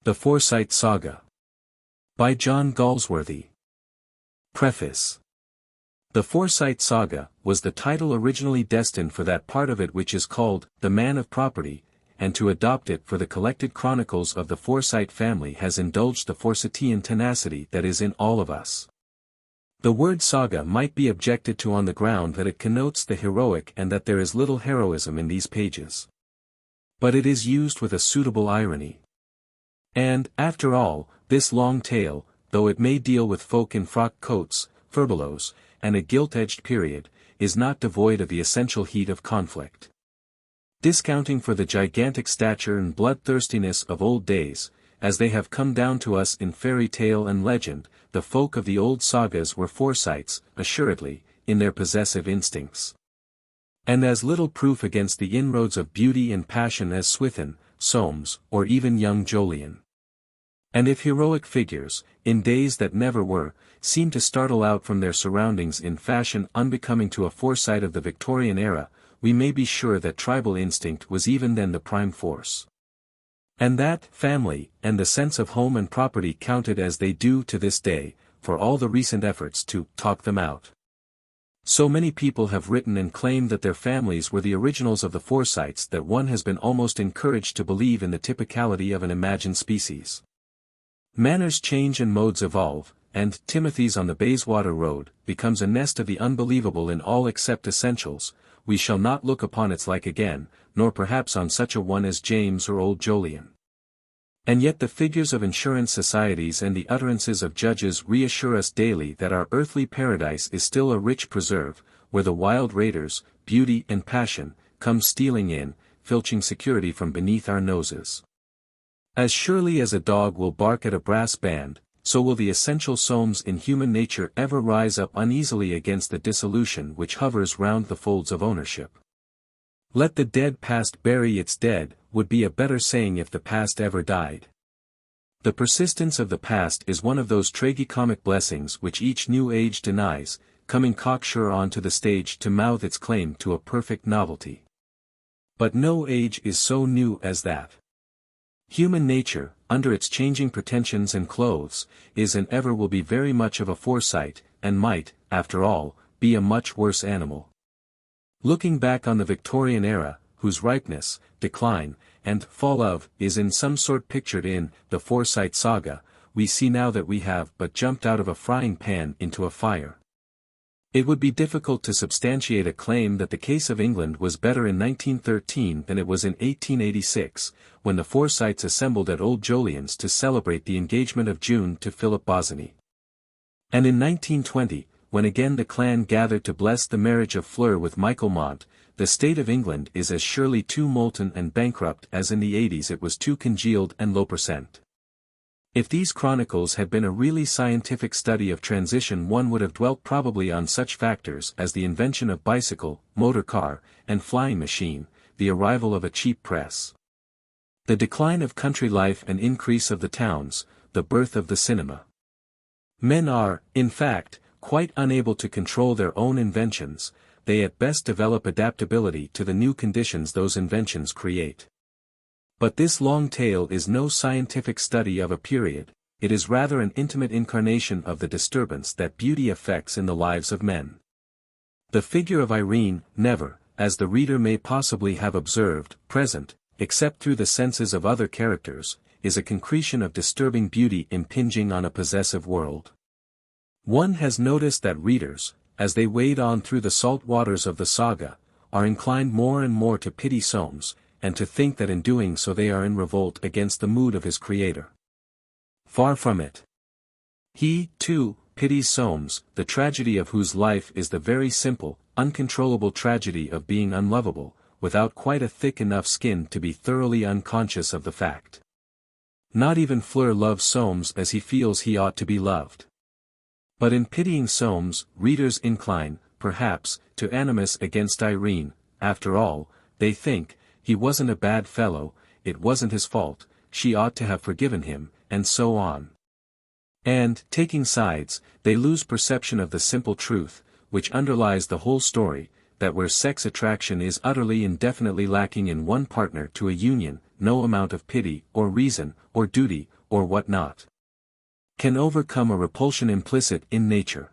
The Forsyte Saga. By John Galsworthy. Preface. The Forsyte Saga was the title originally destined for that part of it which is called The Man of Property, and to adopt it for the collected chronicles of the Forsyte family has indulged the Forsytean tenacity that is in all of us. The word saga might be objected to on the ground that it connotes the heroic and that there is little heroism in these pages. But it is used with a suitable irony. And, after all, this long tale, though it may deal with folk in frock coats, furbelows, and a gilt-edged period, is not devoid of the essential heat of conflict. Discounting for the gigantic stature and bloodthirstiness of old days, as they have come down to us in fairy tale and legend, the folk of the old sagas were Forsytes, assuredly, in their possessive instincts. And as little proof against the inroads of beauty and passion as Swithin, Soames, or even young Jolyon. And if heroic figures, in days that never were, seem to startle out from their surroundings in fashion unbecoming to a Forsyte of the Victorian era, we may be sure that tribal instinct was even then the prime force. And that family, and the sense of home and property counted as they do to this day, for all the recent efforts to talk them out. So many people have written and claimed that their families were the originals of the Forsytes that one has been almost encouraged to believe in the typicality of an imagined species. Manners change and modes evolve, and Timothy's on the Bayswater Road becomes a nest of the unbelievable in all except essentials. We shall not look upon its like again, nor perhaps on such a one as James or old Jolyon. And yet the figures of insurance societies and the utterances of judges reassure us daily that our earthly paradise is still a rich preserve, where the wild raiders, beauty and passion, come stealing in, filching security from beneath our noses. As surely as a dog will bark at a brass band, so will the essential Soames in human nature ever rise up uneasily against the dissolution which hovers round the folds of ownership. Let the dead past bury its dead, would be a better saying if the past ever died. The persistence of the past is one of those tragicomic blessings which each new age denies, coming cocksure onto the stage to mouth its claim to a perfect novelty. But no age is so new as that. Human nature, under its changing pretensions and clothes, is and ever will be very much of a Forsyte, and might, after all, be a much worse animal. Looking back on the Victorian era, whose ripeness, decline, and fall of is in some sort pictured in the Forsyte Saga, we see now that we have but jumped out of a frying pan into a fire. It would be difficult to substantiate a claim that the case of England was better in 1913 than it was in 1886, when the Forsytes assembled at old Jolyon's to celebrate the engagement of June to Philip Bosinney. And in 1920, when again the clan gathered to bless the marriage of Fleur with Michael Mont, the state of England is as surely too molten and bankrupt as in the 80s it was too congealed and low percent. If these chronicles had been a really scientific study of transition, one would have dwelt probably on such factors as the invention of bicycle, motor car, and flying machine, the arrival of a cheap press, the decline of country life and increase of the towns, the birth of the cinema. Men are, in fact, quite unable to control their own inventions, they at best develop adaptability to the new conditions those inventions create. But this long tale is no scientific study of a period, it is rather an intimate incarnation of the disturbance that beauty effects in the lives of men. The figure of Irene, never, as the reader may possibly have observed, present, except through the senses of other characters, is a concretion of disturbing beauty impinging on a possessive world. One has noticed that readers, as they wade on through the salt waters of the saga, are inclined more and more to pity Soames, and to think that in doing so they are in revolt against the mood of his creator. Far from it. He, too, pities Soames, the tragedy of whose life is the very simple, uncontrollable tragedy of being unlovable, without quite a thick enough skin to be thoroughly unconscious of the fact. Not even Fleur loves Soames as he feels he ought to be loved. But in pitying Soames, readers incline, perhaps, to animus against Irene. After all, they think, he wasn't a bad fellow, it wasn't his fault, she ought to have forgiven him, and so on. And, taking sides, they lose perception of the simple truth, which underlies the whole story, that where sex attraction is utterly and definitely lacking in one partner to a union, no amount of pity, or reason, or duty, or what not, can overcome a repulsion implicit in nature.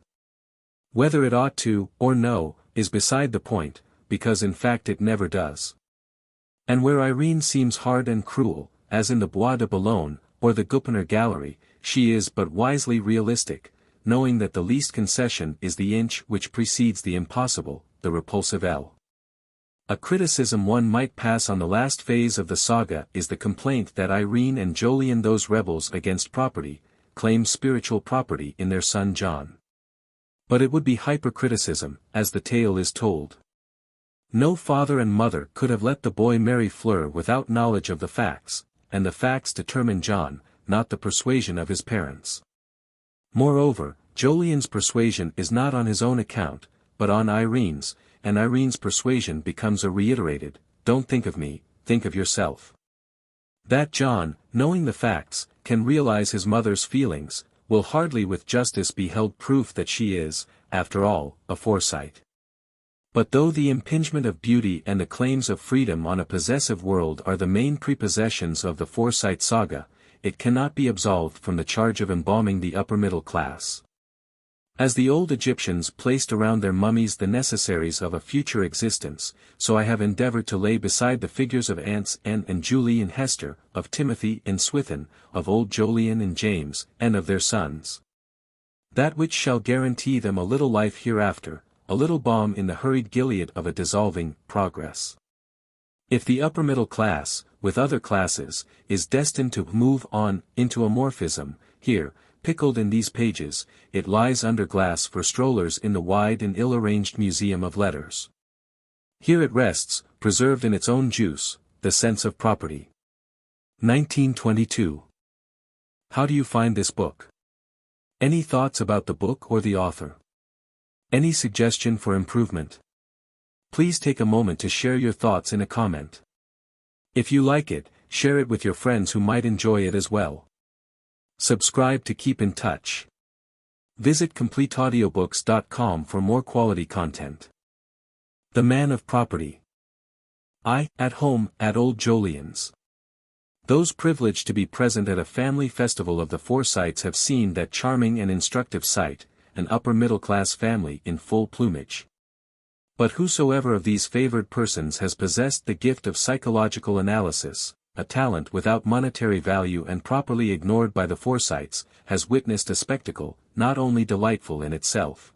Whether it ought to, or no, is beside the point, because in fact it never does. And where Irene seems hard and cruel, as in the Bois de Boulogne, or the Guppener Gallery, she is but wisely realistic, knowing that the least concession is the inch which precedes the impossible, the repulsive L. A criticism one might pass on the last phase of the saga is the complaint that Irene and Jolyon, those rebels against property, claim spiritual property in their son John. But it would be hypercriticism, as the tale is told. No father and mother could have let the boy marry Fleur without knowledge of the facts, and the facts determine John, not the persuasion of his parents. Moreover, Jolyon's persuasion is not on his own account, but on Irene's, and Irene's persuasion becomes a reiterated, "Don't think of me, think of yourself." That John, knowing the facts, can realize his mother's feelings, will hardly with justice be held proof that she is, after all, a Forsyte. But though the impingement of beauty and the claims of freedom on a possessive world are the main prepossessions of the Forsyte Saga, it cannot be absolved from the charge of embalming the upper middle class. As the old Egyptians placed around their mummies the necessaries of a future existence, so I have endeavored to lay beside the figures of aunts Anne and Julie and Hester, of Timothy and Swithin, of old Jolyon and James, and of their sons, that which shall guarantee them a little life hereafter, a little balm in the hurried Gilead of a dissolving progress. If the upper middle class, with other classes, is destined to move on into amorphism, here, pickled in these pages, it lies under glass for strollers in the wide and ill-arranged museum of letters. Here it rests, preserved in its own juice, the sense of property. 1922. How do you find this book? Any thoughts about the book or the author? Any suggestion for improvement? Please take a moment to share your thoughts in a comment. If you like it, share it with your friends who might enjoy it as well. Subscribe to keep in touch. Visit CompleteAudiobooks.com for more quality content. The Man of Property. At home, at old Jolyon's. Those privileged to be present at a family festival of the Forsytes have seen that charming and instructive sight, an upper-middle-class family in full plumage. But whosoever of these favored persons has possessed the gift of psychological analysis, a talent without monetary value and properly ignored by the Forsytes, has witnessed a spectacle, not only delightful in itself,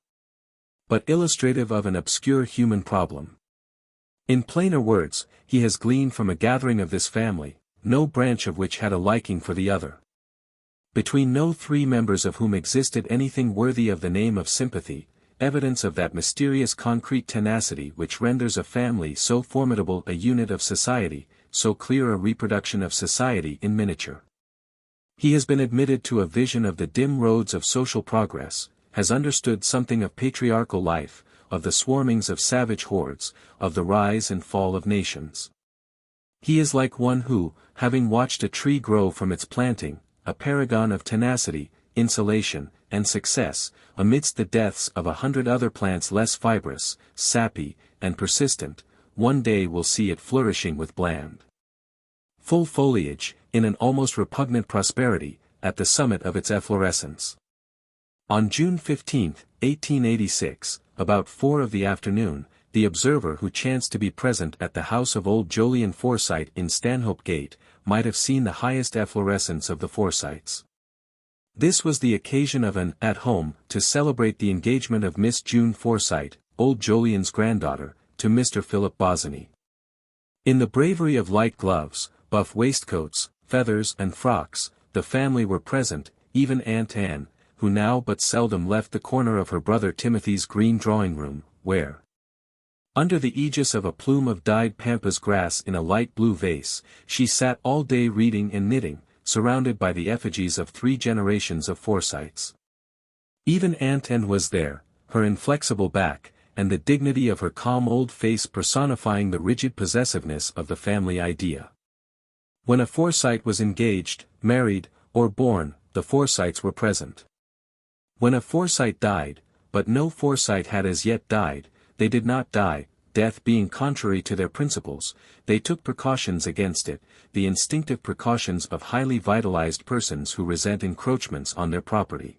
but illustrative of an obscure human problem. In plainer words, he has gleaned from a gathering of this family, no branch of which had a liking for the other. Between no three members of whom existed anything worthy of the name of sympathy, evidence of that mysterious concrete tenacity which renders a family so formidable a unit of society, so clear a reproduction of society in miniature. He has been admitted to a vision of the dim roads of social progress, has understood something of patriarchal life, of the swarmings of savage hordes, of the rise and fall of nations. He is like one who, having watched a tree grow from its planting, a paragon of tenacity, insulation, and success, amidst the deaths of 100 other plants less fibrous, sappy, and persistent, one day will see it flourishing with bland, full foliage, in an almost repugnant prosperity, at the summit of its efflorescence. On June 15, 1886, about 4 of the afternoon, the observer who chanced to be present at the house of old Jolyon Forsyte in Stanhope Gate, might have seen the highest efflorescence of the Forsytes. This was the occasion of an "at home" to celebrate the engagement of Miss June Forsyte, old Jolyon's granddaughter, to Mr. Philip Bosinney. In the bravery of light gloves, buff waistcoats, feathers and frocks, the family were present, even Aunt Anne, who now but seldom left the corner of her brother Timothy's green drawing-room, where, under the aegis of a plume of dyed pampas grass in a light blue vase, she sat all day reading and knitting, surrounded by the effigies of 3 generations of Forsytes. Even Aunt Anne was there, her inflexible back, and the dignity of her calm old face personifying the rigid possessiveness of the family idea. When a Forsyte was engaged, married, or born, the Forsytes were present. When a Forsyte died, but no Forsyte had as yet died, they did not die, death being contrary to their principles, they took precautions against it, the instinctive precautions of highly vitalized persons who resent encroachments on their property.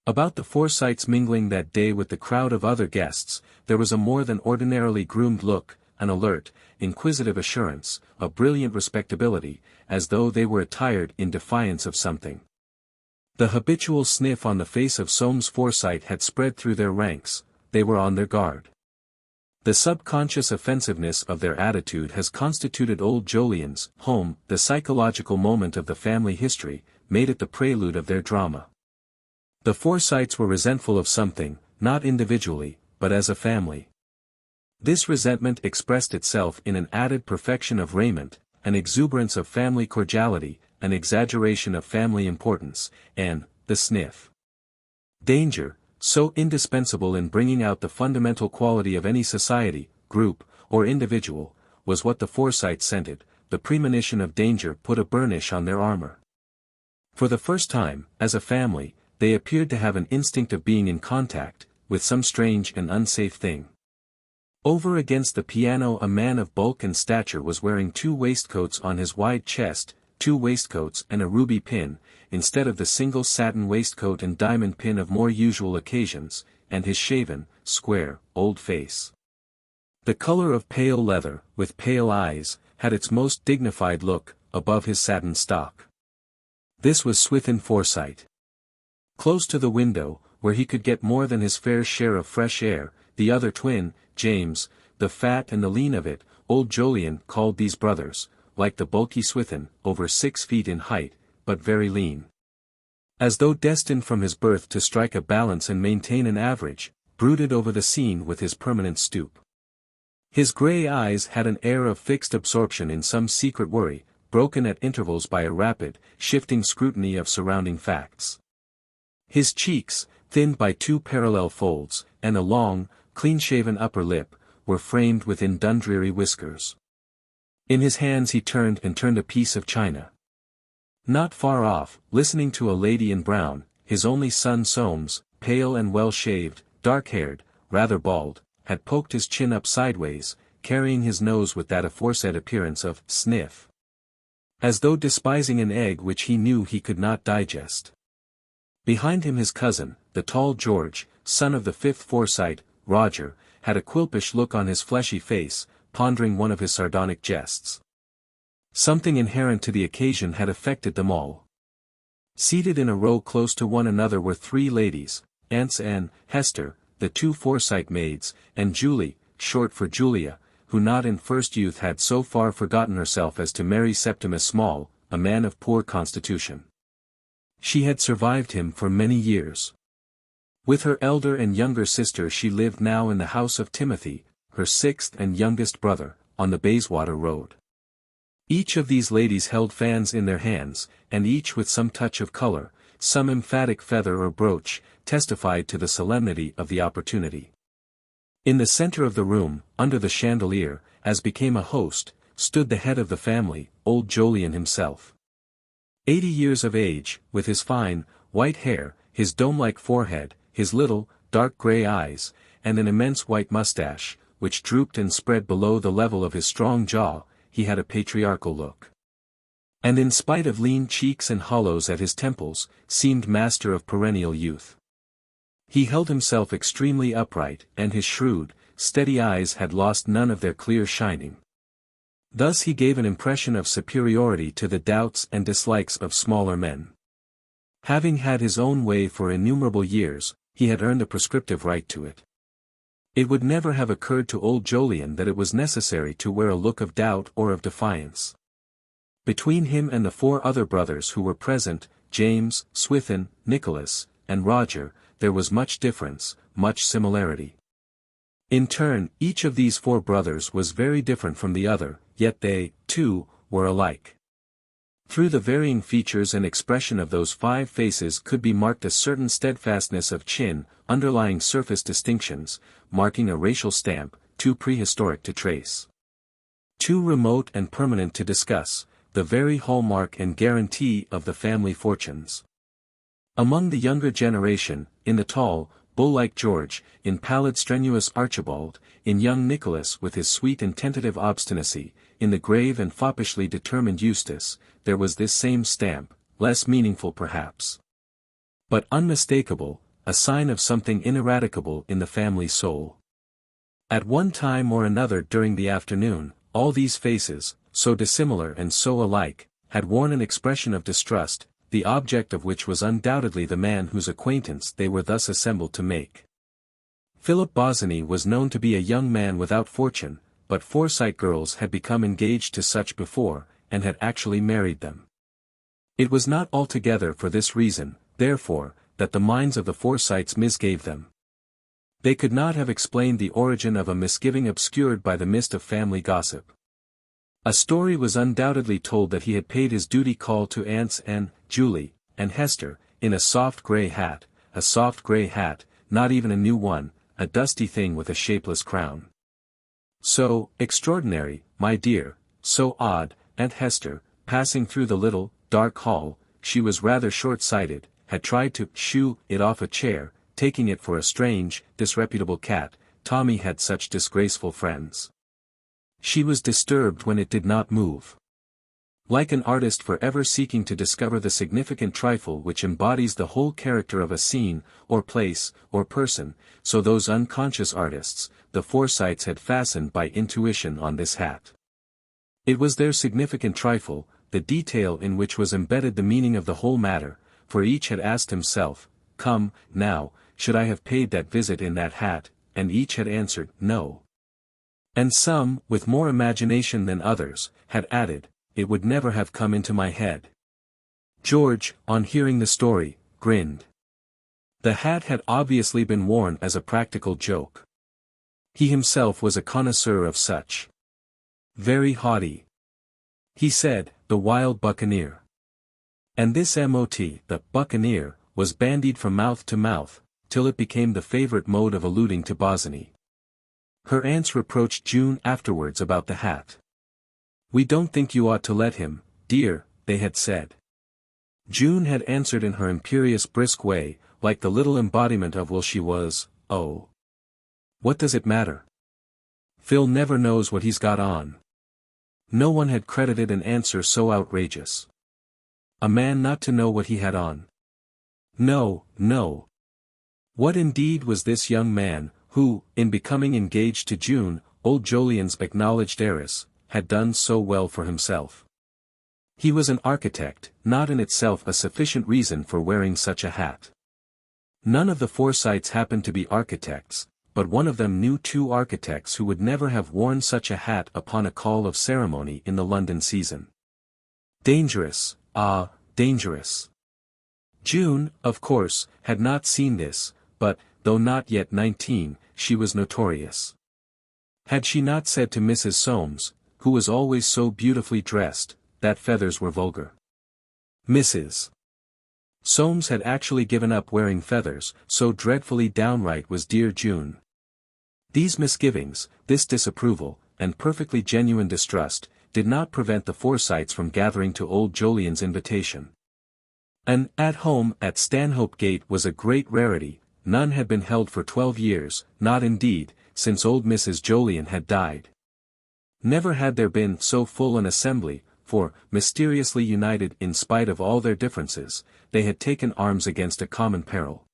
About the Forsytes mingling that day with the crowd of other guests, there was a more than ordinarily groomed look, an alert, inquisitive assurance, a brilliant respectability, as though they were attired in defiance of something. The habitual sniff on the face of Soames Forsyte had spread through their ranks, they were on their guard. The subconscious offensiveness of their attitude has constituted old Jolyon's home, the psychological moment of the family history, made it the prelude of their drama. The Forsytes were resentful of something, not individually, but as a family. This resentment expressed itself in an added perfection of raiment, an exuberance of family cordiality, an exaggeration of family importance, and the sniff. Danger, so indispensable in bringing out the fundamental quality of any society, group, or individual, was what the Forsytes scented. The premonition of danger put a burnish on their armor. For the first time, as a family, they appeared to have an instinct of being in contact with some strange and unsafe thing. Over against the piano a man of bulk and stature was wearing 2 waistcoats on his wide chest, 2 waistcoats and a ruby pin, instead of the single satin waistcoat and diamond pin of more usual occasions, and his shaven, square, old face. The color of pale leather, with pale eyes, had its most dignified look, above his satin stock. This was Swithin Forsyte. Close to the window, where he could get more than his fair share of fresh air, the other twin, James, the fat and the lean of it, old Jolyon called these brothers, like the bulky Swithin, over 6 feet in height, but very lean. As though destined from his birth to strike a balance and maintain an average, brooded over the scene with his permanent stoop. His grey eyes had an air of fixed absorption in some secret worry, broken at intervals by a rapid, shifting scrutiny of surrounding facts. His cheeks, thinned by 2 parallel folds, and a long, clean-shaven upper lip, were framed within Dundreary whiskers. In his hands he turned a piece of china. Not far off, listening to a lady in brown, his only son Soames, pale and well-shaved, dark-haired, rather bald, had poked his chin up sideways, carrying his nose with that aforesaid appearance of sniff, as though despising an egg which he knew he could not digest. Behind him his cousin, the tall George, son of the 5th Forsyte, Roger, had a quilpish look on his fleshy face, pondering one of his sardonic jests. Something inherent to the occasion had affected them all. Seated in a row close to one another were 3 ladies, Aunts Anne, Hester, the 2 Forsyte maids, and Julie, short for Julia, who not in first youth had so far forgotten herself as to marry Septimus Small, a man of poor constitution. She had survived him for many years. With her elder and younger sister she lived now in the house of Timothy, her 6th and youngest brother, on the Bayswater Road. Each of these ladies held fans in their hands, and each with some touch of color, some emphatic feather or brooch, testified to the solemnity of the opportunity. In the center of the room, under the chandelier, as became a host, stood the head of the family, old Jolyon himself. 80 years of age, with his fine, white hair, his dome-like forehead, his little, dark grey eyes, and an immense white mustache, which drooped and spread below the level of his strong jaw, he had a patriarchal look. And in spite of lean cheeks and hollows at his temples, seemed master of perennial youth. He held himself extremely upright, and his shrewd, steady eyes had lost none of their clear shining. Thus he gave an impression of superiority to the doubts and dislikes of smaller men. Having had his own way for innumerable years, he had earned a prescriptive right to it. It would never have occurred to old Jolyon that it was necessary to wear a look of doubt or of defiance. Between him and the 4 other brothers who were present, James, Swithin, Nicholas, and Roger, there was much difference, much similarity. In turn, each of these 4 brothers was very different from the other, yet they, too, were alike. Through the varying features and expression of those 5 faces could be marked a certain steadfastness of chin, underlying surface distinctions, marking a racial stamp, too prehistoric to trace, too remote and permanent to discuss, the very hallmark and guarantee of the family fortunes. Among the younger generation, in the tall, bull-like George, in pallid strenuous Archibald, in young Nicholas with his sweet and tentative obstinacy, in the grave and foppishly determined Eustace, there was this same stamp, less meaningful perhaps, but unmistakable, a sign of something ineradicable in the family soul. At one time or another during the afternoon, all these faces, so dissimilar and so alike, had worn an expression of distrust, the object of which was undoubtedly the man whose acquaintance they were thus assembled to make. Philip Bosinney was known to be a young man without fortune, but Forsyte girls had become engaged to such before, and had actually married them. It was not altogether for this reason, therefore, that the minds of the Forsytes misgave them. They could not have explained the origin of a misgiving obscured by the mist of family gossip. A story was undoubtedly told that he had paid his duty call to Aunts Anne, Julie, and Hester, in a soft grey hat, not even a new one, a dusty thing with a shapeless crown. So extraordinary, my dear, so odd, Aunt Hester, passing through the little, dark hall, she was rather short-sighted, had tried to shoo it off a chair, taking it for a strange, disreputable cat. Tommy had such disgraceful friends. She was disturbed when it did not move. Like an artist forever seeking to discover the significant trifle which embodies the whole character of a scene, or place, or person, so those unconscious artists, the Forsytes had fastened by intuition on this hat. It was their significant trifle, the detail in which was embedded the meaning of the whole matter, for each had asked himself, "Come, now, should I have paid that visit in that hat?" and each had answered, "No." And some, with more imagination than others, had added, "It would never have come into my head." George, on hearing the story, grinned. The hat had obviously been worn as a practical joke. He himself was a connoisseur of such. Very haughty. He said, "The wild buccaneer." And this mot, the buccaneer, was bandied from mouth to mouth, till it became the favorite mode of alluding to Bosinney. Her aunts reproached June afterwards about the hat. "We don't think you ought to let him, dear," they had said. June had answered in her imperious brisk way, like the little embodiment of will she was, "Oh, what does it matter? Phil never knows what he's got on." No one had credited an answer so outrageous. A man not to know what he had on. No, no. What indeed was this young man, who, in becoming engaged to June, old Jolyon's acknowledged heiress, had done so well for himself? He was an architect, not in itself a sufficient reason for wearing such a hat. None of the Forsytes happened to be architects, but one of them knew two architects who would never have worn such a hat upon a call of ceremony in the London season. Dangerous, ah, dangerous. June, of course, had not seen this, but, though not yet 19, she was notorious. Had she not said to Mrs. Soames, who was always so beautifully dressed, that feathers were vulgar? Mrs. Soames had actually given up wearing feathers, so dreadfully downright was dear June. These misgivings, this disapproval, and perfectly genuine distrust, did not prevent the Forsytes from gathering to old Jolyon's invitation. An "at home" at Stanhope Gate was a great rarity. None had been held for 12 years, not indeed, since old Mrs. Jolyon had died. Never had there been so full an assembly, for, mysteriously united in spite of all their differences, they had taken arms against a common peril.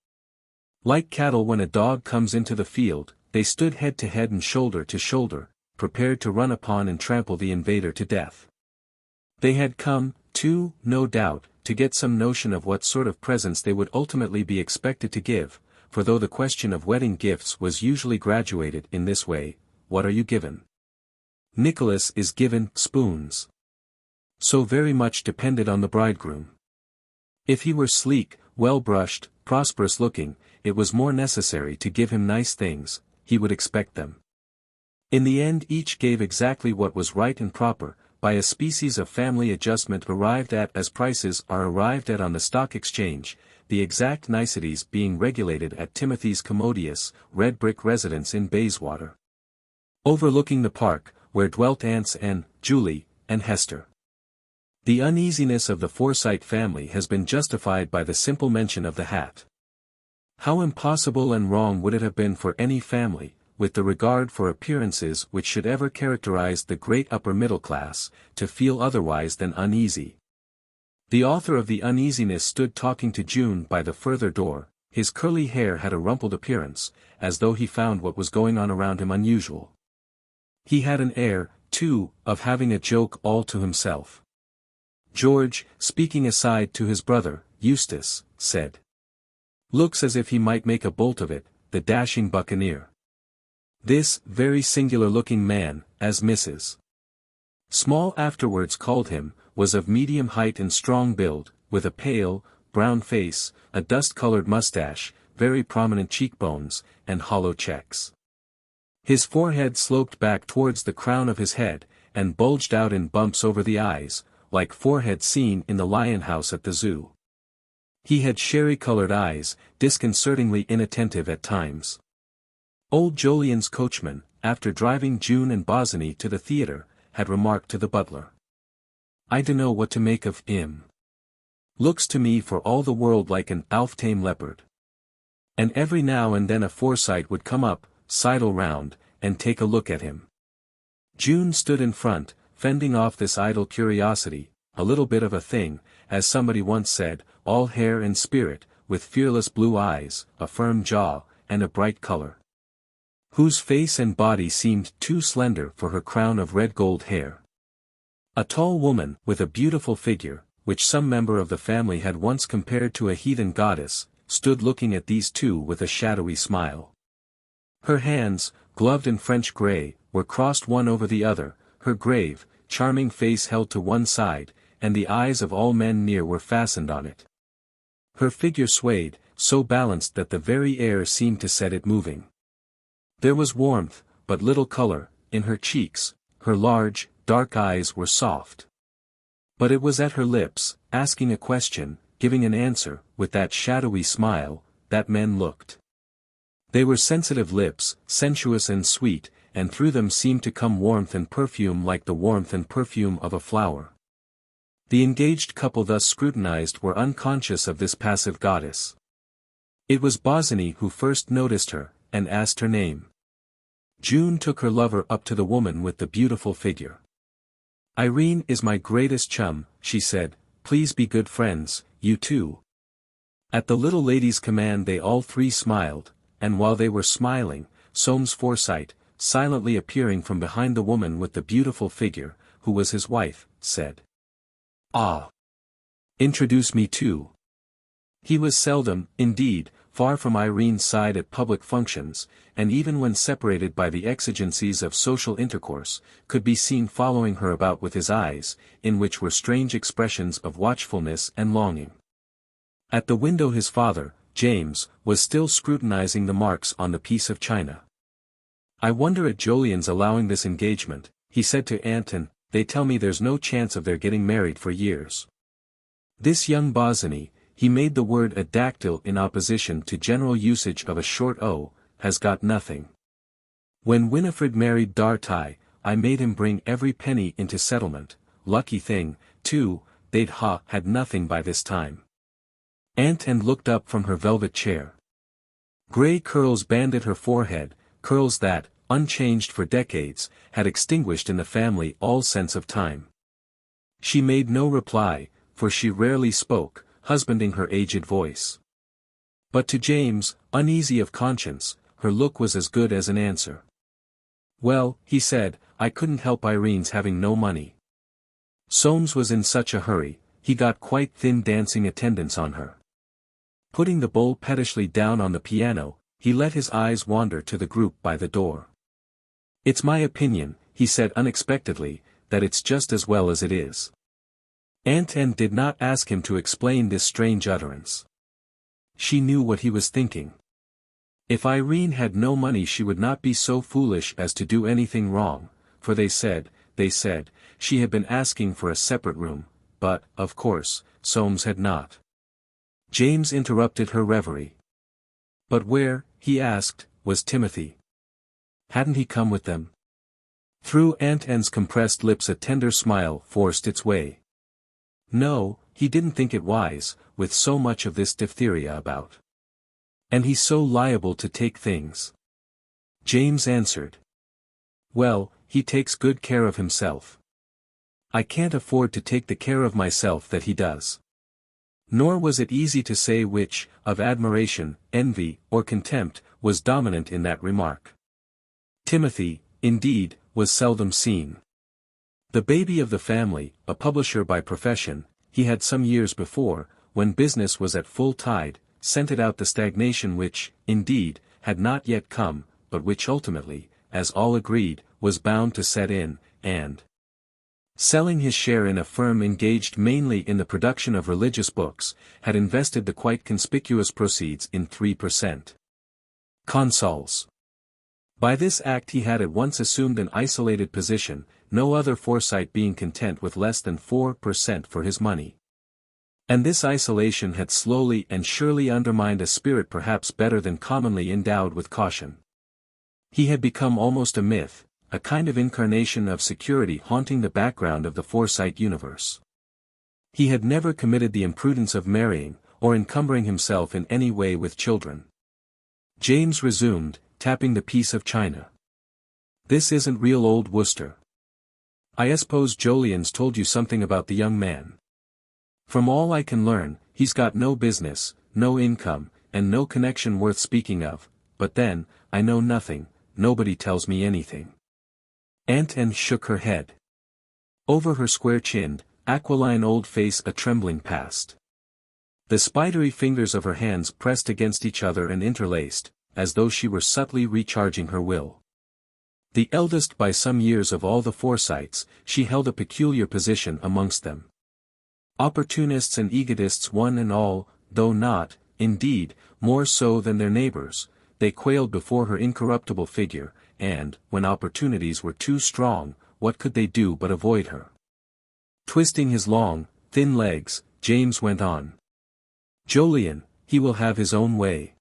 Like cattle when a dog comes into the field, they stood head to head and shoulder to shoulder, prepared to run upon and trample the invader to death. They had come, too, no doubt, to get some notion of what sort of presents they would ultimately be expected to give, for though the question of wedding gifts was usually graduated in this way, "What are you given?" Nicholas is given spoons. So very much depended on the bridegroom. If he were sleek, well-brushed, prosperous-looking, it was more necessary to give him nice things, he would expect them. In the end each gave exactly what was right and proper, by a species of family adjustment arrived at as prices are arrived at on the stock exchange, the exact niceties being regulated at Timothy's commodious, red-brick residence in Bayswater, overlooking the park, where dwelt Aunts Anne, Julie, and Hester. The uneasiness of the Forsyte family has been justified by the simple mention of the hat. How impossible and wrong would it have been for any family, with the regard for appearances which should ever characterize the great upper middle class, to feel otherwise than uneasy. The author of the uneasiness stood talking to June by the further door. His curly hair had a rumpled appearance, as though he found what was going on around him unusual. He had an air, too, of having a joke all to himself. George, speaking aside to his brother, Eustace, said, "Looks as if he might make a bolt of it, the dashing buccaneer." This very singular-looking man, as Mrs. Small afterwards called him, was of medium height and strong build, with a pale, brown face, a dust-colored mustache, very prominent cheekbones, and hollow checks. His forehead sloped back towards the crown of his head, and bulged out in bumps over the eyes, like foreheads seen in the lion house at the zoo. He had sherry-colored eyes, disconcertingly inattentive at times. Old Jolyon's coachman, after driving June and Bosinney to the theatre, had remarked to the butler, "I dunno what to make of 'im. Looks to me for all the world like an half-tame leopard." And every now and then a Forsyte would come up, sidle round, and take a look at him. June stood in front, fending off this idle curiosity, a little bit of a thing, as somebody once said, all hair and spirit, with fearless blue eyes, a firm jaw, and a bright color, whose face and body seemed too slender for her crown of red gold hair. A tall woman, with a beautiful figure, which some member of the family had once compared to a heathen goddess, stood looking at these two with a shadowy smile. Her hands, gloved in French grey, were crossed one over the other, her grave, charming face held to one side, and the eyes of all men near were fastened on it. Her figure swayed, so balanced that the very air seemed to set it moving. There was warmth, but little color, in her cheeks, her large, dark eyes were soft. But it was at her lips, asking a question, giving an answer, with that shadowy smile, that men looked. They were sensitive lips, sensuous and sweet, and through them seemed to come warmth and perfume like the warmth and perfume of a flower. The engaged couple thus scrutinized were unconscious of this passive goddess. It was Bosinney who first noticed her, and asked her name. June took her lover up to the woman with the beautiful figure. "Irene is my greatest chum," she said, "please be good friends, you two." At the little lady's command they all three smiled, and while they were smiling, Soames Forsyte, silently appearing from behind the woman with the beautiful figure, who was his wife, said, "Ah! Introduce me too." He was seldom, indeed, far from Irene's side at public functions, and even when separated by the exigencies of social intercourse, could be seen following her about with his eyes, in which were strange expressions of watchfulness and longing. At the window his father, James, was still scrutinizing the marks on the piece of china. "I wonder at Jolyon's allowing this engagement," he said to Anton. "They tell me there's no chance of their getting married for years." This young Bosinney, he made the word a dactyl in opposition to general usage of a short o, has got nothing. When Winifred married Dartai, I made him bring every penny into settlement, lucky thing, too, they'd had nothing by this time. Anton looked up from her velvet chair. Grey curls banded her forehead, curls that, unchanged for decades, had extinguished in the family all sense of time. She made no reply, for she rarely spoke, husbanding her aged voice. But to James, uneasy of conscience, her look was as good as an answer. "Well," he said, "I couldn't help Irene's having no money. Soames was in such a hurry, he got quite thin dancing attendance on her." Putting the bowl pettishly down on the piano, he let his eyes wander to the group by the door. "It's my opinion," he said unexpectedly, "that it's just as well as it is." Anton did not ask him to explain this strange utterance. She knew what he was thinking. If Irene had no money she would not be so foolish as to do anything wrong, for they said, she had been asking for a separate room, but, of course, Soames had not. James interrupted her reverie. "But where," he asked, "was Timothy? Hadn't he come with them?" Through Anton's compressed lips a tender smile forced its way. "No, he didn't think it wise, with so much of this diphtheria about." And he's so liable to take things. James answered. Well, he takes good care of himself. I can't afford to take the care of myself that he does. Nor was it easy to say which, of admiration, envy, or contempt, was dominant in that remark. Timothy, indeed, was seldom seen. The baby of the family, a publisher by profession, he had some years before, when business was at full tide, scented out the stagnation which, indeed, had not yet come, but which ultimately, as all agreed, was bound to set in, and, selling his share in a firm engaged mainly in the production of religious books, had invested the quite conspicuous proceeds in 3%. Consols. By this act he had at once assumed an isolated position, no other Forsyte being content with less than 4% for his money. And this isolation had slowly and surely undermined a spirit perhaps better than commonly endowed with caution. He had become almost a myth, a kind of incarnation of security haunting the background of the Forsyte universe. He had never committed the imprudence of marrying, or encumbering himself in any way with children. James resumed, tapping the piece of china. This isn't real old Worcester. I suppose Jolyon's told you something about the young man. From all I can learn, he's got no business, no income, and no connection worth speaking of, but then, I know nothing, nobody tells me anything. Aunt Anne shook her head. Over her square-chinned, aquiline old face a trembling passed. The spidery fingers of her hands pressed against each other and interlaced, as though she were subtly recharging her will. The eldest by some years of all the Forsytes, she held a peculiar position amongst them. Opportunists and egotists one and all, though not, indeed, more so than their neighbors, they quailed before her incorruptible figure, and, when opportunities were too strong, what could they do but avoid her? Twisting his long, thin legs, James went on. Jolyon, he will have his own way.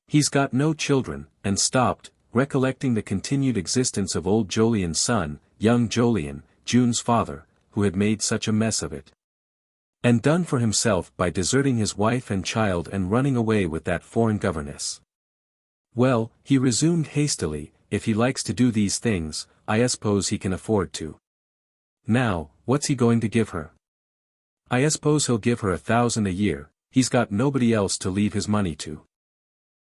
He's got no children, and stopped, recollecting the continued existence of old Jolyon's son, young Jolyon, June's father, who had made such a mess of it. And done for himself by deserting his wife and child and running away with that foreign governess. Well, he resumed hastily, if he likes to do these things, I suppose he can afford to. Now, what's he going to give her? I suppose he'll give her 1,000 a year, he's got nobody else to leave his money to.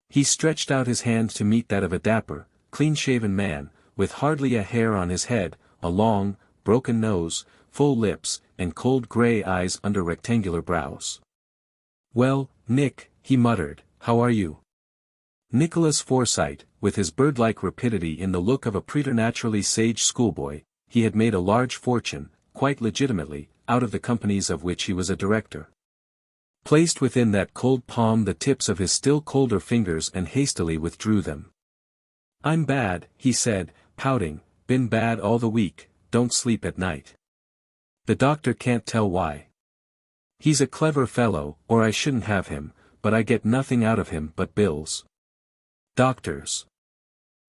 He stretched out his hand to meet that of a dapper, clean-shaven man, with hardly a hair on his head, a long, broken nose, full lips, and cold grey eyes under rectangular brows. Well, Nick, he muttered, how are you? Nicholas Forsyte, with his bird-like rapidity in the look of a preternaturally sage schoolboy, he had made a large fortune, quite legitimately, out of the companies of which he was a director. Placed within that cold palm the tips of his still colder fingers and hastily withdrew them. I'm bad, he said, pouting, been bad all the week, don't sleep at night. The doctor can't tell why. He's a clever fellow, or I shouldn't have him, but I get nothing out of him but bills. Doctors,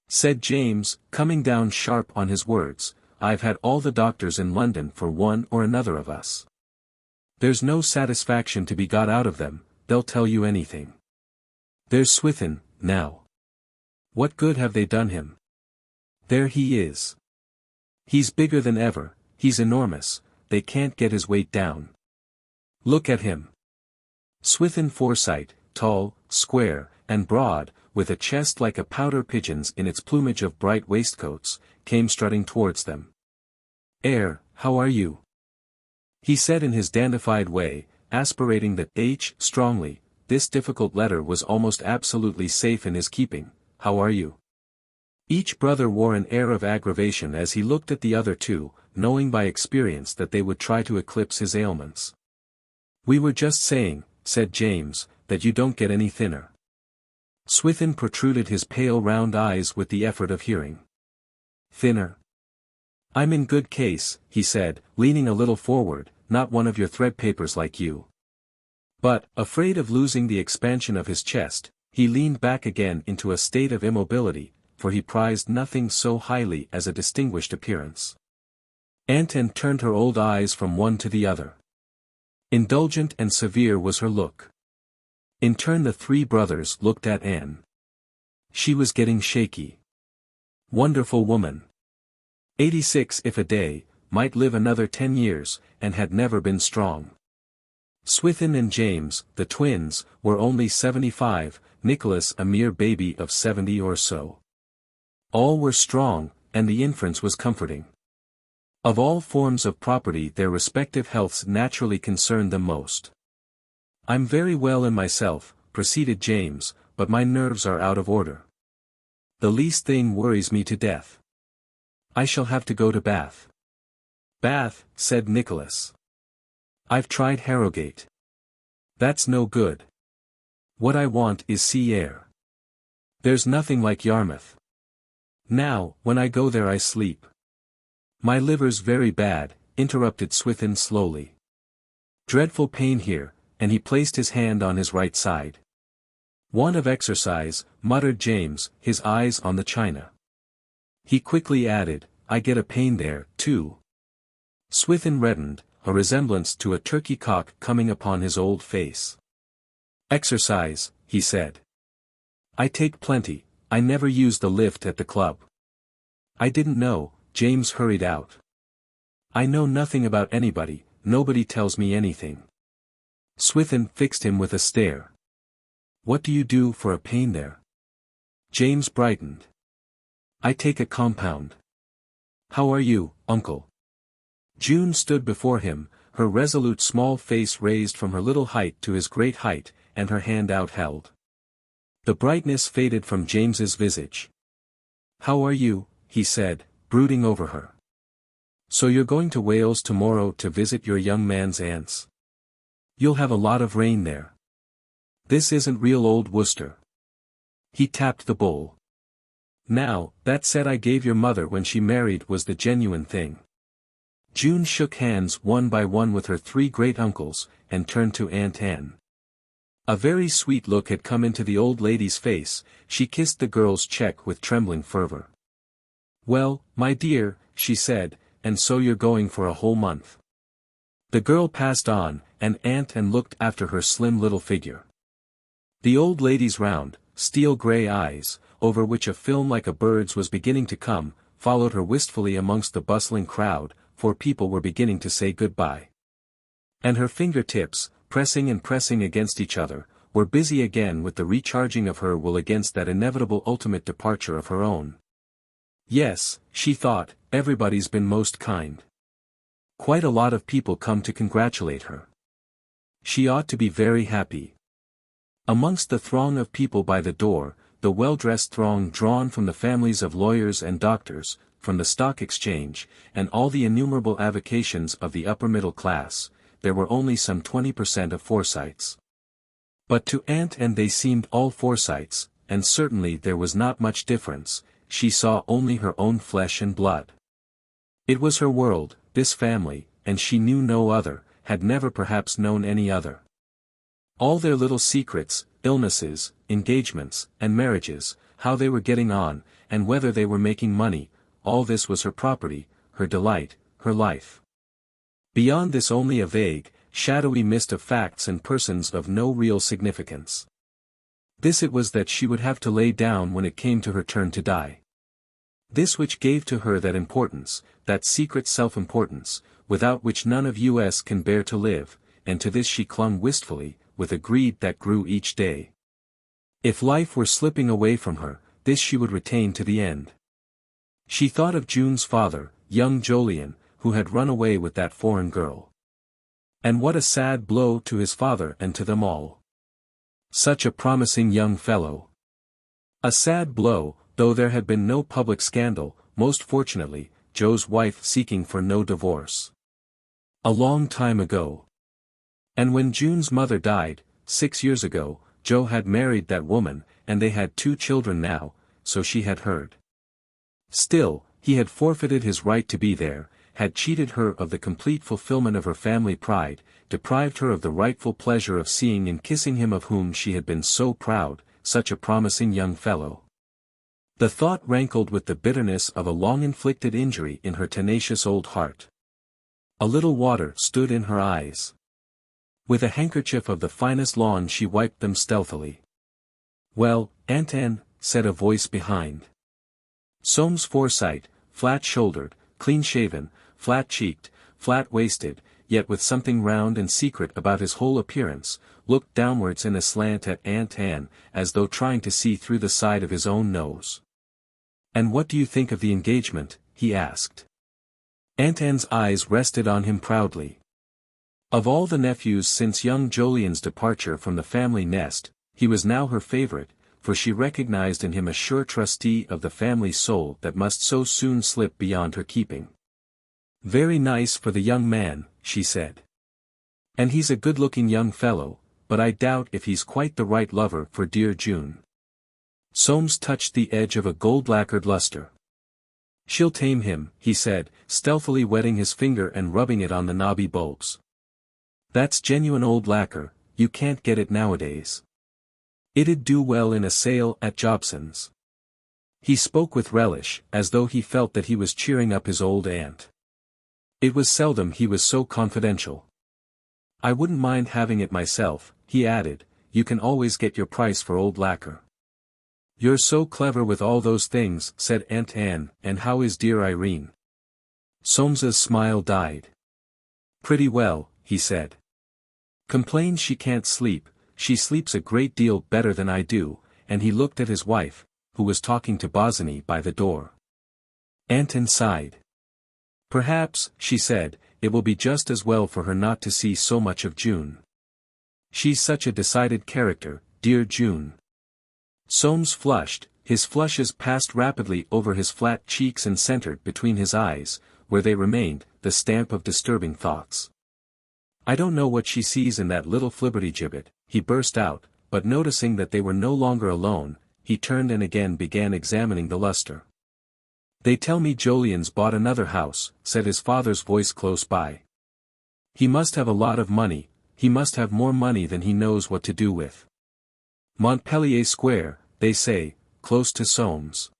said James, coming down sharp on his words, I've had all the doctors in London for one or another of us. There's no satisfaction to be got out of them, they'll tell you anything. There's Swithin, now. What good have they done him? There he is. He's bigger than ever, he's enormous, they can't get his weight down. Look at him. Swithin Forsyte, tall, square, and broad, with a chest like a pouter pigeon's in its plumage of bright waistcoats, came strutting towards them. How are you? He said in his dandified way, aspirating the H strongly, this difficult letter was almost absolutely safe in his keeping, how are you? Each brother wore an air of aggravation as he looked at the other two, knowing by experience that they would try to eclipse his ailments. We were just saying, said James, that you don't get any thinner. Swithin protruded his pale round eyes with the effort of hearing. Thinner? I'm in good case, he said, leaning a little forward, not one of your threadpapers like you. But, afraid of losing the expansion of his chest, he leaned back again into a state of immobility, for he prized nothing so highly as a distinguished appearance. Aunt Anne turned her old eyes from one to the other. Indulgent and severe was her look. In turn the three brothers looked at Anne. She was getting shaky. Wonderful woman. 86 if a day, might live another 10 years, and had never been strong. Swithin and James, the twins, were only 75, Nicholas a mere baby of 70 or so. All were strong, and the inference was comforting. Of all forms of property their respective healths naturally concerned them most. "I'm very well in myself," proceeded James, "but my nerves are out of order. The least thing worries me to death. I shall have to go to Bath." "Bath," said Nicholas. "I've tried Harrogate. That's no good. What I want is sea air. There's nothing like Yarmouth. Now, when I go there I sleep." "My liver's very bad," interrupted Swithin slowly. "Dreadful pain here," and he placed his hand on his right side. "Want of exercise," muttered James, his eyes on the china. He quickly added, "I get a pain there, too." Swithin reddened, a resemblance to a turkey cock coming upon his old face. "Exercise," he said. "I take plenty, I never use the lift at the club." "I didn't know," James hurried out. "I know nothing about anybody, nobody tells me anything." Swithin fixed him with a stare. "What do you do for a pain there?" James brightened. "I take a compound." "How are you, uncle?" June stood before him, her resolute small face raised from her little height to his great height, and her hand outheld. The brightness faded from James's visage. "How are you?" he said, brooding over her. "So you're going to Wales tomorrow to visit your young man's aunts? You'll have a lot of rain there. This isn't real old Worcester." He tapped the bowl. "Now, that set I gave your mother when she married was the genuine thing." June shook hands one by one with her three great-uncles, and turned to Aunt Anne. A very sweet look had come into the old lady's face, she kissed the girl's cheek with trembling fervor. "Well, my dear," she said, "and so you're going for a whole month." The girl passed on, and Aunt Anne looked after her slim little figure. The old lady's round, steel-grey eyes, over which a film like a bird's was beginning to come, followed her wistfully amongst the bustling crowd, for people were beginning to say goodbye. And her fingertips, pressing and pressing against each other, were busy again with the recharging of her will against that inevitable ultimate departure of her own. "Yes," she thought, "everybody's been most kind. Quite a lot of people come to congratulate her. She ought to be very happy." Amongst the throng of people by the door, the well-dressed throng drawn from the families of lawyers and doctors, from the stock exchange, and all the innumerable avocations of the upper middle class, there were only some 20% of Forsytes. But to Aunt Anne they seemed all Forsytes, and certainly there was not much difference, she saw only her own flesh and blood. It was her world, this family, and she knew no other, had never perhaps known any other. All their little secrets, illnesses, engagements, and marriages, how they were getting on, and whether they were making money, all this was her property, her delight, her life. Beyond this only a vague, shadowy mist of facts and persons of no real significance. This it was that she would have to lay down when it came to her turn to die. This which gave to her that importance, that secret self-importance, without which none of us can bear to live, and to this she clung wistfully, with a greed that grew each day. If life were slipping away from her, this she would retain to the end. She thought of June's father, young Jolyon, who had run away with that foreign girl. And what a sad blow to his father and to them all. Such a promising young fellow. A sad blow, though there had been no public scandal, most fortunately, Joe's wife seeking for no divorce. A long time ago. And when June's mother died, 6 years ago, Joe had married that woman, and they had 2 children now, so she had heard. Still, he had forfeited his right to be there, had cheated her of the complete fulfillment of her family pride, deprived her of the rightful pleasure of seeing and kissing him of whom she had been so proud, such a promising young fellow. The thought rankled with the bitterness of a long-inflicted injury in her tenacious old heart. A little water stood in her eyes. With a handkerchief of the finest lawn she wiped them stealthily. "Well, Aunt Anne," said a voice behind. Soames Forsyte, flat-shouldered, clean-shaven, flat-cheeked, flat-waisted, yet with something round and secret about his whole appearance, looked downwards in a slant at Aunt Anne, as though trying to see through the side of his own nose. "And what do you think of the engagement?" he asked. Aunt Anne's eyes rested on him proudly. Of all the nephews since young Jolyon's departure from the family nest, he was now her favorite, for she recognized in him a sure trustee of the family soul that must so soon slip beyond her keeping. "Very nice for the young man," she said. "And he's a good-looking young fellow, but I doubt if he's quite the right lover for dear June." Soames touched the edge of a gold-lacquered luster. "She'll tame him," he said, stealthily wetting his finger and rubbing it on the knobby bulbs. "That's genuine old lacquer, you can't get it nowadays. It'd do well in a sale at Jobson's." He spoke with relish, as though he felt that he was cheering up his old aunt. It was seldom he was so confidential. "I wouldn't mind having it myself," he added, "you can always get your price for old lacquer." "You're so clever with all those things," said Aunt Anne, "and how is dear Irene?" Soames's smile died. "Pretty well," he said. "Complains she can't sleep. She sleeps a great deal better than I do," and he looked at his wife, who was talking to Bosinney by the door. Aunt Anne sighed. "Perhaps," she said, "it will be just as well for her not to see so much of June. She's such a decided character, dear June." Soames flushed, his flushes passed rapidly over his flat cheeks and centered between his eyes, where they remained, the stamp of disturbing thoughts. "I don't know what she sees in that little flibbertigibbet," he burst out, but noticing that they were no longer alone, he turned and again began examining the luster. "They tell me Jolyon's bought another house," said his father's voice close by. "He must have a lot of money, he must have more money than he knows what to do with. Montpellier Square, they say, close to Soames.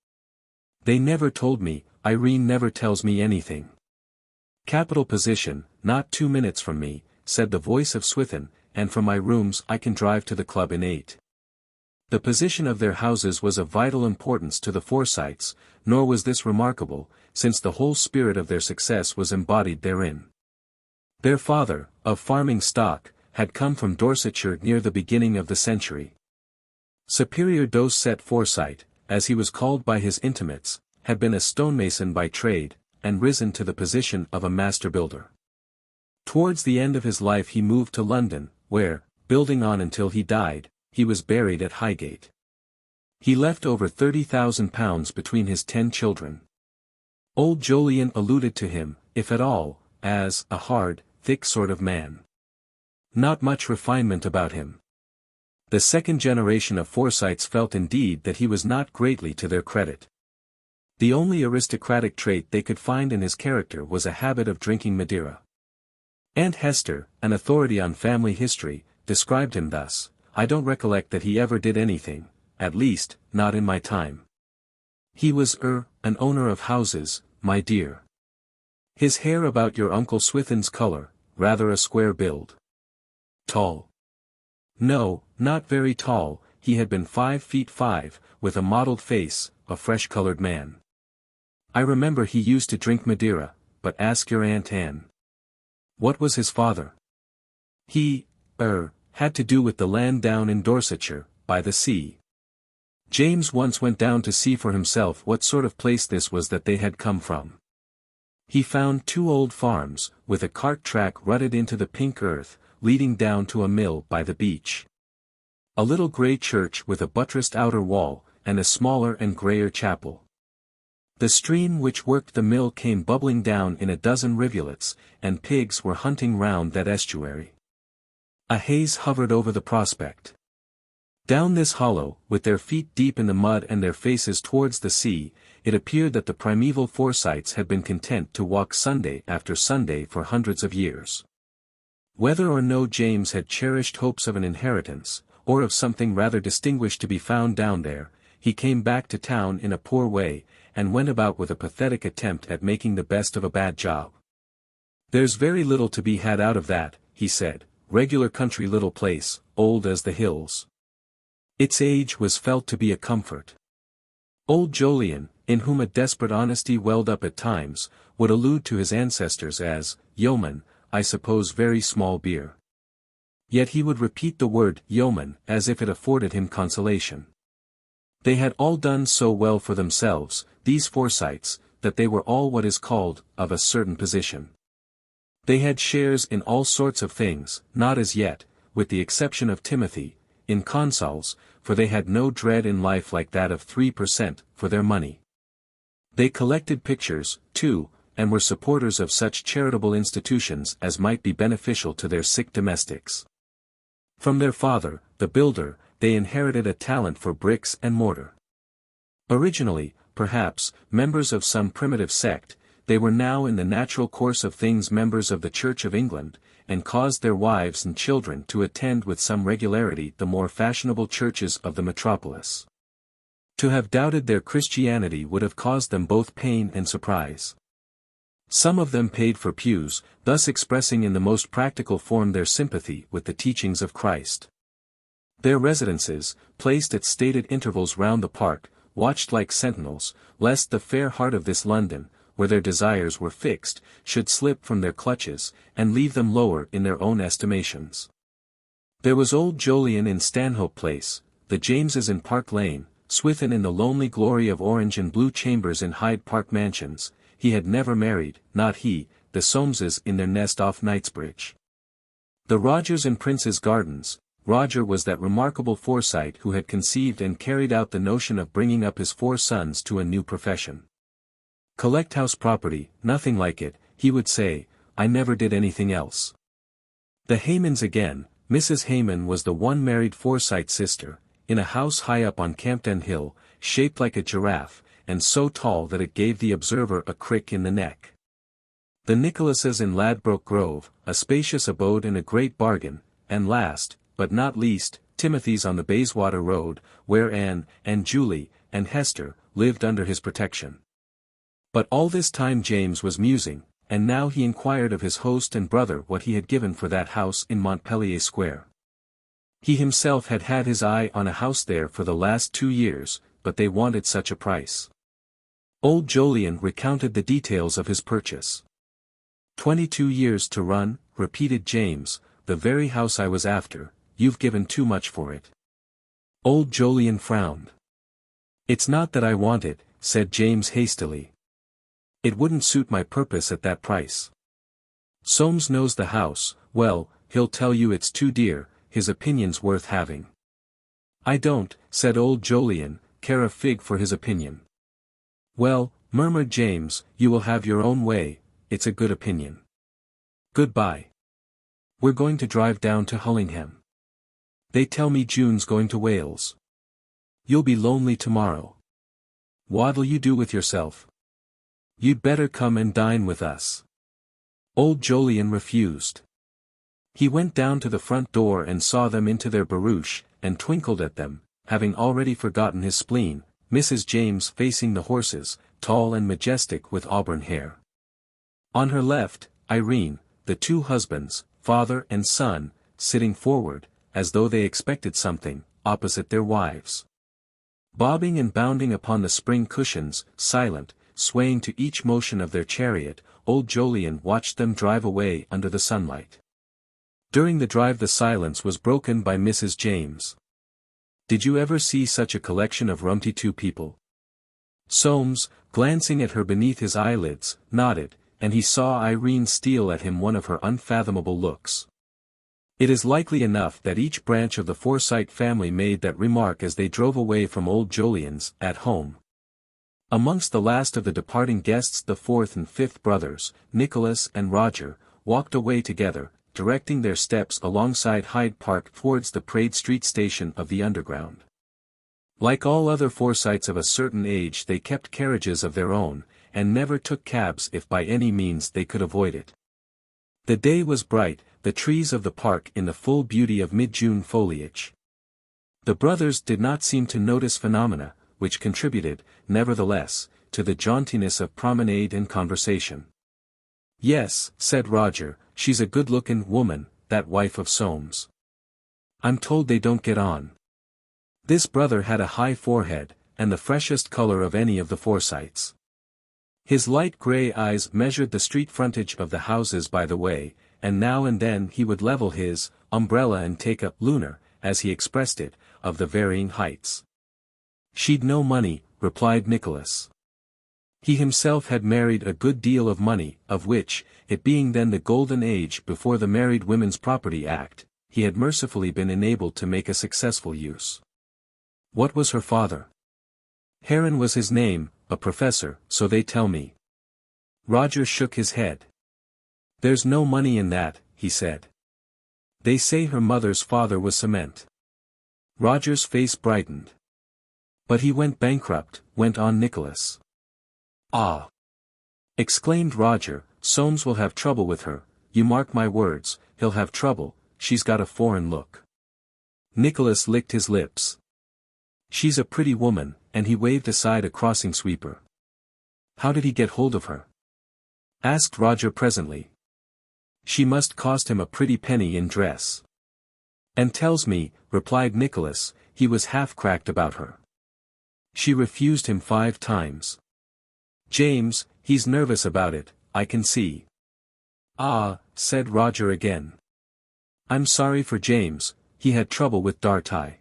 They never told me, Irene never tells me anything. Capital position, not 2 minutes from me," said the voice of Swithin, "and from my rooms I can drive to the club in 8. The position of their houses was of vital importance to the Forsytes, nor was this remarkable, since the whole spirit of their success was embodied therein. Their father, of farming stock, had come from Dorsetshire near the beginning of the century. Superior Dosset Forsyte, as he was called by his intimates, had been a stonemason by trade, and risen to the position of a master builder. Towards the end of his life he moved to London, where, building on until he died, he was buried at Highgate. He left over £30,000 between his 10 children. Old Jolyon alluded to him, if at all, as a hard, thick sort of man. Not much refinement about him. The second generation of Forsytes felt indeed that he was not greatly to their credit. The only aristocratic trait they could find in his character was a habit of drinking Madeira. Aunt Hester, an authority on family history, described him thus: "I don't recollect that he ever did anything, at least, not in my time. He was an owner of houses, my dear. His hair about your Uncle Swithin's color, rather a square build. Tall. No, not very tall, he had been 5 feet 5, with a mottled face, a fresh-colored man. I remember he used to drink Madeira, but ask your Aunt Anne." "What was his father?" "He, had to do with the land down in Dorsetshire, by the sea. James once went down to see for himself what sort of place this was that they had come from. He found 2 old farms, with a cart track rutted into the pink earth, leading down to a mill by the beach. A little grey church with a buttressed outer wall, and a smaller and greyer chapel. The stream which worked the mill came bubbling down in a dozen rivulets, and pigs were hunting round that estuary. A haze hovered over the prospect. Down this hollow, with their feet deep in the mud and their faces towards the sea, it appeared that the primeval Forsytes had been content to walk Sunday after Sunday for hundreds of years. Whether or no James had cherished hopes of an inheritance, or of something rather distinguished to be found down there, he came back to town in a poor way, and went about with a pathetic attempt at making the best of a bad job. "There's very little to be had out of that," he said, regular country little place, old as the hills. Its age was felt to be a comfort. Old Jolyon, in whom a desperate honesty welled up at times, would allude to his ancestors as, yeomen, I suppose very small beer. Yet he would repeat the word yeoman as if it afforded him consolation. They had all done so well for themselves, these Forsytes, that they were all what is called, of a certain position. They had shares in all sorts of things, not as yet, with the exception of Timothy, in consols, for they had no dread in life like that of 3% for their money. They collected pictures, too, and were supporters of such charitable institutions as might be beneficial to their sick domestics. From their father, the builder, they inherited a talent for bricks and mortar. Originally, perhaps, members of some primitive sect, they were now in the natural course of things members of the Church of England, and caused their wives and children to attend with some regularity the more fashionable churches of the metropolis. To have doubted their Christianity would have caused them both pain and surprise. Some of them paid for pews, thus expressing in the most practical form their sympathy with the teachings of Christ. Their residences, placed at stated intervals round the park, watched like sentinels, lest the fair heart of this London, where their desires were fixed, should slip from their clutches, and leave them lower in their own estimations. There was old Jolyon in Stanhope Place, the Jameses in Park Lane, Swithin in the lonely glory of orange and blue chambers in Hyde Park Mansions. He had never married, not he, the Soameses in their nest off Knightsbridge. The Rogers in Prince's Gardens. Roger was that remarkable Forsyte who had conceived and carried out the notion of bringing up his 4 sons to a new profession. Collect house property, nothing like it, he would say, I never did anything else. The Haymans again, Mrs. Hayman was the one married Forsyte sister, in a house high up on Campden Hill, shaped like a giraffe, and so tall that it gave the observer a crick in the neck. The Nicholases in Ladbroke Grove, a spacious abode and a great bargain, and last, but not least, Timothy's on the Bayswater Road, where Anne, and Julie, and Hester, lived under his protection. But all this time James was musing, and now he inquired of his host and brother what he had given for that house in Montpellier Square. He himself had had his eye on a house there for the last 2 years, but they wanted such a price. Old Jolyon recounted the details of his purchase. 22 years to run, repeated James, the very house I was after. You've given too much for it. Old Jolyon frowned. It's not that I want it, said James hastily. It wouldn't suit my purpose at that price. Soames knows the house, well, he'll tell you it's too dear, his opinion's worth having. I don't, said old Jolyon, care a fig for his opinion. Well, murmured James, you will have your own way, it's a good opinion. Goodbye. We're going to drive down to Hullingham. They tell me June's going to Wales. You'll be lonely tomorrow. What'll you do with yourself? You'd better come and dine with us. Old Jolyon refused. He went down to the front door and saw them into their barouche, and twinkled at them, having already forgotten his spleen, Mrs. James facing the horses, tall and majestic with auburn hair. On her left, Irene, the 2 husbands, father and son, sitting forward, as though they expected something, opposite their wives. Bobbing and bounding upon the spring cushions, silent, swaying to each motion of their chariot, old Jolyon watched them drive away under the sunlight. During the drive the silence was broken by Mrs. James. Did you ever see such a collection of rumty-too people? Soames, glancing at her beneath his eyelids, nodded, and he saw Irene steal at him one of her unfathomable looks. It is likely enough that each branch of the Forsyte family made that remark as they drove away from old Jolyon's, at home. Amongst the last of the departing guests the 4th and 5th brothers, Nicholas and Roger, walked away together, directing their steps alongside Hyde Park towards the Praed Street station of the Underground. Like all other Forsytes of a certain age they kept carriages of their own, and never took cabs if by any means they could avoid it. The day was bright, the trees of the park in the full beauty of mid-June foliage. The brothers did not seem to notice phenomena, which contributed, nevertheless, to the jauntiness of promenade and conversation. Yes, said Roger, she's a good-looking woman, that wife of Soames. I'm told they don't get on. This brother had a high forehead, and the freshest color of any of the Forsytes. His light grey eyes measured the street frontage of the houses by the way, and now and then he would level his umbrella and take a lunar, as he expressed it, of the varying heights. She'd no money, replied Nicholas. He himself had married a good deal of money, of which, it being then the golden age before the Married Women's Property Act, he had mercifully been enabled to make a successful use. What was her father? Heron was his name, a professor, so they tell me. Roger shook his head. There's no money in that, he said. They say her mother's father was cement. Roger's face brightened. But he went bankrupt, went on Nicholas. Ah! Exclaimed Roger, Soames will have trouble with her, you mark my words, he'll have trouble, she's got a foreign look. Nicholas licked his lips. She's a pretty woman, and he waved aside a crossing sweeper. How did he get hold of her? Asked Roger presently. She must cost him a pretty penny in dress. And tells me, replied Nicholas, he was half-cracked about her. She refused him 5 times. James, he's nervous about it, I can see. Ah, said Roger again. I'm sorry for James, he had trouble with Dartie.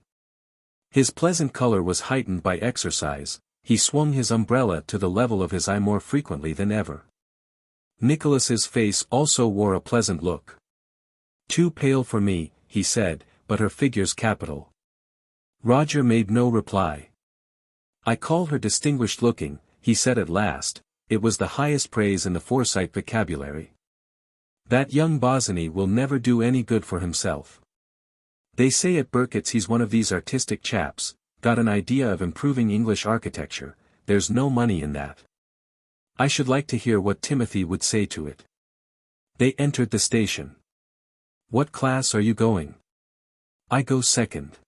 His pleasant color was heightened by exercise, he swung his umbrella to the level of his eye more frequently than ever. Nicholas's face also wore a pleasant look. Too pale for me, he said, but her figure's capital. Roger made no reply. I call her distinguished looking, he said at last, it was the highest praise in the Forsyte vocabulary. That young Bosinney will never do any good for himself. They say at Burkitt's he's one of these artistic chaps, got an idea of improving English architecture, there's no money in that. I should like to hear what Timothy would say to it. They entered the station. What class are you going? I go second.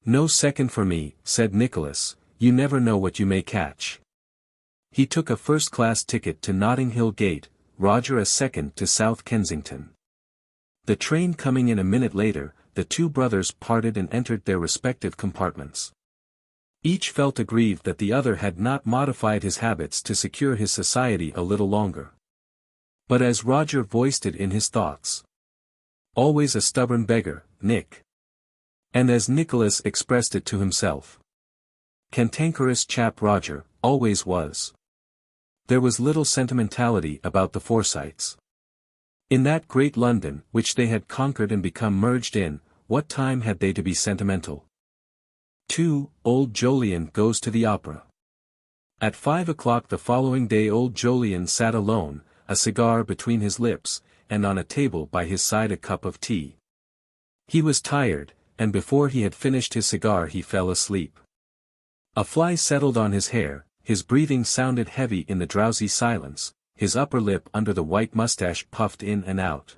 No second for me, said Nicholas, you never know what you may catch. He took a first-class ticket to Notting Hill Gate, Roger a second to South Kensington. The train coming in a minute later, the 2 brothers parted and entered their respective compartments. Each felt aggrieved that the other had not modified his habits to secure his society a little longer. But as Roger voiced it in his thoughts. Always a stubborn beggar, Nick. And as Nicholas expressed it to himself. Cantankerous chap Roger, always was. There was little sentimentality about the Forsytes. In that great London which they had conquered and become merged in, what time had they to be sentimental? 2. Old Jolyon goes to the opera. At 5 o'clock the following day old Jolyon sat alone, a cigar between his lips, and on a table by his side a cup of tea. He was tired, and before he had finished his cigar he fell asleep. A fly settled on his hair, his breathing sounded heavy in the drowsy silence, his upper lip under the white mustache puffed in and out.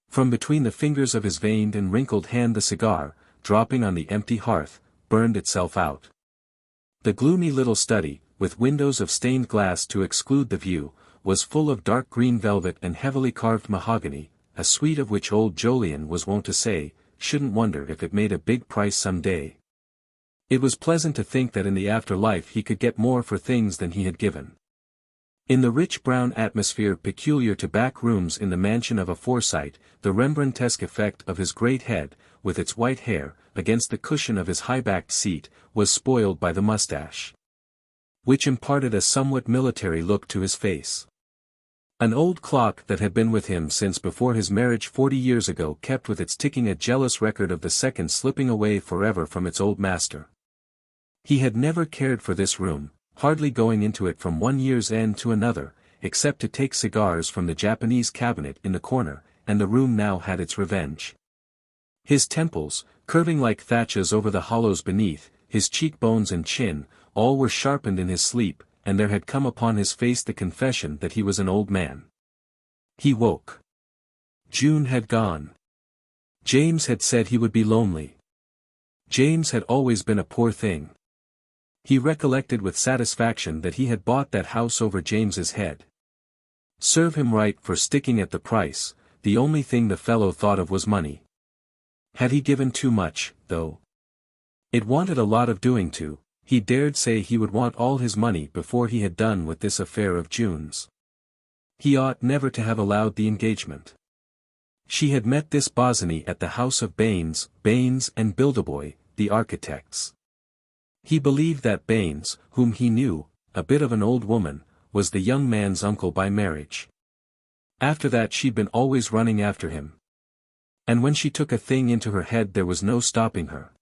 From between the fingers of his veined and wrinkled hand the cigar, dropping on the empty hearth, burned itself out. The gloomy little study, with windows of stained glass to exclude the view, was full of dark green velvet and heavily carved mahogany, a suite of which old Jolyon was wont to say, shouldn't wonder if it made a big price some day. It was pleasant to think that in the afterlife he could get more for things than he had given. In the rich brown atmosphere peculiar to back rooms in the mansion of a Forsyte, the Rembrandtesque effect of his great head, with its white hair, against the cushion of his high-backed seat, was spoiled by the mustache, which imparted a somewhat military look to his face. An old clock that had been with him since before his marriage 40 years ago kept with its ticking a jealous record of the second slipping away forever from its old master. He had never cared for this room, hardly going into it from one year's end to another, except to take cigars from the Japanese cabinet in the corner, and the room now had its revenge. His temples, curving like thatches over the hollows beneath, his cheekbones and chin, all were sharpened in his sleep, and there had come upon his face the confession that he was an old man. He woke. June had gone. James had said he would be lonely. James had always been a poor thing. He recollected with satisfaction that he had bought that house over James's head. Serve him right for sticking at the price, the only thing the fellow thought of was money. Had he given too much, though? It wanted a lot of doing to. He dared say he would want all his money before he had done with this affair of June's. He ought never to have allowed the engagement. She had met this Bosinney at the house of Baines and Bilderboy, the architects. He believed that Baines, whom he knew, a bit of an old woman, was the young man's uncle by marriage. After that she'd been always running after him. And when she took a thing into her head there was no stopping her.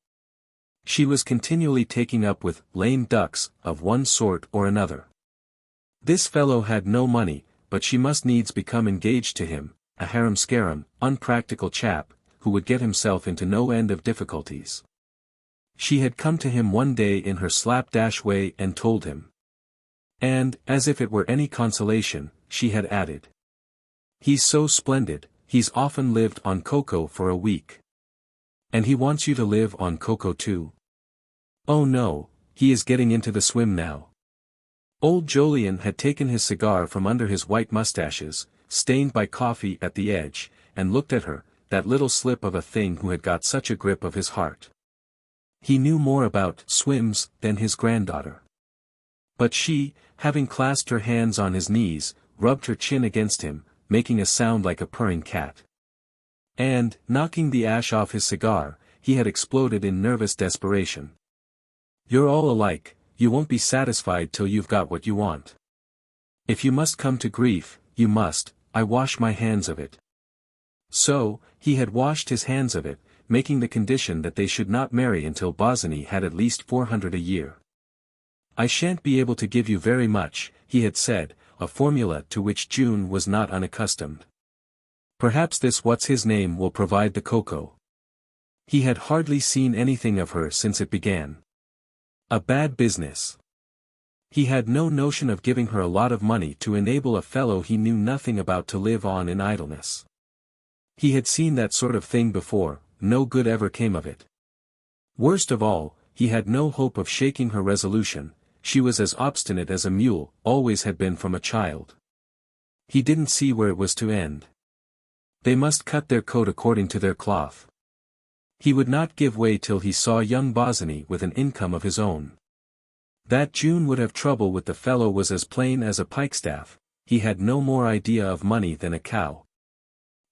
She was continually taking up with lame ducks of one sort or another. This fellow had no money, but she must needs become engaged to him, a harum-scarum, unpractical chap, who would get himself into no end of difficulties. She had come to him one day in her slapdash way and told him. And, as if it were any consolation, she had added. "He's so splendid, he's often lived on cocoa for a week. And he wants you to live on cocoa too? Oh no, he is getting into the swim now." Old Jolyon had taken his cigar from under his white mustaches, stained by coffee at the edge, and looked at her, that little slip of a thing who had got such a grip of his heart. He knew more about swims than his granddaughter. But she, having clasped her hands on his knees, rubbed her chin against him, making a sound like a purring cat. And, knocking the ash off his cigar, he had exploded in nervous desperation. "You're all alike, you won't be satisfied till you've got what you want. If you must come to grief, you must, I wash my hands of it." So, he had washed his hands of it, making the condition that they should not marry until Bosinney had at least 400 a year. "I shan't be able to give you very much," he had said, a formula to which June was not unaccustomed. "Perhaps this what's-his-name will provide the cocoa." He had hardly seen anything of her since it began. A bad business. He had no notion of giving her a lot of money to enable a fellow he knew nothing about to live on in idleness. He had seen that sort of thing before, no good ever came of it. Worst of all, he had no hope of shaking her resolution. She was as obstinate as a mule, always had been from a child. He didn't see where it was to end. They must cut their coat according to their cloth. He would not give way till he saw young Bosinney with an income of his own. That June would have trouble with the fellow was as plain as a pikestaff. He had no more idea of money than a cow.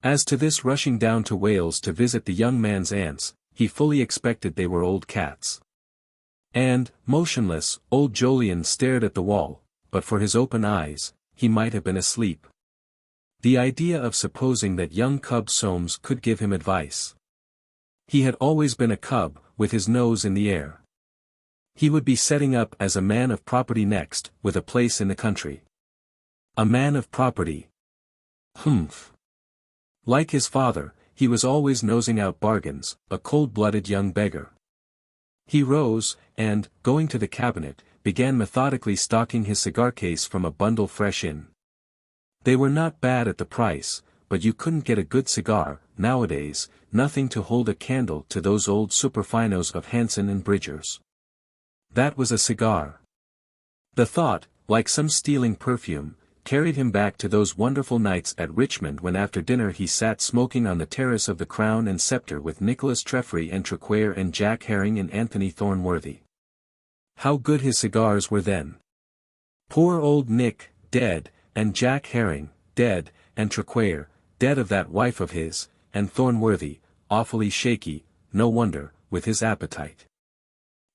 As to this rushing down to Wales to visit the young man's aunts, he fully expected they were old cats. And, motionless, old Jolyon stared at the wall, but for his open eyes, he might have been asleep. The idea of supposing that young cub Soames could give him advice. He had always been a cub, with his nose in the air. He would be setting up as a man of property next, with a place in the country. A man of property. Humph. Like his father, he was always nosing out bargains, a cold-blooded young beggar. He rose, and, going to the cabinet, began methodically stocking his cigar case from a bundle fresh in. They were not bad at the price, but you couldn't get a good cigar, nowadays, nothing to hold a candle to those old superfinos of Hanson and Bridger's. That was a cigar. The thought, like some stealing perfume, carried him back to those wonderful nights at Richmond when after dinner he sat smoking on the terrace of the Crown and Sceptre with Nicholas Treffry and Traquair and Jack Herring and Anthony Thornworthy. How good his cigars were then. Poor old Nick, dead, and Jack Herring, dead, and Traquair, dead of that wife of his, and Thornworthy, awfully shaky, no wonder, with his appetite.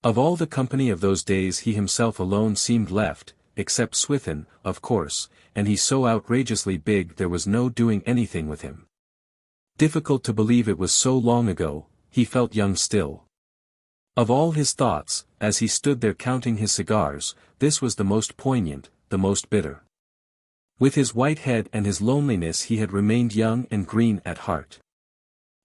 Of all the company of those days he himself alone seemed left, except Swithin, of course, and he so outrageously big there was no doing anything with him. Difficult to believe it was so long ago, he felt young still. Of all his thoughts, as he stood there counting his cigars, this was the most poignant, the most bitter. With his white head and his loneliness he had remained young and green at heart.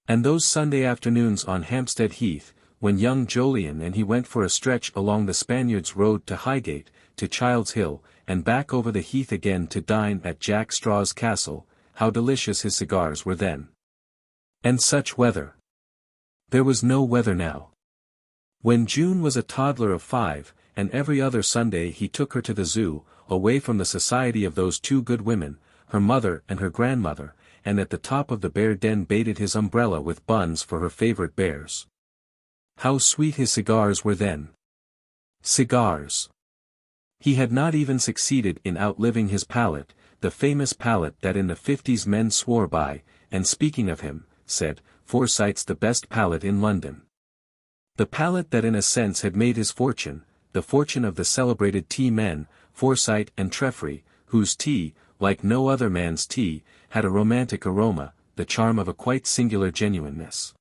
And those Sunday afternoons on Hampstead Heath, when young Jolyon and he went for a stretch along the Spaniards' Road to Highgate, to Child's Hill, and back over the heath again to dine at Jack Straw's castle, how delicious his cigars were then. And such weather. There was no weather now. When June was a toddler of 5, and every other Sunday he took her to the zoo, away from the society of those two good women, her mother and her grandmother, and at the top of the bear den baited his umbrella with buns for her favorite bears. How sweet his cigars were then! Cigars! He had not even succeeded in outliving his palate, the famous palate that in the 50s men swore by, and speaking of him, said, "Forsyte's the best palate in London." The palate that in a sense had made his fortune, the fortune of the celebrated tea men, Forsyte and Treffry, whose tea, like no other man's tea, had a romantic aroma, the charm of a quite singular genuineness.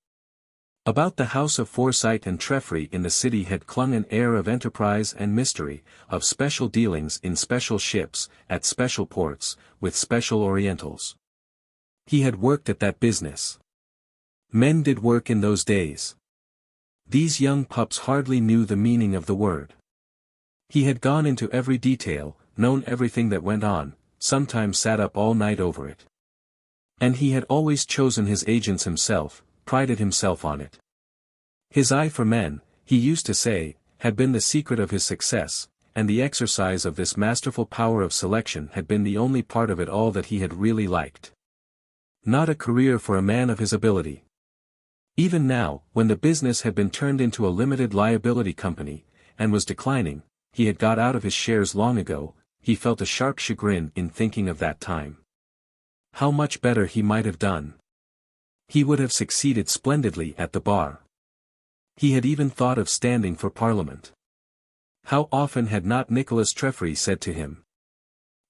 About the house of Forsyte and Treffry in the city had clung an air of enterprise and mystery, of special dealings in special ships, at special ports, with special Orientals. He had worked at that business. Men did work in those days. These young pups hardly knew the meaning of the word. He had gone into every detail, known everything that went on, sometimes sat up all night over it. And he had always chosen his agents himself, prided himself on it. His eye for men, he used to say, had been the secret of his success, and the exercise of this masterful power of selection had been the only part of it all that he had really liked. Not a career for a man of his ability. Even now, when the business had been turned into a limited liability company, and was declining, he had got out of his shares long ago, he felt a sharp chagrin in thinking of that time. How much better he might have done. He would have succeeded splendidly at the bar. He had even thought of standing for Parliament. How often had not Nicholas Treffry said to him,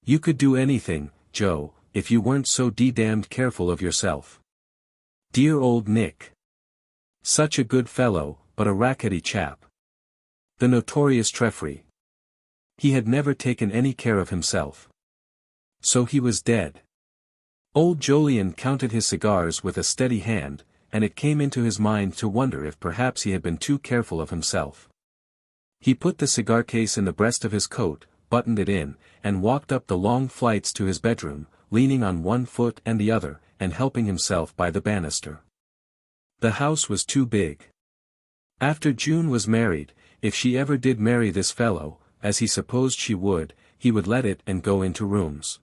"You could do anything, Joe, if you weren't so d-damned careful of yourself." Dear old Nick. Such a good fellow, but a rackety chap. The notorious Treffry. He had never taken any care of himself. So he was dead. Old Jolyon counted his cigars with a steady hand, and it came into his mind to wonder if perhaps he had been too careful of himself. He put the cigar case in the breast of his coat, buttoned it in, and walked up the long flights to his bedroom, leaning on one foot and the other, and helping himself by the banister. The house was too big. After June was married, if she ever did marry this fellow, as he supposed she would, he would let it and go into rooms.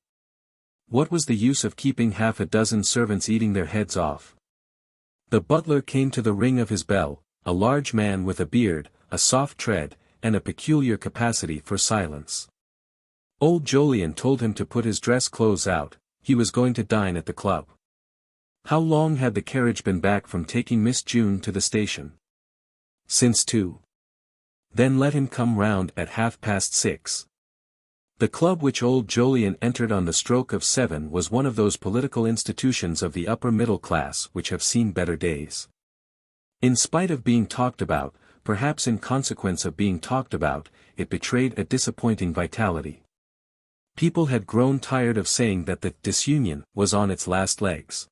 What was the use of keeping half a dozen servants eating their heads off? The butler came to the ring of his bell, a large man with a beard, a soft tread, and a peculiar capacity for silence. Old Jolyon told him to put his dress clothes out, he was going to dine at the club. How long had the carriage been back from taking Miss June to the station? Since 2. Then let him come round at 6:30. The club which old Jolyon entered on the stroke of 7 was one of those political institutions of the upper middle class which have seen better days. In spite of being talked about, perhaps in consequence of being talked about, it betrayed a disappointing vitality. People had grown tired of saying that the disunion was on its last legs.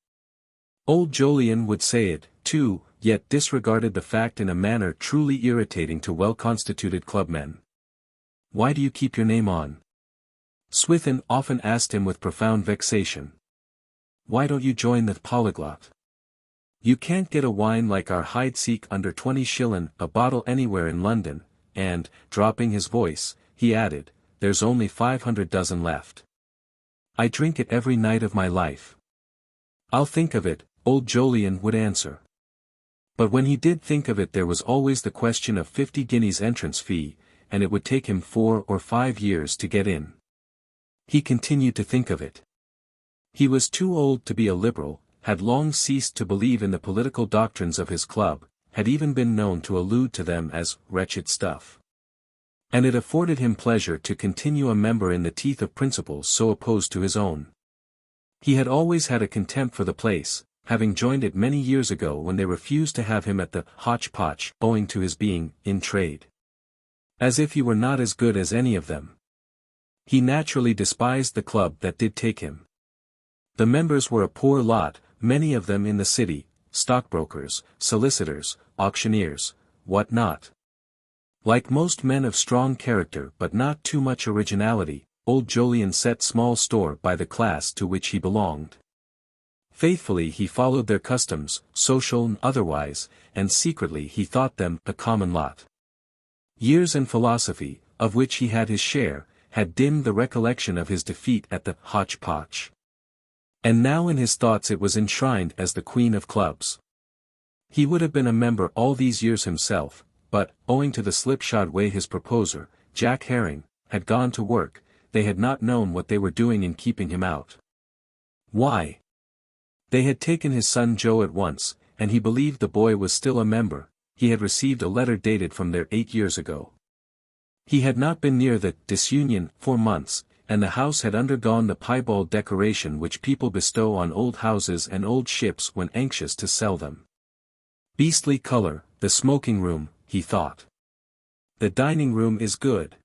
Old Jolyon would say it, too, yet disregarded the fact in a manner truly irritating to well-constituted clubmen. "Why do you keep your name on?" Swithin often asked him with profound vexation. "Why don't you join the Polyglot? You can't get a wine like our Heidsieck under 20 shillin' a bottle anywhere in London," and, dropping his voice, he added, "There's only 500 dozen left. I drink it every night of my life." "I'll think of it," old Jolyon would answer. But when he did think of it there was always the question of 50 guineas entrance fee, and it would take him 4 or 5 years to get in. He continued to think of it. He was too old to be a liberal, had long ceased to believe in the political doctrines of his club, had even been known to allude to them as wretched stuff. And it afforded him pleasure to continue a member in the teeth of principles so opposed to his own. He had always had a contempt for the place, having joined it many years ago when they refused to have him at the hotch-potch owing to his being in trade. As if he were not as good as any of them. He naturally despised the club that did take him. The members were a poor lot, many of them in the city, stockbrokers, solicitors, auctioneers, what not. Like most men of strong character but not too much originality, old Jolyon set small store by the class to which he belonged. Faithfully he followed their customs, social and otherwise, and secretly he thought them a common lot. Years and philosophy, of which he had his share, had dimmed the recollection of his defeat at the hotch-potch. And now in his thoughts it was enshrined as the Queen of Clubs. He would have been a member all these years himself, but, owing to the slipshod way his proposer, Jack Herring, had gone to work, they had not known what they were doing in keeping him out. Why? They had taken his son Joe at once, and he believed the boy was still a member. He had received a letter dated from there 8 years ago. He had not been near the disunion 4 months, and the house had undergone the piebald decoration which people bestow on old houses and old ships when anxious to sell them. Beastly color, the smoking room, he thought. The dining room is good.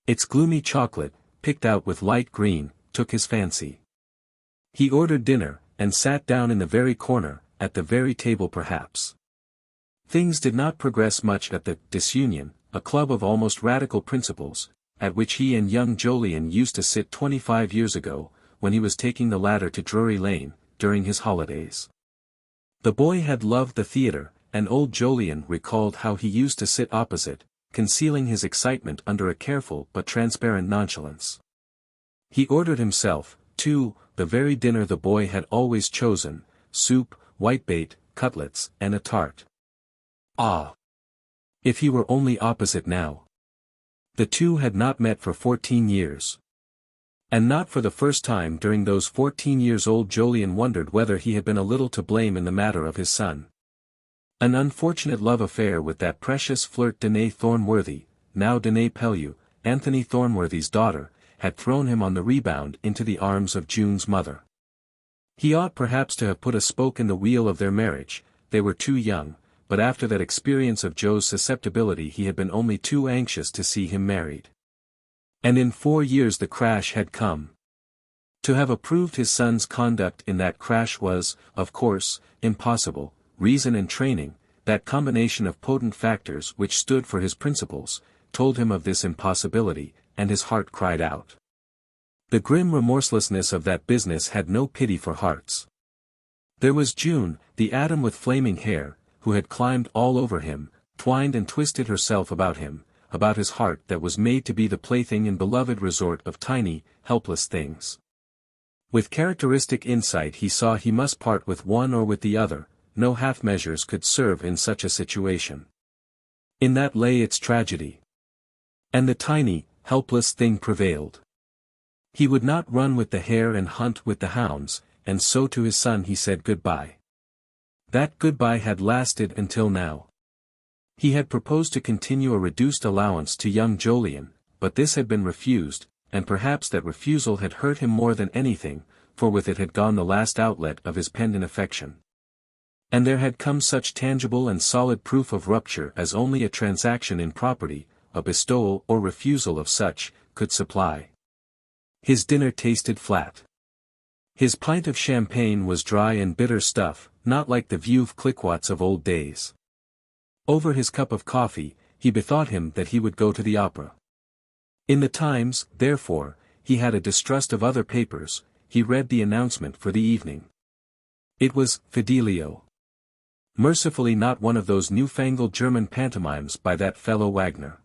Its gloomy chocolate, picked out with light green, took his fancy. He ordered dinner, and sat down in the very corner, at the very table perhaps. Things did not progress much at the disunion, a club of almost radical principles, at which he and young Jolyon used to sit 25 years ago, when he was taking the ladder to Drury Lane, during his holidays. The boy had loved the theatre, and old Jolyon recalled how he used to sit opposite, concealing his excitement under a careful but transparent nonchalance. He ordered himself, too, the very dinner the boy had always chosen, soup, whitebait, cutlets, and a tart. Ah! If he were only opposite now. The two had not met for 14 years. And not for the first time during those 14 years old Jolyon wondered whether he had been a little to blame in the matter of his son. An unfortunate love affair with that precious flirt Danae Thornworthy, now Danae Pellew, Anthony Thornworthy's daughter, had thrown him on the rebound into the arms of June's mother. He ought perhaps to have put a spoke in the wheel of their marriage. They were too young, but after that experience of Joe's susceptibility he had been only too anxious to see him married. And in 4 years the crash had come. To have approved his son's conduct in that crash was, of course, impossible. Reason and training, that combination of potent factors which stood for his principles, told him of this impossibility, and his heart cried out. The grim remorselessness of that business had no pity for hearts. There was June, the atom with flaming hair, who had climbed all over him, twined and twisted herself about him, about his heart that was made to be the plaything and beloved resort of tiny, helpless things. With characteristic insight he saw he must part with one or with the other. No half measures could serve in such a situation. In that lay its tragedy. And the tiny, helpless thing prevailed. He would not run with the hare and hunt with the hounds, and so to his son he said goodbye. That goodbye had lasted until now. He had proposed to continue a reduced allowance to young Jolyon, but this had been refused, and perhaps that refusal had hurt him more than anything, for with it had gone the last outlet of his pent-in affection. And there had come such tangible and solid proof of rupture as only a transaction in property, a bestowal or refusal of such, could supply. His dinner tasted flat. His pint of champagne was dry and bitter stuff, not like the Veuve Clicquots of old days. Over his cup of coffee, he bethought him that he would go to the opera. In the Times, therefore, he had a distrust of other papers. He read the announcement for the evening. It was Fidelio. Mercifully not one of those newfangled German pantomimes by that fellow Wagner.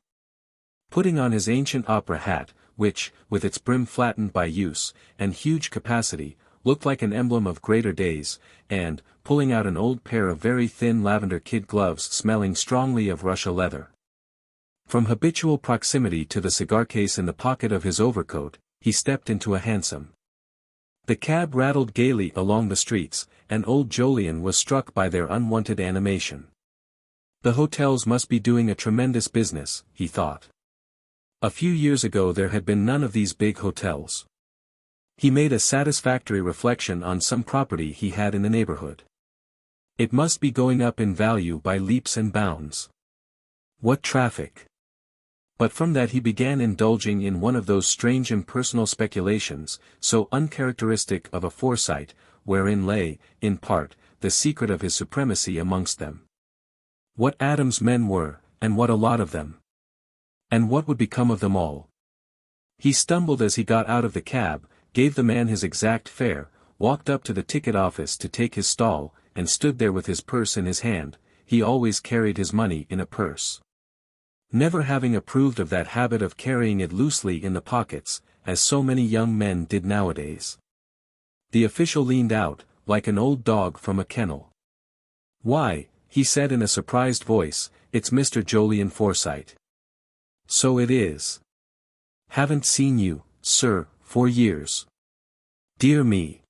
Putting on his ancient opera hat, which, with its brim flattened by use, and huge capacity, looked like an emblem of greater days, and, pulling out an old pair of very thin lavender kid gloves smelling strongly of Russia leather. From habitual proximity to the cigar case in the pocket of his overcoat, he stepped into a hansom. The cab rattled gaily along the streets, and old Jolyon was struck by their unwonted animation. The hotels must be doing a tremendous business, he thought. A few years ago there had been none of these big hotels. He made a satisfactory reflection on some property he had in the neighborhood. It must be going up in value by leaps and bounds. What traffic! But from that he began indulging in one of those strange impersonal speculations, so uncharacteristic of a Forsyte, wherein lay, in part, the secret of his supremacy amongst them. What atoms men were, and what a lot of them! And what would become of them all? He stumbled as he got out of the cab, gave the man his exact fare, walked up to the ticket office to take his stall, and stood there with his purse in his hand. He always carried his money in a purse. Never having approved of that habit of carrying it loosely in the pockets, as so many young men did nowadays. The official leaned out, like an old dog from a kennel. "Why," he said in a surprised voice, "it's Mr. Jolyon Forsyte." "So it is. Haven't seen you, sir, for years. Dear me.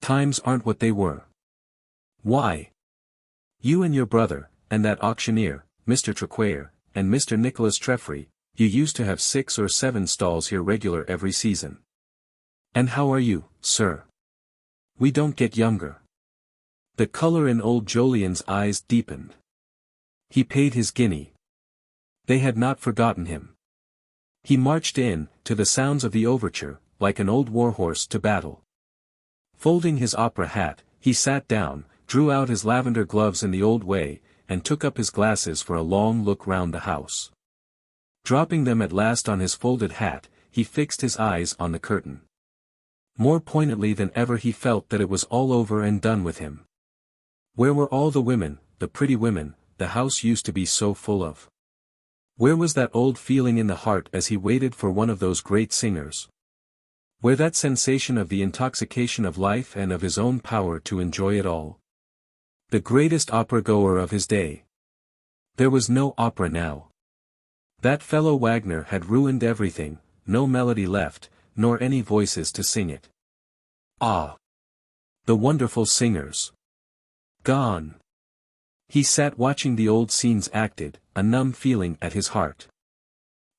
Times aren't what they were. Why? You and your brother, and that auctioneer, Mr. Trequair, and Mr. Nicholas Treffry, you used to have 6 or 7 stalls here regular every season. And how are you, sir? We don't get younger." The color in old Jolyon's eyes deepened. He paid his guinea. They had not forgotten him. He marched in, to the sounds of the overture, like an old warhorse to battle. Folding his opera hat, he sat down, drew out his lavender gloves in the old way, and took up his glasses for a long look round the house. Dropping them at last on his folded hat, he fixed his eyes on the curtain. More poignantly than ever he felt that it was all over and done with him. Where were all the women, the pretty women, the house used to be so full of? Where was that old feeling in the heart as he waited for one of those great singers? Where that sensation of the intoxication of life and of his own power to enjoy it all? The greatest opera-goer of his day. There was no opera now. That fellow Wagner had ruined everything, no melody left, nor any voices to sing it. Ah! The wonderful singers! Gone! He sat watching the old scenes acted, a numb feeling at his heart.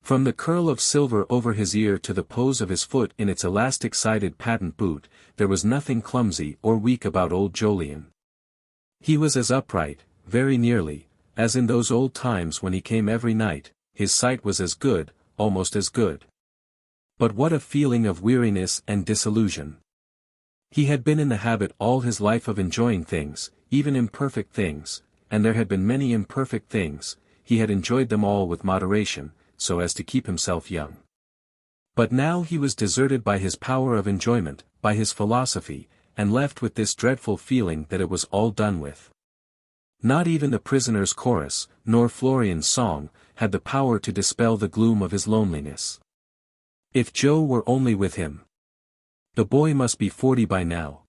From the curl of silver over his ear to the pose of his foot in its elastic-sided patent boot, there was nothing clumsy or weak about old Jolyon. He was as upright, very nearly, as in those old times when he came every night. His sight was as good, almost as good. But what a feeling of weariness and disillusion. He had been in the habit all his life of enjoying things, even imperfect things, and there had been many imperfect things. He had enjoyed them all with moderation, so as to keep himself young. But now he was deserted by his power of enjoyment, by his philosophy, and left with this dreadful feeling that it was all done with. Not even the prisoner's chorus, nor Florian's song, had the power to dispel the gloom of his loneliness. If Joe were only with him. The boy must be 40 by now.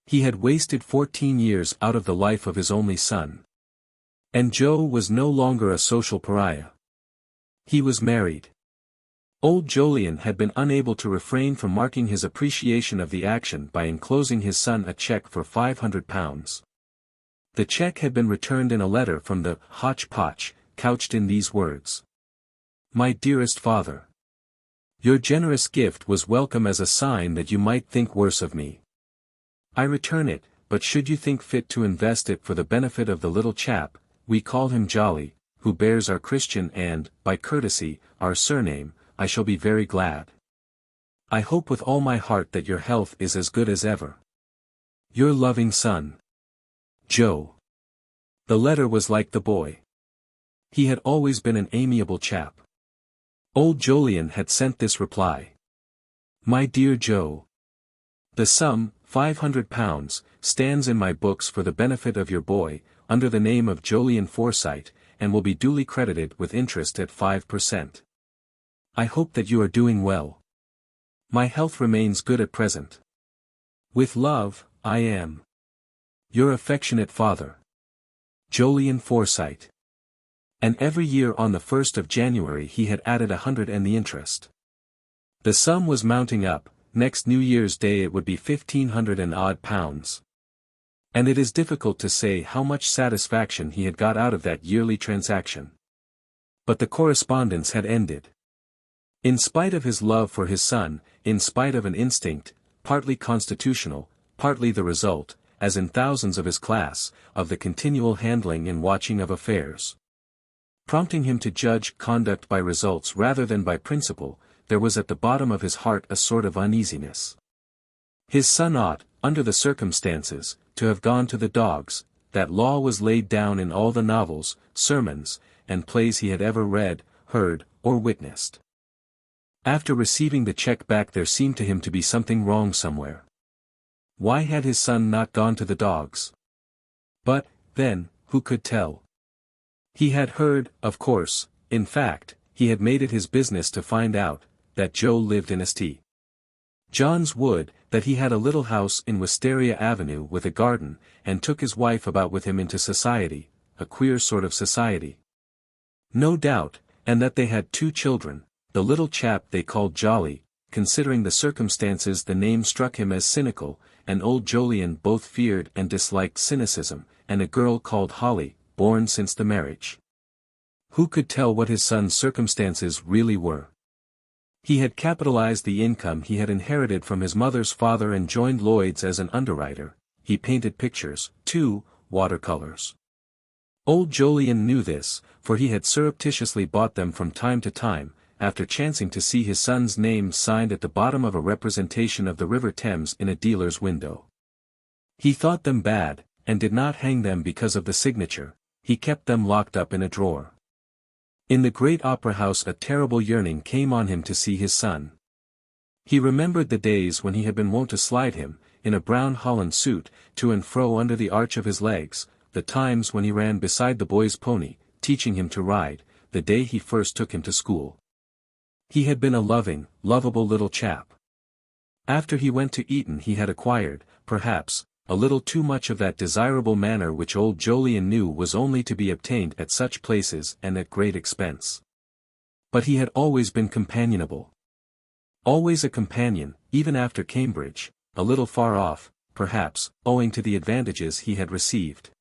He had wasted 14 years out of the life of his only son. And Joe was no longer a social pariah. He was married. Old Jolyon had been unable to refrain from marking his appreciation of the action by enclosing his son a cheque for £500. The cheque had been returned in a letter from the Hotch-Potch, couched in these words. "My dearest father. Your generous gift was welcome as a sign that you might think worse of me. I return it, but should you think fit to invest it for the benefit of the little chap, we call him Jolly, who bears our Christian and, by courtesy, our surname, I shall be very glad. I hope with all my heart that your health is as good as ever. Your loving son, Joe." The letter was like the boy. He had always been an amiable chap. Old Jolyon had sent this reply. "My dear Joe. The sum, £500, stands in my books for the benefit of your boy, under the name of Jolyon Forsyte, and will be duly credited with interest at 5%. I hope that you are doing well. My health remains good at present. With love, I am your affectionate father, Jolyon Forsyte." And every year on the 1st of January he had added 100 and the interest. The sum was mounting up. Next New Year's Day it would be £1,500 and odd pounds. And it is difficult to say how much satisfaction he had got out of that yearly transaction. But the correspondence had ended. In spite of his love for his son, in spite of an instinct, partly constitutional, partly the result, as in thousands of his class, of the continual handling and watching of affairs, prompting him to judge conduct by results rather than by principle, there was at the bottom of his heart a sort of uneasiness. His son ought, under the circumstances, to have gone to the dogs. That law was laid down in all the novels, sermons, and plays he had ever read, heard, or witnessed. After receiving the cheque back there seemed to him to be something wrong somewhere. Why had his son not gone to the dogs? But, then, who could tell? He had heard, of course, in fact, he had made it his business to find out, that Joe lived in St. John's would, that he had a little house in Wisteria Avenue with a garden, and took his wife about with him into society, a queer sort of society. No doubt, and that they had 2 children, the little chap they called Jolly, considering the circumstances the name struck him as cynical, and old Jolyon both feared and disliked cynicism, and a girl called Holly, born since the marriage. Who could tell what his son's circumstances really were? He had capitalized the income he had inherited from his mother's father and joined Lloyd's as an underwriter. He painted pictures, too, watercolors. Old Jolyon knew this, for he had surreptitiously bought them from time to time, after chancing to see his son's name signed at the bottom of a representation of the River Thames in a dealer's window. He thought them bad, and did not hang them because of the signature. He kept them locked up in a drawer. In the great opera house a terrible yearning came on him to see his son. He remembered the days when he had been wont to slide him, in a brown holland suit, to and fro under the arch of his legs, the times when he ran beside the boy's pony, teaching him to ride, the day he first took him to school. He had been a loving, lovable little chap. After he went to Eton he had acquired, perhaps, a little too much of that desirable manner which old Jolyon knew was only to be obtained at such places and at great expense. But he had always been companionable. Always a companion, even after Cambridge, a little far off, perhaps, owing to the advantages he had received.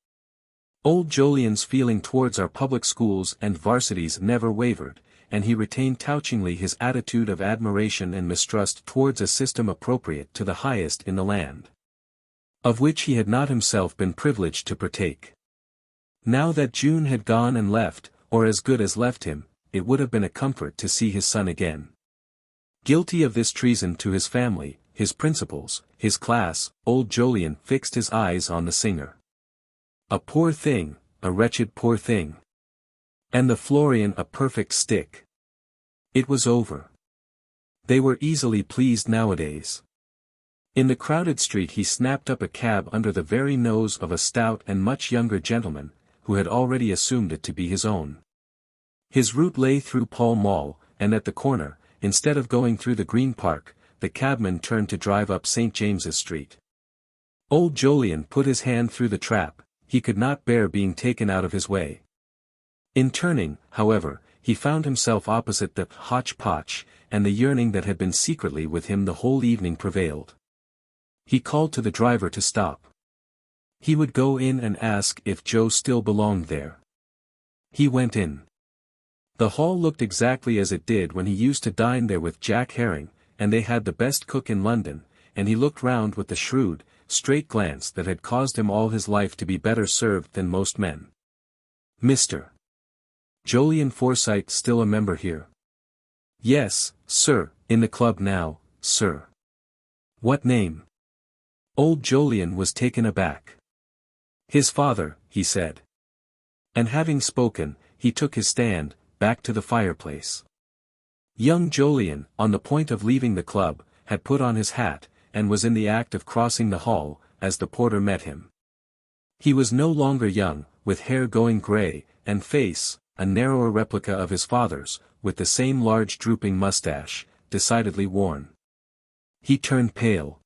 Old Jolyon's feeling towards our public schools and varsities never wavered, and he retained touchingly his attitude of admiration and mistrust towards a system appropriate to the highest in the land, of which he had not himself been privileged to partake. Now that June had gone and left, or as good as left him, it would have been a comfort to see his son again. Guilty of this treason to his family, his principles, his class, old Jolyon fixed his eyes on the singer. A poor thing, a wretched poor thing. And the Florian a perfect stick. It was over. They were easily pleased nowadays. In the crowded street he snapped up a cab under the very nose of a stout and much younger gentleman, who had already assumed it to be his own. His route lay through Pall Mall, and at the corner, instead of going through the Green Park, the cabman turned to drive up St. James's Street. Old Jolyon put his hand through the trap. He could not bear being taken out of his way. In turning, however, he found himself opposite the hotch-potch, and the yearning that had been secretly with him the whole evening prevailed. He called to the driver to stop. He would go in and ask if Joe still belonged there. He went in. The hall looked exactly as it did when he used to dine there with Jack Herring, and they had the best cook in London, and he looked round with the shrewd, straight glance that had caused him all his life to be better served than most men. Mr. Jolyon Forsyte still a member here? Yes, sir, in the club now, sir. What name? Old Jolyon was taken aback. His father, he said. And having spoken, he took his stand, back to the fireplace. Young Jolyon, on the point of leaving the club, had put on his hat, and was in the act of crossing the hall, as the porter met him. He was no longer young, with hair going grey, and face, a narrower replica of his father's, with the same large drooping moustache, decidedly worn. He turned pale.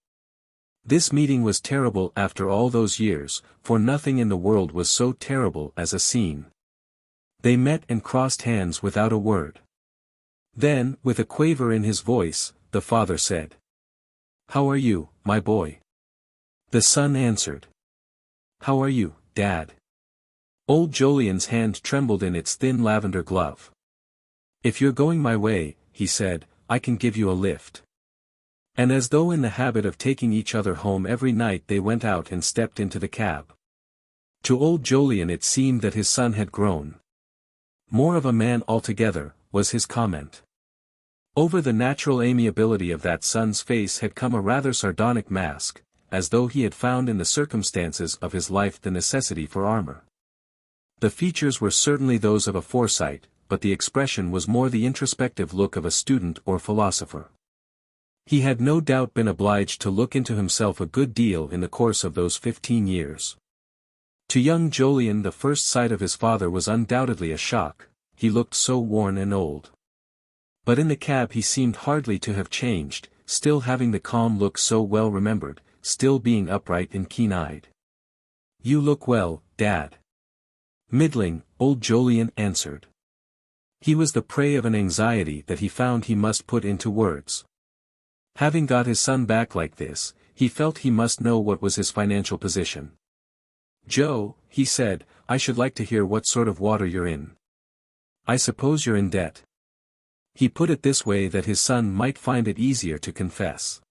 This meeting was terrible after all those years, for nothing in the world was so terrible as a scene. They met and crossed hands without a word. Then, with a quaver in his voice, the father said, "How are you, my boy?" The son answered, "How are you, Dad?" Old Jolyon's hand trembled in its thin lavender glove. "If you're going my way," he said, "I can give you a lift." And as though in the habit of taking each other home every night they went out and stepped into the cab. To old Jolyon it seemed that his son had grown. "More of a man altogether," was his comment. Over the natural amiability of that son's face had come a rather sardonic mask, as though he had found in the circumstances of his life the necessity for armor. The features were certainly those of a Forsyte, but the expression was more the introspective look of a student or philosopher. He had no doubt been obliged to look into himself a good deal in the course of those 15 years. To young Jolyon the first sight of his father was undoubtedly a shock, he looked so worn and old. But in the cab he seemed hardly to have changed, still having the calm look so well remembered, still being upright and keen-eyed. "You look well, Dad." "Middling," old Jolyon answered. He was the prey of an anxiety that he found he must put into words. Having got his son back like this, he felt he must know what was his financial position. "Joe," he said, "I should like to hear what sort of water you're in. I suppose you're in debt." He put it this way that his son might find it easier to confess.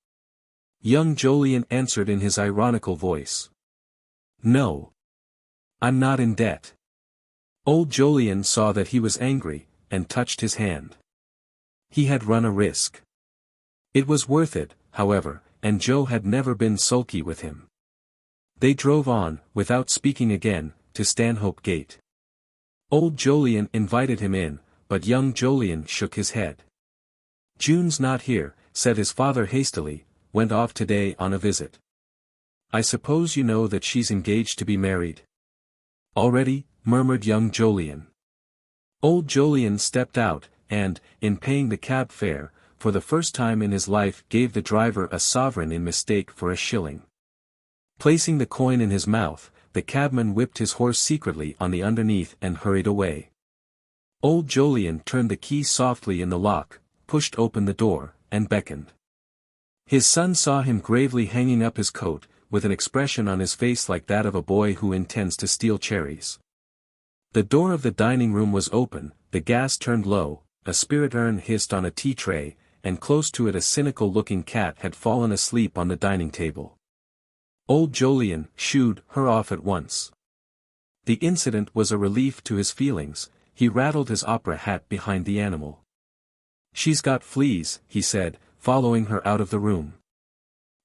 Young Jolyon answered in his ironical voice. "No. I'm not in debt." Old Jolyon saw that he was angry, and touched his hand. He had run a risk. It was worth it, however, and Joe had never been sulky with him. They drove on, without speaking again, to Stanhope Gate. Old Jolyon invited him in, but young Jolyon shook his head. "June's not here," said his father hastily, "went off today on a visit. I suppose you know that she's engaged to be married?" "Already?" murmured young Jolyon. Old Jolyon stepped out, and, in paying the cab fare, for the first time in his life gave the driver a sovereign in mistake for a shilling. Placing the coin in his mouth, the cabman whipped his horse secretly on the underneath and hurried away. Old Jolyon turned the key softly in the lock, pushed open the door, and beckoned. His son saw him gravely hanging up his coat, with an expression on his face like that of a boy who intends to steal cherries. The door of the dining room was open, the gas turned low, a spirit urn hissed on a tea tray, and close to it a cynical-looking cat had fallen asleep on the dining table. Old Jolyon shooed her off at once. The incident was a relief to his feelings. He rattled his opera hat behind the animal. "She's got fleas," he said, following her out of the room.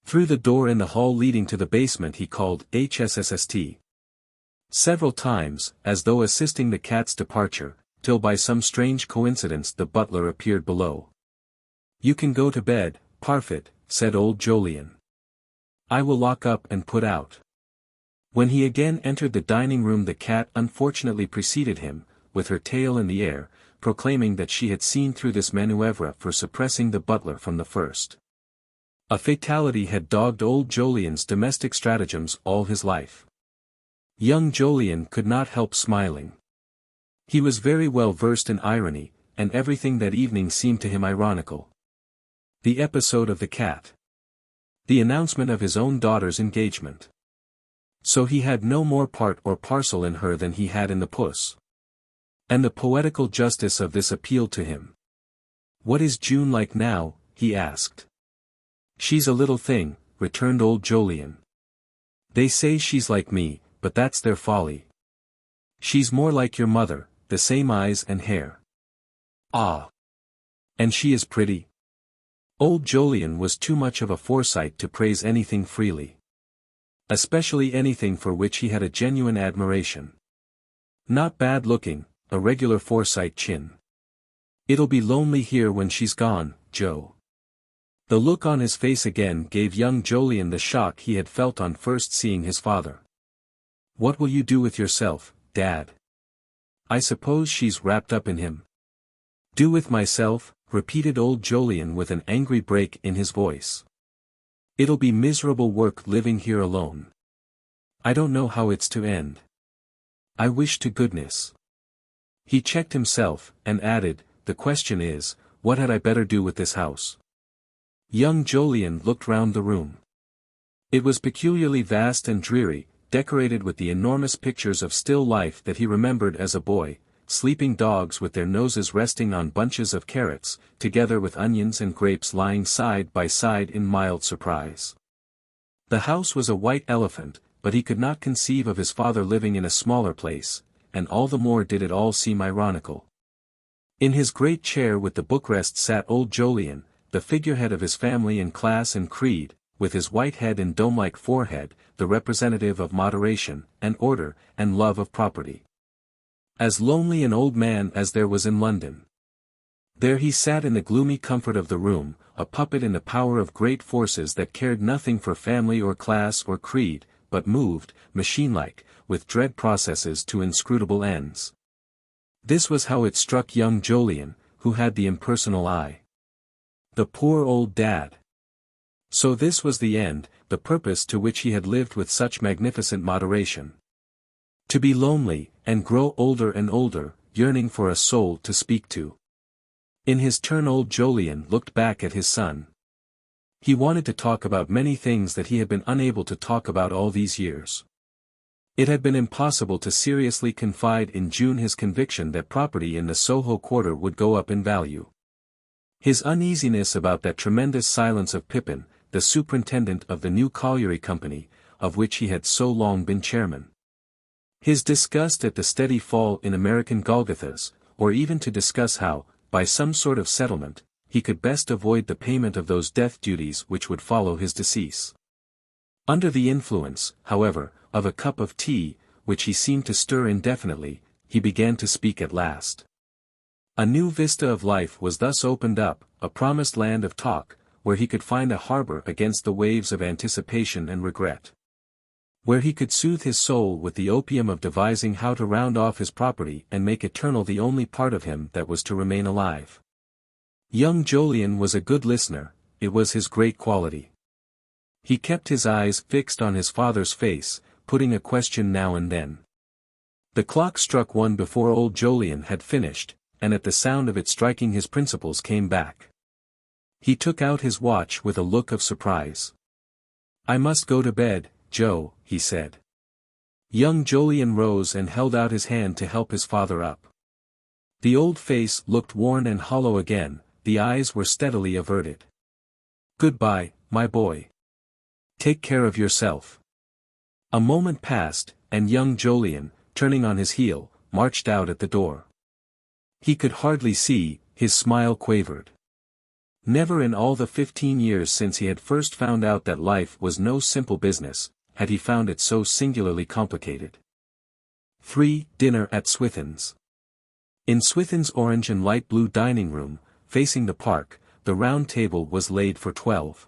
Through the door in the hall leading to the basement he called HSSST. Several times, as though assisting the cat's departure, till by some strange coincidence the butler appeared below. "You can go to bed, Parfit," said old Jolyon. "I will lock up and put out." When he again entered the dining room the cat unfortunately preceded him, with her tail in the air, proclaiming that she had seen through this manoeuvre for suppressing the butler from the first. A fatality had dogged old Jolyon's domestic stratagems all his life. Young Jolyon could not help smiling. He was very well versed in irony, and everything that evening seemed to him ironical. The episode of the cat. The announcement of his own daughter's engagement. So he had no more part or parcel in her than he had in the puss. And the poetical justice of this appealed to him. "What is June like now?" he asked. "She's a little thing," returned old Jolyon. "They say she's like me, but that's their folly. She's more like your mother, the same eyes and hair." "Ah! And she is pretty?" Old Jolyon was too much of a Forsyte to praise anything freely. Especially anything for which he had a genuine admiration. "Not bad looking, a regular Forsyte chin. It'll be lonely here when she's gone, Joe." The look on his face again gave young Jolyon the shock he had felt on first seeing his father. "What will you do with yourself, Dad? I suppose she's wrapped up in him." "Do with myself?" repeated old Jolyon with an angry break in his voice. "It'll be miserable work living here alone. I don't know how it's to end. I wish to goodness." He checked himself, and added, "The question is, what had I better do with this house?" Young Jolyon looked round the room. It was peculiarly vast and dreary, decorated with the enormous pictures of still life that he remembered as a boy, sleeping dogs with their noses resting on bunches of carrots, together with onions and grapes lying side by side in mild surprise. The house was a white elephant, but he could not conceive of his father living in a smaller place, and all the more did it all seem ironical. In his great chair with the bookrest sat old Jolyon, the figurehead of his family and class and creed, with his white head and dome-like forehead, the representative of moderation, and order, and love of property. As lonely an old man as there was in London. There he sat in the gloomy comfort of the room, a puppet in the power of great forces that cared nothing for family or class or creed, but moved, machine-like, with dread processes to inscrutable ends. This was how it struck young Jolyon, who had the impersonal eye. The poor old dad. So this was the end, the purpose to which he had lived with such magnificent moderation. To be lonely, and grow older and older, yearning for a soul to speak to. In his turn old Jolyon looked back at his son. He wanted to talk about many things that he had been unable to talk about all these years. It had been impossible to seriously confide in June his conviction that property in the Soho quarter would go up in value. His uneasiness about that tremendous silence of Pippin, the superintendent of the new colliery company, of which he had so long been chairman. His disgust at the steady fall in American Golgothas, or even to discuss how, by some sort of settlement, he could best avoid the payment of those death duties which would follow his decease. Under the influence, however, of a cup of tea, which he seemed to stir indefinitely, he began to speak at last. A new vista of life was thus opened up, a promised land of talk, where he could find a harbor against the waves of anticipation and regret. Where he could soothe his soul with the opium of devising how to round off his property and make eternal the only part of him that was to remain alive. Young Jolyon was a good listener, it was his great quality. He kept his eyes fixed on his father's face, putting a question now and then. The clock struck 1 before old Jolyon had finished, and at the sound of it striking his principles came back. He took out his watch with a look of surprise. "I must go to bed, Joe," he said. Young Jolyon rose and held out his hand to help his father up. The old face looked worn and hollow again, the eyes were steadily averted. "Goodbye, my boy. Take care of yourself." A moment passed, and young Jolyon, turning on his heel, marched out at the door. He could hardly see, his smile quavered. Never in all the 15 years since he had first found out that life was no simple business, had he found it so singularly complicated. 3. Dinner at Swithin's. In Swithin's orange and light blue dining room, facing the park, the round table was laid for 12.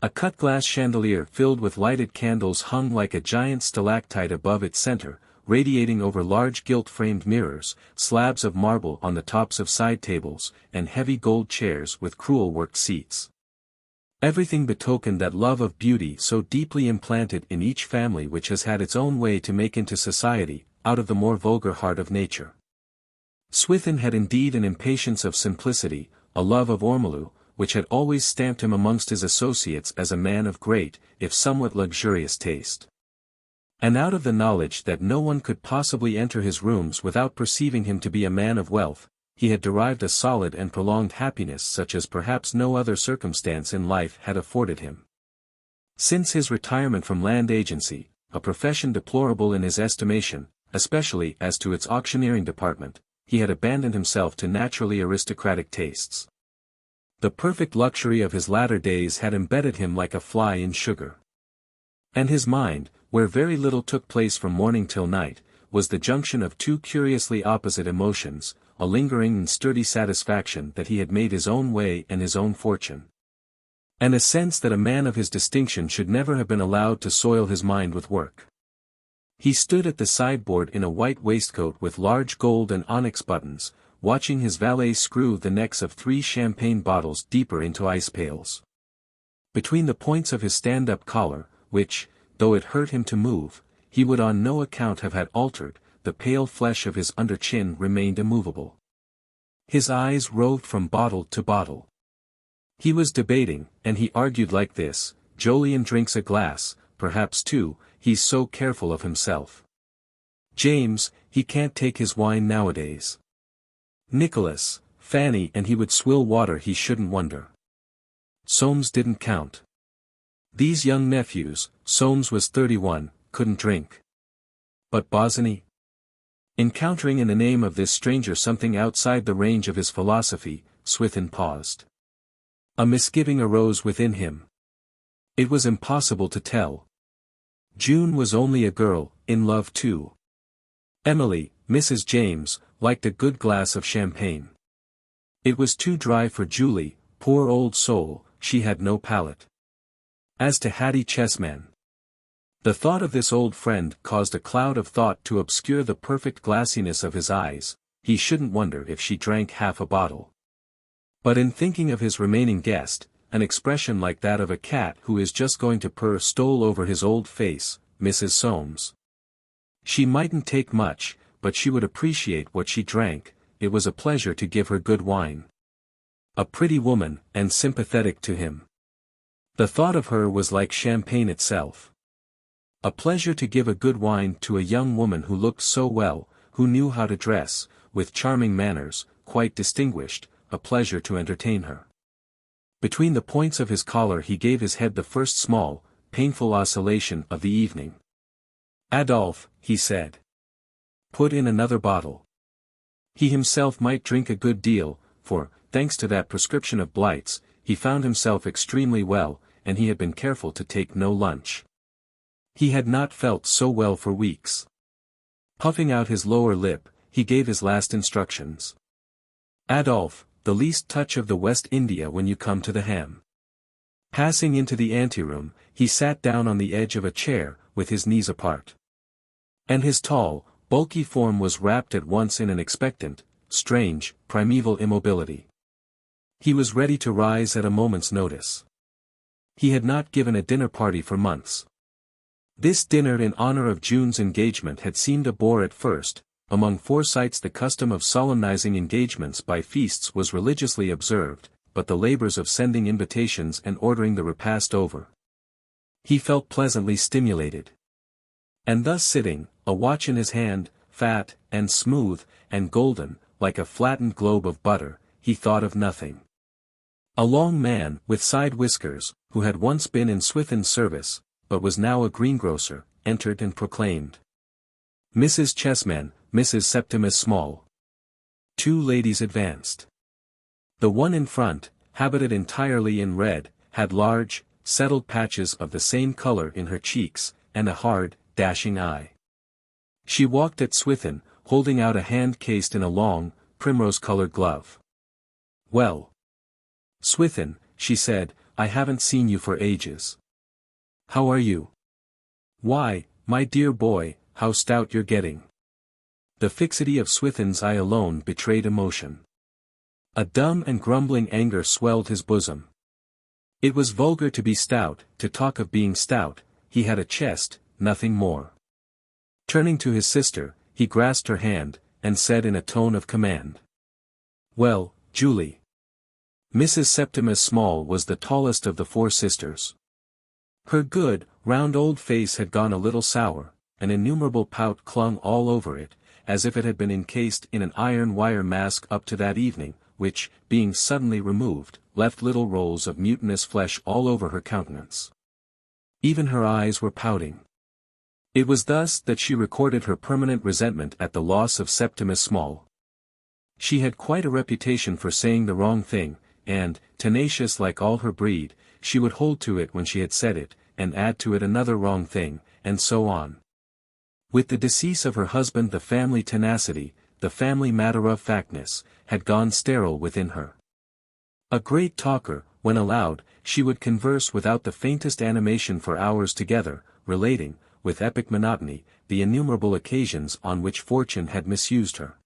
A cut-glass chandelier filled with lighted candles hung like a giant stalactite above its center, radiating over large gilt-framed mirrors, slabs of marble on the tops of side tables, and heavy gold chairs with crewel-worked seats. Everything betokened that love of beauty so deeply implanted in each family which has had its own way to make into society, out of the more vulgar heart of nature. Swithin had indeed an impatience of simplicity, a love of ormolu, which had always stamped him amongst his associates as a man of great, if somewhat luxurious taste. And out of the knowledge that no one could possibly enter his rooms without perceiving him to be a man of wealth, he had derived a solid and prolonged happiness such as perhaps no other circumstance in life had afforded him. Since his retirement from land agency, a profession deplorable in his estimation, especially as to its auctioneering department, he had abandoned himself to naturally aristocratic tastes. The perfect luxury of his latter days had embedded him like a fly in sugar. And his mind, where very little took place from morning till night, was the junction of two curiously opposite emotions, a lingering and sturdy satisfaction that he had made his own way and his own fortune. And a sense that a man of his distinction should never have been allowed to soil his mind with work. He stood at the sideboard in a white waistcoat with large gold and onyx buttons, watching his valet screw the necks of 3 champagne bottles deeper into ice pails. Between the points of his stand-up collar, which, though it hurt him to move, he would on no account have had altered, the pale flesh of his under-chin remained immovable. His eyes roved from bottle to bottle. He was debating, and he argued like this: Jolyon drinks a glass, perhaps 2, he's so careful of himself. James, he can't take his wine nowadays. Nicholas, Fanny, and he would swill water he shouldn't wonder. Soames didn't count. These young nephews, Soames was 31, couldn't drink. But Bosinney? Encountering in the name of this stranger something outside the range of his philosophy, Swithin paused. A misgiving arose within him. It was impossible to tell. June was only a girl, in love too. Emily, Mrs. James, liked a good glass of champagne. It was too dry for Julie, poor old soul, she had no palate. As to Hattie Chessman, the thought of this old friend caused a cloud of thought to obscure the perfect glassiness of his eyes. He shouldn't wonder if she drank half a bottle. But in thinking of his remaining guest, an expression like that of a cat who is just going to purr stole over his old face, Mrs. Soames. She mightn't take much, but she would appreciate what she drank. It was a pleasure to give her good wine. A pretty woman, and sympathetic to him. The thought of her was like champagne itself. A pleasure to give a good wine to a young woman who looked so well, who knew how to dress, with charming manners, quite distinguished, a pleasure to entertain her. Between the points of his collar he gave his head the first small, painful oscillation of the evening. "Adolphe," he said. "Put in another bottle." He himself might drink a good deal, for, thanks to that prescription of Blight's, he found himself extremely well, and he had been careful to take no lunch. He had not felt so well for weeks. Puffing out his lower lip, he gave his last instructions. "Adolphe, the least touch of the West India when you come to the ham." Passing into the anteroom, he sat down on the edge of a chair, with his knees apart. And his tall, bulky form was wrapped at once in an expectant, strange, primeval immobility. He was ready to rise at a moment's notice. He had not given a dinner party for months. This dinner in honor of June's engagement had seemed a bore at first. Among Forsytes the custom of solemnizing engagements by feasts was religiously observed, but the labors of sending invitations and ordering the repast over. He felt pleasantly stimulated. And thus sitting, a watch in his hand, fat, and smooth, and golden, like a flattened globe of butter, he thought of nothing. A long man, with side whiskers, who had once been in Swithin's service, but was now a greengrocer, entered and proclaimed. "Mrs. Chessman, Mrs. Septimus Small." Two ladies advanced. The one in front, habited entirely in red, had large, settled patches of the same color in her cheeks, and a hard, dashing eye. She walked at Swithin, holding out a hand cased in a long, primrose-colored glove. "Well, Swithin," she said, "I haven't seen you for ages. How are you? Why, my dear boy, how stout you're getting." The fixity of Swithin's eye alone betrayed emotion. A dumb and grumbling anger swelled his bosom. It was vulgar to be stout, to talk of being stout. He had a chest, nothing more. Turning to his sister, he grasped her hand, and said in a tone of command. "Well, Julie." Mrs. Septimus Small was the tallest of the four sisters. Her good, round old face had gone a little sour, an innumerable pout clung all over it, as if it had been encased in an iron wire mask up to that evening, which, being suddenly removed, left little rolls of mutinous flesh all over her countenance. Even her eyes were pouting. It was thus that she recorded her permanent resentment at the loss of Septimus Small. She had quite a reputation for saying the wrong thing, and, tenacious like all her breed, she would hold to it when she had said it, and add to it another wrong thing, and so on. With the decease of her husband the family tenacity, the family matter-of-factness, had gone sterile within her. A great talker, when allowed, she would converse without the faintest animation for hours together, relating, with epic monotony, the innumerable occasions on which fortune had misused her.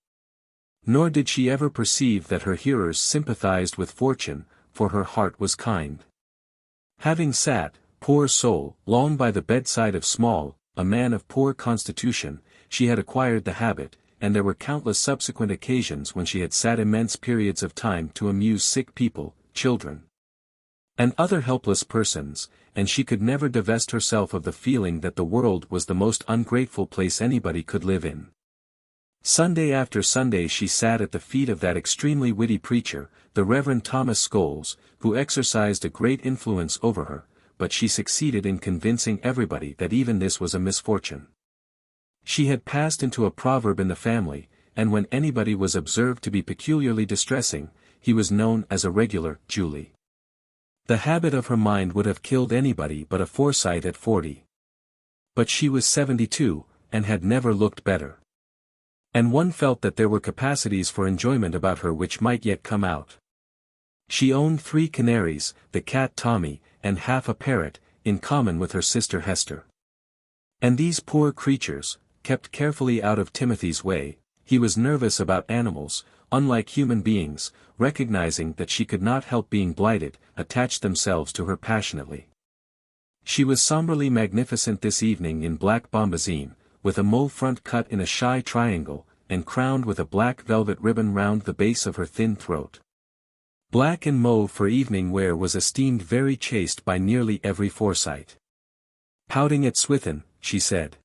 Nor did she ever perceive that her hearers sympathized with fortune, for her heart was kind. Having sat, poor soul, long by the bedside of Small, a man of poor constitution, she had acquired the habit, and there were countless subsequent occasions when she had sat immense periods of time to amuse sick people, children, and other helpless persons, and she could never divest herself of the feeling that the world was the most ungrateful place anybody could live in. Sunday after Sunday she sat at the feet of that extremely witty preacher, the Reverend Thomas Scholes, who exercised a great influence over her, but she succeeded in convincing everybody that even this was a misfortune. She had passed into a proverb in the family, and when anybody was observed to be peculiarly distressing, he was known as a regular Julie. The habit of her mind would have killed anybody but a Forsyte at 40. But she was 72, and had never looked better. And one felt that there were capacities for enjoyment about her which might yet come out. She owned 3 canaries, the cat Tommy, and half a parrot, in common with her sister Hester. And these poor creatures, kept carefully out of Timothy's way, he was nervous about animals, unlike human beings, recognizing that she could not help being blighted, attached themselves to her passionately. She was somberly magnificent this evening in black bombazine, with a mauve front cut in a shy triangle, and crowned with a black velvet ribbon round the base of her thin throat. Black and mauve for evening wear was esteemed very chaste by nearly every Forsyte. "Pouting at Swithin," she said.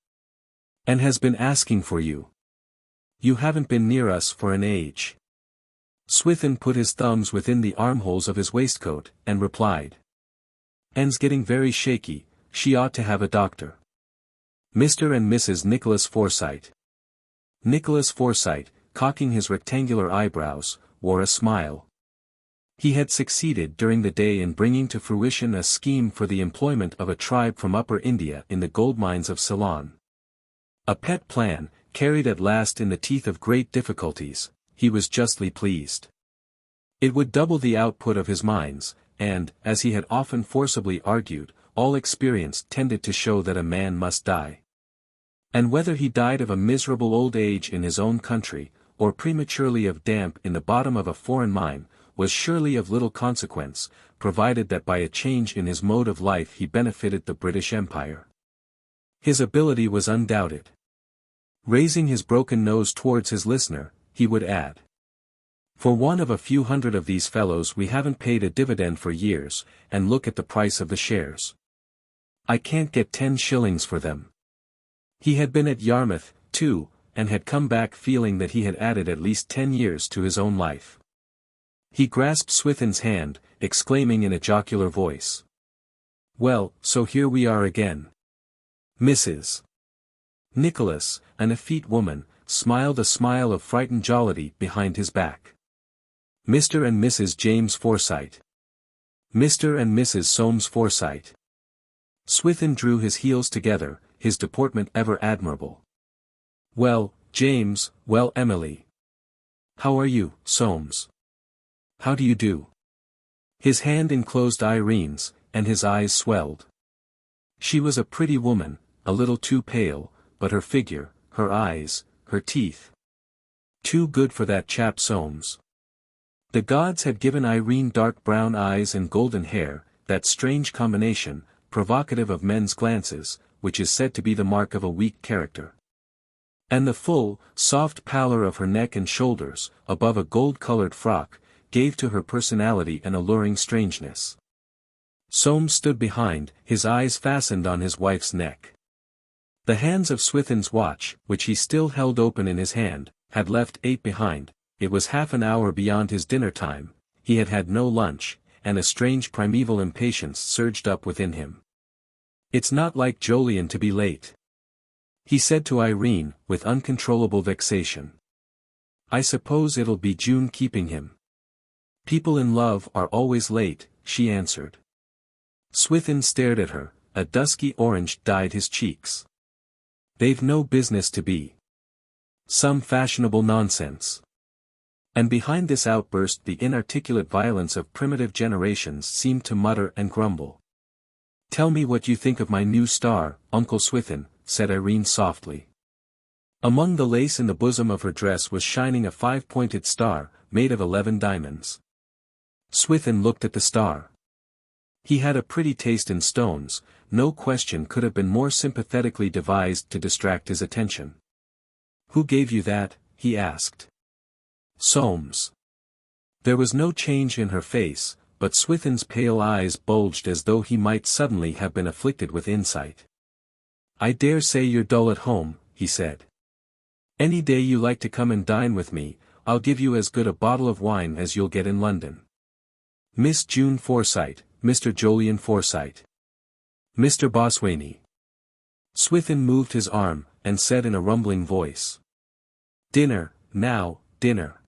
"And has been asking for you. You haven't been near us for an age." Swithin put his thumbs within the armholes of his waistcoat, and replied. "Anne's getting very shaky, she ought to have a doctor." Mr. and Mrs. Nicholas Forsyte. Nicholas Forsyte, cocking his rectangular eyebrows, wore a smile. He had succeeded during the day in bringing to fruition a scheme for the employment of a tribe from Upper India in the gold mines of Ceylon. A pet plan, carried at last in the teeth of great difficulties, he was justly pleased. It would double the output of his mines, and, as he had often forcibly argued, all experience tended to show that a man must die. And whether he died of a miserable old age in his own country, or prematurely of damp in the bottom of a foreign mine, was surely of little consequence, provided that by a change in his mode of life he benefited the British Empire. His ability was undoubted. Raising his broken nose towards his listener, he would add. "For one of a few hundred of these fellows we haven't paid a dividend for years, and look at the price of the shares. I can't get 10 shillings for them." He had been at Yarmouth, too, and had come back feeling that he had added at least 10 years to his own life. He grasped Swithin's hand, exclaiming in a jocular voice. "Well, so here we are again." Mrs. Nicholas, an effete woman, smiled a smile of frightened jollity behind his back. Mr. and Mrs. James Forsyte. Mr. and Mrs. Soames Forsyte. Swithin drew his heels together, his deportment ever admirable. "Well, James, well Emily. How are you, Soames? How do you do?" His hand enclosed Irene's, and his eyes swelled. She was a pretty woman, a little too pale, but her figure, her eyes, her teeth. Too good for that chap Soames. The gods had given Irene dark brown eyes and golden hair, that strange combination, provocative of men's glances, which is said to be the mark of a weak character. And the full, soft pallor of her neck and shoulders, above a gold-colored frock, gave to her personality an alluring strangeness. Soames stood behind, his eyes fastened on his wife's neck. The hands of Swithin's watch, which he still held open in his hand, had left 8 behind. It was half an hour beyond his dinner time, he had had no lunch, and a strange primeval impatience surged up within him. "It's not like Jolyon to be late," he said to Irene, with uncontrollable vexation. "I suppose it'll be June keeping him." "People in love are always late," she answered. Swithin stared at her, a dusky orange dyed his cheeks. "They've no business to be. Some fashionable nonsense." And behind this outburst the inarticulate violence of primitive generations seemed to mutter and grumble. "Tell me what you think of my new star, Uncle Swithin," said Irene softly. Among the lace in the bosom of her dress was shining a 5-pointed star, made of 11 diamonds. Swithin looked at the star. He had a pretty taste in stones, no question could have been more sympathetically devised to distract his attention. "Who gave you that?" he asked. "Soames." There was no change in her face, but Swithin's pale eyes bulged as though he might suddenly have been afflicted with insight. "I dare say you're dull at home," he said. "Any day you like to come and dine with me, I'll give you as good a bottle of wine as you'll get in London. Miss June Forsyte, Mr. Jolyon Forsyte. Mr. Boswani." Swithin moved his arm, and said in a rumbling voice. "Dinner, now, dinner."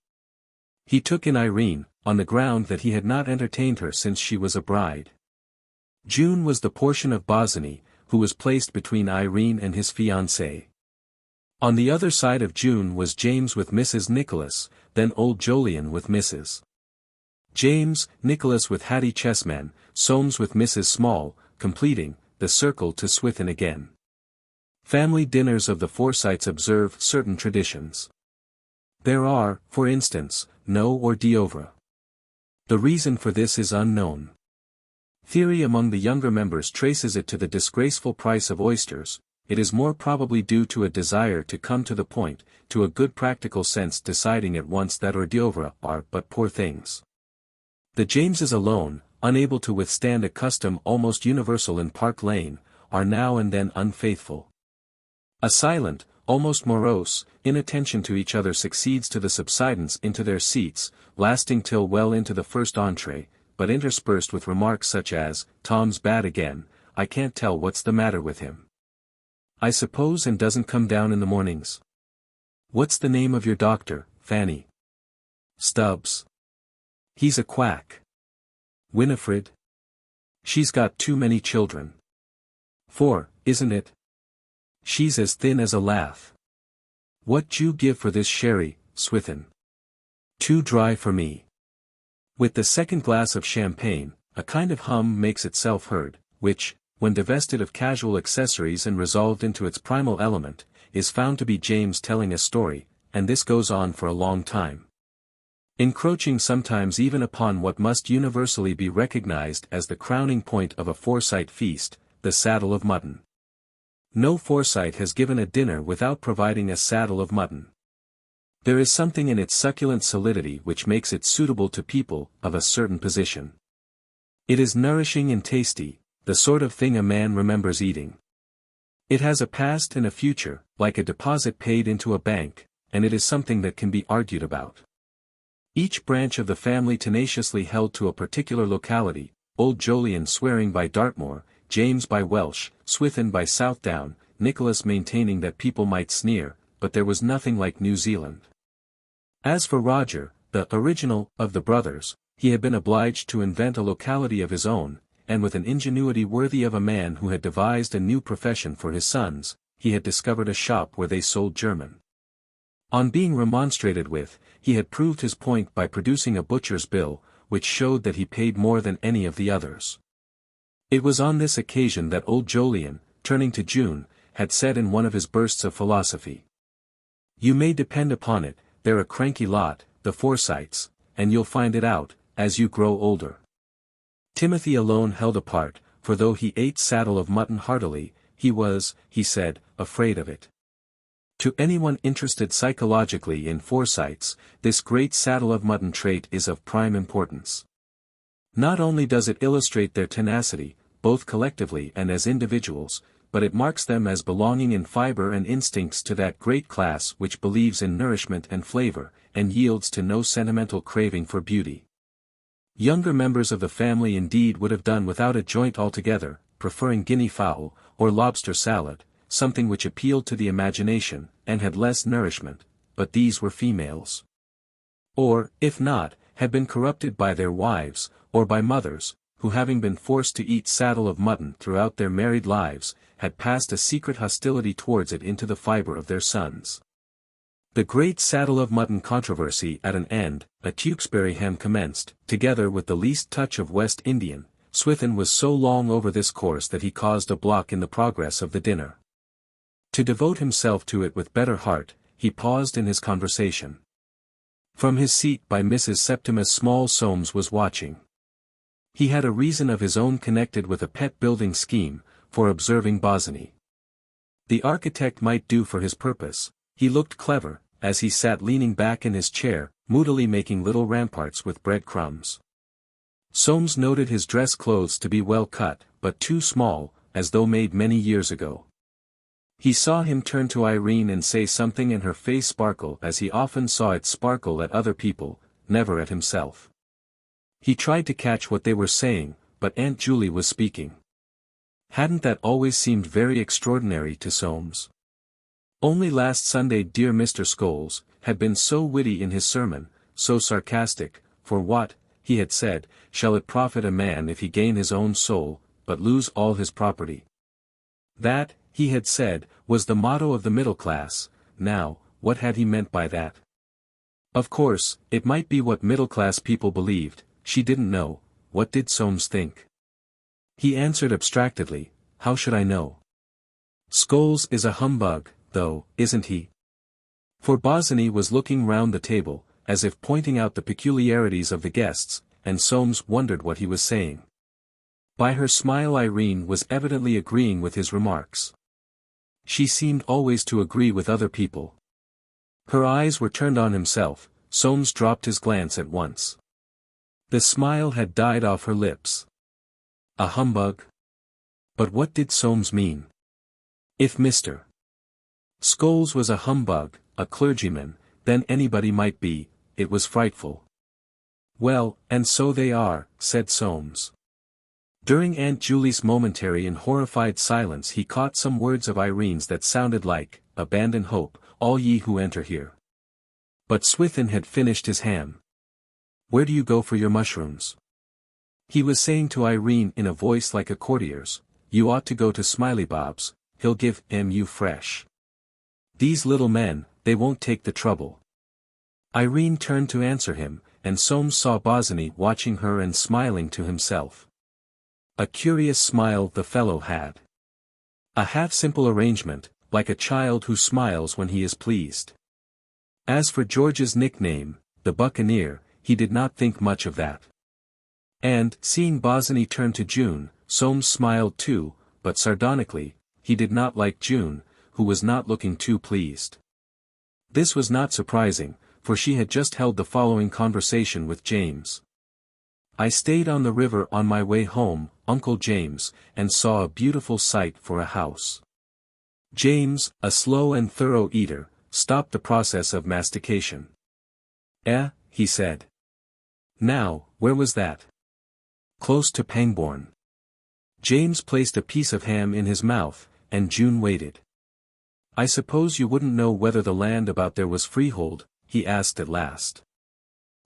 He took in Irene, on the ground that he had not entertained her since she was a bride. June was the portion of Bosinney, who was placed between Irene and his fiancée. On the other side of June was James with Mrs. Nicholas, then old Jolyon with Mrs. James, Nicholas with Hattie Chessman, Soames with Mrs. Small, completing the circle to Swithin again. Family dinners of the Forsytes observe certain traditions. There are, for instance, no or d'oeuvre. The reason for this is unknown. Theory among the younger members traces it to the disgraceful price of oysters. It is more probably due to a desire to come to the point, to a good practical sense deciding at once that hors d'oeuvre are but poor things. The Jameses alone, unable to withstand a custom almost universal in Park Lane, are now and then unfaithful. A silent, almost morose, inattention to each other succeeds to the subsidence into their seats, lasting till well into the first entrée, but interspersed with remarks such as, "Tom's bad again, I can't tell what's the matter with him. I suppose and doesn't come down in the mornings. What's the name of your doctor, Fanny? Stubbs. He's a quack. Winifred. She's got too many children. 4, isn't it? She's as thin as a lath. What'd you give for this sherry, Swithin? Too dry for me." With the second glass of champagne, a kind of hum makes itself heard, which, when divested of casual accessories and resolved into its primal element, is found to be James telling a story, and this goes on for a long time. Encroaching sometimes even upon what must universally be recognized as the crowning point of a Forsyte feast, the saddle of mutton. No Forsyte has given a dinner without providing a saddle of mutton. There is something in its succulent solidity which makes it suitable to people of a certain position. It is nourishing and tasty, the sort of thing a man remembers eating. It has a past and a future, like a deposit paid into a bank, and it is something that can be argued about. Each branch of the family tenaciously held to a particular locality, old Jolyon swearing by Dartmoor, James by Welsh, Swithin by Southdown, Nicholas maintaining that people might sneer, but there was nothing like New Zealand. As for Roger, the original of the brothers, he had been obliged to invent a locality of his own, and with an ingenuity worthy of a man who had devised a new profession for his sons, he had discovered a shop where they sold German. On being remonstrated with, he had proved his point by producing a butcher's bill, which showed that he paid more than any of the others. It was on this occasion that old Jolyon, turning to June, had said in one of his bursts of philosophy, "You may depend upon it, they're a cranky lot, the Forsytes, and you'll find it out, as you grow older." Timothy alone held apart, for though he ate saddle of mutton heartily, he was, he said, afraid of it. To anyone interested psychologically in Forsytes, this great saddle of mutton trait is of prime importance. Not only does it illustrate their tenacity, both collectively and as individuals, but it marks them as belonging in fiber and instincts to that great class which believes in nourishment and flavor, and yields to no sentimental craving for beauty. Younger members of the family indeed would have done without a joint altogether, preferring guinea fowl, or lobster salad, something which appealed to the imagination, and had less nourishment, but these were females. Or, if not, had been corrupted by their wives, or by mothers, who having been forced to eat saddle of mutton throughout their married lives, had passed a secret hostility towards it into the fibre of their sons. The great saddle of mutton controversy at an end, a Tewkesbury ham commenced, together with the least touch of West Indian. Swithin was so long over this course that he caused a block in the progress of the dinner. To devote himself to it with better heart, he paused in his conversation. From his seat by Mrs. Septimus Small Soames was watching. He had a reason of his own connected with a pet building scheme, for observing Bosinney. The architect might do for his purpose. He looked clever, as he sat leaning back in his chair, moodily making little ramparts with bread crumbs. Soames noted his dress clothes to be well cut, but too small, as though made many years ago. He saw him turn to Irene and say something and her face sparkle as he often saw it sparkle at other people, never at himself. He tried to catch what they were saying, but Aunt Julie was speaking. Hadn't that always seemed very extraordinary to Soames? Only last Sunday dear Mr. Scholes had been so witty in his sermon, so sarcastic, for what, he had said, shall it profit a man if he gain his own soul, but lose all his property? That, he had said, was the motto of the middle class. Now, what had he meant by that? Of course, it might be what middle-class people believed. She didn't know. What did Soames think? He answered abstractedly, "How should I know? Scholes is a humbug, though, isn't he? For Bosinney was looking round the table, as if pointing out the peculiarities of the guests, and Soames wondered what he was saying. By her smile Irene was evidently agreeing with his remarks. She seemed always to agree with other people. Her eyes were turned on himself. Soames dropped his glance at once. The smile had died off her lips. A humbug? But what did Soames mean? If Mr. Scholes was a humbug, a clergyman, then anybody might be. It was frightful. Well, and so they are, said Soames. During Aunt Julie's momentary and horrified silence he caught some words of Irene's that sounded like, "Abandon hope, all ye who enter here." But Swithin had finished his ham. "Where do you go for your mushrooms?" He was saying to Irene in a voice like a courtier's, "You ought to go to Smileybob's, he'll give you fresh. These little men, they won't take the trouble." Irene turned to answer him, and Soames saw Bosinney watching her and smiling to himself. A curious smile the fellow had. A half-simple arrangement, like a child who smiles when he is pleased. As for George's nickname, the Buccaneer, he did not think much of that. And, seeing Bosinney turn to June, Soames smiled too, but sardonically. He did not like June, who was not looking too pleased. This was not surprising, for she had just held the following conversation with James. "I stayed on the river on my way home, Uncle James, and saw a beautiful site for a house." James, a slow and thorough eater, stopped the process of mastication. He said. "Now, where was that?" "Close to Pangbourne." James placed a piece of ham in his mouth, and June waited. "I suppose you wouldn't know whether the land about there was freehold?" he asked at last.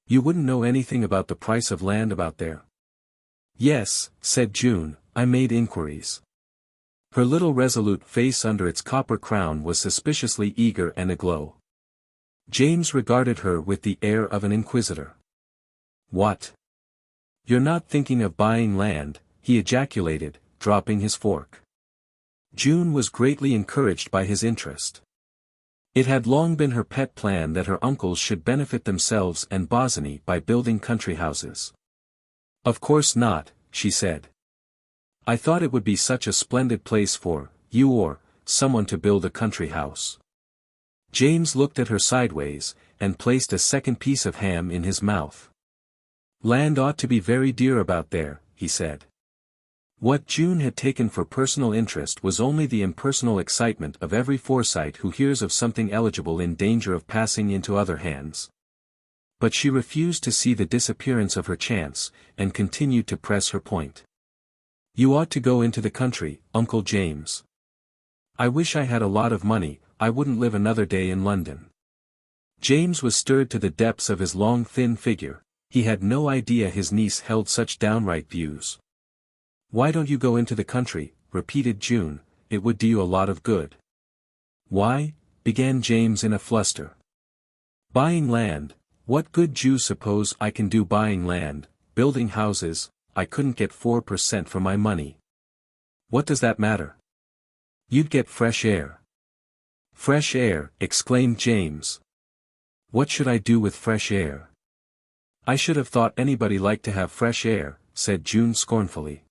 "You wouldn't know anything about the price of land about there?" "Yes," said June, "I made inquiries." Her little resolute face under its copper crown was suspiciously eager and aglow. James regarded her with the air of an inquisitor. "What? You're not thinking of buying land?" he ejaculated, dropping his fork. June was greatly encouraged by his interest. It had long been her pet plan that her uncles should benefit themselves and Bosinney by building country houses. "Of course not," she said. "I thought it would be such a splendid place for you or someone to build a country house." James looked at her sideways, and placed a second piece of ham in his mouth. "Land ought to be very dear about there," he said. What June had taken for personal interest was only the impersonal excitement of every Forsyte who hears of something eligible in danger of passing into other hands. But she refused to see the disappearance of her chance, and continued to press her point. "You ought to go into the country, Uncle James. I wish I had a lot of money, I wouldn't live another day in London." James was stirred to the depths of his long thin figure. He had no idea his niece held such downright views. "Why don't you go into the country?" repeated June, "it would do you a lot of good." "Why?" began James in a fluster. "Buying land, what good do you suppose I can do buying land? Building houses, I couldn't get 4% for my money." "What does that matter? You'd get fresh air." "Fresh air!" exclaimed James. "What should I do with fresh air?" "I should have thought anybody liked to have fresh air," said June scornfully.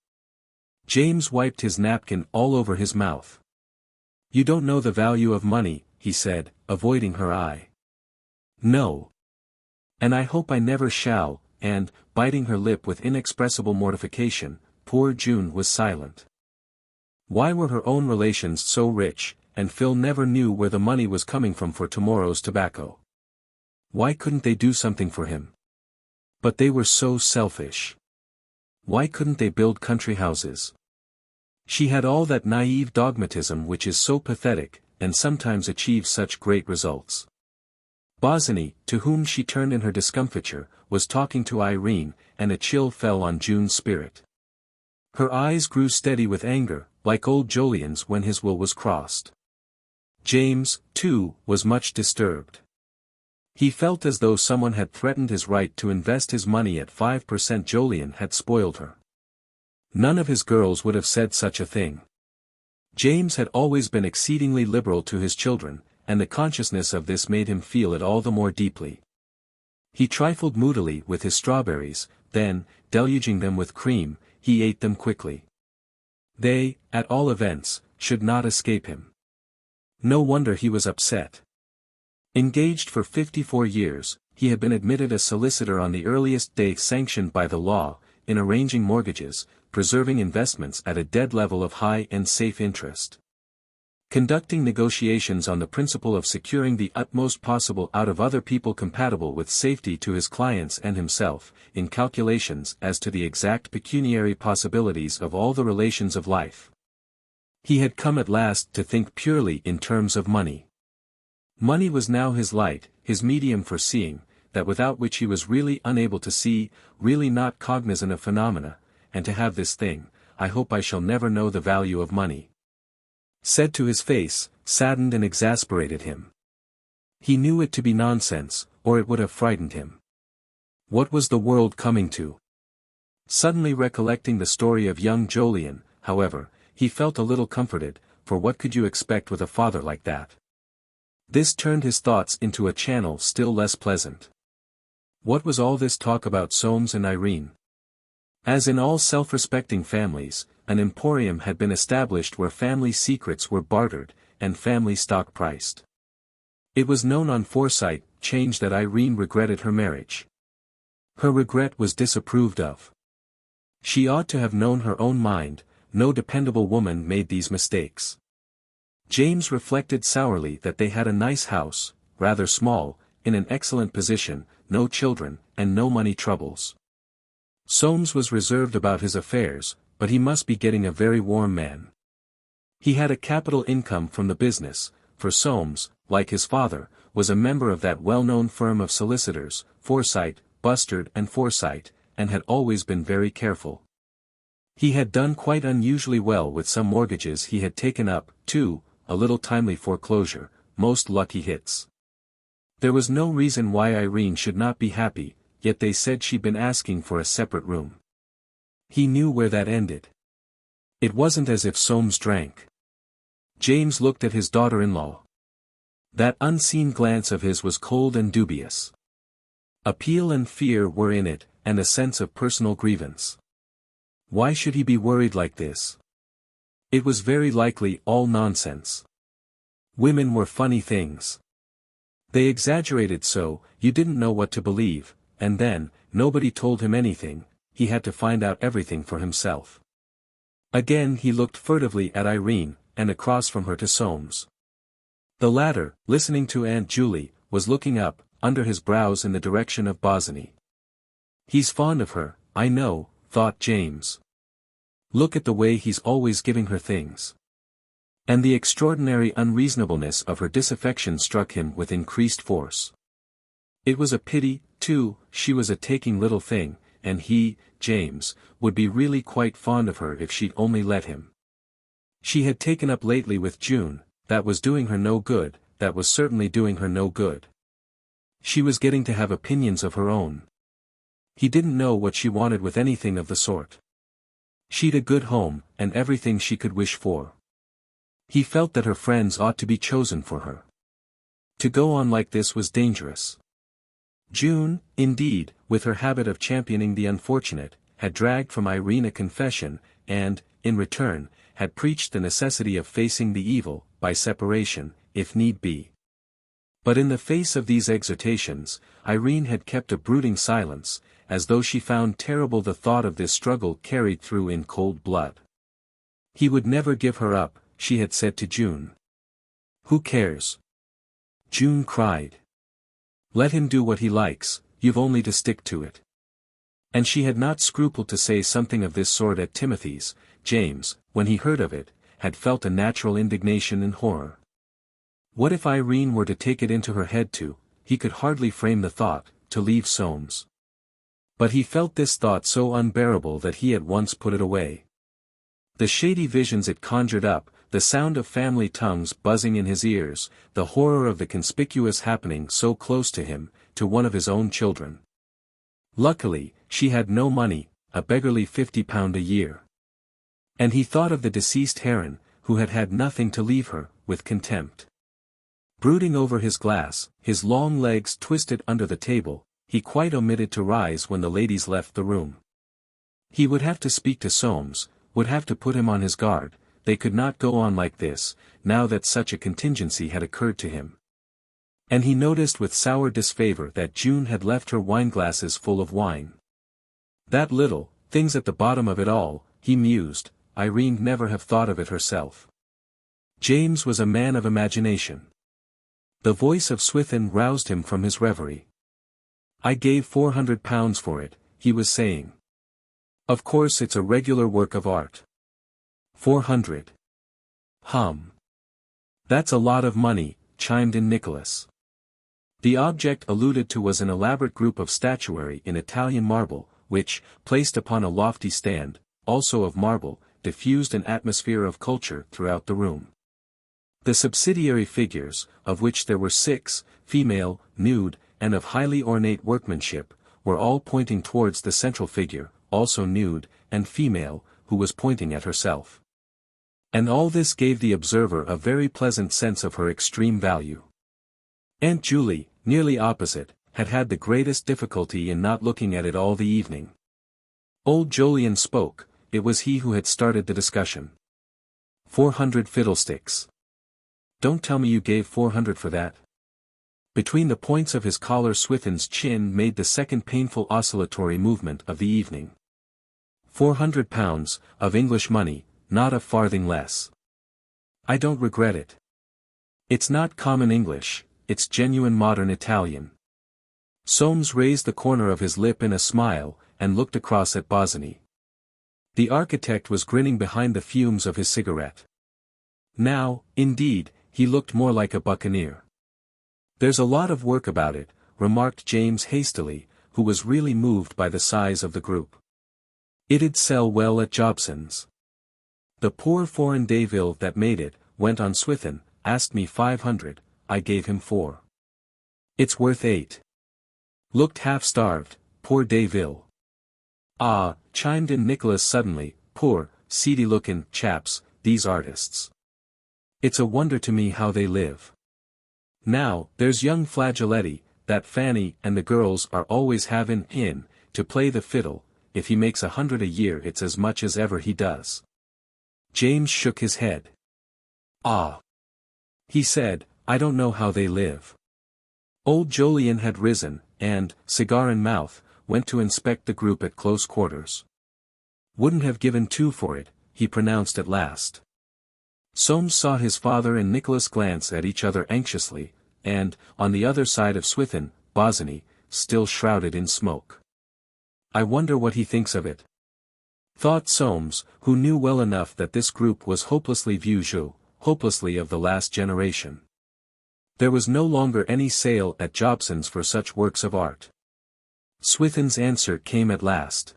James wiped his napkin all over his mouth. "You don't know the value of money," he said, avoiding her eye. "No. And I hope I never shall," and, biting her lip with inexpressible mortification, poor June was silent. Why were her own relations so rich, and Phil never knew where the money was coming from for tomorrow's tobacco? Why couldn't they do something for him? But they were so selfish. Why couldn't they build country houses? She had all that naive dogmatism which is so pathetic, and sometimes achieves such great results. Bosinney, to whom she turned in her discomfiture, was talking to Irene, and a chill fell on June's spirit. Her eyes grew steady with anger, like old Jolyon's when his will was crossed. James, too, was much disturbed. He felt as though someone had threatened his right to invest his money at 5%. Jolyon had spoiled her. None of his girls would have said such a thing. James had always been exceedingly liberal to his children, and the consciousness of this made him feel it all the more deeply. He trifled moodily with his strawberries, then, deluging them with cream, he ate them quickly. They, at all events, should not escape him. No wonder he was upset. Engaged for 54 years, he had been admitted as solicitor on the earliest day sanctioned by the law, in arranging mortgages, preserving investments at a dead level of high and safe interest, conducting negotiations on the principle of securing the utmost possible out of other people compatible with safety to his clients and himself, in calculations as to the exact pecuniary possibilities of all the relations of life. He had come at last to think purely in terms of money. Money was now his light, his medium for seeing, that without which he was really unable to see, really not cognizant of phenomena, and to have this thing, I hope I shall never know the value of money, said to his face, saddened and exasperated him. He knew it to be nonsense, or it would have frightened him. What was the world coming to? Suddenly recollecting the story of young Jolyon, however, he felt a little comforted, for what could you expect with a father like that? This turned his thoughts into a channel still less pleasant. What was all this talk about Soames and Irene? As in all self-respecting families, an emporium had been established where family secrets were bartered, and family stock priced. It was known on Forsyte Change that Irene regretted her marriage. Her regret was disapproved of. She ought to have known her own mind, no dependable woman made these mistakes. James reflected sourly that they had a nice house, rather small, in an excellent position, no children, and no money troubles. Soames was reserved about his affairs, but he must be getting a very warm man. He had a capital income from the business, for Soames, like his father, was a member of that well-known firm of solicitors, Forsyte, Bustard and Forsyte, and had always been very careful. He had done quite unusually well with some mortgages he had taken up, too, a little timely foreclosure, most lucky hits. There was no reason why Irene should not be happy, yet they said she'd been asking for a separate room. He knew where that ended. It wasn't as if Soames drank. James looked at his daughter-in-law. That unseen glance of his was cold and dubious. Appeal and fear were in it, and a sense of personal grievance. Why should he be worried like this? It was very likely all nonsense. Women were funny things. They exaggerated so, you didn't know what to believe, and then, nobody told him anything, he had to find out everything for himself. Again he looked furtively at Irene, and across from her to Soames. The latter, listening to Aunt Julie, was looking up, under his brows in the direction of Bosinney. He's fond of her, I know, thought James. Look at the way he's always giving her things. And the extraordinary unreasonableness of her disaffection struck him with increased force. It was a pity, too, she was a taking little thing, and he, James, would be really quite fond of her if she'd only let him. She had taken up lately with June, that was doing her no good, that was certainly doing her no good. She was getting to have opinions of her own. He didn't know what she wanted with anything of the sort. She'd a good home, and everything she could wish for. He felt that her friends ought to be chosen for her. To go on like this was dangerous. June, indeed, with her habit of championing the unfortunate, had dragged from Irene a confession, and, in return, had preached the necessity of facing the evil, by separation, if need be. But in the face of these exhortations, Irene had kept a brooding silence, as though she found terrible the thought of this struggle carried through in cold blood. He would never give her up, she had said to June. Who cares? June cried. Let him do what he likes, you've only to stick to it. And she had not scrupled to say something of this sort at Timothy's. James, when he heard of it, had felt a natural indignation and horror. What if Irene were to take it into her head to, he could hardly frame the thought, to leave Soames. But he felt this thought so unbearable that he at once put it away. The shady visions it conjured up, the sound of family tongues buzzing in his ears, the horror of the conspicuous happening so close to him, to one of his own children. Luckily, she had no money, a beggarly £50 a year. And he thought of the deceased Heron, who had had nothing to leave her, with contempt. Brooding over his glass, his long legs twisted under the table, he quite omitted to rise when the ladies left the room. He would have to speak to Soames, would have to put him on his guard. They could not go on like this, now that such a contingency had occurred to him. And he noticed with sour disfavor that June had left her wineglasses full of wine. That little, thing's at the bottom of it all, he mused. Irene'd never have thought of it herself. James was a man of imagination. The voice of Swithin roused him from his reverie. I gave £400 for it, he was saying. Of course it's a regular work of art. 400. That's a lot of money, chimed in Nicholas. The object alluded to was an elaborate group of statuary in Italian marble, which, placed upon a lofty stand, also of marble, diffused an atmosphere of culture throughout the room. The subsidiary figures, of which there were 6, female, nude, and of highly ornate workmanship, were all pointing towards the central figure, also nude, and female, who was pointing at herself. And all this gave the observer a very pleasant sense of her extreme value. Aunt Julie, nearly opposite, had had the greatest difficulty in not looking at it all the evening. Old Jolyon spoke. It was he who had started the discussion. 400 fiddlesticks. Don't tell me you gave 400 for that. Between the points of his collar Swithin's chin made the second painful oscillatory movement of the evening. £400, of English money, not a farthing less. I don't regret it. It's not common English, it's genuine modern Italian. Soames raised the corner of his lip in a smile, and looked across at Bosinney. The architect was grinning behind the fumes of his cigarette. Now, indeed, he looked more like a buccaneer. There's a lot of work about it, remarked James hastily, who was really moved by the size of the group. It'd sell well at Jobson's. The poor foreign Daville that made it, went on Swithin, asked me 500, I gave him 4. It's worth 8. Looked half-starved, poor Daville. Ah, chimed in Nicholas suddenly, poor, seedy-looking chaps, these artists. It's a wonder to me how they live. Now, there's young Flageoletti, that Fanny and the girls are always having in, to play the fiddle. If he makes 100 a year it's as much as ever he does. James shook his head. Ah! He said, I don't know how they live. Old Jolyon had risen, and, cigar in mouth, went to inspect the group at close quarters. Wouldn't have given 2 for it, he pronounced at last. Soames saw his father and Nicholas glance at each other anxiously, and, on the other side of Swithin, Bosinney, still shrouded in smoke. I wonder what he thinks of it. Thought Soames, who knew well enough that this group was hopelessly vieux, hopelessly of the last generation. There was no longer any sale at Jobson's for such works of art. Swithin's answer came at last.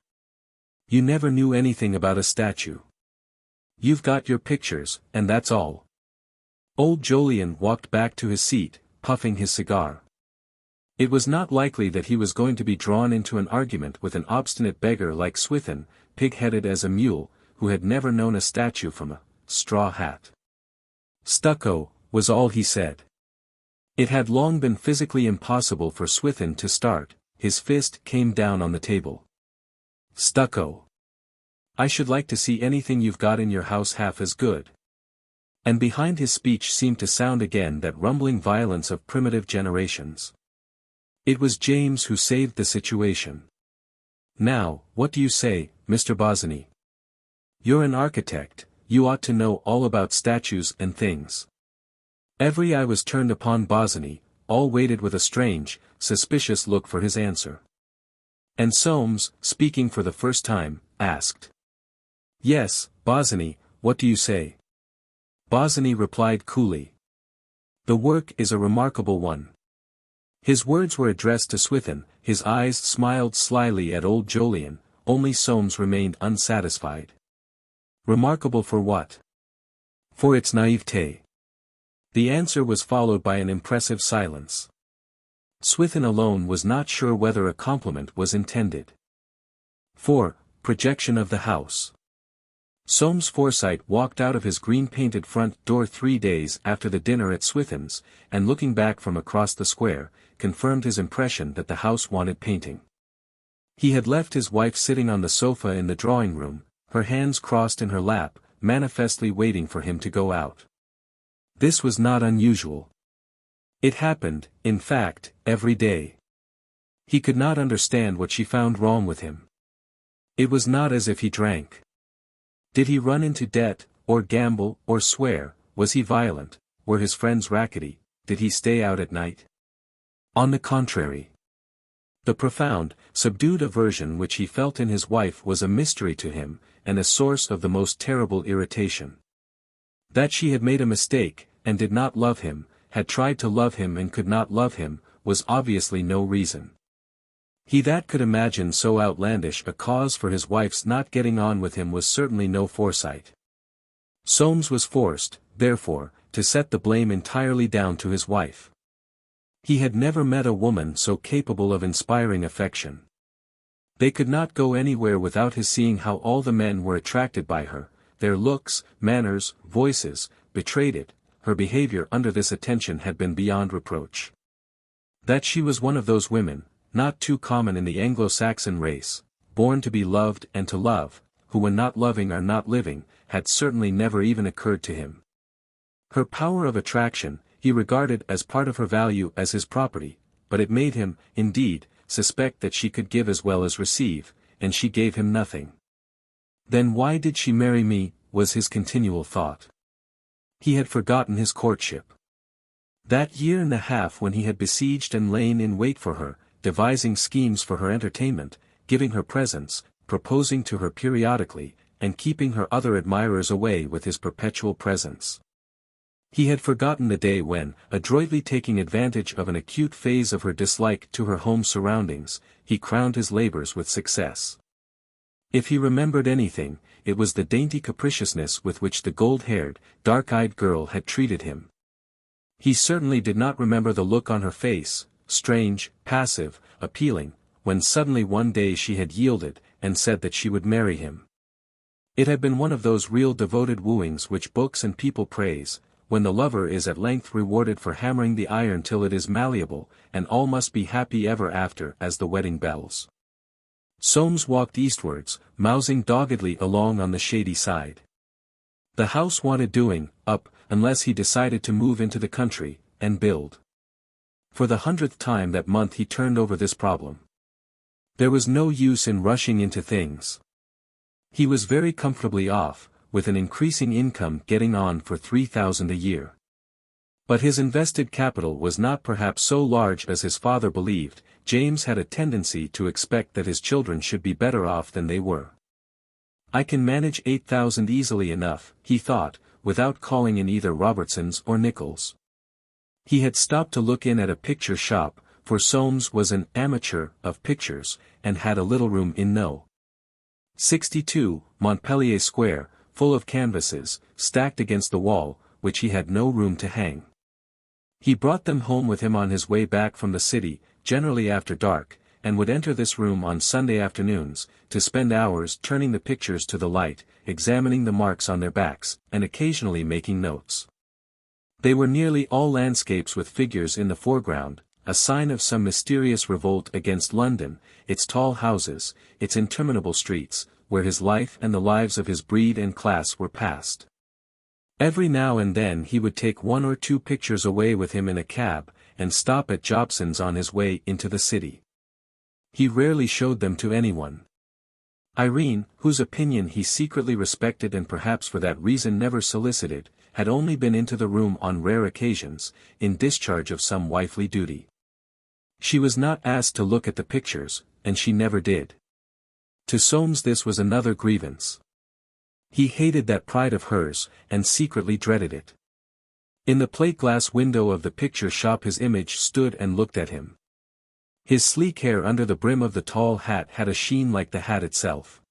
You never knew anything about a statue. You've got your pictures, and that's all. Old Jolyon walked back to his seat, puffing his cigar. It was not likely that he was going to be drawn into an argument with an obstinate beggar like Swithin, pig-headed as a mule, who had never known a statue from a straw hat. Stucco, was all he said. It had long been physically impossible for Swithin to start. His fist came down on the table. Stucco. I should like to see anything you've got in your house half as good. And behind his speech seemed to sound again that rumbling violence of primitive generations. It was James who saved the situation. Now, what do you say, Mr. Bosinney? You're an architect, you ought to know all about statues and things. Every eye was turned upon Bosinney, all waited with a strange, suspicious look for his answer. And Soames, speaking for the first time, asked. Yes, Bosinney, what do you say? Bosinney replied coolly. The work is a remarkable one. His words were addressed to Swithin, his eyes smiled slyly at old Jolyon, only Soames remained unsatisfied. Remarkable for what? For its naivete. The answer was followed by an impressive silence. Swithin alone was not sure whether a compliment was intended. 4. Projection of the house. Soames Forsyte walked out of his green-painted front door 3 days after the dinner at Swithin's, and looking back from across the square, confirmed his impression that the house wanted painting. He had left his wife sitting on the sofa in the drawing-room, her hands crossed in her lap, manifestly waiting for him to go out. This was not unusual. It happened, in fact, every day. He could not understand what she found wrong with him. It was not as if he drank. Did he run into debt, or gamble, or swear? Was he violent? Were his friends rackety? Did he stay out at night? On the contrary. The profound, subdued aversion which he felt in his wife was a mystery to him, and a source of the most terrible irritation. That she had made a mistake, and did not love him, had tried to love him and could not love him, was obviously no reason. He that could imagine so outlandish a cause for his wife's not getting on with him was certainly no Forsyte. Soames was forced, therefore, to set the blame entirely down to his wife. He had never met a woman so capable of inspiring affection. They could not go anywhere without his seeing how all the men were attracted by her. Their looks, manners, voices, betrayed it. Her behavior under this attention had been beyond reproach. That she was one of those women, not too common in the Anglo-Saxon race, born to be loved and to love, who when not loving are not living, had certainly never even occurred to him. Her power of attraction, he regarded as part of her value as his property, but it made him, indeed, suspect that she could give as well as receive, and she gave him nothing. Then why did she marry me, was his continual thought. He had forgotten his courtship. That year and a half when he had besieged and lain in wait for her, devising schemes for her entertainment, giving her presents, proposing to her periodically, and keeping her other admirers away with his perpetual presence. He had forgotten the day when, adroitly taking advantage of an acute phase of her dislike to her home surroundings, he crowned his labors with success. If he remembered anything, it was the dainty capriciousness with which the gold-haired, dark-eyed girl had treated him. He certainly did not remember the look on her face, strange, passive, appealing, when suddenly one day she had yielded, and said that she would marry him. It had been one of those real devoted wooings which books and people praise, when the lover is at length rewarded for hammering the iron till it is malleable, and all must be happy ever after as the wedding bells. Soames walked eastwards, mousing doggedly along on the shady side. The house wanted doing up, unless he decided to move into the country, and build. For the 100th time that month he turned over this problem. There was no use in rushing into things. He was very comfortably off, with an increasing income getting on for £3,000 a year. But his invested capital was not perhaps so large as his father believed. James had a tendency to expect that his children should be better off than they were. I can manage 8,000 easily enough, he thought, without calling in either Robertson's or Nichols. He had stopped to look in at a picture shop, for Soames was an amateur of pictures, and had a little room in No. 62, Montpellier Square, full of canvases, stacked against the wall, which he had no room to hang. He brought them home with him on his way back from the city, generally after dark, and would enter this room on Sunday afternoons, to spend hours turning the pictures to the light, examining the marks on their backs, and occasionally making notes. They were nearly all landscapes with figures in the foreground, a sign of some mysterious revolt against London, its tall houses, its interminable streets, where his life and the lives of his breed and class were passed. Every now and then he would take 1 or 2 pictures away with him in a cab, and stop at Jobson's on his way into the city. He rarely showed them to anyone. Irene, whose opinion he secretly respected and perhaps for that reason never solicited, had only been into the room on rare occasions, in discharge of some wifely duty. She was not asked to look at the pictures, and she never did. To Soames this was another grievance. He hated that pride of hers, and secretly dreaded it. In the plate-glass window of the picture shop his image stood and looked at him. His sleek hair under the brim of the tall hat had a sheen like the hat itself.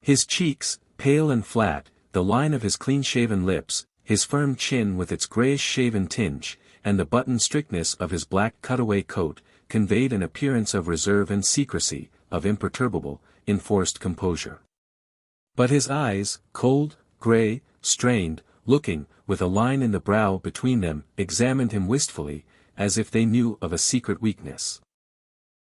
His cheeks, pale and flat, the line of his clean-shaven lips, his firm chin with its grayish-shaven tinge, and the buttoned strictness of his black cutaway coat, conveyed an appearance of reserve and secrecy, of imperturbable, enforced composure. But his eyes, cold, grey, strained, looking, with a line in the brow between them, examined him wistfully, as if they knew of a secret weakness.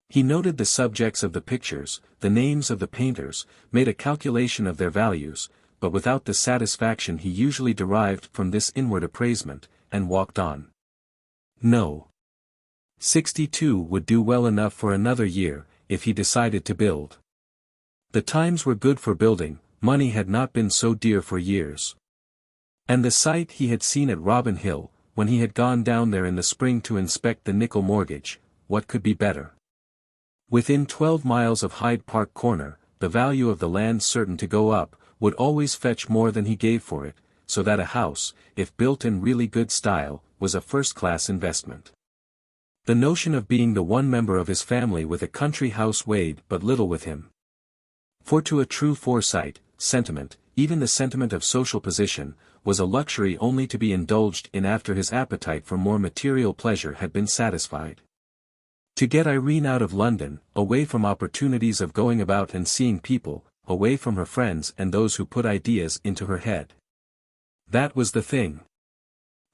He noted the subjects of the pictures, the names of the painters, made a calculation of their values, but without the satisfaction he usually derived from this inward appraisement, and walked on. No. 62 would do well enough for another year, if he decided to build. The times were good for building, money had not been so dear for years. And the site he had seen at Robin Hill, when he had gone down there in the spring to inspect the nickel mortgage, what could be better? Within 12 miles of Hyde Park Corner, the value of the land certain to go up, would always fetch more than he gave for it, so that a house, if built in really good style, was a first-class investment. The notion of being the one member of his family with a country house weighed but little with him. For to a true Forsyte, sentiment, even the sentiment of social position, was a luxury only to be indulged in after his appetite for more material pleasure had been satisfied. To get Irene out of London, away from opportunities of going about and seeing people, away from her friends and those who put ideas into her head. That was the thing.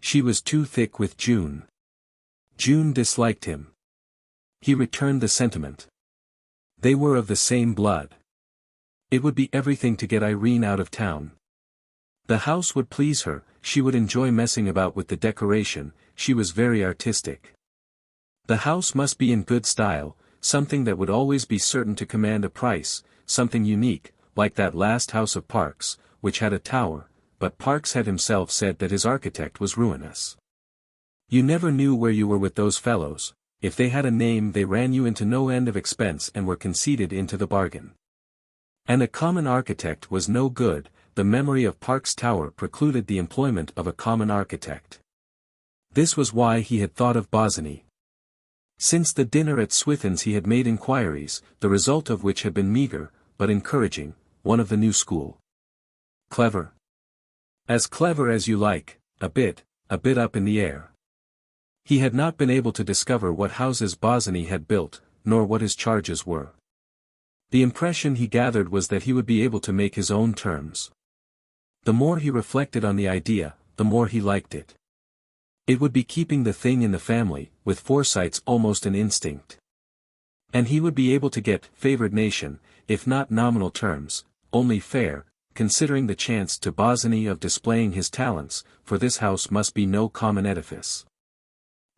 She was too thick with June. June disliked him. He returned the sentiment. They were of the same blood. It would be everything to get Irene out of town. The house would please her, she would enjoy messing about with the decoration, she was very artistic. The house must be in good style, something that would always be certain to command a price, something unique, like that last house of Parkes, which had a tower, but Parkes had himself said that his architect was ruinous. You never knew where you were with those fellows, if they had a name they ran you into no end of expense and were conceited into the bargain. And a common architect was no good, the memory of Parkes' tower precluded the employment of a common architect. This was why he had thought of Bosinney. Since the dinner at Swithin's he had made inquiries, the result of which had been meagre, but encouraging, one of the new school. Clever. As clever as you like, a bit up in the air. He had not been able to discover what houses Bosinney had built, nor what his charges were. The impression he gathered was that he would be able to make his own terms. The more he reflected on the idea, the more he liked it. It would be keeping the thing in the family, with Forsytes almost an instinct. And he would be able to get favoured nation, if not nominal terms, only fair, considering the chance to Bosinney of displaying his talents, for this house must be no common edifice.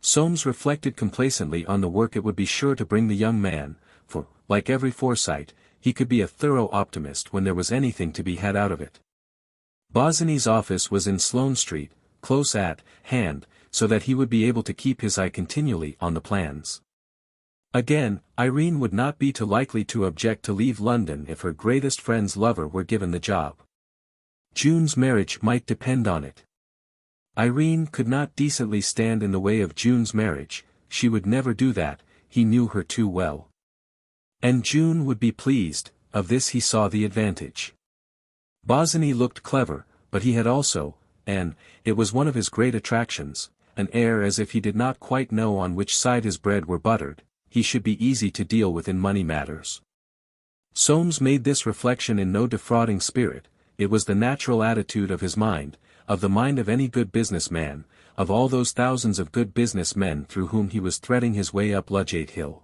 Soames reflected complacently on the work it would be sure to bring the young man, for, like every Forsyte, he could be a thorough optimist when there was anything to be had out of it. Bosinney's office was in Sloane Street, close at hand, so that he would be able to keep his eye continually on the plans. Again, Irene would not be too likely to object to leave London if her greatest friend's lover were given the job. June's marriage might depend on it. Irene could not decently stand in the way of June's marriage, she would never do that, he knew her too well. And June would be pleased, of this he saw the advantage. Bosinney looked clever, but he had also, and it was one of his great attractions, an air as if he did not quite know on which side his bread were buttered, he should be easy to deal with in money matters. Soames made this reflection in no defrauding spirit, it was the natural attitude of his mind, of the mind of any good business man, of all those thousands of good business men through whom he was threading his way up Ludgate Hill.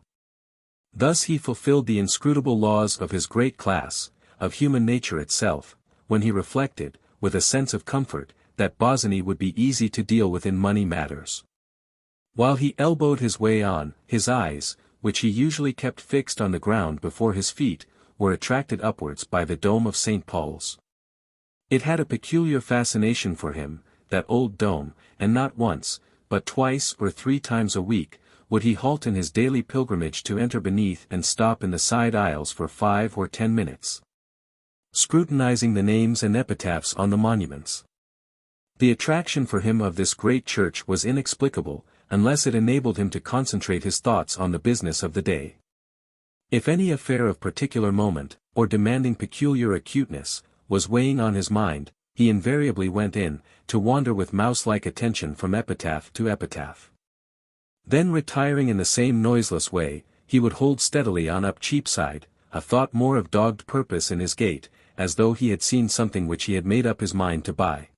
Thus he fulfilled the inscrutable laws of his great class, of human nature itself, when he reflected, with a sense of comfort, that Bosinney would be easy to deal with in money matters. While he elbowed his way on, his eyes, which he usually kept fixed on the ground before his feet, were attracted upwards by the dome of St. Paul's. It had a peculiar fascination for him, that old dome, and not once, but twice or 3 times a week, would he halt in his daily pilgrimage to enter beneath and stop in the side aisles for 5 or 10 minutes, scrutinizing the names and epitaphs on the monuments. The attraction for him of this great church was inexplicable, unless it enabled him to concentrate his thoughts on the business of the day. If any affair of particular moment, or demanding peculiar acuteness, was weighing on his mind, he invariably went in, to wander with mouse-like attention from epitaph to epitaph. Then retiring in the same noiseless way, he would hold steadily on up Cheapside, a thought more of dogged purpose in his gait, as though he had seen something which he had made up his mind to buy.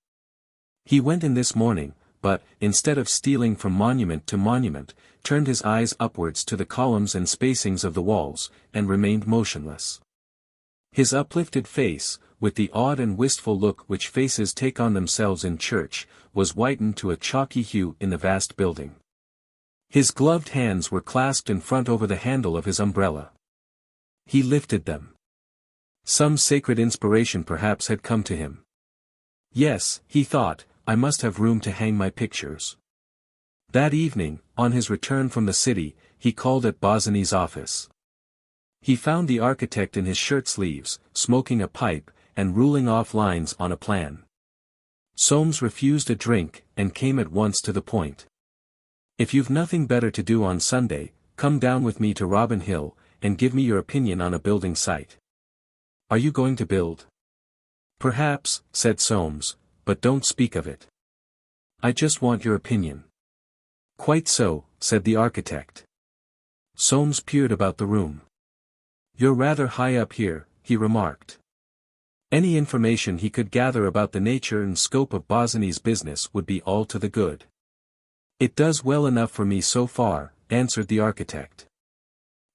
He went in this morning, but, instead of stealing from monument to monument, turned his eyes upwards to the columns and spacings of the walls, and remained motionless. His uplifted face, with the odd and wistful look which faces take on themselves in church, was whitened to a chalky hue in the vast building. His gloved hands were clasped in front over the handle of his umbrella. He lifted them. Some sacred inspiration perhaps had come to him. Yes, he thought, I must have room to hang my pictures. That evening, on his return from the city, he called at Bosinney's office. He found the architect in his shirt sleeves, smoking a pipe, and ruling off lines on a plan. Soames refused a drink, and came at once to the point. If you've nothing better to do on Sunday, come down with me to Robin Hill, and give me your opinion on a building site. Are you going to build? Perhaps, said Soames, but don't speak of it. I just want your opinion. Quite so, said the architect. Soames peered about the room. You're rather high up here, he remarked. Any information he could gather about the nature and scope of Bosinney's business would be all to the good. It does well enough for me so far, answered the architect.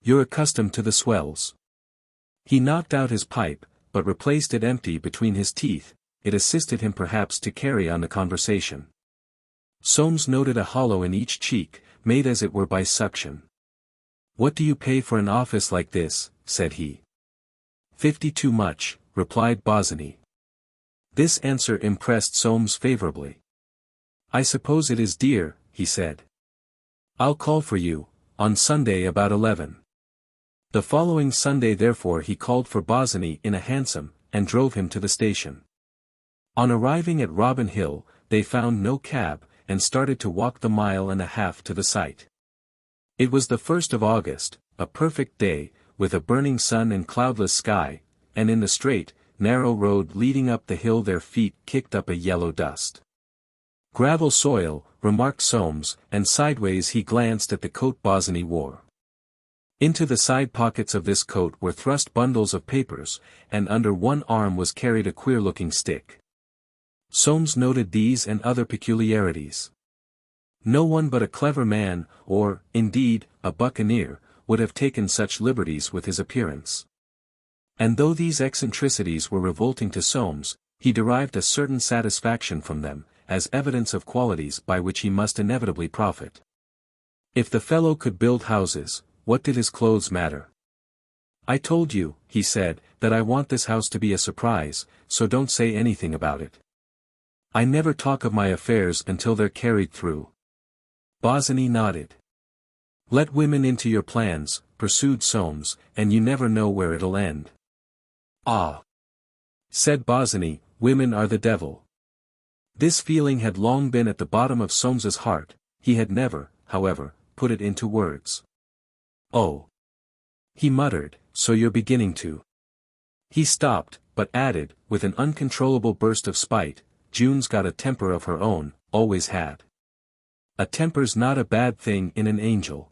You're accustomed to the swells. He knocked out his pipe, but replaced it empty between his teeth. It assisted him perhaps to carry on the conversation. Soames noted a hollow in each cheek, made as it were by suction. What do you pay for an office like this, said he. 50 too much, replied Bosinney. This answer impressed Soames favorably. I suppose it is dear, he said. I'll call for you, on Sunday about 11. The following Sunday therefore he called for Bosinney in a hansom, and drove him to the station. On arriving at Robin Hill, they found no cab, and started to walk the 1.5 miles to the site. It was the 1st of August, a perfect day, with a burning sun and cloudless sky, and in the straight, narrow road leading up the hill their feet kicked up a yellow dust. Gravel soil, remarked Soames, and sideways he glanced at the coat Bosinney wore. Into the side pockets of this coat were thrust bundles of papers, and under one arm was carried a queer-looking stick. Soames noted these and other peculiarities. No one but a clever man, or, indeed, a buccaneer, would have taken such liberties with his appearance. And though these eccentricities were revolting to Soames, he derived a certain satisfaction from them, as evidence of qualities by which he must inevitably profit. If the fellow could build houses, what did his clothes matter? I told you, he said, that I want this house to be a surprise, so don't say anything about it. I never talk of my affairs until they're carried through. Bosinney nodded. Let women into your plans, pursued Soames, and you never know where it'll end. Ah! said Bosinney, women are the devil. This feeling had long been at the bottom of Soames's heart, he had never, however, put it into words. Oh! he muttered, so you're beginning to. He stopped, but added, with an uncontrollable burst of spite, June's got a temper of her own, always had. A temper's not a bad thing in an angel.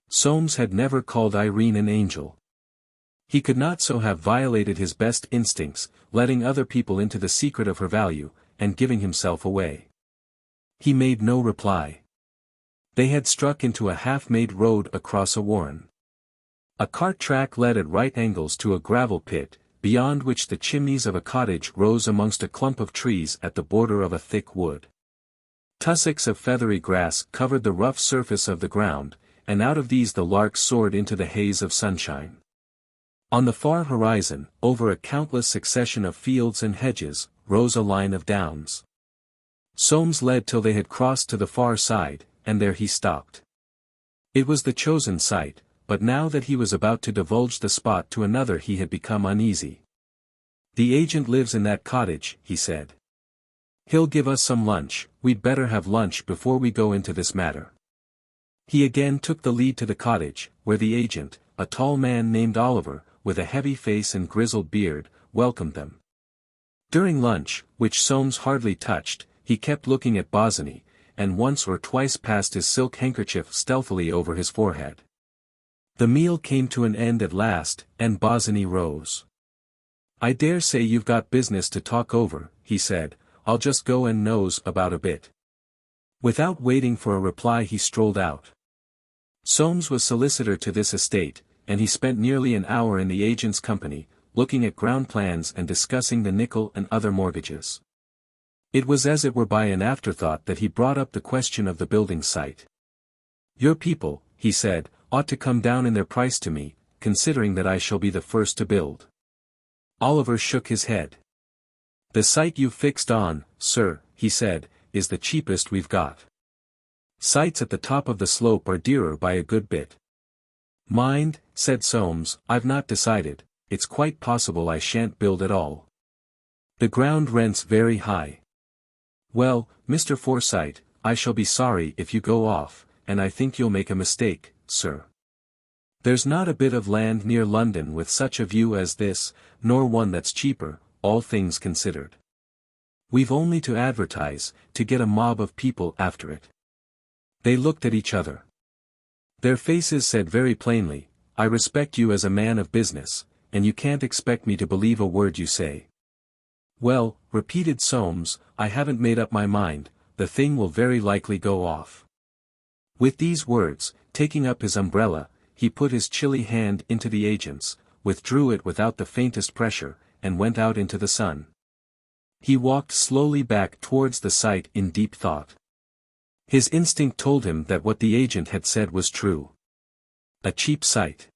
Soames had never called Irene an angel. He could not so have violated his best instincts, letting other people into the secret of her value, and giving himself away. He made no reply. They had struck into a half-made road across a warren. A cart track led at right angles to a gravel pit, beyond which the chimneys of a cottage rose amongst a clump of trees at the border of a thick wood. Tussocks of feathery grass covered the rough surface of the ground, and out of these the larks soared into the haze of sunshine. On the far horizon, over a countless succession of fields and hedges, rose a line of downs. Soames led till they had crossed to the far side, and there he stopped. It was the chosen site, but now that he was about to divulge the spot to another he had become uneasy. The agent lives in that cottage, he said. He'll give us some lunch, we'd better have lunch before we go into this matter. He again took the lead to the cottage, where the agent, a tall man named Oliver, with a heavy face and grizzled beard, welcomed them. During lunch, which Soames hardly touched, he kept looking at Bosinney, and once or twice passed his silk handkerchief stealthily over his forehead. The meal came to an end at last, and Bosinney rose. "I dare say you've got business to talk over," he said. "I'll just go and nose about a bit." Without waiting for a reply he strolled out. Soames was solicitor to this estate, and he spent nearly an hour in the agent's company, looking at ground plans and discussing the nickel and other mortgages. It was as it were by an afterthought that he brought up the question of the building site. "Your people," he said, "ought to come down in their price to me, considering that I shall be the first to build." Oliver shook his head. "The site you've fixed on, sir," he said, "is the cheapest we've got. Sites at the top of the slope are dearer by a good bit." "Mind," said Soames, "I've not decided. It's quite possible I shan't build at all. The ground rent's very high." "Well, Mr. Forsyte, I shall be sorry if you go off, and I think you'll make a mistake, sir. There's not a bit of land near London with such a view as this, nor one that's cheaper, all things considered. We've only to advertise, to get a mob of people after it." They looked at each other. Their faces said very plainly, "I respect you as a man of business, and you can't expect me to believe a word you say." "Well," repeated Soames, "I haven't made up my mind, the thing will very likely go off." With these words, taking up his umbrella, he put his chilly hand into the agent's, withdrew it without the faintest pressure, and went out into the sun. He walked slowly back towards the site in deep thought. His instinct told him that what the agent had said was true. A cheap site.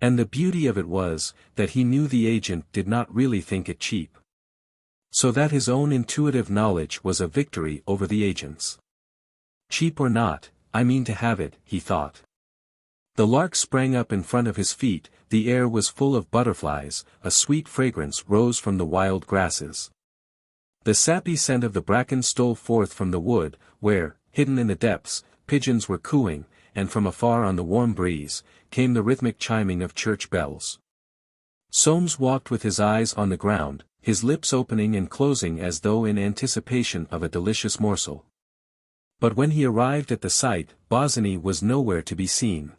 And the beauty of it was, that he knew the agent did not really think it cheap. So that his own intuitive knowledge was a victory over the agent's. "Cheap or not, I mean to have it," he thought. The lark sprang up in front of his feet, the air was full of butterflies, a sweet fragrance rose from the wild grasses. The sappy scent of the bracken stole forth from the wood, where, hidden in the depths, pigeons were cooing, and from afar on the warm breeze, came the rhythmic chiming of church bells. Soames walked with his eyes on the ground, his lips opening and closing as though in anticipation of a delicious morsel. But when he arrived at the site, Bosinney was nowhere to be seen.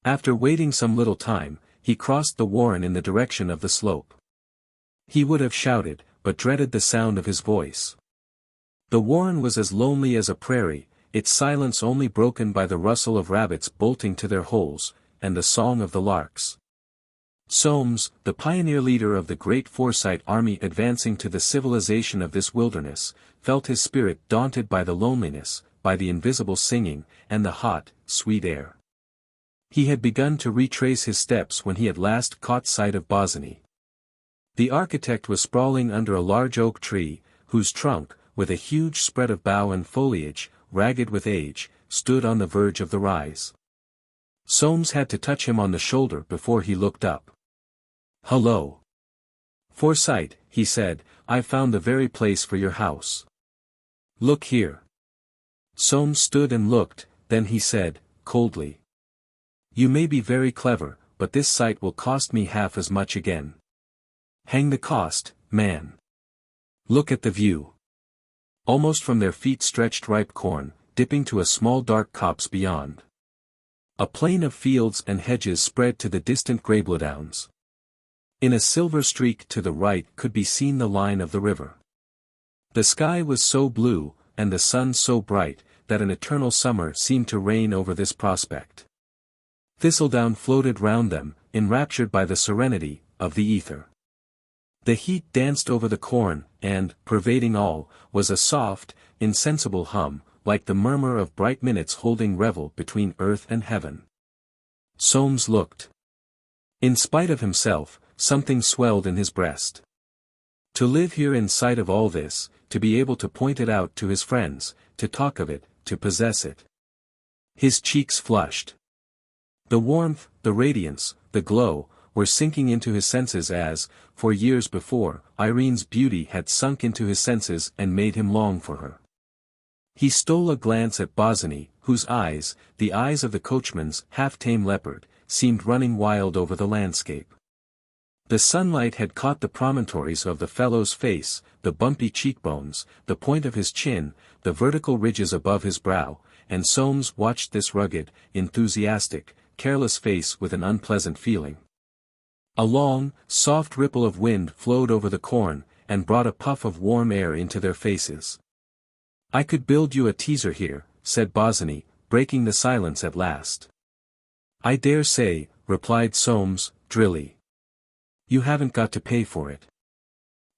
After waiting some little time, he crossed the warren in the direction of the slope. He would have shouted, but dreaded the sound of his voice. The warren was as lonely as a prairie, its silence only broken by the rustle of rabbits bolting to their holes, and the song of the larks. Soames, the pioneer leader of the great Forsyte army advancing to the civilization of this wilderness, felt his spirit daunted by the loneliness, by the invisible singing, and the hot, sweet air. He had begun to retrace his steps when he at last caught sight of Bosinney. The architect was sprawling under a large oak tree, whose trunk, with a huge spread of bough and foliage, ragged with age, stood on the verge of the rise. Soames had to touch him on the shoulder before he looked up. "Hullo! Forsyte," he said, "I've found the very place for your house. Look here." Soames stood and looked, then he said, coldly, "You may be very clever, but this site will cost me half as much again." "Hang the cost, man. Look at the view." Almost from their feet stretched ripe corn, dipping to a small dark copse beyond. A plain of fields and hedges spread to the distant Greyblowdowns. In a silver streak to the right could be seen the line of the river. The sky was so blue, and the sun so bright, that an eternal summer seemed to reign over this prospect. Thistledown floated round them, enraptured by the serenity of the ether. The heat danced over the corn, and, pervading all, was a soft, insensible hum, like the murmur of bright minutes holding revel between earth and heaven. Soames looked. In spite of himself, something swelled in his breast. To live here in sight of all this, to be able to point it out to his friends, to talk of it, to possess it. His cheeks flushed. The warmth, the radiance, the glow, were sinking into his senses as, for years before, Irene's beauty had sunk into his senses and made him long for her. He stole a glance at Bosinney, whose eyes, the eyes of the coachman's half-tame leopard, seemed running wild over the landscape. The sunlight had caught the promontories of the fellow's face, the bumpy cheekbones, the point of his chin, the vertical ridges above his brow, and Soames watched this rugged, enthusiastic, careless face with an unpleasant feeling. A long, soft ripple of wind flowed over the corn, and brought a puff of warm air into their faces. "I could build you a teaser here," said Bosinney, breaking the silence at last. "I dare say," replied Soames, drily. "You haven't got to pay for it.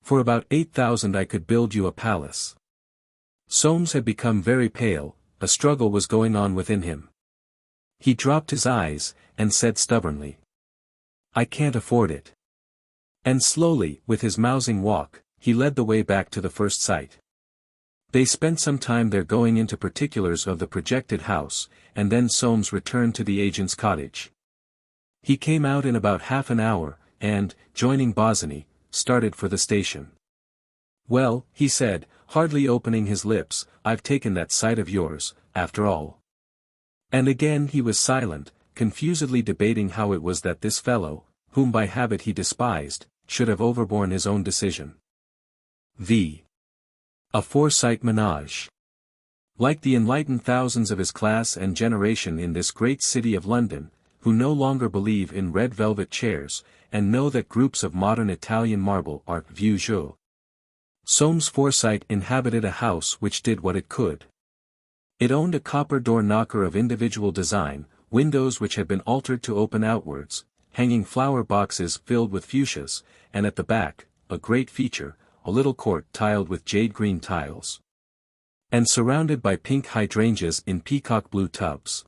For about 8,000 I could build you a palace." Soames had become very pale, a struggle was going on within him. He dropped his eyes, and said stubbornly, "I can't afford it." And slowly, with his mousing walk, he led the way back to the Forsyte. They spent some time there going into particulars of the projected house, and then Soames returned to the agent's cottage. He came out in about half an hour, and, joining Bosinney, started for the station. "Well," he said, hardly opening his lips, "I've taken that site of yours, after all." And again he was silent, confusedly debating how it was that this fellow, whom by habit he despised, should have overborne his own decision. A Forsyte Ménage. Like the enlightened thousands of his class and generation in this great city of London, who no longer believe in red velvet chairs, and know that groups of modern Italian marble are vieux jeu, Soames Forsyte inhabited a house which did what it could. It owned a copper door knocker of individual design, windows which had been altered to open outwards, hanging flower boxes filled with fuchsias, and at the back, a great feature, a little court tiled with jade-green tiles, and surrounded by pink hydrangeas in peacock-blue tubs.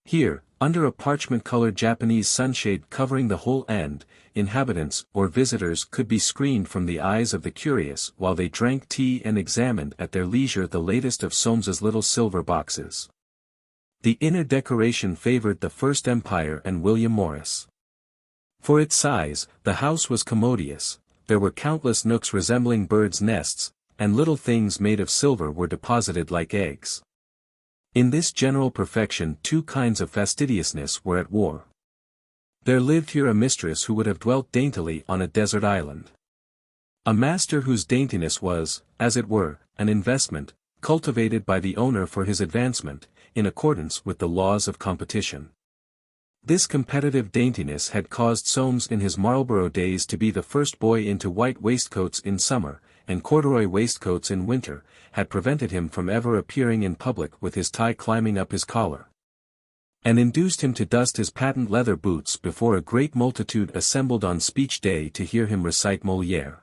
Here, under a parchment-colored Japanese sunshade covering the whole end, inhabitants or visitors could be screened from the eyes of the curious while they drank tea and examined at their leisure the latest of Soames's little silver boxes. The inner decoration favored the First Empire and William Morris. For its size, the house was commodious, there were countless nooks resembling birds' nests, and little things made of silver were deposited like eggs. In this general perfection two kinds of fastidiousness were at war. There lived here a mistress who would have dwelt daintily on a desert island. A master whose daintiness was, as it were, an investment, cultivated by the owner for his advancement, in accordance with the laws of competition. This competitive daintiness had caused Soames in his Marlborough days to be the first boy into white waistcoats in summer, and corduroy waistcoats in winter, had prevented him from ever appearing in public with his tie climbing up his collar, and induced him to dust his patent leather boots before a great multitude assembled on speech day to hear him recite Molière.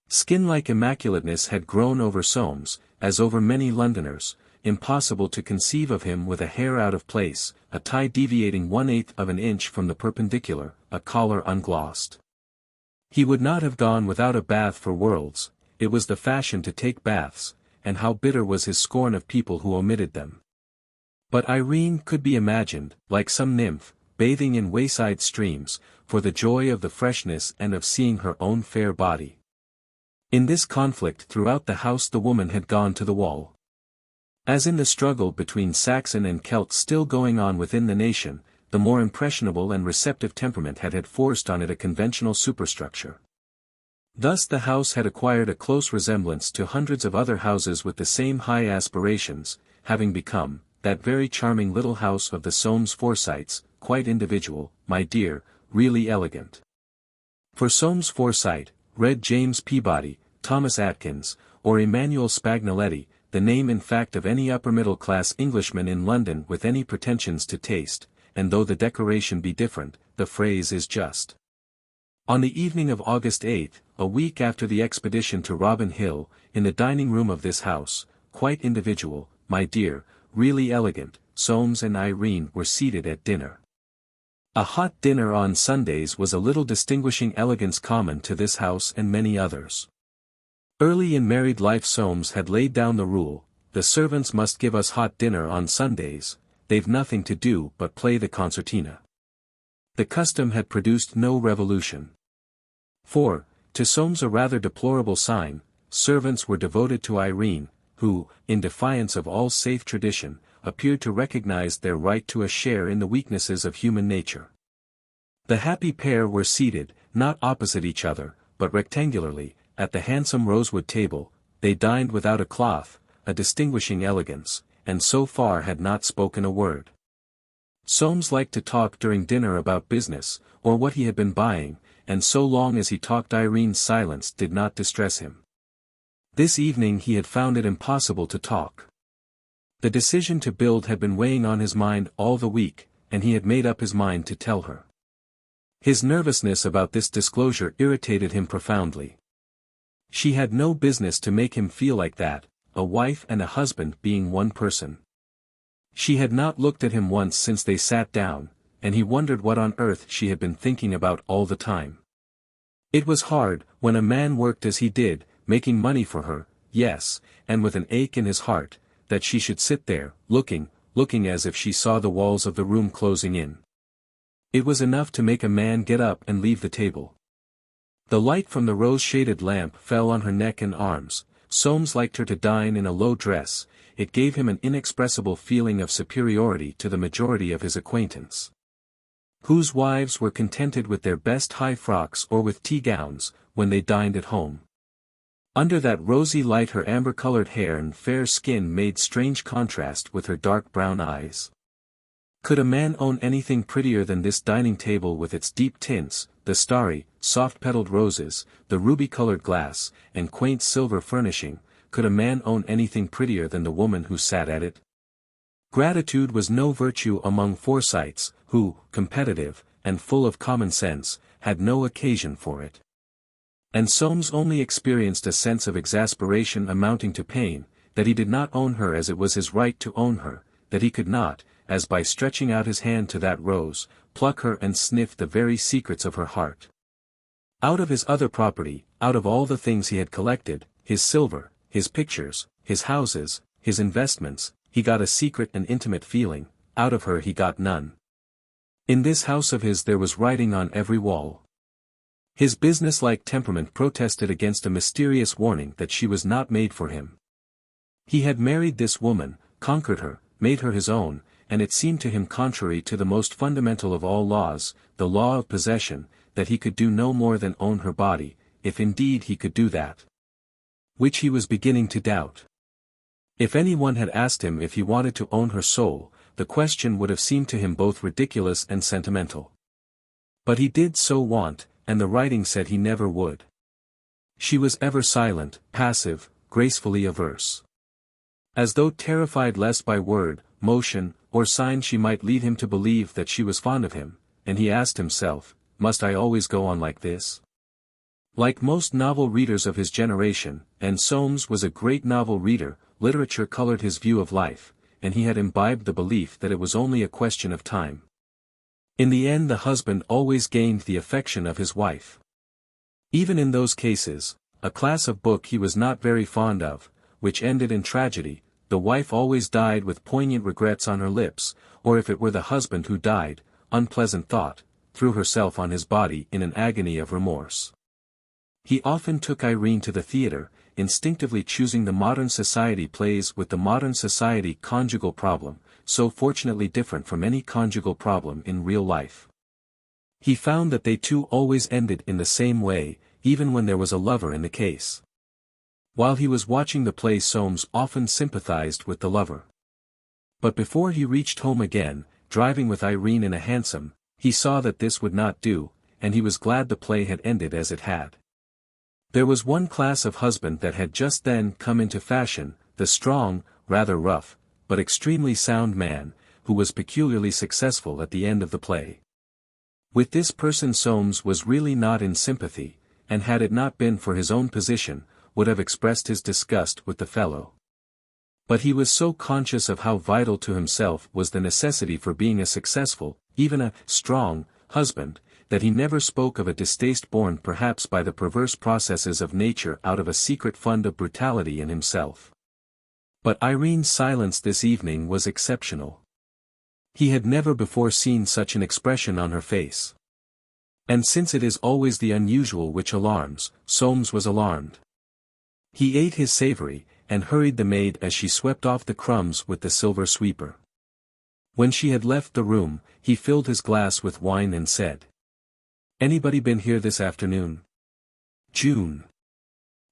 Skin-like immaculateness had grown over Soames, as over many Londoners, impossible to conceive of him with a hair out of place, a tie deviating 1/8 of an inch from the perpendicular, a collar unglossed. He would not have gone without a bath for worlds, it was the fashion to take baths, and how bitter was his scorn of people who omitted them. But Irene could be imagined, like some nymph, bathing in wayside streams, for the joy of the freshness and of seeing her own fair body. In this conflict throughout the house the woman had gone to the wall. As in the struggle between Saxon and Celt still going on within the nation, the more impressionable and receptive temperament had forced on it a conventional superstructure. Thus the house had acquired a close resemblance to hundreds of other houses with the same high aspirations, having become, that very charming little house of the Soames Forsytes, quite individual, my dear, really elegant. For Soames Forsyte, read James Peabody, Thomas Atkins, or Emmanuel Spagnoletti, the name in fact of any upper-middle-class Englishman in London with any pretensions to taste, and though the decoration be different, the phrase is just. On the evening of August 8, a week after the expedition to Robin Hill, in the dining-room of this house, quite individual, my dear, really elegant, Soames and Irene were seated at dinner. A hot dinner on Sundays was a little distinguishing elegance common to this house and many others. Early in married life Soames had laid down the rule, the servants must give us hot dinner on Sundays, they've nothing to do but play the concertina. The custom had produced no revolution. For, to Soames a rather deplorable sign, servants were devoted to Irene, who, in defiance of all safe tradition, appeared to recognize their right to a share in the weaknesses of human nature. The happy pair were seated, not opposite each other, but rectangularly, at the handsome rosewood table. They dined without a cloth, a distinguishing elegance, and so far had not spoken a word. Soames liked to talk during dinner about business, or what he had been buying, and so long as he talked Irene's silence did not distress him. This evening he had found it impossible to talk. The decision to build had been weighing on his mind all the week, and he had made up his mind to tell her. His nervousness about this disclosure irritated him profoundly. She had no business to make him feel like that, a wife and a husband being one person. She had not looked at him once since they sat down, and he wondered what on earth she had been thinking about all the time. It was hard, when a man worked as he did, making money for her, yes, and with an ache in his heart, that she should sit there, looking as if she saw the walls of the room closing in. It was enough to make a man get up and leave the table. The light from the rose-shaded lamp fell on her neck and arms. Soames liked her to dine in a low dress. It gave him an inexpressible feeling of superiority to the majority of his acquaintance, whose wives were contented with their best high frocks or with tea gowns, when they dined at home. Under that rosy light her amber-colored hair and fair skin made strange contrast with her dark brown eyes. Could a man own anything prettier than this dining table with its deep tints, the starry, soft-petaled roses, the ruby-colored glass, and quaint silver furnishing? Could a man own anything prettier than the woman who sat at it? Gratitude was no virtue among Forsytes, who, competitive, and full of common sense, had no occasion for it. And Soames only experienced a sense of exasperation amounting to pain, that he did not own her as it was his right to own her, that he could not, as by stretching out his hand to that rose, pluck her and sniff the very secrets of her heart. Out of his other property, out of all the things he had collected, his silver, his pictures, his houses, his investments, he got a secret and intimate feeling. Out of her he got none. In this house of his there was writing on every wall. His business-like temperament protested against a mysterious warning that she was not made for him. He had married this woman, conquered her, made her his own, and it seemed to him contrary to the most fundamental of all laws, the law of possession, that he could do no more than own her body, if indeed he could do that. Which he was beginning to doubt. If anyone had asked him if he wanted to own her soul, the question would have seemed to him both ridiculous and sentimental. But he did so want, and the writing said he never would. She was ever silent, passive, gracefully averse. As though terrified lest by word, motion, or sign she might lead him to believe that she was fond of him, and he asked himself, must I always go on like this? Like most novel readers of his generation, and Soames was a great novel reader, literature colored his view of life, and he had imbibed the belief that it was only a question of time. In the end the husband always gained the affection of his wife. Even in those cases, a class of book he was not very fond of, which ended in tragedy, the wife always died with poignant regrets on her lips, or if it were the husband who died, unpleasant thought, threw herself on his body in an agony of remorse. He often took Irene to the theatre, instinctively choosing the modern society plays with the modern society conjugal problem, so fortunately different from any conjugal problem in real life. He found that they too always ended in the same way, even when there was a lover in the case. While he was watching the play Soames often sympathized with the lover. But before he reached home again, driving with Irene in a hansom, he saw that this would not do, and he was glad the play had ended as it had. There was one class of husband that had just then come into fashion, the strong, rather rough, but extremely sound man, who was peculiarly successful at the end of the play. With this person Soames was really not in sympathy, and had it not been for his own position, would have expressed his disgust with the fellow. But he was so conscious of how vital to himself was the necessity for being a successful, even a strong, husband, that he never spoke of a distaste born perhaps by the perverse processes of nature out of a secret fund of brutality in himself. But Irene's silence this evening was exceptional. He had never before seen such an expression on her face. And since it is always the unusual which alarms, Soames was alarmed. He ate his savory, and hurried the maid as she swept off the crumbs with the silver sweeper. When she had left the room, he filled his glass with wine and said, "Anybody been here this afternoon?" "June."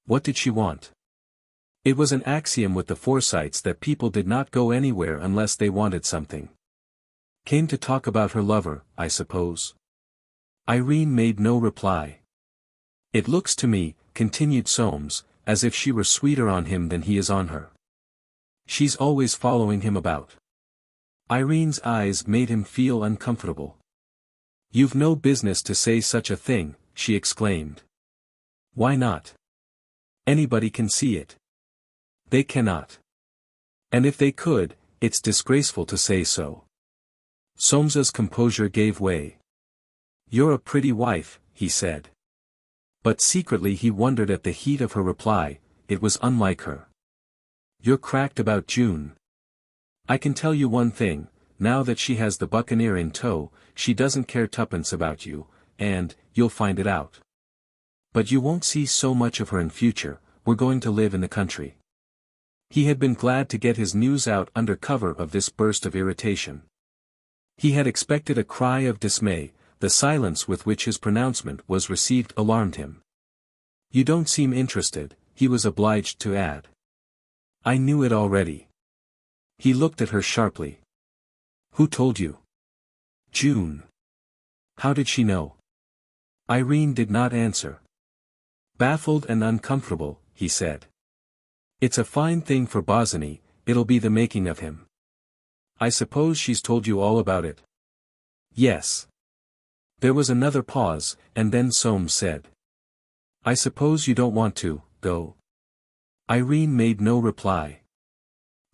"What did she want?" It was an axiom with the Forsytes that people did not go anywhere unless they wanted something. Came to talk about her lover, I suppose. Irene made no reply. It looks to me, continued Soames, as if she were sweeter on him than he is on her. She's always following him about. Irene's eyes made him feel uncomfortable. You've no business to say such a thing, she exclaimed. Why not? Anybody can see it. They cannot. And if they could, it's disgraceful to say so. Soames's composure gave way. You're a pretty wife, he said. But secretly he wondered at the heat of her reply, it was unlike her. You're cracked about June. I can tell you one thing, now that she has the buccaneer in tow, she doesn't care tuppence about you, and, you'll find it out. But you won't see so much of her in future, we're going to live in the country. He had been glad to get his news out under cover of this burst of irritation. He had expected a cry of dismay, the silence with which his pronouncement was received alarmed him. You don't seem interested, he was obliged to add. I knew it already. He looked at her sharply. Who told you? June. How did she know? Irene did not answer. Baffled and uncomfortable, he said. It's a fine thing for Bosinney, it'll be the making of him. I suppose she's told you all about it? Yes. There was another pause, and then Soames said. I suppose you don't want to, though. Irene made no reply.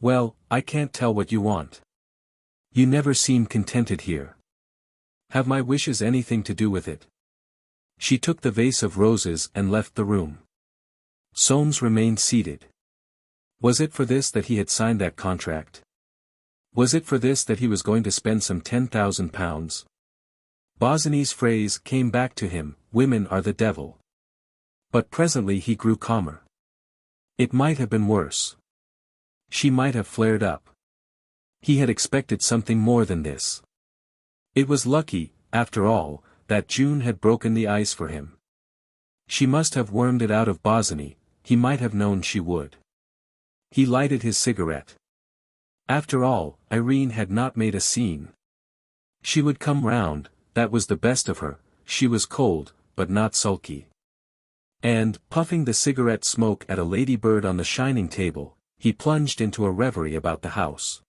Well, I can't tell what you want. You never seem contented here. Have my wishes anything to do with it? She took the vase of roses and left the room. Soames remained seated. Was it for this that he had signed that contract? Was it for this that he was going to spend some £10,000? Bosinney's phrase came back to him, women are the devil. But presently he grew calmer. It might have been worse. She might have flared up. He had expected something more than this. It was lucky, after all, that June had broken the ice for him. She must have wormed it out of Bosinney, he might have known she would. He lighted his cigarette. After all, Irene had not made a scene. She would come round, that was the best of her, she was cold, but not sulky. And, puffing the cigarette smoke at a ladybird on the shining table, he plunged into a reverie about the house.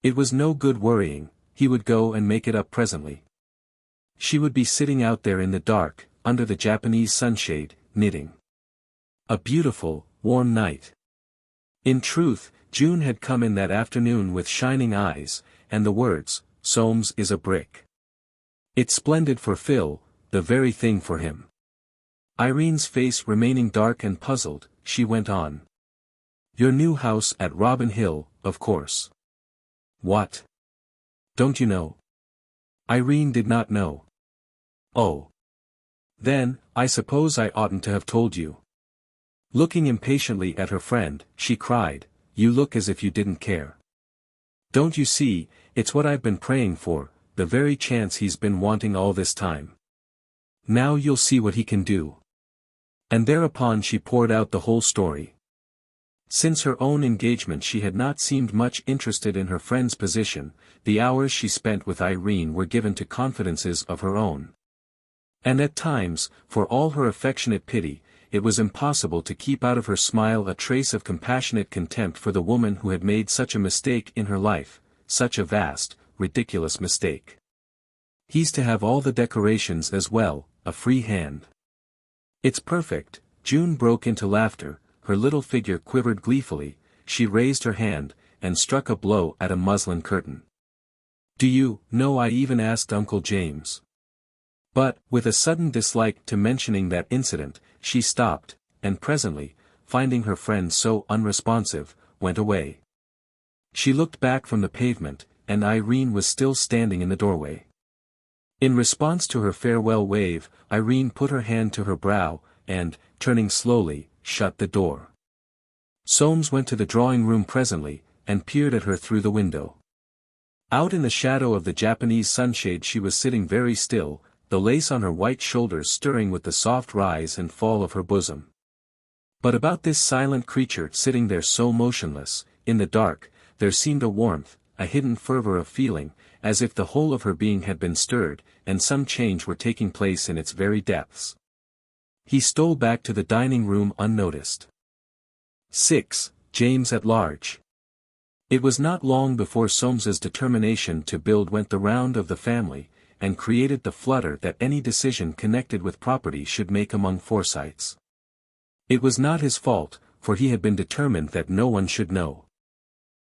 It was no good worrying, he would go and make it up presently. She would be sitting out there in the dark, under the Japanese sunshade, knitting. A beautiful, warm night. In truth, June had come in that afternoon with shining eyes, and the words, Soames is a brick. It's splendid for Phil, the very thing for him. Irene's face remaining dark and puzzled, she went on. Your new house at Robin Hill, of course. What? Don't you know? Irene did not know. Oh. Then, I suppose I oughtn't to have told you. Looking impatiently at her friend, she cried, you look as if you didn't care. Don't you see, it's what I've been praying for, the very chance he's been wanting all this time. Now you'll see what he can do. And thereupon she poured out the whole story. Since her own engagement she had not seemed much interested in her friend's position, the hours she spent with Irene were given to confidences of her own. And at times, for all her affectionate pity, it was impossible to keep out of her smile a trace of compassionate contempt for the woman who had made such a mistake in her life, such a vast, ridiculous mistake. He's to have all the decorations as well, a free hand. It's perfect. June broke into laughter, her little figure quivered gleefully, she raised her hand, and struck a blow at a muslin curtain. Do you know I even asked Uncle James? But, with a sudden dislike to mentioning that incident, she stopped, and presently, finding her friend so unresponsive, went away. She looked back from the pavement, and Irene was still standing in the doorway. In response to her farewell wave, Irene put her hand to her brow, and, turning slowly, shut the door. Soames went to the drawing-room presently, and peered at her through the window. Out in the shadow of the Japanese sunshade she was sitting very still, the lace on her white shoulders stirring with the soft rise and fall of her bosom. But about this silent creature sitting there so motionless, in the dark, there seemed a warmth, a hidden fervor of feeling, as if the whole of her being had been stirred, and some change were taking place in its very depths. He stole back to the dining room unnoticed. 6. James at Large. It was not long before Soames's determination to build went the round of the family, and created the flutter that any decision connected with property should make among Forsytes. It was not his fault, for he had been determined that no one should know.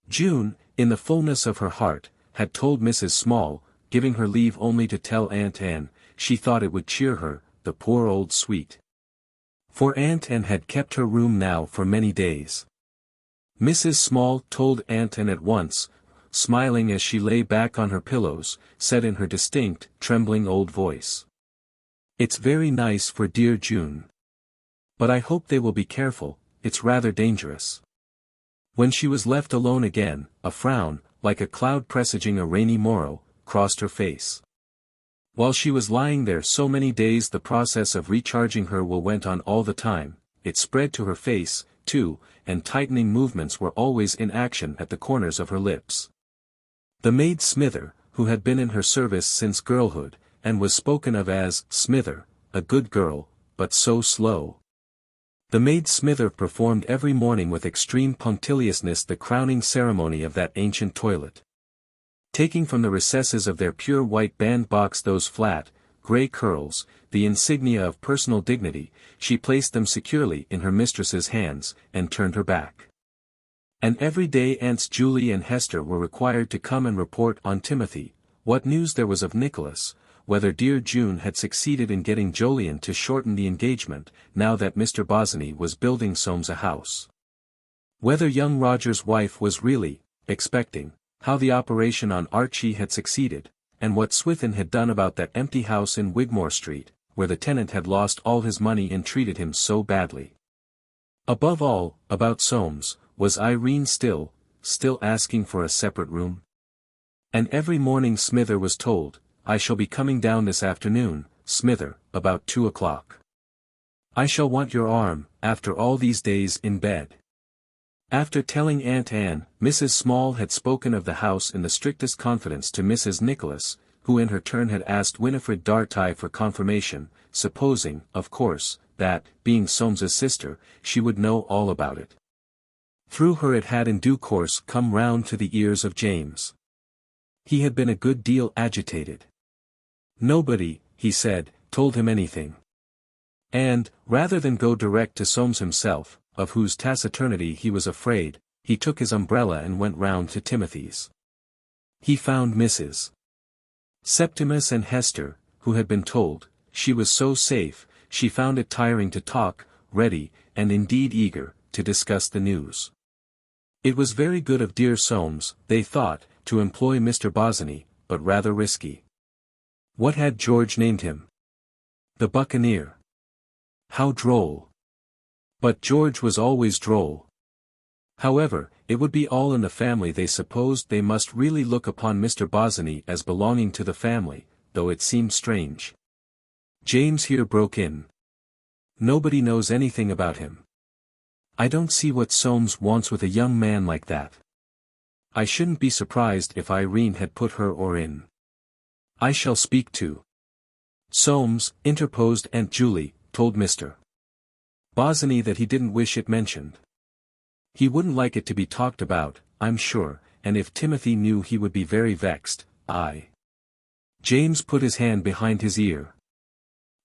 June, in the fullness of her heart, had told Mrs. Small, giving her leave only to tell Aunt Anne, she thought it would cheer her, the poor old sweet. For Aunt Anne had kept her room now for many days. Mrs. Small told Aunt Anne at once, smiling as she lay back on her pillows, said in her distinct, trembling old voice. "It's very nice for dear June. But I hope they will be careful, it's rather dangerous." When she was left alone again, a frown, like a cloud presaging a rainy morrow, crossed her face. While she was lying there so many days the process of recharging her will went on all the time, it spread to her face, too, and tightening movements were always in action at the corners of her lips. The maid Smither, who had been in her service since girlhood, and was spoken of as Smither, a good girl, but so slow. The maid Smither performed every morning with extreme punctiliousness the crowning ceremony of that ancient toilet. Taking from the recesses of their pure white bandbox those flat, grey curls, the insignia of personal dignity, she placed them securely in her mistress's hands, and turned her back. And every day Aunts Julie and Hester were required to come and report on Timothy, what news there was of Nicholas, whether dear June had succeeded in getting Jolyon to shorten the engagement, now that Mr. Bosinney was building Soames a house. Whether young Roger's wife was really expecting, how the operation on Archie had succeeded, and what Swithin had done about that empty house in Wigmore Street, where the tenant had lost all his money and treated him so badly. Above all, about Soames, was Irene still asking for a separate room? And every morning Smither was told, "I shall be coming down this afternoon, Smither, about 2 o'clock. I shall want your arm, after all these days in bed." After telling Aunt Anne, Mrs. Small had spoken of the house in the strictest confidence to Mrs. Nicholas, who in her turn had asked Winifred Dartie for confirmation, supposing, of course, that, being Soames's sister, she would know all about it. Through her it had in due course come round to the ears of James. He had been a good deal agitated. Nobody, he said, told him anything. And, rather than go direct to Soames himself, of whose taciturnity he was afraid, he took his umbrella and went round to Timothy's. He found Mrs. Septimus and Hester, who had been told, she was so safe, she found it tiring to talk, ready, and indeed eager, to discuss the news. It was very good of dear Soames, they thought, to employ Mr. Bosinney, but rather risky. What had George named him? The Buccaneer. How droll. But George was always droll. However, it would be all in the family. They supposed they must really look upon Mr. Bosinney as belonging to the family, though it seemed strange. James here broke in. Nobody knows anything about him. I don't see what Soames wants with a young man like that. I shouldn't be surprised if Irene had put her or in. I shall speak to Soames, interposed Aunt Julie, told Mr. Bosinney that he didn't wish it mentioned. He wouldn't like it to be talked about, I'm sure, and if Timothy knew he would be very vexed. James put his hand behind his ear.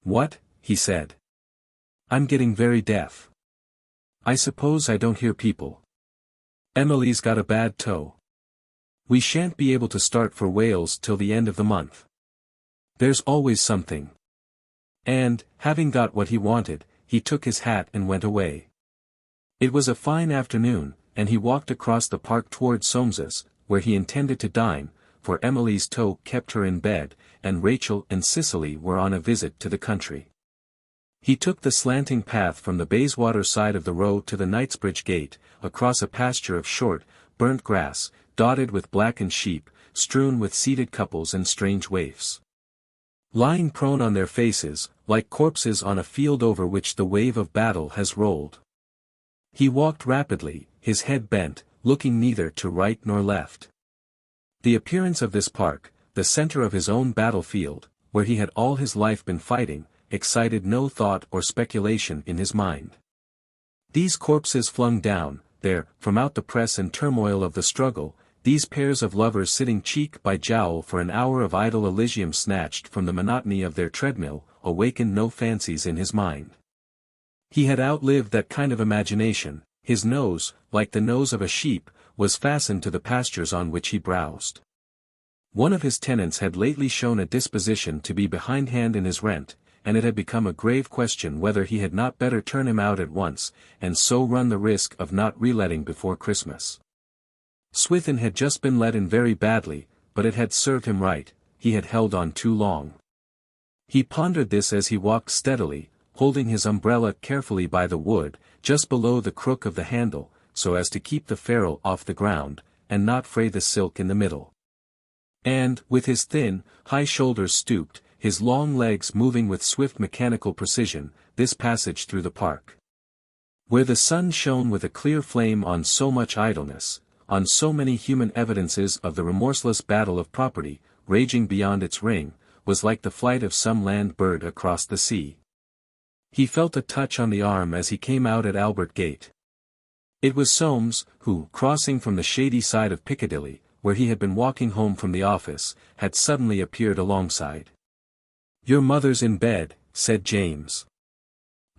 What? He said. I'm getting very deaf. I suppose I don't hear people. Emily's got a bad toe. We shan't be able to start for Wales till the end of the month. There's always something. And, having got what he wanted, he took his hat and went away. It was a fine afternoon, and he walked across the park toward Soames's, where he intended to dine, for Emily's toe kept her in bed, and Rachel and Cicely were on a visit to the country. He took the slanting path from the Bayswater side of the road to the Knightsbridge gate, across a pasture of short, burnt grass, dotted with blackened sheep, strewn with seated couples and strange waifs, lying prone on their faces, like corpses on a field over which the wave of battle has rolled. He walked rapidly, his head bent, looking neither to right nor left. The appearance of this park, the center of his own battlefield, where he had all his life been fighting, excited no thought or speculation in his mind. These corpses flung down, there, from out the press and turmoil of the struggle, these pairs of lovers sitting cheek by jowl for an hour of idle elysium snatched from the monotony of their treadmill, awakened no fancies in his mind. He had outlived that kind of imagination. His nose, like the nose of a sheep, was fastened to the pastures on which he browsed. One of his tenants had lately shown a disposition to be behindhand in his rent, and it had become a grave question whether he had not better turn him out at once, and so run the risk of not reletting before Christmas. Swithin had just been let in very badly, but it had served him right, he had held on too long. He pondered this as he walked steadily, holding his umbrella carefully by the wood, just below the crook of the handle, so as to keep the ferrule off the ground, and not fray the silk in the middle. And, with his thin, high shoulders stooped, his long legs moving with swift mechanical precision, this passage through the park. Where the sun shone with a clear flame on so much idleness, on so many human evidences of the remorseless battle of property, raging beyond its ring, was like the flight of some land bird across the sea. He felt a touch on the arm as he came out at Albert Gate. It was Soames, who, crossing from the shady side of Piccadilly, where he had been walking home from the office, had suddenly appeared alongside. "Your mother's in bed," said James.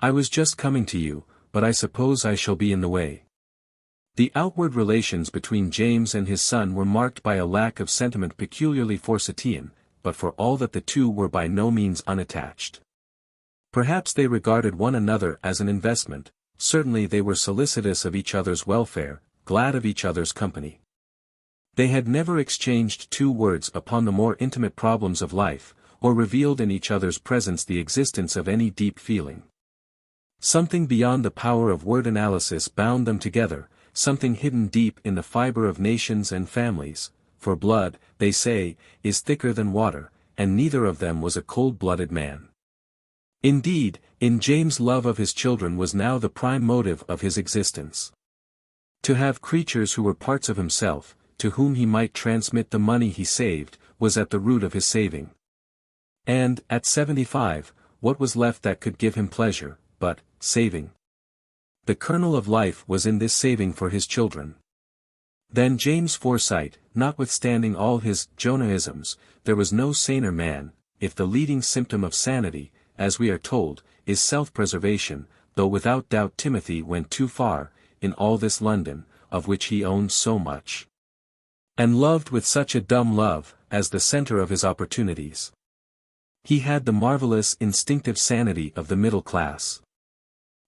"I was just coming to you, but I suppose I shall be in the way." The outward relations between James and his son were marked by a lack of sentiment peculiarly Forsytean, but for all that the two were by no means unattached. Perhaps they regarded one another as an investment, certainly they were solicitous of each other's welfare, glad of each other's company. They had never exchanged two words upon the more intimate problems of life, or revealed in each other's presence the existence of any deep feeling. Something beyond the power of word analysis bound them together, something hidden deep in the fiber of nations and families, for blood, they say, is thicker than water, and neither of them was a cold-blooded man. Indeed, in James' love of his children was now the prime motive of his existence. To have creatures who were parts of himself, to whom he might transmit the money he saved, was at the root of his saving. And, at 75, what was left that could give him pleasure, but saving? The kernel of life was in this saving for his children. Then James Forsyte, notwithstanding all his Jonah-isms, there was no saner man, if the leading symptom of sanity, as we are told, is self-preservation, though without doubt Timothy went too far, in all this London, of which he owned so much. And loved with such a dumb love, as the center of his opportunities. He had the marvelous instinctive sanity of the middle class.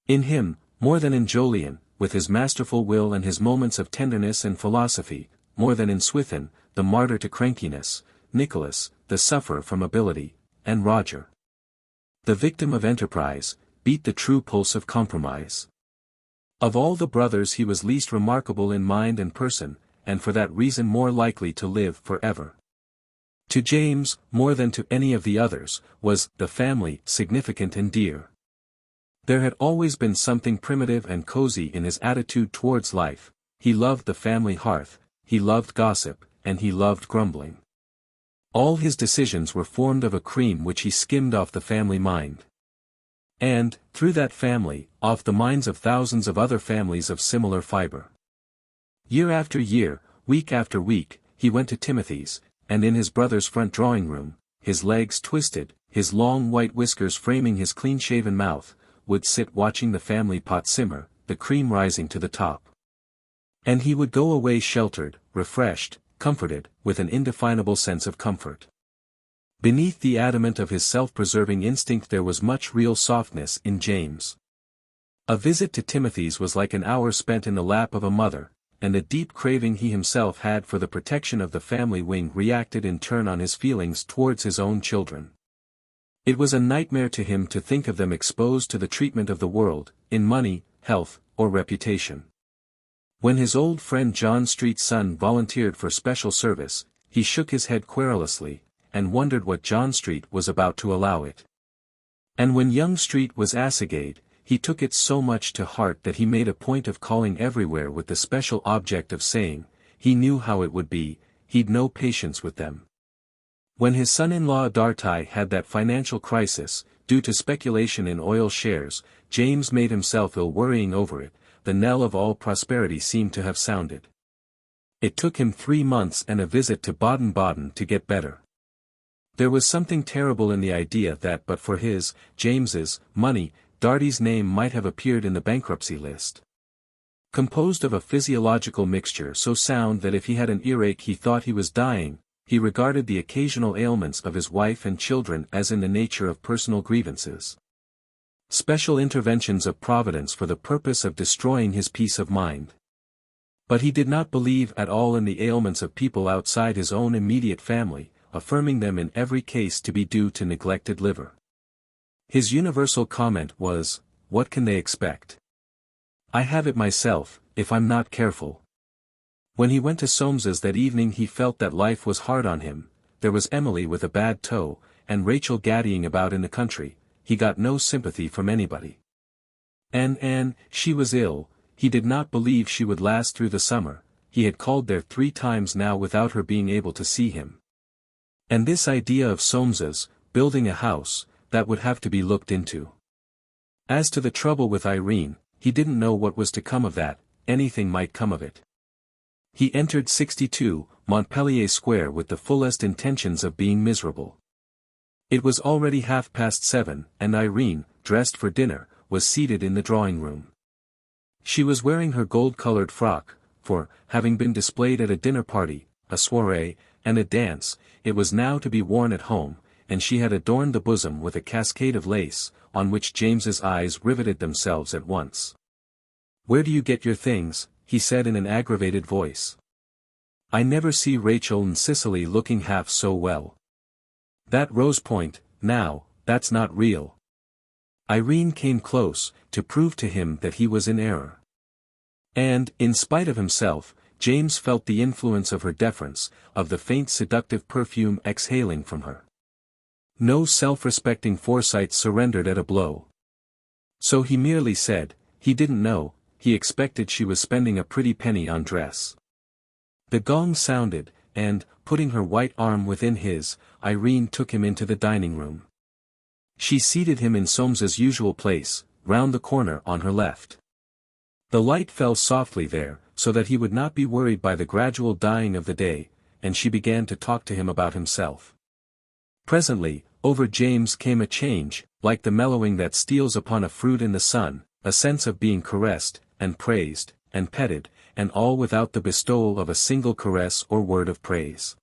In him, more than in Jolyon, with his masterful will and his moments of tenderness and philosophy, more than in Swithin, the martyr to crankiness, Nicholas, the sufferer from ability, and Roger, the victim of enterprise, beat the true pulse of compromise. Of all the brothers he was least remarkable in mind and person, and for that reason more likely to live forever. To James, more than to any of the others, was the family significant and dear. There had always been something primitive and cozy in his attitude towards life. He loved the family hearth, he loved gossip, and he loved grumbling. All his decisions were formed of a cream which he skimmed off the family mind. And, through that family, off the minds of thousands of other families of similar fiber. Year after year, week after week, he went to Timothy's, and in his brother's front drawing-room, his legs twisted, his long white whiskers framing his clean-shaven mouth, would sit watching the family pot simmer, the cream rising to the top. And he would go away sheltered, refreshed, comforted, with an indefinable sense of comfort. Beneath the adamant of his self-preserving instinct there was much real softness in James. A visit to Timothy's was like an hour spent in the lap of a mother, and the deep craving he himself had for the protection of the family wing reacted in turn on his feelings towards his own children. It was a nightmare to him to think of them exposed to the treatment of the world, in money, health, or reputation. When his old friend John Street's son volunteered for special service, he shook his head querulously, and wondered what John Street was about to allow it. And when young Street was assegaied, he took it so much to heart that he made a point of calling everywhere with the special object of saying, he knew how it would be, he'd no patience with them. When his son-in-law Dartai had that financial crisis, due to speculation in oil shares, James made himself ill worrying over it. The knell of all prosperity seemed to have sounded. It took him 3 months and a visit to Baden-Baden to get better. There was something terrible in the idea that but for his, James's, money, Darty's name might have appeared in the bankruptcy list. Composed of a physiological mixture so sound that if he had an earache he thought he was dying, he regarded the occasional ailments of his wife and children as in the nature of personal grievances. Special interventions of Providence for the purpose of destroying his peace of mind. But he did not believe at all in the ailments of people outside his own immediate family, affirming them in every case to be due to neglected liver. His universal comment was, "What can they expect? I have it myself, if I'm not careful." When he went to Soames's that evening he felt that life was hard on him. There was Emily with a bad toe, and Rachel gaddying about in the country. He got no sympathy from anybody. And Anne, she was ill, he did not believe she would last through the summer. He had called there 3 times now without her being able to see him. And this idea of Soames's, building a house, that would have to be looked into. As to the trouble with Irene, he didn't know what was to come of that. Anything might come of it. He entered 62, Montpellier Square with the fullest intentions of being miserable. It was already 7:30, and Irene, dressed for dinner, was seated in the drawing-room. She was wearing her gold-colored frock, for, having been displayed at a dinner party, a soirée, and a dance, it was now to be worn at home, and she had adorned the bosom with a cascade of lace, on which James's eyes riveted themselves at once. "Where do you get your things?" he said in an aggravated voice. "I never see Rachel and Cicely looking half so well. That rose point, now, that's not real." Irene came close, to prove to him that he was in error. And, in spite of himself, James felt the influence of her deference, of the faint seductive perfume exhaling from her. No self-respecting Forsyte surrendered at a blow. So he merely said, he didn't know, he expected she was spending a pretty penny on dress. The gong sounded, and, putting her white arm within his, Irene took him into the dining-room. She seated him in Soames's usual place, round the corner on her left. The light fell softly there, so that he would not be worried by the gradual dying of the day, and she began to talk to him about himself. Presently, over James came a change, like the mellowing that steals upon a fruit in the sun, a sense of being caressed, and praised, and petted, and all without the bestowal of a single caress or word of praise.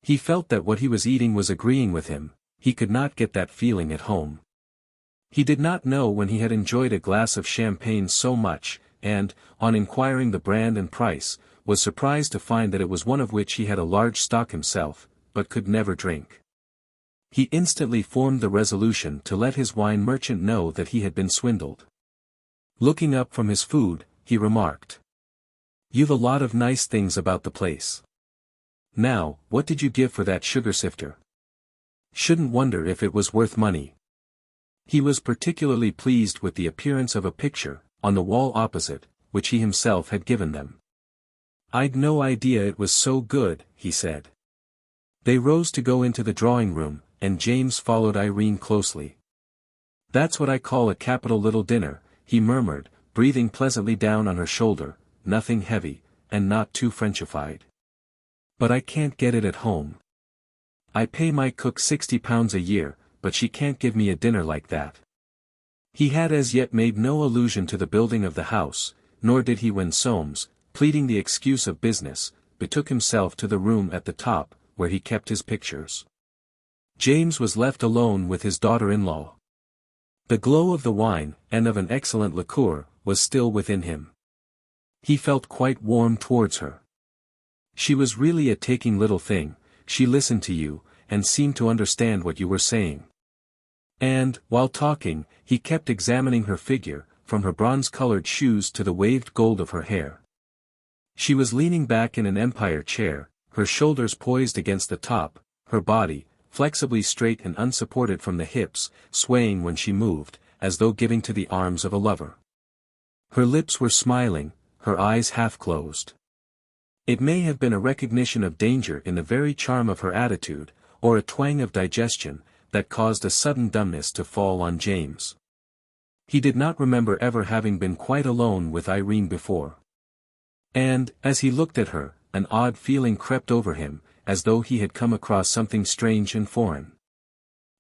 He felt that what he was eating was agreeing with him. He could not get that feeling at home. He did not know when he had enjoyed a glass of champagne so much, and, on inquiring the brand and price, was surprised to find that it was one of which he had a large stock himself, but could never drink. He instantly formed the resolution to let his wine merchant know that he had been swindled. Looking up from his food, he remarked, "You've a lot of nice things about the place. Now, what did you give for that sugar sifter? Shouldn't wonder if it was worth money." He was particularly pleased with the appearance of a picture, on the wall opposite, which he himself had given them. "I'd no idea it was so good," he said. They rose to go into the drawing-room, and James followed Irene closely. "That's what I call a capital little dinner," he murmured, breathing pleasantly down on her shoulder, "nothing heavy, and not too Frenchified. But I can't get it at home. I pay my cook £60 a year, but she can't give me a dinner like that." He had as yet made no allusion to the building of the house, nor did he when Soames, pleading the excuse of business, betook himself to the room at the top, where he kept his pictures. James was left alone with his daughter-in-law. The glow of the wine, and of an excellent liqueur, was still within him. He felt quite warm towards her. She was really a taking little thing. She listened to you, and seemed to understand what you were saying. And, while talking, he kept examining her figure, from her bronze-colored shoes to the waved gold of her hair. She was leaning back in an empire chair, her shoulders poised against the top, her body, flexibly straight and unsupported from the hips, swaying when she moved, as though giving to the arms of a lover. Her lips were smiling, her eyes half-closed. It may have been a recognition of danger in the very charm of her attitude, or a twang of digestion, that caused a sudden dumbness to fall on James. He did not remember ever having been quite alone with Irene before. And, as he looked at her, an odd feeling crept over him, as though he had come across something strange and foreign.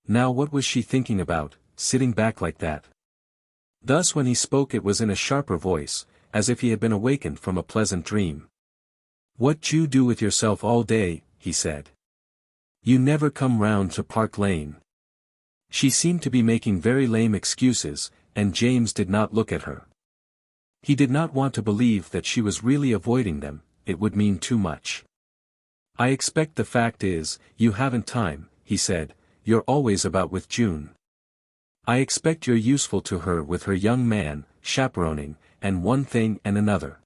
Now what was she thinking about, sitting back like that? Thus when he spoke it was in a sharper voice, as if he had been awakened from a pleasant dream. "What d'you do with yourself all day?" he said. "You never come round to Park Lane." She seemed to be making very lame excuses, and James did not look at her. He did not want to believe that she was really avoiding them, it would mean too much. "I expect the fact is, you haven't time," he said, "you're always about with June. I expect you're useful to her with her young man, chaperoning, and one thing and another.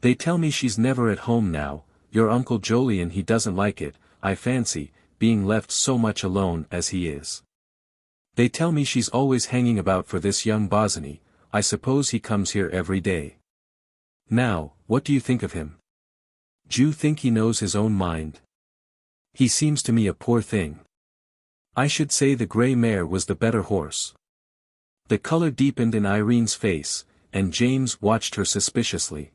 They tell me she's never at home now, your Uncle Jolyon he doesn't like it, I fancy, being left so much alone as he is. They tell me she's always hanging about for this young Bosinney, I suppose he comes here every day. Now, what do you think of him? D'you think he knows his own mind? He seems to me a poor thing. I should say the grey mare was the better horse." The color deepened in Irene's face, and James watched her suspiciously.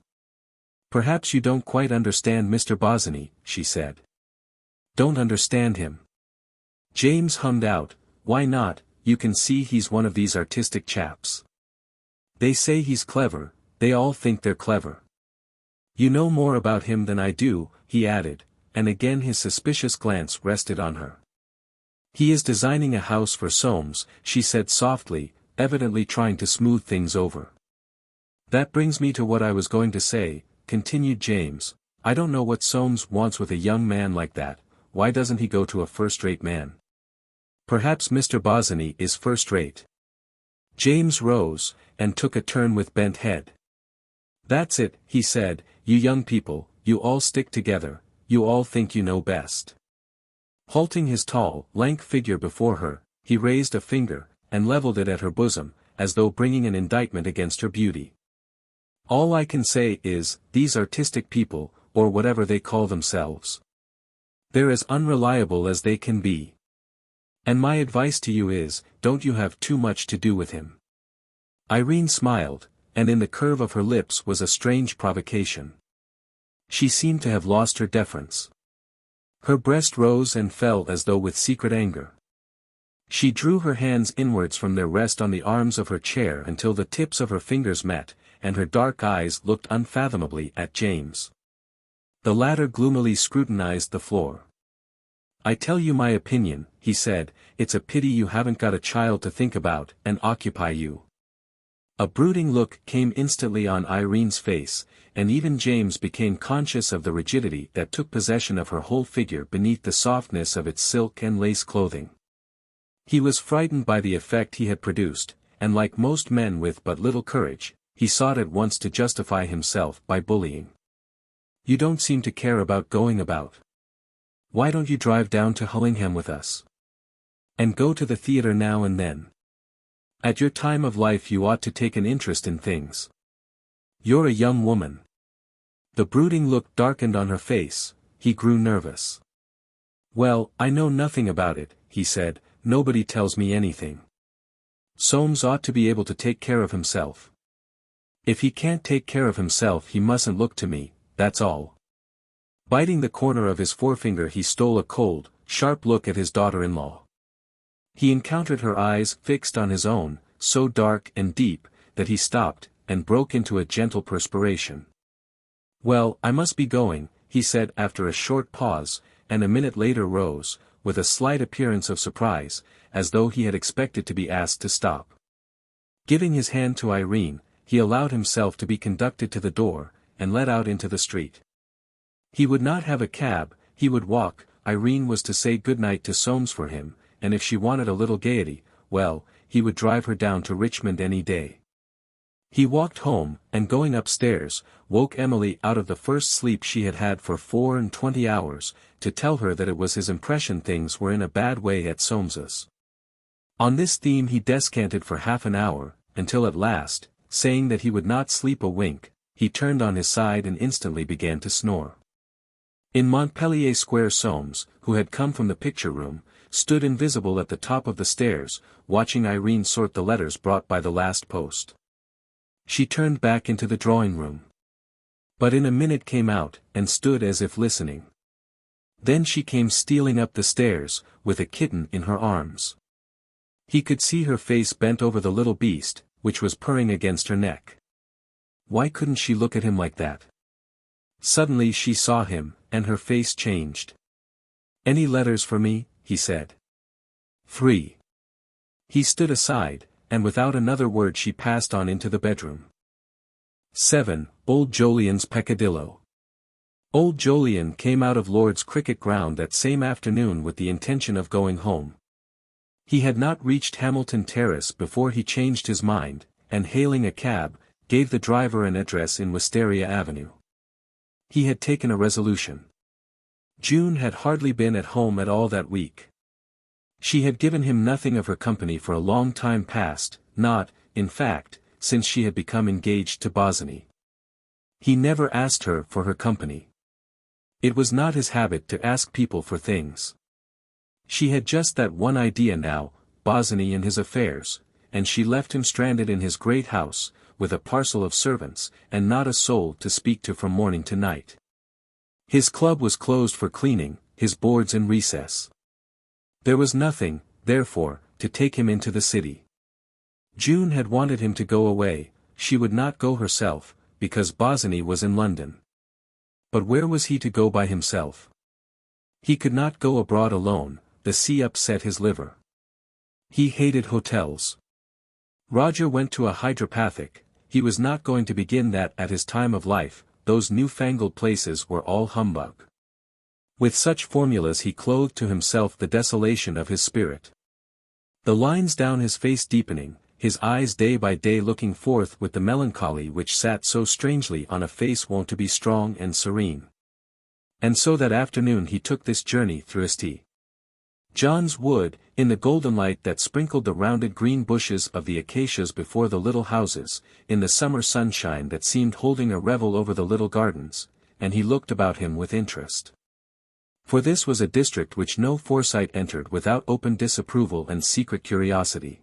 "Perhaps you don't quite understand Mr. Bosinney," she said. "Don't understand him?" James hummed out, "Why not, you can see he's one of these artistic chaps. They say he's clever, they all think they're clever. You know more about him than I do," he added, and again his suspicious glance rested on her. "He is designing a house for Soames," she said softly, evidently trying to smooth things over. "That brings me to what I was going to say," continued James. "I don't know what Soames wants with a young man like that. Why doesn't he go to a first-rate man? Perhaps Mr. Bosinney is first-rate." James rose, and took a turn with bent head. "That's it," he said, "you young people, you all stick together, you all think you know best." Halting his tall, lank figure before her, he raised a finger, and leveled it at her bosom, as though bringing an indictment against her beauty. "All I can say is, these artistic people, or whatever they call themselves, they're as unreliable as they can be. And my advice to you is, don't you have too much to do with him." Irene smiled, and in the curve of her lips was a strange provocation. She seemed to have lost her deference. Her breast rose and fell as though with secret anger. She drew her hands inwards from their rest on the arms of her chair until the tips of her fingers met, and her dark eyes looked unfathomably at James. The latter gloomily scrutinized the floor. "I tell you my opinion," he said, "it's a pity you haven't got a child to think about and occupy you." A brooding look came instantly on Irene's face, and even James became conscious of the rigidity that took possession of her whole figure beneath the softness of its silk and lace clothing. He was frightened by the effect he had produced, and like most men with but little courage, he sought at once to justify himself by bullying. "You don't seem to care about going about. Why don't you drive down to Hullingham with us? And go to the theatre now and then? At your time of life you ought to take an interest in things. You're a young woman." The brooding look darkened on her face, he grew nervous. "Well, I know nothing about it," he said, "nobody tells me anything. Soames ought to be able to take care of himself. If he can't take care of himself he mustn't look to me, that's all." Biting the corner of his forefinger he stole a cold, sharp look at his daughter-in-law. He encountered her eyes fixed on his own, so dark and deep, that he stopped, and broke into a gentle perspiration. "Well, I must be going," he said after a short pause, and a minute later rose, with a slight appearance of surprise, as though he had expected to be asked to stop. Giving his hand to Irene, he allowed himself to be conducted to the door, and led out into the street. He would not have a cab, he would walk. Irene was to say good night to Soames for him, and if she wanted a little gaiety, well, he would drive her down to Richmond any day. He walked home, and going upstairs, woke Emily out of the first sleep she had had for 24 hours, to tell her that it was his impression things were in a bad way at Soames's. On this theme he descanted for half an hour, until at last, saying that he would not sleep a wink, he turned on his side and instantly began to snore. In Montpellier Square Soames, who had come from the picture room, stood invisible at the top of the stairs, watching Irene sort the letters brought by the last post. She turned back into the drawing room. But in a minute came out, and stood as if listening. Then she came stealing up the stairs, with a kitten in her arms. He could see her face bent over the little beast, which was purring against her neck. Why couldn't she look at him like that? Suddenly she saw him, and her face changed. "Any letters for me?" he said. "3." He stood aside, and without another word she passed on into the bedroom. 7. Old Jolyon's Peccadillo. Old Jolyon came out of Lord's cricket ground that same afternoon with the intention of going home. He had not reached Hamilton Terrace before he changed his mind, and hailing a cab, gave the driver an address in Wisteria Avenue. He had taken a resolution. June had hardly been at home at all that week. She had given him nothing of her company for a long time past, not, in fact, since she had become engaged to Bosinney. He never asked her for her company. It was not his habit to ask people for things. She had just that one idea now, Bosinney and his affairs, and she left him stranded in his great house, with a parcel of servants, and not a soul to speak to from morning to night. His club was closed for cleaning, his boards in recess. There was nothing, therefore, to take him into the city. June had wanted him to go away, she would not go herself, because Bosinney was in London. But where was he to go by himself? He could not go abroad alone, the sea upset his liver. He hated hotels. Roger went to a hydropathic, he was not going to begin that at his time of life, those newfangled places were all humbug. With such formulas he clothed to himself the desolation of his spirit. The lines down his face deepening, his eyes day by day looking forth with the melancholy which sat so strangely on a face wont to be strong and serene. And so that afternoon he took this journey through St. John's Wood, in the golden light that sprinkled the rounded green bushes of the acacias before the little houses, in the summer sunshine that seemed holding a revel over the little gardens, and he looked about him with interest. For this was a district which no Forsyte entered without open disapproval and secret curiosity.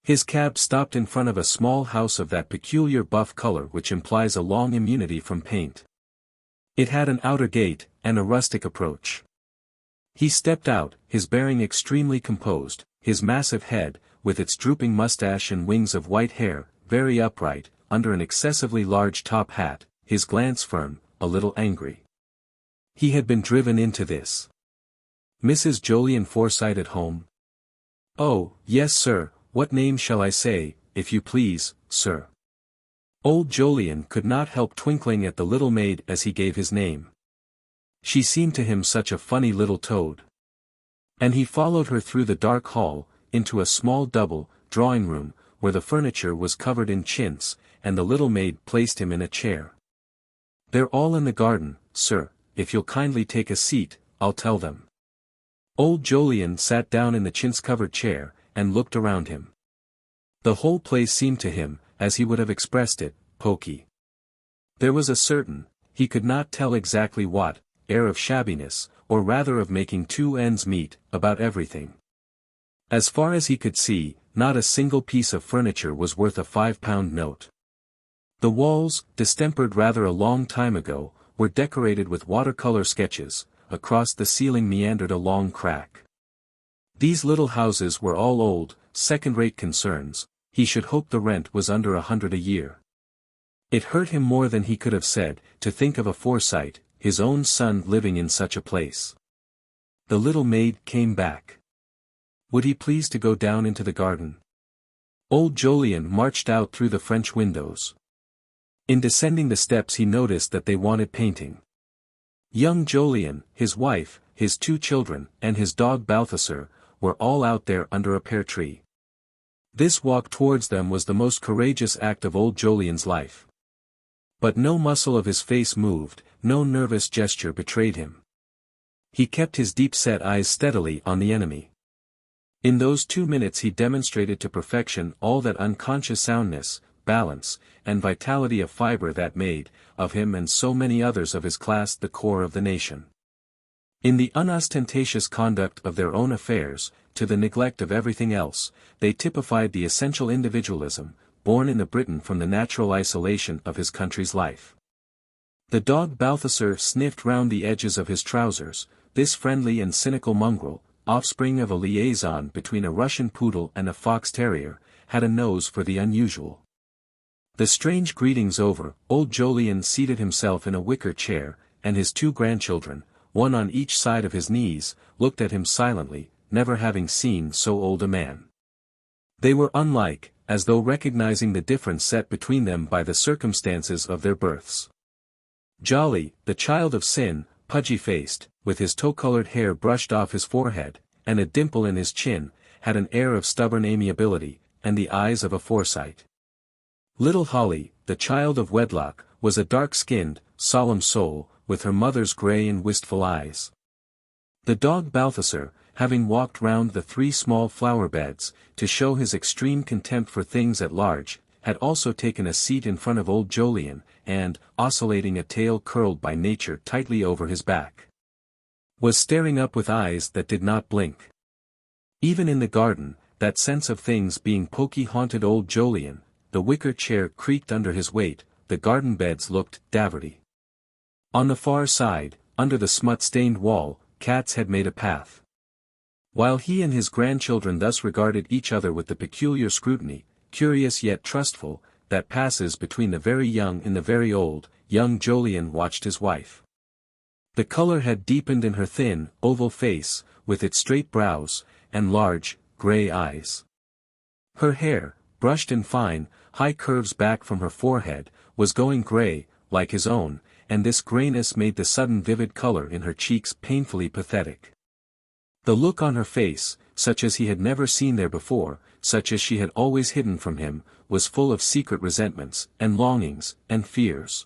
His cab stopped in front of a small house of that peculiar buff color which implies a long immunity from paint. It had an outer gate, and a rustic approach. He stepped out, his bearing extremely composed, his massive head, with its drooping mustache and wings of white hair, very upright, under an excessively large top hat, his glance firm, a little angry. He had been driven into this. "Mrs. Jolyon Forsyte at home?" "Oh, yes sir, what name shall I say, if you please, sir?" Old Jolyon could not help twinkling at the little maid as he gave his name. She seemed to him such a funny little toad. And he followed her through the dark hall, into a small double, drawing room, where the furniture was covered in chintz, and the little maid placed him in a chair. "They're all in the garden, sir, if you'll kindly take a seat, I'll tell them." Old Jolyon sat down in the chintz-covered chair, and looked around him. The whole place seemed to him, as he would have expressed it, poky. There was a certain, he could not tell exactly what, air of shabbiness, or rather of making two ends meet, about everything. As far as he could see, not a single piece of furniture was worth a £5 note. The walls, distempered rather a long time ago, were decorated with watercolor sketches, across the ceiling meandered a long crack. These little houses were all old, second-rate concerns, he should hope the rent was under 100 a year. It hurt him more than he could have said, to think of a Forsyte, his own son living in such a place. The little maid came back. Would he please to go down into the garden? Old Jolyon marched out through the French windows. In descending the steps he noticed that they wanted painting. Young Jolyon, his wife, his 2 children, and his dog Balthasar, were all out there under a pear tree. This walk towards them was the most courageous act of old Jolyon's life. But no muscle of his face moved, no nervous gesture betrayed him. He kept his deep-set eyes steadily on the enemy. In those 2 minutes he demonstrated to perfection all that unconscious soundness, balance, and vitality of fiber that made, of him and so many others of his class the core of the nation. In the unostentatious conduct of their own affairs, to the neglect of everything else, they typified the essential individualism, born in the Briton from the natural isolation of his country's life. The dog Balthasar sniffed round the edges of his trousers, this friendly and cynical mongrel, offspring of a liaison between a Russian poodle and a fox terrier, had a nose for the unusual. The strange greetings over, old Jolyon seated himself in a wicker chair, and his two grandchildren, one on each side of his knees, looked at him silently, never having seen so old a man. They were unlike, as though recognizing the difference set between them by the circumstances of their births. Jolly, the child of sin, pudgy-faced, with his tow-colored hair brushed off his forehead, and a dimple in his chin, had an air of stubborn amiability, and the eyes of a Forsyte. Little Holly, the child of wedlock, was a dark-skinned, solemn soul, with her mother's grey and wistful eyes. The dog Balthasar, having walked round the 3 small flower-beds, to show his extreme contempt for things at large, had also taken a seat in front of old Jolyon, and, oscillating a tail curled by nature tightly over his back, was staring up with eyes that did not blink. Even in the garden, that sense of things being poky haunted old Jolyon, the wicker chair creaked under his weight, the garden beds looked daverty. On the far side, under the smut-stained wall, cats had made a path. While he and his grandchildren thus regarded each other with the peculiar scrutiny, curious yet trustful, that passes between the very young and the very old, young Jolyon watched his wife. The color had deepened in her thin, oval face, with its straight brows, and large, grey eyes. Her hair, brushed in fine, high curves back from her forehead, was going grey, like his own, and this greyness made the sudden vivid color in her cheeks painfully pathetic. The look on her face, such as he had never seen there before, such as she had always hidden from him, was full of secret resentments, and longings, and fears.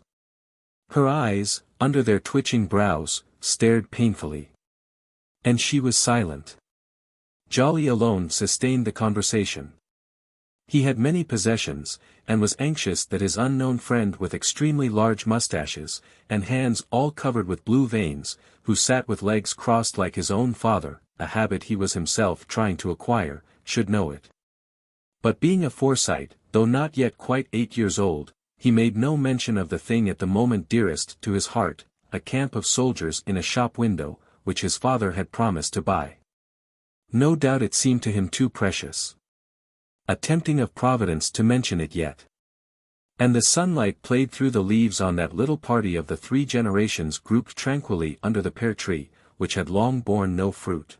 Her eyes, under their twitching brows, stared painfully. And she was silent. Jolly alone sustained the conversation. He had many possessions, and was anxious that his unknown friend with extremely large mustaches, and hands all covered with blue veins, who sat with legs crossed like his own father, a habit he was himself trying to acquire, should know it. But being a Forsyte, though not yet quite 8 years old, he made no mention of the thing at the moment dearest to his heart, a camp of soldiers in a shop window, which his father had promised to buy. No doubt it seemed to him too precious. A tempting of Providence to mention it yet. And the sunlight played through the leaves on that little party of the 3 generations grouped tranquilly under the pear tree, which had long borne no fruit.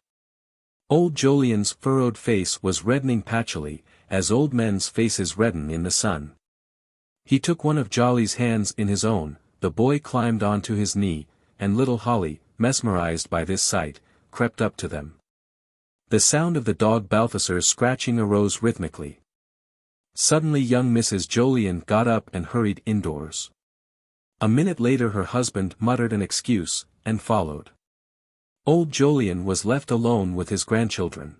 Old Jolyon's furrowed face was reddening patchily, as old men's faces redden in the sun. He took one of Jolly's hands in his own, the boy climbed onto his knee, and little Holly, mesmerized by this sight, crept up to them. The sound of the dog Balthasar's scratching arose rhythmically. Suddenly young Mrs. Jolyon got up and hurried indoors. A minute later her husband muttered an excuse, and followed. Old Jolyon was left alone with his grandchildren.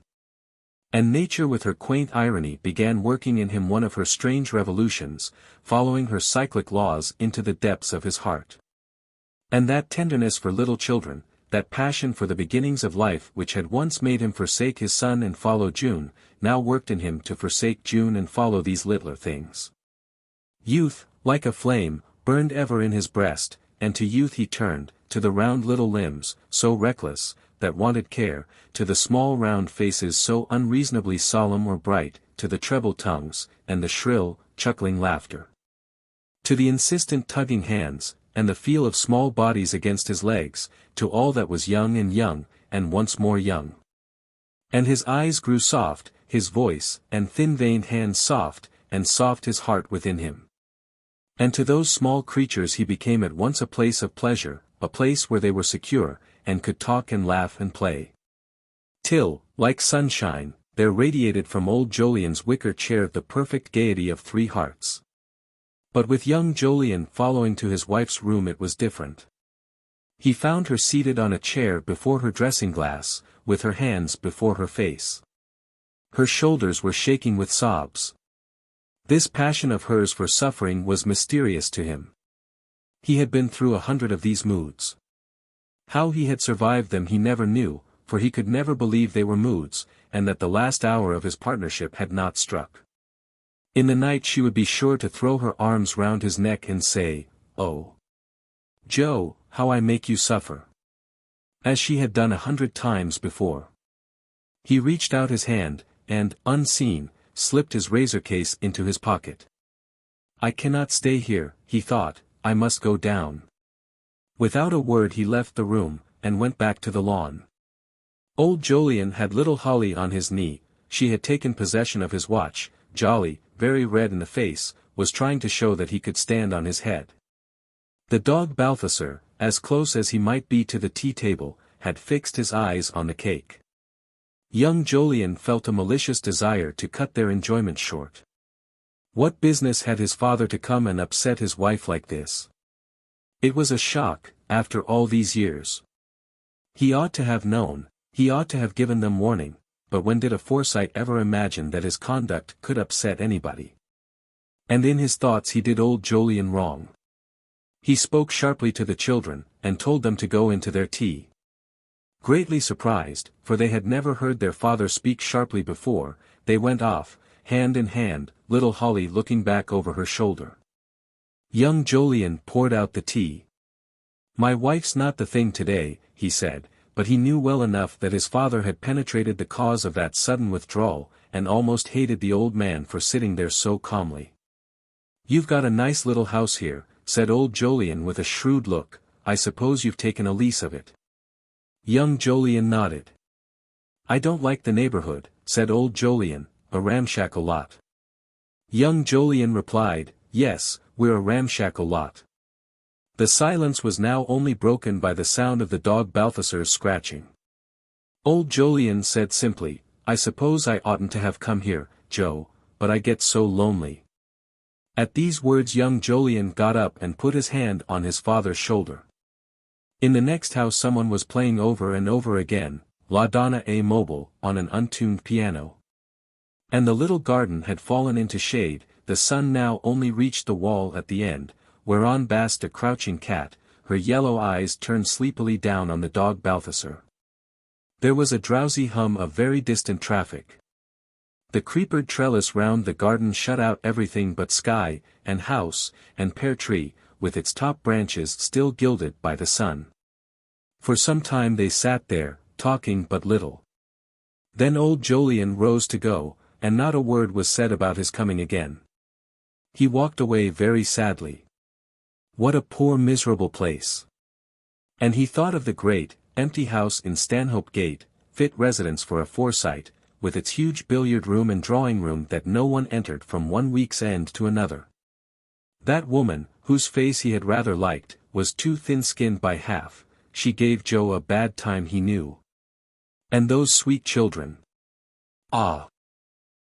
And nature with her quaint irony began working in him one of her strange revolutions, following her cyclic laws into the depths of his heart. And that tenderness for little children, that passion for the beginnings of life which had once made him forsake his sun and follow June, now worked in him to forsake June and follow these littler things. Youth, like a flame, burned ever in his breast, and to youth he turned, to the round little limbs, so reckless, that wanted care, to the small round faces so unreasonably solemn or bright, to the treble tongues, and the shrill, chuckling laughter. To the insistent tugging hands, and the feel of small bodies against his legs, to all that was young, and once more young. And his eyes grew soft, his voice, and thin-veined hands soft, and soft his heart within him. And to those small creatures he became at once a place of pleasure, a place where they were secure, and could talk and laugh and play. Till, like sunshine, there radiated from old Jolyon's wicker chair the perfect gaiety of 3 hearts. But with young Jolyon following to his wife's room it was different. He found her seated on a chair before her dressing-glass, with her hands before her face. Her shoulders were shaking with sobs. This passion of hers for suffering was mysterious to him. He had been through 100 of these moods. How he had survived them he never knew, for he could never believe they were moods, and that the last hour of his partnership had not struck. In the night she would be sure to throw her arms round his neck and say, "Oh, Joe, how I make you suffer," as she had done 100 times before. He reached out his hand, and, unseen, slipped his razor case into his pocket. "I cannot stay here," he thought, "I must go down." Without a word he left the room, and went back to the lawn. Old Jolyon had little Holly on his knee. She had taken possession of his watch. Jolly, very red in the face, was trying to show that he could stand on his head. The dog Balthasar, as close as he might be to the tea-table, had fixed his eyes on the cake. Young Jolyon felt a malicious desire to cut their enjoyment short. What business had his father to come and upset his wife like this? It was a shock, after all these years. He ought to have known, he ought to have given them warning, but when did a Forsyte ever imagine that his conduct could upset anybody? And in his thoughts he did old Jolyon wrong. He spoke sharply to the children, and told them to go into their tea. Greatly surprised, for they had never heard their father speak sharply before, they went off, hand in hand, little Holly looking back over her shoulder. Young Jolyon poured out the tea. "My wife's not the thing today," he said, but he knew well enough that his father had penetrated the cause of that sudden withdrawal, and almost hated the old man for sitting there so calmly. "You've got a nice little house here," said old Jolyon with a shrewd look. "I suppose you've taken a lease of it." Young Jolyon nodded. "I don't like the neighborhood," said old Jolyon, "a ramshackle lot." Young Jolyon replied, "Yes, we're a ramshackle lot." The silence was now only broken by the sound of the dog Balthasar's scratching. Old Jolyon said simply, "I suppose I oughtn't to have come here, Joe, but I get so lonely." At these words young Jolyon got up and put his hand on his father's shoulder. In the next house someone was playing over and over again, La Donna e Mobile, on an untuned piano. And the little garden had fallen into shade, the sun now only reached the wall at the end, whereon basked a crouching cat, her yellow eyes turned sleepily down on the dog Balthasar. There was a drowsy hum of very distant traffic. The creepered trellis round the garden shut out everything but sky, and house, and pear tree, with its top branches still gilded by the sun. For some time they sat there, talking but little. Then old Jolyon rose to go, and not a word was said about his coming again. He walked away very sadly. What a poor miserable place! And he thought of the great, empty house in Stanhope Gate, fit residence for a Forsyte, with its huge billiard room and drawing room that no one entered from one week's end to another. That woman, whose face he had rather liked, was too thin-skinned by half. She gave Joe a bad time he knew. And those sweet children. Ah!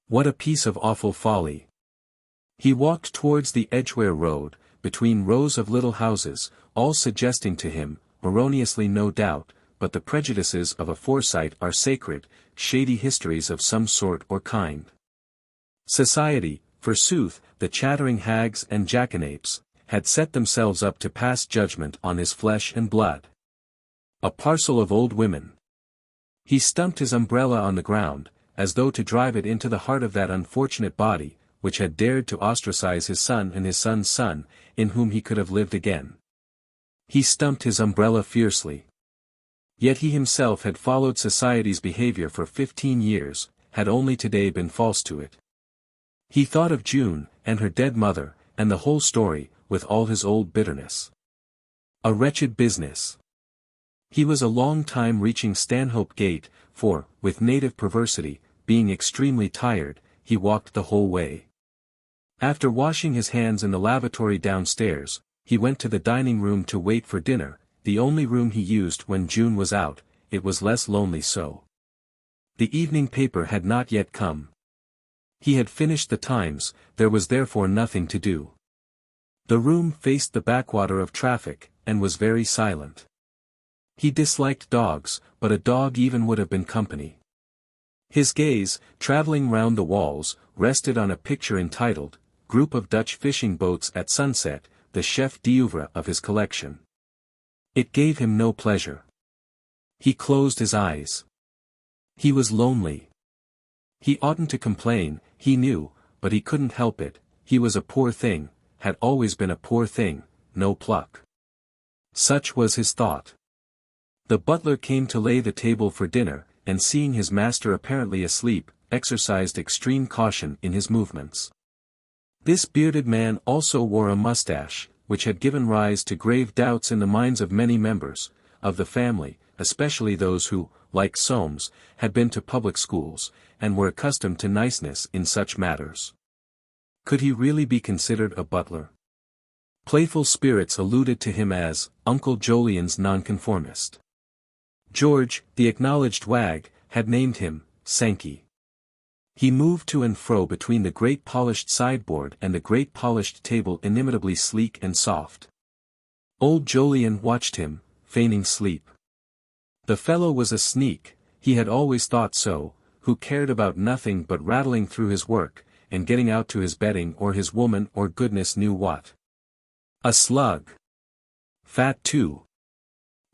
What a piece of awful folly! He walked towards the Edgware Road, between rows of little houses, all suggesting to him, erroneously no doubt, but the prejudices of a Forsyte are sacred, shady histories of some sort or kind. Society, forsooth, the chattering hags and jackanapes, had set themselves up to pass judgment on his flesh and blood. A parcel of old women. He stumped his umbrella on the ground, as though to drive it into the heart of that unfortunate body, which had dared to ostracize his son and his son's son, in whom he could have lived again. He stumped his umbrella fiercely. Yet he himself had followed society's behavior for 15 years, had only today been false to it. He thought of June, and her dead mother, and the whole story, with all his old bitterness. A wretched business. He was a long time reaching Stanhope Gate, for, with native perversity, being extremely tired, he walked the whole way. After washing his hands in the lavatory downstairs, he went to the dining room to wait for dinner, the only room he used when June was out. It was less lonely so. The evening paper had not yet come. He had finished the Times, there was therefore nothing to do. The room faced the backwater of traffic, and was very silent. He disliked dogs, but a dog even would have been company. His gaze, traveling round the walls, rested on a picture entitled, group of Dutch fishing boats at sunset, the chef d'oeuvre of his collection. It gave him no pleasure. He closed his eyes. He was lonely. He oughtn't to complain, he knew, but he couldn't help it. He was a poor thing, had always been a poor thing, no pluck. Such was his thought. The butler came to lay the table for dinner, and seeing his master apparently asleep, exercised extreme caution in his movements. This bearded man also wore a mustache, which had given rise to grave doubts in the minds of many members of the family, especially those who, like Soames, had been to public schools, and were accustomed to niceness in such matters. Could he really be considered a butler? Playful spirits alluded to him as Uncle Jolyon's nonconformist. George, the acknowledged wag, had named him Sankey. He moved to and fro between the great polished sideboard and the great polished table inimitably sleek and soft. Old Jolyon watched him, feigning sleep. The fellow was a sneak, he had always thought so, who cared about nothing but rattling through his work, and getting out to his betting or his woman or goodness knew what. A slug. Fat too.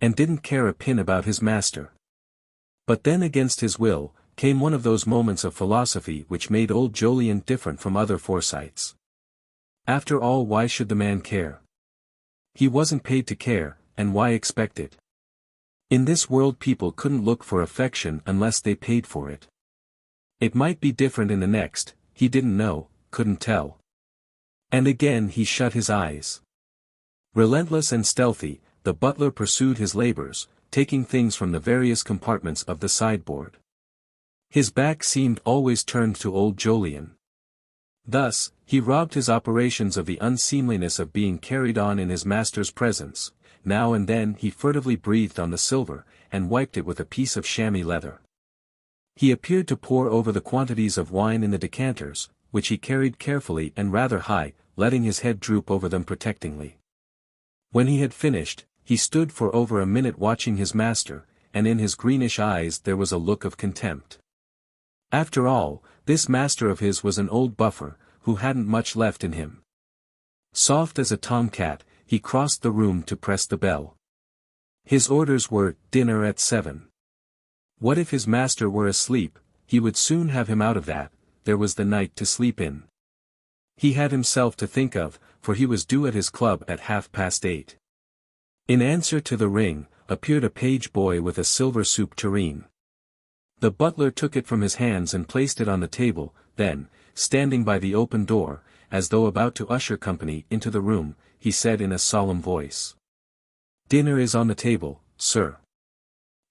And didn't care a pin about his master. But then against his will, came one of those moments of philosophy which made old Jolyon different from other Forsytes. After all, why should the man care? He wasn't paid to care, and why expect it? In this world people couldn't look for affection unless they paid for it. It might be different in the next, he didn't know, couldn't tell. And again he shut his eyes. Relentless and stealthy, the butler pursued his labors, taking things from the various compartments of the sideboard. His back seemed always turned to old Jolyon. Thus, he robbed his operations of the unseemliness of being carried on in his master's presence. Now and then he furtively breathed on the silver, and wiped it with a piece of chamois leather. He appeared to pore over the quantities of wine in the decanters, which he carried carefully and rather high, letting his head droop over them protectingly. When he had finished, he stood for over a minute watching his master, and in his greenish eyes there was a look of contempt. After all, this master of his was an old buffer, who hadn't much left in him. Soft as a tomcat, he crossed the room to press the bell. His orders were, dinner at 7. What if his master were asleep? He would soon have him out of that, there was the night to sleep in. He had himself to think of, for he was due at his club at 8:30. In answer to the ring, appeared a page boy with a silver soup tureen. The butler took it from his hands and placed it on the table, then, standing by the open door, as though about to usher company into the room, he said in a solemn voice. "Dinner is on the table, sir."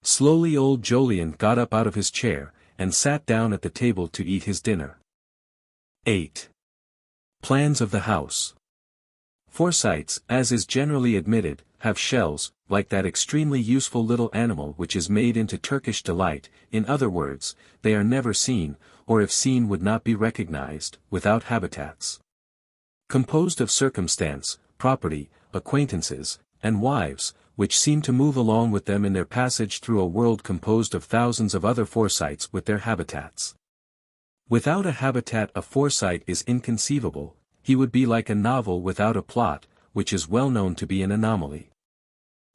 Slowly old Jolyon got up out of his chair, and sat down at the table to eat his dinner. 8. Plans of the house. Forsytes, as is generally admitted, have shells, like that extremely useful little animal which is made into Turkish delight. In other words, they are never seen, or if seen would not be recognized, without habitats. Composed of circumstance, property, acquaintances, and wives, which seem to move along with them in their passage through a world composed of thousands of other Forsytes with their habitats. Without a habitat a Forsyte is inconceivable, he would be like a novel without a plot, which is well known to be an anomaly.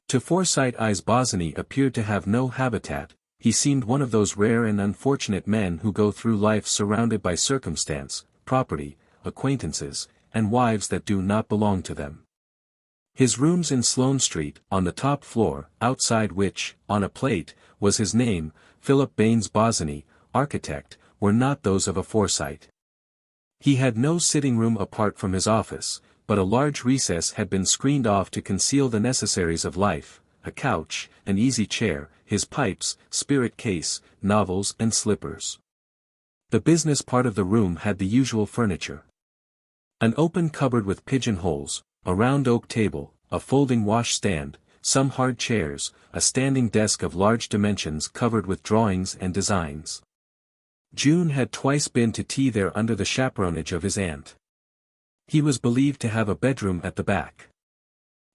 To Forsyte eyes Bosinney appeared to have no habitat, he seemed one of those rare and unfortunate men who go through life surrounded by circumstance, property, acquaintances, and wives that do not belong to them. His rooms in Sloane Street, on the top floor, outside which, on a plate, was his name, Philip Baines Bosinney, architect, were not those of a Forsyte. He had no sitting room apart from his office, but a large recess had been screened off to conceal the necessaries of life, a couch, an easy chair, his pipes, spirit case, novels and slippers. The business part of the room had the usual furniture. An open cupboard with pigeonholes, a round oak table, a folding wash-stand, some hard chairs, a standing desk of large dimensions covered with drawings and designs. June had twice been to tea there under the chaperonage of his aunt. He was believed to have a bedroom at the back.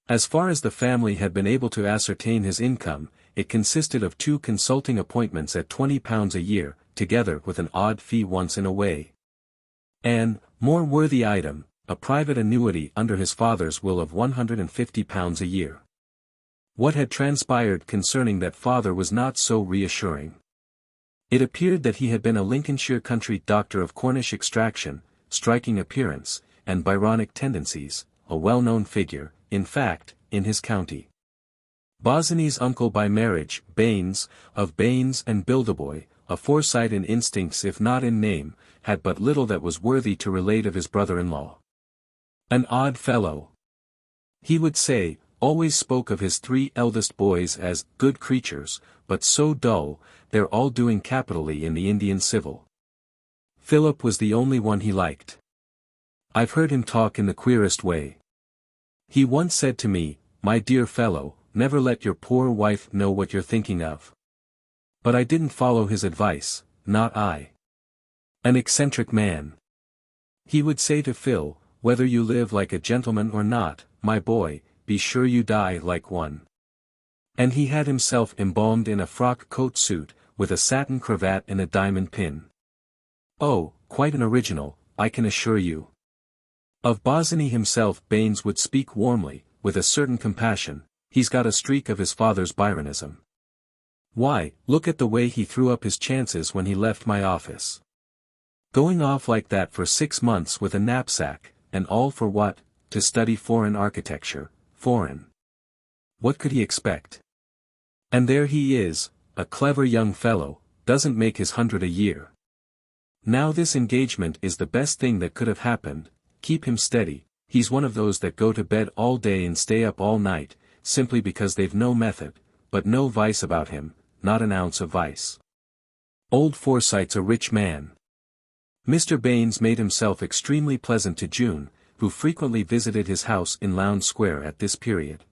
As far as the family had been able to ascertain his income, it consisted of 2 consulting appointments at £20 a year, together with an odd fee once in a way. An more worthy item, a private annuity under his father's will of £150 a year. What had transpired concerning that father was not so reassuring. It appeared that he had been a Lincolnshire country doctor of Cornish extraction, striking appearance, and Byronic tendencies, a well-known figure, in fact, in his county. Bosinney's uncle by marriage, Baines, of Baines and Bilderboy, a Forsyte in instincts if not in name, had but little that was worthy to relate of his brother-in-law. An odd fellow, he would say, always spoke of his 3 eldest boys as good creatures, but so dull, they're all doing capitally in the Indian Civil. Philip was the only one he liked. I've heard him talk in the queerest way. He once said to me, "My dear fellow, never let your poor wife know what you're thinking of." But I didn't follow his advice, not I. An eccentric man. He would say to Phil, "Whether you live like a gentleman or not, my boy, be sure you die like one." And he had himself embalmed in a frock coat suit, with a satin cravat and a diamond pin. Oh, quite an original, I can assure you. Of Bosinney himself Baines would speak warmly, with a certain compassion. He's got a streak of his father's Byronism. Why, look at the way he threw up his chances when he left my office. Going off like that for 6 months with a knapsack, and all for what? To study foreign architecture, foreign. What could he expect? And there he is, a clever young fellow, doesn't make his 100 a year. Now this engagement is the best thing that could have happened. Keep him steady, he's one of those that go to bed all day and stay up all night, simply because they've no method, but no vice about him, not an ounce of vice. Old Forsyte's a rich man. Mr. Baines made himself extremely pleasant to June, who frequently visited his house in Lowndes Square at this period.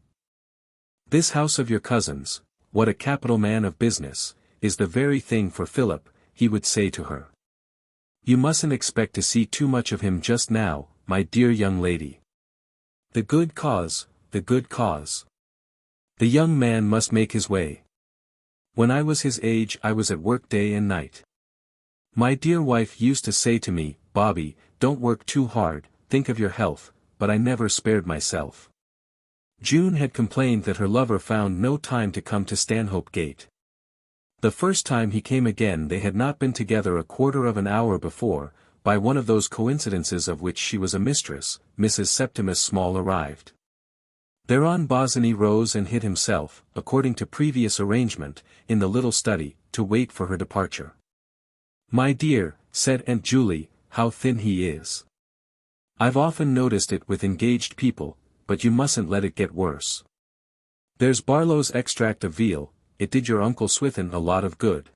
"This house of your cousin's, what a capital man of business, is the very thing for Philip," he would say to her. "You mustn't expect to see too much of him just now, my dear young lady. The good cause, the good cause. The young man must make his way. When I was his age I was at work day and night. My dear wife used to say to me, 'Bobby, don't work too hard, think of your health,' but I never spared myself." June had complained that her lover found no time to come to Stanhope Gate. The first time he came again they had not been together a quarter of an hour before, by one of those coincidences of which she was a mistress, Mrs. Septimus Small arrived. Thereon Bosinney rose and hid himself, according to previous arrangement, in the little study, to wait for her departure. "My dear," said Aunt Julie, "how thin he is. I've often noticed it with engaged people, but you mustn't let it get worse. There's Barlow's extract of veal, it did your Uncle Swithin a lot of good."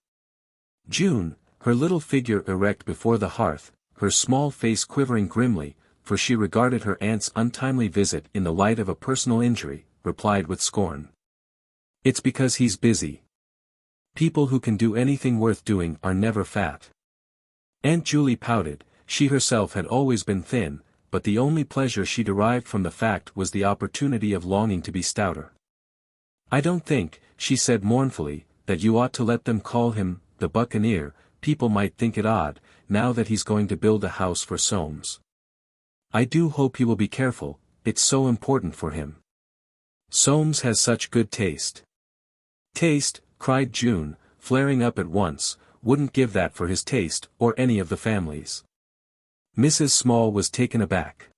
June, her little figure erect before the hearth, her small face quivering grimly, for she regarded her aunt's untimely visit in the light of a personal injury, replied with scorn. "It's because he's busy. People who can do anything worth doing are never fat." Aunt Julie pouted. She herself had always been thin, but the only pleasure she derived from the fact was the opportunity of longing to be stouter. "I don't think," she said mournfully, "that you ought to let them call him the Buccaneer. People might think it odd, now that he's going to build a house for Soames. I do hope he will be careful, it's so important for him. Soames has such good taste." "Taste," cried June, flaring up at once, "wouldn't give that for his taste, or any of the family's." Mrs. Small was taken aback.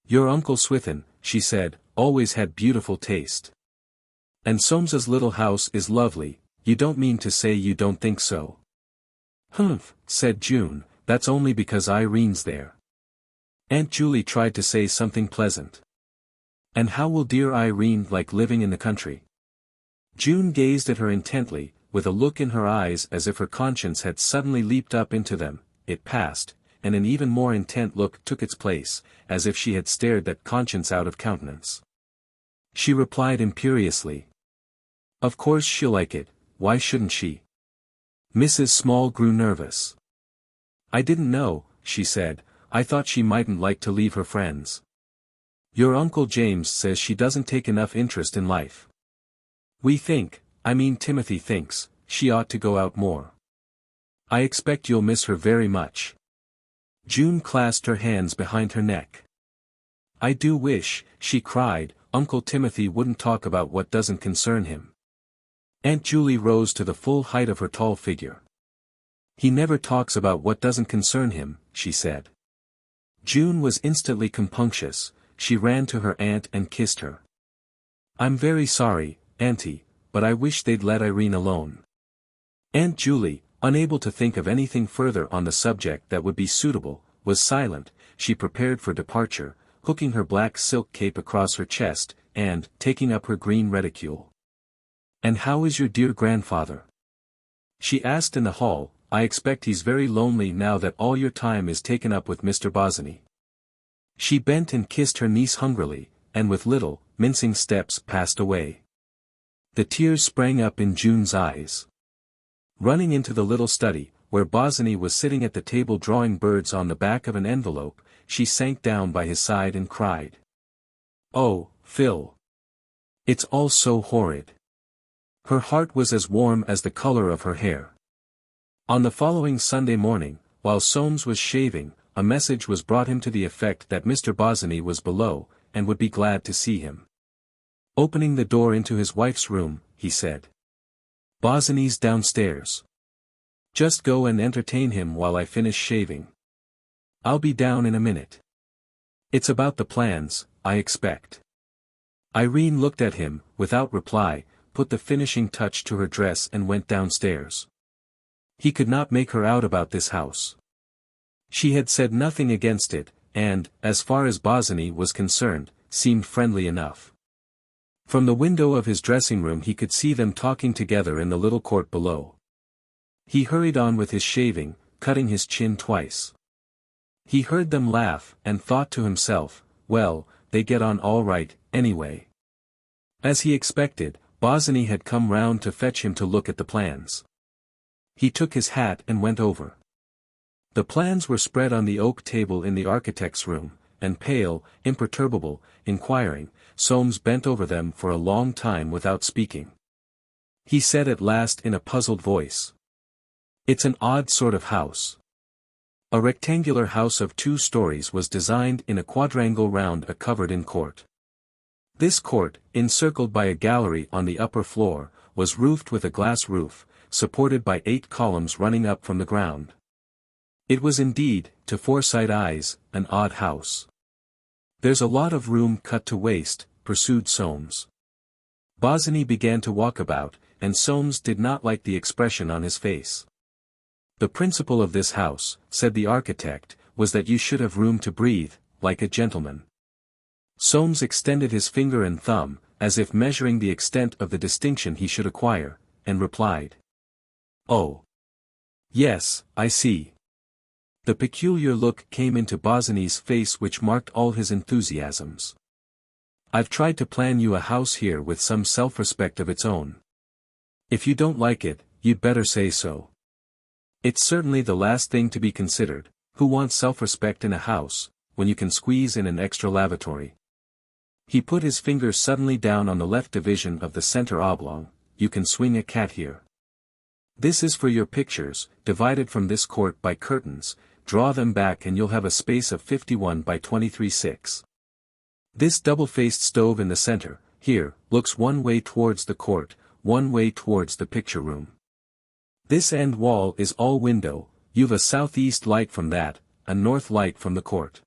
"Your Uncle Swithin," she said, "always had beautiful taste. And Soames's little house is lovely, you don't mean to say you don't think so?" "Humph," said June, "that's only because Irene's there." Aunt Julie tried to say something pleasant. "And how will dear Irene like living in the country?" June gazed at her intently, with a look in her eyes as if her conscience had suddenly leaped up into them. It passed, and an even more intent look took its place, as if she had stared that conscience out of countenance. She replied imperiously, "Of course she'll like it, why shouldn't she?" Mrs. Small grew nervous. "I didn't know," she said, "I thought she mightn't like to leave her friends. Your Uncle James says she doesn't take enough interest in life. We think, I mean Timothy thinks, she ought to go out more. I expect you'll miss her very much." June clasped her hands behind her neck. "I do wish," she cried, "Uncle Timothy wouldn't talk about what doesn't concern him." Aunt Julie rose to the full height of her tall figure. "He never talks about what doesn't concern him," she said. June was instantly compunctious. She ran to her aunt and kissed her. "I'm very sorry, Auntie, but I wish they'd let Irene alone." Aunt Julie, unable to think of anything further on the subject that would be suitable, was silent. She prepared for departure, hooking her black silk cape across her chest, and taking up her green reticule. "And how is your dear grandfather?" she asked in the hall. "I expect he's very lonely now that all your time is taken up with Mr. Bosinney." She bent and kissed her niece hungrily, and with little, mincing steps passed away. The tears sprang up in June's eyes. Running into the little study, where Bosinney was sitting at the table drawing birds on the back of an envelope, she sank down by his side and cried. "Oh, Phil! It's all so horrid." Her heart was as warm as the color of her hair. On the following Sunday morning, while Soames was shaving, a message was brought him to the effect that Mr. Bosinney was below, and would be glad to see him. Opening the door into his wife's room, he said. "Bosinney's downstairs. Just go and entertain him while I finish shaving. I'll be down in a minute. It's about the plans, I expect." Irene looked at him, without reply, put the finishing touch to her dress and went downstairs. He could not make her out about this house. She had said nothing against it, and, as far as Bosinney was concerned, seemed friendly enough. From the window of his dressing room he could see them talking together in the little court below. He hurried on with his shaving, cutting his chin twice. He heard them laugh, and thought to himself, well, they get on all right, anyway. As he expected, Bosinney had come round to fetch him to look at the plans. He took his hat and went over. The plans were spread on the oak table in the architect's room, and pale, imperturbable, inquiring, Soames bent over them for a long time without speaking. He said at last in a puzzled voice. "It's an odd sort of house." A rectangular house of 2 stories was designed in a quadrangle round a covered-in court. This court, encircled by a gallery on the upper floor, was roofed with a glass roof, supported by 8 columns running up from the ground. It was indeed, to Forsyte eyes, an odd house. "There's a lot of room cut to waste," pursued Soames. Bosinney began to walk about, and Soames did not like the expression on his face. "The principle of this house," said the architect, "was that you should have room to breathe, like a gentleman." Soames extended his finger and thumb, as if measuring the extent of the distinction he should acquire, and replied. "Oh. Yes, I see." The peculiar look came into Bosinney's face which marked all his enthusiasms. "I've tried to plan you a house here with some self-respect of its own. If you don't like it, you'd better say so. It's certainly the last thing to be considered. Who wants self-respect in a house, when you can squeeze in an extra lavatory?" He put his finger suddenly down on the left division of the center oblong. "You can swing a cat here. This is for your pictures, divided from this court by curtains. Draw them back and you'll have a space of 51 by 23/6. This double-faced stove in the center, here, looks one way towards the court, one way towards the picture room. This end wall is all window, you've a southeast light from that, a north light from the court.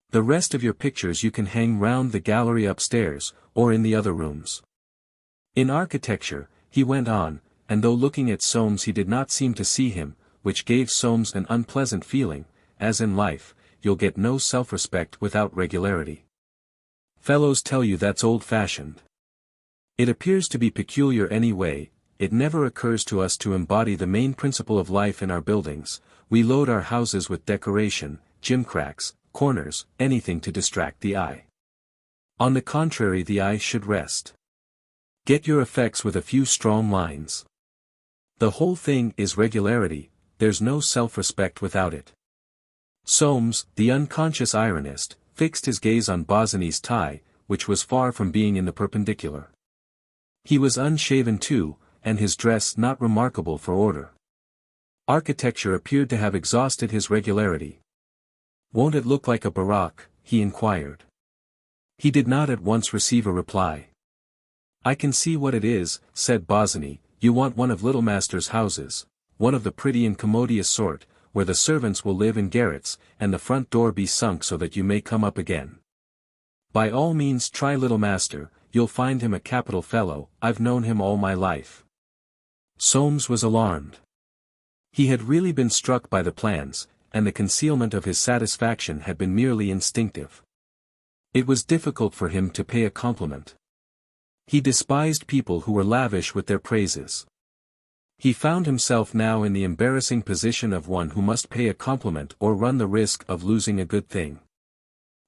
The rest of your pictures you can hang round the gallery upstairs, or in the other rooms." In architecture, he went on, and though looking at Soames he did not seem to see him, which gave Soames an unpleasant feeling, as in life, you'll get no self-respect without regularity. Fellows tell you that's old-fashioned. It appears to be peculiar anyway. It never occurs to us to embody the main principle of life in our buildings. We load our houses with decoration, gimcracks, corners, anything to distract the eye. On the contrary, the eye should rest. Get your effects with a few strong lines. The whole thing is regularity, there's no self-respect without it. Soames, the unconscious ironist, fixed his gaze on Bosinney's tie, which was far from being in the perpendicular. He was unshaven too, and his dress not remarkable for order. Architecture appeared to have exhausted his regularity. "Won't it look like a barrack?" he inquired. He did not at once receive a reply. "I can see what it is," said Bosinney. "You want one of Little Master's houses, one of the pretty and commodious sort, where the servants will live in garrets, and the front door be sunk so that you may come up again. By all means try Little Master, you'll find him a capital fellow, I've known him all my life." Soames was alarmed. He had really been struck by the plans, and the concealment of his satisfaction had been merely instinctive. It was difficult for him to pay a compliment. He despised people who were lavish with their praises. He found himself now in the embarrassing position of one who must pay a compliment or run the risk of losing a good thing.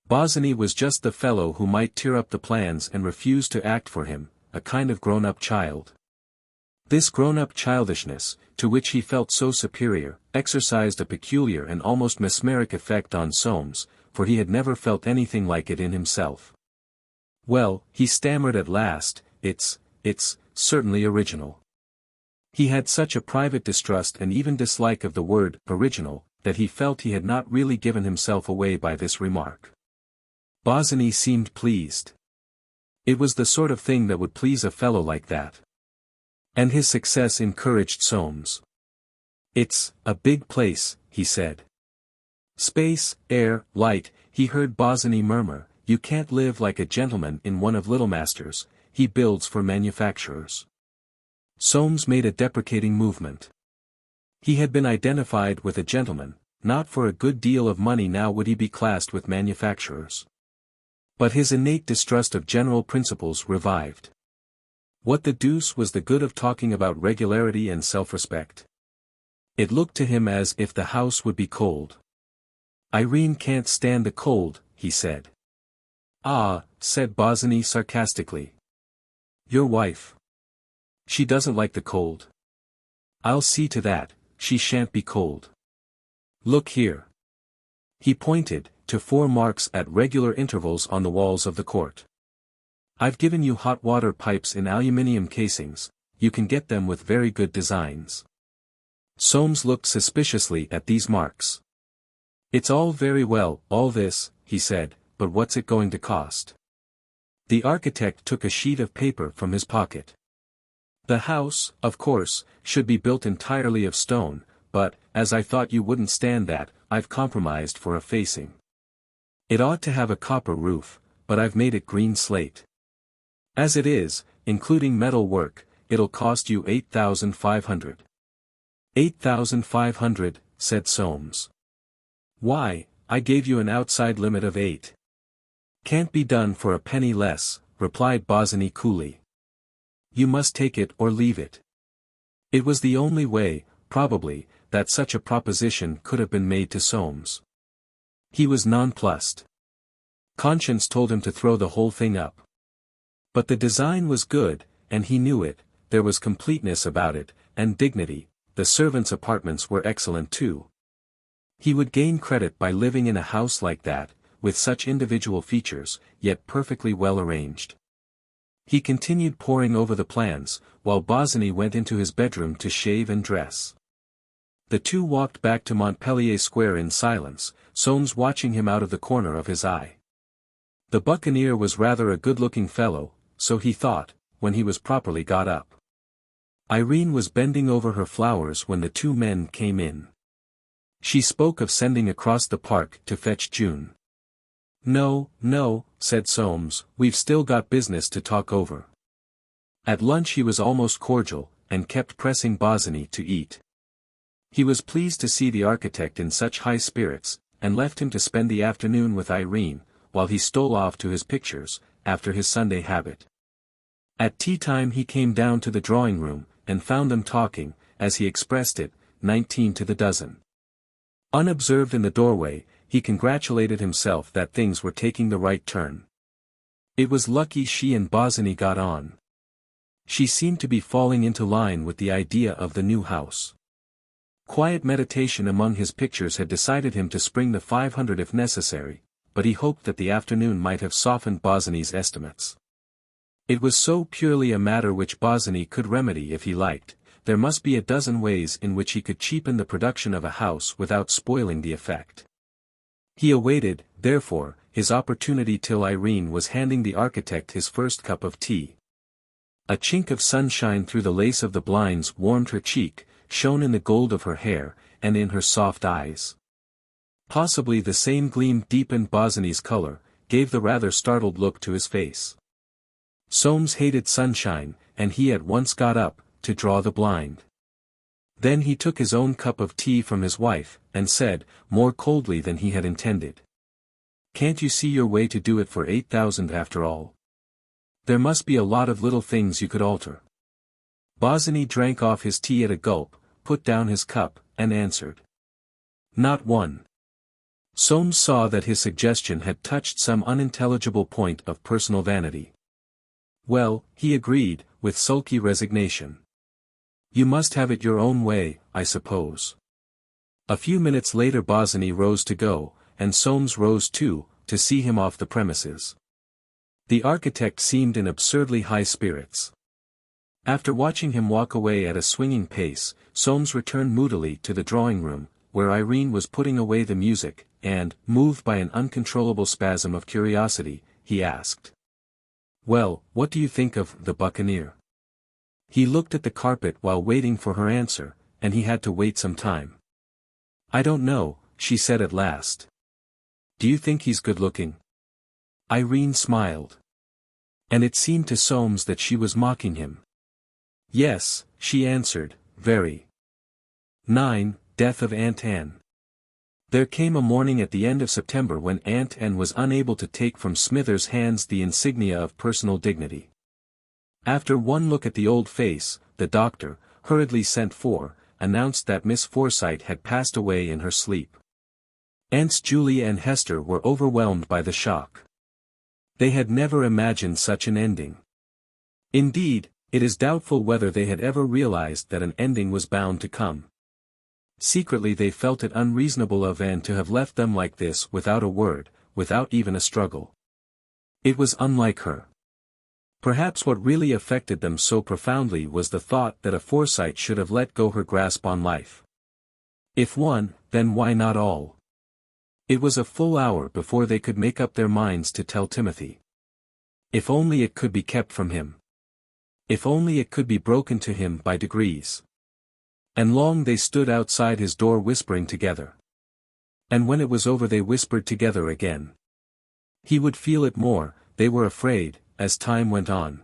Bosinney was just the fellow who might tear up the plans and refuse to act for him, a kind of grown-up child. This grown-up childishness, to which he felt so superior, exercised a peculiar and almost mesmeric effect on Soames, for he had never felt anything like it in himself. "Well," he stammered at last, it's certainly original." He had such a private distrust and even dislike of the word original, that he felt he had not really given himself away by this remark. Bosinney seemed pleased. It was the sort of thing that would please a fellow like that. And his success encouraged Soames. "It's a big place," he said. "Space, air, light," he heard Bosinney murmur. "You can't live like a gentleman in one of Little Master's, he builds for manufacturers." Soames made a deprecating movement. He had been identified with a gentleman, not for a good deal of money now would he be classed with manufacturers. But his innate distrust of general principles revived. What the deuce was the good of talking about regularity and self-respect? It looked to him as if the house would be cold. "Irene can't stand the cold," he said. "Ah," said Bosinney sarcastically. "Your wife. She doesn't like the cold. I'll see to that, she shan't be cold. Look here." He pointed to 4 marks at regular intervals on the walls of the court. "I've given you hot water pipes in aluminium casings, you can get them with very good designs." Soames looked suspiciously at these marks. "It's all very well, all this," he said, "but what's it going to cost?" The architect took a sheet of paper from his pocket. "The house, of course, should be built entirely of stone, but, as I thought you wouldn't stand that, I've compromised for a facing. It ought to have a copper roof, but I've made it green slate. As it is, including metal work, it'll cost you $8,500. $8,500, said Soames. "Why, I gave you an outside limit of 8. "Can't be done for a penny less," replied Bosinney coolly. "You must take it or leave it." It was the only way, probably, that such a proposition could have been made to Soames. He was nonplussed. Conscience told him to throw the whole thing up. But the design was good, and he knew it, there was completeness about it, and dignity, the servants' apartments were excellent too. He would gain credit by living in a house like that, with such individual features, yet perfectly well arranged. He continued poring over the plans, while Bosinney went into his bedroom to shave and dress. The two walked back to Montpellier Square in silence, Soames watching him out of the corner of his eye. The buccaneer was rather a good-looking fellow, so he thought, when he was properly got up. Irene was bending over her flowers when the two men came in. She spoke of sending across the park to fetch June. "No, no," said Soames, "we've still got business to talk over." At lunch he was almost cordial, and kept pressing Bosinney to eat. He was pleased to see the architect in such high spirits, and left him to spend the afternoon with Irene, while he stole off to his pictures, after his Sunday habit. At tea-time he came down to the drawing-room, and found them talking, as he expressed it, 19 to the dozen. Unobserved in the doorway, he congratulated himself that things were taking the right turn. It was lucky she and Bosinney got on. She seemed to be falling into line with the idea of the new house. Quiet meditation among his pictures had decided him to spring the 500 if necessary, but he hoped that the afternoon might have softened Bosinney's estimates. It was so purely a matter which Bosinney could remedy if he liked, there must be a dozen ways in which he could cheapen the production of a house without spoiling the effect. He awaited, therefore, his opportunity till Irene was handing the architect his first cup of tea. A chink of sunshine through the lace of the blinds warmed her cheek, shone in the gold of her hair, and in her soft eyes. Possibly the same gleam deepened Bosinney's color, gave the rather startled look to his face. Soames hated sunshine, and he at once got up, to draw the blind. Then he took his own cup of tea from his wife, and said, more coldly than he had intended. "Can't you see your way to do it for 8,000 after all? There must be a lot of little things you could alter." Bosinney drank off his tea at a gulp, put down his cup, and answered. "Not one." Soames saw that his suggestion had touched some unintelligible point of personal vanity. "Well," he agreed, with sulky resignation. "You must have it your own way, I suppose." A few minutes later Bosinney rose to go, and Soames rose too, to see him off the premises. The architect seemed in absurdly high spirits. After watching him walk away at a swinging pace, Soames returned moodily to the drawing-room, where Irene was putting away the music, and, moved by an uncontrollable spasm of curiosity, he asked. "Well, what do you think of The Buccaneer?" He looked at the carpet while waiting for her answer, and he had to wait some time. "I don't know," she said at last. "Do you think he's good-looking?" Irene smiled. And it seemed to Soames that she was mocking him. "Yes," she answered, "very." 9. Death of Aunt Anne. There came a morning at the end of September when Aunt Anne was unable to take from Smithers' hands the insignia of personal dignity. After one look at the old face, the doctor, hurriedly sent for, announced that Miss Forsyte had passed away in her sleep. Aunts Julia and Hester were overwhelmed by the shock. They had never imagined such an ending. Indeed, it is doubtful whether they had ever realized that an ending was bound to come. Secretly they felt it unreasonable of Anne to have left them like this without a word, without even a struggle. It was unlike her. Perhaps what really affected them so profoundly was the thought that a Forsyte should have let go her grasp on life. If one, then why not all? It was a full hour before they could make up their minds to tell Timothy. If only it could be kept from him. If only it could be broken to him by degrees. And long they stood outside his door whispering together. And when it was over they whispered together again. He would feel it more, they were afraid, as time went on.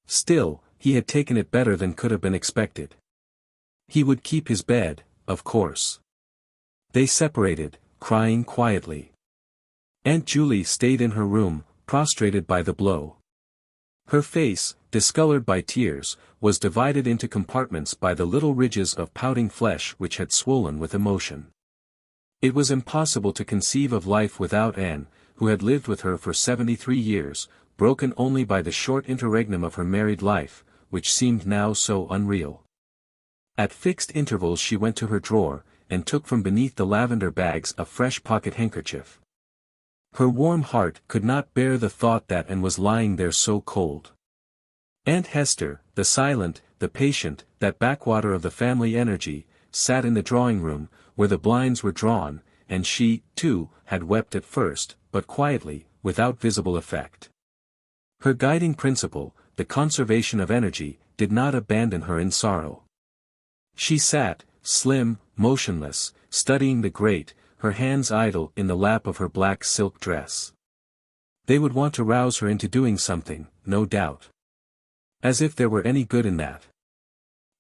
Still, he had taken it better than could have been expected. He would keep his bed, of course. They separated, crying quietly. Aunt Julie stayed in her room, prostrated by the blow. Her face, discolored by tears, was divided into compartments by the little ridges of pouting flesh which had swollen with emotion. It was impossible to conceive of life without Anne, who had lived with her for 73 years, broken only by the short interregnum of her married life, which seemed now so unreal. At fixed intervals she went to her drawer, and took from beneath the lavender bags a fresh pocket handkerchief. Her warm heart could not bear the thought that Anne was lying there so cold. Aunt Hester, the silent, the patient, that backwater of the family energy, sat in the drawing-room, where the blinds were drawn, and she, too, had wept at first, but quietly, without visible effect. Her guiding principle, the conservation of energy, did not abandon her in sorrow. She sat, slim, motionless, studying the grate, her hands idle in the lap of her black silk dress. They would want to rouse her into doing something, no doubt. As if there were any good in that.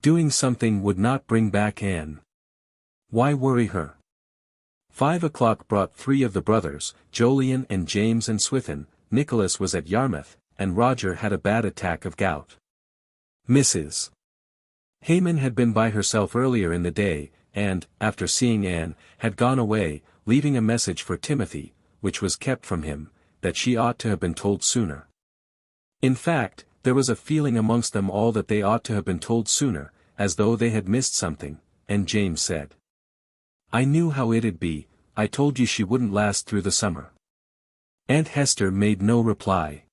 Doing something would not bring back Anne. Why worry her? 5 o'clock brought 3 of the brothers, Jolyon and James and Swithin. Nicholas was at Yarmouth, and Roger had a bad attack of gout. Mrs. Hayman had been by herself earlier in the day, and, after seeing Anne, had gone away, leaving a message for Timothy, which was kept from him, that she ought to have been told sooner. In fact, there was a feeling amongst them all that they ought to have been told sooner, as though they had missed something, and James said, "I knew how it'd be, I told you she wouldn't last through the summer." Aunt Hester made no reply.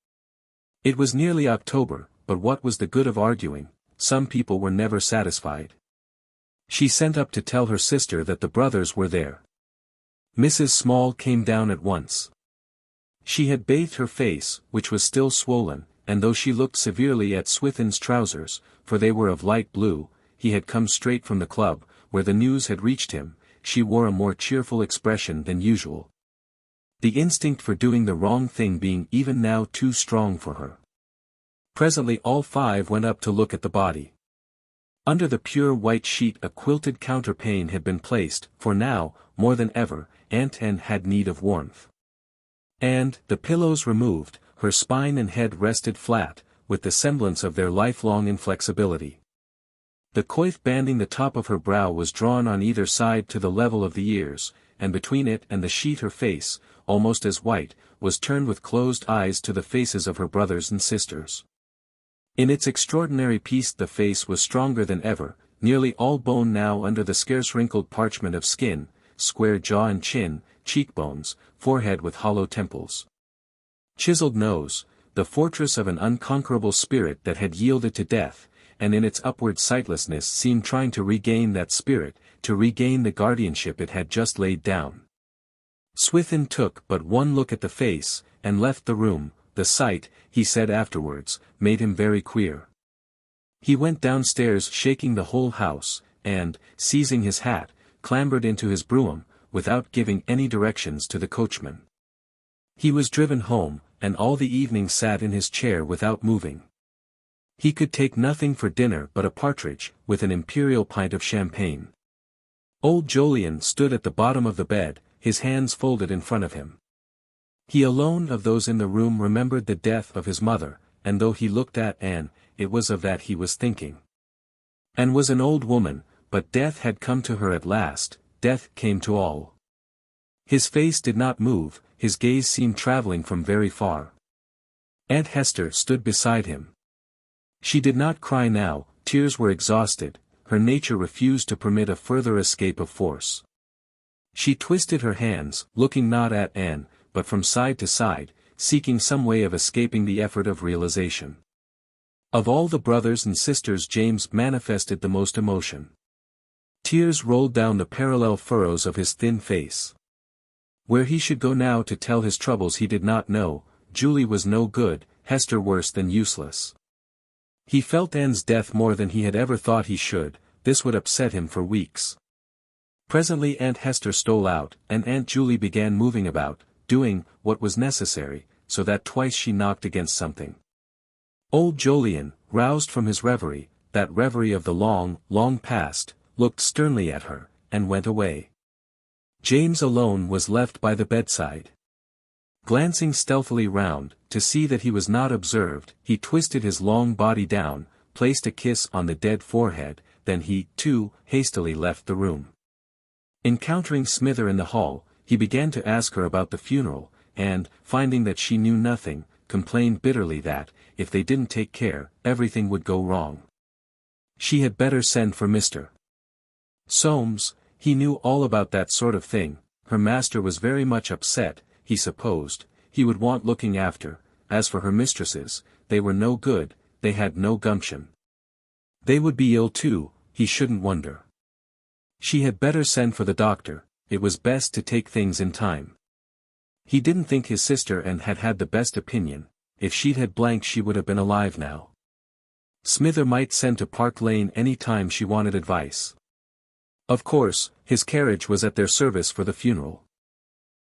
It was nearly October, but what was the good of arguing? Some people were never satisfied. She sent up to tell her sister that the brothers were there. Mrs. Small came down at once. She had bathed her face, which was still swollen, and though she looked severely at Swithin's trousers, for they were of light blue, he had come straight from the club, where the news had reached him, she wore a more cheerful expression than usual. The instinct for doing the wrong thing being even now too strong for her. Presently all five went up to look at the body. Under the pure white sheet a quilted counterpane had been placed, for now, more than ever, Aunt Anne had need of warmth. And, the pillows removed, her spine and head rested flat, with the semblance of their lifelong inflexibility. The coif banding the top of her brow was drawn on either side to the level of the ears, and between it and the sheet her face, almost as white, was turned with closed eyes to the faces of her brothers and sisters. In its extraordinary peace the face was stronger than ever, nearly all bone now under the scarce wrinkled parchment of skin, square jaw and chin, cheekbones, forehead with hollow temples. Chiseled nose, the fortress of an unconquerable spirit that had yielded to death, and in its upward sightlessness seemed trying to regain that spirit, to regain the guardianship it had just laid down. Swithin took but one look at the face, and left the room. The sight, he said afterwards, made him very queer. He went downstairs shaking the whole house, and, seizing his hat, clambered into his brougham, without giving any directions to the coachman. He was driven home, and all the evening sat in his chair without moving. He could take nothing for dinner but a partridge, with an imperial pint of champagne. Old Jolyon stood at the bottom of the bed, his hands folded in front of him. He alone of those in the room remembered the death of his mother, and though he looked at Anne, it was of that he was thinking. Anne was an old woman, but death had come to her at last, death came to all. His face did not move, his gaze seemed travelling from very far. Aunt Hester stood beside him. She did not cry now, tears were exhausted, her nature refused to permit a further escape of force. She twisted her hands, looking not at Anne, but from side to side, seeking some way of escaping the effort of realization. Of all the brothers and sisters James manifested the most emotion. Tears rolled down the parallel furrows of his thin face. Where he should go now to tell his troubles he did not know. Julie was no good, Hester worse than useless. He felt Anne's death more than he had ever thought he should, this would upset him for weeks. Presently Aunt Hester stole out, and Aunt Julie began moving about, doing what was necessary, so that twice she knocked against something. Old Jolyon, roused from his reverie, that reverie of the long, long past, looked sternly at her, and went away. James alone was left by the bedside. Glancing stealthily round, to see that he was not observed, he twisted his long body down, placed a kiss on the dead forehead, then he, too, hastily left the room. Encountering Smither in the hall, he began to ask her about the funeral, and, finding that she knew nothing, complained bitterly that, if they didn't take care, everything would go wrong. She had better send for Mr. Soames. He knew all about that sort of thing. Her master was very much upset, he supposed, he would want looking after. As for her mistresses, they were no good, they had no gumption. They would be ill too, he shouldn't wonder. She had better send for the doctor, it was best to take things in time. He didn't think his sister Anne had had the best opinion. If she'd had blanked she would have been alive now. Smither might send to Park Lane any time she wanted advice. Of course, his carriage was at their service for the funeral.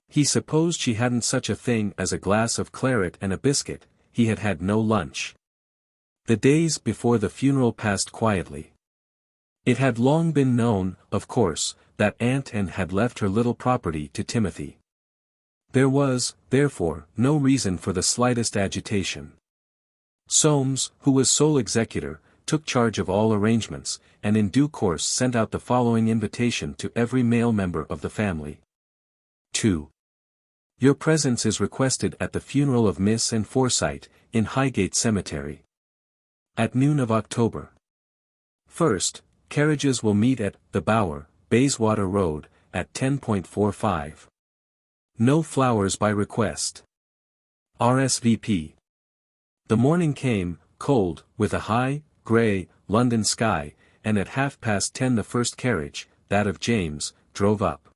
He supposed she hadn't such a thing as a glass of claret and a biscuit. He had had no lunch. The days before the funeral passed quietly. It had long been known, of course, that Aunt Anne had left her little property to Timothy. There was, therefore, no reason for the slightest agitation. Soames, who was sole executor, took charge of all arrangements, and in due course sent out the following invitation to every male member of the family. 2. Your presence is requested at the funeral of Miss and Forsyte, in Highgate Cemetery. At noon of October. 1st, carriages will meet at The Bower, Bayswater Road, at 10:45. No flowers by request. RSVP. The morning came, cold, with a high, grey, London sky, and at 10:30 the first carriage, that of James, drove up.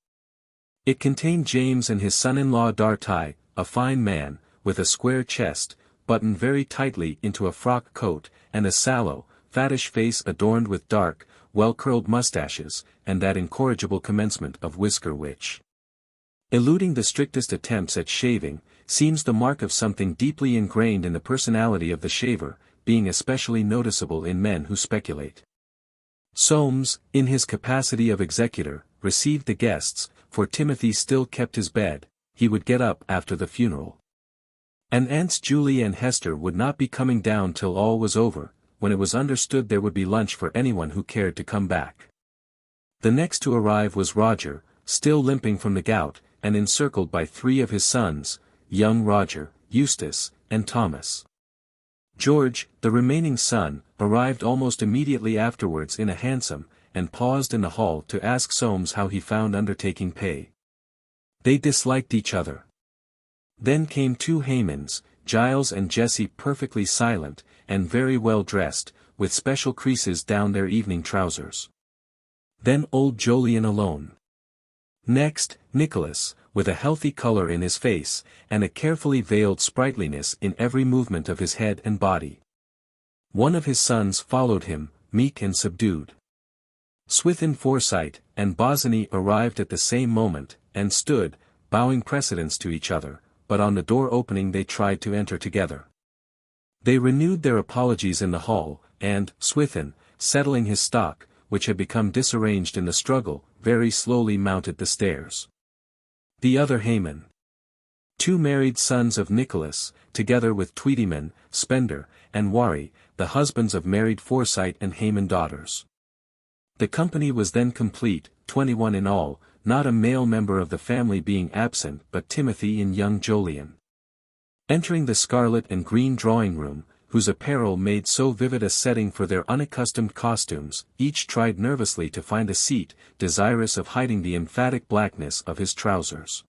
It contained James and his son-in-law Darty, a fine man, with a square chest, buttoned very tightly into a frock coat, and a sallow, fattish face adorned with dark, well-curled moustaches, and that incorrigible commencement of whisker which, eluding the strictest attempts at shaving, seems the mark of something deeply ingrained in the personality of the shaver, being especially noticeable in men who speculate. Soames, in his capacity of executor, received the guests, for Timothy still kept his bed, he would get up after the funeral. And Aunts Julie and Hester would not be coming down till all was over, when it was understood there would be lunch for anyone who cared to come back. The next to arrive was Roger, still limping from the gout, and encircled by 3 of his sons, young Roger, Eustace, and Thomas. George, the remaining son, arrived almost immediately afterwards in a hansom, and paused in the hall to ask Soames how he found undertaking pay. They disliked each other. Then came 2 Haymans, Giles and Jessie, perfectly silent, and very well dressed, with special creases down their evening trousers. Then old Jolyon alone. Next, Nicholas, with a healthy colour in his face, and a carefully veiled sprightliness in every movement of his head and body. One of his sons followed him, meek and subdued. Swithin, Forsyte, and Bosinney arrived at the same moment, and stood, bowing precedence to each other, but on the door opening they tried to enter together. They renewed their apologies in the hall, and, Swithin, settling his stock, which had become disarranged in the struggle, very slowly mounted the stairs. The other Hayman. 2 married sons of Nicholas, together with Tweedyman, Spender, and Warry, the husbands of married Forsyte and Hayman daughters. The company was then complete, 21 in all, not a male member of the family being absent but Timothy and young Jolyon. Entering the scarlet and green drawing-room, whose apparel made so vivid a setting for their unaccustomed costumes, each tried nervously to find a seat, desirous of hiding the emphatic blackness of his trousers.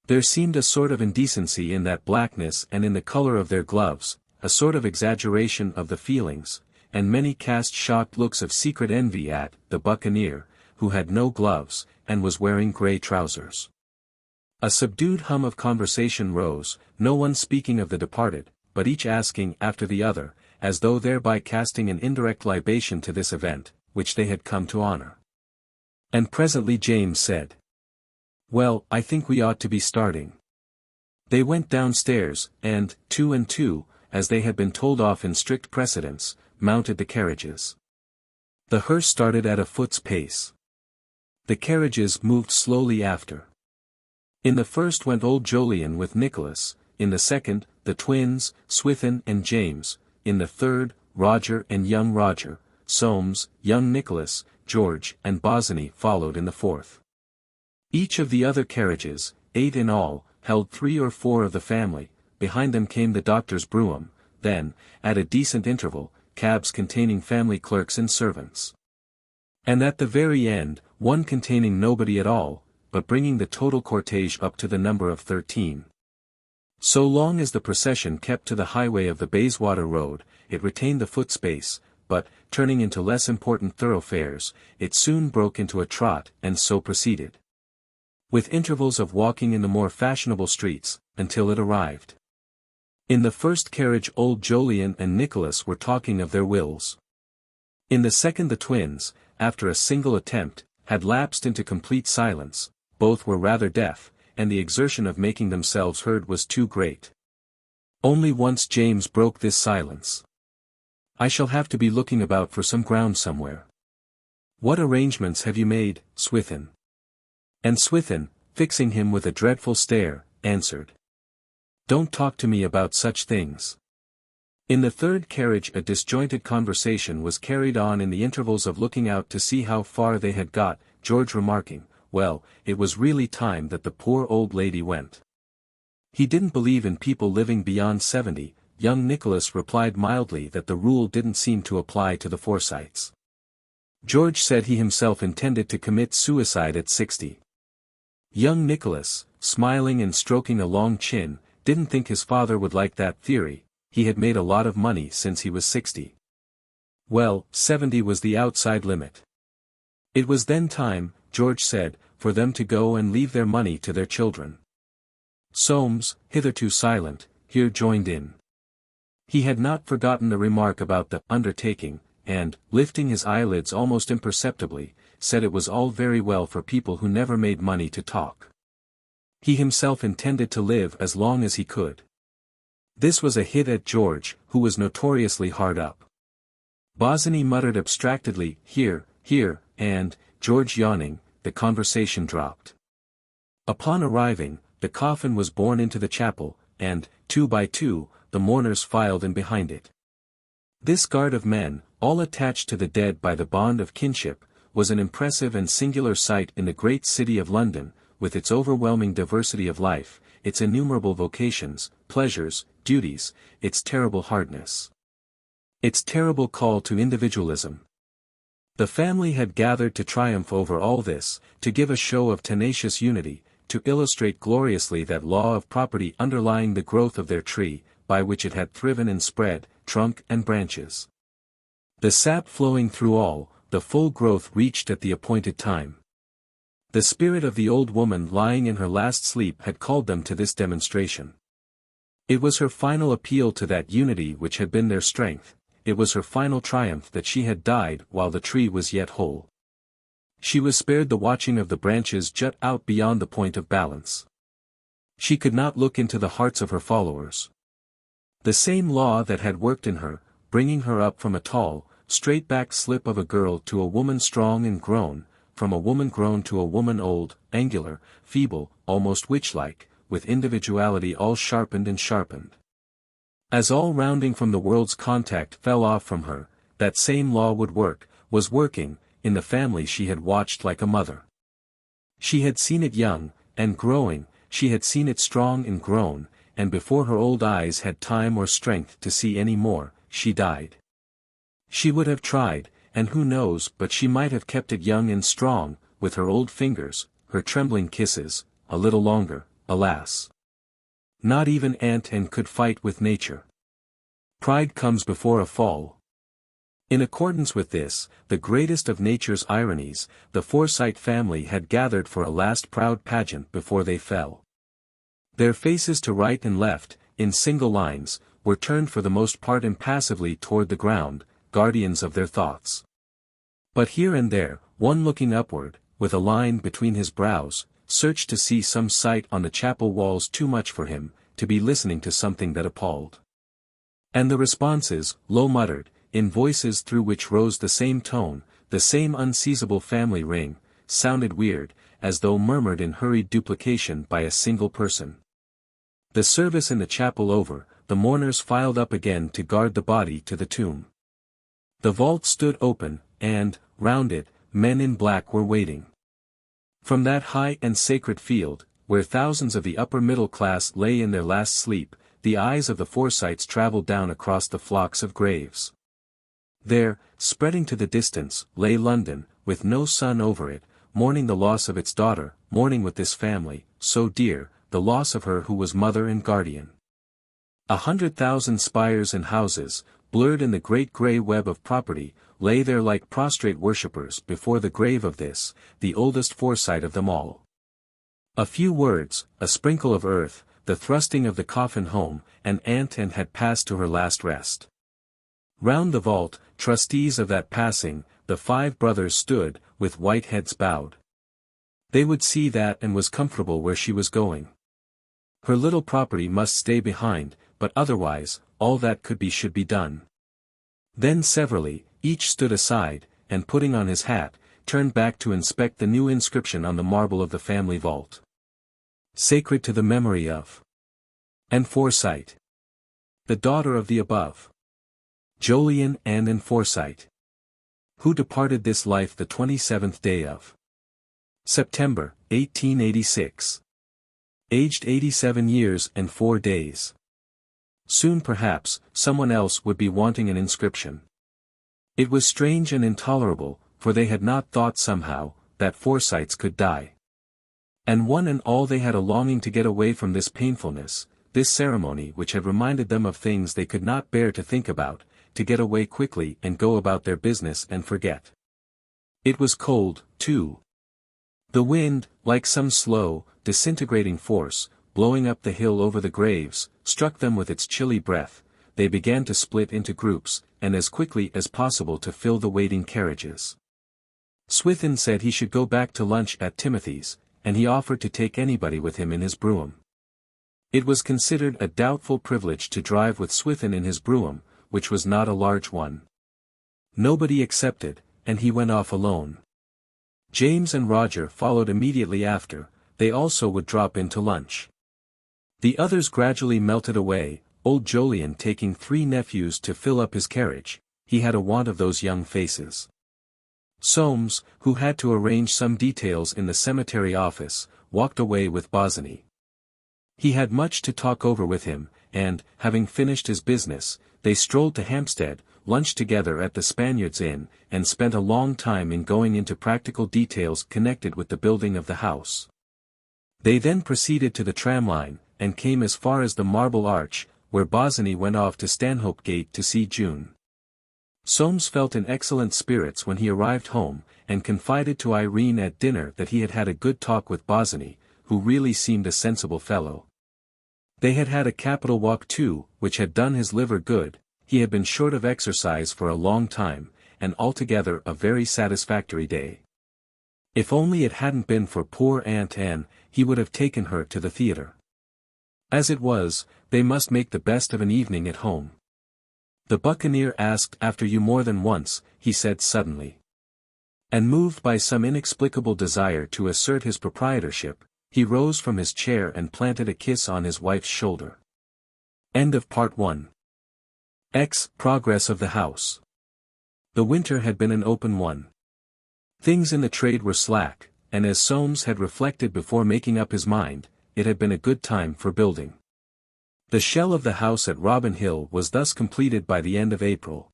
There seemed a sort of indecency in that blackness and in the color of their gloves, a sort of exaggeration of the feelings, and many cast shocked looks of secret envy at the buccaneer, who had no gloves, and was wearing grey trousers. A subdued hum of conversation rose, no one speaking of the departed, but each asking after the other, as though thereby casting an indirect libation to this event, which they had come to honor. And presently James said, "Well, I think we ought to be starting." They went downstairs, and, 2 and 2, as they had been told off in strict precedence, mounted the carriages. The hearse started at a foot's pace. The carriages moved slowly after. In the first went old Jolyon with Nicholas, in the second, the twins, Swithin and James, in the third, Roger and young Roger, Soames, young Nicholas, George and Bosinney followed in the fourth. Each of the other carriages, 8 in all, held 3 or 4 of the family, behind them came the doctor's brougham, then, at a decent interval, cabs containing family clerks and servants. And at the very end, one containing nobody at all, but bringing the total cortège up to the number of 13. So long as the procession kept to the highway of the Bayswater Road, it retained the foot space, but, turning into less important thoroughfares, it soon broke into a trot, and so proceeded, with intervals of walking in the more fashionable streets, until it arrived. In the first carriage old Jolyon and Nicholas were talking of their wills. In the second the twins, after a single attempt, had lapsed into complete silence. Both were rather deaf, and the exertion of making themselves heard was too great. Only once James broke this silence. "I shall have to be looking about for some ground somewhere. What arrangements have you made, Swithin?" And Swithin, fixing him with a dreadful stare, answered, "Don't talk to me about such things." In the third carriage a disjointed conversation was carried on in the intervals of looking out to see how far they had got, George remarking, "Well, it was really time that the poor old lady went." He didn't believe in people living beyond 70, young Nicholas replied mildly that the rule didn't seem to apply to the Forsytes. George said he himself intended to commit suicide at 60. Young Nicholas, smiling and stroking a long chin, didn't think his father would like that theory, he had made a lot of money since he was 60. Well, 70 was the outside limit. It was then time, George said, for them to go and leave their money to their children. Soames, hitherto silent, here joined in. He had not forgotten the remark about the undertaking, and, lifting his eyelids almost imperceptibly, said it was all very well for people who never made money to talk. He himself intended to live as long as he could. This was a hit at George, who was notoriously hard up. Bosinney muttered abstractedly, "Here, here," and, George yawning, the conversation dropped. Upon arriving, the coffin was borne into the chapel, and, 2 by 2, the mourners filed in behind it. This guard of men, all attached to the dead by the bond of kinship, was an impressive and singular sight in the great city of London, with its overwhelming diversity of life, its innumerable vocations, pleasures, duties, its terrible hardness. Its terrible call to individualism. The family had gathered to triumph over all this, to give a show of tenacious unity, to illustrate gloriously that law of property underlying the growth of their tree, by which it had thriven and spread, trunk and branches. The sap flowing through all, the full growth reached at the appointed time. The spirit of the old woman lying in her last sleep had called them to this demonstration. It was her final appeal to that unity which had been their strength, it was her final triumph that she had died while the tree was yet whole. She was spared the watching of the branches jut out beyond the point of balance. She could not look into the hearts of her followers. The same law that had worked in her, bringing her up from a tall, straight-backed slip of a girl to a woman strong and grown, from a woman grown to a woman old, angular, feeble, almost witch-like, with individuality all sharpened and sharpened. As all rounding from the world's contact fell off from her, that same law would work, was working, in the family she had watched like a mother. She had seen it young, and growing, she had seen it strong and grown, and before her old eyes had time or strength to see any more, she died. She would have tried, and who knows but she might have kept it young and strong, with her old fingers, her trembling kisses, a little longer, alas. Not even Aunt Anne could fight with nature. Pride comes before a fall. In accordance with this, the greatest of nature's ironies, the Forsyte family had gathered for a last proud pageant before they fell. Their faces to right and left, in single lines, were turned for the most part impassively toward the ground, guardians of their thoughts. But here and there, one looking upward, with a line between his brows, searched to see some sight on the chapel walls too much for him, to be listening to something that appalled. And the responses, low muttered, in voices through which rose the same tone, the same unseizable family ring, sounded weird, as though murmured in hurried duplication by a single person. The service in the chapel over, the mourners filed up again to guard the body to the tomb. The vault stood open, and, round it, men in black were waiting. From that high and sacred field, where thousands of the upper middle class lay in their last sleep, the eyes of the Forsytes travelled down across the flocks of graves. There, spreading to the distance, lay London, with no sun over it, mourning the loss of its daughter, mourning with this family, so dear, the loss of her who was mother and guardian. 100,000 spires and houses, blurred in the great grey web of property, lay there like prostrate worshippers before the grave of this, the oldest Forsyte of them all. A few words, a sprinkle of earth, the thrusting of the coffin home, and Aunt Anne had passed to her last rest. Round the vault, trustees of that passing, the 5 brothers stood, with white heads bowed. They would see that and was comfortable where she was going. Her little property must stay behind, but otherwise, all that could be should be done. Then severally, each stood aside, and putting on his hat, turned back to inspect the new inscription on the marble of the family vault. Sacred to the memory of Anne Forsyte, the daughter of the above. Jolyon Ann Forsyte, who departed this life the 27th day of September, 1886. Aged 87 years and 4 days. Soon perhaps, someone else would be wanting an inscription. It was strange and intolerable, for they had not thought somehow, that Forsytes could die. And one and all they had a longing to get away from this painfulness, this ceremony which had reminded them of things they could not bear to think about, to get away quickly and go about their business and forget. It was cold, too. The wind, like some slow, disintegrating force, blowing up the hill over the graves, struck them with its chilly breath. They began to split into groups, and as quickly as possible to fill the waiting carriages. Swithin said he should go back to lunch at Timothy's, and he offered to take anybody with him in his brougham. It was considered a doubtful privilege to drive with Swithin in his brougham, which was not a large one. Nobody accepted, and he went off alone. James and Roger followed immediately after. They also would drop in to lunch. The others gradually melted away, old Jolyon taking 3 nephews to fill up his carriage. He had a want of those young faces. Soames, who had to arrange some details in the cemetery office, walked away with Bosinney. He had much to talk over with him, and, having finished his business, they strolled to Hampstead, lunched together at the Spaniards Inn, and spent a long time in going into practical details connected with the building of the house. They then proceeded to the tramline, and came as far as the Marble Arch, where Bosinney went off to Stanhope Gate to see June. Soames felt in excellent spirits when he arrived home, and confided to Irene at dinner that he had had a good talk with Bosinney, who really seemed a sensible fellow. They had had a capital walk too, which had done his liver good. He had been short of exercise for a long time, and altogether a very satisfactory day. If only it hadn't been for poor Aunt Anne, he would have taken her to the theatre. As it was, they must make the best of an evening at home. "The Buccaneer asked after you more than once," he said suddenly. And moved by some inexplicable desire to assert his proprietorship, he rose from his chair and planted a kiss on his wife's shoulder. End of Part 1. Progress of the house. The winter had been an open one. Things in the trade were slack, and as Soames had reflected before making up his mind, it had been a good time for building. The shell of the house at Robin Hill was thus completed by the end of April.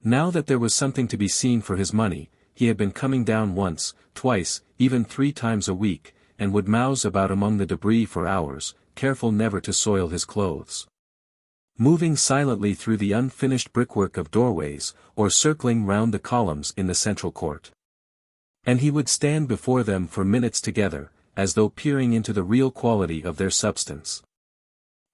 Now that there was something to be seen for his money, he had been coming down once, twice, even 3 times a week, and would mouse about among the debris for hours, careful never to soil his clothes. Moving silently through the unfinished brickwork of doorways, or circling round the columns in the central court. And he would stand before them for minutes together, as though peering into the real quality of their substance.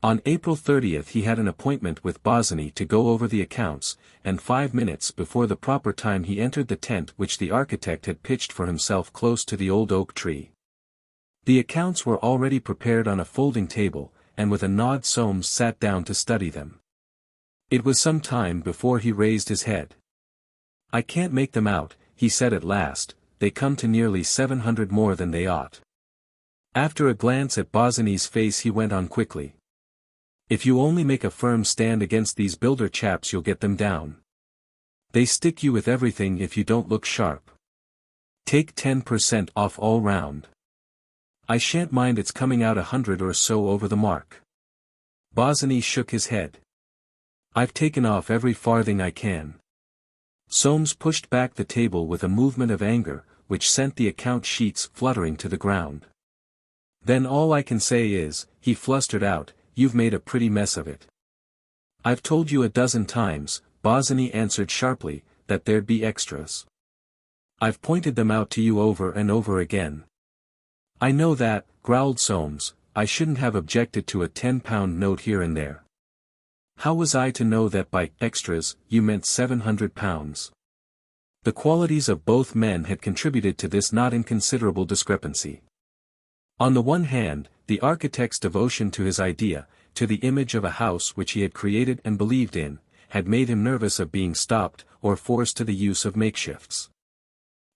On April 30th he had an appointment with Bosinney to go over the accounts, and 5 minutes before the proper time he entered the tent which the architect had pitched for himself close to the old oak tree. The accounts were already prepared on a folding table, and with a nod Soames sat down to study them. It was some time before he raised his head. "I can't make them out," he said at last. "They come to nearly 700 more than they ought." After a glance at Bosinney's face he went on quickly. "If you only make a firm stand against these builder chaps you'll get them down. They stick you with everything if you don't look sharp. Take 10% off all round. I shan't mind it's coming out 100 or so over the mark." Bosinney shook his head. "I've taken off every farthing I can." Soames pushed back the table with a movement of anger, which sent the account sheets fluttering to the ground. "Then all I can say is," he flustered out, "you've made a pretty mess of it." "I've told you a dozen times," Bosinney answered sharply, "that there'd be extras. I've pointed them out to you over and over again." "I know that," growled Soames. "I shouldn't have objected to a £10 note here and there. How was I to know that by extras you meant £700? The qualities of both men had contributed to this not inconsiderable discrepancy. On the one hand, the architect's devotion to his idea, to the image of a house which he had created and believed in, had made him nervous of being stopped, or forced to the use of makeshifts.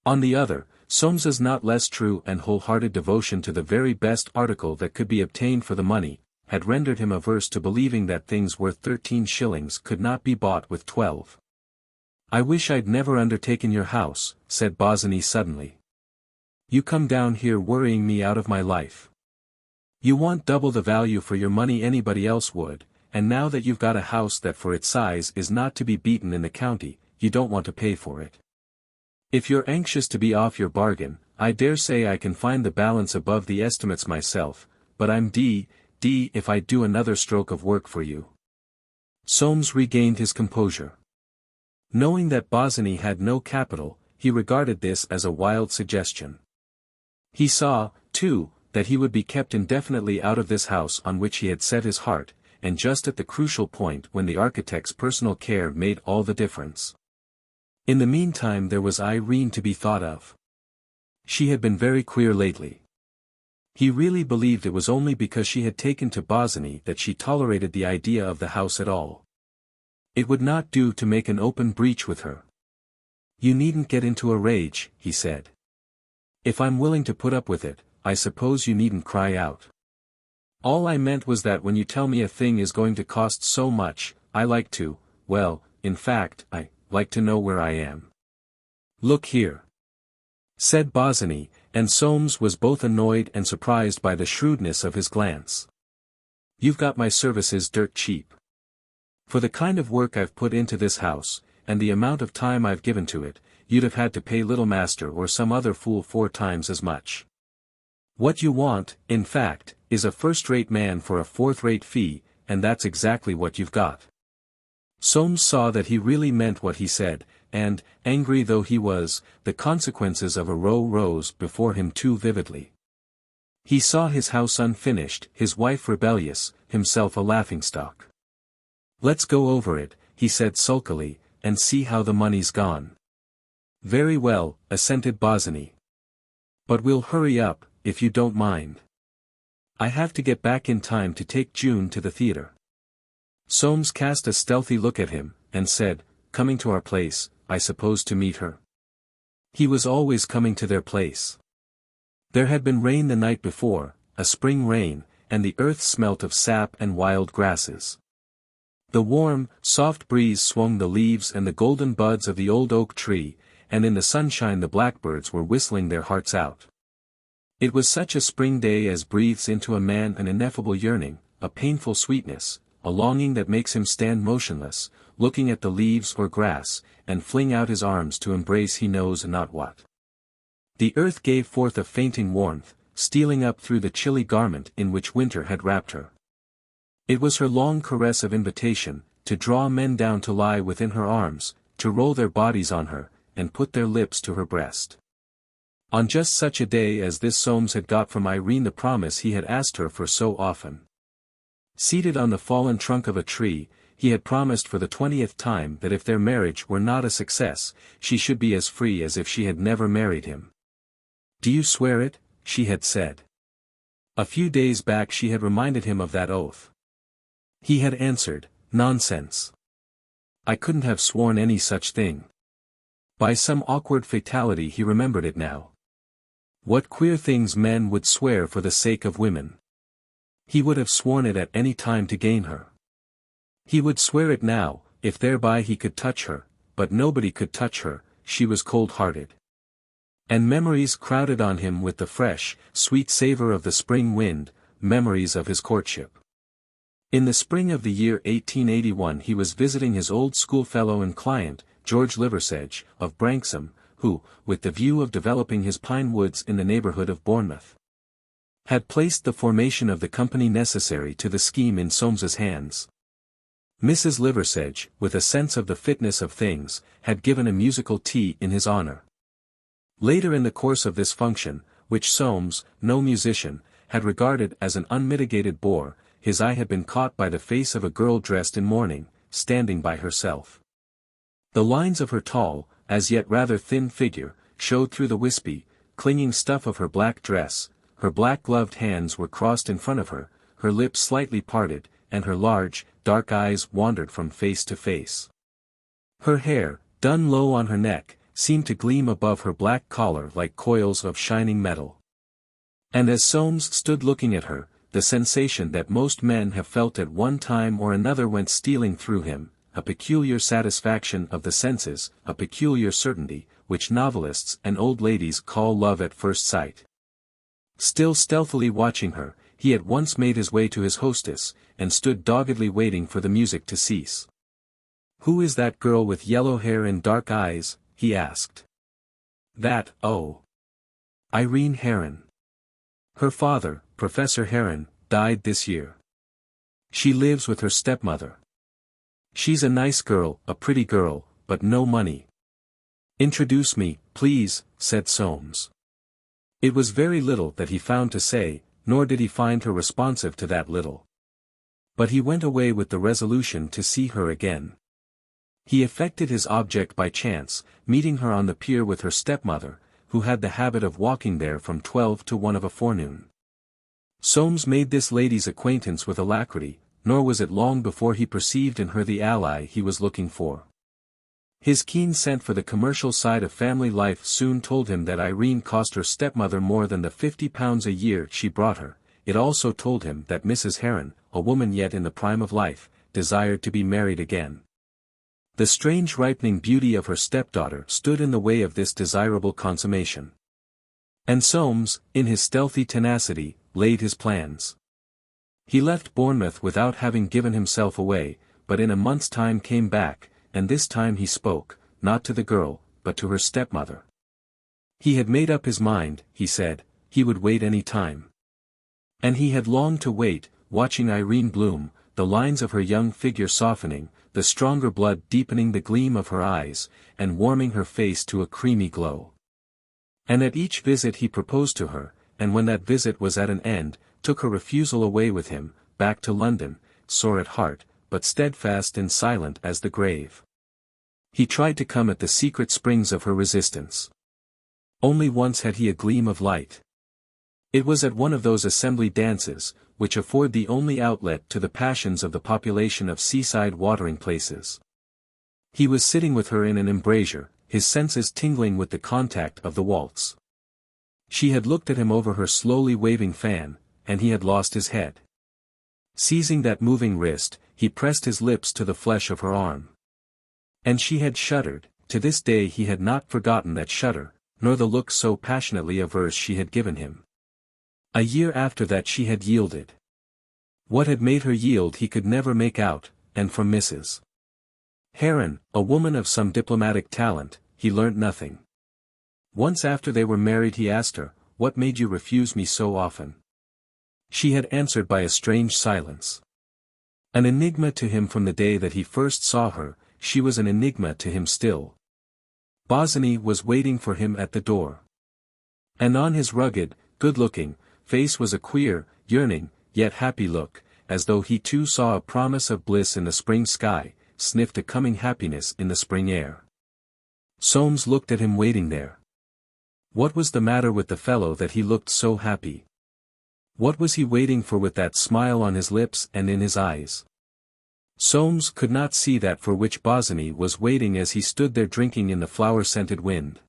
On the other, Soames's not less true and wholehearted devotion to the very best article that could be obtained for the money, had rendered him averse to believing that things worth 13 shillings could not be bought with 12. "I wish I'd never undertaken your house," said Bosinney suddenly. "You come down here worrying me out of my life. You want double the value for your money anybody else would, and now that you've got a house that for its size is not to be beaten in the county, you don't want to pay for it. If you're anxious to be off your bargain, I dare say I can find the balance above the estimates myself, but I'm d if I do another stroke of work for you." Soames regained his composure. Knowing that Bosinney had no capital, he regarded this as a wild suggestion. He saw, too, that he would be kept indefinitely out of this house on which he had set his heart, and just at the crucial point when the architect's personal care made all the difference. In the meantime there was Irene to be thought of. She had been very queer lately. He really believed it was only because she had taken to Bosinney that she tolerated the idea of the house at all. It would not do to make an open breach with her. "You needn't get into a rage," he said. "If I'm willing to put up with it, I suppose you needn't cry out. All I meant was that when you tell me a thing is going to cost so much, I like to, well, in fact, I like to know where I am." "Look here," said Bosinney, and Soames was both annoyed and surprised by the shrewdness of his glance. "You've got my services dirt cheap. For the kind of work I've put into this house, and the amount of time I've given to it, you'd have had to pay Little Master or some other fool 4 times as much. What you want, in fact, is a first-rate man for a fourth-rate fee, and that's exactly what you've got." Soames saw that he really meant what he said, and, angry though he was, the consequences of a row rose before him too vividly. He saw his house unfinished, his wife rebellious, himself a laughingstock. "Let's go over it," he said sulkily, "and see how the money's gone." "Very well," assented Bosinney. "But we'll hurry up, if you don't mind. I have to get back in time to take June to the theatre." Soames cast a stealthy look at him, and said, "Coming to our place, I suppose to meet her?" He was always coming to their place. There had been rain the night before, a spring rain, and the earth smelt of sap and wild grasses. The warm, soft breeze swung the leaves and the golden buds of the old oak tree, and in the sunshine the blackbirds were whistling their hearts out. It was such a spring day as breathes into a man an ineffable yearning, a painful sweetness, a longing that makes him stand motionless, looking at the leaves or grass, and fling out his arms to embrace he knows not what. The earth gave forth a fainting warmth, stealing up through the chilly garment in which winter had wrapped her. It was her long caress of invitation, to draw men down to lie within her arms, to roll their bodies on her, and put their lips to her breast. On just such a day as this Soames had got from Irene the promise he had asked her for so often. Seated on the fallen trunk of a tree, he had promised for the 20th time that if their marriage were not a success, she should be as free as if she had never married him. "Do you swear it?" she had said. A few days back she had reminded him of that oath. He had answered, "Nonsense. I couldn't have sworn any such thing." By some awkward fatality he remembered it now. What queer things men would swear for the sake of women. He would have sworn it at any time to gain her. He would swear it now, if thereby he could touch her, but nobody could touch her, she was cold-hearted. And memories crowded on him with the fresh, sweet savor of the spring wind, memories of his courtship. In the spring of the year 1881 he was visiting his old schoolfellow and client, George Liversedge, of Branksome, who, with the view of developing his pine woods in the neighborhood of Bournemouth, had placed the formation of the company necessary to the scheme in Soames's hands. Mrs. Liversedge, with a sense of the fitness of things, had given a musical tea in his honor. Later in the course of this function, which Soames, no musician, had regarded as an unmitigated bore, his eye had been caught by the face of a girl dressed in mourning, standing by herself. The lines of her tall, as yet rather thin figure, showed through the wispy, clinging stuff of her black dress, her black gloved hands were crossed in front of her, her lips slightly parted, and her large, dark eyes wandered from face to face. Her hair, done low on her neck, seemed to gleam above her black collar like coils of shining metal. And as Soames stood looking at her, the sensation that most men have felt at one time or another went stealing through him, a peculiar satisfaction of the senses, a peculiar certainty, which novelists and old ladies call love at first sight. Still stealthily watching her, he at once made his way to his hostess, and stood doggedly waiting for the music to cease. "Who is that girl with yellow hair and dark eyes?" he asked. "That, oh. Irene Heron. Her father, Professor Heron, died this year. She lives with her stepmother. She's a nice girl, a pretty girl, but no money." "Introduce me, please," said Soames. It was very little that he found to say, nor did he find her responsive to that little. But he went away with the resolution to see her again. He effected his object by chance, meeting her on the pier with her stepmother, who had the habit of walking there from 12 to 1 of a forenoon. Soames made this lady's acquaintance with alacrity, nor was it long before he perceived in her the ally he was looking for. His keen scent for the commercial side of family life soon told him that Irene cost her stepmother more than the £50 a year she brought her. It also told him that Mrs. Heron, a woman yet in the prime of life, desired to be married again. The strange ripening beauty of her stepdaughter stood in the way of this desirable consummation. And Soames, in his stealthy tenacity, laid his plans. He left Bournemouth without having given himself away, but in a month's time came back, and this time he spoke, not to the girl, but to her stepmother. He had made up his mind, he said, he would wait any time. And he had longed to wait, watching Irene bloom, the lines of her young figure softening, the stronger blood deepening the gleam of her eyes, and warming her face to a creamy glow. And at each visit he proposed to her, and when that visit was at an end, took her refusal away with him, back to London, sore at heart, but steadfast and silent as the grave. He tried to come at the secret springs of her resistance. Only once had he a gleam of light. It was at one of those assembly dances, which afford the only outlet to the passions of the population of seaside watering places. He was sitting with her in an embrasure, his senses tingling with the contact of the waltz. She had looked at him over her slowly waving fan, and he had lost his head. Seizing that moving wrist, he pressed his lips to the flesh of her arm. And she had shuddered. To this day he had not forgotten that shudder, nor the look so passionately averse she had given him. A year after that she had yielded. What had made her yield he could never make out, and from Mrs. Heron, a woman of some diplomatic talent, he learnt nothing. Once after they were married he asked her, "What made you refuse me so often?" She had answered by a strange silence. An enigma to him from the day that he first saw her, she was an enigma to him still. Bosinney was waiting for him at the door. And on his rugged, good-looking face was a queer, yearning, yet happy look, as though he too saw a promise of bliss in the spring sky, sniffed a coming happiness in the spring air. Soames looked at him waiting there. What was the matter with the fellow that he looked so happy? What was he waiting for with that smile on his lips and in his eyes? Soames could not see that for which Bosinney was waiting as he stood there drinking in the flower-scented wind.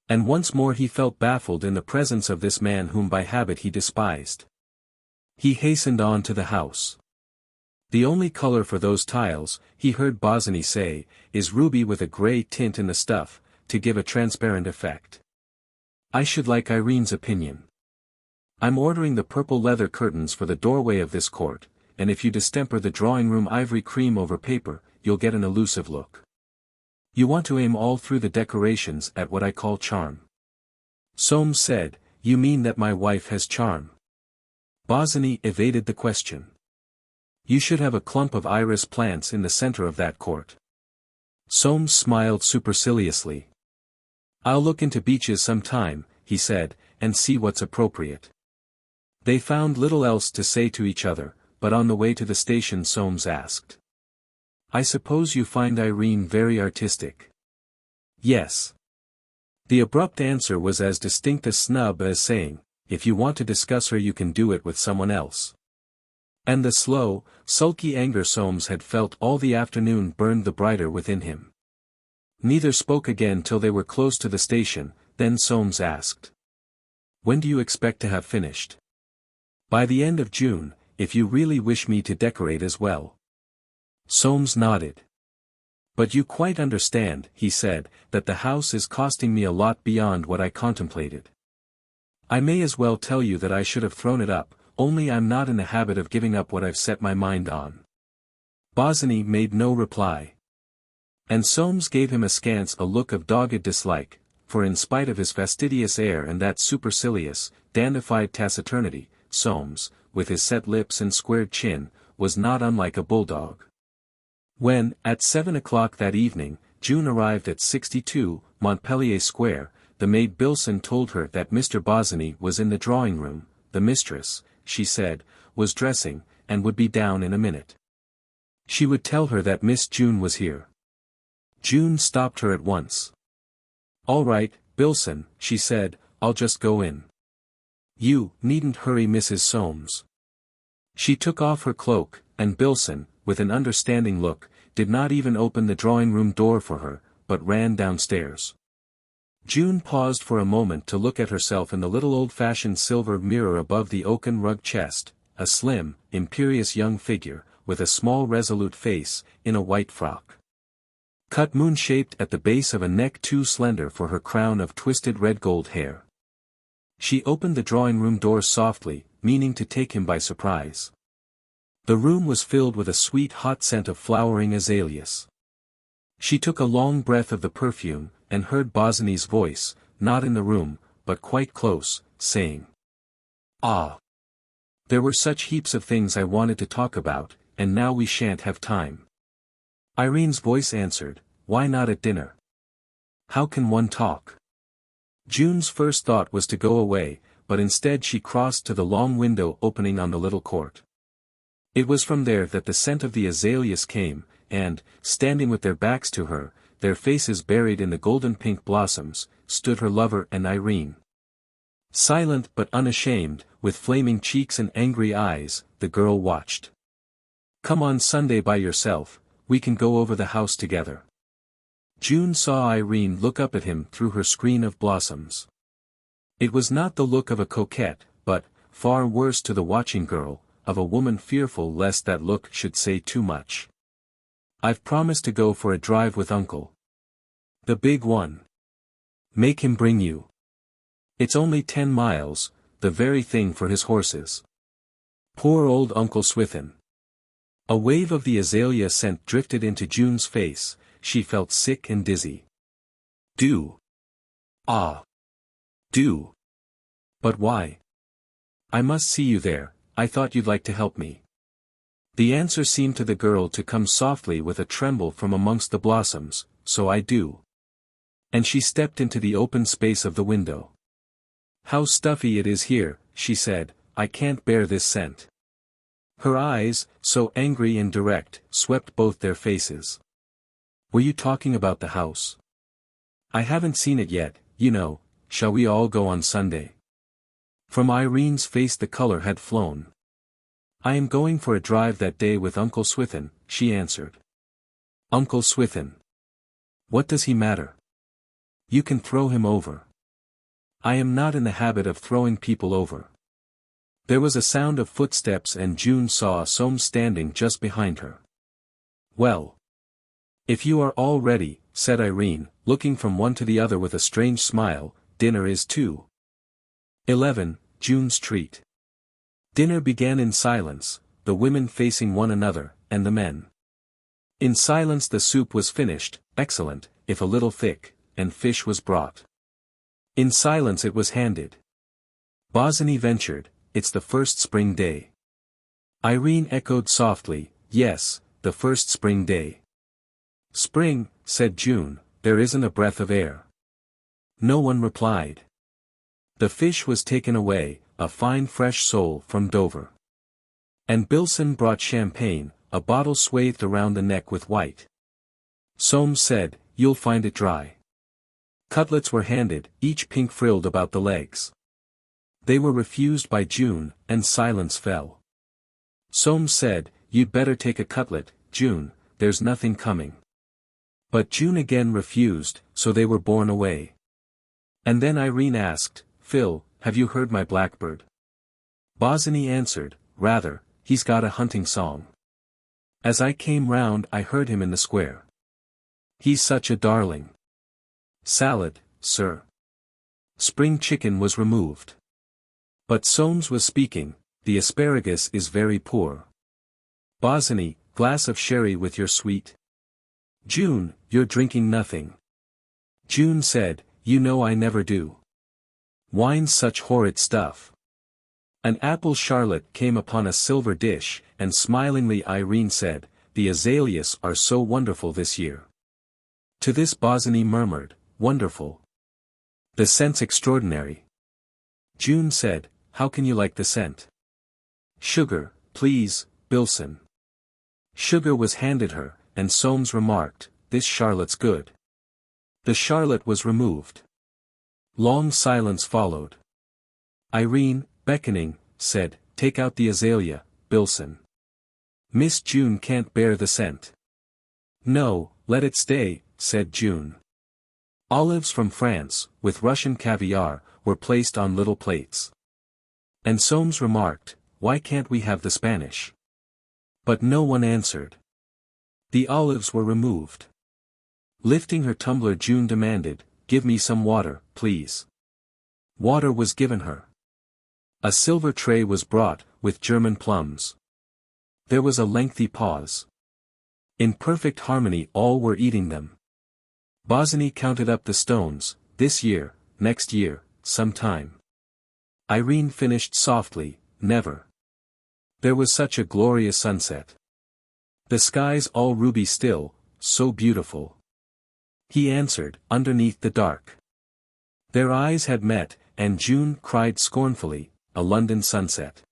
And once more he felt baffled in the presence of this man whom by habit he despised. He hastened on to the house. The only color for those tiles, he heard Bosinney say, is ruby with a grey tint in the stuff, to give a transparent effect. I should like Irene's opinion. I'm ordering the purple leather curtains for the doorway of this court, and if you distemper the drawing-room ivory cream over paper, you'll get an elusive look. You want to aim all through the decorations at what I call charm. Soames said, "You mean that my wife has charm?" Bosinney evaded the question. You should have a clump of iris plants in the center of that court. Soames smiled superciliously. I'll look into beeches some time, he said, and see what's appropriate. They found little else to say to each other, but on the way to the station Soames asked. I suppose you find Irene very artistic? Yes. The abrupt answer was as distinct a snub as saying, if you want to discuss her you can do it with someone else. And the slow, sulky anger Soames had felt all the afternoon burned the brighter within him. Neither spoke again till they were close to the station, then Soames asked. When do you expect to have finished? By the end of June, if you really wish me to decorate as well. Soames nodded. But you quite understand, he said, that the house is costing me a lot beyond what I contemplated. I may as well tell you that I should have thrown it up, only I'm not in the habit of giving up what I've set my mind on. Bosinney made no reply. And Soames gave him askance a look of dogged dislike, for in spite of his fastidious air and that supercilious, dandified taciturnity, Soames, with his set lips and squared chin, was not unlike a bulldog. When, at 7 o'clock that evening, June arrived at 62, Montpellier Square, the maid Bilson told her that Mr. Bosinney was in the drawing-room. The mistress, she said, was dressing, and would be down in a minute. She would tell her that Miss June was here. June stopped her at once. "All right, Bilson," she said, "I'll just go in. You needn't hurry Mrs. Soames." She took off her cloak, and Bilson, with an understanding look, did not even open the drawing-room door for her, but ran downstairs. June paused for a moment to look at herself in the little old-fashioned silver mirror above the oaken rug chest, a slim, imperious young figure, with a small resolute face, in a white frock. Cut moon-shaped at the base of a neck too slender for her crown of twisted red-gold hair. She opened the drawing-room door softly, meaning to take him by surprise. The room was filled with a sweet hot scent of flowering azaleas. She took a long breath of the perfume, and heard Bosinney's voice, not in the room, but quite close, saying, "Ah! There were such heaps of things I wanted to talk about, and now we shan't have time." Irene's voice answered, "Why not at dinner? How can one talk?" June's first thought was to go away, but instead she crossed to the long window opening on the little court. It was from there that the scent of the azaleas came, and, standing with their backs to her, their faces buried in the golden-pink blossoms, stood her lover and Irene. Silent but unashamed, with flaming cheeks and angry eyes, the girl watched. "Come on Sunday by yourself, we can go over the house together." June saw Irene look up at him through her screen of blossoms. It was not the look of a coquette, but, far worse to the watching girl, of a woman fearful lest that look should say too much. "I've promised to go for a drive with Uncle. The big one. Make him bring you. It's only 10 miles, the very thing for his horses." Poor old Uncle Swithin. A wave of the azalea scent drifted into June's face, she felt sick and dizzy. "Do. Ah. Do. But why? I must see you there, I thought you'd like to help me." The answer seemed to the girl to come softly with a tremble from amongst the blossoms, "So I do." And she stepped into the open space of the window. "How stuffy it is here," she said, "I can't bear this scent." Her eyes, so angry and direct, swept both their faces. "Were you talking about the house? I haven't seen it yet, you know. Shall we all go on Sunday?" From Irene's face the color had flown. "I am going for a drive that day with Uncle Swithin," she answered. "Uncle Swithin? What does he matter? You can throw him over." "I am not in the habit of throwing people over." There was a sound of footsteps and June saw Soames standing just behind her. "Well. If you are all ready," said Irene, looking from one to the other with a strange smile, "dinner is too." 11. June's treat. Dinner began in silence, the women facing one another, and the men. In silence the soup was finished, excellent, if a little thick, and fish was brought. In silence it was handed. Bosinney ventured, "It's the first spring day." Irene echoed softly, "Yes, the first spring day." "Spring," said June, "there isn't a breath of air." No one replied. The fish was taken away, a fine fresh sole from Dover. And Bilson brought champagne, a bottle swathed around the neck with white. Soames said, "You'll find it dry." Cutlets were handed, each pink frilled about the legs. They were refused by June, and silence fell. Soames said, "You'd better take a cutlet, June, there's nothing coming." But June again refused, so they were borne away. And then Irene asked, "Phil, have you heard my blackbird?" Bosinney answered, "Rather, he's got a hunting song. As I came round I heard him in the square. He's such a darling." "Salad, sir." Spring chicken was removed. But Soames was speaking, "The asparagus is very poor." Bosinney, "Glass of sherry with your sweet." "June, you're drinking nothing." June said, "You know I never do. Wine's such horrid stuff." An apple charlotte came upon a silver dish, and smilingly Irene said, "The azaleas are so wonderful this year." To this Bosinney murmured, "Wonderful." The scent's extraordinary. June said, how can you like the scent? Sugar, please, Bilson. Sugar was handed her, and Soames remarked, this Charlotte's good. The Charlotte was removed. Long silence followed. Irene, beckoning, said, take out the azalea, Bilson. Miss June can't bear the scent. No, let it stay, said June. Olives from France, with Russian caviar, were placed on little plates. And Soames remarked, why can't we have the Spanish? But no one answered. The olives were removed. Lifting her tumbler, June demanded, give me some water, please. Water was given her. A silver tray was brought, with German plums. There was a lengthy pause. In perfect harmony all were eating them. Bosinney counted up the stones, this year, next year, sometime. Irene finished softly, never. There was such a glorious sunset. The skies all ruby still, so beautiful. He answered, underneath the dark. Their eyes had met, and June cried scornfully, a London sunset.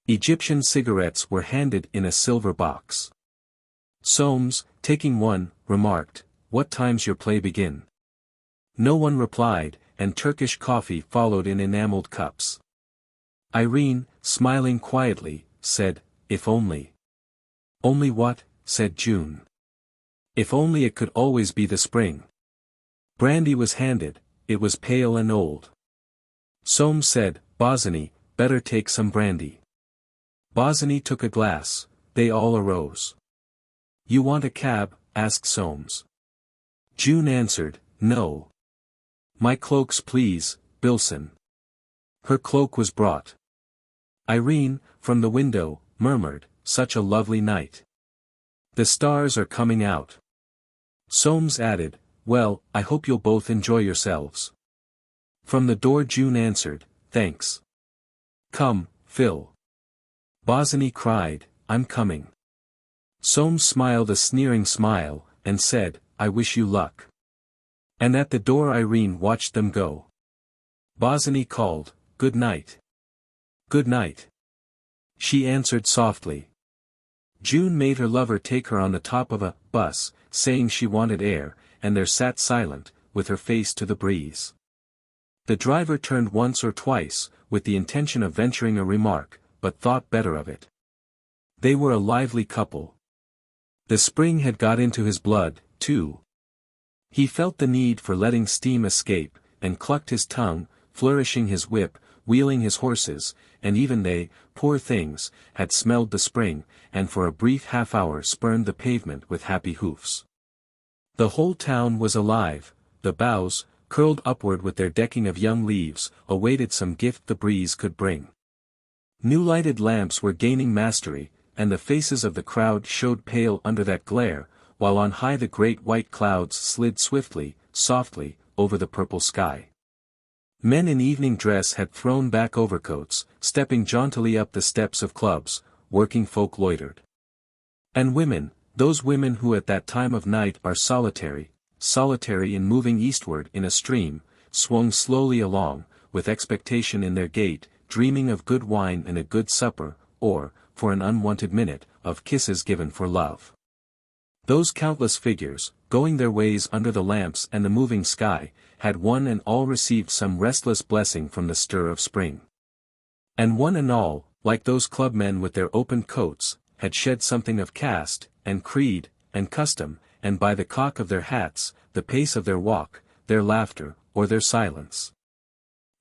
Egyptian cigarettes were handed in a silver box. Soames, taking one, remarked, what time's your play begin? No one replied, and Turkish coffee followed in enameled cups. Irene, smiling quietly, said, if only. Only what? Said June. If only it could always be the spring. Brandy was handed, it was pale and old. Soames said, Bosinney, better take some brandy. Bosinney took a glass, they all arose. You want a cab? Asked Soames. June answered, no. My cloaks please, Bilson. Her cloak was brought. Irene, from the window, murmured, such a lovely night. The stars are coming out. Soames added, well, I hope you'll both enjoy yourselves. From the door June answered, thanks. Come, Phil. Bosinney cried, I'm coming. Soames smiled a sneering smile, and said, I wish you luck. And at the door Irene watched them go. Bosinney called, good night. Good night. She answered softly. June made her lover take her on the top of a bus, saying she wanted air, and there sat silent, with her face to the breeze. The driver turned once or twice, with the intention of venturing a remark, but thought better of it. They were a lively couple. The spring had got into his blood, too. He felt the need for letting steam escape, and clucked his tongue, flourishing his whip, wheeling his horses, and even they, poor things, had smelled the spring, and for a brief half-hour spurned the pavement with happy hoofs. The whole town was alive, the boughs, curled upward with their decking of young leaves, awaited some gift the breeze could bring. New lighted lamps were gaining mastery, and the faces of the crowd showed pale under that glare, while on high the great white clouds slid swiftly, softly, over the purple sky. Men in evening dress had thrown back overcoats, stepping jauntily up the steps of clubs, working folk loitered. And women, those women who at that time of night are solitary in moving eastward in a stream, swung slowly along, with expectation in their gait, dreaming of good wine and a good supper, or, for an unwanted minute, of kisses given for love. Those countless figures, going their ways under the lamps and the moving sky, had one and all received some restless blessing from the stir of spring. And one and all, like those clubmen with their open coats, had shed something of caste, and creed, and custom, and by the cock of their hats, the pace of their walk, their laughter, or their silence,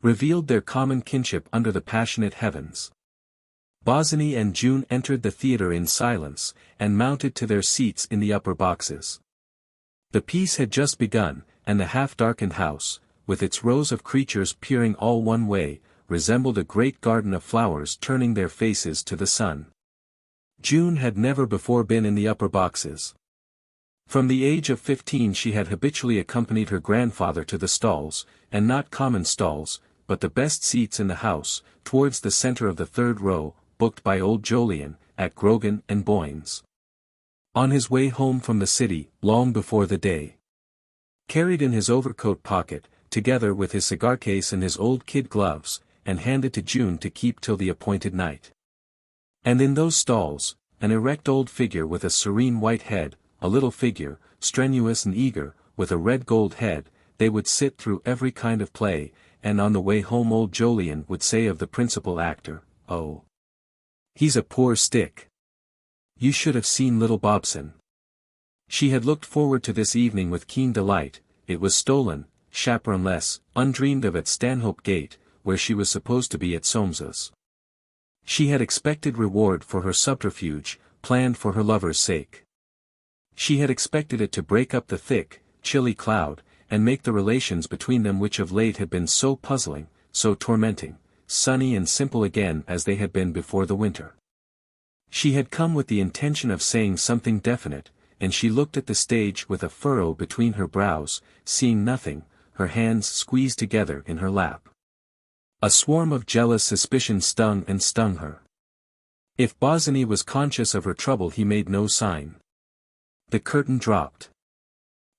revealed their common kinship under the passionate heavens. Bosinney and June entered the theatre in silence, and mounted to their seats in the upper boxes. The piece had just begun, and the half-darkened house, with its rows of creatures peering all one way, resembled a great garden of flowers turning their faces to the sun. June had never before been in the upper boxes. From the age of 15 she had habitually accompanied her grandfather to the stalls, and not common stalls, but the best seats in the house, towards the centre of the third row, booked by old Jolyon, at Grogan and Boyne's. On his way home from the city, long before the day. Carried in his overcoat pocket, together with his cigar case and his old kid gloves, and handed to June to keep till the appointed night. And in those stalls, an erect old figure with a serene white head, a little figure, strenuous and eager, with a red gold head, they would sit through every kind of play, and on the way home old Jolyon would say of the principal actor, "Oh, he's a poor stick. You should have seen little Bobson." She had looked forward to this evening with keen delight. It was stolen, chaperoneless, undreamed of at Stanhope Gate, where she was supposed to be at Soames's. She had expected reward for her subterfuge, planned for her lover's sake. She had expected it to break up the thick, chilly cloud, and make the relations between them which of late had been so puzzling, so tormenting, sunny and simple again as they had been before the winter. She had come with the intention of saying something definite, and she looked at the stage with a furrow between her brows, seeing nothing, her hands squeezed together in her lap. A swarm of jealous suspicion stung her. If Bosinney was conscious of her trouble he made no sign. The curtain dropped.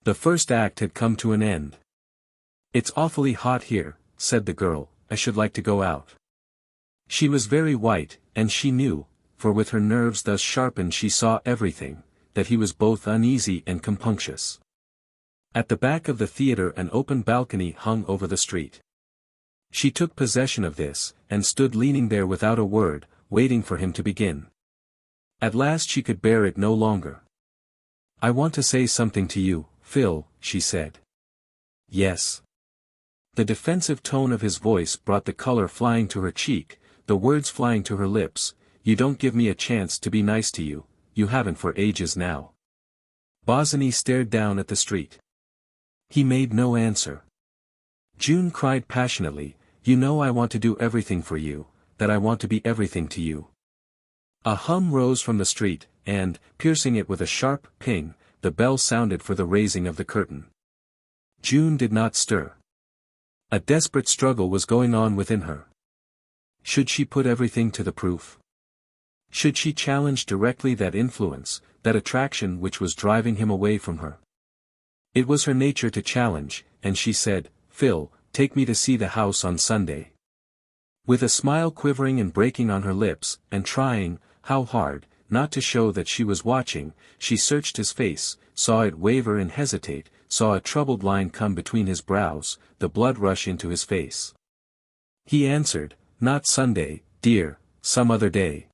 The first act had come to an end. "It's awfully hot here," said the girl, "I should like to go out." She was very white, and she knew, for with her nerves thus sharpened she saw everything, that he was both uneasy and compunctious. At the back of the theatre an open balcony hung over the street. She took possession of this, and stood leaning there without a word, waiting for him to begin. At last she could bear it no longer. "I want to say something to you, Phil," she said. "Yes." The defensive tone of his voice brought the color flying to her cheek, the words flying to her lips. "You don't give me a chance to be nice to you, you haven't for ages now." Bosinney stared down at the street. He made no answer. June cried passionately, "You know I want to do everything for you, that I want to be everything to you." A hum rose from the street, and, piercing it with a sharp ping, the bell sounded for the raising of the curtain. June did not stir. A desperate struggle was going on within her. Should she put everything to the proof? Should she challenge directly that influence, that attraction which was driving him away from her? It was her nature to challenge, and she said, "Phil, take me to see the house on Sunday." With a smile quivering and breaking on her lips, and trying, how hard, not to show that she was watching, she searched his face, saw it waver and hesitate, saw a troubled line come between his brows, the blood rush into his face. He answered, "Not Sunday, dear, some other day."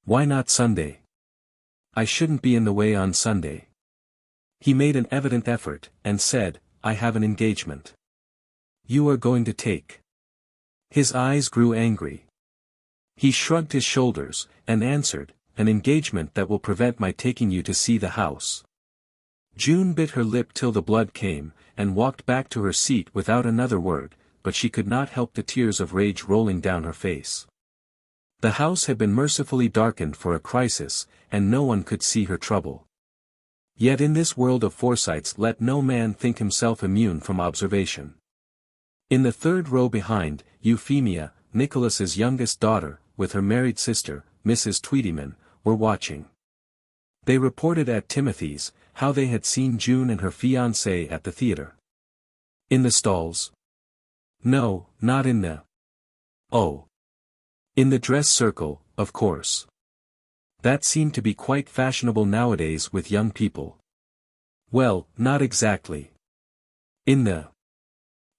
"Why not Sunday?" "I shouldn't be in the way on Sunday." He made an evident effort, and said, "I have an engagement." "You are going to take?" His eyes grew angry. He shrugged his shoulders, and answered, "An engagement that will prevent my taking you to see the house." June bit her lip till the blood came, and walked back to her seat without another word, but she could not help the tears of rage rolling down her face. The house had been mercifully darkened for a crisis, and no one could see her trouble. Yet in this world of Forsytes let no man think himself immune from observation. In the third row behind, Euphemia, Nicholas's youngest daughter, with her married sister, Mrs. Tweedyman, were watching. They reported at Timothy's, how they had seen June and her fiancé at the theatre. In the stalls? No, not in the... Oh. In the dress circle, of course. That seemed to be quite fashionable nowadays with young people. Well, not exactly. In the...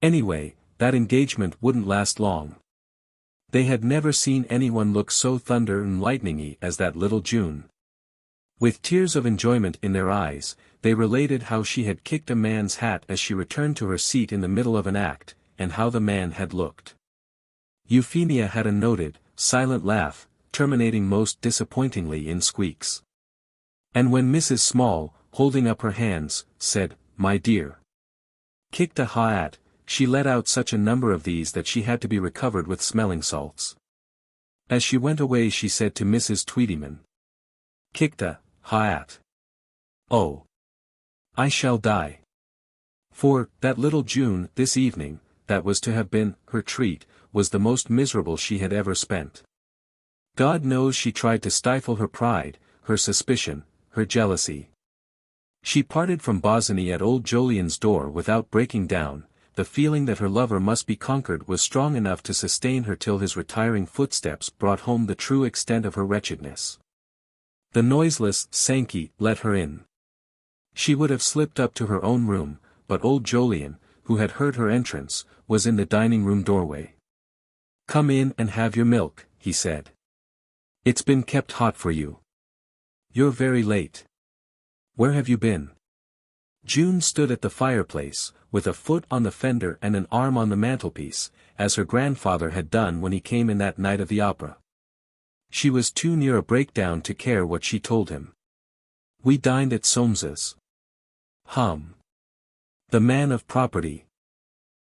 Anyway, that engagement wouldn't last long. They had never seen anyone look so thunder and lightningy as that little June. With tears of enjoyment in their eyes, they related how she had kicked a man's hat as she returned to her seat in the middle of an act, and how the man had looked. Euphemia had a noted, silent laugh, terminating most disappointingly in squeaks. And when Mrs. Small, holding up her hands, said, "My dear," kicked a hat, she let out such a number of these that she had to be recovered with smelling salts. As she went away she said to Mrs. Tweedyman, "Kicked a hat. Oh. I shall die." For, that little June, this evening, that was to have been her treat, was the most miserable she had ever spent. God knows she tried to stifle her pride, her suspicion, her jealousy. She parted from Bosinney at old Jolyon's door without breaking down, the feeling that her lover must be conquered was strong enough to sustain her till his retiring footsteps brought home the true extent of her wretchedness. The noiseless Sankey let her in. She would have slipped up to her own room, but old Jolyon, who had heard her entrance, was in the dining-room doorway. "Come in and have your milk," he said. "It's been kept hot for you. You're very late. Where have you been?" June stood at the fireplace, with a foot on the fender and an arm on the mantelpiece, as her grandfather had done when he came in that night of the opera. She was too near a breakdown to care what she told him. "We dined at Soames's." "The man of property.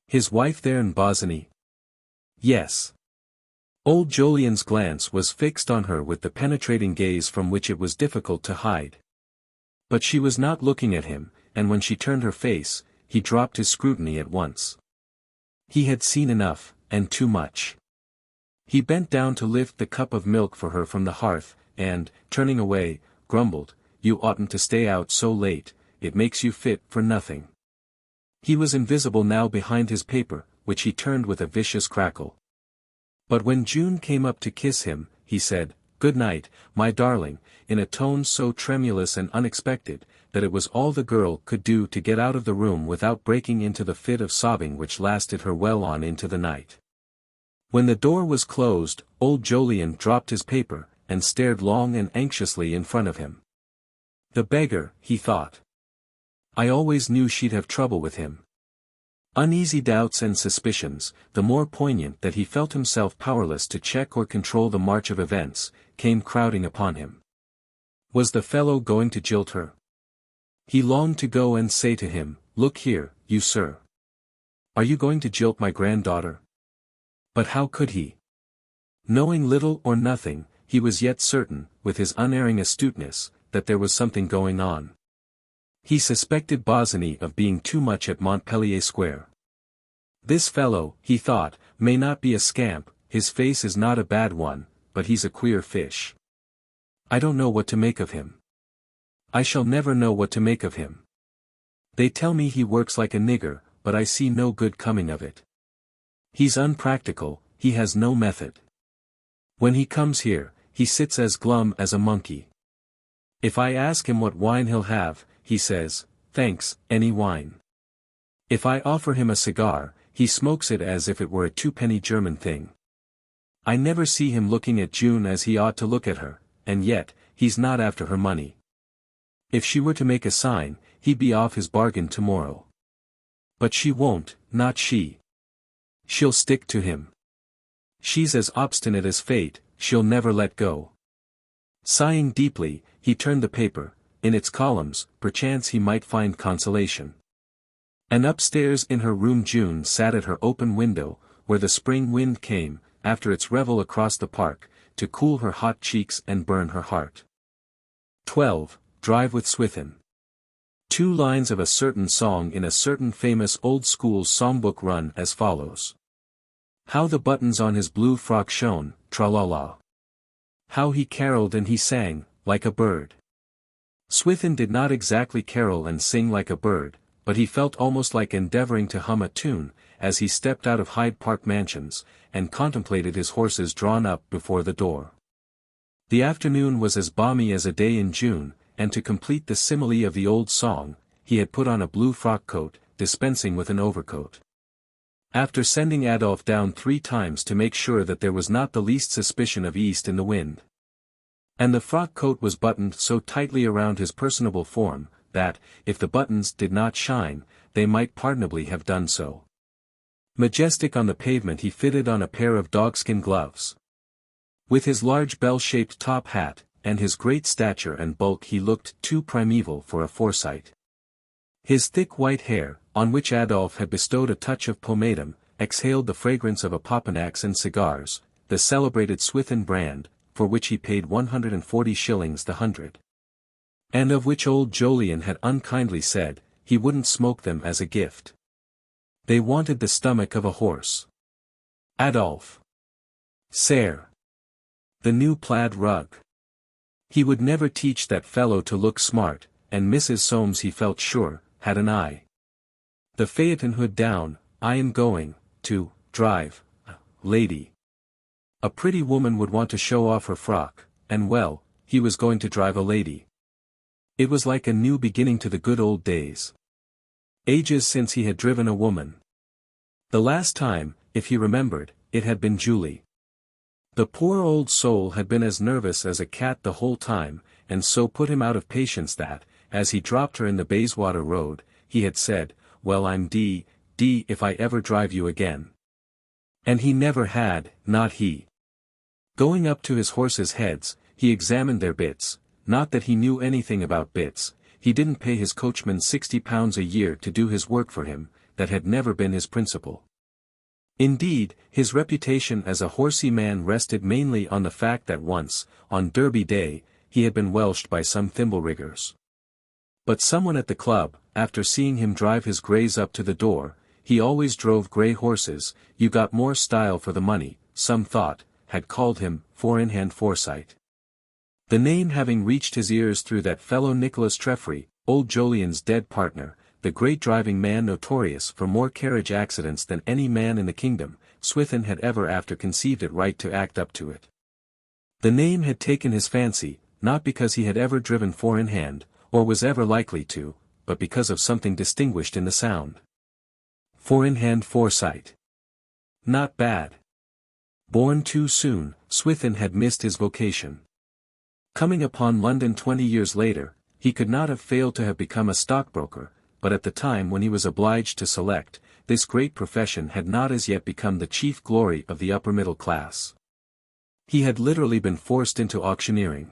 His wife there in Bosinney?" "Yes." Old Jolyon's glance was fixed on her with the penetrating gaze from which it was difficult to hide. But she was not looking at him, and when she turned her face, he dropped his scrutiny at once. He had seen enough, and too much. He bent down to lift the cup of milk for her from the hearth, and, turning away, grumbled, "You oughtn't to stay out so late, it makes you fit for nothing." He was invisible now behind his paper, which he turned with a vicious crackle. But when June came up to kiss him, he said, "Good night, my darling," in a tone so tremulous and unexpected, that it was all the girl could do to get out of the room without breaking into the fit of sobbing which lasted her well on into the night. When the door was closed, old Jolyon dropped his paper, and stared long and anxiously in front of him. "The beggar," he thought. "I always knew she'd have trouble with him." Uneasy doubts and suspicions, the more poignant that he felt himself powerless to check or control the march of events, came crowding upon him. Was the fellow going to jilt her? He longed to go and say to him, "Look here, you sir. Are you going to jilt my granddaughter?" But how could he? Knowing little or nothing, he was yet certain, with his unerring astuteness, that there was something going on. He suspected Bosinney of being too much at Montpellier Square. "This fellow," he thought, "may not be a scamp, his face is not a bad one, but he's a queer fish. I don't know what to make of him. I shall never know what to make of him. They tell me he works like a nigger, but I see no good coming of it. He's unpractical, he has no method. When he comes here, he sits as glum as a monkey. If I ask him what wine he'll have, he says, 'Thanks, any wine.' If I offer him a cigar, he smokes it as if it were a twopenny German thing. I never see him looking at June as he ought to look at her, and yet, he's not after her money. If she were to make a sign, he'd be off his bargain tomorrow. But she won't, not she. She'll stick to him. She's as obstinate as fate, she'll never let go." Sighing deeply, he turned the paper. In its columns, perchance he might find consolation. And upstairs in her room June sat at her open window, where the spring wind came, after its revel across the park, to cool her hot cheeks and burn her heart. 12. Drive with Swithin. 2 lines of a certain song in a certain famous old-school songbook run as follows. "How the buttons on his blue frock shone, tra-la-la. How he caroled and he sang, like a bird." Swithin did not exactly carol and sing like a bird, but he felt almost like endeavoring to hum a tune, as he stepped out of Hyde Park Mansions, and contemplated his horses drawn up before the door. The afternoon was as balmy as a day in June, and to complete the simile of the old song, he had put on a blue frock coat, dispensing with an overcoat. After sending Adolphe down 3 times to make sure that there was not the least suspicion of east in the wind. And the frock coat was buttoned so tightly around his personable form, that, if the buttons did not shine, they might pardonably have done so. Majestic on the pavement he fitted on a pair of dogskin gloves. With his large bell-shaped top hat, and his great stature and bulk he looked too primeval for a Forsyte. His thick white hair, on which Adolphe had bestowed a touch of pomatum, exhaled the fragrance of Opopanax and cigars, the celebrated Swithin brand, for which he paid 140 shillings the hundred. And of which old Jolyon had unkindly said, he wouldn't smoke them as a gift. They wanted the stomach of a horse. Adolphe. Serre. The new plaid rug. He would never teach that fellow to look smart, and Mrs. Soames he felt sure, had an eye. The phaeton hood down, I am going to drive a lady. A pretty woman would want to show off her frock, and well, he was going to drive a lady. It was like a new beginning to the good old days. Ages since he had driven a woman. The last time, if he remembered, it had been Julie. The poor old soul had been as nervous as a cat the whole time, and so put him out of patience that, as he dropped her in the Bayswater Road, he had said, "Well, I'm d if I ever drive you again." And he never had, not he. Going up to his horses' heads, he examined their bits, not that he knew anything about bits, he didn't pay his coachman £60 a year to do his work for him, that had never been his principle. Indeed, his reputation as a horsey man rested mainly on the fact that once, on Derby Day, he had been welshed by some thimble riggers. But someone at the club, after seeing him drive his greys up to the door, he always drove grey horses, you got more style for the money, some thought, had called him, four-in-hand Forsyte. The name having reached his ears through that fellow Nicholas Treffry, old Jolyon's dead partner, the great driving man notorious for more carriage accidents than any man in the kingdom, Swithin had ever after conceived it right to act up to it. The name had taken his fancy, not because he had ever driven four-in-hand, or was ever likely to, but because of something distinguished in the sound. Four-in-hand Forsyte. Not bad. Born too soon, Swithin had missed his vocation. Coming upon London 20 years later, he could not have failed to have become a stockbroker, but at the time when he was obliged to select, this great profession had not as yet become the chief glory of the upper middle class. He had literally been forced into auctioneering.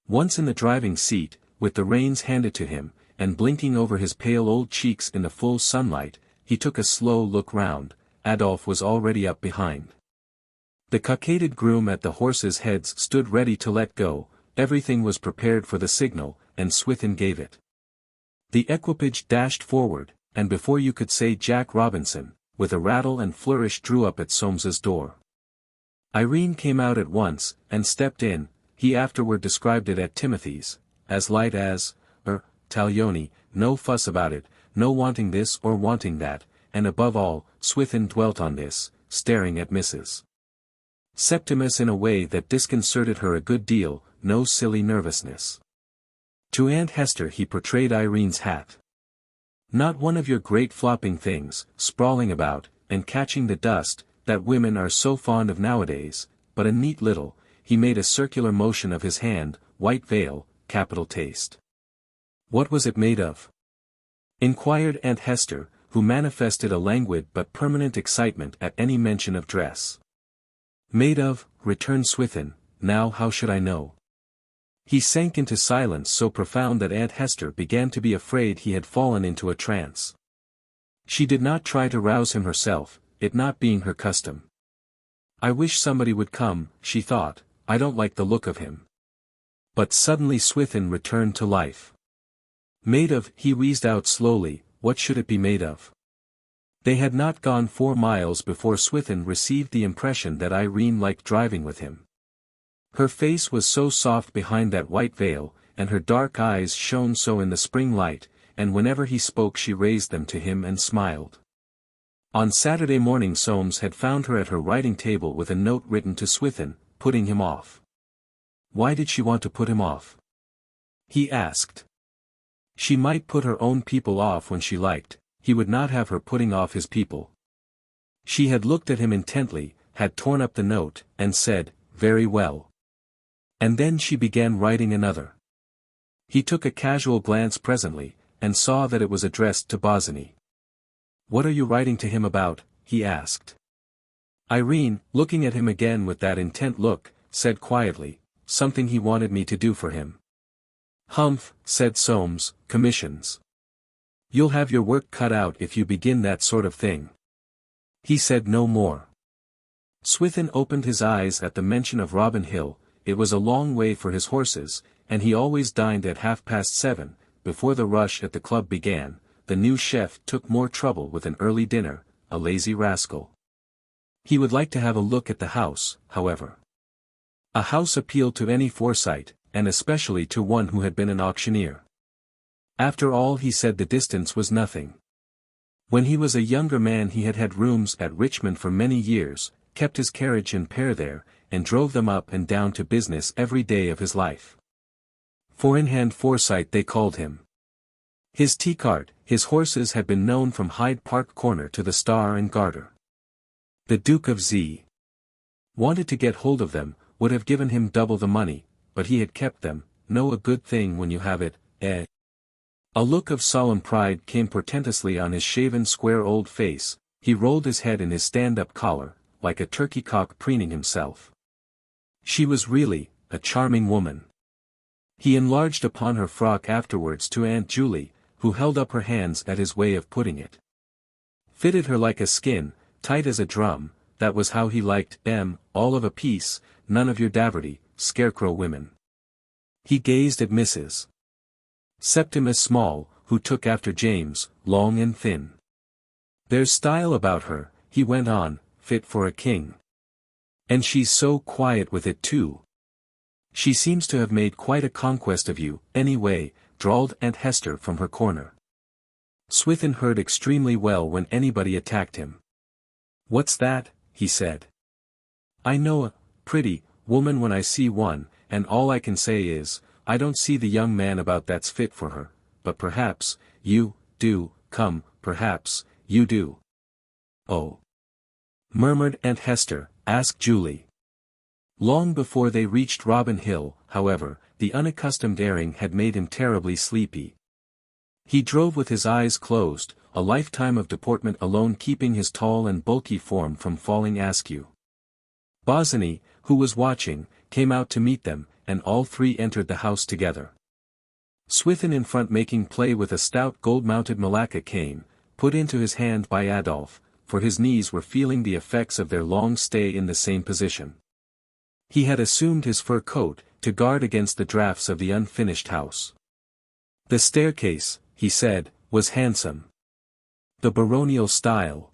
Once in the driving seat, with the reins handed to him, and blinking over his pale old cheeks in the full sunlight, he took a slow look round. Adolphe was already up behind. The cockaded groom at the horses' heads stood ready to let go, everything was prepared for the signal, and Swithin gave it. The equipage dashed forward, and before you could say Jack Robinson, with a rattle and flourish drew up at Soames's door. Irene came out at once, and stepped in, he afterward described it at Timothy's, as light as, Taglioni, no fuss about it, no wanting this or wanting that, and above all, Swithin dwelt on this, staring at Mrs. Septimus in a way that disconcerted her a good deal, no silly nervousness. To Aunt Hester he portrayed Irene's hat. Not one of your great flopping things, sprawling about, and catching the dust, that women are so fond of nowadays, but a neat little, he made a circular motion of his hand, white veil, capital taste. What was it made of? Inquired Aunt Hester, who manifested a languid but permanent excitement at any mention of dress. Made of, returned Swithin, now how should I know? He sank into silence so profound that Aunt Hester began to be afraid he had fallen into a trance. She did not try to rouse him herself, it not being her custom. I wish somebody would come, she thought, I don't like the look of him. But suddenly Swithin returned to life. Made of, he wheezed out slowly, what should it be made of? They had not gone 4 miles before Swithin received the impression that Irene liked driving with him. Her face was so soft behind that white veil, and her dark eyes shone so in the spring light, and whenever he spoke she raised them to him and smiled. On Saturday morning Soames had found her at her writing table with a note written to Swithin, putting him off. Why did she want to put him off? He asked. She might put her own people off when she liked, he would not have her putting off his people. She had looked at him intently, had torn up the note, and said, very well. And then she began writing another. He took a casual glance presently, and saw that it was addressed to Bosinney. What are you writing to him about? He asked. Irene, looking at him again with that intent look, said quietly, something he wanted me to do for him. Humph, said Soames, commissions. You'll have your work cut out if you begin that sort of thing. He said no more. Swithin opened his eyes at the mention of Robin Hill. It was a long way for his horses, and he always dined at 7:30, before the rush at the club began. The new chef took more trouble with an early dinner, a lazy rascal. He would like to have a look at the house, however. A house appealed to any Forsyte, and especially to one who had been an auctioneer. After all, he said, the distance was nothing. When he was a younger man he had had rooms at Richmond for many years, kept his carriage and pair there, and drove them up and down to business every day of his life. Four-in-hand Forsyte they called him. His tea-cart, his horses had been known from Hyde Park Corner to the Star and Garter. The Duke of Z wanted to get hold of them, would have given him double the money, but he had kept them. Know a good thing when you have it, eh? A look of solemn pride came portentously on his shaven square old face, he rolled his head in his stand-up collar, like a turkey-cock preening himself. She was really a charming woman. He enlarged upon her frock afterwards to Aunt Julie, who held up her hands at his way of putting it. Fitted her like a skin, tight as a drum, that was how he liked them, all of a piece, none of your Daverty, scarecrow women. He gazed at Mrs. Septimus Small, who took after James, long and thin. There's style about her, he went on, fit for a king. And she's so quiet with it too. She seems to have made quite a conquest of you, anyway, drawled Aunt Hester from her corner. Swithin heard extremely well when anybody attacked him. What's that? He said. I know a pretty woman when I see one, and all I can say is, I don't see the young man about that's fit for her, but perhaps, you, do, come, perhaps, you do. Oh. Murmured Aunt Hester, ask Julie. Long before they reached Robin Hill, however, the unaccustomed airing had made him terribly sleepy. He drove with his eyes closed, a lifetime of deportment alone keeping his tall and bulky form from falling askew. Bosinney, who was watching, came out to meet them, and all three entered the house together. Swithin in front making play with a stout gold-mounted Malacca cane, put into his hand by Adolphe, for his knees were feeling the effects of their long stay in the same position. He had assumed his fur coat, to guard against the draughts of the unfinished house. The staircase, he said, was handsome. The baronial style.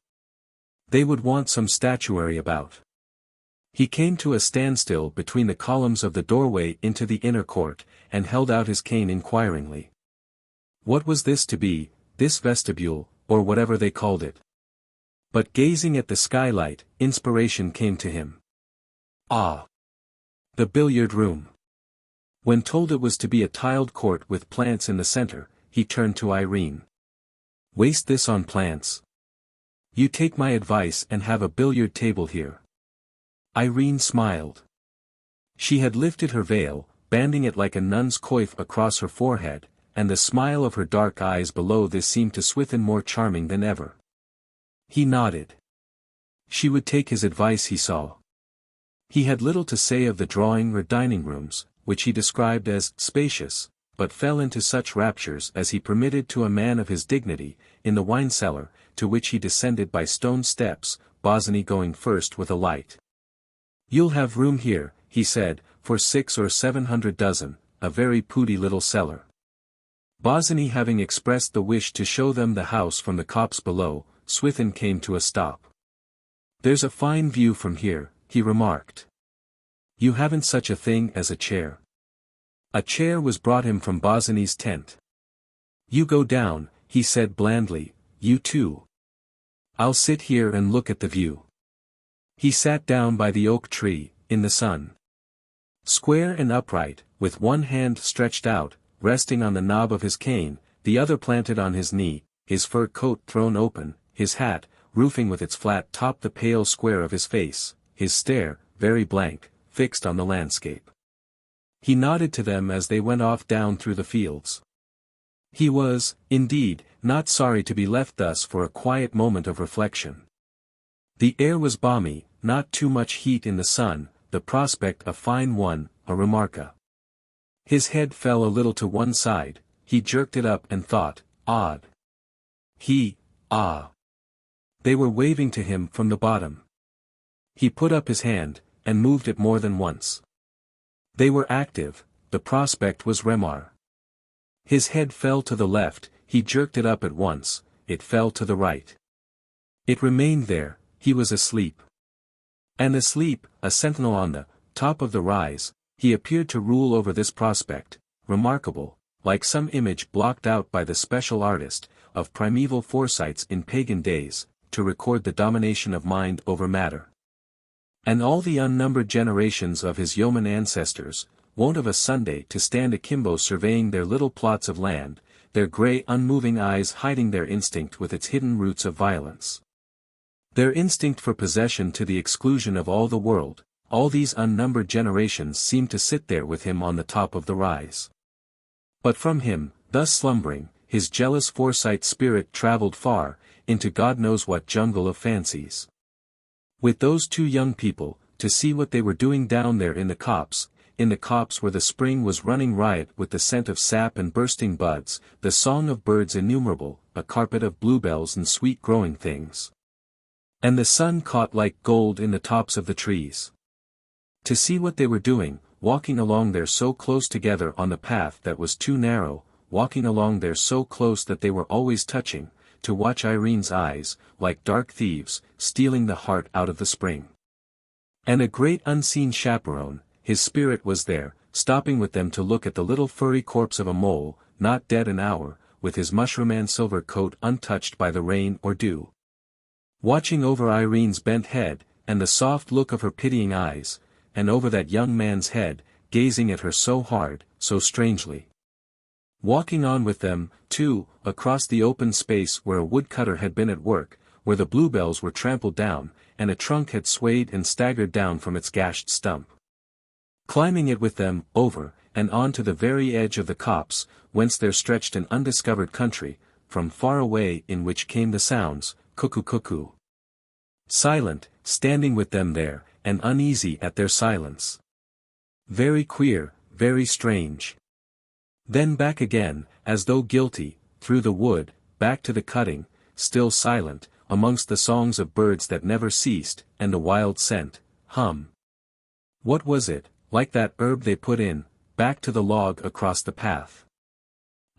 They would want some statuary about. He came to a standstill between the columns of the doorway into the inner court, and held out his cane inquiringly. What was this to be, this vestibule, or whatever they called it? But gazing at the skylight, inspiration came to him. Ah! The billiard room. When told it was to be a tiled court with plants in the center, he turned to Irene. Waste this on plants. You take my advice and have a billiard table here. Irene smiled. She had lifted her veil, banding it like a nun's coif across her forehead, and the smile of her dark eyes below this seemed to Swithin more charming than ever. He nodded. She would take his advice, he saw. He had little to say of the drawing or dining rooms, which he described as spacious, but fell into such raptures as he permitted to a man of his dignity, in the wine cellar, to which he descended by stone steps, Bosinney going first with a light. You'll have room here, he said, for 600 or 700 dozen, a very pooty little cellar. Bosinney having expressed the wish to show them the house from the copse below, Swithin came to a stop. There's a fine view from here, he remarked. You haven't such a thing as a chair. A chair was brought him from Bosinney's tent. You go down, he said blandly, you too. I'll sit here and look at the view. He sat down by the oak tree, in the sun. Square and upright, with one hand stretched out, resting on the knob of his cane, the other planted on his knee, his fur coat thrown open, his hat, roofing with its flat top the pale square of his face, his stare, very blank, fixed on the landscape. He nodded to them as they went off down through the fields. He was, indeed, not sorry to be left thus for a quiet moment of reflection. The air was balmy, not too much heat in the sun, the prospect a fine one, a remarka. His head fell a little to one side, he jerked it up and thought, odd. They were waving to him from the bottom. He put up his hand, and moved it more than once. They were active, the prospect was remar. His head fell to the left, he jerked it up at once, it fell to the right. It remained there, he was asleep. And asleep, a sentinel on the top of the rise, he appeared to rule over this prospect, remarkable, like some image blocked out by the special artist, of primeval Forsytes in pagan days, to record the domination of mind over matter. And all the unnumbered generations of his yeoman ancestors, wont of a Sunday to stand akimbo surveying their little plots of land, their grey unmoving eyes hiding their instinct with its hidden roots of violence. Their instinct for possession to the exclusion of all the world, all these unnumbered generations seemed to sit there with him on the top of the rise. But from him, thus slumbering, his jealous Forsyte spirit travelled far, into God knows what jungle of fancies. With those two young people, to see what they were doing down there in the copse where the spring was running riot with the scent of sap and bursting buds, the song of birds innumerable, a carpet of bluebells and sweet growing things. And the sun caught like gold in the tops of the trees. To see what they were doing, walking along there so close together on the path that was too narrow, walking along there so close that they were always touching, to watch Irene's eyes, like dark thieves, stealing the heart out of the spring. And a great unseen chaperone, his spirit was there, stopping with them to look at the little furry corpse of a mole, not dead an hour, with his mushroom and silver coat untouched by the rain or dew. Watching over Irene's bent head, and the soft look of her pitying eyes, and over that young man's head, gazing at her so hard, so strangely. Walking on with them, too, across the open space where a woodcutter had been at work, where the bluebells were trampled down, and a trunk had swayed and staggered down from its gashed stump. Climbing it with them, over, and on to the very edge of the copse, whence there stretched an undiscovered country, from far away in which came the sounds, cuckoo cuckoo. Silent, standing with them there, and uneasy at their silence. Very queer, very strange. Then back again, as though guilty, through the wood, back to the cutting, still silent, amongst the songs of birds that never ceased, and a wild scent, What was it, like that herb they put in, back to the log across the path?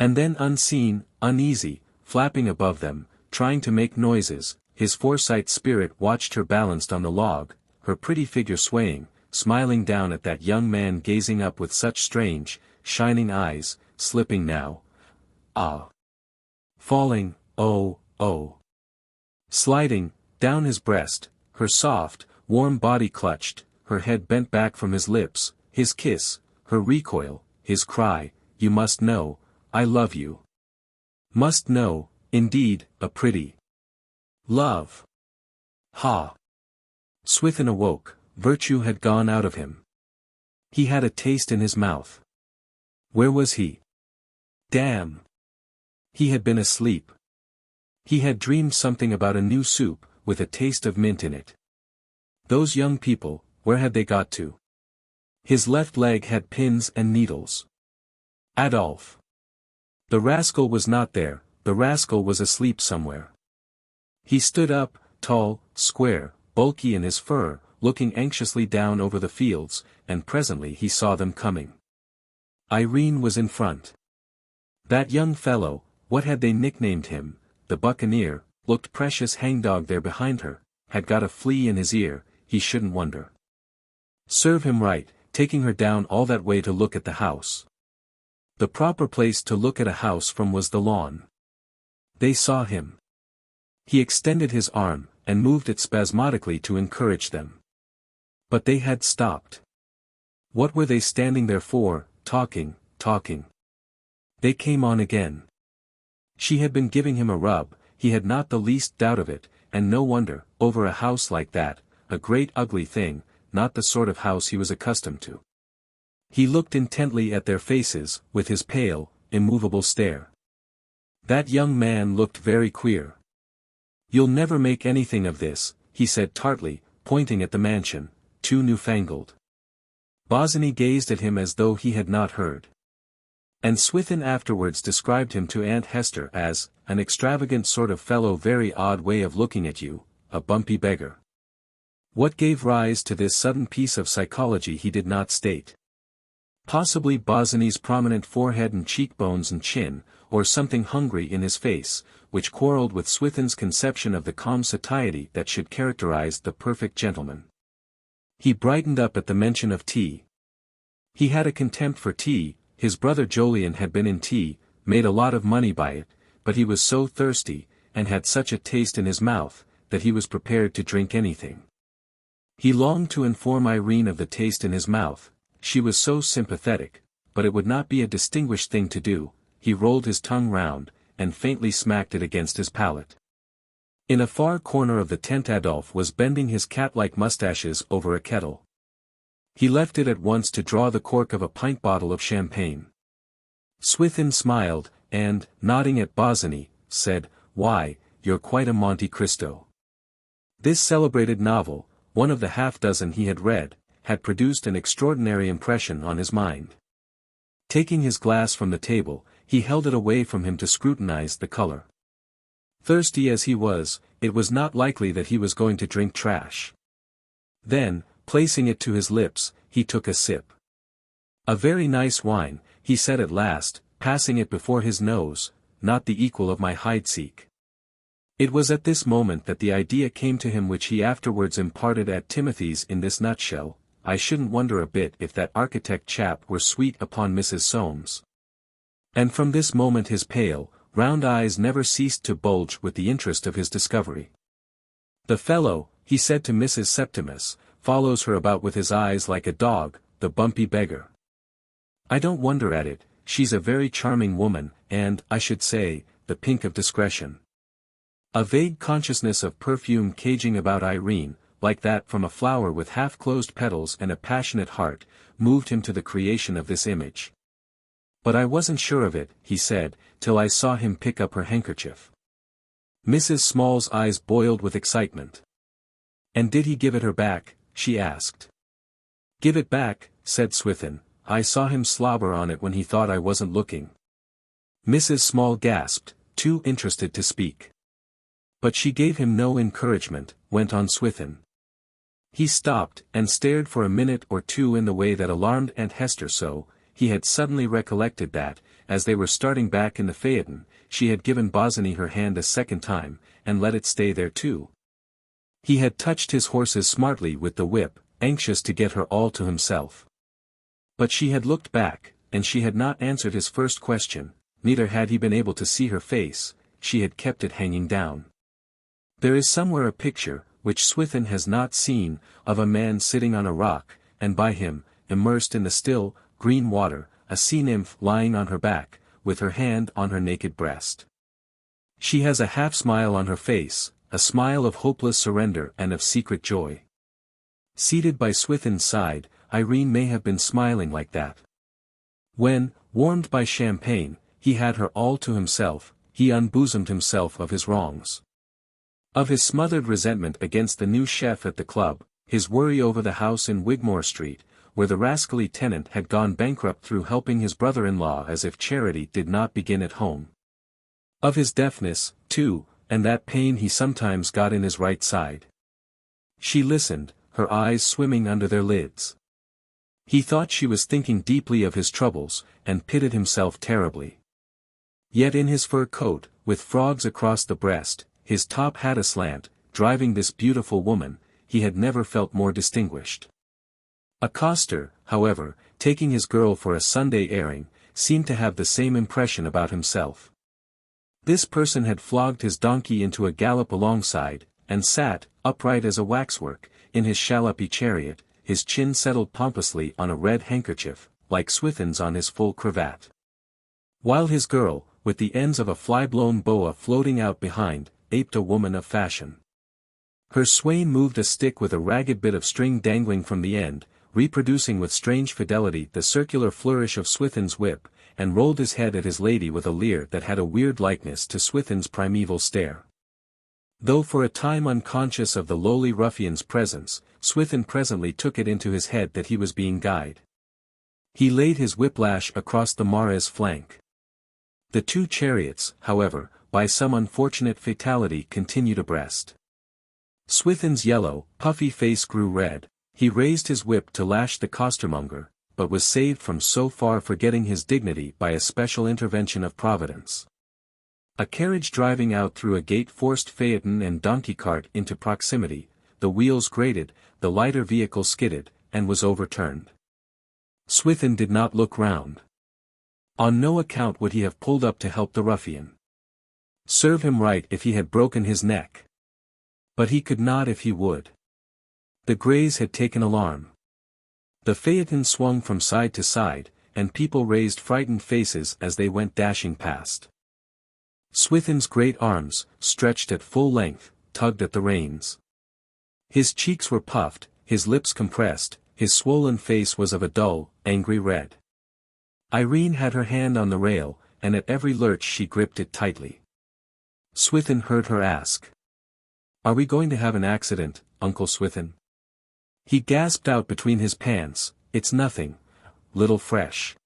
And then unseen, uneasy, flapping above them, trying to make noises, his Forsyte spirit watched her balanced on the log, her pretty figure swaying, smiling down at that young man gazing up with such strange, shining eyes, slipping now. Falling, oh. Sliding, down his breast, her soft, warm body clutched, her head bent back from his lips, his kiss, her recoil, his cry, you must know, I love you. Must know, indeed, a pretty love. Swithin awoke, virtue had gone out of him. He had a taste in his mouth. Where was he? Damn! He had been asleep. He had dreamed something about a new soup, with a taste of mint in it. Those young people, where had they got to? His left leg had pins and needles. Adolphe. The rascal was not there, the rascal was asleep somewhere. He stood up, tall, square, bulky in his fur, looking anxiously down over the fields, and presently he saw them coming. Irene was in front. That young fellow, what had they nicknamed him, the buccaneer, looked precious hangdog there behind her, had got a flea in his ear, he shouldn't wonder. Serve him right, taking her down all that way to look at the house. The proper place to look at a house from was the lawn. They saw him. He extended his arm, and moved it spasmodically to encourage them. But they had stopped. What were they standing there for, talking? They came on again. She had been giving him a rub, he had not the least doubt of it, and no wonder, over a house like that, a great ugly thing, not the sort of house he was accustomed to. He looked intently at their faces, with his pale, immovable stare. That young man looked very queer. You'll never make anything of this, he said tartly, pointing at the mansion, too newfangled. Bosinney gazed at him as though he had not heard. And Swithin afterwards described him to Aunt Hester as, an extravagant sort of fellow, very odd way of looking at you, a bumpy beggar. What gave rise to this sudden piece of psychology he did not state. Possibly Bosinney's prominent forehead and cheekbones and chin, or something hungry in his face, which quarrelled with Swithin's conception of the calm satiety that should characterize the perfect gentleman. He brightened up at the mention of tea. He had a contempt for tea, his brother Jolyon had been in tea, made a lot of money by it, but he was so thirsty, and had such a taste in his mouth, that he was prepared to drink anything. He longed to inform Irene of the taste in his mouth, she was so sympathetic, but it would not be a distinguished thing to do. He rolled his tongue round, and faintly smacked it against his palate. In a far corner of the tent Adolphe was bending his cat-like mustaches over a kettle. He left it at once to draw the cork of a pint bottle of champagne. Swithin smiled, and, nodding at Bosinney, said, "Why, you're quite a Monte Cristo." This celebrated novel, one of the half-dozen he had read, had produced an extraordinary impression on his mind. Taking his glass from the table, he held it away from him to scrutinize the color. Thirsty as he was, it was not likely that he was going to drink trash. Then, placing it to his lips, he took a sip. "A very nice wine," he said at last, passing it before his nose, "not the equal of my Heidsieck." It was at this moment that the idea came to him which he afterwards imparted at Timothy's in this nutshell: "I shouldn't wonder a bit if that architect chap were sweet upon Mrs. Soames." And from this moment his pale, round eyes never ceased to bulge with the interest of his discovery. "The fellow," he said to Mrs. Septimus, "follows her about with his eyes like a dog, the bumpy beggar. I don't wonder at it, she's a very charming woman, and, I should say, the pink of discretion." A vague consciousness of perfume caging about Irene, like that from a flower with half-closed petals and a passionate heart, moved him to the creation of this image. "But I wasn't sure of it," he said, "till I saw him pick up her handkerchief." Mrs. Small's eyes boiled with excitement. "And did he give it her back?" she asked. "Give it back," said Swithin, "I saw him slobber on it when he thought I wasn't looking." Mrs. Small gasped, too interested to speak. "But she gave him no encouragement," went on Swithin. He stopped, and stared for a minute or two in the way that alarmed Aunt Hester so. He had suddenly recollected that, as they were starting back in the phaeton, she had given Bosinney her hand a second time, and let it stay there too. He had touched his horses smartly with the whip, anxious to get her all to himself. But she had looked back, and she had not answered his first question, neither had he been able to see her face, she had kept it hanging down. There is somewhere a picture, which Swithin has not seen, of a man sitting on a rock, and by him, immersed in the still, green water, a sea-nymph lying on her back, with her hand on her naked breast. She has a half-smile on her face, a smile of hopeless surrender and of secret joy. Seated by Swithin's side, Irene may have been smiling like that. When, warmed by champagne, he had her all to himself, he unbosomed himself of his wrongs. Of his smothered resentment against the new chef at the club, his worry over the house in Wigmore Street, where the rascally tenant had gone bankrupt through helping his brother-in-law, as if charity did not begin at home. Of his deafness, too, and that pain he sometimes got in his right side. She listened, her eyes swimming under their lids. He thought she was thinking deeply of his troubles, and pitied himself terribly. Yet in his fur coat, with frogs across the breast, his top hat aslant, driving this beautiful woman, he had never felt more distinguished. A coster, however, taking his girl for a Sunday airing, seemed to have the same impression about himself. This person had flogged his donkey into a gallop alongside, and sat, upright as a waxwork, in his shallopy chariot, his chin settled pompously on a red handkerchief, like Swithin's on his full cravat. While his girl, with the ends of a fly-blown boa floating out behind, aped a woman of fashion. Her swain moved a stick with a ragged bit of string dangling from the end, reproducing with strange fidelity the circular flourish of Swithin's whip, and rolled his head at his lady with a leer that had a weird likeness to Swithin's primeval stare. Though for a time unconscious of the lowly ruffian's presence, Swithin presently took it into his head that he was being guyed. He laid his whiplash across the mare's flank. The two chariots, however, by some unfortunate fatality continued abreast. Swithin's yellow, puffy face grew red, he raised his whip to lash the costermonger, but was saved from so far forgetting his dignity by a special intervention of Providence. A carriage driving out through a gate forced phaeton and donkey cart into proximity, the wheels grated, the lighter vehicle skidded, and was overturned. Swithin did not look round. On no account would he have pulled up to help the ruffian. Serve him right if he had broken his neck. But he could not if he would. The greys had taken alarm. The phaeton swung from side to side, and people raised frightened faces as they went dashing past. Swithin's great arms, stretched at full length, tugged at the reins. His cheeks were puffed, his lips compressed, his swollen face was of a dull, angry red. Irene had her hand on the rail, and at every lurch she gripped it tightly. Swithin heard her ask. "Are we going to have an accident, Uncle Swithin?" He gasped out between his pants, "It's nothing, little fresh.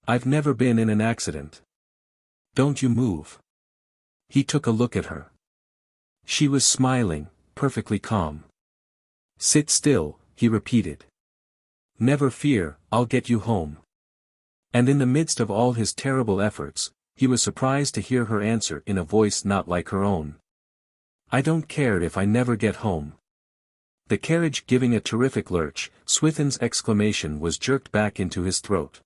I've never been in an accident. Don't you move." He took a look at her. She was smiling, perfectly calm. "Sit still," he repeated. "Never fear, I'll get you home." And in the midst of all his terrible efforts, he was surprised to hear her answer in a voice not like her own. "I don't care if I never get home." The carriage giving a terrific lurch, Swithin's exclamation was jerked back into his throat.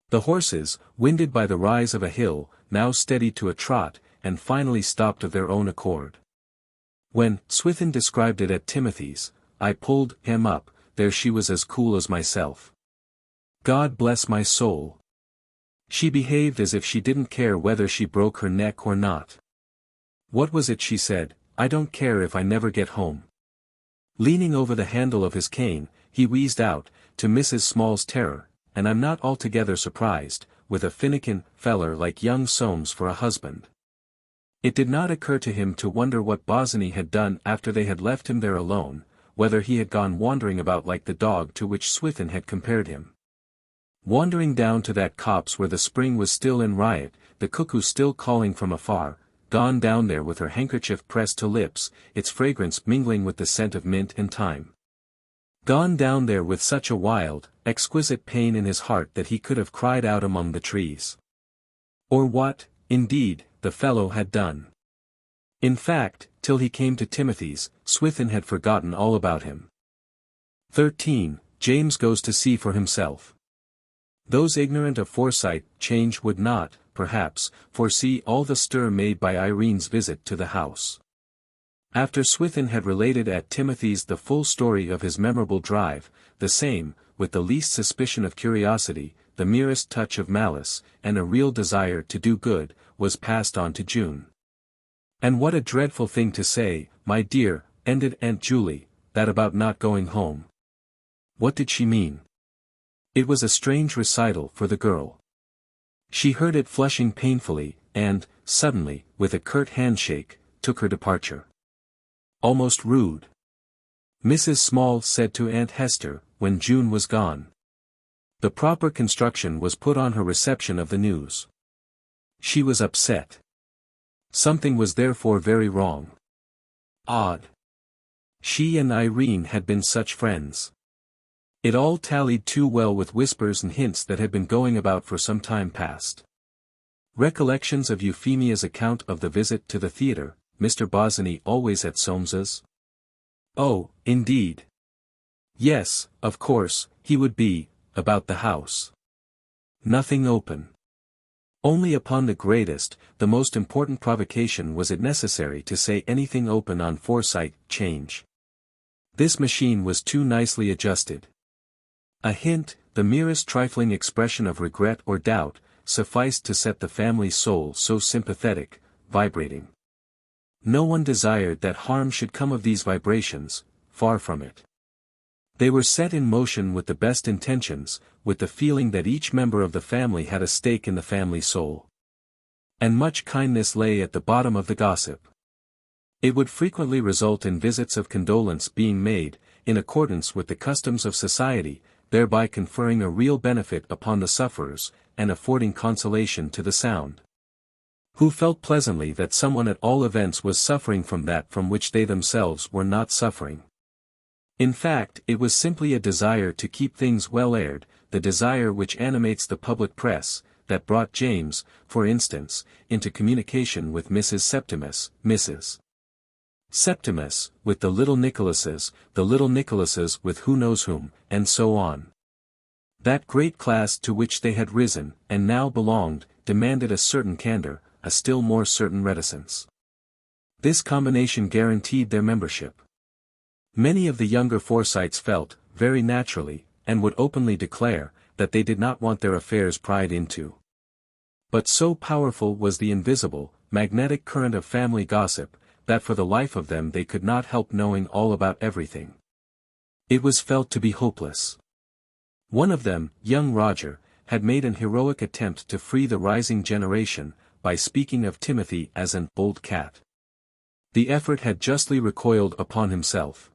The horses, winded by the rise of a hill, now steadied to a trot, and finally stopped of their own accord. When Swithin described it at Timothy's, I pulled him up, there she was as cool as myself. God bless my soul. She behaved as if she didn't care whether she broke her neck or not. What was it she said? "I don't care if I never get home." Leaning over the handle of his cane, he wheezed out, to Mrs. Small's terror, "And I'm not altogether surprised, with a finikin feller like young Soames for a husband." It did not occur to him to wonder what Bosinney had done after they had left him there alone, whether he had gone wandering about like the dog to which Swithin had compared him. Wandering down to that copse where the spring was still in riot, the cuckoo still calling from afar, gone down there with her handkerchief pressed to lips, its fragrance mingling with the scent of mint and thyme. Gone down there with such a wild, exquisite pain in his heart that he could have cried out among the trees. Or what, indeed, the fellow had done. In fact, till he came to Timothy's, Swithin had forgotten all about him. 13. James goes to see for himself. Those ignorant of Forsyte change would not, perhaps, foresee all the stir made by Irene's visit to the house. After Swithin had related at Timothy's the full story of his memorable drive, the same, with the least suspicion of curiosity, the merest touch of malice, and a real desire to do good, was passed on to June. "And what a dreadful thing to say, my dear," ended Aunt Julie, "that about not going home." What did she mean? It was a strange recital for the girl. She heard it flushing painfully, and, suddenly, with a curt handshake, took her departure. Almost rude. Mrs. Small said to Aunt Hester, when June was gone. The proper construction was put on her reception of the news. She was upset. Something was therefore very wrong. Odd. She and Irene had been such friends. It all tallied too well with whispers and hints that had been going about for some time past. Recollections of Euphemia's account of the visit to the theatre, Mr. Bosinney always at Soames's? Oh, indeed. Yes, of course, he would be, about the house. Nothing open. Only upon the greatest, the most important provocation was it necessary to say anything open on Forsyte change. This machine was too nicely adjusted. A hint, the merest trifling expression of regret or doubt, sufficed to set the family soul so sympathetic, vibrating. No one desired that harm should come of these vibrations, far from it. They were set in motion with the best intentions, with the feeling that each member of the family had a stake in the family soul. And much kindness lay at the bottom of the gossip. It would frequently result in visits of condolence being made, in accordance with the customs of society, thereby conferring a real benefit upon the sufferers, and affording consolation to the sound, who felt pleasantly that someone at all events was suffering from that from which they themselves were not suffering. In fact, it was simply a desire to keep things well aired, the desire which animates the public press, that brought James, for instance, into communication with Mrs. Septimus, Mrs. Septimus, with the little Nicholases with who knows whom, and so on. That great class to which they had risen, and now belonged, demanded a certain candor, a still more certain reticence. This combination guaranteed their membership. Many of the younger Forsytes felt, very naturally, and would openly declare, that they did not want their affairs pried into. But so powerful was the invisible, magnetic current of family gossip, that for the life of them they could not help knowing all about everything. It was felt to be hopeless. One of them, young Roger, had made an heroic attempt to free the rising generation, by speaking of Timothy as an old cat. The effort had justly recoiled upon himself.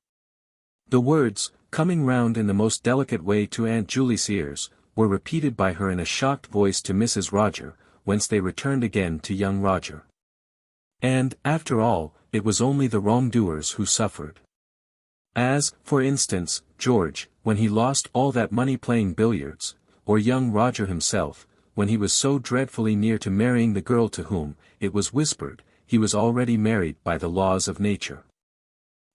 The words, coming round in the most delicate way to Aunt Julie's ears, were repeated by her in a shocked voice to Mrs. Roger, whence they returned again to young Roger. And, after all, it was only the wrongdoers who suffered. As, for instance, George, when he lost all that money playing billiards, or young Roger himself, when he was so dreadfully near to marrying the girl to whom, it was whispered, he was already married by the laws of nature.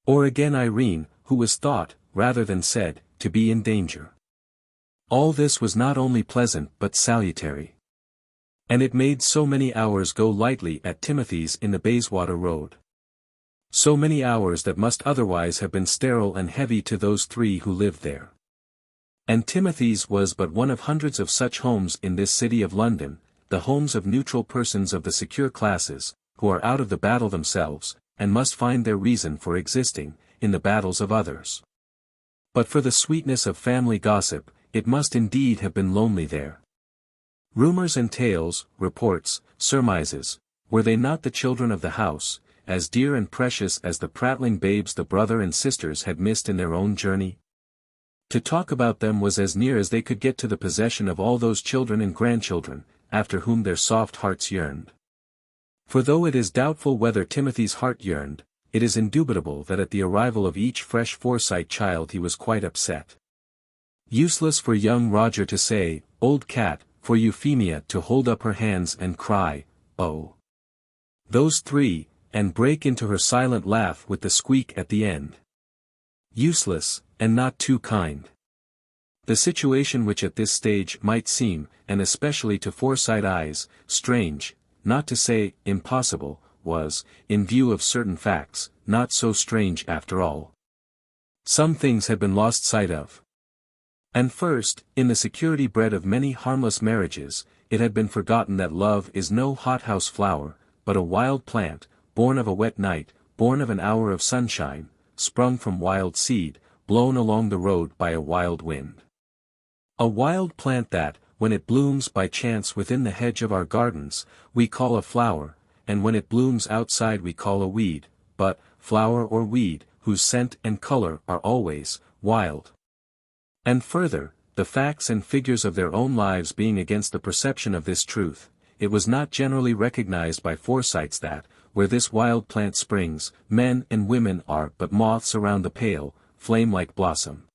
Or again Irene, who was thought, rather than said, to be in danger. All this was not only pleasant but salutary. And it made so many hours go lightly at Timothy's in the Bayswater Road. So many hours that must otherwise have been sterile and heavy to those three who lived there. And Timothy's was but one of hundreds of such homes in this city of London, the homes of neutral persons of the secure classes, who are out of the battle themselves, and must find their reason for existing, in the battles of others. But for the sweetness of family gossip, it must indeed have been lonely there. Rumors and tales, reports, surmises, were they not the children of the house, as dear and precious as the prattling babes the brother and sisters had missed in their own journey? To talk about them was as near as they could get to the possession of all those children and grandchildren, after whom their soft hearts yearned. For though it is doubtful whether Timothy's heart yearned, it is indubitable that at the arrival of each fresh Forsyte child he was quite upset. Useless for young Roger to say, "Old cat," for Euphemia to hold up her hands and cry, "Oh!" Those three, and break into her silent laugh with the squeak at the end. Useless, and not too kind. The situation which at this stage might seem, and especially to Forsyte eyes, strange, not to say impossible, was, in view of certain facts, not so strange after all. Some things had been lost sight of. And first, in the security bred of many harmless marriages, it had been forgotten that love is no hothouse flower, but a wild plant, born of a wet night, born of an hour of sunshine, sprung from wild seed, blown along the road by a wild wind. A wild plant that, when it blooms by chance within the hedge of our gardens, we call a flower, and when it blooms outside we call a weed, but, flower or weed, whose scent and color are always, wild. And further, the facts and figures of their own lives being against the perception of this truth, it was not generally recognized by Forsytes that, where this wild plant springs, men and women are but moths around the pale, flame-like blossom.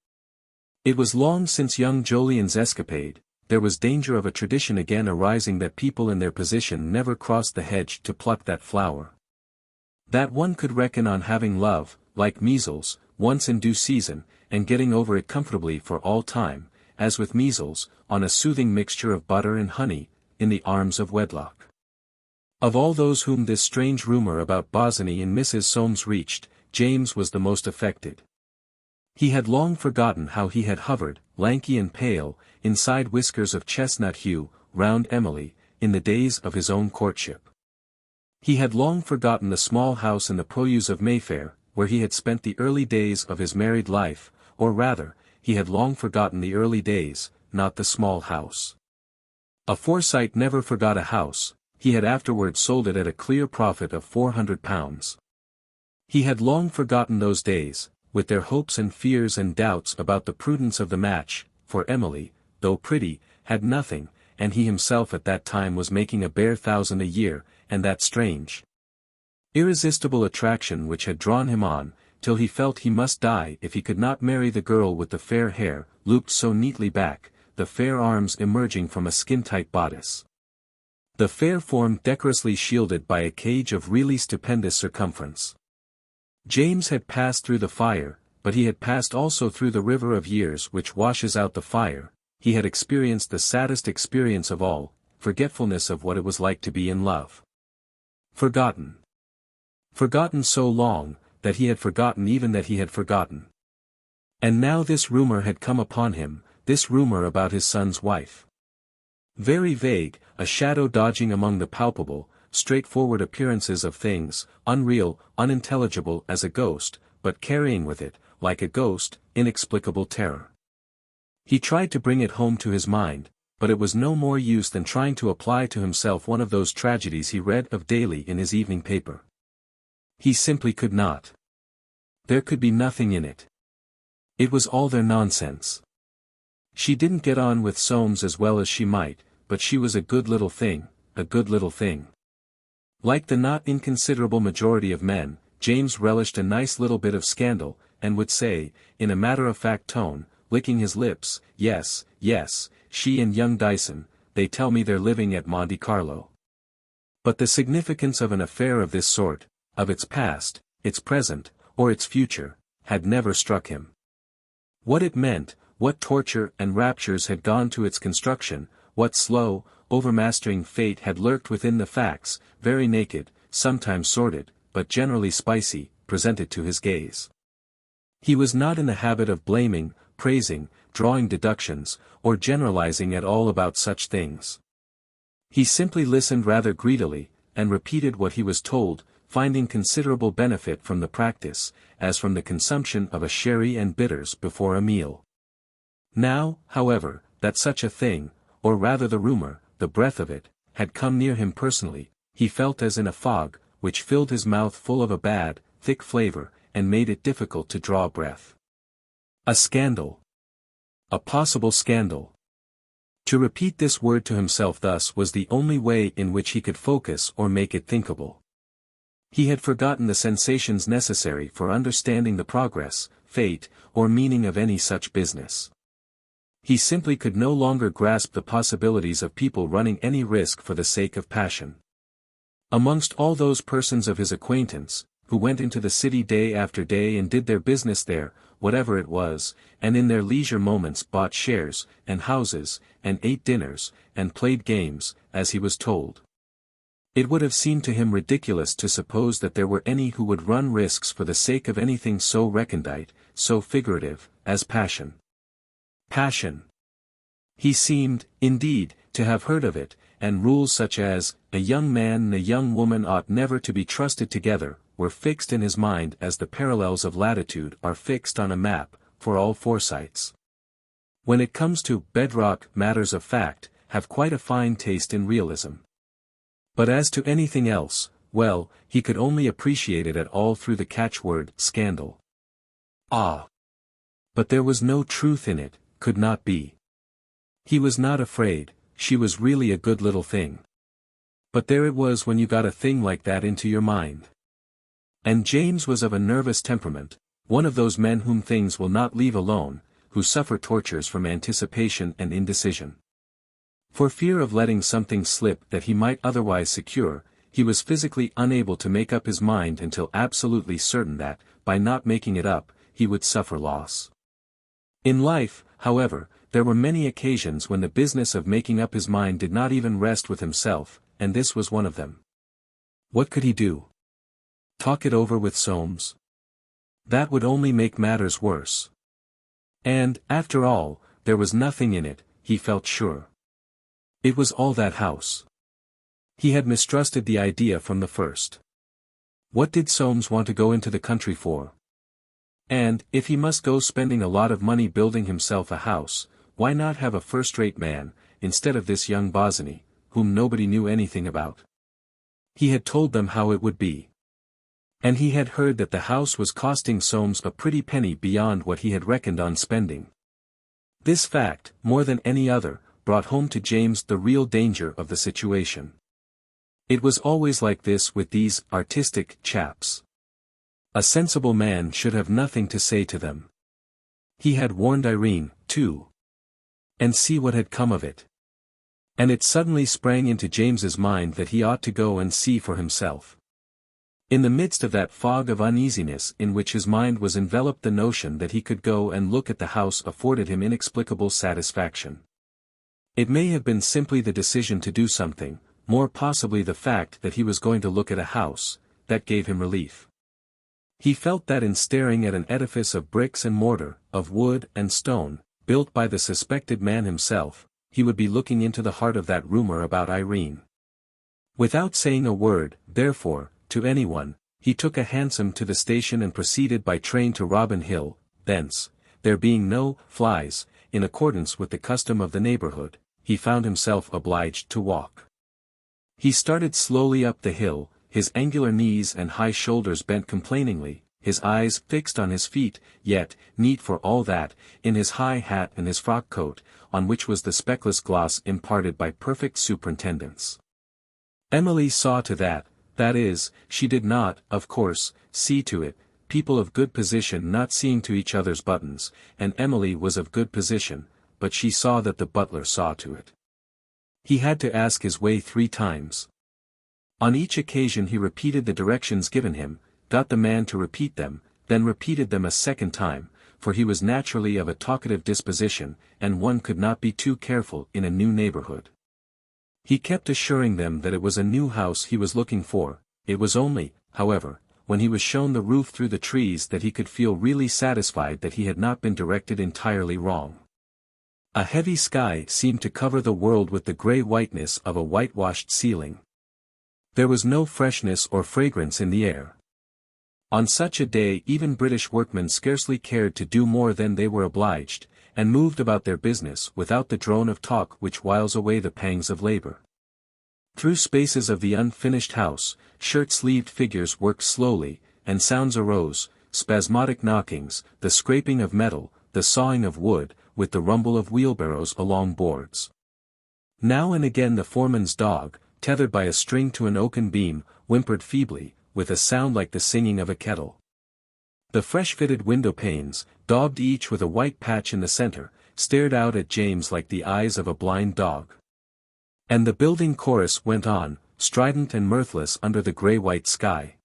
It was long since young Jolyon's escapade, there was danger of a tradition again arising that people in their position never crossed the hedge to pluck that flower. That one could reckon on having love, like measles, once in due season, and getting over it comfortably for all time, as with measles, on a soothing mixture of butter and honey, in the arms of wedlock. Of all those whom this strange rumor about Bosinney and Mrs. Soames reached, James was the most affected. He had long forgotten how he had hovered, lanky and pale, inside whiskers of chestnut hue, round Emily, in the days of his own courtship. He had long forgotten the small house in the purlieus of Mayfair, where he had spent the early days of his married life, or rather, he had long forgotten the early days, not the small house. A Forsyte never forgot a house. He had afterward sold it at a clear profit of £400. He had long forgotten those days, with their hopes and fears and doubts about the prudence of the match, for Emily, though pretty, had nothing, and he himself at that time was making a bare £1,000 a year, and that strange, irresistible attraction which had drawn him on, till he felt he must die if he could not marry the girl with the fair hair, looped so neatly back, the fair arms emerging from a skin-tight bodice. The fair form decorously shielded by a cage of really stupendous circumference. James had passed through the fire, but he had passed also through the river of years which washes out the fire. He had experienced the saddest experience of all, forgetfulness of what it was like to be in love. Forgotten. Forgotten so long, that he had forgotten even that he had forgotten. And now this rumor had come upon him, this rumor about his son's wife. Very vague, a shadow dodging among the palpable, straightforward appearances of things, unreal, unintelligible as a ghost, but carrying with it, like a ghost, inexplicable terror. He tried to bring it home to his mind, but it was no more use than trying to apply to himself one of those tragedies he read of daily in his evening paper. He simply could not. There could be nothing in it. It was all their nonsense. She didn't get on with Soames as well as she might, but she was a good little thing, a good little thing. Like the not inconsiderable majority of men, James relished a nice little bit of scandal, and would say, in a matter-of-fact tone, licking his lips, yes, yes, she and young Dyson, they tell me they're living at Monte Carlo. But the significance of an affair of this sort, of its past, its present, or its future, had never struck him. What it meant, what torture and raptures had gone to its construction, what slow, overmastering fate had lurked within the facts, very naked, sometimes sordid, but generally spicy, presented to his gaze. He was not in the habit of blaming, praising, drawing deductions, or generalizing at all about such things. He simply listened rather greedily, and repeated what he was told, finding considerable benefit from the practice, as from the consumption of a sherry and bitters before a meal. Now, however, that such a thing, or rather the rumor, the breath of it, had come near him personally, he felt as in a fog, which filled his mouth full of a bad, thick flavor, and made it difficult to draw breath. A scandal. A possible scandal. To repeat this word to himself thus was the only way in which he could focus or make it thinkable. He had forgotten the sensations necessary for understanding the progress, fate, or meaning of any such business. He simply could no longer grasp the possibilities of people running any risk for the sake of passion. Amongst all those persons of his acquaintance, who went into the city day after day and did their business there, whatever it was, and in their leisure moments bought shares, and houses, and ate dinners, and played games, as he was told. It would have seemed to him ridiculous to suppose that there were any who would run risks for the sake of anything so recondite, so figurative, as passion. Passion. He seemed, indeed, to have heard of it, and rules such as, a young man and a young woman ought never to be trusted together, were fixed in his mind as the parallels of latitude are fixed on a map, for all Forsytes. When it comes to bedrock matters of fact, have quite a fine taste in realism. But as to anything else, well, he could only appreciate it at all through the catchword, scandal. Ah! But there was no truth in it, could not be. He was not afraid, she was really a good little thing. But there it was when you got a thing like that into your mind. And James was of a nervous temperament, one of those men whom things will not leave alone, who suffer tortures from anticipation and indecision. For fear of letting something slip that he might otherwise secure, he was physically unable to make up his mind until absolutely certain that, by not making it up, he would suffer loss. In life, however, there were many occasions when the business of making up his mind did not even rest with himself, and this was one of them. What could he do? Talk it over with Soames? That would only make matters worse. And, after all, there was nothing in it, he felt sure. It was all that house. He had mistrusted the idea from the first. What did Soames want to go into the country for? And, if he must go spending a lot of money building himself a house, why not have a first-rate man, instead of this young Bosinney, whom nobody knew anything about? He had told them how it would be. And he had heard that the house was costing Soames a pretty penny beyond what he had reckoned on spending. This fact, more than any other, brought home to James the real danger of the situation. It was always like this with these artistic chaps. A sensible man should have nothing to say to them. He had warned Irene, too. And see what had come of it. And it suddenly sprang into James's mind that he ought to go and see for himself. In the midst of that fog of uneasiness in which his mind was enveloped, the notion that he could go and look at the house afforded him inexplicable satisfaction. It may have been simply the decision to do something, more possibly the fact that he was going to look at a house, that gave him relief. He felt that in staring at an edifice of bricks and mortar, of wood and stone, built by the suspected man himself, he would be looking into the heart of that rumor about Irene. Without saying a word, therefore, to anyone, he took a hansom to the station and proceeded by train to Robin Hill. Thence, there being no flies, in accordance with the custom of the neighborhood, he found himself obliged to walk. He started slowly up the hill, his angular knees and high shoulders bent complainingly, his eyes fixed on his feet, yet, neat for all that, in his high hat and his frock coat, on which was the speckless gloss imparted by perfect superintendence. Emily saw to that is, she did not, of course, see to it, people of good position not seeing to each other's buttons, and Emily was of good position, but she saw that the butler saw to it. He had to ask his way 3 times. On each occasion he repeated the directions given him, got the man to repeat them, then repeated them a second time, for he was naturally of a talkative disposition, and one could not be too careful in a new neighborhood. He kept assuring them that it was a new house he was looking for. It was only, however, when he was shown the roof through the trees that he could feel really satisfied that he had not been directed entirely wrong. A heavy sky seemed to cover the world with the grey whiteness of a whitewashed ceiling. There was no freshness or fragrance in the air. On such a day even British workmen scarcely cared to do more than they were obliged, and moved about their business without the drone of talk which whiles away the pangs of labor. Through spaces of the unfinished house, shirt-sleeved figures worked slowly, and sounds arose, spasmodic knockings, the scraping of metal, the sawing of wood, with the rumble of wheelbarrows along boards. Now and again the foreman's dog, tethered by a string to an oaken beam, whimpered feebly, with a sound like the singing of a kettle. The fresh-fitted window panes, daubed each with a white patch in the center, stared out at James like the eyes of a blind dog. And the building chorus went on, strident and mirthless under the grey-white sky.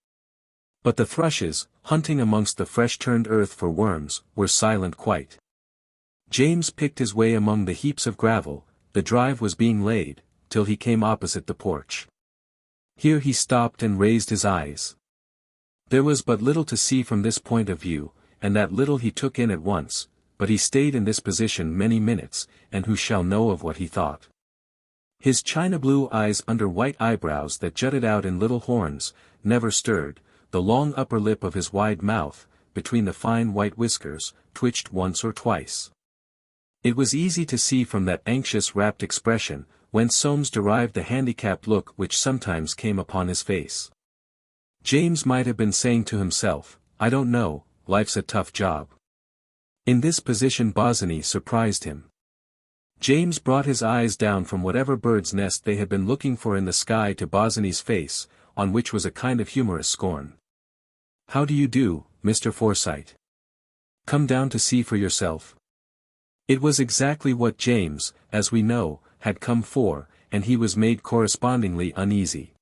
But the thrushes, hunting amongst the fresh-turned earth for worms, were silent quite. James picked his way among the heaps of gravel. The drive was being laid, till he came opposite the porch. Here he stopped and raised his eyes. There was but little to see from this point of view, and that little he took in at once, but he stayed in this position many minutes, and who shall know of what he thought? His china-blue eyes under white eyebrows that jutted out in little horns, never stirred, the long upper lip of his wide mouth, between the fine white whiskers, twitched once or twice. It was easy to see from that anxious rapt expression, whence Soames derived the handicapped look which sometimes came upon his face. James might have been saying to himself, "I don't know, life's a tough job." In this position Bosinney surprised him. James brought his eyes down from whatever bird's nest they had been looking for in the sky to Bosinney's face, on which was a kind of humorous scorn. "How do you do, Mr. Forsyte? Come down to see for yourself?" It was exactly what James, as we know, had come for, and he was made correspondingly uneasy.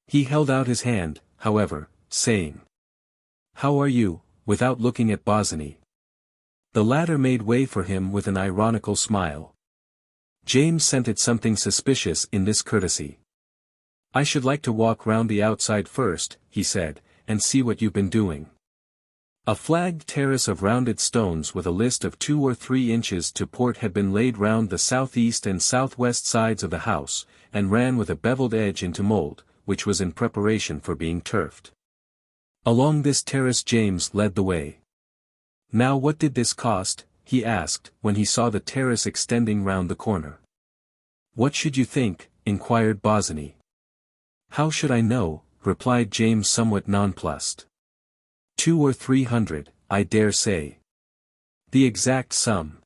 He held out his hand, however, saying, "How are you?" without looking at Bosinney. The latter made way for him with an ironical smile. James scented something suspicious in this courtesy. "I should like to walk round the outside first," he said, "and see what you've been doing." A flagged terrace of rounded stones with a list of 2 or 3 inches to port had been laid round the southeast and southwest sides of the house, and ran with a beveled edge into mould, which was in preparation for being turfed. Along this terrace James led the way. "Now what did this cost?" he asked, when he saw the terrace extending round the corner. "What should you think?" inquired Bosinney. "How should I know?" replied James somewhat nonplussed. 200 or 300, I dare say." "The exact sum."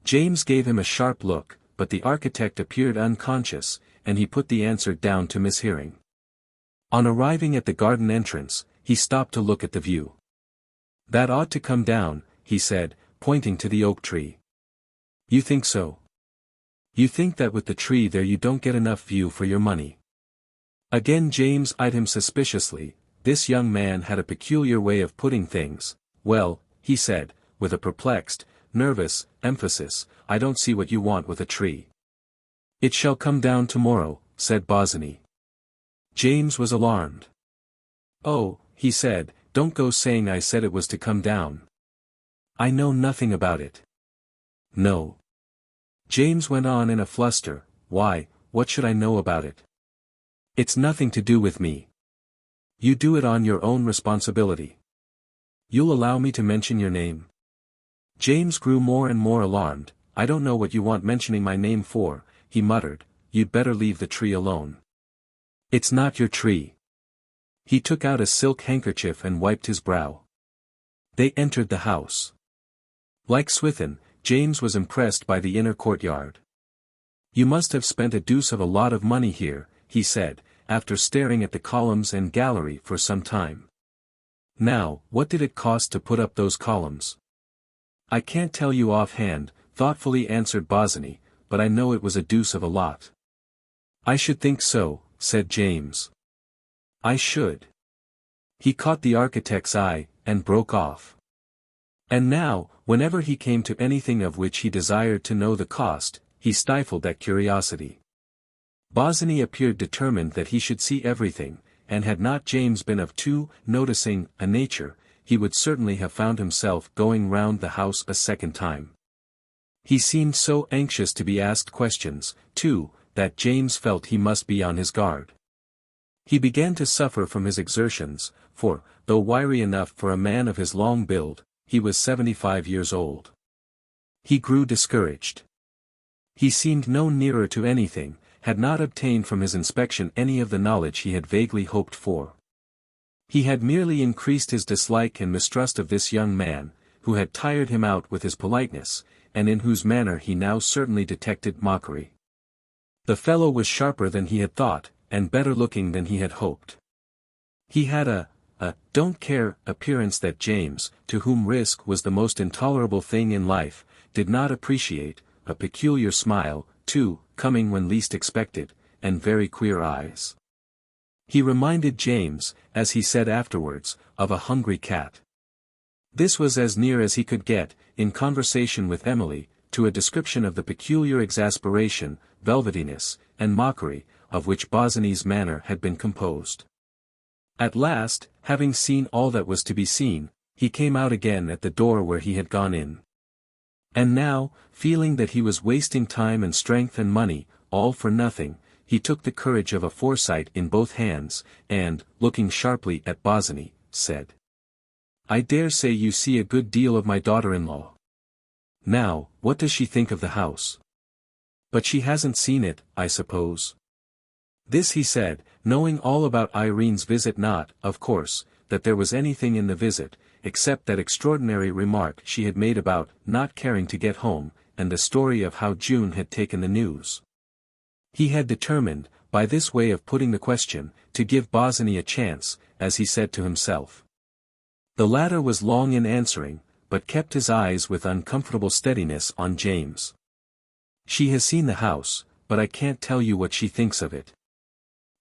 James gave him a sharp look, but the architect appeared unconscious, and he put the answer down to mishearing. On arriving at the garden entrance, he stopped to look at the view. "That ought to come down," he said, pointing to the oak tree. "You think so? You think that with the tree there you don't get enough view for your money?" Again James eyed him suspiciously. This young man had a peculiar way of putting things. "Well," he said, with a perplexed, nervous emphasis, "I don't see what you want with a tree." "It shall come down tomorrow," said Bosinney. James was alarmed. "Oh," he said, "don't go saying I said it was to come down. I know nothing about it." "No." James went on in a fluster, "Why, what should I know about it? It's nothing to do with me. You do it on your own responsibility. You'll allow me to mention your name?" James grew more and more alarmed. "I don't know what you want mentioning my name for," he muttered. "You'd better leave the tree alone." "It's not your tree." He took out a silk handkerchief and wiped his brow. They entered the house. Like Swithin, James was impressed by the inner courtyard. "You must have spent a deuce of a lot of money here," he said, after staring at the columns and gallery for some time. "Now, what did it cost to put up those columns?" "I can't tell you offhand," thoughtfully answered Bosinney, "but I know it was a deuce of a lot." "I should think so," said James. "I should." He caught the architect's eye, and broke off. And now, whenever he came to anything of which he desired to know the cost, he stifled that curiosity. Bosinney appeared determined that he should see everything, and had not James been of too noticing a nature, he would certainly have found himself going round the house a second time. He seemed so anxious to be asked questions, too, that James felt he must be on his guard. He began to suffer from his exertions, for, though wiry enough for a man of his long build, he was 75 years old. He grew discouraged. He seemed no nearer to anything, had not obtained from his inspection any of the knowledge he had vaguely hoped for. He had merely increased his dislike and mistrust of this young man, who had tired him out with his politeness, and in whose manner he now certainly detected mockery. The fellow was sharper than he had thought, and better looking than he had hoped. He had a don't care appearance that James, to whom risk was the most intolerable thing in life, did not appreciate, a peculiar smile, too, coming when least expected, and very queer eyes. He reminded James, as he said afterwards, of a hungry cat. This was as near as he could get, in conversation with Emily, to a description of the peculiar exasperation, velvetiness, and mockery, of which Bosinney's manner had been composed. At last, having seen all that was to be seen, he came out again at the door where he had gone in. And now, feeling that he was wasting time and strength and money, all for nothing, he took the courage of a Forsyte in both hands, and, looking sharply at Bosinney, said, "I dare say you see a good deal of my daughter-in-law. Now, what does she think of the house? But she hasn't seen it, I suppose?" This he said, knowing all about Irene's visit, not, of course, that there was anything in the visit, except that extraordinary remark she had made about not caring to get home, and the story of how June had taken the news. He had determined, by this way of putting the question, to give Bosinney a chance, as he said to himself. The latter was long in answering, but kept his eyes with uncomfortable steadiness on James. "She has seen the house, but I can't tell you what she thinks of it."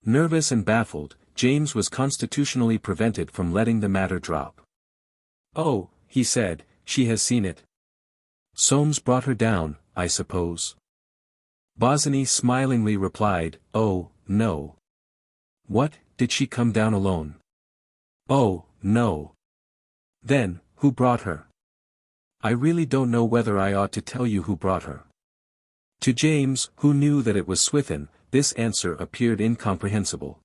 Nervous and baffled, James was constitutionally prevented from letting the matter drop. "Oh," he said, "she has seen it. Soames brought her down, I suppose?" Bosinney smilingly replied, "Oh, no." "What, did she come down alone?" "Oh, no." "Then, who brought her?" "I really don't know whether I ought to tell you who brought her." To James, who knew that it was Swithin, this answer appeared incomprehensible.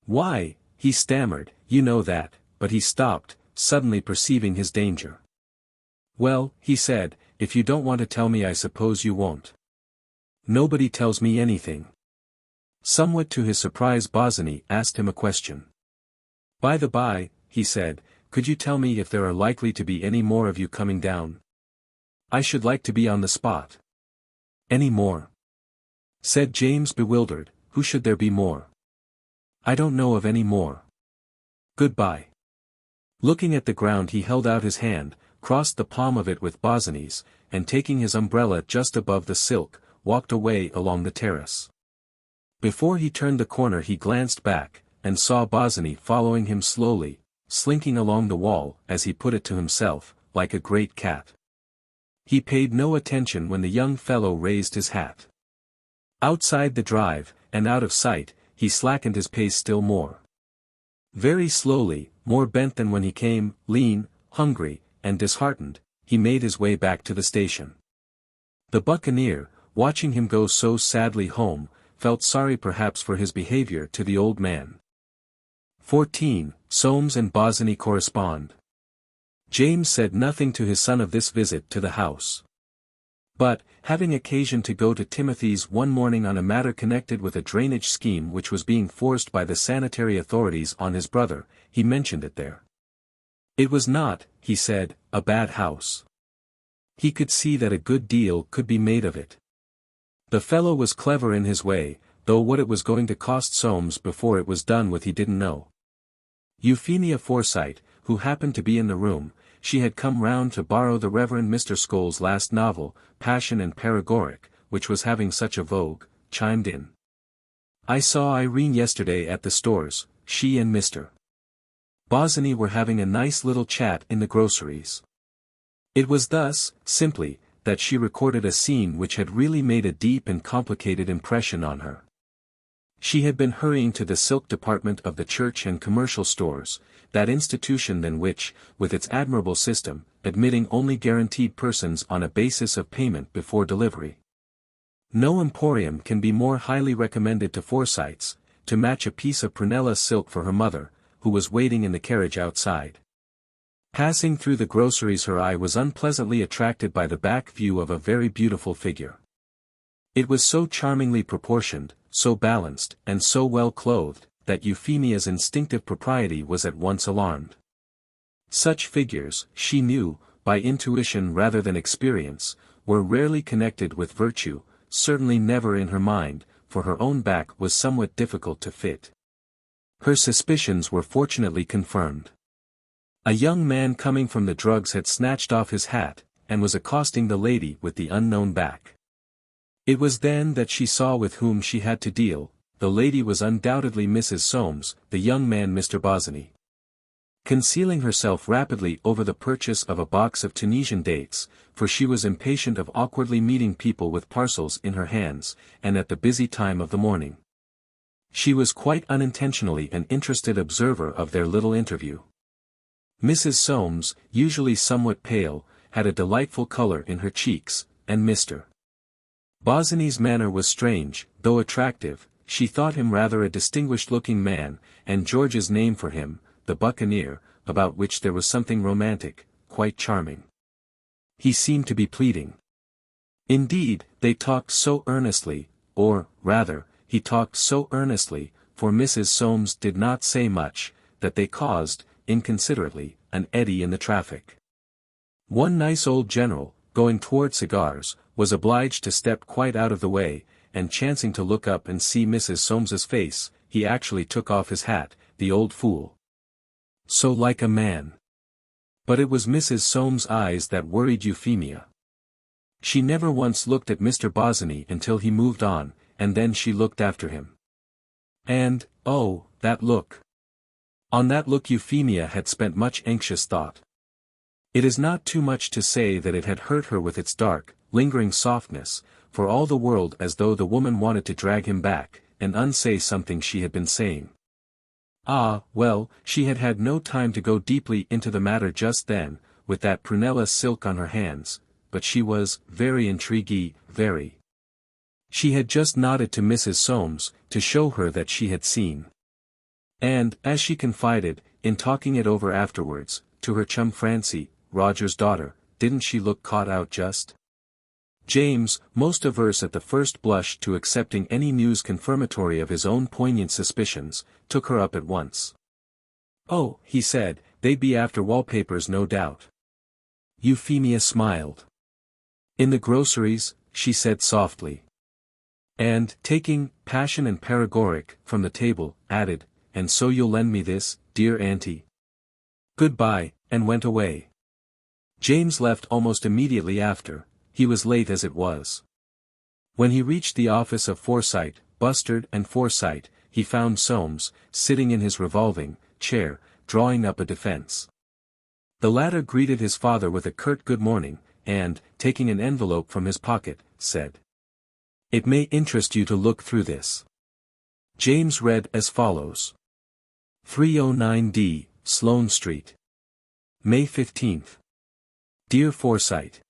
"Why," he stammered, "you know that," but he stopped, suddenly perceiving his danger. "Well," he said, "if you don't want to tell me I suppose you won't." "Nobody tells me anything." Somewhat to his surprise Bosinney asked him a question. "By the by," he said, "could you tell me if there are likely to be any more of you coming down? I should like to be on the spot." "Any more?" said James, bewildered. "Who should there be more?" "I don't know of any more. Goodbye." Looking at the ground he held out his hand, crossed the palm of it with Bosinney's, and taking his umbrella just above the silk, walked away along the terrace. Before he turned the corner he glanced back, and saw Bosinney following him slowly, slinking along the wall, as he put it to himself, like a great cat. He paid no attention when the young fellow raised his hat. Outside the drive, and out of sight, he slackened his pace still more. Very slowly, more bent than when he came, lean, hungry, and disheartened, he made his way back to the station. The buccaneer, watching him go so sadly home, felt sorry perhaps for his behavior to the old man. 14. Soames and Bosinney correspond. James said nothing to his son of this visit to the house. But, having occasion to go to Timothy's one morning on a matter connected with a drainage scheme which was being forced by the sanitary authorities on his brother, he mentioned it there. It was not, he said, a bad house. He could see that a good deal could be made of it. The fellow was clever in his way, though what it was going to cost Soames before it was done with he didn't know. Euphemia Forsyte, who happened to be in the room, she had come round to borrow the Reverend Mr. Scholl's last novel, Passion and Paregoric, which was having such a vogue, chimed in. I saw Irene yesterday at the stores, she and Mr. Bosinney were having a nice little chat in the groceries. It was thus, simply, that she recorded a scene which had really made a deep and complicated impression on her. She had been hurrying to the silk department of the church and commercial stores, that institution than which, with its admirable system, admitting only guaranteed persons on a basis of payment before delivery. No emporium can be more highly recommended to Forsytes, to match a piece of prunella silk for her mother, who was waiting in the carriage outside. Passing through the groceries her eye was unpleasantly attracted by the back view of a very beautiful figure. It was so charmingly proportioned, so balanced, and so well clothed, that Euphemia's instinctive propriety was at once alarmed. Such figures, she knew, by intuition rather than experience, were rarely connected with virtue, certainly never in her mind, for her own back was somewhat difficult to fit. Her suspicions were fortunately confirmed. A young man coming from the drugs had snatched off his hat, and was accosting the lady with the unknown back. It was then that she saw with whom she had to deal. The lady was undoubtedly Mrs. Soames, the young man Mr. Bosinney. Concealing herself rapidly over the purchase of a box of Tunisian dates, for she was impatient of awkwardly meeting people with parcels in her hands, and at the busy time of the morning. She was quite unintentionally an interested observer of their little interview. Mrs. Soames, usually somewhat pale, had a delightful color in her cheeks, and Mr. Bosinney's manner was strange, though attractive. She thought him rather a distinguished-looking man, and George's name for him, the buccaneer, about which there was something romantic, quite charming. He seemed to be pleading. Indeed, they talked so earnestly, or, rather, he talked so earnestly, for Mrs. Soames did not say much, that they caused, inconsiderately, an eddy in the traffic. One nice old general, going toward cigars, was obliged to step quite out of the way, and chancing to look up and see Mrs. Soames's face, he actually took off his hat, the old fool. So like a man. But it was Mrs. Soames's eyes that worried Euphemia. She never once looked at Mr. Bosinney until he moved on, and then she looked after him. And, oh, that look! On that look Euphemia had spent much anxious thought. It is not too much to say that it had hurt her with its dark, lingering softness, for all the world as though the woman wanted to drag him back, and unsay something she had been saying. Ah, well, she had had no time to go deeply into the matter just then, with that prunella silk on her hands, but she was very intriguey, very. She had just nodded to Mrs. Soames, to show her that she had seen. And, as she confided, in talking it over afterwards, to her chum Francie, Roger's daughter, didn't she look caught out just? James, most averse at the first blush to accepting any news confirmatory of his own poignant suspicions, took her up at once. Oh, he said, they'd be after wallpapers no doubt. Euphemia smiled. In the groceries, she said softly. And, taking Passion and Paregoric from the table, added, and so you'll lend me this, dear auntie. Goodbye, and went away. James left almost immediately after. He was late as it was. When he reached the office of Forsyte, Bustard and Forsyte, he found Soames, sitting in his revolving chair, drawing up a defense. The latter greeted his father with a curt good morning, and, taking an envelope from his pocket, said, "It may interest you to look through this. James read as follows. 309D, Sloane Street. May 15th. Dear Forsyte.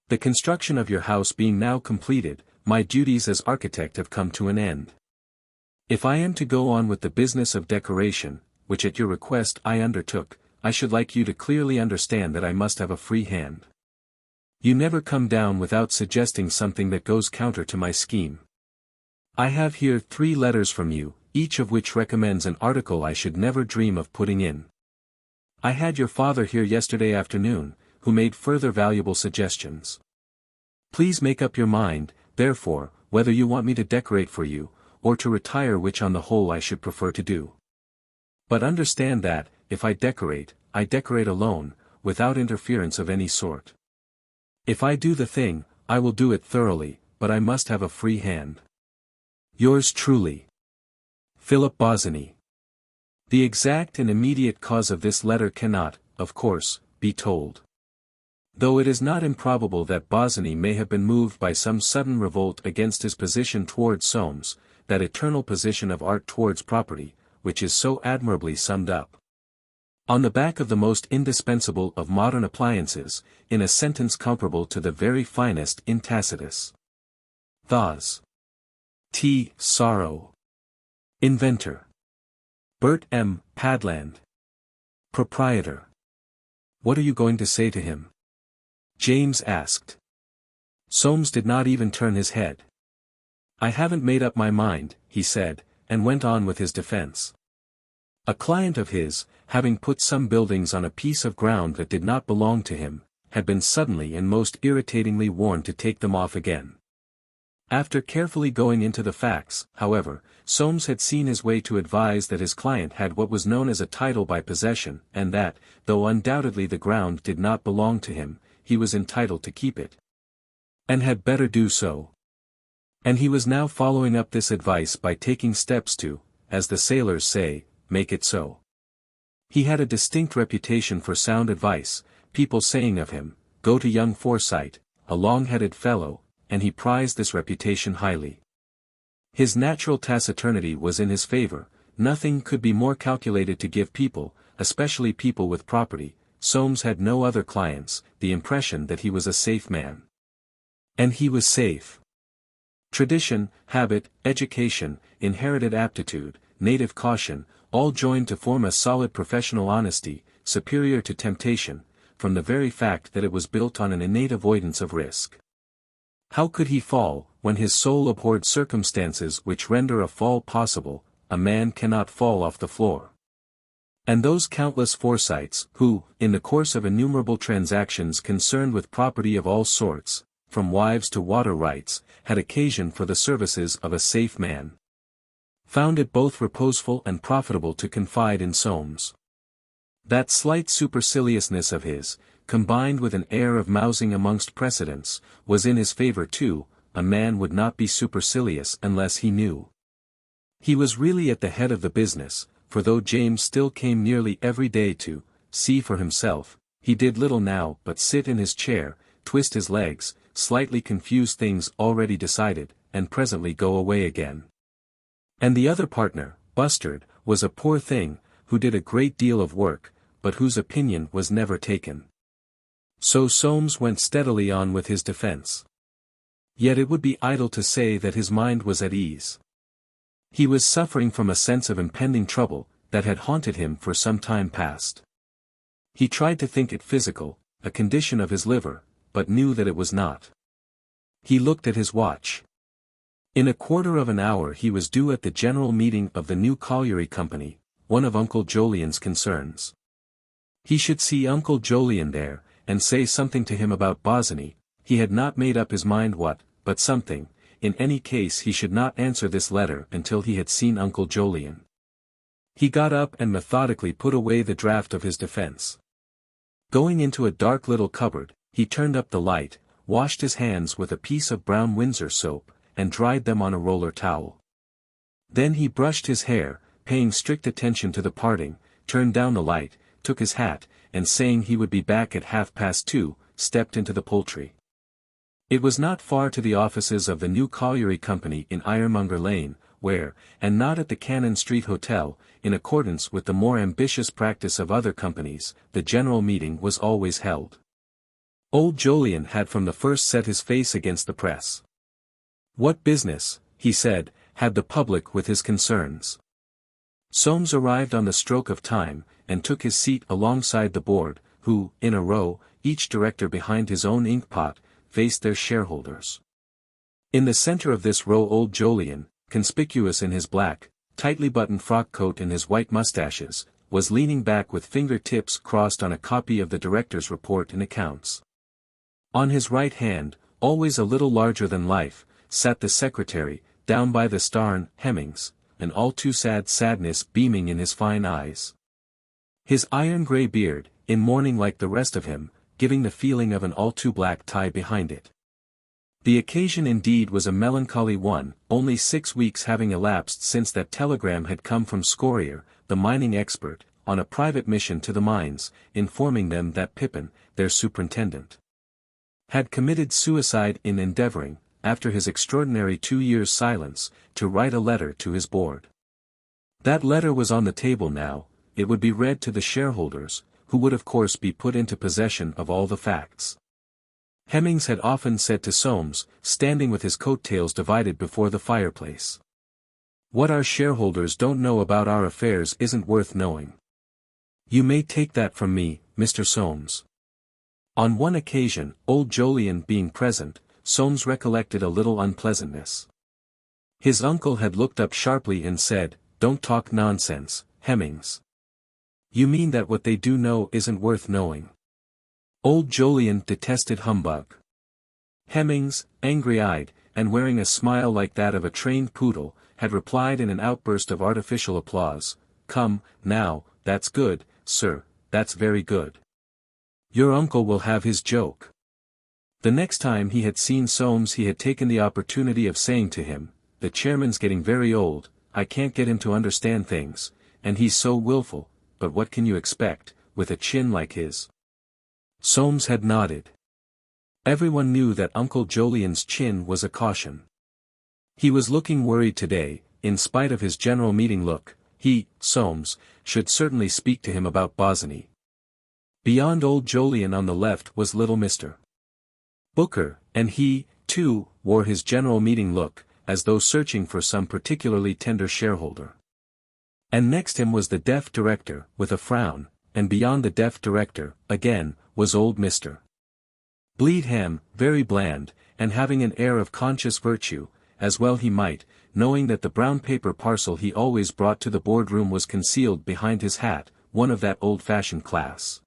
The construction of your house being now completed, my duties as architect have come to an end. If I am to go on with the business of decoration, which at your request I undertook, I should like you to clearly understand that I must have a free hand. You never come down without suggesting something that goes counter to my scheme. I have here 3 letters from you, each of which recommends an article I should never dream of putting in. I had your father here yesterday afternoon, who made further valuable suggestions. Please make up your mind, therefore, whether you want me to decorate for you, or to retire, which on the whole I should prefer to do. But understand that, if I decorate alone, without interference of any sort. If I do the thing, I will do it thoroughly, but I must have a free hand. Yours truly, Philip Bosinney. The exact and immediate cause of this letter cannot, of course, be told. Though it is not improbable that Bosinney may have been moved by some sudden revolt against his position towards Soames, that eternal position of art towards property, which is so admirably summed up on the back of the most indispensable of modern appliances, in a sentence comparable to the very finest in Tacitus. Thos. T. Sorrow. Inventor. Bert M. Padland. Proprietor. What are you going to say to him? James asked. Soames did not even turn his head. I haven't made up my mind, he said, and went on with his defense. A client of his, having put some buildings on a piece of ground that did not belong to him, had been suddenly and most irritatingly warned to take them off again. After carefully going into the facts, however, Soames had seen his way to advise that his client had what was known as a title by possession, and that, though undoubtedly the ground did not belong to him, he was entitled to keep it. And had better do so. And he was now following up this advice by taking steps to, as the sailors say, make it so. He had a distinct reputation for sound advice, people saying of him, go to young Forsyte, a long-headed fellow, and he prized this reputation highly. His natural taciturnity was in his favor, nothing could be more calculated to give people, especially people with property, Soames had no other clients, the impression that he was a safe man. And he was safe. Tradition, habit, education, inherited aptitude, native caution, all joined to form a solid professional honesty, superior to temptation, from the very fact that it was built on an innate avoidance of risk. How could he fall, when his soul abhorred circumstances which render a fall possible? A man cannot fall off the floor. And those countless Forsytes, who, in the course of innumerable transactions concerned with property of all sorts, from wives to water rights, had occasion for the services of a safe man, found it both reposeful and profitable to confide in Soames. That slight superciliousness of his, combined with an air of mousing amongst precedents, was in his favor too. A man would not be supercilious unless he knew. He was really at the head of the business, for though James still came nearly every day to see for himself, he did little now but sit in his chair, twist his legs, slightly confuse things already decided, and presently go away again. And the other partner, Bustard, was a poor thing, who did a great deal of work, but whose opinion was never taken. So Soames went steadily on with his defense. Yet it would be idle to say that his mind was at ease. He was suffering from a sense of impending trouble, that had haunted him for some time past. He tried to think it physical, a condition of his liver, but knew that it was not. He looked at his watch. In a quarter of an hour he was due at the general meeting of the new colliery company, one of Uncle Jolyon's concerns. He should see Uncle Jolyon there, and say something to him about Bosinney. He had not made up his mind what, but something. In any case he should not answer this letter until he had seen Uncle Jolyon. He got up and methodically put away the draft of his defense. Going into a dark little cupboard, he turned up the light, washed his hands with a piece of brown Windsor soap, and dried them on a roller towel. Then he brushed his hair, paying strict attention to the parting, turned down the light, took his hat, and saying he would be back at 2:30, stepped into the Poultry. It was not far to the offices of the new colliery company in Ironmonger Lane, where, and not at the Cannon Street Hotel, in accordance with the more ambitious practice of other companies, the general meeting was always held. Old Jolyon had from the first set his face against the press. What business, he said, had the public with his concerns? Soames arrived on the stroke of time, and took his seat alongside the board, who, in a row, each director behind his own ink-pot, faced their shareholders. In the center of this row old Jolyon, conspicuous in his black, tightly buttoned frock coat and his white mustaches, was leaning back with finger-tips crossed on a copy of the director's report and accounts. On his right hand, always a little larger than life, sat the secretary, down by the starn, Hemmings, an all-too-sad sadness beaming in his fine eyes. His iron-gray beard, in mourning like the rest of him, giving the feeling of an all-too-black tie behind it. The occasion indeed was a melancholy one, only 6 weeks having elapsed since that telegram had come from Scorier, the mining expert, on a private mission to the mines, informing them that Pippin, their superintendent, had committed suicide in endeavoring, after his extraordinary 2 years' silence, to write a letter to his board. That letter was on the table now, it would be read to the shareholders, who would of course be put into possession of all the facts. Hemmings had often said to Soames, standing with his coat-tails divided before the fireplace, "What our shareholders don't know about our affairs isn't worth knowing. You may take that from me, Mr. Soames." On one occasion, old Jolyon being present, Soames recollected a little unpleasantness. His uncle had looked up sharply and said, "Don't talk nonsense, Hemmings. You mean that what they do know isn't worth knowing?" Old Jolyon detested humbug. Hemmings, angry-eyed, and wearing a smile like that of a trained poodle, had replied in an outburst of artificial applause, "Come, now, that's good, sir, that's very good. Your uncle will have his joke." The next time he had seen Soames he had taken the opportunity of saying to him, "The chairman's getting very old, I can't get him to understand things, and he's so willful, but what can you expect, with a chin like his?" Soames had nodded. Everyone knew that Uncle Jolyon's chin was a caution. He was looking worried today, in spite of his general meeting look. He, Soames, should certainly speak to him about Bosinney. Beyond old Jolyon on the left was little Mr. Booker, and he, too, wore his general meeting look, as though searching for some particularly tender shareholder. And next him was the deaf director, with a frown, and beyond the deaf director, again, was old Mr. Bleedham, very bland, and having an air of conscious virtue, as well he might, knowing that the brown paper parcel he always brought to the boardroom was concealed behind his hat, one of that old-fashioned class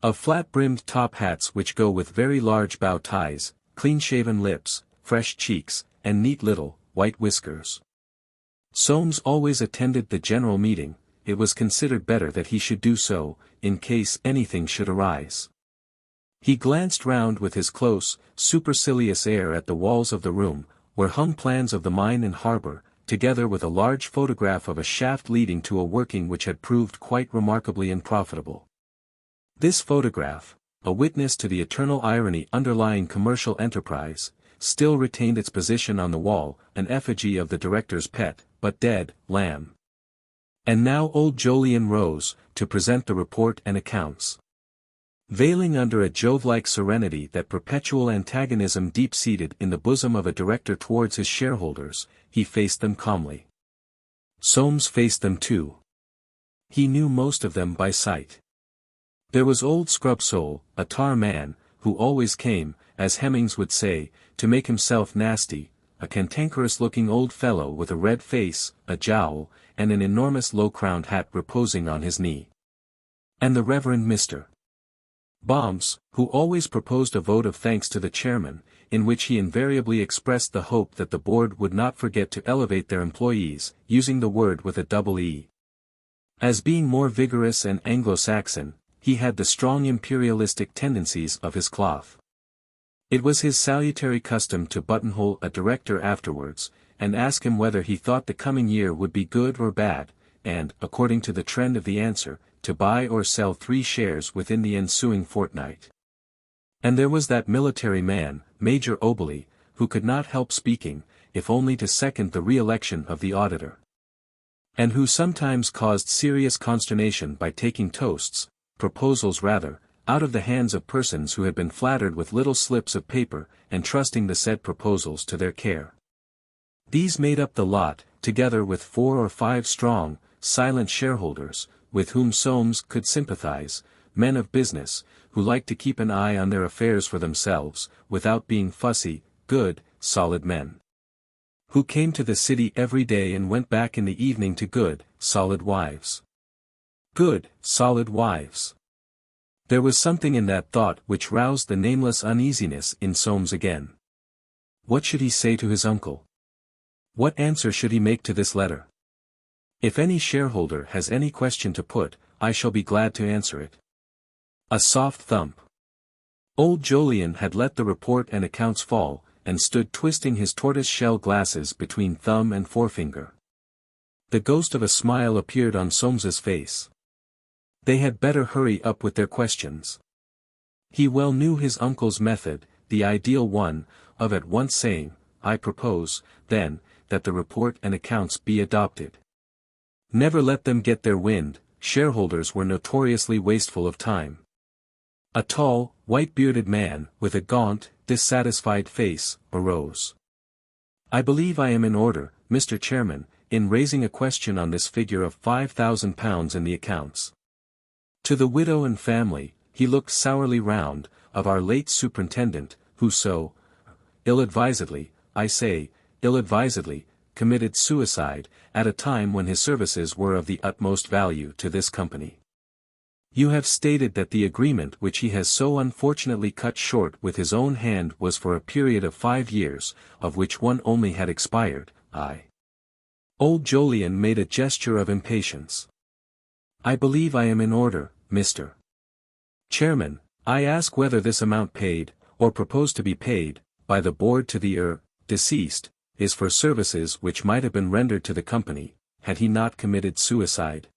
of flat-brimmed top hats which go with very large bow ties, clean-shaven lips, fresh cheeks, and neat little, white whiskers. Soames always attended the general meeting. It was considered better that he should do so, in case anything should arise. He glanced round with his close, supercilious air at the walls of the room, where hung plans of the mine and harbour, together with a large photograph of a shaft leading to a working which had proved quite remarkably unprofitable. This photograph, a witness to the eternal irony underlying commercial enterprise, still retained its position on the wall, an effigy of the director's pet, but dead, lamb. And now old Jolyon rose, to present the report and accounts. Veiling under a Jove-like serenity that perpetual antagonism deep-seated in the bosom of a director towards his shareholders, he faced them calmly. Soames faced them too. He knew most of them by sight. There was old Scrubsole, a tar man, who always came, as Hemmings would say, to make himself nasty, a cantankerous-looking old fellow with a red face, a jowl, and an enormous low-crowned hat reposing on his knee. And the Reverend Mr. Bombs, who always proposed a vote of thanks to the chairman, in which he invariably expressed the hope that the board would not forget to elevate their employees, using the word with a double E. As being more vigorous and Anglo-Saxon, he had the strong imperialistic tendencies of his cloth. It was his salutary custom to buttonhole a director afterwards, and ask him whether he thought the coming year would be good or bad, and, according to the trend of the answer, to buy or sell 3 shares within the ensuing fortnight. And there was that military man, Major Oberly, who could not help speaking, if only to second the re-election of the auditor. And who sometimes caused serious consternation by taking proposals rather, out of the hands of persons who had been flattered with little slips of paper, and trusting the said proposals to their care. These made up the lot, together with 4 or 5 strong, silent shareholders, with whom Soames could sympathize, men of business, who liked to keep an eye on their affairs for themselves, without being fussy, good, solid men. Who came to the city every day and went back in the evening to good, solid wives. Good, solid wives. There was something in that thought which roused the nameless uneasiness in Soames again. What should he say to his uncle? What answer should he make to this letter? If any shareholder has any question to put, I shall be glad to answer it. A soft thump. Old Jolyon had let the report and accounts fall, and stood twisting his tortoise-shell glasses between thumb and forefinger. The ghost of a smile appeared on Soames's face. They had better hurry up with their questions. He well knew his uncle's method, the ideal one, of at once saying, I propose, then, that the report and accounts be adopted. Never let them get their wind, shareholders were notoriously wasteful of time. A tall, white-bearded man, with a gaunt, dissatisfied face, arose. I believe I am in order, Mr. Chairman, in raising a question on this figure of £5,000 in the accounts. To the widow and family, he looked sourly round, of our late superintendent, who so, ill-advisedly, I say, ill-advisedly, committed suicide, at a time when his services were of the utmost value to this company. You have stated that the agreement which he has so unfortunately cut short with his own hand was for a period of 5 years, of which one only had expired. Old Jolyon made a gesture of impatience. I believe I am in order, Mr. Chairman. I ask whether this amount paid, or proposed to be paid, by the board to the deceased, is for services which might have been rendered to the company, had he not committed suicide.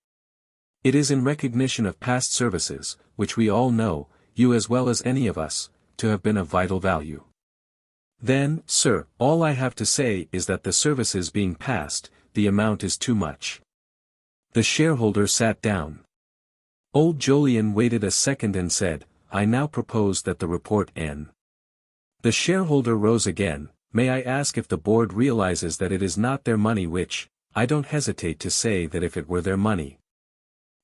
It is in recognition of past services, which we all know, you as well as any of us, to have been of vital value. Then, sir, all I have to say is that the services being past, the amount is too much. The shareholder sat down. Old Jolyon waited a second and said, I now propose that the report N. The shareholder rose again. May I ask if the board realizes that it is not their money which, I don't hesitate to say that if it were their money.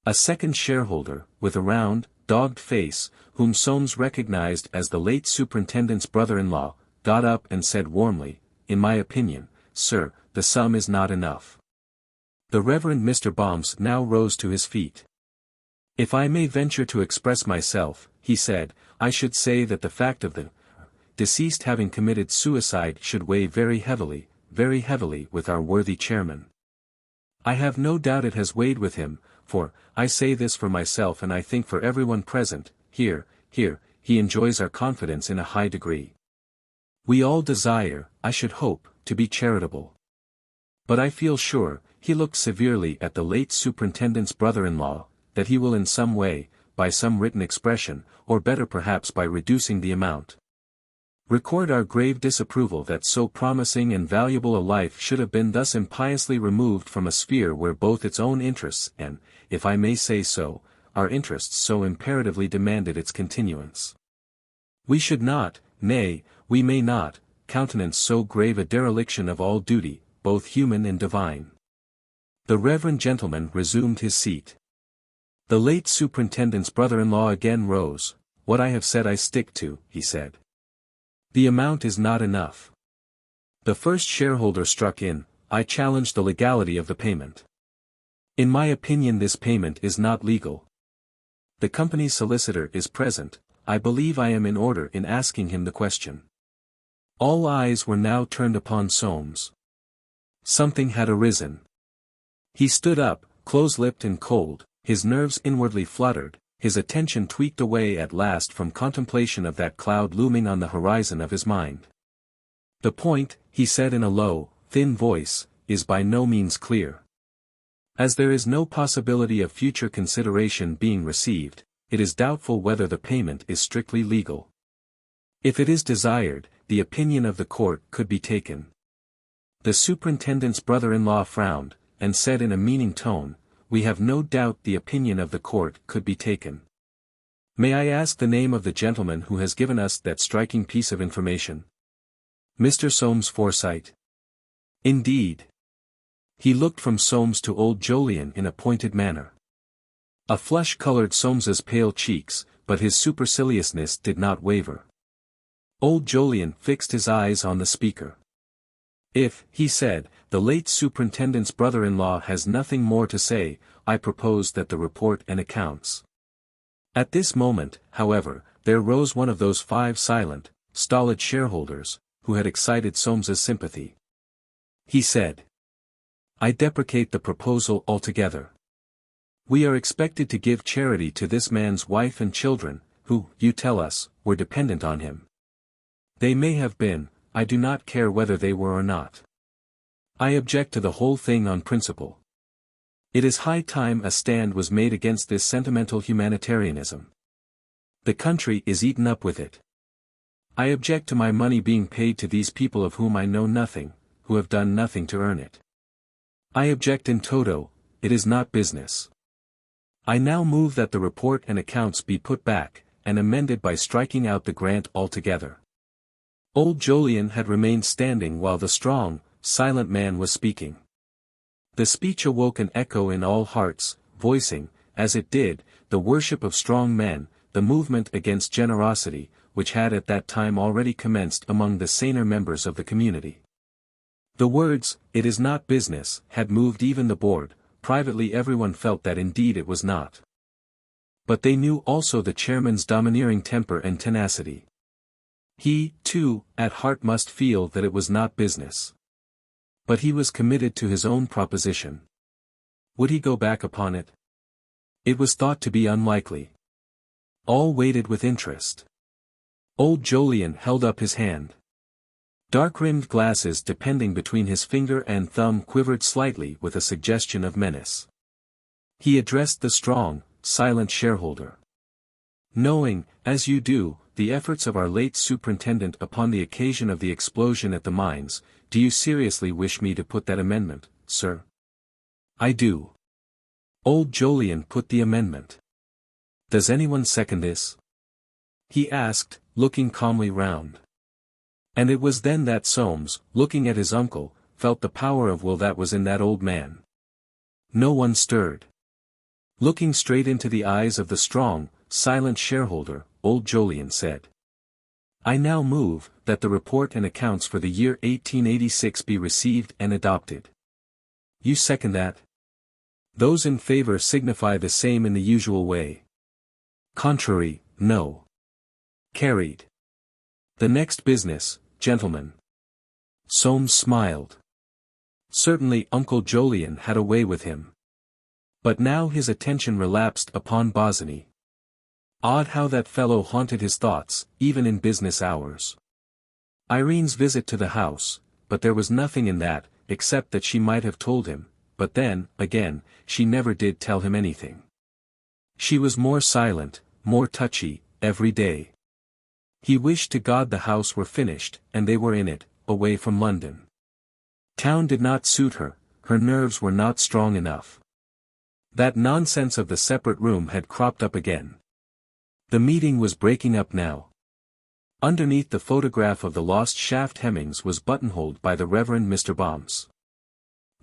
A second shareholder, with a round, dogged face, whom Soames recognized as the late superintendent's brother-in-law, got up and said warmly, in my opinion, sir, the sum is not enough. The Reverend Mr. Bombs now rose to his feet. If I may venture to express myself, he said, I should say that the fact of the deceased having committed suicide should weigh very heavily with our worthy chairman. I have no doubt it has weighed with him, for, I say this for myself and I think for everyone present, here, he enjoys our confidence in a high degree. We all desire, I should hope, to be charitable. But I feel sure, he looked severely at the late superintendent's brother-in-law, that he will in some way, by some written expression, or better perhaps by reducing the amount, record our grave disapproval that so promising and valuable a life should have been thus impiously removed from a sphere where both its own interests and, if I may say so, our interests so imperatively demanded its continuance. We should not, nay, we may not, countenance so grave a dereliction of all duty, both human and divine. The reverend gentleman resumed his seat. The late superintendent's brother-in-law again rose. What I have said I stick to, he said. The amount is not enough. The first shareholder struck in, I challenge the legality of the payment. In my opinion this payment is not legal. The company's solicitor is present, I believe I am in order in asking him the question. All eyes were now turned upon Soames. Something had arisen. He stood up, close-lipped and cold, his nerves inwardly fluttered, his attention tweaked away at last from contemplation of that cloud looming on the horizon of his mind. The point, he said in a low, thin voice, is by no means clear. As there is no possibility of future consideration being received, it is doubtful whether the payment is strictly legal. If it is desired, the opinion of the court could be taken. The superintendent's brother-in-law frowned, and said in a meaning tone, "We have no doubt the opinion of the court could be taken. May I ask the name of the gentleman who has given us that striking piece of information?" "Mr. Soames Forsyte." "Indeed." He looked from Soames to old Jolyon in a pointed manner. A flush colored Soames's pale cheeks, but his superciliousness did not waver. Old Jolyon fixed his eyes on the speaker. "If," he said, "the late superintendent's brother-in-law has nothing more to say, I propose that the report and accounts—" At this moment, however, there rose one of those 5 silent, stolid shareholders, who had excited Soames's sympathy. He said, "I deprecate the proposal altogether. We are expected to give charity to this man's wife and children, who, you tell us, were dependent on him. They may have been, I do not care whether they were or not. I object to the whole thing on principle. It is high time a stand was made against this sentimental humanitarianism. The country is eaten up with it. I object to my money being paid to these people of whom I know nothing, who have done nothing to earn it. I object in toto, it is not business. I now move that the report and accounts be put back, and amended by striking out the grant altogether." Old Jolyon had remained standing while the strong, silent man was speaking. The speech awoke an echo in all hearts, voicing, as it did, the worship of strong men, the movement against generosity, which had at that time already commenced among the saner members of the community. The words, "It is not business," had moved even the board. Privately everyone felt that indeed it was not. But they knew also the chairman's domineering temper and tenacity. He, too, at heart must feel that it was not business. But he was committed to his own proposition. Would he go back upon it? It was thought to be unlikely. All waited with interest. Old Jolyon held up his hand. Dark-rimmed glasses depending between his finger and thumb quivered slightly with a suggestion of menace. He addressed the strong, silent shareholder. "Knowing, as you do, the efforts of our late superintendent upon the occasion of the explosion at the mines, do you seriously wish me to put that amendment, sir?" "I do." Old Jolyon put the amendment. "Does anyone second this?" he asked, looking calmly round. And it was then that Soames, looking at his uncle, felt the power of will that was in that old man. No one stirred. Looking straight into the eyes of the strong, silent shareholder, old Jolyon said, "I now move, that the report and accounts for the year 1886 be received and adopted. You second that?" Those in favor signify the same in the usual way. Contrary, no. Carried. The next business, gentlemen. Soames smiled. Certainly Uncle Jolyon had a way with him. But now his attention relapsed upon Bosinney. Odd how that fellow haunted his thoughts, even in business hours. Irene's visit to the house, but there was nothing in that, except that she might have told him, but then, again, she never did tell him anything. She was more silent, more touchy, every day. He wished to God the house were finished, and they were in it, away from London. Town did not suit her, her nerves were not strong enough. That nonsense of the separate room had cropped up again. The meeting was breaking up now. Underneath the photograph of the lost Shaft Hemmings was buttonholed by the Reverend Mr. Bombs.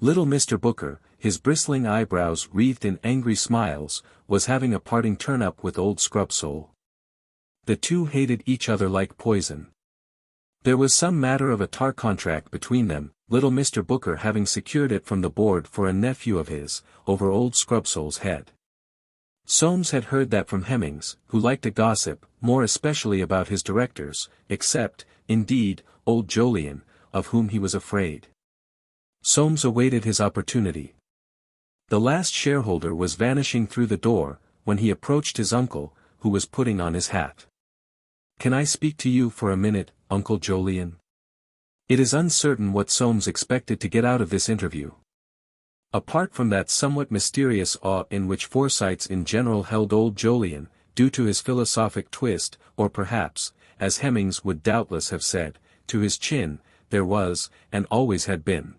Little Mr. Booker, his bristling eyebrows wreathed in angry smiles, was having a parting turn-up with old Scrubsole. The two hated each other like poison. There was some matter of a tar contract between them, little Mr. Booker having secured it from the board for a nephew of his, over old Scrubsole's head. Soames had heard that from Hemmings, who liked to gossip, more especially about his directors, except, indeed, old Jolyon, of whom he was afraid. Soames awaited his opportunity. The last shareholder was vanishing through the door, when he approached his uncle, who was putting on his hat. "Can I speak to you for a minute, Uncle Jolyon?" It is uncertain what Soames expected to get out of this interview. Apart from that somewhat mysterious awe in which Forsytes in general held old Jolyon, due to his philosophic twist, or perhaps, as Hemmings would doubtless have said, to his chin, there was, and always had been,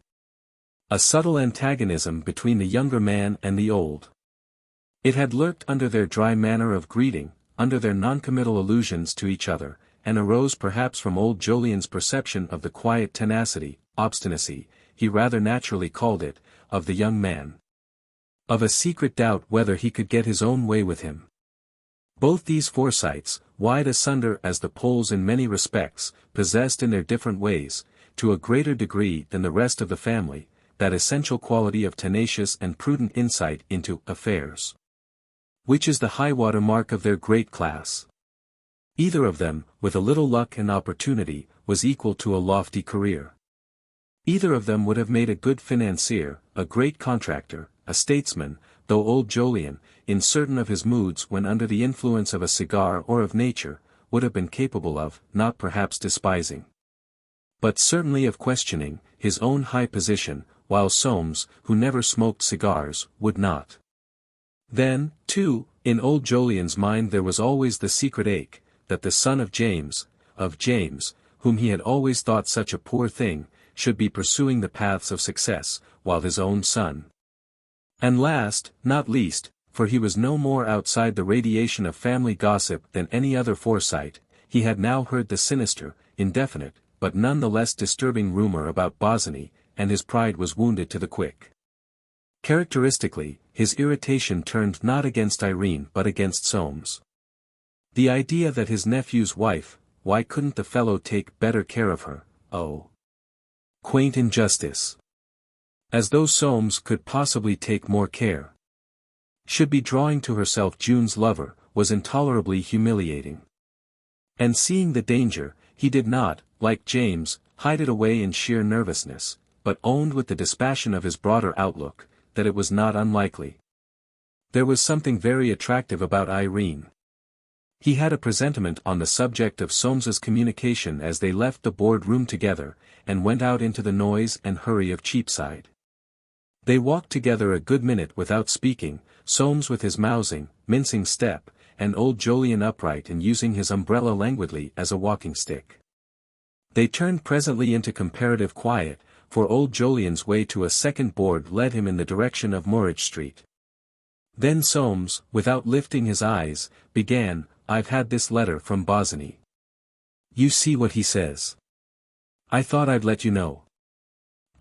a subtle antagonism between the younger man and the old. It had lurked under their dry manner of greeting, under their noncommittal allusions to each other, and arose perhaps from old Jolyon's perception of the quiet tenacity, obstinacy, he rather naturally called it, of the young man. Of a secret doubt whether he could get his own way with him. Both these Forsytes, wide asunder as the poles in many respects, possessed in their different ways, to a greater degree than the rest of the family, that essential quality of tenacious and prudent insight into affairs, which is the high-water mark of their great class. Either of them, with a little luck and opportunity, was equal to a lofty career. Either of them would have made a good financier, a great contractor, a statesman, though old Jolyon, in certain of his moods when under the influence of a cigar or of nature, would have been capable of, not perhaps despising, but certainly of questioning, his own high position, while Soames, who never smoked cigars, would not. Then, too, in old Jolyon's mind there was always the secret ache, that the son of James, whom he had always thought such a poor thing, should be pursuing the paths of success, while his own son. And last, not least, for he was no more outside the radiation of family gossip than any other Forsyte, he had now heard the sinister, indefinite, but none the less disturbing rumor about Bosinney, and his pride was wounded to the quick. Characteristically, his irritation turned not against Irene but against Soames. The idea that his nephew's wife, why couldn't the fellow take better care of her, oh, quaint injustice. As though Soames could possibly take more care. Should be drawing to herself June's lover, was intolerably humiliating. And seeing the danger, he did not, like James, hide it away in sheer nervousness, but owned with the dispassion of his broader outlook, that it was not unlikely. There was something very attractive about Irene. He had a presentiment on the subject of Soames's communication as they left the board-room together, and went out into the noise and hurry of Cheapside. They walked together a good minute without speaking, Soames with his mousing, mincing step, and old Jolyon upright and using his umbrella languidly as a walking-stick. They turned presently into comparative quiet, for old Jolyon's way to a second board led him in the direction of Moorage Street. Then Soames, without lifting his eyes, began, "I've had this letter from Bosinney. You see what he says. I thought I'd let you know.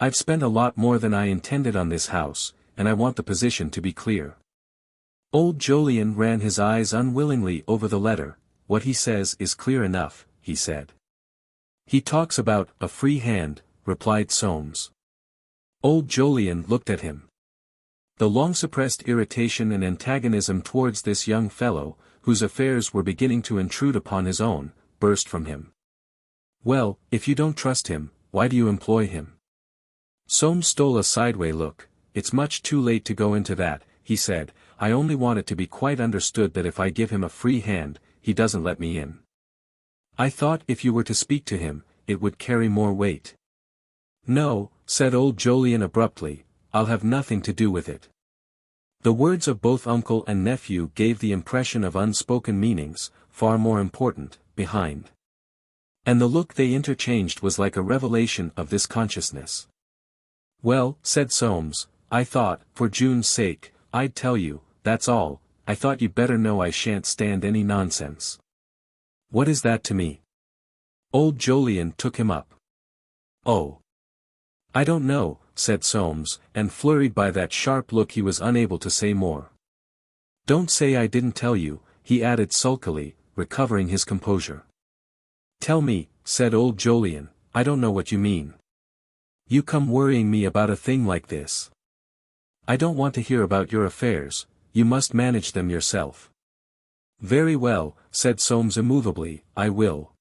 I've spent a lot more than I intended on this house, and I want the position to be clear." Old Jolyon ran his eyes unwillingly over the letter. "What he says is clear enough," he said. "He talks about a free hand," replied Soames. Old Jolyon looked at him. The long-suppressed irritation and antagonism towards this young fellow, whose affairs were beginning to intrude upon his own, burst from him. "Well, if you don't trust him, why do you employ him?" Soames stole a sideway look. "It's much too late to go into that," he said. "I only want it to be quite understood that if I give him a free hand, he doesn't let me in. I thought if you were to speak to him, it would carry more weight." "No," said old Jolyon abruptly, "I'll have nothing to do with it." The words of both uncle and nephew gave the impression of unspoken meanings, far more important, behind. And the look they interchanged was like a revelation of this consciousness. "Well," said Soames, "I thought, for June's sake, I'd tell you, that's all. I thought you'd better know I shan't stand any nonsense." "What is that to me?" Old Jolyon took him up. "Oh, I don't know," said Soames, and flurried by that sharp look he was unable to say more. "Don't say I didn't tell you," he added sulkily, recovering his composure. "Tell me," said old Jolyon, "I don't know what you mean. You come worrying me about a thing like this. I don't want to hear about your affairs, you must manage them yourself." "Very well," said Soames immovably, "I will."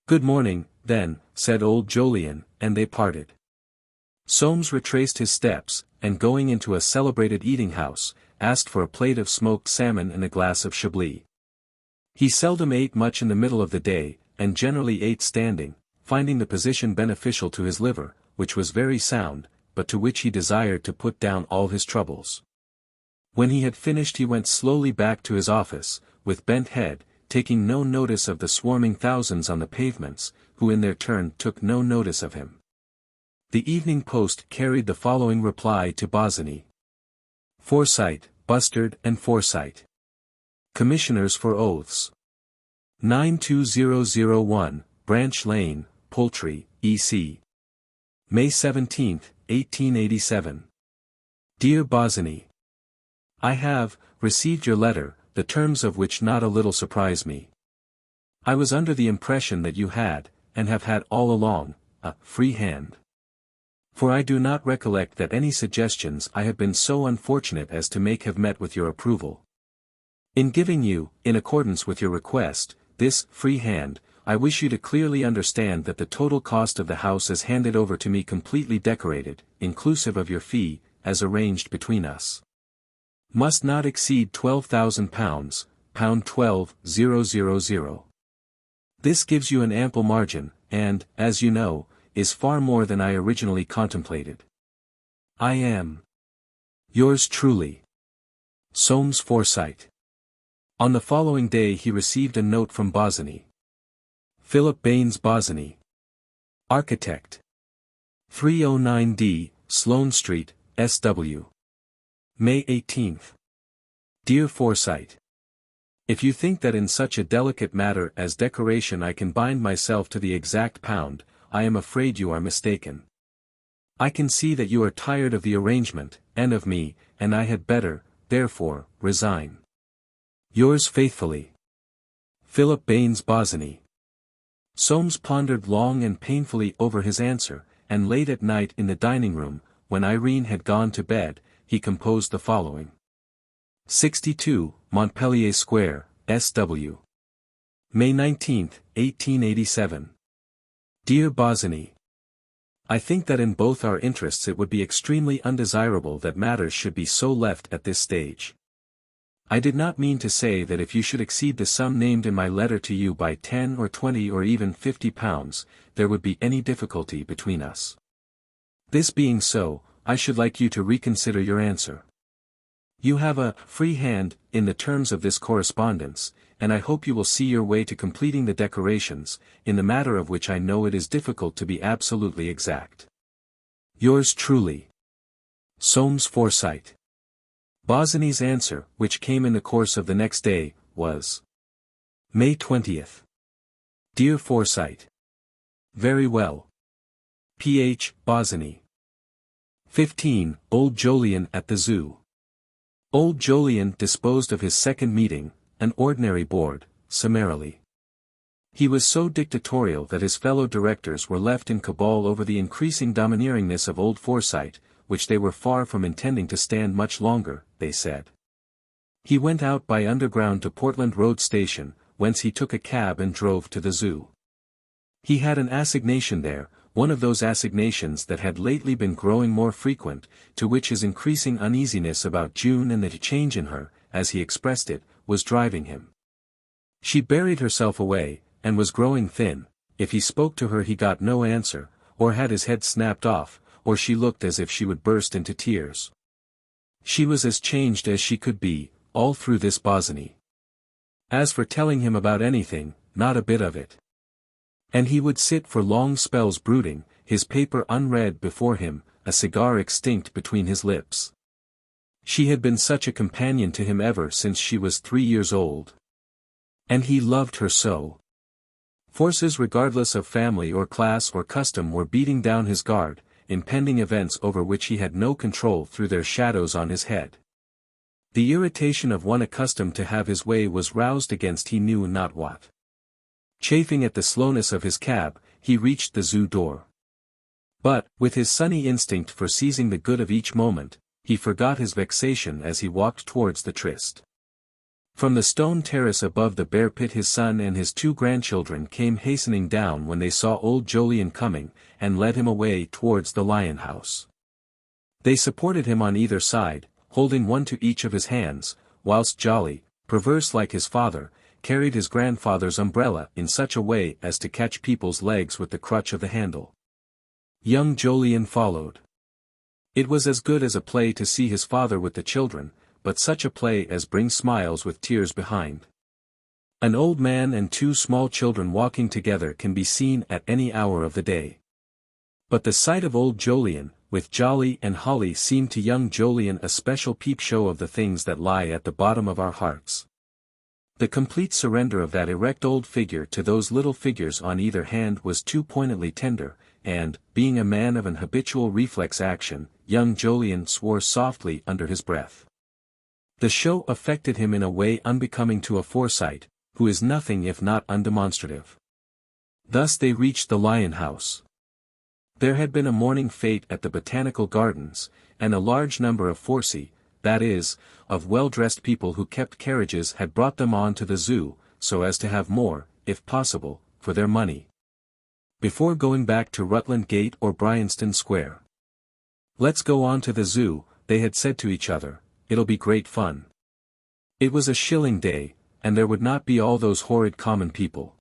"Good morning, then," said old Jolyon, and they parted. Soames retraced his steps, and going into a celebrated eating-house, asked for a plate of smoked salmon and a glass of Chablis. He seldom ate much in the middle of the day, and generally ate standing, finding the position beneficial to his liver, which was very sound, but to which he desired to put down all his troubles. When he had finished he went slowly back to his office, with bent head, taking no notice of the swarming thousands on the pavements, who in their turn took no notice of him. The Evening Post carried the following reply to Bosinney. Forsyte, Bustard and Forsyte. Commissioners for Oaths. 92001, Branch Lane, Poultry, E.C. May 17, 1887. Dear Bosinney, I have received your letter, the terms of which not a little surprise me. I was under the impression that you had, and have had all along, a free hand. For I do not recollect that any suggestions I have been so unfortunate as to make have met with your approval. In giving you, in accordance with your request, this free hand, I wish you to clearly understand that the total cost of the house as handed over to me completely decorated, inclusive of your fee, as arranged between us, must not exceed £12,000, £12,000. This gives you an ample margin, and, as you know, is far more than I originally contemplated. I am yours truly, Soames Forsyte. On the following day he received a note from Bosinney. Philip Baines Bosinney, Architect, 309D, Sloane Street, S.W. May 18. Dear Forsyte, if you think that in such a delicate matter as decoration I can bind myself to the exact pound, I am afraid you are mistaken. I can see that you are tired of the arrangement, and of me, and I had better, therefore, resign. Yours faithfully, Philip Baines Bosinney. Soames pondered long and painfully over his answer, and late at night in the dining-room, when Irene had gone to bed, he composed the following. 62, Montpellier Square, S.W. May 19, 1887. Dear Bosinney, I think that in both our interests it would be extremely undesirable that matters should be so left at this stage. I did not mean to say that if you should exceed the sum named in my letter to you by 10 or 20 or even £50, there would be any difficulty between us. This being so, I should like you to reconsider your answer. You have a free hand in the terms of this correspondence, and I hope you will see your way to completing the decorations, in the matter of which I know it is difficult to be absolutely exact. Yours truly, Soames Forsyte. Bosinney's answer, which came in the course of the next day, was May 20th. Dear Forsyte. Very well. P.H. Bosinney. 15, Old Jolyon at the Zoo. Old Jolyon disposed of his second meeting, an ordinary board, summarily. He was so dictatorial that his fellow directors were left in cabal over the increasing domineeringness of old Forsyte, which they were far from intending to stand much longer, they said. He went out by underground to Portland Road Station, whence he took a cab and drove to the Zoo. He had an assignation there, one of those assignations that had lately been growing more frequent, to which his increasing uneasiness about June and the change in her, as he expressed it, was driving him. She buried herself away, and was growing thin. If he spoke to her he got no answer, or had his head snapped off, or she looked as if she would burst into tears. She was as changed as she could be, all through this Bosinney. As for telling him about anything, not a bit of it. And he would sit for long spells brooding, his paper unread before him, a cigar extinct between his lips. She had been such a companion to him ever since she was 3 years old. And he loved her so. Forces regardless of family or class or custom were beating down his guard, impending events over which he had no control threw their shadows on his head. The irritation of one accustomed to have his way was roused against he knew not what. Chafing at the slowness of his cab, he reached the Zoo door. But, with his sunny instinct for seizing the good of each moment, he forgot his vexation as he walked towards the tryst. From the stone terrace above the bear pit his son and his 2 grandchildren came hastening down when they saw old Jolyon coming, and led him away towards the lion house. They supported him on either side, holding one to each of his hands, whilst Jolly, perverse like his father, carried his grandfather's umbrella in such a way as to catch people's legs with the crutch of the handle. Young Jolyon followed. It was as good as a play to see his father with the children, but such a play as brings smiles with tears behind. An old man and two small children walking together can be seen at any hour of the day. But the sight of old Jolyon, with Jolly and Holly, seemed to young Jolyon a special peep show of the things that lie at the bottom of our hearts. The complete surrender of that erect old figure to those little figures on either hand was too poignantly tender, and, being a man of an habitual reflex action, young Jolyon swore softly under his breath. The show affected him in a way unbecoming to a Forsyte, who is nothing if not undemonstrative. Thus they reached the Lion House. There had been a morning fete at the Botanical Gardens, and a large number of Forsyte, that is, of well-dressed people who kept carriages, had brought them on to the zoo, so as to have more, if possible, for their money, before going back to Rutland Gate or Bryanston Square. "Let's go on to the zoo," they had said to each other, "it'll be great fun." It was a shilling day, and there would not be all those horrid common people.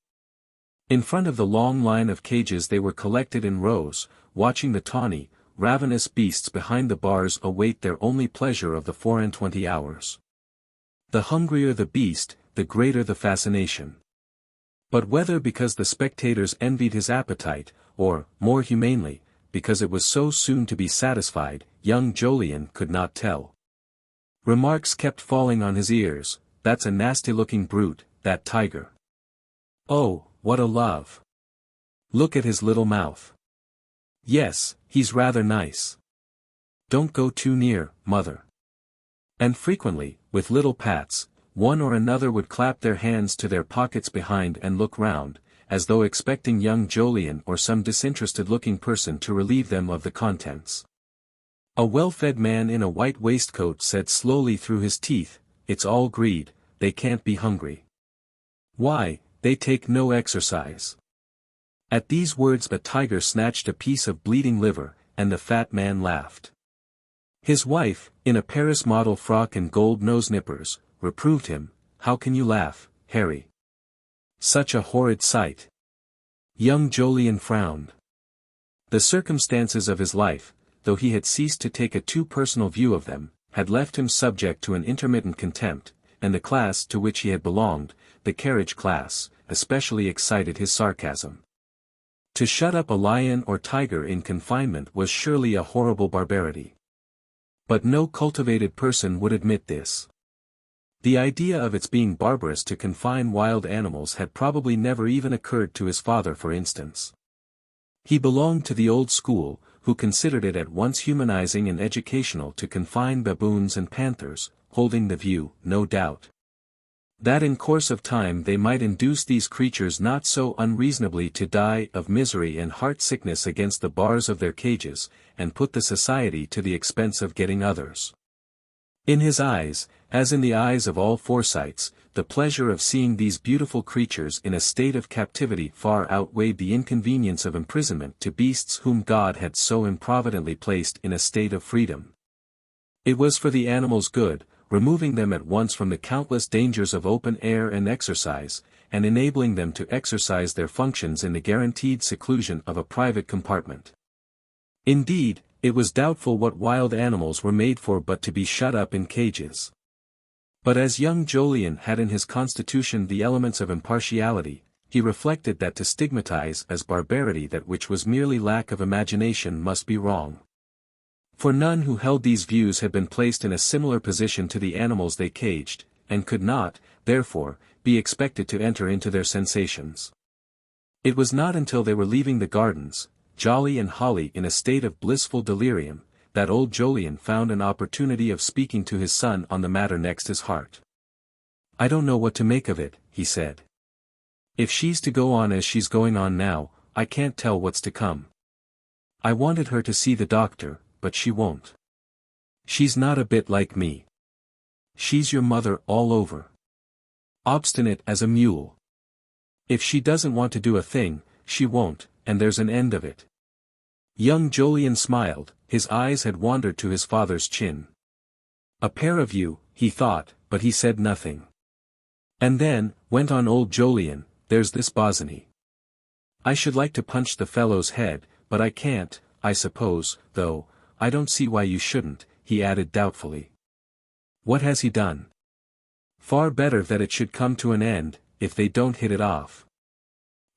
In front of the long line of cages they were collected in rows, watching the tawny, ravenous beasts behind the bars await their only pleasure of the 24 hours. The hungrier the beast, the greater the fascination. But whether because the spectators envied his appetite, or, more humanely, because it was so soon to be satisfied, young Jolyon could not tell. Remarks kept falling on his ears: "That's a nasty-looking brute, that tiger. Oh, what a love! Look at his little mouth. Yes, he's rather nice. Don't go too near, mother." And frequently, with little pats, one or another would clap their hands to their pockets behind and look round, as though expecting young Jolyon or some disinterested-looking person to relieve them of the contents. A well-fed man in a white waistcoat said slowly through his teeth, "It's all greed, they can't be hungry. Why, they take no exercise." At these words a tiger snatched a piece of bleeding liver, and the fat man laughed. His wife, in a Paris model frock and gold nose-nippers, reproved him, "How can you laugh, Harry? Such a horrid sight." Young Jolyon frowned. The circumstances of his life, though he had ceased to take a too personal view of them, had left him subject to an intermittent contempt, and the class to which he had belonged, the carriage class, especially excited his sarcasm. To shut up a lion or tiger in confinement was surely a horrible barbarity. But no cultivated person would admit this. The idea of its being barbarous to confine wild animals had probably never even occurred to his father, for instance. He belonged to the old school, who considered it at once humanizing and educational to confine baboons and panthers, holding the view, no doubt, that in course of time they might induce these creatures not so unreasonably to die of misery and heart-sickness against the bars of their cages, and put the society to the expense of getting others. In his eyes, as in the eyes of all Forsytes, the pleasure of seeing these beautiful creatures in a state of captivity far outweighed the inconvenience of imprisonment to beasts whom God had so improvidently placed in a state of freedom. It was for the animals' good, removing them at once from the countless dangers of open air and exercise, and enabling them to exercise their functions in the guaranteed seclusion of a private compartment. Indeed, it was doubtful what wild animals were made for but to be shut up in cages. But as young Jolyon had in his constitution the elements of impartiality, he reflected that to stigmatize as barbarity that which was merely lack of imagination must be wrong. For none who held these views had been placed in a similar position to the animals they caged, and could not, therefore, be expected to enter into their sensations. It was not until they were leaving the gardens, Jolly and Holly in a state of blissful delirium, that old Jolyon found an opportunity of speaking to his son on the matter next his heart. "I don't know what to make of it," he said. "If she's to go on as she's going on now, I can't tell what's to come. I wanted her to see the doctor, but she won't. She's not a bit like me. She's your mother all over. Obstinate as a mule. If she doesn't want to do a thing, she won't, and there's an end of it." Young Jolyon smiled, his eyes had wandered to his father's chin. "A pair of you," he thought, but he said nothing. "And then," went on old Jolyon, "there's this Bosinney. I should like to punch the fellow's head, but I can't, I suppose, though, I don't see why you shouldn't," he added doubtfully. "What has he done?" "Far better that it should come to an end, if they don't hit it off.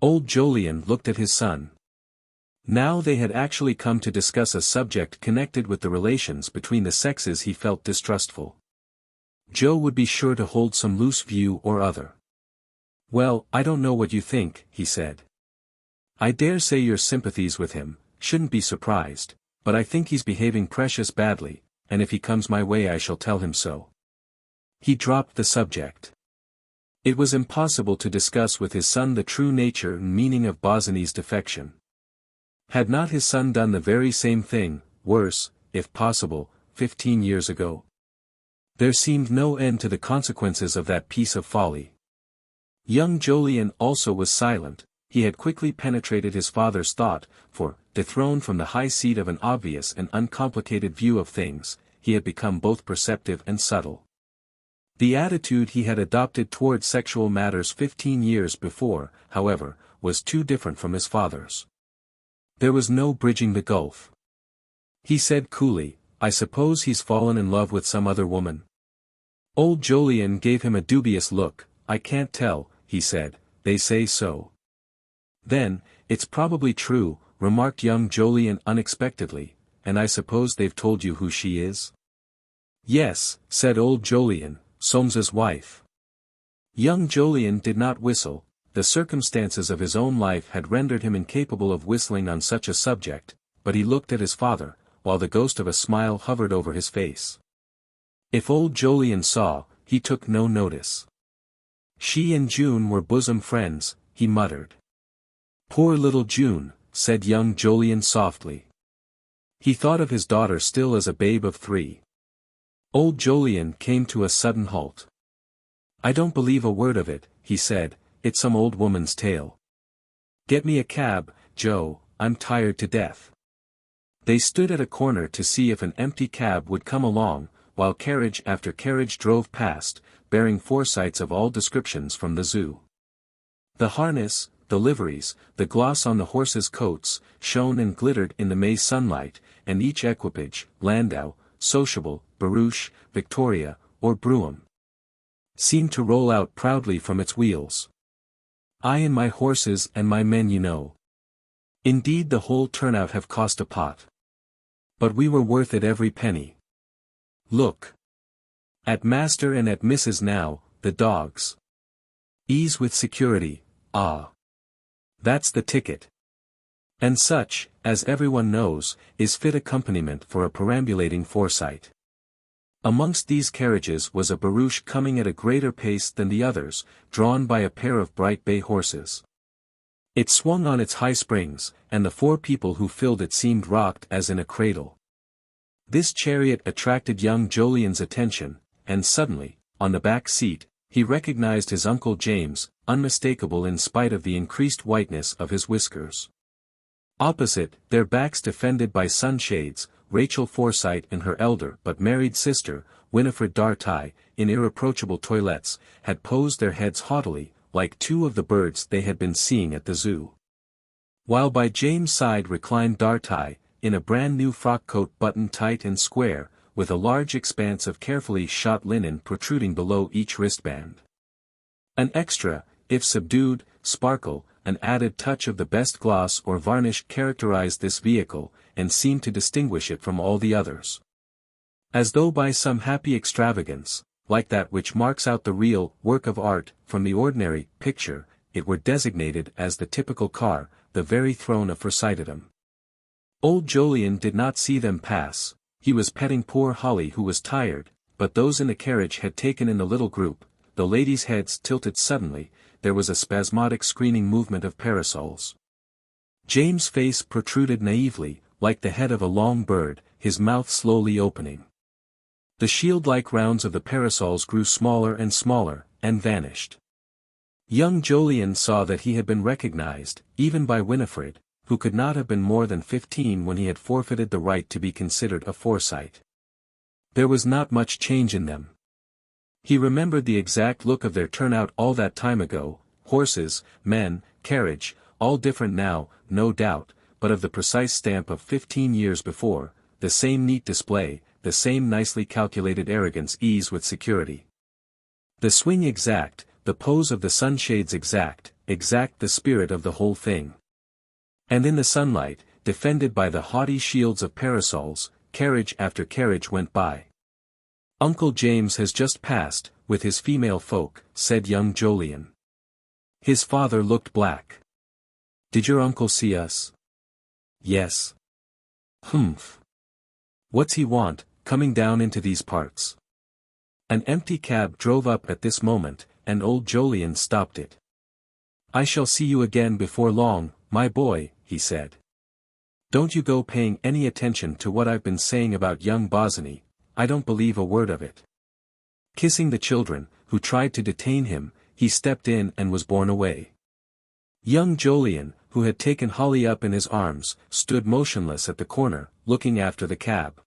Old Jolyon looked at his son. Now they had actually come to discuss a subject connected with the relations between the sexes. He felt distrustful. Joe would be sure to hold some loose view or other. "Well, I don't know what you think," he said. "I dare say your sympathies with him, shouldn't be surprised, but I think he's behaving precious badly, and if he comes my way I shall tell him so." He dropped the subject. It was impossible to discuss with his son the true nature and meaning of Bosinney's defection. Had not his son done the very same thing, worse, if possible, 15 years ago? There seemed no end to the consequences of that piece of folly. Young Jolyon also was silent. He had quickly penetrated his father's thought, for, dethroned from the high seat of an obvious and uncomplicated view of things, he had become both perceptive and subtle. The attitude he had adopted toward sexual matters 15 years before, however, was too different from his father's. There was no bridging the gulf. He said coolly, "I suppose he's fallen in love with some other woman." Old Jolyon gave him a dubious look. "I can't tell," he said, "they say so." "Then, it's probably true," remarked young Jolyon unexpectedly, "and I suppose they've told you who she is?" "Yes," said old Jolyon, "Soames's wife." Young Jolyon did not whistle. The circumstances of his own life had rendered him incapable of whistling on such a subject, but he looked at his father, while the ghost of a smile hovered over his face. If old Jolyon saw, he took no notice. "She and June were bosom friends," he muttered. "Poor little June," said young Jolyon softly. He thought of his daughter still as a babe of 3. Old Jolyon came to a sudden halt. "I don't believe a word of it," he said, "it's some old woman's tale. Get me a cab, Joe, I'm tired to death." They stood at a corner to see if an empty cab would come along, while carriage after carriage drove past, bearing Forsytes of all descriptions from the zoo. The harness, the liveries, the gloss on the horses' coats, shone and glittered in the May sunlight, and each equipage, landau, sociable, barouche, Victoria, or brougham, seemed to roll out proudly from its wheels. "I and my horses and my men, you know. Indeed, the whole turnout have cost a pot. But we were worth it every penny. Look. At Master and at Mrs. now, the dogs. Ease with security, ah. That's the ticket." And such, as everyone knows, is fit accompaniment for a perambulating Forsyte. Amongst these carriages was a barouche coming at a greater pace than the others, drawn by a pair of bright bay horses. It swung on its high springs, and the 4 people who filled it seemed rocked as in a cradle. This chariot attracted young Jolyon's attention, and suddenly, on the back seat, he recognized his Uncle James, unmistakable in spite of the increased whiteness of his whiskers. Opposite, their backs defended by sunshades, Rachel Forsyte and her elder but married sister, Winifred Darty, in irreproachable toilettes, had posed their heads haughtily, like 2 of the birds they had been seeing at the zoo. While by James' side reclined Darty, in a brand new frock coat buttoned tight and square, with a large expanse of carefully shot linen protruding below each wristband. An extra, if subdued, sparkle, an added touch of the best gloss or varnish characterized this vehicle, and seemed to distinguish it from all the others. As though by some happy extravagance, like that which marks out the real work of art from the ordinary picture, it were designated as the typical car, the very throne of Forsytedom. Old Jolyon did not see them pass. He was petting poor Holly, who was tired, but those in the carriage had taken in the little group. The ladies' heads tilted suddenly, there was a spasmodic screening movement of parasols. James' face protruded naively, like the head of a long bird, his mouth slowly opening. The shield-like rounds of the parasols grew smaller and smaller, and vanished. Young Jolyon saw that he had been recognized, even by Winifred, who could not have been more than 15 when he had forfeited the right to be considered a Forsyte. There was not much change in them. He remembered the exact look of their turnout all that time ago, horses, men, carriage, all different now, no doubt, but of the precise stamp of 15 years before, the same neat display, the same nicely calculated arrogance, ease with security. The swing exact, the pose of the sunshades exact the spirit of the whole thing. And in the sunlight, defended by the haughty shields of parasols, carriage after carriage went by. "Uncle James has just passed, with his female folk," said young Jolyon. His father looked black. "Did your uncle see us?" "Yes." "Humph. What's he want, coming down into these parts?" An empty cab drove up at this moment, and old Jolyon stopped it. "I shall see you again before long, my boy," he said. "Don't you go paying any attention to what I've been saying about young Bosinney, I don't believe a word of it." Kissing the children, who tried to detain him, he stepped in and was borne away. Young Jolyon, who had taken Holly up in his arms, stood motionless at the corner, looking after the cab.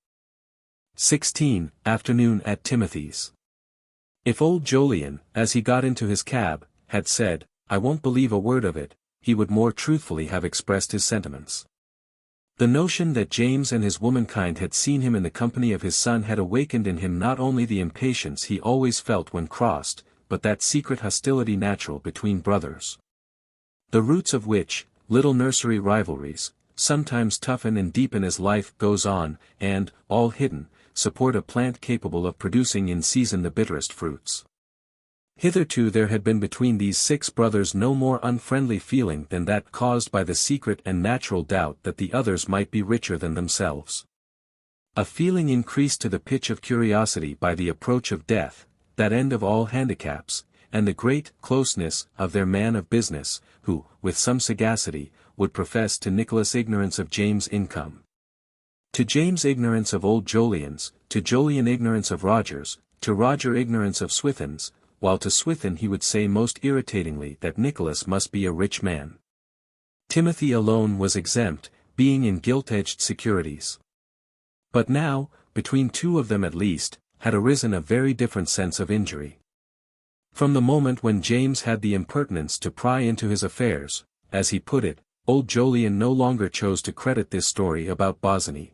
16, Afternoon at Timothy's. If old Jolyon, as he got into his cab, had said, "I won't believe a word of it," he would more truthfully have expressed his sentiments. The notion that James and his womankind had seen him in the company of his son had awakened in him not only the impatience he always felt when crossed, but that secret hostility natural between brothers. The roots of which, little nursery rivalries, sometimes toughen and deepen as life goes on, and, all hidden, support a plant capable of producing in season the bitterest fruits. Hitherto there had been between these 6 brothers no more unfriendly feeling than that caused by the secret and natural doubt that the others might be richer than themselves. A feeling increased to the pitch of curiosity by the approach of death, that end of all handicaps, and the great closeness of their man of business, who, with some sagacity, would profess to Nicholas ignorance of James' income. To James ignorance of old Jolyon's, to Jolyon ignorance of Roger's, to Roger ignorance of Swithin's, while to Swithin he would say most irritatingly that Nicholas must be a rich man. Timothy alone was exempt, being in gilt-edged securities. But now, between 2 of them at least, had arisen a very different sense of injury. From the moment when James had the impertinence to pry into his affairs, as he put it, old Jolyon no longer chose to credit this story about Bosinney.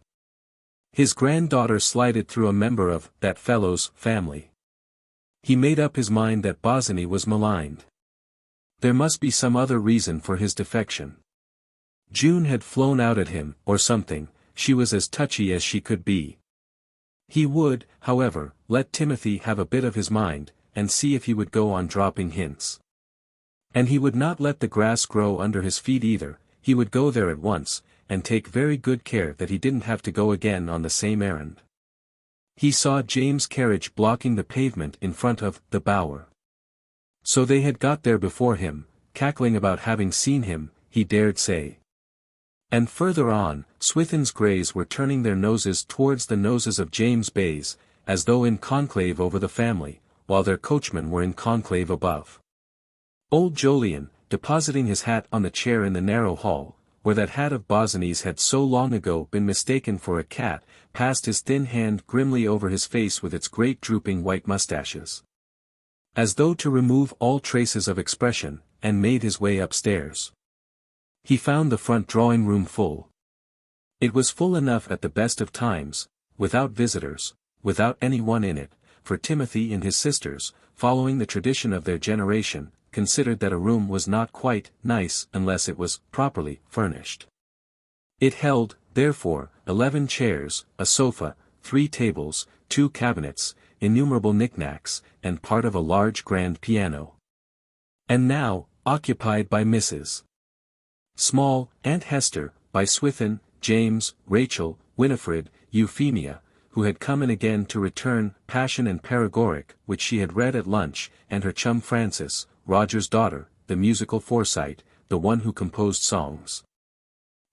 His granddaughter slided through a member of "that fellow's" family. He made up his mind that Bosinney was maligned. There must be some other reason for his defection. June had flown out at him, or something, she was as touchy as she could be. He would, however, let Timothy have a bit of his mind, and see if he would go on dropping hints. And he would not let the grass grow under his feet either, he would go there at once, and take very good care that he didn't have to go again on the same errand. He saw James' carriage blocking the pavement in front of the Bower. So they had got there before him, cackling about having seen him, he dared say. And further on, Swithin's greys were turning their noses towards the noses of James' bays, as though in conclave over the family, while their coachmen were in conclave above. Old Jolyon, depositing his hat on the chair in the narrow hall, where that hat of Bosinney's had so long ago been mistaken for a cat, passed his thin hand grimly over his face with its great drooping white moustaches, as though to remove all traces of expression, and made his way upstairs. He found the front drawing-room full. It was full enough at the best of times, without visitors, without anyone in it, for Timothy and his sisters, following the tradition of their generation, considered that a room was not quite nice unless it was properly furnished. It held, therefore, 11 chairs, a sofa, 3 tables, 2 cabinets, innumerable knickknacks, and part of a large grand piano. And now, occupied by Mrs. Small, Aunt Hester, by Swithin, James, Rachel, Winifred, Euphemia, who had come in again to return Passion and Paregoric, which she had read at lunch, and her chum Frances, Roger's daughter, the musical Forsyte, the one who composed songs.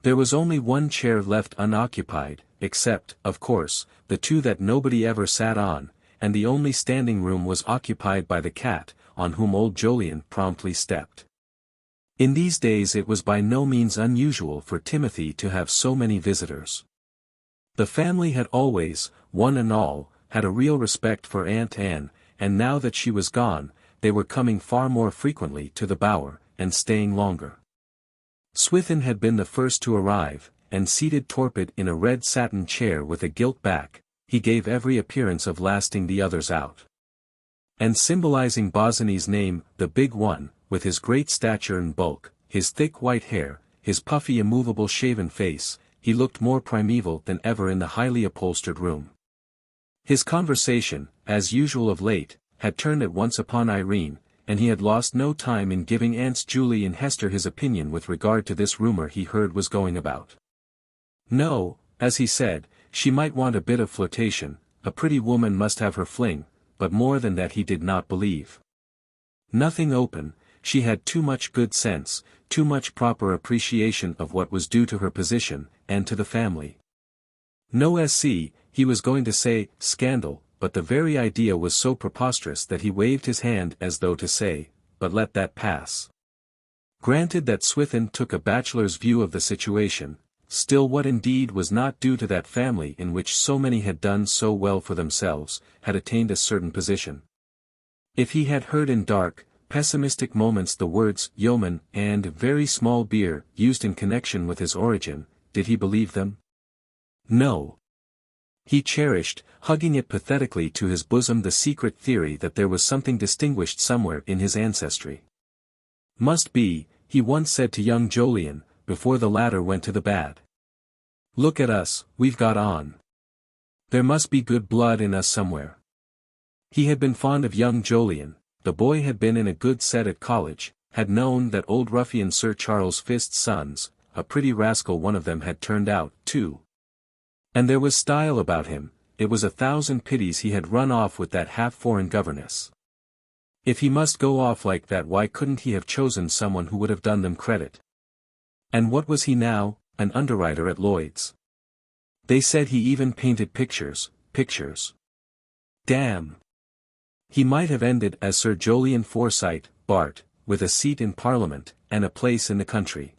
There was only 1 chair left unoccupied, except, of course, the 2 that nobody ever sat on, and the only standing room was occupied by the cat, on whom old Jolyon promptly stepped. In these days it was by no means unusual for Timothy to have so many visitors. The family had always, one and all, had a real respect for Aunt Anne, and now that she was gone, they were coming far more frequently to the Bower, and staying longer. Swithin had been the first to arrive, and seated torpid in a red satin chair with a gilt back, he gave every appearance of lasting the others out. and symbolizing Bosinney's name, the big one, with his great stature and bulk, his thick white hair, his puffy immovable shaven face, he looked more primeval than ever in the highly upholstered room. His conversation, as usual of late, had turned at once upon Irene, and he had lost no time in giving Aunts Julie and Hester his opinion with regard to this rumor he heard was going about. No, as he said, she might want a bit of flirtation, a pretty woman must have her fling, but more than that he did not believe. Nothing open, she had too much good sense, too much proper appreciation of what was due to her position, and to the family. No SC, he was going to say, scandal, but the very idea was so preposterous that he waved his hand as though to say, but let that pass. Granted that Swithin took a bachelor's view of the situation, still what indeed was not due to that family in which so many had done so well for themselves, had attained a certain position. If he had heard in dark, pessimistic moments the words yeoman and very small beer used in connection with his origin, did he believe them? No. He cherished, hugging it pathetically to his bosom, the secret theory that there was something distinguished somewhere in his ancestry. Must be, he once said to young Jolyon, before the latter went to the bad. Look at us, we've got on. There must be good blood in us somewhere. He had been fond of young Jolyon, the boy had been in a good set at college, had known that old ruffian Sir Charles Fiste's sons, a pretty rascal one of them had turned out, too. And there was style about him, it was 1,000 pities he had run off with that half-foreign governess. If he must go off like that, why couldn't he have chosen someone who would have done them credit? And what was he now? An underwriter at Lloyd's. They said he even painted pictures. Damn! He might have ended as Sir Jolyon Forsyte, Bart., with a seat in Parliament, and a place in the country.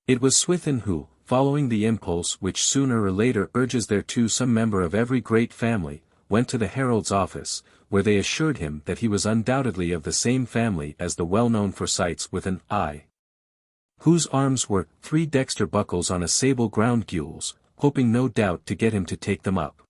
It was Swithin who, following the impulse which sooner or later urges thereto some member of every great family, went to the Herald's office, where they assured him that he was undoubtedly of the same family as the well-known Forsytes with an I, whose arms were 3 dexter buckles on a sable ground gules, hoping no doubt to get him to take them up.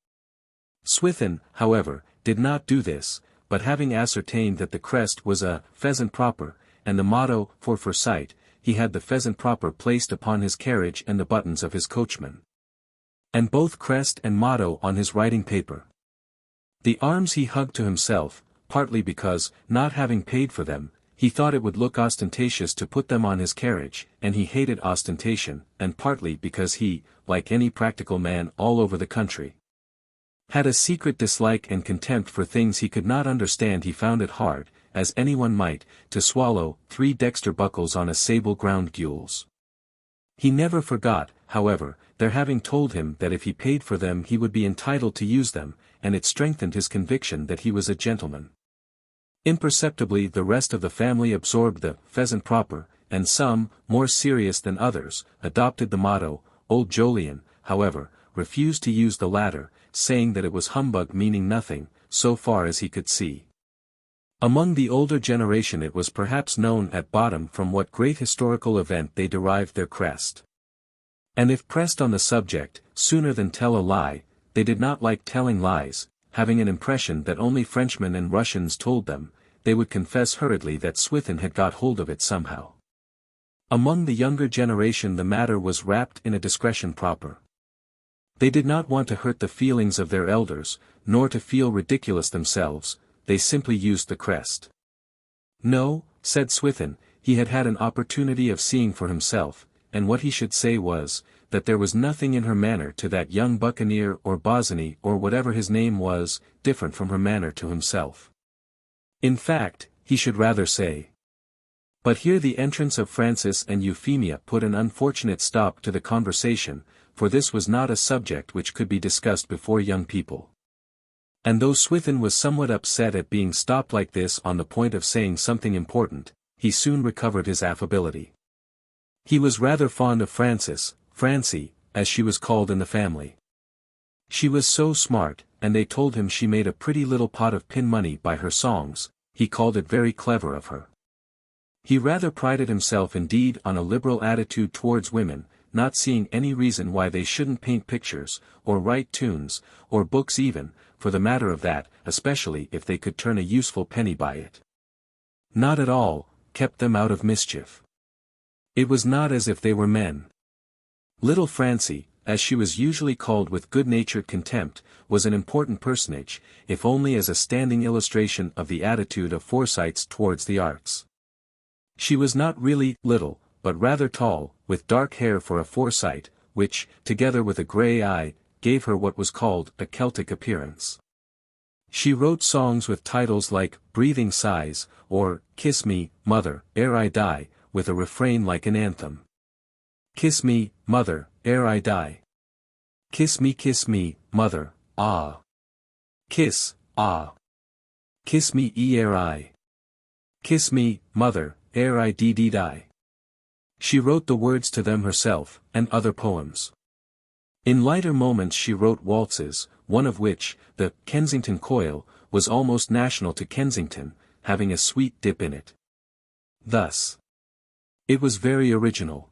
Swithin, however, did not do this, but having ascertained that the crest was a pheasant proper, and the motto for Forsyte, he had the pheasant proper placed upon his carriage and the buttons of his coachman. And both crest and motto on his writing paper. The arms he hugged to himself, partly because, not having paid for them, he thought it would look ostentatious to put them on his carriage, and he hated ostentation, and partly because he, like any practical man all over the country, had a secret dislike and contempt for things he could not understand. He found it hard, as anyone might, to swallow 3 dexter buckles on a sable ground gules. He never forgot, however, their having told him that if he paid for them he would be entitled to use them, and it strengthened his conviction that he was a gentleman. Imperceptibly the rest of the family absorbed the pheasant proper, and some, more serious than others, adopted the motto. Old Jolyon, however, refused to use the latter, saying that it was humbug, meaning nothing, so far as he could see. Among the older generation it was perhaps known at bottom from what great historical event they derived their crest. And if pressed on the subject, sooner than tell a lie, they did not like telling lies, having an impression that only Frenchmen and Russians told them, they would confess hurriedly that Swithin had got hold of it somehow. Among the younger generation the matter was wrapped in a discretion proper. They did not want to hurt the feelings of their elders, nor to feel ridiculous themselves, they simply used the crest. No, said Swithin, he had had an opportunity of seeing for himself, and what he should say was, that there was nothing in her manner to that young buccaneer or Bosinney or whatever his name was, different from her manner to himself. In fact, he should rather say. But here the entrance of Francis and Euphemia put an unfortunate stop to the conversation, for this was not a subject which could be discussed before young people. And though Swithin was somewhat upset at being stopped like this on the point of saying something important, he soon recovered his affability. He was rather fond of Frances, Francie, as she was called in the family. She was so smart, and they told him she made a pretty little pot of pin money by her songs, he called it very clever of her. He rather prided himself indeed on a liberal attitude towards women, not seeing any reason why they shouldn't paint pictures, or write tunes, or books even, for the matter of that, especially if they could turn a useful penny by it. Not at all, kept them out of mischief. It was not as if they were men. Little Francie, as she was usually called with good-natured contempt, was an important personage, if only as a standing illustration of the attitude of Forsytes towards the arts. She was not really little, but rather tall, with dark hair for a Forsyte, which, together with a grey eye, gave her what was called a Celtic appearance. She wrote songs with titles like Breathing Sighs, or Kiss Me, Mother, Ere I Die, with a refrain like an anthem. Kiss me, mother, ere I die. Kiss me, mother, ah. Kiss, ah. Kiss me ere I. Kiss me, mother, ere I die. She wrote the words to them herself, and other poems. In lighter moments she wrote waltzes, one of which, the Kensington Coil, was almost national to Kensington, having a sweet dip in it. Thus. It was very original.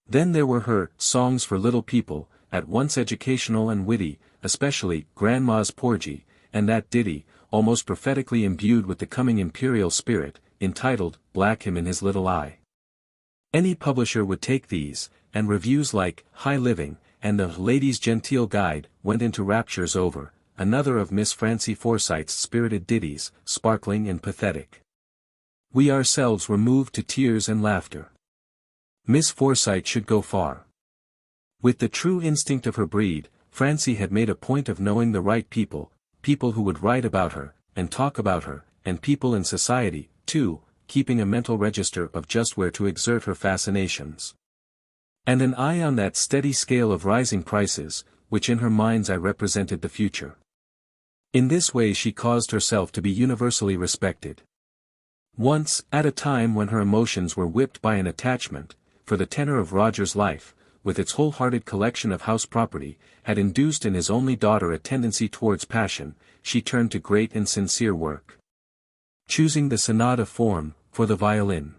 Then there were her songs for little people, at once educational and witty, especially Grandma's Porgy, and that ditty, almost prophetically imbued with the coming imperial spirit, entitled Black Him in His Little Eye. Any publisher would take these, and reviews like High Living, and The Lady's Genteel Guide, went into raptures over, another of Miss Francie Forsyte's spirited ditties, sparkling and pathetic. We ourselves were moved to tears and laughter. Miss Forsyte should go far. With the true instinct of her breed, Francie had made a point of knowing the right people, people who would write about her, and talk about her, and people in society, too, keeping a mental register of just where to exert her fascinations. And an eye on that steady scale of rising prices, which in her mind's eye represented the future. In this way she caused herself to be universally respected. Once, at a time when her emotions were whipped by an attachment, for the tenor of Roger's life, with its wholehearted collection of house property, had induced in his only daughter a tendency towards passion, she turned to great and sincere work. Choosing the sonata form, for the violin.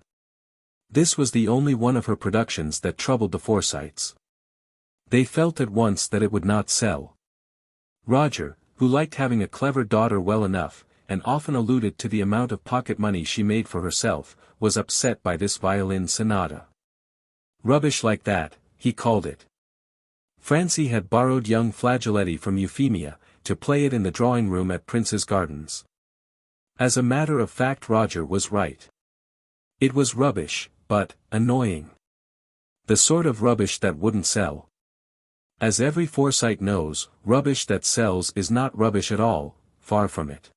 This was the only one of her productions that troubled the Forsytes. They felt at once that it would not sell. Roger, who liked having a clever daughter well enough, and often alluded to the amount of pocket money she made for herself, was upset by this violin sonata. Rubbish like that, he called it. Francie had borrowed young Flageoletti from Euphemia, to play it in the drawing-room at Prince's Gardens. As a matter of fact Roger was right. It was rubbish, but annoying. The sort of rubbish that wouldn't sell. As every Forsyte knows, rubbish that sells is not rubbish at all, far from it.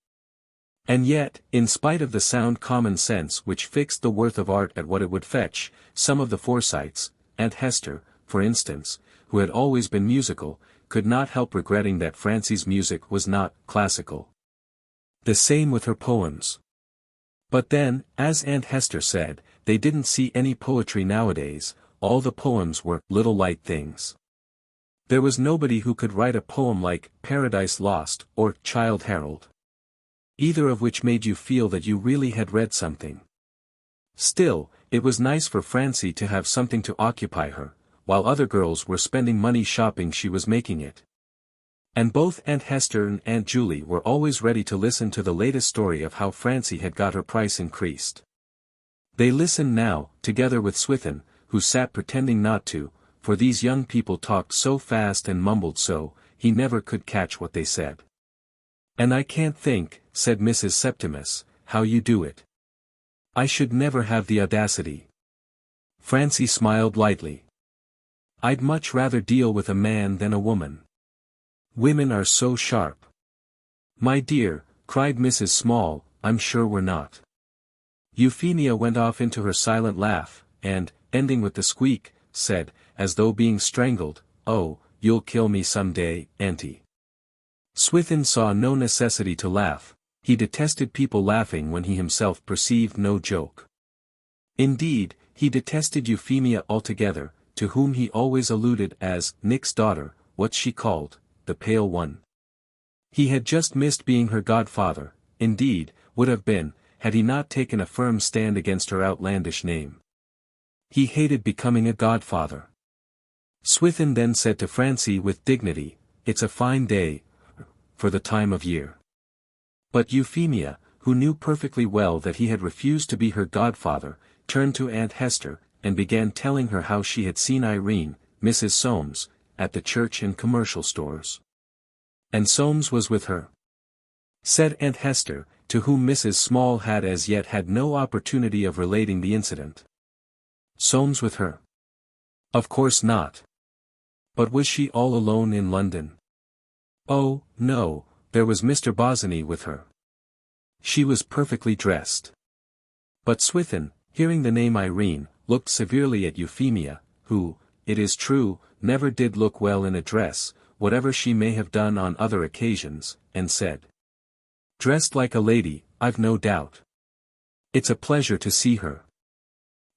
And yet, in spite of the sound common sense which fixed the worth of art at what it would fetch, some of the Forsytes, Aunt Hester, for instance, who had always been musical, could not help regretting that Francie's music was not classical. The same with her poems. But then, as Aunt Hester said, they didn't see any poetry nowadays, all the poems were little light things. There was nobody who could write a poem like Paradise Lost, or Childe Harold. Either of which made you feel that you really had read something. Still, it was nice for Francie to have something to occupy her, while other girls were spending money shopping she was making it. And both Aunt Hester and Aunt Julie were always ready to listen to the latest story of how Francie had got her price increased. They listened now, together with Swithin, who sat pretending not to, for these young people talked so fast and mumbled so, he never could catch what they said. "And I can't think," said Mrs. Septimus, "how you do it. I should never have the audacity." Francie smiled lightly. "I'd much rather deal with a man than a woman. Women are so sharp." "My dear," cried Mrs. Small, "I'm sure we're not." Euphemia went off into her silent laugh, and, ending with the squeak, said, as though being strangled, "Oh, you'll kill me some day, Auntie." Swithin saw no necessity to laugh. He detested people laughing when he himself perceived no joke. Indeed, he detested Euphemia altogether, to whom he always alluded as Nick's daughter, what she called, the pale one. He had just missed being her godfather, indeed, would have been, had he not taken a firm stand against her outlandish name. He hated becoming a godfather. Swithin then said to Francie with dignity, "It's a fine day. for the time of year. But Euphemia, who knew perfectly well that he had refused to be her godfather, turned to Aunt Hester, and began telling her how she had seen Irene, Mrs. Soames, at the church and commercial stores. And Soames was with her? Said Aunt Hester, to whom Mrs. Small had as yet had no opportunity of relating the incident. Soames with her? Of course not. But was she all alone in London? Oh, no, there was Mr. Bosinney with her. She was perfectly dressed. But Swithin, hearing the name Irene, looked severely at Euphemia, who, it is true, never did look well in a dress, whatever she may have done on other occasions, and said, "Dressed like a lady, I've no doubt. It's a pleasure to see her."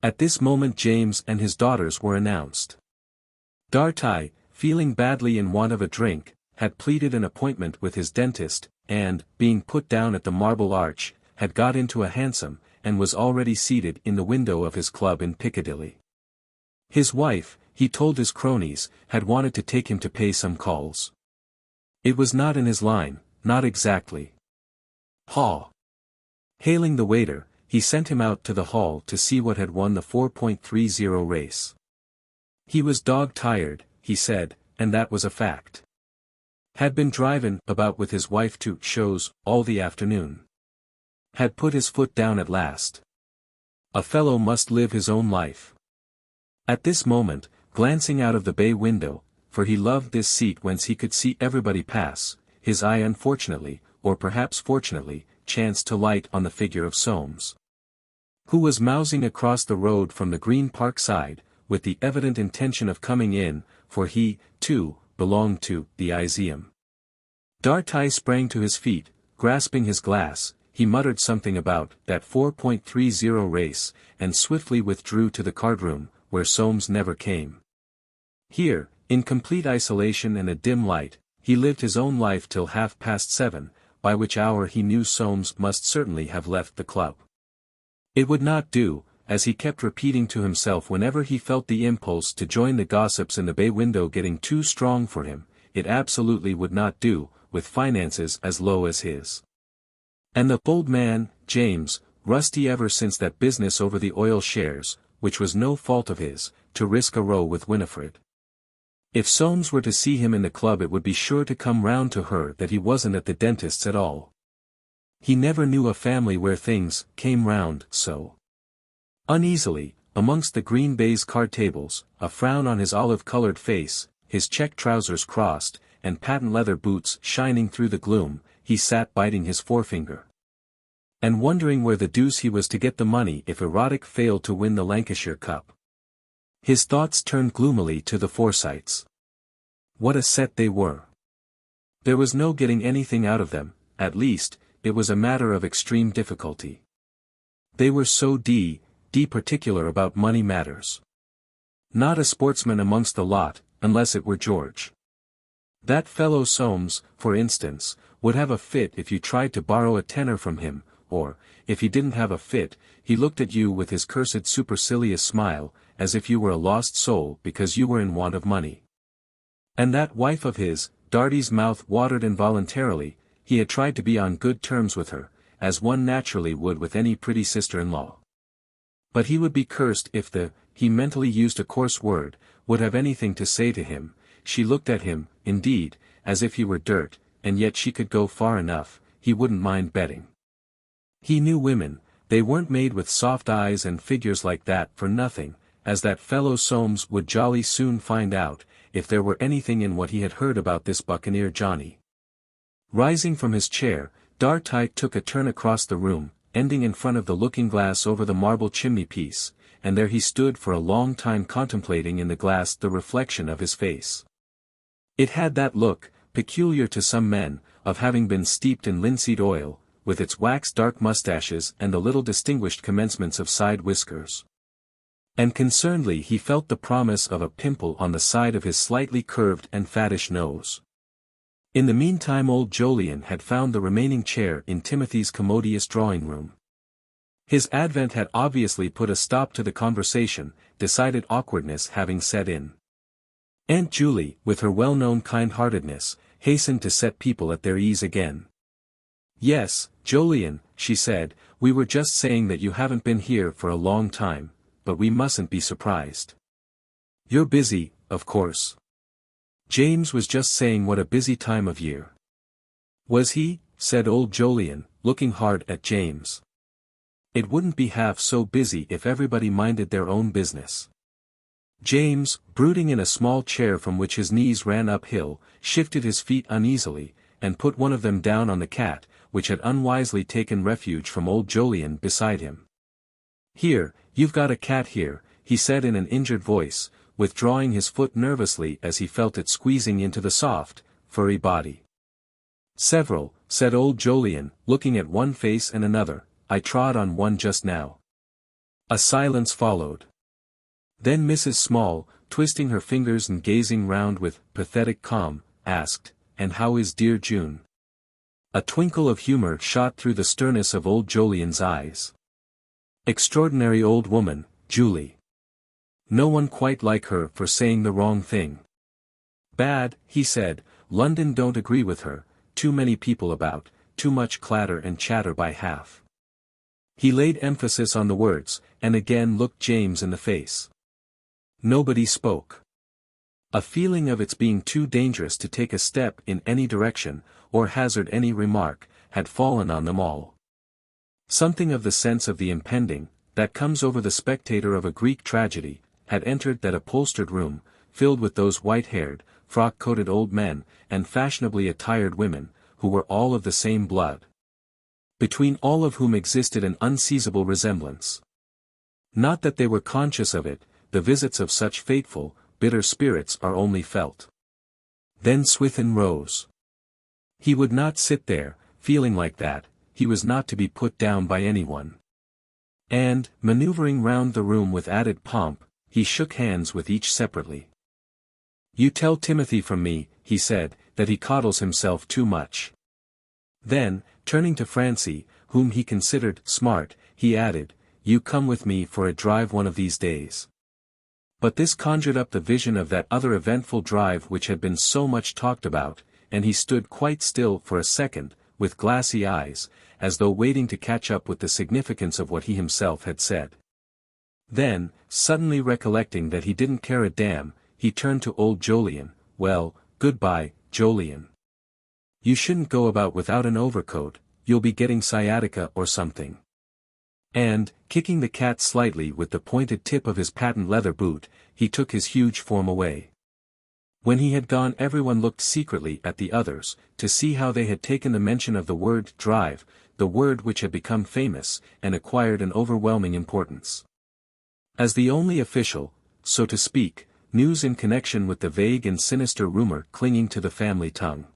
At this moment James and his daughters were announced. Dartie, feeling badly in want of a drink, had pleaded an appointment with his dentist, and, being put down at the Marble Arch, had got into a hansom, and was already seated in the window of his club in Piccadilly. His wife, he told his cronies, had wanted to take him to pay some calls. It was not in his line, not exactly. Haw! Hailing the waiter, he sent him out to the hall to see what had won the 4.30 race. He was dog-tired, he said, and that was a fact. Had been drivin' about with his wife to shows all the afternoon. Had put his foot down at last. A fellow must live his own life. At this moment, glancing out of the bay window, for he loved this seat whence he could see everybody pass, his eye unfortunately, or perhaps fortunately, chanced to light on the figure of Soames, who was mousing across the road from the Green Park side, with the evident intention of coming in, for he, too, belonged to the XVIII. Dartie sprang to his feet, grasping his glass, he muttered something about that 4.30 race, and swiftly withdrew to the card-room, where Soames never came. Here, in complete isolation and a dim light, he lived his own life till 7:30, by which hour he knew Soames must certainly have left the club. It would not do, as he kept repeating to himself whenever he felt the impulse to join the gossips in the bay window getting too strong for him, it absolutely would not do, with finances as low as his. And the old man, James, rusty ever since that business over the oil shares, which was no fault of his, to risk a row with Winifred. If Soames were to see him in the club it would be sure to come round to her that he wasn't at the dentist's at all. He never knew a family where things came round so. Uneasily, amongst the green baize card tables, a frown on his olive-colored face, his check trousers crossed, and patent leather boots shining through the gloom, he sat biting his forefinger. And wondering where the deuce he was to get the money if Erotic failed to win the Lancashire Cup. His thoughts turned gloomily to the Forsytes. What a set they were. There was no getting anything out of them, at least, it was a matter of extreme difficulty. They were so particular about money matters. Not a sportsman amongst the lot, unless it were George. That fellow Soames, for instance, would have a fit if you tried to borrow a tenner from him, or, if he didn't have a fit, he looked at you with his cursed supercilious smile, as if you were a lost soul because you were in want of money. And that wife of his, Dartie's mouth watered involuntarily, he had tried to be on good terms with her, as one naturally would with any pretty sister-in-law. But he would be cursed if he mentally used a coarse word, would have anything to say to him. She looked at him, indeed, as if he were dirt, and yet she could go far enough, he wouldn't mind betting. He knew women, they weren't made with soft eyes and figures like that for nothing, as that fellow Soames would jolly soon find out, if there were anything in what he had heard about this buccaneer Johnny. Rising from his chair, Dartie took a turn across the room, ending in front of the looking-glass over the marble chimney-piece, and there he stood for a long time contemplating in the glass the reflection of his face. It had that look, peculiar to some men, of having been steeped in linseed oil, with its wax-dark mustaches and the little distinguished commencements of side whiskers. And concernedly he felt the promise of a pimple on the side of his slightly curved and fattish nose. In the meantime old Jolyon had found the remaining chair in Timothy's commodious drawing-room. His advent had obviously put a stop to the conversation, decided awkwardness having set in. Aunt Julie, with her well-known kind-heartedness, hastened to set people at their ease again. "Yes, Jolyon," she said, "we were just saying that you haven't been here for a long time, but we mustn't be surprised. You're busy, of course." James was just saying what a busy time of year. "Was he?" said old Jolyon, looking hard at James. "It wouldn't be half so busy if everybody minded their own business." James, brooding in a small chair from which his knees ran uphill, shifted his feet uneasily, and put one of them down on the cat, which had unwisely taken refuge from old Jolyon beside him. "Here, you've got a cat here," he said in an injured voice, withdrawing his foot nervously as he felt it squeezing into the soft, furry body. "Several," said old Jolyon, looking at one face and another. "I trod on one just now." A silence followed. Then Mrs. Small, twisting her fingers and gazing round with pathetic calm, asked, "And how is dear June?" A twinkle of humor shot through the sternness of old Jolyon's eyes. "Extraordinary old woman, Julie. No one quite like her for saying the wrong thing." "Bad," he said, "London don't agree with her, too many people about, too much clatter and chatter by half." He laid emphasis on the words, and again looked James in the face. Nobody spoke. A feeling of its being too dangerous to take a step in any direction, or hazard any remark, had fallen on them all. Something of the sense of the impending, that comes over the spectator of a Greek tragedy, had entered that upholstered room, filled with those white-haired, frock-coated old men, and fashionably attired women, who were all of the same blood. Between all of whom existed an unseizable resemblance. Not that they were conscious of it, the visits of such fateful, bitter spirits are only felt. Then Swithin rose. He would not sit there, feeling like that, he was not to be put down by anyone. And, maneuvering round the room with added pomp, he shook hands with each separately. "You tell Timothy from me," he said, "that he coddles himself too much." Then, turning to Francie, whom he considered smart, he added, "You come with me for a drive one of these days." But this conjured up the vision of that other eventful drive which had been so much talked about, and he stood quite still for a second, with glassy eyes, as though waiting to catch up with the significance of what he himself had said. Then, suddenly recollecting that he didn't care a damn, he turned to old Jolyon. "Well, goodbye, Jolyon. You shouldn't go about without an overcoat, you'll be getting sciatica or something." And, kicking the cat slightly with the pointed tip of his patent leather boot, he took his huge form away. When he had gone, everyone looked secretly at the others, to see how they had taken the mention of the word drive, the word which had become famous, and acquired an overwhelming importance. As the only official, so to speak, news in connection with the vague and sinister rumor clinging to the family tongue.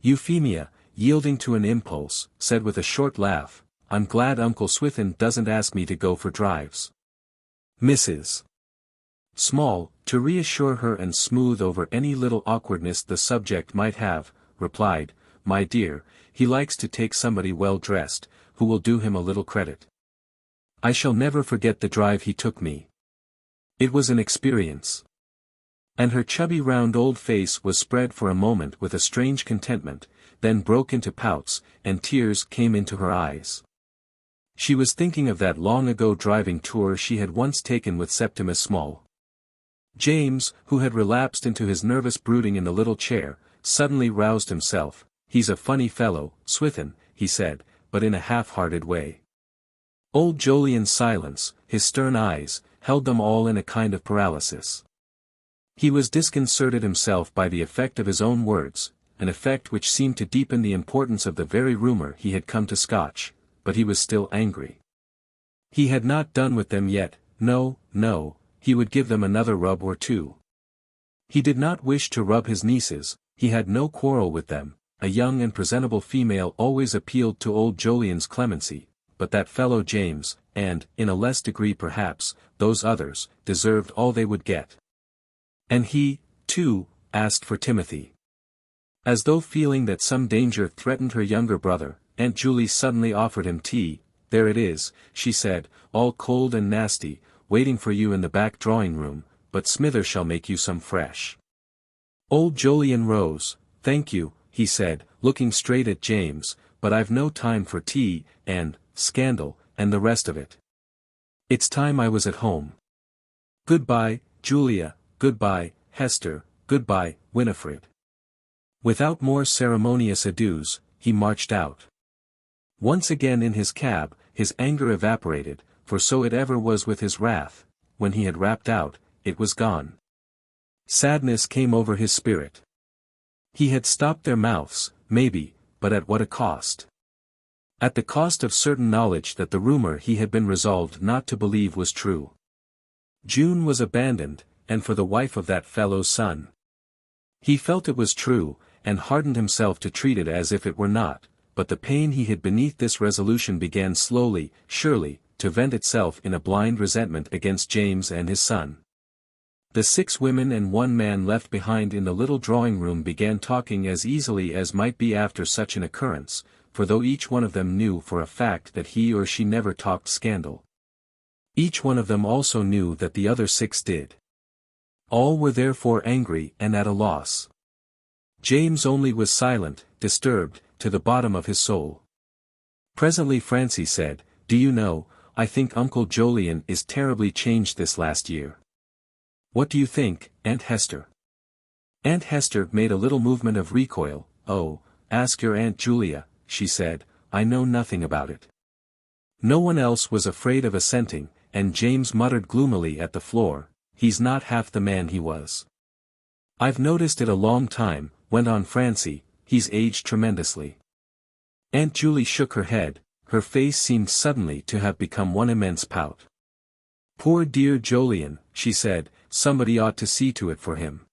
Euphemia, yielding to an impulse, said with a short laugh, "I'm glad Uncle Swithin doesn't ask me to go for drives." Mrs. Small, to reassure her and smooth over any little awkwardness the subject might have, replied, "My dear, he likes to take somebody well dressed, who will do him a little credit. I shall never forget the drive he took me. It was an experience." And her chubby round old face was spread for a moment with a strange contentment, then broke into pouts, and tears came into her eyes. She was thinking of that long-ago driving tour she had once taken with Septimus Small. James, who had relapsed into his nervous brooding in the little chair, suddenly roused himself. "He's a funny fellow, Swithin," he said, but in a half-hearted way. Old Jolyon's silence, his stern eyes, held them all in a kind of paralysis. He was disconcerted himself by the effect of his own words, an effect which seemed to deepen the importance of the very rumor he had come to scotch, but he was still angry. He had not done with them yet. No, he would give them another rub or two. He did not wish to rub his nieces, he had no quarrel with them, a young and presentable female always appealed to old Jolyon's clemency, but that fellow James, and, in a less degree perhaps, those others, deserved all they would get. And he, too, asked for Timothy. As though feeling that some danger threatened her younger brother, Aunt Julie suddenly offered him tea. "There it is," she said, "all cold and nasty, waiting for you in the back drawing-room, but Smither shall make you some fresh." Old Jolyon rose, "Thank you," he said, looking straight at James, "but I've no time for tea, and scandal, and the rest of it. It's time I was at home. Goodbye, Julia, goodbye, Hester, goodbye, Winifred." Without more ceremonious adieus, he marched out. Once again in his cab, his anger evaporated, for so it ever was with his wrath, when he had rapped out, it was gone. Sadness came over his spirit. He had stopped their mouths, maybe, but at what a cost? At the cost of certain knowledge that the rumor he had been resolved not to believe was true. June was abandoned, and for the wife of that fellow's son. He felt it was true, and hardened himself to treat it as if it were not, but the pain he hid beneath this resolution began slowly, surely, to vent itself in a blind resentment against James and his son. The 6 women and 1 man left behind in the little drawing-room began talking as easily as might be after such an occurrence, for though each one of them knew for a fact that he or she never talked scandal, each one of them also knew that the other 6 did. All were therefore angry and at a loss. James only was silent, disturbed, to the bottom of his soul. Presently Francie said, "Do you know, I think Uncle Jolyon is terribly changed this last year." "What do you think, Aunt Hester?" Aunt Hester made a little movement of recoil. "Oh, ask your Aunt Julia," she said, "I know nothing about it." No one else was afraid of assenting, and James muttered gloomily at the floor, "He's not half the man he was." "I've noticed it a long time," went on Francie, "he's aged tremendously." Aunt Julie shook her head, her face seemed suddenly to have become one immense pout. "Poor dear Jolyon," she said, "somebody ought to see to it for him."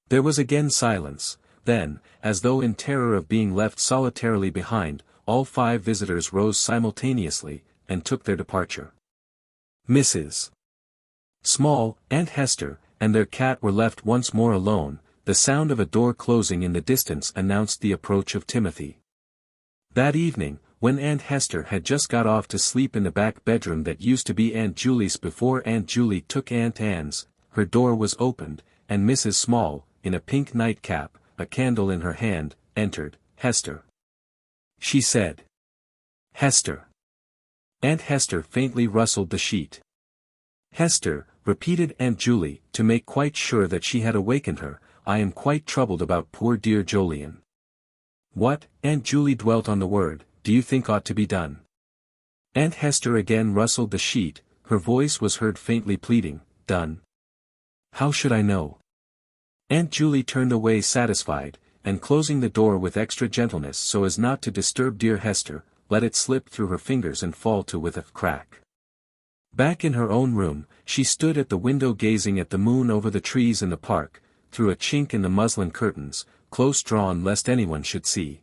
There was again silence. Then, as though in terror of being left solitarily behind, all 5 visitors rose simultaneously, and took their departure. Mrs. Small, Aunt Hester, and their cat were left once more alone. The sound of a door closing in the distance announced the approach of Timothy. That evening, when Aunt Hester had just got off to sleep in the back bedroom that used to be Aunt Julie's before Aunt Julie took Aunt Anne's, her door was opened, and Mrs. Small, in a pink nightcap, a candle in her hand, entered. "Hester," she said. "Hester." Aunt Hester faintly rustled the sheet. "Hester," repeated Aunt Julie, to make quite sure that she had awakened her, "I am quite troubled about poor dear Jolyon." "What," Aunt Julie dwelt on the word, "do you think ought to be done?" Aunt Hester again rustled the sheet, her voice was heard faintly pleading, "Done? How should I know?" Aunt Julie turned away satisfied, and closing the door with extra gentleness so as not to disturb dear Hester, let it slip through her fingers and fall to with a crack. Back in her own room, she stood at the window gazing at the moon over the trees in the park, through a chink in the muslin curtains, close drawn lest anyone should see.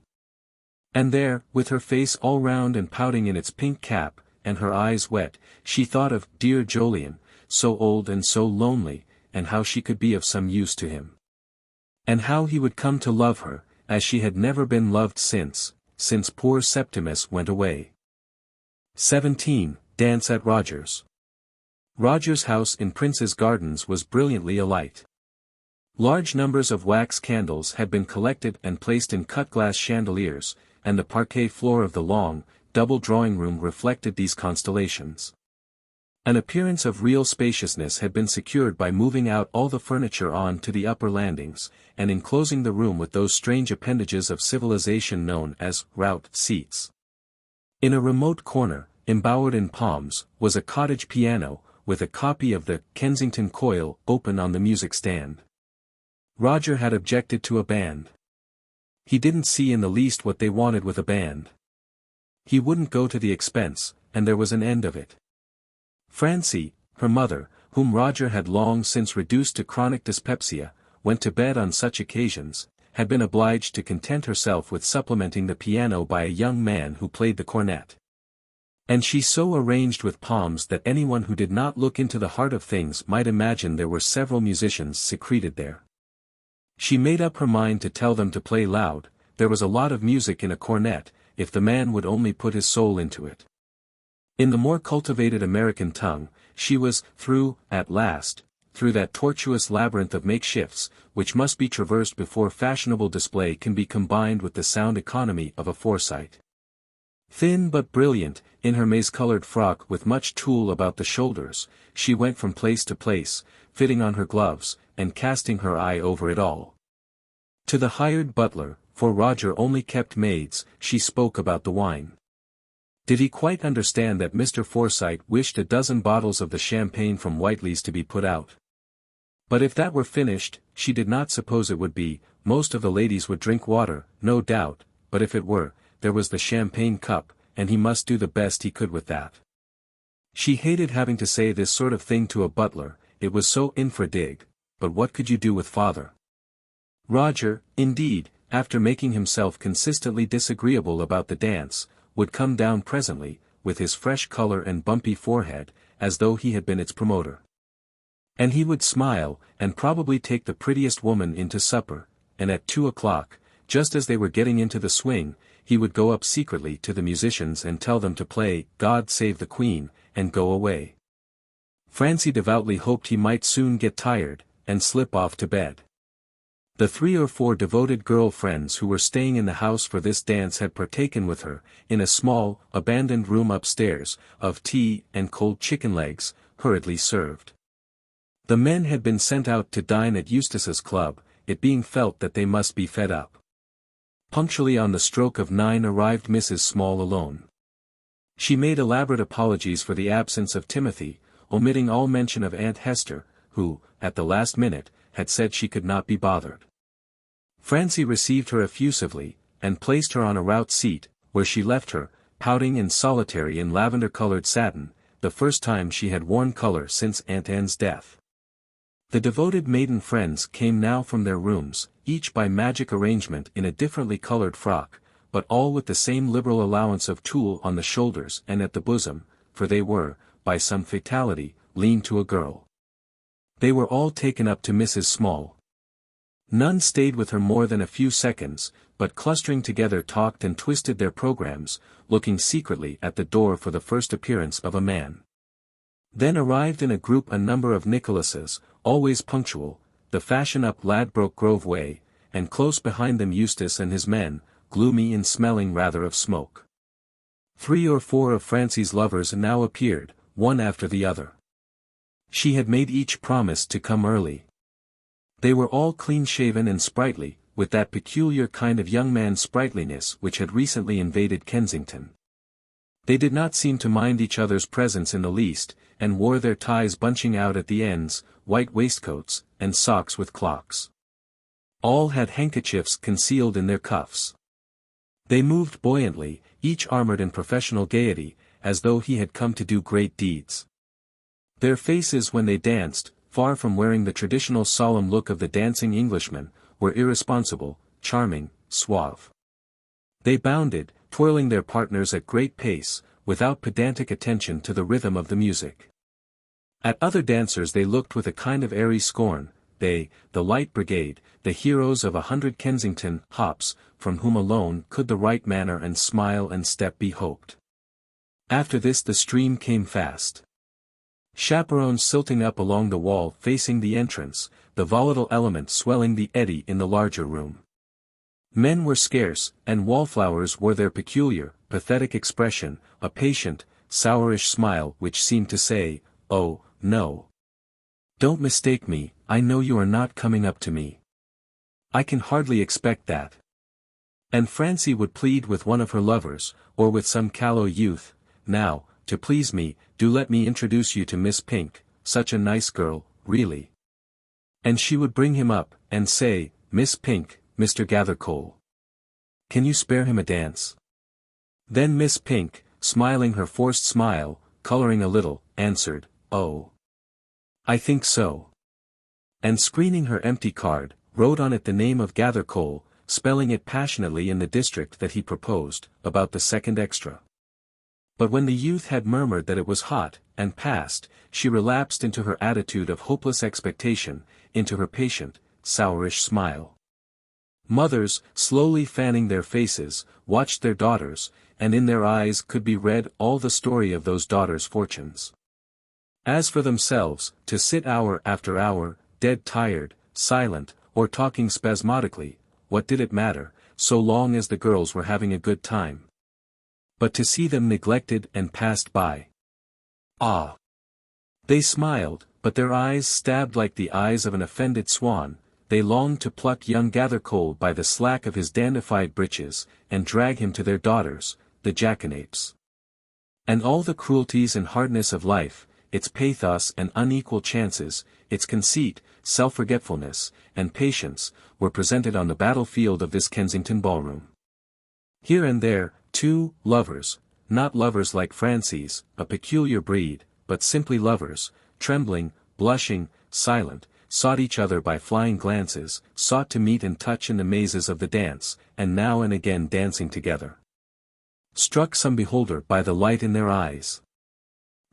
And there, with her face all round and pouting in its pink cap, and her eyes wet, she thought of dear Jolyon, so old and so lonely, and how she could be of some use to him. And how he would come to love her, as she had never been loved since poor Septimus went away. 17. Dance at Roger's. Roger's house in Prince's Gardens was brilliantly alight. Large numbers of wax candles had been collected and placed in cut-glass chandeliers, and the parquet floor of the long, double drawing-room reflected these constellations. An appearance of real spaciousness had been secured by moving out all the furniture on to the upper landings, and enclosing the room with those strange appendages of civilization known as rout seats. In a remote corner, embowered in palms, was a cottage piano, with a copy of the Kensington Coil open on the music stand. Roger had objected to a band. He didn't see in the least what they wanted with a band. He wouldn't go to the expense, and there was an end of it. Francie, her mother, whom Roger had long since reduced to chronic dyspepsia, went to bed on such occasions, had been obliged to content herself with supplementing the piano by a young man who played the cornet. And she so arranged with palms that anyone who did not look into the heart of things might imagine there were several musicians secreted there. She made up her mind to tell them to play loud. There was a lot of music in a cornet, if the man would only put his soul into it. In the more cultivated American tongue, she was through, at last, through that tortuous labyrinth of makeshifts, which must be traversed before fashionable display can be combined with the sound economy of a Forsyte. Thin but brilliant, in her maize-colored frock with much tulle about the shoulders, she went from place to place, fitting on her gloves, and casting her eye over it all. To the hired butler, for Roger only kept maids, she spoke about the wine. Did he quite understand that Mr. Forsyte wished a dozen bottles of the champagne from Whiteley's to be put out? But if that were finished, she did not suppose it would be. Most of the ladies would drink water, no doubt, but if it were, there was the champagne cup, and he must do the best he could with that. She hated having to say this sort of thing to a butler, it was so infra-dig, but what could you do with father? Roger, indeed, after making himself consistently disagreeable about the dance, would come down presently, with his fresh color and bumpy forehead, as though he had been its promoter. And he would smile, and probably take the prettiest woman in to supper, and at 2 o'clock, just as they were getting into the swing, he would go up secretly to the musicians and tell them to play God Save the Queen, and go away. Francie devoutly hoped he might soon get tired, and slip off to bed. The 3 or 4 devoted girl friends who were staying in the house for this dance had partaken with her, in a small, abandoned room upstairs, of tea and cold chicken legs, hurriedly served. The men had been sent out to dine at Eustace's club, it being felt that they must be fed up. Punctually on the stroke of 9 arrived Mrs. Small alone. She made elaborate apologies for the absence of Timothy, omitting all mention of Aunt Hester, who, at the last minute, had said she could not be bothered. Francie received her effusively, and placed her on a rout seat, where she left her, pouting and solitary in lavender-colored satin, the first time she had worn color since Aunt Anne's death. The devoted maiden friends came now from their rooms, each by magic arrangement in a differently colored frock, but all with the same liberal allowance of tulle on the shoulders and at the bosom, for they were, by some fatality, lean to a girl. They were all taken up to Mrs. Small. None stayed with her more than a few seconds, but clustering together talked and twisted their programs, looking secretly at the door for the first appearance of a man. Then arrived in a group a number of Nicholases, always punctual, the fashion-up Ladbroke Grove way, and close behind them Eustace and his men, gloomy and smelling rather of smoke. 3 or 4 of Francie's lovers now appeared, one after the other. She had made each promise to come early. They were all clean-shaven and sprightly, with that peculiar kind of young man sprightliness which had recently invaded Kensington. They did not seem to mind each other's presence in the least, and wore their ties bunching out at the ends, white waistcoats, and socks with clocks. All had handkerchiefs concealed in their cuffs. They moved buoyantly, each armored in professional gaiety, as though he had come to do great deeds. Their faces when they danced, far from wearing the traditional solemn look of the dancing Englishman, were irresponsible, charming, suave. They bounded, twirling their partners at great pace, without pedantic attention to the rhythm of the music. At other dancers they looked with a kind of airy scorn, they, the Light Brigade, the heroes of 100 Kensington hops, from whom alone could the right manner and smile and step be hoped. After this the stream came fast. Chaperones silting up along the wall facing the entrance, the volatile element swelling the eddy in the larger room. Men were scarce, and wallflowers wore their peculiar, pathetic expression, a patient, sourish smile which seemed to say, "Oh, no. Don't mistake me, I know you are not coming up to me. I can hardly expect that." And Francie would plead with one of her lovers, or with some callow youth, "Now, to please me, do let me introduce you to Miss Pink, such a nice girl, really." And she would bring him up, and say, "Miss Pink, Mr. Gathercole. Can you spare him a dance?" Then Miss Pink, smiling her forced smile, coloring a little, answered, "Oh, I think so." And screening her empty card, wrote on it the name of Gathercole, spelling it passionately in the district that he proposed, about the second extra. But when the youth had murmured that it was hot, and passed, she relapsed into her attitude of hopeless expectation, into her patient, sourish smile. Mothers, slowly fanning their faces, watched their daughters, and in their eyes could be read all the story of those daughters' fortunes. As for themselves, to sit hour after hour, dead tired, silent, or talking spasmodically, what did it matter, so long as the girls were having a good time? But to see them neglected and passed by. Ah! They smiled, but their eyes stabbed like the eyes of an offended swan. They longed to pluck young Gathercole by the slack of his dandified breeches, and drag him to their daughters, the jackanapes. And all the cruelties and hardness of life, its pathos and unequal chances, its conceit, self-forgetfulness, and patience, were presented on the battlefield of this Kensington ballroom. Here and there, too, lovers, not lovers like Frances, a peculiar breed, but simply lovers, trembling, blushing, silent, sought each other by flying glances, sought to meet and touch in the mazes of the dance, and now and again dancing together. Struck some beholder by the light in their eyes.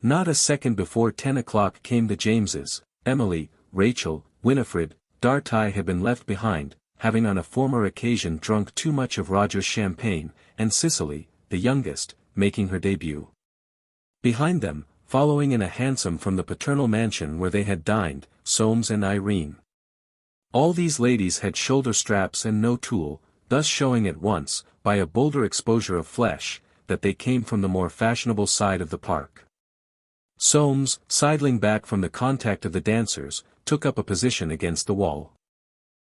Not a second before 10 o'clock came the Jameses. Emily, Rachel, Winifred, Dartie had been left behind, having on a former occasion drunk too much of Roger's champagne, and Cicely, the youngest, making her debut. Behind them, following in a hansom from the paternal mansion where they had dined, Soames and Irene. All these ladies had shoulder straps and no tulle, thus showing at once, by a bolder exposure of flesh, that they came from the more fashionable side of the park. Soames, sidling back from the contact of the dancers, took up a position against the wall.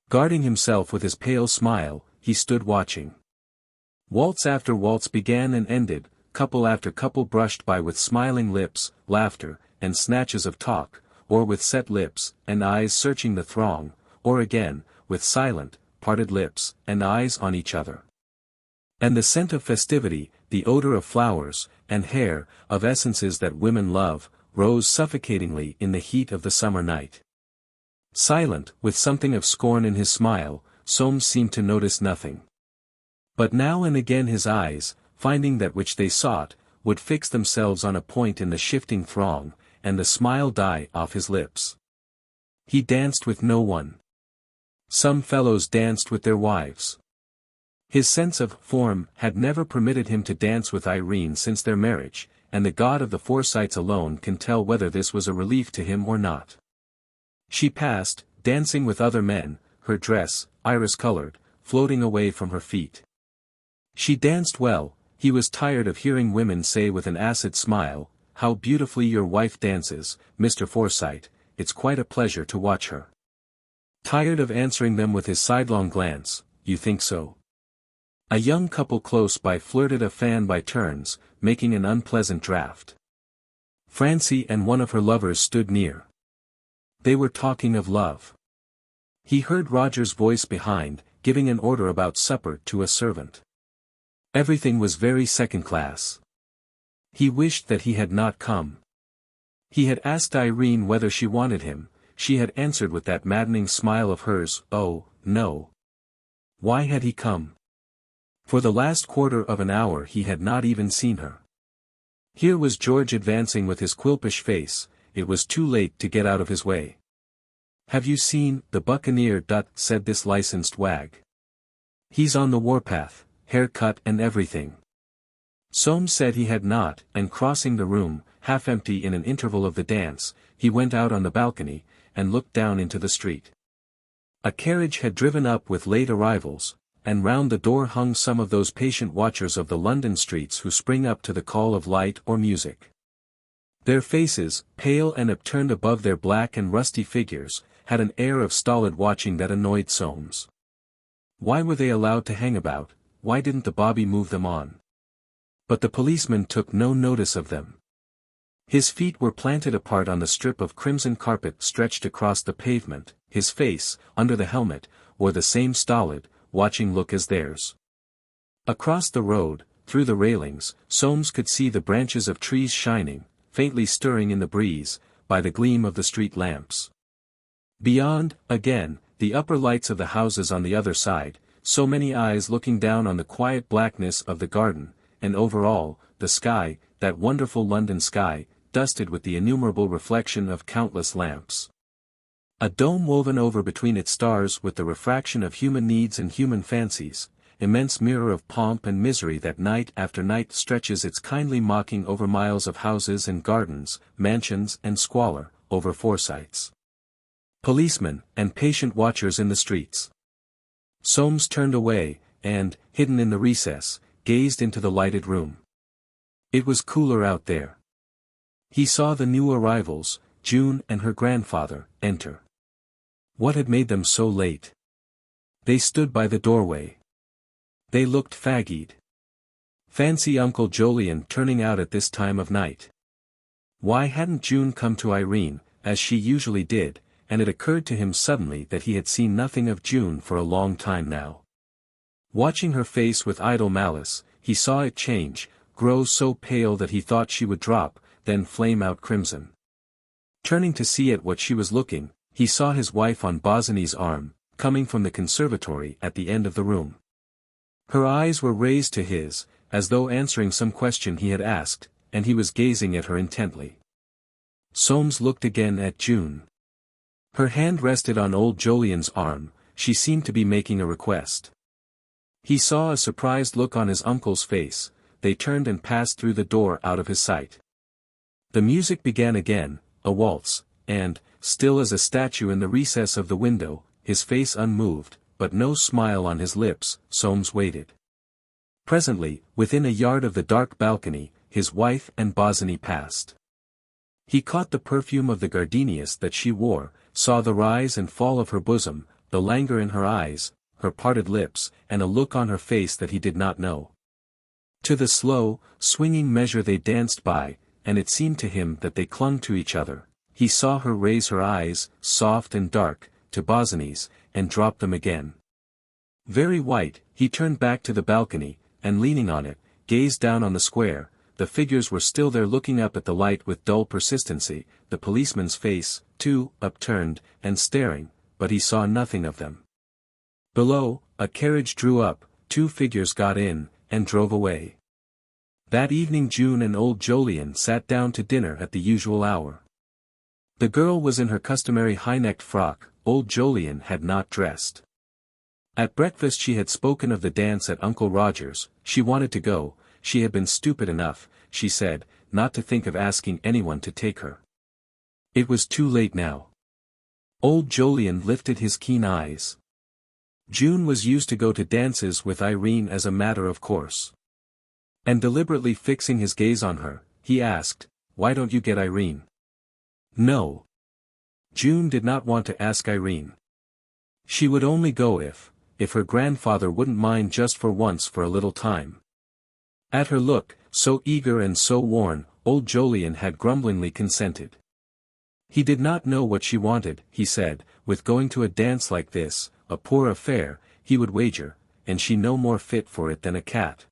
Guarding himself with his pale smile, he stood watching. Waltz after waltz began and ended, couple after couple brushed by with smiling lips, laughter, and snatches of talk, or with set lips, and eyes searching the throng, or again, with silent, parted lips, and eyes on each other. And the scent of festivity, the odor of flowers, and hair, of essences that women love, rose suffocatingly in the heat of the summer night. Silent, with something of scorn in his smile, Soames seemed to notice nothing. But now and again his eyes, finding that which they sought, would fix themselves on a point in the shifting throng, and the smile die off his lips. He danced with no one. Some fellows danced with their wives. His sense of form had never permitted him to dance with Irene since their marriage, and the god of the Forsytes alone can tell whether this was a relief to him or not. She passed, dancing with other men, her dress, iris-colored, floating away from her feet. She danced well. He was tired of hearing women say with an acid smile, "How beautifully your wife dances, Mr. Forsyte, it's quite a pleasure to watch her." Tired of answering them with his sidelong glance, "You think so?" A young couple close by flirted a fan by turns, making an unpleasant draught. Francie and one of her lovers stood near. They were talking of love. He heard Roger's voice behind, giving an order about supper to a servant. Everything was very second-class. He wished that he had not come. He had asked Irene whether she wanted him. She had answered with that maddening smile of hers, "Oh, no." Why had he come? For the last quarter of an hour he had not even seen her. Here was George advancing with his quilpish face. It was too late to get out of his way. "Have you seen the Buccaneer?" said this licensed wag. "He's on the warpath, hair cut and everything." Soames said he had not, and crossing the room, half empty in an interval of the dance, he went out on the balcony, and looked down into the street. A carriage had driven up with late arrivals, and round the door hung some of those patient watchers of the London streets who spring up to the call of light or music. Their faces, pale and upturned above their black and rusty figures, had an air of stolid watching that annoyed Soames. Why were they allowed to hang about? Why didn't the bobby move them on? But the policeman took no notice of them. His feet were planted apart on the strip of crimson carpet stretched across the pavement. His face, under the helmet, wore the same stolid, watching look as theirs. Across the road, through the railings, Soames could see the branches of trees shining, faintly stirring in the breeze, by the gleam of the street lamps. Beyond, again, the upper lights of the houses on the other side, so many eyes looking down on the quiet blackness of the garden, and over all, the sky, that wonderful London sky, dusted with the innumerable reflection of countless lamps. A dome woven over between its stars with the refraction of human needs and human fancies, immense mirror of pomp and misery that night after night stretches its kindly mocking over miles of houses and gardens, mansions and squalor, over Forsytes. Policemen, and patient watchers in the streets. Soames turned away, and, hidden in the recess, gazed into the lighted room. It was cooler out there. He saw the new arrivals, June and her grandfather, enter. What had made them so late? They stood by the doorway. They looked fagged. Fancy Uncle Jolyon turning out at this time of night. Why hadn't June come to Irene, as she usually did, and it occurred to him suddenly that he had seen nothing of June for a long time now. Watching her face with idle malice, he saw it change, grow so pale that he thought she would drop, then flame out crimson. Turning to see at what she was looking, he saw his wife on Bosinney's arm, coming from the conservatory at the end of the room. Her eyes were raised to his, as though answering some question he had asked, and he was gazing at her intently. Soames looked again at June. Her hand rested on old Jolyon's arm, she seemed to be making a request. He saw a surprised look on his uncle's face, they turned and passed through the door out of his sight. The music began again, a waltz, and, still as a statue in the recess of the window, his face unmoved, but no smile on his lips, Soames waited. Presently, within a yard of the dark balcony, his wife and Bosinney passed. He caught the perfume of the gardenias that she wore, saw the rise and fall of her bosom, the languor in her eyes, her parted lips, and a look on her face that he did not know. To the slow, swinging measure they danced by, and it seemed to him that they clung to each other. He saw her raise her eyes, soft and dark, to Bosinney's, and drop them again. Very white, he turned back to the balcony, and leaning on it, gazed down on the square. The figures were still there looking up at the light with dull persistency, the policeman's face, too, upturned, and staring, but he saw nothing of them. Below, a carriage drew up, two figures got in, and drove away. That evening June and old Jolyon sat down to dinner at the usual hour. The girl was in her customary high-necked frock, old Jolyon had not dressed. At breakfast she had spoken of the dance at Uncle Roger's, she wanted to go, she had been stupid enough, she said, not to think of asking anyone to take her. It was too late now. Old Jolyon lifted his keen eyes. June was used to go to dances with Irene as a matter of course. And deliberately fixing his gaze on her, he asked, "Why don't you get Irene?" No. June did not want to ask Irene. She would only go if her grandfather wouldn't mind just for once for a little time. At her look, so eager and so worn, old Jolyon had grumblingly consented. He did not know what she wanted, he said, with going to a dance like this, a poor affair, he would wager, and she no more fit for it than a cat.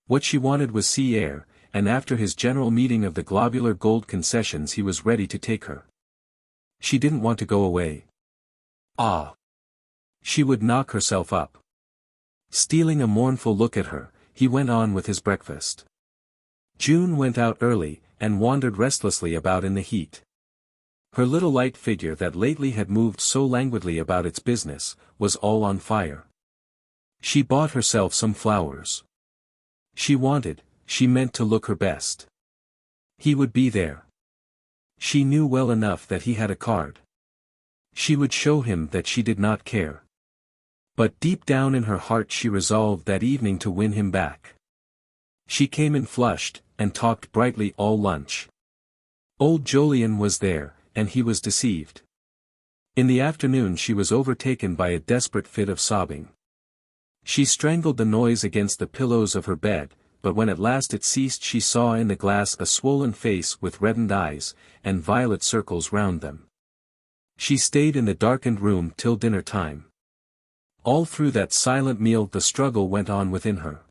What she wanted was sea air, and after his general meeting of the globular gold concessions he was ready to take her. She didn't want to go away. Ah! She would knock herself up. Stealing a mournful look at her, he went on with his breakfast. June went out early, and wandered restlessly about in the heat. Her little light figure that lately had moved so languidly about its business, was all on fire. She bought herself some flowers. She meant to look her best. He would be there. She knew well enough that he had a card. She would show him that she did not care. But deep down in her heart she resolved that evening to win him back. She came in flushed, and talked brightly all lunch. Old Jolyon was there, and he was deceived. In the afternoon she was overtaken by a desperate fit of sobbing. She strangled the noise against the pillows of her bed, but when at last it ceased she saw in the glass a swollen face with reddened eyes, and violet circles round them. She stayed in the darkened room till dinner time. All through that silent meal the struggle went on within her.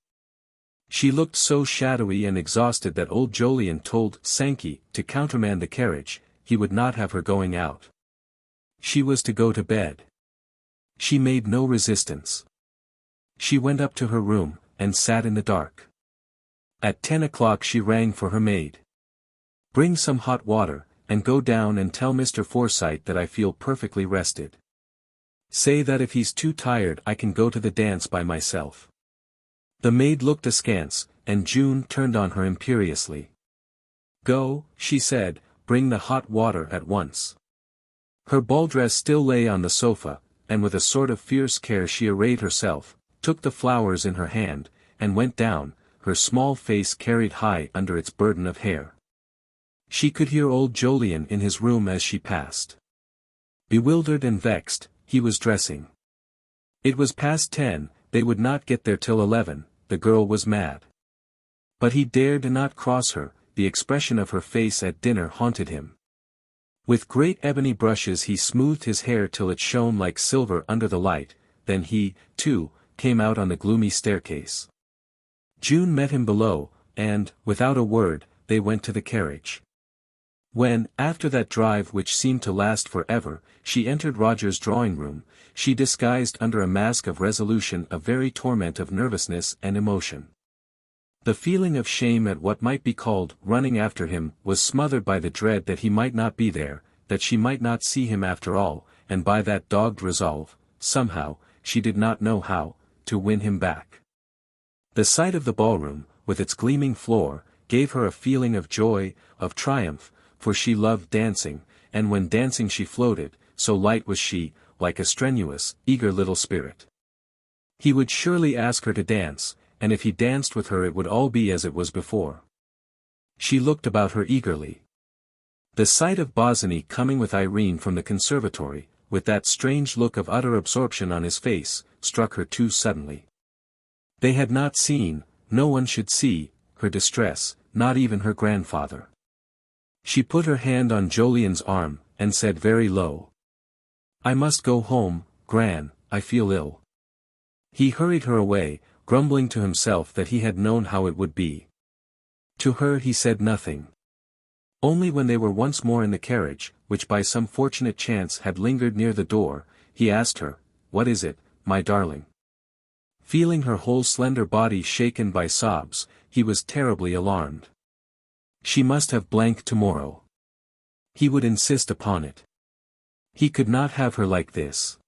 She looked so shadowy and exhausted that old Jolyon told Sankey to countermand the carriage, he would not have her going out. She was to go to bed. She made no resistance. She went up to her room, and sat in the dark. At 10 o'clock she rang for her maid. "Bring some hot water, and go down and tell Mr. Forsyte that I feel perfectly rested." Say that if he's too tired I can go to the dance by myself." The maid looked askance, and June turned on her imperiously. "Go," she said, "bring the hot water at once." Her ball dress still lay on the sofa, and with a sort of fierce care she arrayed herself, took the flowers in her hand, and went down, her small face carried high under its burden of hair. She could hear old Jolyon in his room as she passed. Bewildered and vexed, he was dressing. It was past 10, they would not get there till 11, the girl was mad. But he dared not cross her, the expression of her face at dinner haunted him. With great ebony brushes he smoothed his hair till it shone like silver under the light, then he, too, came out on the gloomy staircase. June met him below, and, without a word, they went to the carriage. When, after that drive which seemed to last forever, she entered Roger's drawing-room, she disguised under a mask of resolution a very torment of nervousness and emotion. The feeling of shame at what might be called running after him was smothered by the dread that he might not be there, that she might not see him after all, and by that dogged resolve, somehow, she did not know how, to win him back. The sight of the ballroom, with its gleaming floor, gave her a feeling of joy, of triumph, for she loved dancing, and when dancing she floated, so light was she, like a strenuous, eager little spirit. He would surely ask her to dance, and if he danced with her it would all be as it was before. She looked about her eagerly. The sight of Bosinney coming with Irene from the conservatory, with that strange look of utter absorption on his face, struck her too suddenly. They had not seen, no one should see, her distress, not even her grandfather. She put her hand on Jolyon's arm, and said very low, "I must go home, Gran, I feel ill." He hurried her away, grumbling to himself that he had known how it would be. To her he said nothing. Only when they were once more in the carriage, which by some fortunate chance had lingered near the door, he asked her, "What is it, my darling?" Feeling her whole slender body shaken by sobs, he was terribly alarmed. She must have blank tomorrow. He would insist upon it. He could not have her like this.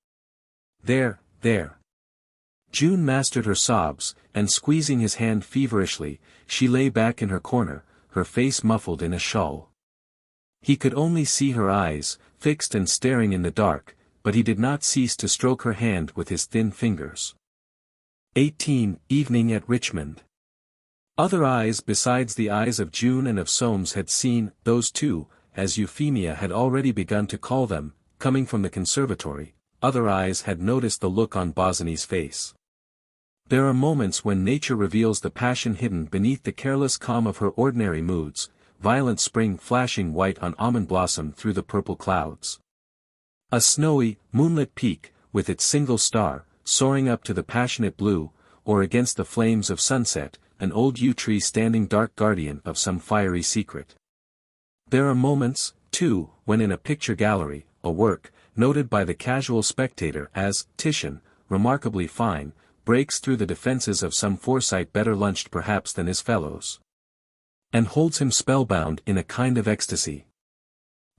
There. June mastered her sobs, and squeezing his hand feverishly, she lay back in her corner, her face muffled in a shawl. He could only see her eyes, fixed and staring in the dark, but he did not cease to stroke her hand with his thin fingers. 18. Evening at Richmond. Other eyes besides the eyes of June and of Soames had seen, those two, as Euphemia had already begun to call them, coming from the conservatory, other eyes had noticed the look on Bosinney's face. There are moments when nature reveals the passion hidden beneath the careless calm of her ordinary moods, violent spring flashing white on almond blossom through the purple clouds. A snowy, moonlit peak, with its single star, soaring up to the passionate blue, or against the flames of sunset, an old yew tree standing dark guardian of some fiery secret. There are moments, too, when in a picture gallery, a work, noted by the casual spectator as Titian, remarkably fine, breaks through the defences of some Forsyte better lunched perhaps than his fellows, and holds him spellbound in a kind of ecstasy.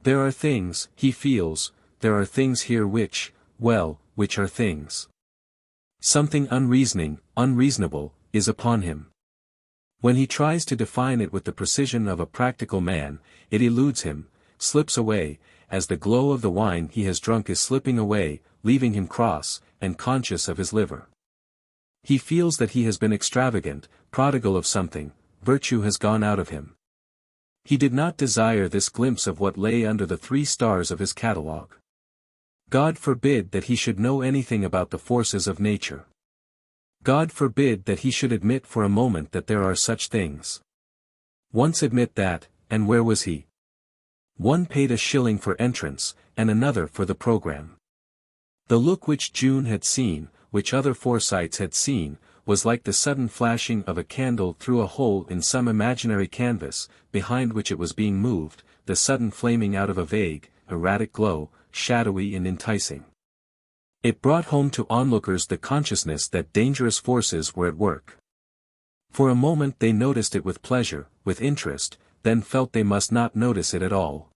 There are things, he feels, there are things here which are things. Something unreasoning, unreasonable, is upon him. When he tries to define it with the precision of a practical man, it eludes him, slips away, as the glow of the wine he has drunk is slipping away, leaving him cross, and conscious of his liver. He feels that he has been extravagant, prodigal of something, virtue has gone out of him. He did not desire this glimpse of what lay under the 3 stars of his catalogue. God forbid that he should know anything about the forces of nature. God forbid that he should admit for a moment that there are such things. Once admit that, and where was he? One paid a shilling for entrance, and another for the programme. The look which June had seen, which other Forsytes had seen, was like the sudden flashing of a candle through a hole in some imaginary canvas, behind which it was being moved, the sudden flaming out of a vague, erratic glow, shadowy and enticing. It brought home to onlookers the consciousness that dangerous forces were at work. For a moment they noticed it with pleasure, with interest, then felt they must not notice it at all.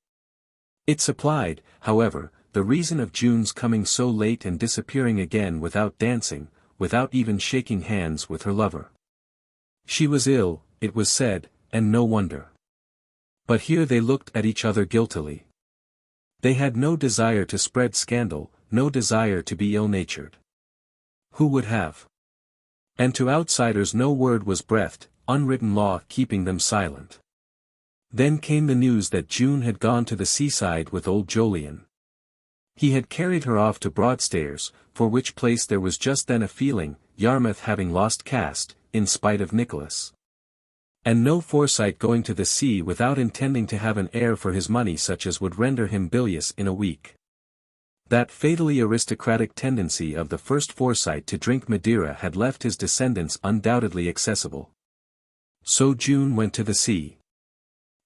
It supplied, however, the reason of June's coming so late and disappearing again without dancing, without even shaking hands with her lover. She was ill, it was said, and no wonder. But here they looked at each other guiltily. They had no desire to spread scandal, no desire to be ill-natured. Who would have? And to outsiders no word was breathed, unwritten law keeping them silent. Then came the news that June had gone to the seaside with old Jolyon. He had carried her off to Broadstairs, for which place there was just then a feeling, Yarmouth having lost caste, in spite of Nicholas. And no Forsyte going to the sea without intending to have an heir for his money such as would render him bilious in a week. That fatally aristocratic tendency of the first Forsyte to drink Madeira had left his descendants undoubtedly accessible. So June went to the sea.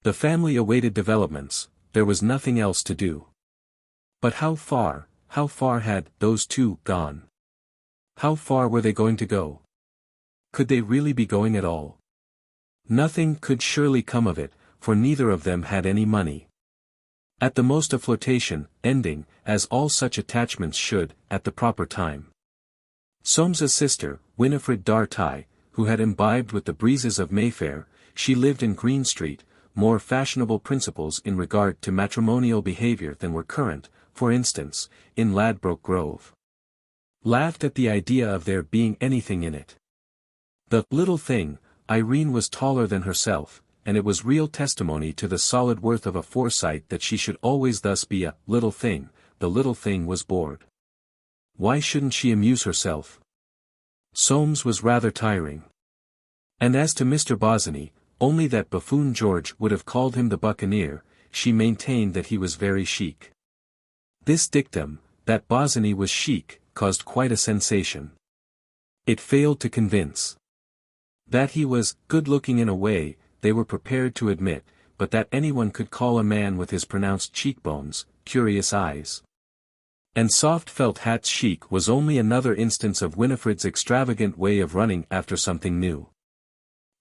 The family awaited developments, there was nothing else to do. But how far had those two gone? How far were they going to go? Could they really be going at all? Nothing could surely come of it, for neither of them had any money. At the most a flirtation, ending, as all such attachments should, at the proper time. Soames's sister, Winifred Dartie, who had imbibed with the breezes of Mayfair, she lived in Green Street, more fashionable principles in regard to matrimonial behavior than were current, for instance, in Ladbroke Grove. Laughed at the idea of there being anything in it. The little thing, Irene was taller than herself, and it was real testimony to the solid worth of a Forsyte that she should always thus be a little thing. The little thing was bored. Why shouldn't she amuse herself? Soames was rather tiring. And as to Mr. Bosinney, only that buffoon George would have called him the Buccaneer, she maintained that he was very chic. This dictum, that Bosinney was chic, caused quite a sensation. It failed to convince. That he was good-looking in a way, they were prepared to admit, but that anyone could call a man with his pronounced cheekbones, curious eyes, and soft felt hats chic was only another instance of Winifred's extravagant way of running after something new.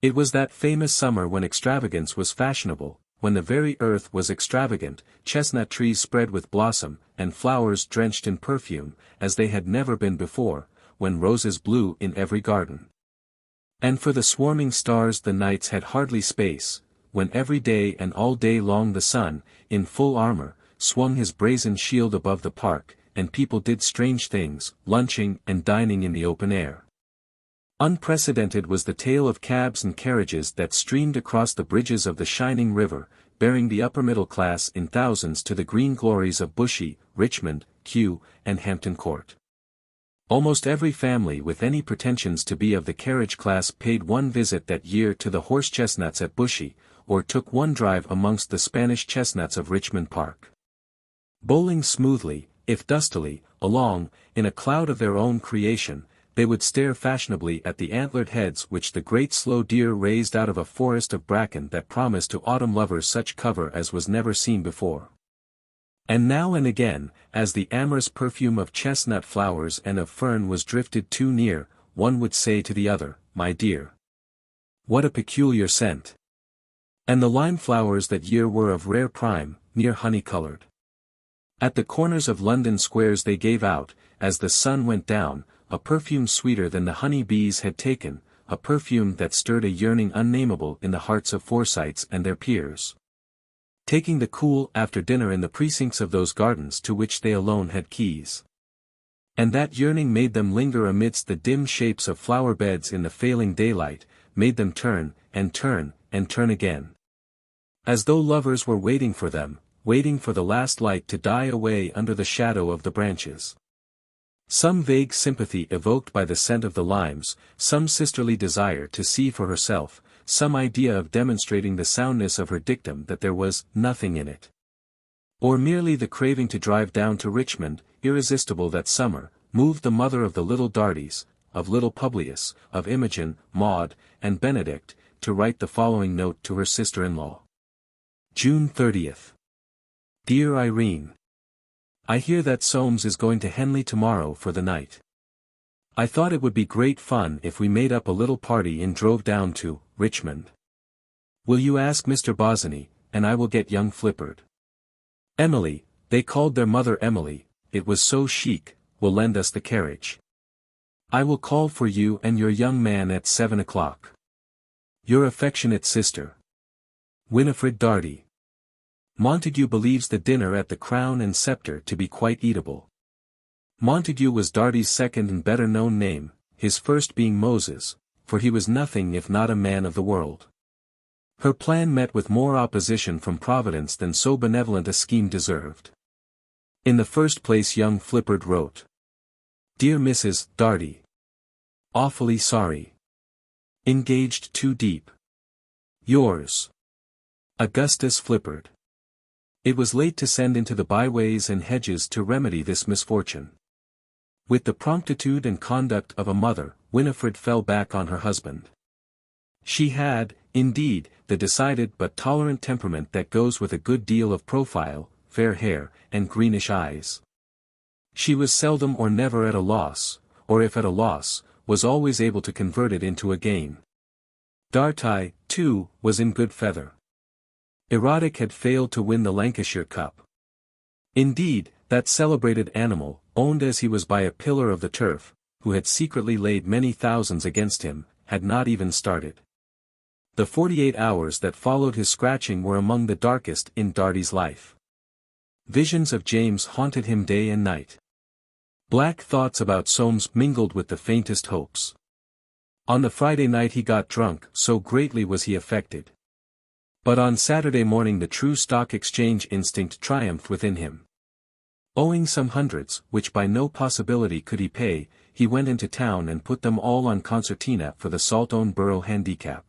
It was that famous summer when extravagance was fashionable, when the very earth was extravagant, chestnut trees spread with blossom, and flowers drenched in perfume, as they had never been before, when roses blew in every garden. And for the swarming stars the nights had hardly space, when every day and all day long the sun, in full armor, swung his brazen shield above the park, and people did strange things, lunching and dining in the open air. Unprecedented was the tale of cabs and carriages that streamed across the bridges of the shining river, bearing the upper middle class in thousands to the green glories of Bushey, Richmond, Kew, and Hampton Court. Almost every family with any pretensions to be of the carriage class paid one visit that year to the horse chestnuts at Bushey, or took one drive amongst the Spanish chestnuts of Richmond Park. Bowling smoothly, if dustily, along, in a cloud of their own creation, they would stare fashionably at the antlered heads which the great slow deer raised out of a forest of bracken that promised to autumn lovers such cover as was never seen before. And now and again, as the amorous perfume of chestnut flowers and of fern was drifted too near, one would say to the other, "My dear, what a peculiar scent!" And the lime flowers that year were of rare prime, near honey-colored. At the corners of London squares they gave out, as the sun went down, a perfume sweeter than the honey bees had taken, a perfume that stirred a yearning unnameable in the hearts of Forsytes and their peers. Taking the cool after dinner in the precincts of those gardens to which they alone had keys. And that yearning made them linger amidst the dim shapes of flower beds in the failing daylight, made them turn, and turn, and turn again. As though lovers were waiting for them, waiting for the last light to die away under the shadow of the branches. Some vague sympathy evoked by the scent of the limes, some sisterly desire to see for herself, some idea of demonstrating the soundness of her dictum that there was nothing in it. Or merely the craving to drive down to Richmond, irresistible that summer, moved the mother of the little Darties, of little Publius, of Imogen, Maud, and Benedict, to write the following note to her sister-in-law. June 30th. Dear Irene, I hear that Soames is going to Henley tomorrow for the night. I thought it would be great fun if we made up a little party and drove down to Richmond. Will you ask Mr. Bosinney, and I will get young Flippard. Emily, They called their mother Emily, it was so chic, will lend us the carriage. I will call for you and your young man at 7 o'clock. Your affectionate sister, Winifred Darty. Montague believes the dinner at the Crown and Sceptre to be quite eatable. Montague was Darty's second and better known name, his first being Moses, for he was nothing if not a man of the world. Her plan met with more opposition from Providence than so benevolent a scheme deserved. In the first place young Flippard wrote. Dear Mrs. Darty. Awfully sorry. Engaged too deep. Yours. Augustus Flippard. It was late to send into the byways and hedges to remedy this misfortune. With the promptitude and conduct of a mother, Winifred fell back on her husband. She had, indeed, the decided but tolerant temperament that goes with a good deal of profile, fair hair, and greenish eyes. She was seldom or never at a loss, or if at a loss, was always able to convert it into a gain. Darty, too, was in good feather. Erotic had failed to win the Lancashire Cup. Indeed, that celebrated animal, owned as he was by a pillar of the turf, who had secretly laid many thousands against him, had not even started. The 48 hours that followed his scratching were among the darkest in Darty's life. Visions of James haunted him day and night. Black thoughts about Soames mingled with the faintest hopes. On the Friday night he got drunk, so greatly was he affected. But on Saturday morning the true stock exchange instinct triumphed within him. Owing some hundreds, which by no possibility could he pay, he went into town and put them all on concertina for the Saltown Borough Handicap.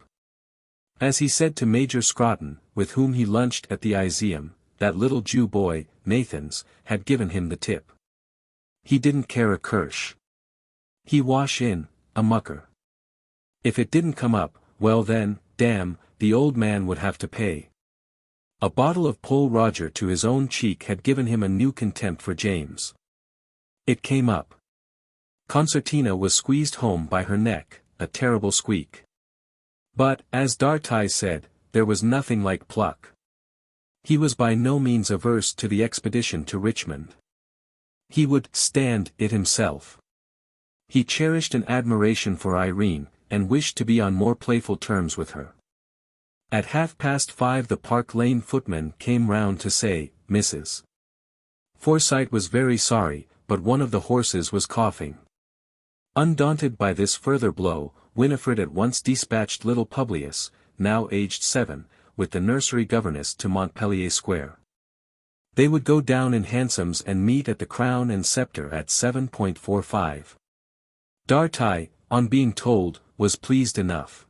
As he said to Major Scrotton, with whom he lunched at the XVIII, that little Jew boy, Nathans, had given him the tip. He didn't care a cursh. He wash in, a mucker. If it didn't come up, well then, damn, the old man would have to pay. A bottle of Pole Roger to his own cheek had given him a new contempt for James. It came up. Concertina was squeezed home by her neck, a terrible squeak. But, as Darty said, there was nothing like pluck. He was by no means averse to the expedition to Richmond. He would stand it himself. He cherished an admiration for Irene, and wished to be on more playful terms with her. At 5:30 the Park Lane footman came round to say, Mrs. Forsyte was very sorry, but one of the horses was coughing. Undaunted by this further blow, Winifred at once dispatched little Publius, now aged 7, with the nursery governess to Montpellier Square. They would go down in hansoms and meet at the Crown and Sceptre at 7:45. Darty, on being told, was pleased enough.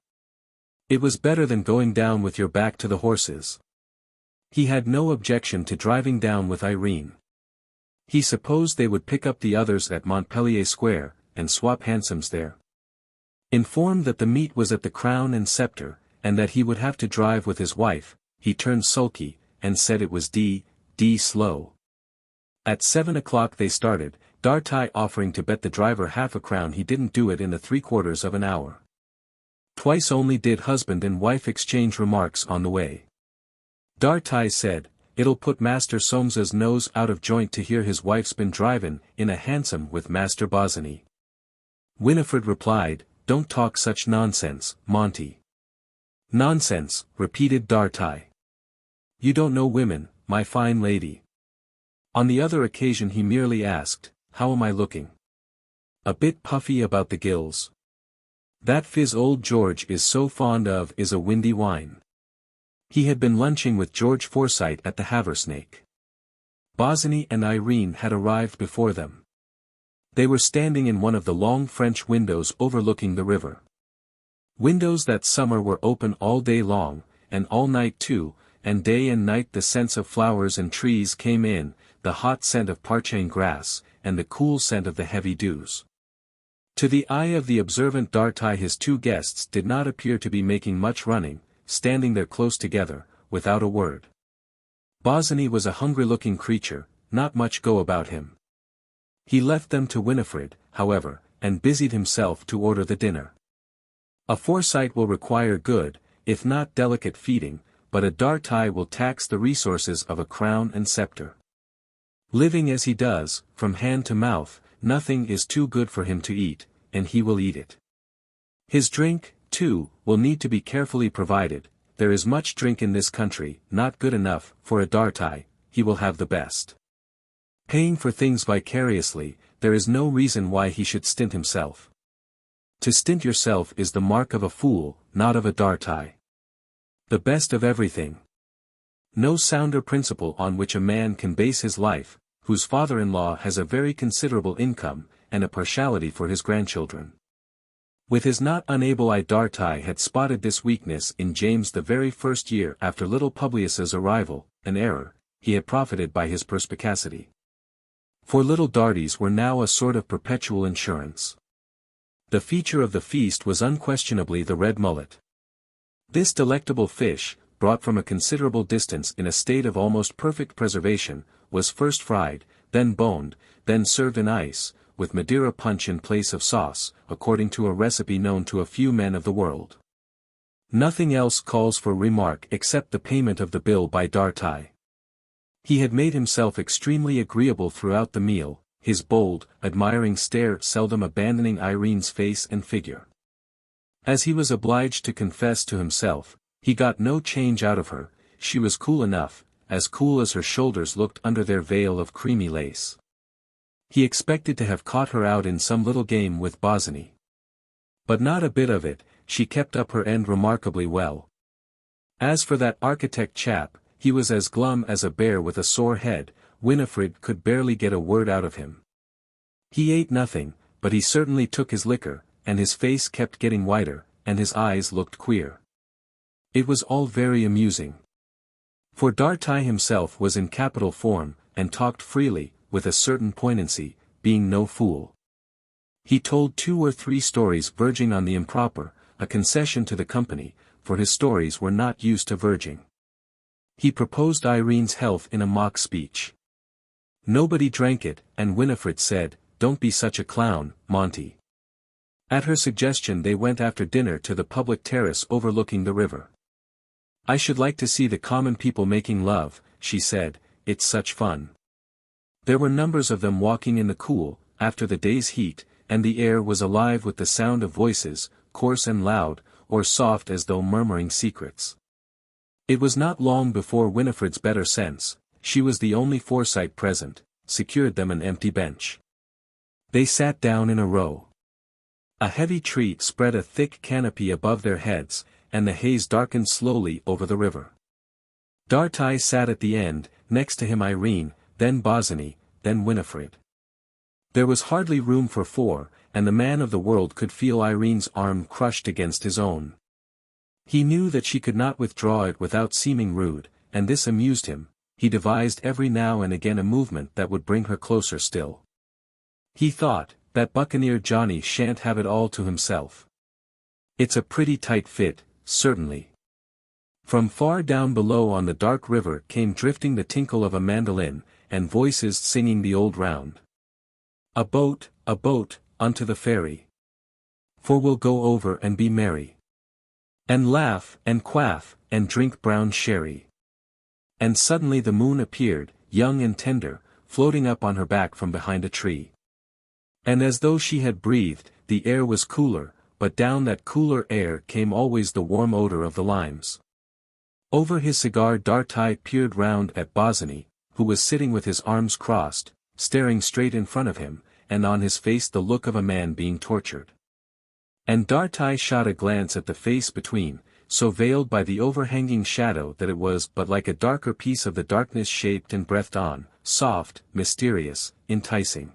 It was better than going down with your back to the horses. He had no objection to driving down with Irene. He supposed they would pick up the others at Montpellier Square, and swap hansoms there. Informed that the meet was at the Crown and Sceptre, and that he would have to drive with his wife, he turned sulky, and said it was d slow. At 7 o'clock they started, Darty offering to bet the driver half a crown he didn't do it in the 3/4 of an hour. Twice only did husband and wife exchange remarks on the way. Darty said, it'll put Master Soames's nose out of joint to hear his wife's been drivin' in a hansom with Master Bosinney. Winifred replied, don't talk such nonsense, Monty. Nonsense, repeated Darty. You don't know women, my fine lady. On the other occasion he merely asked, how am I looking? A bit puffy about the gills. That fizz old George is so fond of is a windy wine. He had been lunching with George Forsyte at the Haversnake. Bosinney and Irene had arrived before them. They were standing in one of the long French windows overlooking the river. Windows that summer were open all day long, and all night too, and day and night the scents of flowers and trees came in, the hot scent of parching grass, and the cool scent of the heavy dews. To the eye of the observant Darty his two guests did not appear to be making much running, standing there close together, without a word. Bosinney was a hungry-looking creature, not much go about him. He left them to Winifred, however, and busied himself to order the dinner. A Forsyte will require good, if not delicate feeding, but a Darty will tax the resources of a Crown and Sceptre. Living as he does, from hand to mouth, nothing is too good for him to eat, and he will eat it. His drink, too, will need to be carefully provided. There is much drink in this country, not good enough, for a dartai, he will have the best. Paying for things vicariously, there is no reason why he should stint himself. To stint yourself is the mark of a fool, not of a dartai. The best of everything. No sounder principle on which a man can base his life, whose father-in-law has a very considerable income, and a partiality for his grandchildren. With his not unable eye, Dartai had spotted this weakness in James the very first year after little Publius's arrival, an error. He had profited by his perspicacity. For little darties were now a sort of perpetual insurance. The feature of the feast was unquestionably the red mullet. This delectable fish, brought from a considerable distance in a state of almost perfect preservation, was first fried, then boned, then served in ice, with Madeira punch in place of sauce, according to a recipe known to a few men of the world. Nothing else calls for remark except the payment of the bill by Dartai. He had made himself extremely agreeable throughout the meal, his bold, admiring stare seldom abandoning Irene's face and figure. As he was obliged to confess to himself, he got no change out of her. She was cool enough, as cool as her shoulders looked under their veil of creamy lace. He expected to have caught her out in some little game with Bosinney. But not a bit of it, she kept up her end remarkably well. As for that architect chap, he was as glum as a bear with a sore head. Winifred could barely get a word out of him. He ate nothing, but he certainly took his liquor, and his face kept getting whiter, and his eyes looked queer. It was all very amusing. For Dartai himself was in capital form, and talked freely, with a certain poignancy, being no fool. He told 2 or 3 stories verging on the improper, a concession to the company, for his stories were not used to verging. He proposed Irene's health in a mock speech. Nobody drank it, and Winifred said, "Don't be such a clown, Monty." At her suggestion they went after dinner to the public terrace overlooking the river. "I should like to see the common people making love," she said, "it's such fun." There were numbers of them walking in the cool, after the day's heat, and the air was alive with the sound of voices, coarse and loud, or soft as though murmuring secrets. It was not long before Winifred's better sense, she was the only Forsyte present, secured them an empty bench. They sat down in a row. A heavy tree spread a thick canopy above their heads, and the haze darkened slowly over the river. Dartai sat at the end, next to him Irene, then Bosinney, then Winifred. There was hardly room for 4, and the man of the world could feel Irene's arm crushed against his own. He knew that she could not withdraw it without seeming rude, and this amused him. He devised every now and again a movement that would bring her closer still. He thought, that buccaneer Johnny shan't have it all to himself. It's a pretty tight fit, certainly. From far down below on the dark river came drifting the tinkle of a mandolin, and voices singing the old round. A boat, unto the ferry. For we'll go over and be merry. And laugh, and quaff, and drink brown sherry. And suddenly the moon appeared, young and tender, floating up on her back from behind a tree. And as though she had breathed, the air was cooler, but down that cooler air came always the warm odor of the limes. Over his cigar Dartai peered round at Bosinney, who was sitting with his arms crossed, staring straight in front of him, and on his face the look of a man being tortured. And Dartai shot a glance at the face between, so veiled by the overhanging shadow that it was but like a darker piece of the darkness shaped and breathed on, soft, mysterious, enticing.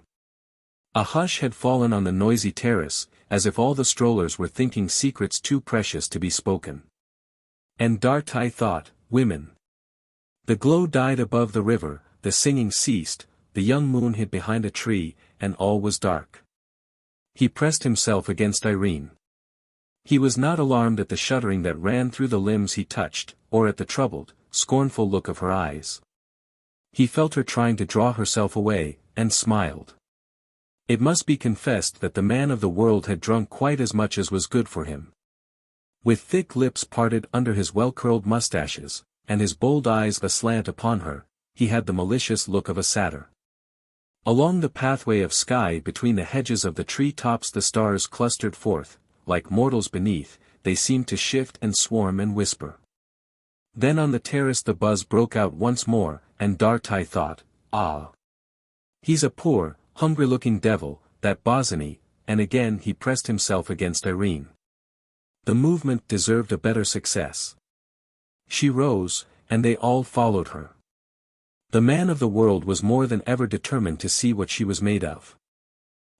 A hush had fallen on the noisy terrace, as if all the strollers were thinking secrets too precious to be spoken. And Dartai thought, women. The glow died above the river, the singing ceased, the young moon hid behind a tree, and all was dark. He pressed himself against Irene. He was not alarmed at the shuddering that ran through the limbs he touched, or at the troubled, scornful look of her eyes. He felt her trying to draw herself away, and smiled. It must be confessed that the man of the world had drunk quite as much as was good for him. With thick lips parted under his well-curled mustaches, and his bold eyes aslant upon her, he had the malicious look of a satyr. Along the pathway of sky between the hedges of the tree tops the stars clustered forth, like mortals beneath, they seemed to shift and swarm and whisper. Then on the terrace the buzz broke out once more, and Dartai thought, "Ah! He's a poor, hungry-looking devil, that Bosinney," and again he pressed himself against Irene. The movement deserved a better success. She rose, and they all followed her. The man of the world was more than ever determined to see what she was made of.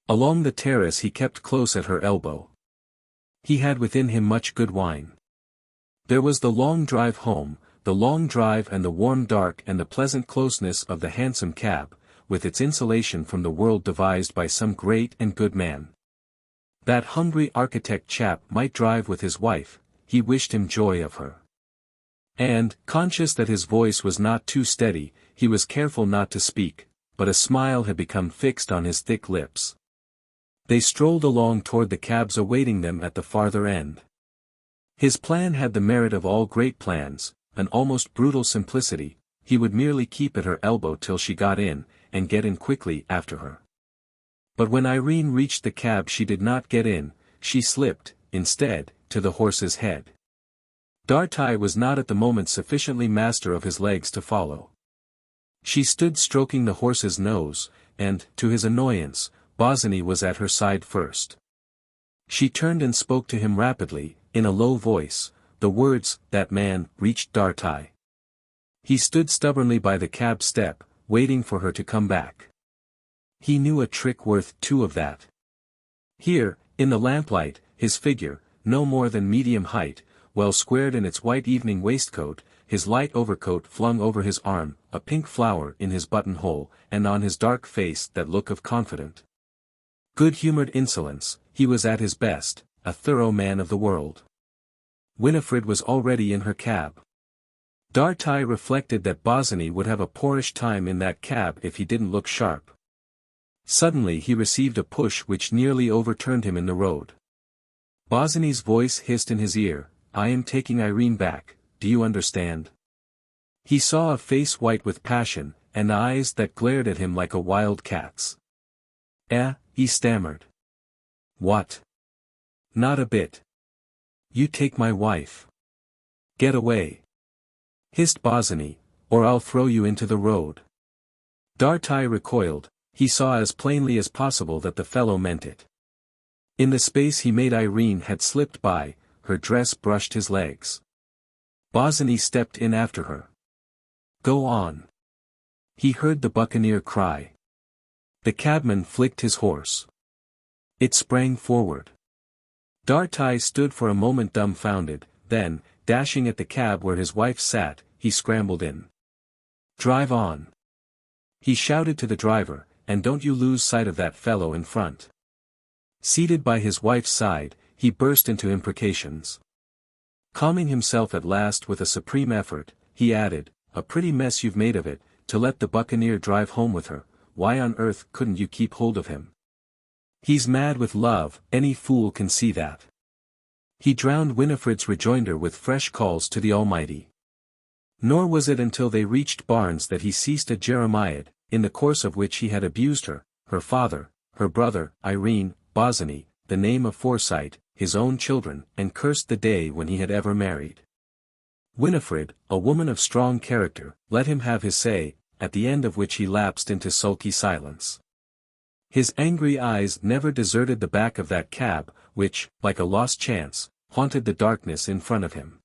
Along the terrace he kept close at her elbow. He had within him much good wine. There was the long drive home, the long drive and the warm dark and the pleasant closeness of the handsome cab, with its insulation from the world devised by some great and good man. That hungry architect chap might drive with his wife, he wished him joy of her. And, conscious that his voice was not too steady, he was careful not to speak, but a smile had become fixed on his thick lips. They strolled along toward the cabs awaiting them at the farther end. His plan had the merit of all great plans, an almost brutal simplicity. He would merely keep at her elbow till she got in, and get in quickly after her. But when Irene reached the cab she did not get in, she slipped, instead, to the horse's head. Dartai was not at the moment sufficiently master of his legs to follow. She stood stroking the horse's nose, and, to his annoyance, Bosinney was at her side first. She turned and spoke to him rapidly, in a low voice. The words, "that man," reached Dartai. He stood stubbornly by the cab step, waiting for her to come back. He knew a trick worth two of that. Here, in the lamplight, his figure, no more than medium height, well squared in its white evening waistcoat, his light overcoat flung over his arm, a pink flower in his buttonhole, and on his dark face that look of confident, good-humored insolence, he was at his best, a thorough man of the world. Winifred was already in her cab. Dartai reflected that Bosinney would have a poorish time in that cab if he didn't look sharp. Suddenly he received a push which nearly overturned him in the road. Bosinney's voice hissed in his ear, "I am taking Irene back, do you understand?" He saw a face white with passion, and eyes that glared at him like a wild cat's. He stammered. "What? Not a bit. You take my wife. Get away," hissed Bosinney, "or I'll throw you into the road." Dartai recoiled. He saw as plainly as possible that the fellow meant it. In the space he made Irene had slipped by, her dress brushed his legs. Bosinney stepped in after her. "Go on." He heard the buccaneer cry. The cabman flicked his horse. It sprang forward. Dartai stood for a moment dumbfounded, then, dashing at the cab where his wife sat, he scrambled in. "Drive on," he shouted to the driver, "and don't you lose sight of that fellow in front." Seated by his wife's side, he burst into imprecations. Calming himself at last with a supreme effort, he added, "A pretty mess you've made of it, to let the buccaneer drive home with her. Why on earth couldn't you keep hold of him? He's mad with love, any fool can see that." He drowned Winifred's rejoinder with fresh calls to the Almighty. Nor was it until they reached Barnes that he ceased a jeremiad, in the course of which he had abused her, her father, her brother, Irene, Bosinney, the name of Forsyte, his own children, and cursed the day when he had ever married. Winifred, a woman of strong character, let him have his say, at the end of which he lapsed into sulky silence. His angry eyes never deserted the back of that cab, which, like a lost chance, haunted the darkness in front of him.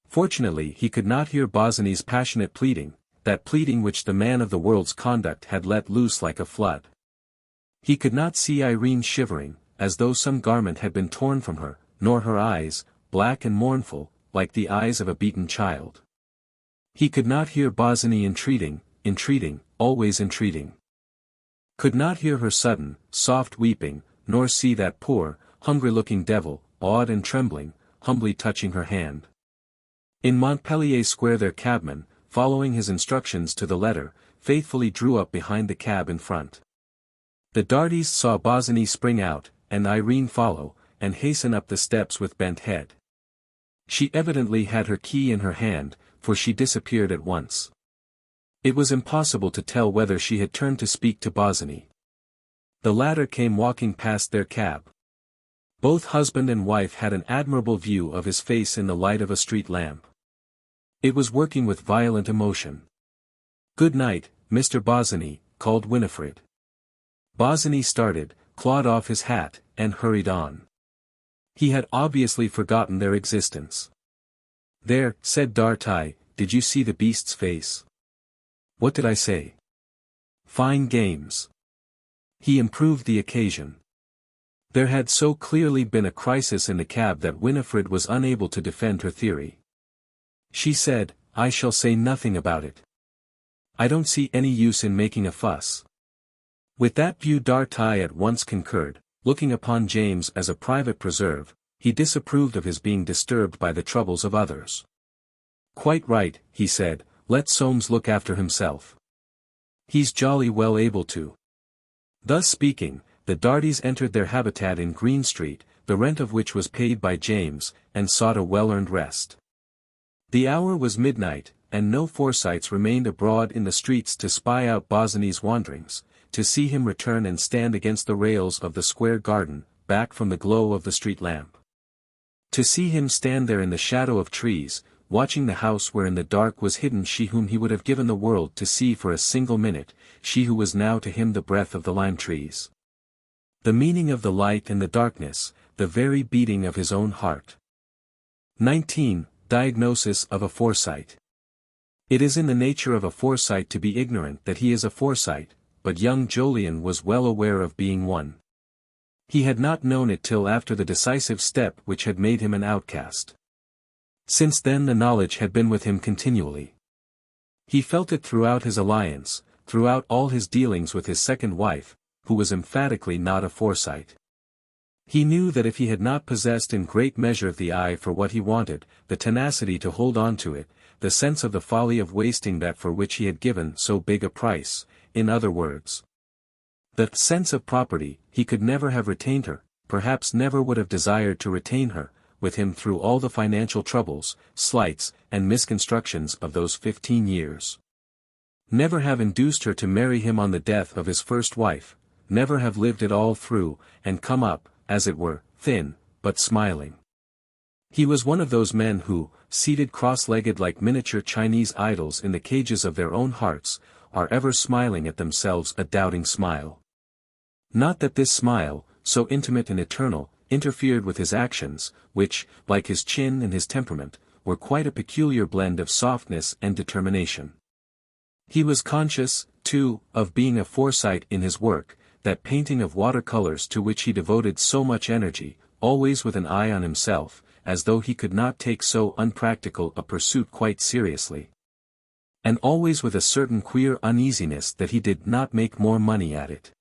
Fortunately he could not hear Bosinney's passionate pleading, that pleading which the man of the world's conduct had let loose like a flood. He could not see Irene shivering, as though some garment had been torn from her, nor her eyes, black and mournful, like the eyes of a beaten child. He could not hear Bosinney entreating, always entreating. Could not hear her sudden, soft weeping, nor see that poor, hungry-looking devil, awed and trembling, humbly touching her hand. In Montpellier Square their cabman, following his instructions to the letter, faithfully drew up behind the cab in front. The Dartys saw Bosinney spring out, and Irene follow, and hasten up the steps with bent head. She evidently had her key in her hand, for she disappeared at once. It was impossible to tell whether she had turned to speak to Bosinney. The latter came walking past their cab. Both husband and wife had an admirable view of his face in the light of a street lamp. It was working with violent emotion. "Good night, Mr. Bosinney," called Winifred. Bosinney started, clawed off his hat, and hurried on. He had obviously forgotten their existence. "There," said Darty, "did you see the beast's face?" "What did I say?" "Fine games." He improved the occasion. There had so clearly been a crisis in the cab that Winifred was unable to defend her theory. She said, "I shall say nothing about it. I don't see any use in making a fuss." With that view Darty at once concurred, looking upon James as a private preserve. He disapproved of his being disturbed by the troubles of others. "Quite right," he said, "let Soames look after himself. He's jolly well able to." Thus speaking, the Dartys entered their habitat in Green Street, the rent of which was paid by James, and sought a well-earned rest. The hour was midnight, and no Forsytes remained abroad in the streets to spy out Bosinney's wanderings, to see him return and stand against the rails of the square garden, back from the glow of the street lamp. To see him stand there in the shadow of trees, watching the house where in the dark was hidden she whom he would have given the world to see for a single minute, she who was now to him the breath of the lime trees. The meaning of the light and the darkness, the very beating of his own heart. 19. Diagnosis of a Forsyte. It is in the nature of a Forsyte to be ignorant that he is a Forsyte, but young Jolyon was well aware of being one. He had not known it till after the decisive step which had made him an outcast. Since then the knowledge had been with him continually. He felt it throughout his alliance, throughout all his dealings with his second wife, who was emphatically not a Forsyte. He knew that if he had not possessed in great measure the eye for what he wanted, the tenacity to hold on to it, the sense of the folly of wasting that for which he had given so big a price, in other words, the sense of property, he could never have retained her, perhaps never would have desired to retain her, with him through all the financial troubles, slights, and misconstructions of those 15 years. Never have induced her to marry him on the death of his first wife, never have lived it all through, and come up, as it were, thin, but smiling. He was one of those men who, seated cross-legged like miniature Chinese idols in the cages of their own hearts, are ever smiling at themselves a doubting smile. Not that this smile, so intimate and eternal, interfered with his actions, which, like his chin and his temperament, were quite a peculiar blend of softness and determination. He was conscious, too, of being a Forsyte in his work, that painting of watercolors to which he devoted so much energy, always with an eye on himself, as though he could not take so unpractical a pursuit quite seriously. And always with a certain queer uneasiness that he did not make more money at it.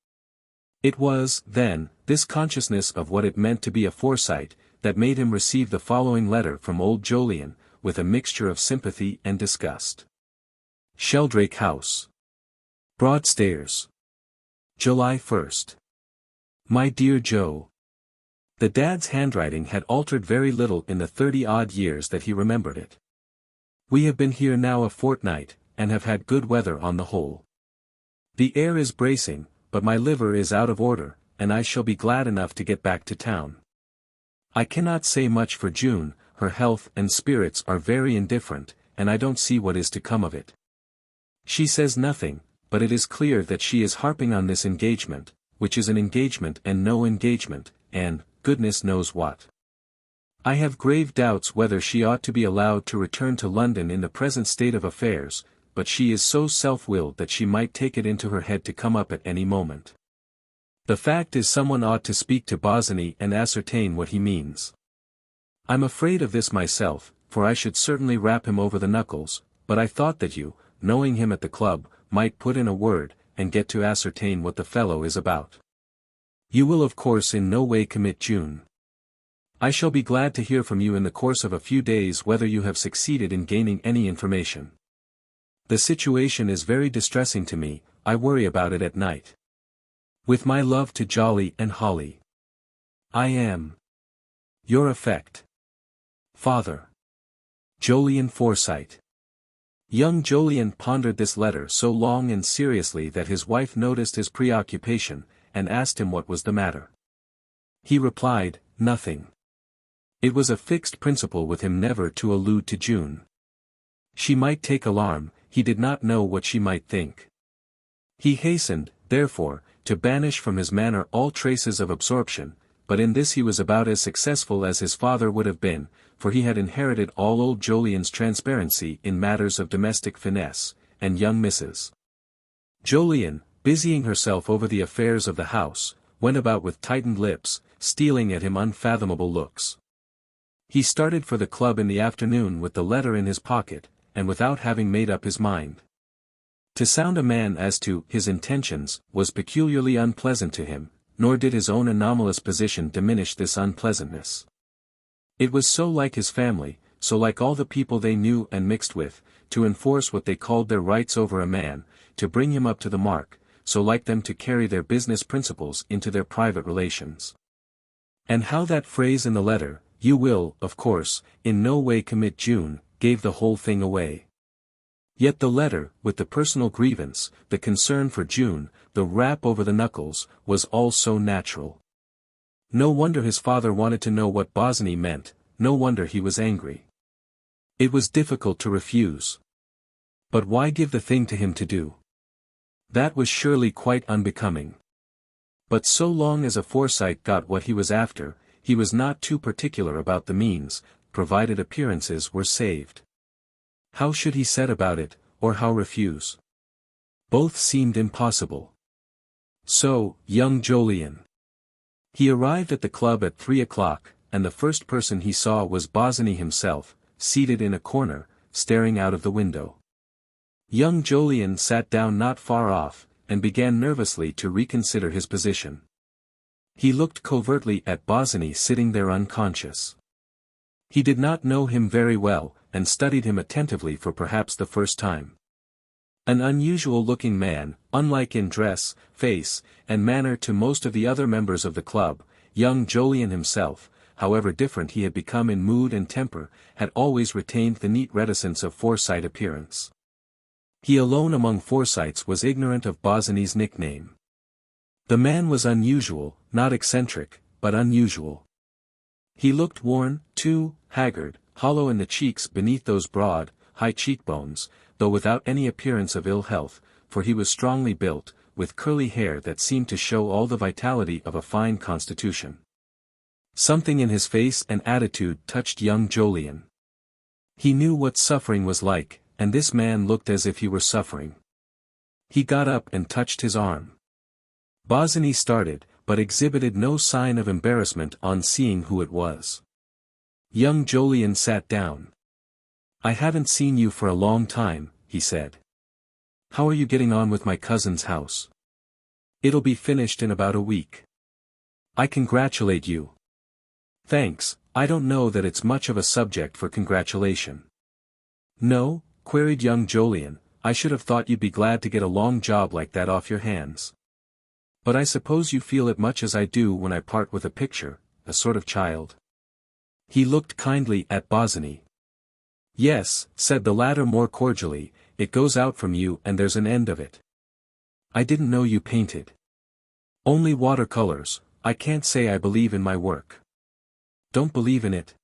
It was, then, this consciousness of what it meant to be a Forsyte, that made him receive the following letter from old Jolyon, with a mixture of sympathy and disgust. Sheldrake House, Broadstairs, July 1st. My dear Joe. The dad's handwriting had altered very little in the 30-odd years that he remembered it. We have been here now a fortnight, and have had good weather on the whole. The air is bracing, but my liver is out of order, and I shall be glad enough to get back to town. I cannot say much for June, her health and spirits are very indifferent, and I don't see what is to come of it. She says nothing, but it is clear that she is harping on this engagement, which is an engagement and no engagement, and, goodness knows what. I have grave doubts whether she ought to be allowed to return to London in the present state of affairs, but she is so self-willed that she might take it into her head to come up at any moment. The fact is someone ought to speak to Bosinney and ascertain what he means. I'm afraid of this myself, for I should certainly rap him over the knuckles, but I thought that you, knowing him at the club, might put in a word, and get to ascertain what the fellow is about. You will of course in no way commit June. I shall be glad to hear from you in the course of a few days whether you have succeeded in gaining any information. The situation is very distressing to me, I worry about it at night. With my love to Jolly and Holly. I am your affect. Father. Jolyon Forsyte. Young Jolyon pondered this letter so long and seriously that his wife noticed his preoccupation, and asked him what was the matter. He replied, nothing. It was a fixed principle with him never to allude to June. She might take alarm, he did not know what she might think. He hastened, therefore, to banish from his manner all traces of absorption, but in this he was about as successful as his father would have been, for he had inherited all old Jolyon's transparency in matters of domestic finesse, and young Mrs. Jolyon, busying herself over the affairs of the house, went about with tightened lips, stealing at him unfathomable looks. He started for the club in the afternoon with the letter in his pocket, and without having made up his mind. To sound a man as to his intentions was peculiarly unpleasant to him, nor did his own anomalous position diminish this unpleasantness. It was so like his family, so like all the people they knew and mixed with, to enforce what they called their rights over a man, to bring him up to the mark, so like them to carry their business principles into their private relations. And how that phrase in the letter, "You will, of course, in no way commit June," gave the whole thing away. Yet the letter, with the personal grievance, the concern for June, the rap over the knuckles, was all so natural. No wonder his father wanted to know what Bosinney meant, no wonder he was angry. It was difficult to refuse. But why give the thing to him to do? That was surely quite unbecoming. But so long as a Forsyte got what he was after, he was not too particular about the means, provided appearances were saved. How should he set about it, or how refuse? Both seemed impossible. So, young Jolyon. He arrived at the club at 3 o'clock, and the first person he saw was Bosinney himself, seated in a corner, staring out of the window. Young Jolyon sat down not far off, and began nervously to reconsider his position. He looked covertly at Bosinney sitting there unconscious. He did not know him very well, and studied him attentively for perhaps the first time. An unusual-looking man, unlike in dress, face, and manner to most of the other members of the club, young Jolyon himself, however different he had become in mood and temper, had always retained the neat reticence of Forsyte appearance. He alone among Forsytes was ignorant of Bosinney's nickname. The man was unusual, not eccentric, but unusual. He looked worn, too, haggard, hollow in the cheeks beneath those broad, high cheekbones, though without any appearance of ill health, for he was strongly built, with curly hair that seemed to show all the vitality of a fine constitution. Something in his face and attitude touched young Jolyon. He knew what suffering was like, and this man looked as if he were suffering. He got up and touched his arm. Bosinney started, but exhibited no sign of embarrassment on seeing who it was. Young Jolyon sat down. "I haven't seen you for a long time," he said. "How are you getting on with my cousin's house?" "It'll be finished in about a week." "I congratulate you." "Thanks, I don't know that it's much of a subject for congratulation." "No?" queried young Jolyon, "I should have thought you'd be glad to get a long job like that off your hands. But I suppose you feel it much as I do when I part with a picture, a sort of child." He looked kindly at Bosinney. "Yes," said the latter more cordially, "it goes out from you and there's an end of it." "I didn't know you painted." "Only watercolors. I can't say I believe in my work." "Don't believe in it?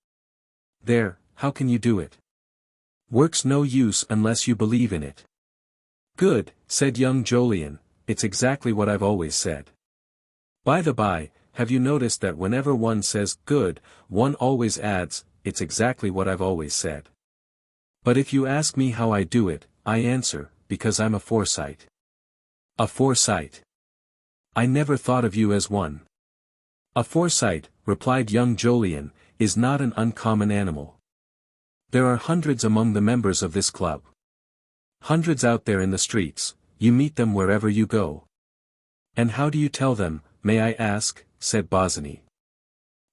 There, how can you do it? Work's no use unless you believe in it." "Good," said young Jolyon, "it's exactly what I've always said. By the by, have you noticed that whenever one says good, one always adds, it's exactly what I've always said. But if you ask me how I do it, I answer, because I'm a Forsyte." "A Forsyte? I never thought of you as one." "A Forsyte," replied young Jolyon, "is not an uncommon animal. There are hundreds among the members of this club. Hundreds out there in the streets, you meet them wherever you go." "And how do you tell them, may I ask?" said Bosinney.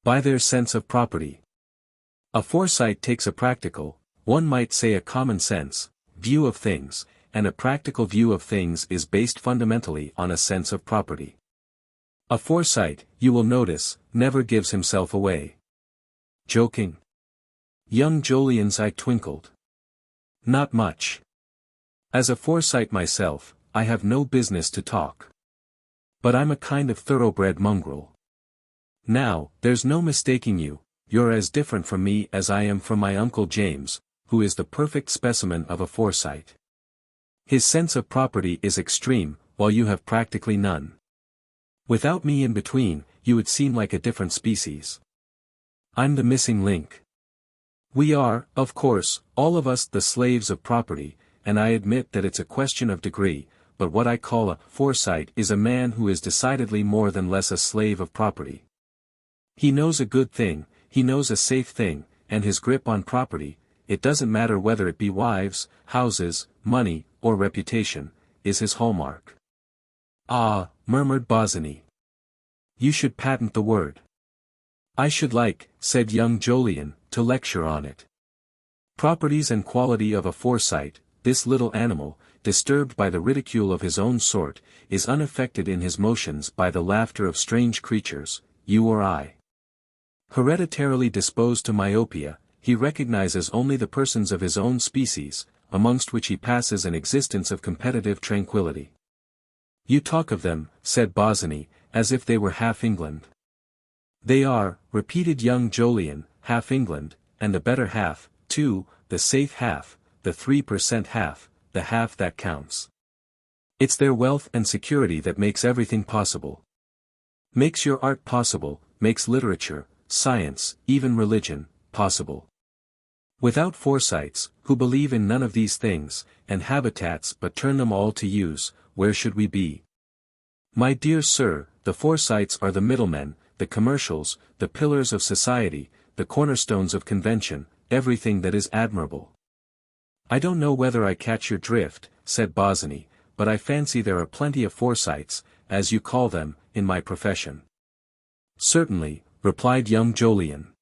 "By their sense of property. A Forsyte takes a practical, one might say a common sense, view of things, and a practical view of things is based fundamentally on a sense of property. A Forsyte, you will notice, never gives himself away." "Joking?" Young Jolyon's eye twinkled. "Not much. As a Forsyte myself, I have no business to talk. But I'm a kind of thoroughbred mongrel. Now, there's no mistaking you, you're as different from me as I am from my Uncle James, who is the perfect specimen of a Forsyte. His sense of property is extreme, while you have practically none. Without me in between, you would seem like a different species. I'm the missing link. We are, of course, all of us the slaves of property, and I admit that it's a question of degree, but what I call a Forsyte is a man who is decidedly more than less a slave of property. He knows a good thing, he knows a safe thing, and his grip on property, it doesn't matter whether it be wives, houses, money, or reputation, is his hallmark. Ah, murmured Bosinney. You should patent the word. I should like, said young Jolyon, to lecture on it. Properties and quality of a Forsyte, this little animal, disturbed by the ridicule of his own sort, is unaffected in his motions by the laughter of strange creatures, you or I. Hereditarily disposed to myopia, he recognizes only the persons of his own species, amongst which he passes an existence of competitive tranquility. You talk of them, said Bosinney, as if they were half England. They are, repeated young Jolyon, half England, and the better half, too, the safe half, the 3% half, the half that counts. It's their wealth and security that makes everything possible. Makes your art possible, makes literature, science, even religion, possible. Without Forsytes, who believe in none of these things, and habitats but turn them all to use, where should we be? My dear sir, the Forsytes are the middlemen, the commercials, the pillars of society, the cornerstones of convention, everything that is admirable. I don't know whether I catch your drift, said Bosinney, but I fancy there are plenty of Forsytes, as you call them, in my profession. Certainly, replied young Jolyon.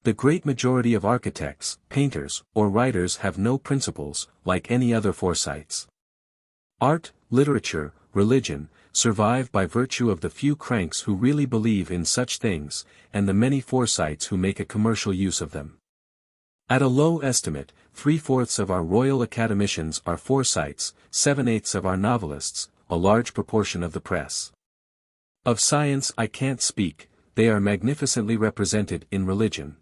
The great majority of architects, painters, or writers have no principles, like any other Forsytes. Art, literature, religion, survive by virtue of the few cranks who really believe in such things, and the many Forsytes who make a commercial use of them. At a low estimate, 3/4 of our Royal Academicians are Forsytes, 7/8 of our novelists, a large proportion of the press. Of science I can't speak, they are magnificently represented in religion.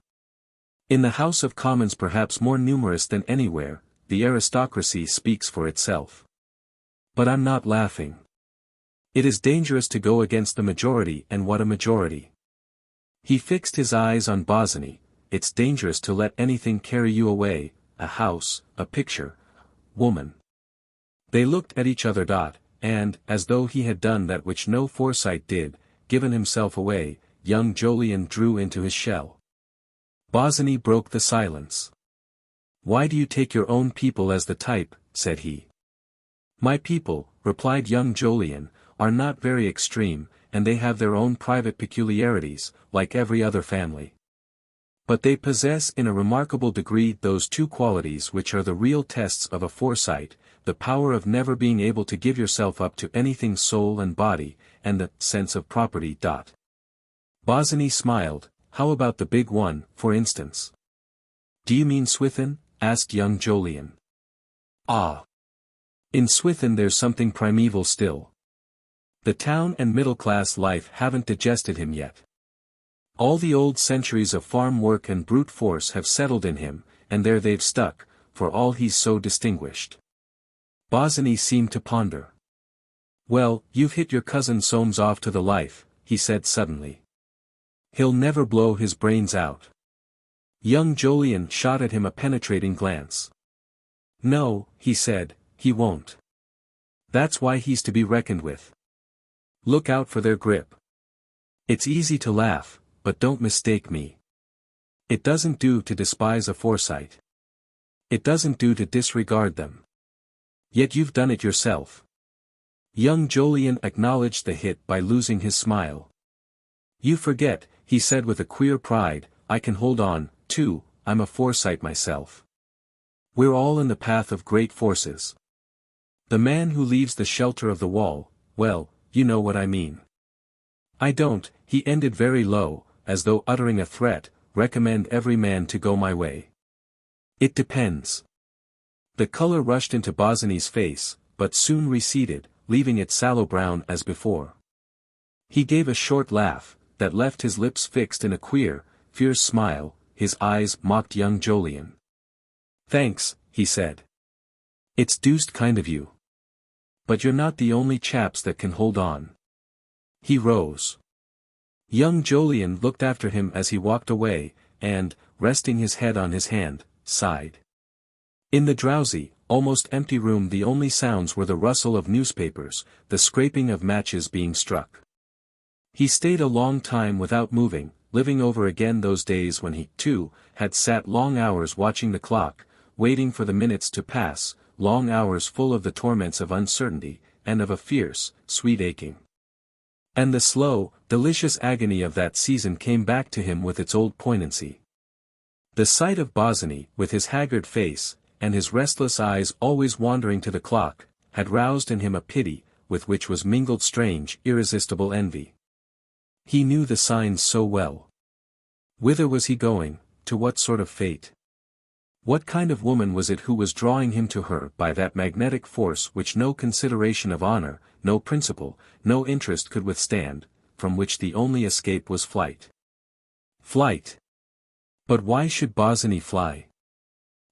In the House of Commons perhaps more numerous than anywhere, the aristocracy speaks for itself. But I'm not laughing. It is dangerous to go against the majority, and what a majority. He fixed his eyes on Bosinney. It's dangerous to let anything carry you away, a house, a picture, woman. They looked at each other. And, as though he had done that which no Forsyte did, given himself away, young Jolyon drew into his shell. Bosinney broke the silence. Why do you take your own people as the type, said he. My people, replied young Jolyon, are not very extreme, and they have their own private peculiarities, like every other family. But they possess in a remarkable degree those two qualities which are the real tests of a Forsyte, the power of never being able to give yourself up to anything soul and body, and the sense of property. Bosinney smiled. How about the big one, for instance? Do you mean Swithin? Asked young Jolyon. Ah! In Swithin there's something primeval still. The town and middle-class life haven't digested him yet. All the old centuries of farm work and brute force have settled in him, and there they've stuck, for all he's so distinguished. Bosinney seemed to ponder. Well, you've hit your cousin Soames off to the life, he said suddenly. He'll never blow his brains out. Young Jolyon shot at him a penetrating glance. No, he said, he won't. That's why he's to be reckoned with. Look out for their grip. It's easy to laugh, but don't mistake me. It doesn't do to despise a Forsyte. It doesn't do to disregard them. Yet you've done it yourself. Young Jolyon acknowledged the hit by losing his smile. You forget, he said with a queer pride, I can hold on, too, I'm a Forsyte myself. We're all in the path of great forces. The man who leaves the shelter of the wall, well, you know what I mean. I don't, he ended very low, as though uttering a threat, recommend every man to go my way. It depends. The color rushed into Bosinney's face, but soon receded, leaving it sallow brown as before. He gave a short laugh, that left his lips fixed in a queer, fierce smile. His eyes mocked young Jolyon. "Thanks," he said. "It's deuced kind of you. But you're not the only chaps that can hold on." He rose. Young Jolyon looked after him as he walked away, and, resting his head on his hand, sighed. In the drowsy, almost empty room the only sounds were the rustle of newspapers, the scraping of matches being struck. He stayed a long time without moving, living over again those days when he, too, had sat long hours watching the clock, waiting for the minutes to pass, long hours full of the torments of uncertainty, and of a fierce, sweet aching. And the slow, delicious agony of that season came back to him with its old poignancy. The sight of Bosinney, with his haggard face, and his restless eyes always wandering to the clock, had roused in him a pity, with which was mingled strange, irresistible envy. He knew the signs so well. Whither was he going, to what sort of fate? What kind of woman was it who was drawing him to her by that magnetic force which no consideration of honor, no principle, no interest could withstand, from which the only escape was flight? Flight! But why should Bosinney fly?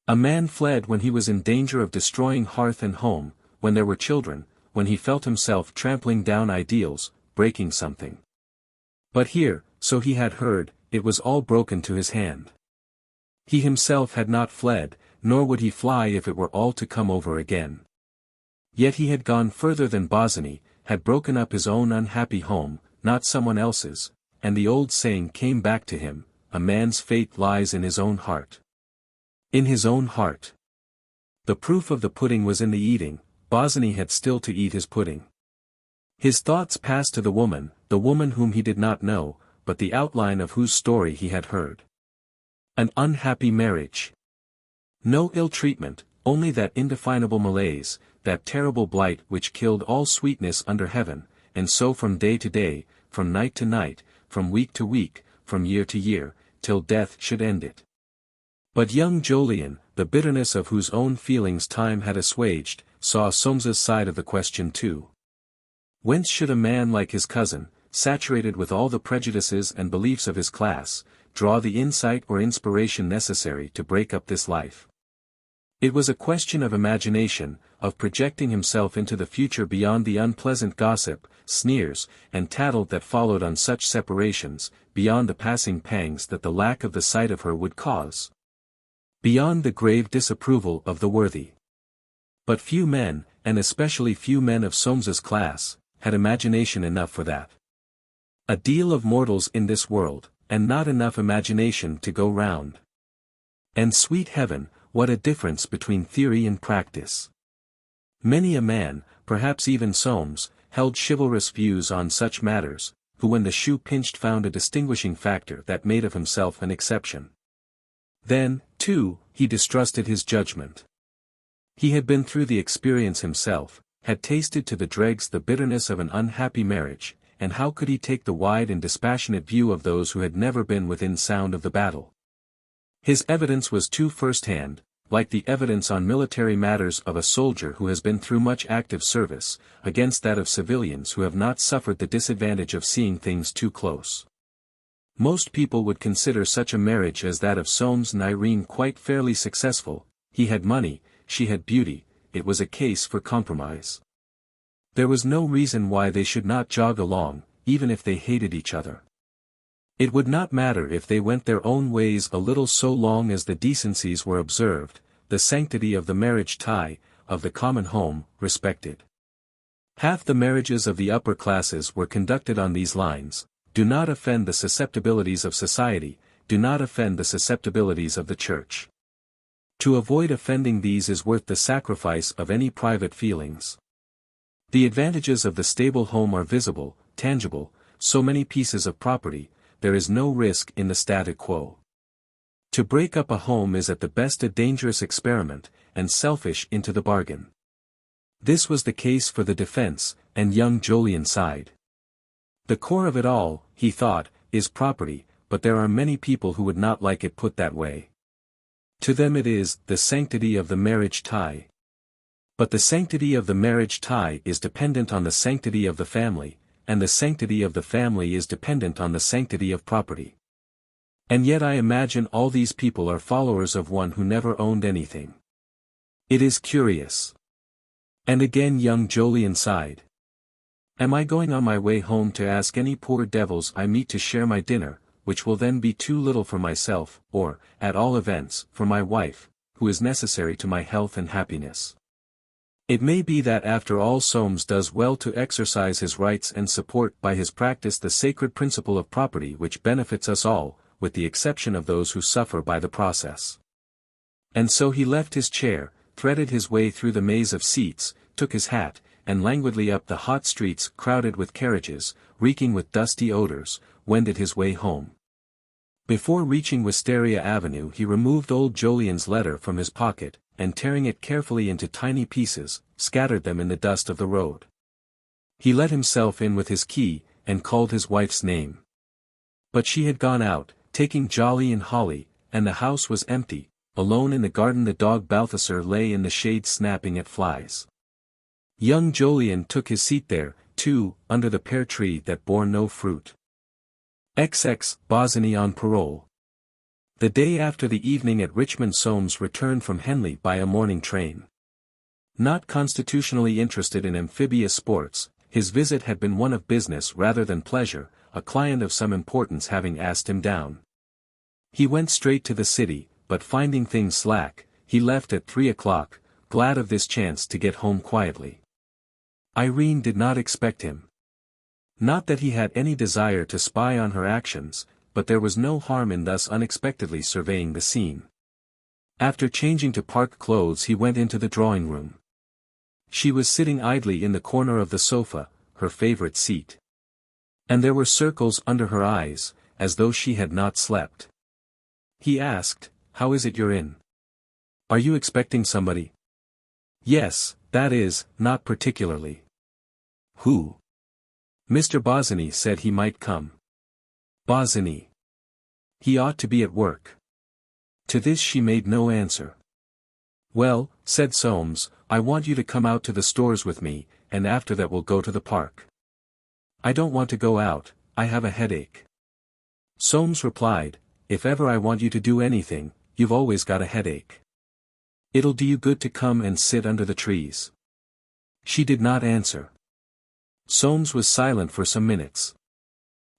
A man fled when he was in danger of destroying hearth and home, when there were children, when he felt himself trampling down ideals, breaking something. But here, so he had heard, it was all broken to his hand. He himself had not fled, nor would he fly if it were all to come over again. Yet he had gone further than Bosinney, had broken up his own unhappy home, not someone else's, and the old saying came back to him, a man's fate lies in his own heart. In his own heart. The proof of the pudding was in the eating. Bosinney had still to eat his pudding. His thoughts passed to the woman whom he did not know, but the outline of whose story he had heard. An unhappy marriage. No ill treatment, only that indefinable malaise, that terrible blight which killed all sweetness under heaven, and so from day to day, from night to night, from week to week, from year to year, till death should end it. But young Jolyon, the bitterness of whose own feelings time had assuaged, saw Soames's side of the question too. Whence should a man like his cousin, saturated with all the prejudices and beliefs of his class, draw the insight or inspiration necessary to break up this life? It was a question of imagination, of projecting himself into the future beyond the unpleasant gossip, sneers, and tattle that followed on such separations, beyond the passing pangs that the lack of the sight of her would cause. Beyond the grave disapproval of the worthy. But few men, and especially few men of Soames's class, had imagination enough for that. A deal of mortals in this world, and not enough imagination to go round. And sweet heaven, what a difference between theory and practice. Many a man, perhaps even Soames, held chivalrous views on such matters, who when the shoe pinched found a distinguishing factor that made of himself an exception. Then, too, he distrusted his judgment. He had been through the experience himself, had tasted to the dregs the bitterness of an unhappy marriage, and how could he take the wide and dispassionate view of those who had never been within sound of the battle? His evidence was too first-hand, like the evidence on military matters of a soldier who has been through much active service, against that of civilians who have not suffered the disadvantage of seeing things too close. Most people would consider such a marriage as that of Soames and Irene quite fairly successful. He had money, she had beauty, it was a case for compromise. There was no reason why they should not jog along, even if they hated each other. It would not matter if they went their own ways a little so long as the decencies were observed, the sanctity of the marriage tie, of the common home, respected. Half the marriages of the upper classes were conducted on these lines: do not offend the susceptibilities of society, do not offend the susceptibilities of the church. To avoid offending these is worth the sacrifice of any private feelings. The advantages of the stable home are visible, tangible, so many pieces of property, there is no risk in the statu quo. To break up a home is at the best a dangerous experiment, and selfish into the bargain. This was the case for the defense, and young Jolyon sighed. The core of it all, he thought, is property, but there are many people who would not like it put that way. To them it is the sanctity of the marriage tie. But the sanctity of the marriage tie is dependent on the sanctity of the family, and the sanctity of the family is dependent on the sanctity of property. And yet I imagine all these people are followers of one who never owned anything. It is curious. And again young Jolyon sighed. Am I going on my way home to ask any poor devils I meet to share my dinner, which will then be too little for myself, or, at all events, for my wife, who is necessary to my health and happiness? It may be that after all Soames does well to exercise his rights and support by his practice the sacred principle of property which benefits us all, with the exception of those who suffer by the process. And so he left his chair, threaded his way through the maze of seats, took his hat, and languidly up the hot streets crowded with carriages, reeking with dusty odors, wended his way home. Before reaching Wisteria Avenue he removed old Jolyon's letter from his pocket, and tearing it carefully into tiny pieces, scattered them in the dust of the road. He let himself in with his key, and called his wife's name. But she had gone out, taking Jolly and Holly, and the house was empty. Alone in the garden the dog Balthasar lay in the shade snapping at flies. Young Jolyon took his seat there, too, under the pear tree that bore no fruit. XX Bosinney on Parole. The day after the evening at Richmond Soames returned from Henley by a morning train. Not constitutionally interested in amphibious sports, his visit had been one of business rather than pleasure, a client of some importance having asked him down. He went straight to the city, but finding things slack, he left at 3 o'clock, glad of this chance to get home quietly. Irene did not expect him. Not that he had any desire to spy on her actions, but there was no harm in thus unexpectedly surveying the scene. After changing to park clothes he went into the drawing-room. She was sitting idly in the corner of the sofa, her favorite seat. And there were circles under her eyes, as though she had not slept. He asked, "How is it you're in? Are you expecting somebody?" "Yes, that is, not particularly." "Who?" "Mr. Bosinney said he might come." "Bosinney? He ought to be at work." To this she made no answer. "Well," said Soames, "I want you to come out to the stores with me, and after that we'll go to the park." "I don't want to go out, I have a headache." Soames replied, "If ever I want you to do anything, you've always got a headache. It'll do you good to come and sit under the trees." She did not answer. Soames was silent for some minutes.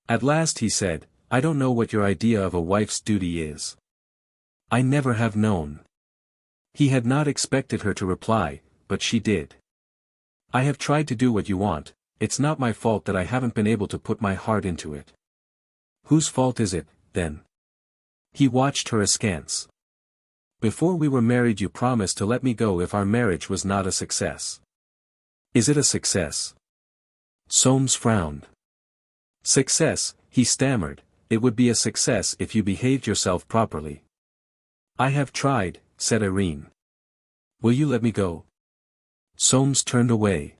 At last he said, "I don't know what your idea of a wife's duty is." "I never have known." He had not expected her to reply, but she did. "I have tried to do what you want, it's not my fault that I haven't been able to put my heart into it." "Whose fault is it, then?" He watched her askance. "Before we were married you promised to let me go if our marriage was not a success. Is it a success?" Soames frowned. "Success," he stammered, "it would be a success if you behaved yourself properly." "I have tried," said Irene. "Will you let me go?" Soames turned away.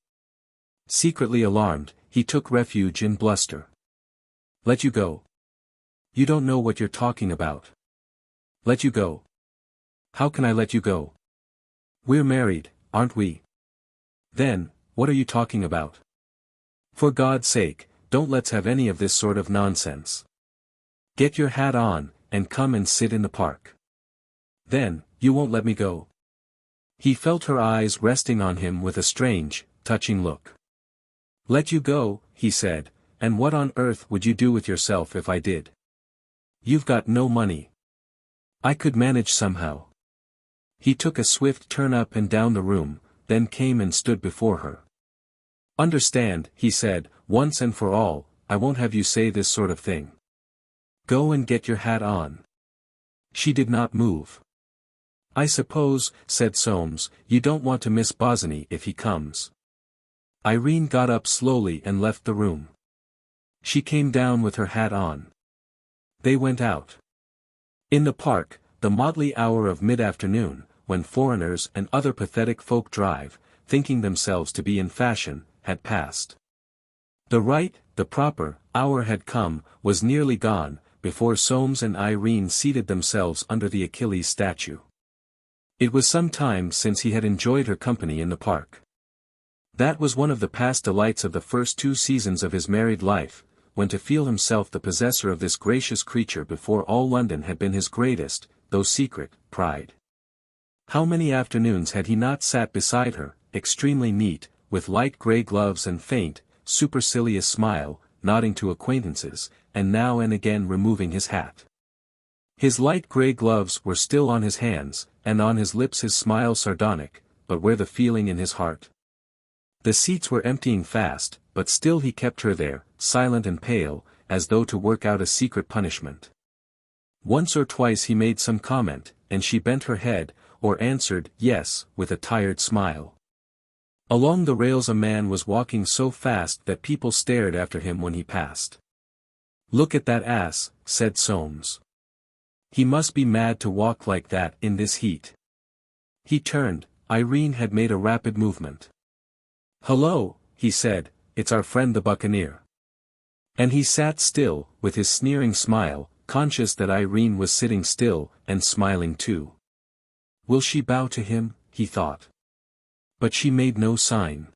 Secretly alarmed, he took refuge in bluster. "Let you go? You don't know what you're talking about." "Let you go? How can I let you go? We're married, aren't we?" "Then, what are you talking about? For God's sake, don't let's have any of this sort of nonsense. Get your hat on, and come and sit in the park." "Then, you won't let me go?" He felt her eyes resting on him with a strange, touching look. "Let you go," he said, "and what on earth would you do with yourself if I did? You've got no money." "I could manage somehow." He took a swift turn up and down the room, then came and stood before her. "Understand," he said, "once and for all, I won't have you say this sort of thing. Go and get your hat on." She did not move. "I suppose," said Soames, "you don't want to miss Bosinney if he comes." Irene got up slowly and left the room. She came down with her hat on. They went out. In the park, the motley hour of mid-afternoon, when foreigners and other pathetic folk drive, thinking themselves to be in fashion, had passed. The right, the proper, hour had come, was nearly gone, before Soames and Irene seated themselves under the Achilles statue. It was some time since he had enjoyed her company in the park. That was one of the past delights of the first 2 seasons of his married life, when to feel himself the possessor of this gracious creature before all London had been his greatest, though secret, pride. How many afternoons had he not sat beside her, extremely neat, with light grey gloves and faint, supercilious smile, nodding to acquaintances, and now and again removing his hat. His light grey gloves were still on his hands, and on his lips his smile sardonic, but where the feeling in his heart? The seats were emptying fast, but still he kept her there, silent and pale, as though to work out a secret punishment. Once or twice he made some comment, and she bent her head, or answered yes, with a tired smile. Along the rails a man was walking so fast that people stared after him when he passed. "Look at that ass," said Soames. "He must be mad to walk like that in this heat." He turned. Irene had made a rapid movement. "Hello," he said, "it's our friend the buccaneer." And he sat still, with his sneering smile, conscious that Irene was sitting still, and smiling too. Will she bow to him, he thought. But she made no sign.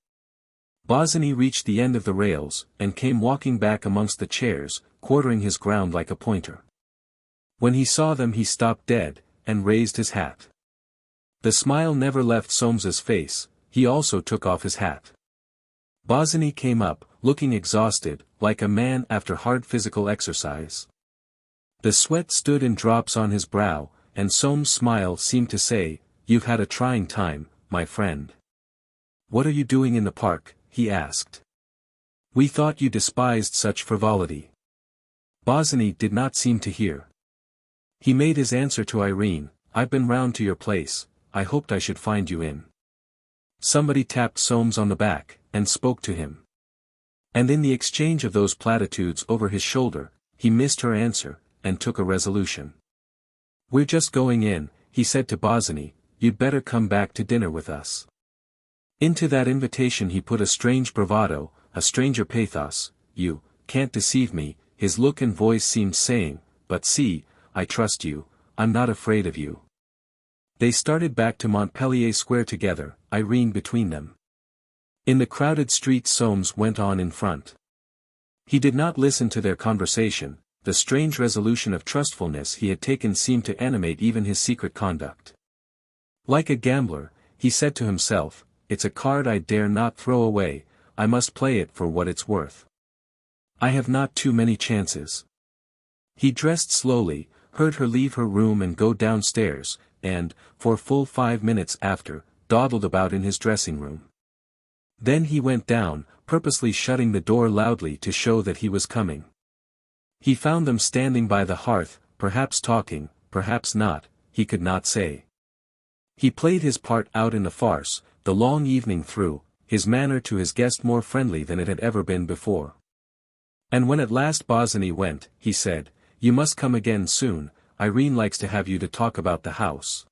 Bosinney reached the end of the rails, and came walking back amongst the chairs, quartering his ground like a pointer. When he saw them he stopped dead, and raised his hat. The smile never left Soames's face. He also took off his hat. Bosinney came up, looking exhausted, like a man after hard physical exercise. The sweat stood in drops on his brow, and Soames' smile seemed to say, "You've had a trying time, my friend." "What are you doing in the park?" he asked. "We thought you despised such frivolity." Bosinney did not seem to hear. He made his answer to Irene, "I've been round to your place, I hoped I should find you in." Somebody tapped Soames on the back, and spoke to him. And in the exchange of those platitudes over his shoulder, he missed her answer, and took a resolution. "We're just going in," he said to Bosinney, "you'd better come back to dinner with us." Into that invitation he put a strange bravado, a stranger pathos. "You can't deceive me," his look and voice seemed saying, "but see, I trust you, I'm not afraid of you." They started back to Montpellier Square together, Irene between them. In the crowded street Soames went on in front. He did not listen to their conversation. The strange resolution of trustfulness he had taken seemed to animate even his secret conduct. Like a gambler, he said to himself, "It's a card I dare not throw away, I must play it for what it's worth. I have not too many chances." He dressed slowly, heard her leave her room and go downstairs, and, for full 5 minutes after, dawdled about in his dressing room. Then he went down, purposely shutting the door loudly to show that he was coming. He found them standing by the hearth, perhaps talking, perhaps not, he could not say. He played his part out in the farce, the long evening through, his manner to his guest more friendly than it had ever been before. And when at last Bosinney went, he said, "You must come again soon, Irene likes to have you to talk about the house."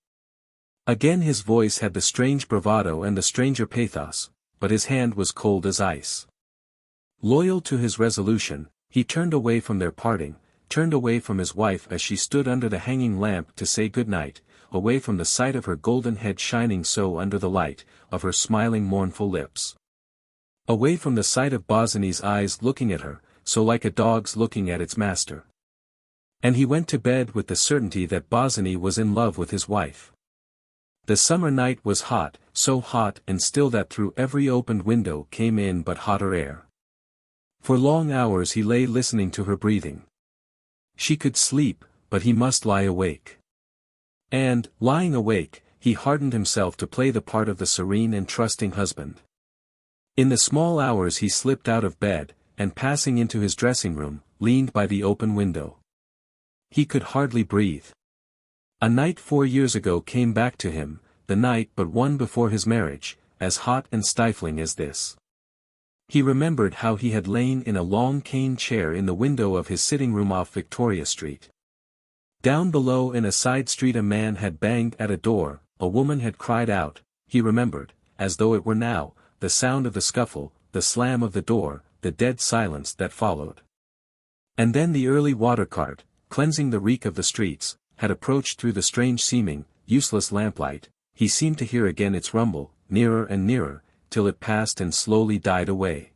Again his voice had the strange bravado and the stranger pathos, but his hand was cold as ice. Loyal to his resolution, he turned away from their parting, turned away from his wife as she stood under the hanging lamp to say good night, away from the sight of her golden head shining so under the light, of her smiling mournful lips. Away from the sight of Bosinney's eyes looking at her, so like a dog's looking at its master. And he went to bed with the certainty that Bosinney was in love with his wife. The summer night was hot, so hot and still that through every opened window came in but hotter air. For long hours he lay listening to her breathing. She could sleep, but he must lie awake. And, lying awake, he hardened himself to play the part of the serene and trusting husband. In the small hours he slipped out of bed, and passing into his dressing room, leaned by the open window. He could hardly breathe. A night 4 years ago came back to him, the night but one before his marriage, as hot and stifling as this. He remembered how he had lain in a long cane chair in the window of his sitting room off Victoria Street. Down below in a side street a man had banged at a door, a woman had cried out, he remembered, as though it were now, the sound of the scuffle, the slam of the door, the dead silence that followed. And then the early water cart, cleansing the reek of the streets, had approached through the strange-seeming, useless lamplight, he seemed to hear again its rumble, nearer and nearer, till it passed and slowly died away.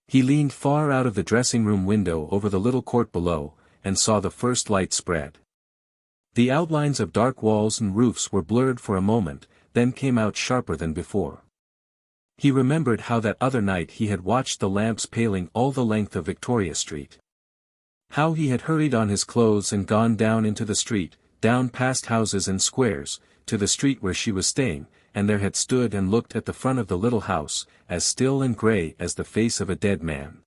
He leaned far out of the dressing-room window over the little court below, and saw the first light spread. The outlines of dark walls and roofs were blurred for a moment, then came out sharper than before. He remembered how that other night he had watched the lamps paling all the length of Victoria Street. How he had hurried on his clothes and gone down into the street, down past houses and squares, to the street where she was staying, and there had stood and looked at the front of the little house, as still and grey as the face of a dead man.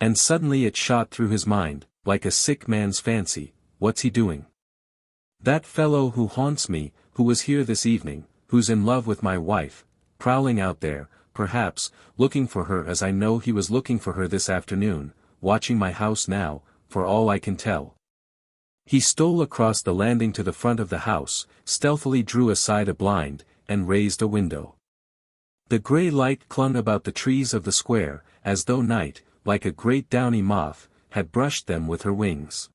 And suddenly it shot through his mind, like a sick man's fancy, what's he doing? That fellow who haunts me, who was here this evening, who's in love with my wife, prowling out there, perhaps, looking for her as I know he was looking for her this afternoon, watching my house now, for all I can tell. He stole across the landing to the front of the house, stealthily drew aside a blind, and raised a window. The grey light clung about the trees of the square, as though night, like a great downy moth, had brushed them with her wings.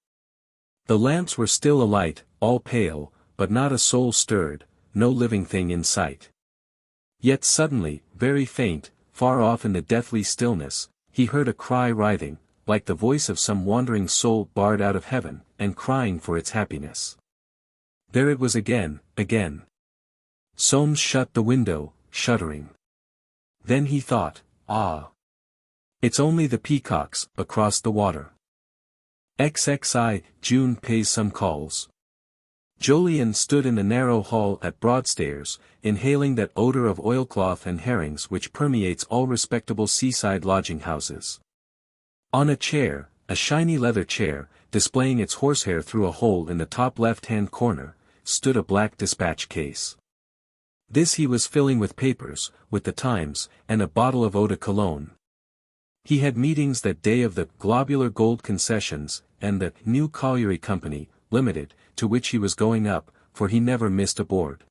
The lamps were still alight, all pale, but not a soul stirred, no living thing in sight. Yet suddenly, very faint, far off in the deathly stillness, he heard a cry writhing, like the voice of some wandering soul barred out of heaven, and crying for its happiness. There it was again, again. Soames shut the window, shuddering. Then he thought, ah! It's only the peacocks, across the water. XXII, June pays some calls. Jolyon stood in the narrow hall at Broadstairs, inhaling that odor of oilcloth and herrings which permeates all respectable seaside lodging-houses. On a chair, a shiny leather chair, displaying its horsehair through a hole in the top left-hand corner, stood a black dispatch case. This he was filling with papers, with the Times, and a bottle of eau de cologne. He had meetings that day of the Globular Gold Concessions, and the New Colliery Company, Limited, to which he was going up, for he never missed a board.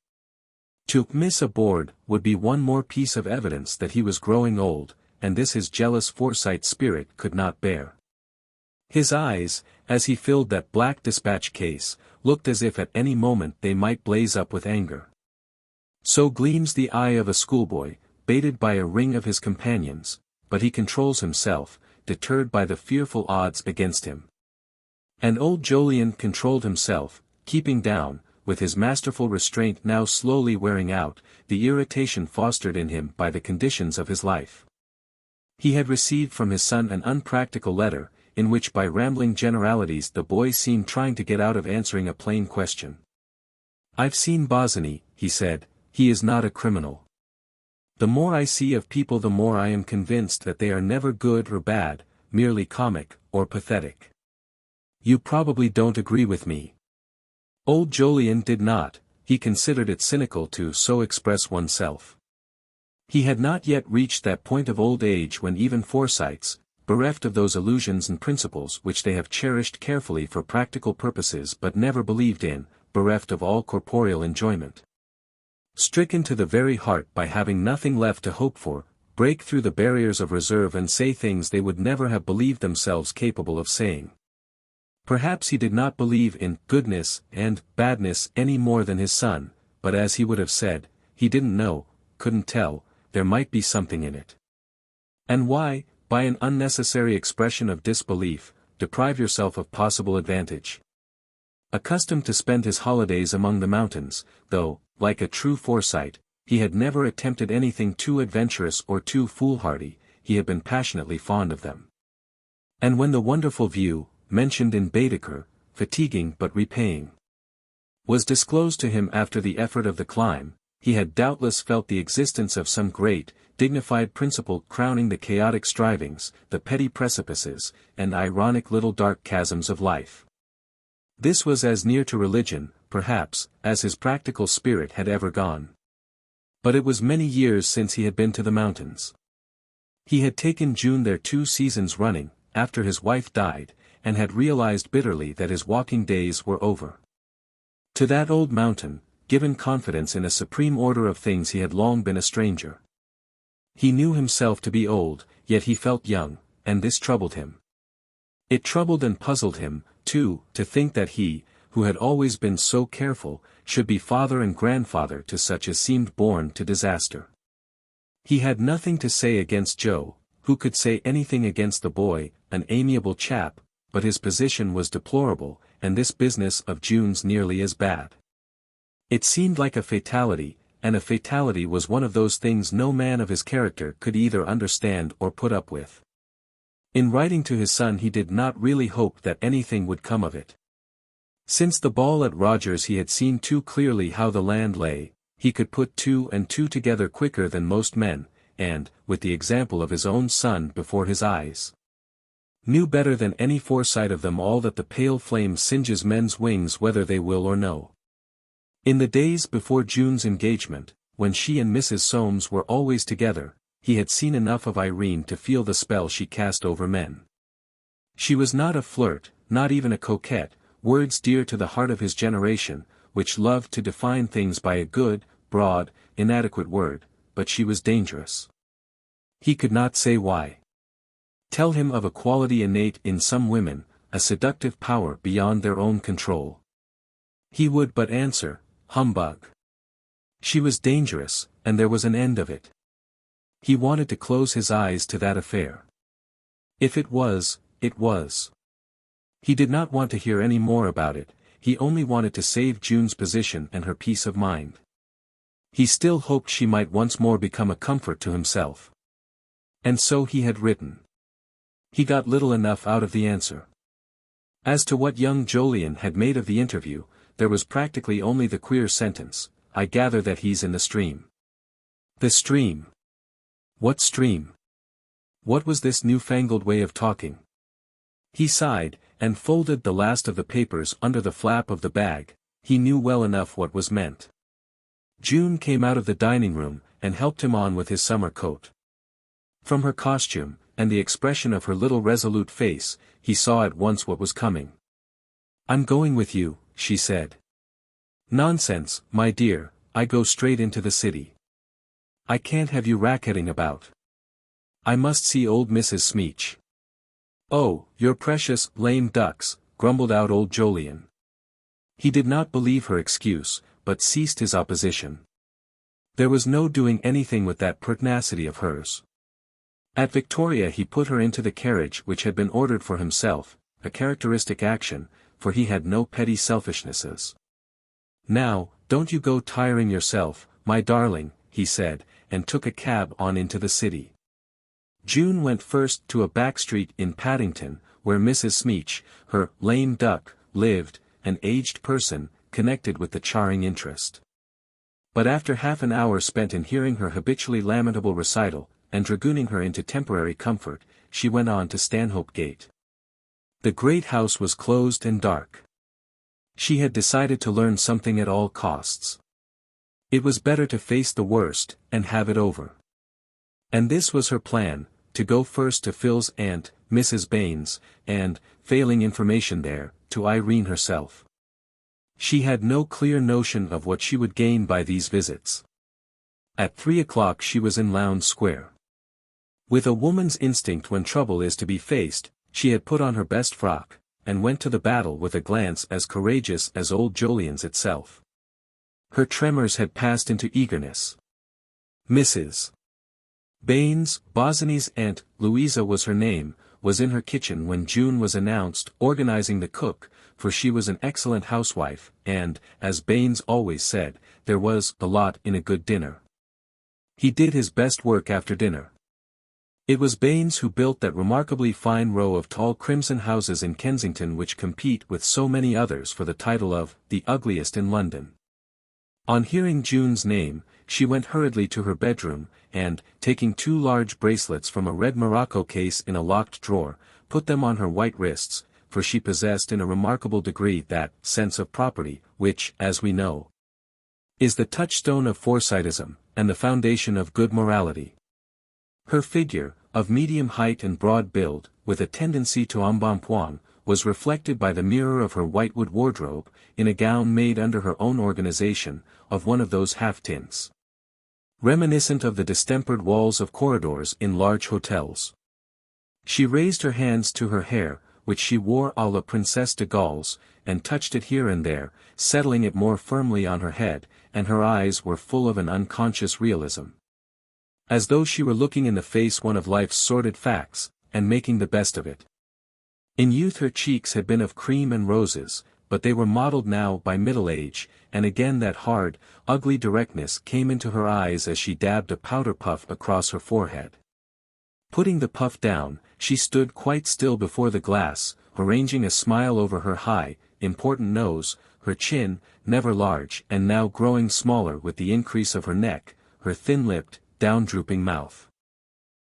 To miss a board would be one more piece of evidence that he was growing old, and this his jealous Forsyte spirit could not bear. His eyes, as he filled that black dispatch case, looked as if at any moment they might blaze up with anger. So gleams the eye of a schoolboy, baited by a ring of his companions, but he controls himself, deterred by the fearful odds against him. And old Jolyon controlled himself, keeping down, with his masterful restraint now slowly wearing out, the irritation fostered in him by the conditions of his life. He had received from his son an unpractical letter, in which by rambling generalities the boy seemed trying to get out of answering a plain question. "I've seen Bosinney," he said, "he is not a criminal. The more I see of people the more I am convinced that they are never good or bad, merely comic, or pathetic. You probably don't agree with me." Old Jolyon did not, he considered it cynical to so express oneself. He had not yet reached that point of old age when even Forsytes, bereft of those illusions and principles which they have cherished carefully for practical purposes but never believed in, bereft of all corporeal enjoyment, stricken to the very heart by having nothing left to hope for, break through the barriers of reserve and say things they would never have believed themselves capable of saying. Perhaps he did not believe in goodness and badness any more than his son, but as he would have said, he didn't know, couldn't tell, there might be something in it. And why, by an unnecessary expression of disbelief, deprive yourself of possible advantage? Accustomed to spend his holidays among the mountains, though, like a true Forsyte, he had never attempted anything too adventurous or too foolhardy, he had been passionately fond of them. And when the wonderful view, mentioned in Baedeker, fatiguing but repaying, was disclosed to him after the effort of the climb, he had doubtless felt the existence of some great, dignified principle crowning the chaotic strivings, the petty precipices, and ironic little dark chasms of life. This was as near to religion, perhaps, as his practical spirit had ever gone. But it was many years since he had been to the mountains. He had taken June there 2 seasons running, after his wife died, and had realized bitterly that his walking days were over. To that old mountain, given confidence in a supreme order of things, he had long been a stranger. He knew himself to be old, yet he felt young, and this troubled him. It troubled and puzzled him, too, to think that he, who had always been so careful, should be father and grandfather to such as seemed born to disaster. He had nothing to say against Joe, who could say anything against the boy, an amiable chap, but his position was deplorable, and this business of June's nearly as bad. It seemed like a fatality, and a fatality was one of those things no man of his character could either understand or put up with. In writing to his son he did not really hope that anything would come of it. Since the ball at Rogers he had seen too clearly how the land lay, he could put two and two together quicker than most men, and, with the example of his own son before his eyes, knew better than any Forsyte of them all that the pale flame singes men's wings whether they will or no. In the days before June's engagement, when she and Mrs. Soames were always together, he had seen enough of Irene to feel the spell she cast over men. She was not a flirt, not even a coquette, words dear to the heart of his generation, which loved to define things by a good, broad, inadequate word, but she was dangerous. He could not say why. Tell him of a quality innate in some women, a seductive power beyond their own control. He would but answer, humbug. She was dangerous, and there was an end of it. He wanted to close his eyes to that affair. If it was, it was. He did not want to hear any more about it, he only wanted to save June's position and her peace of mind. He still hoped she might once more become a comfort to himself. And so he had written. He got little enough out of the answer. As to what young Jolyon had made of the interview, there was practically only the queer sentence, "I gather that he's in the stream." The stream? What stream? What was this newfangled way of talking? He sighed, and folded the last of the papers under the flap of the bag. He knew well enough what was meant. June came out of the dining room, and helped him on with his summer coat. From her costume, and the expression of her little resolute face, he saw at once what was coming. "I'm going with you," she said. "Nonsense, my dear, I go straight into the city. I can't have you racketing about. I must see old Mrs. Smeech." "Oh, your precious, lame ducks," grumbled out old Jolyon. He did not believe her excuse, but ceased his opposition. There was no doing anything with that pertinacity of hers. At Victoria he put her into the carriage which had been ordered for himself, a characteristic action, for he had no petty selfishnesses. "Now, don't you go tiring yourself, my darling," he said, and took a cab on into the city. June went first to a back street in Paddington, where Mrs. Smeech, her lame duck, lived, an aged person, connected with the charring interest. But after half an hour spent in hearing her habitually lamentable recital, and dragooning her into temporary comfort, she went on to Stanhope Gate. The great house was closed and dark. She had decided to learn something at all costs. It was better to face the worst, and have it over. And this was her plan, to go first to Phil's aunt, Mrs. Baines, and, failing information there, to Irene herself. She had no clear notion of what she would gain by these visits. At 3 o'clock she was in Lowndes Square. With a woman's instinct when trouble is to be faced, she had put on her best frock, and went to the battle with a glance as courageous as old Jolyon's itself. Her tremors had passed into eagerness. Mrs. Baines, Bosinney's aunt, Louisa was her name, was in her kitchen when June was announced, organizing the cook, for she was an excellent housewife, and, as Baines always said, there was a lot in a good dinner. He did his best work after dinner. It was Baines who built that remarkably fine row of tall crimson houses in Kensington which compete with so many others for the title of the ugliest in London. On hearing June's name, she went hurriedly to her bedroom, and, taking 2 large bracelets from a red morocco case in a locked drawer, put them on her white wrists, for she possessed in a remarkable degree that sense of property, which, as we know, is the touchstone of Forsytism, and the foundation of good morality. Her figure, of medium height and broad build, with a tendency to embonpoint, was reflected by the mirror of her whitewood wardrobe, in a gown made under her own organization, of one of those half-tints, reminiscent of the distempered walls of corridors in large hotels. She raised her hands to her hair, which she wore à la Princesse de Galles, and touched it here and there, settling it more firmly on her head, and her eyes were full of an unconscious realism. As though she were looking in the face one of life's sordid facts, and making the best of it. In youth her cheeks had been of cream and roses, but they were mottled now by middle age, and again that hard, ugly directness came into her eyes as she dabbed a powder puff across her forehead. Putting the puff down, she stood quite still before the glass, arranging a smile over her high, important nose, her chin, never large and now growing smaller with the increase of her neck, her thin-lipped, down-drooping mouth.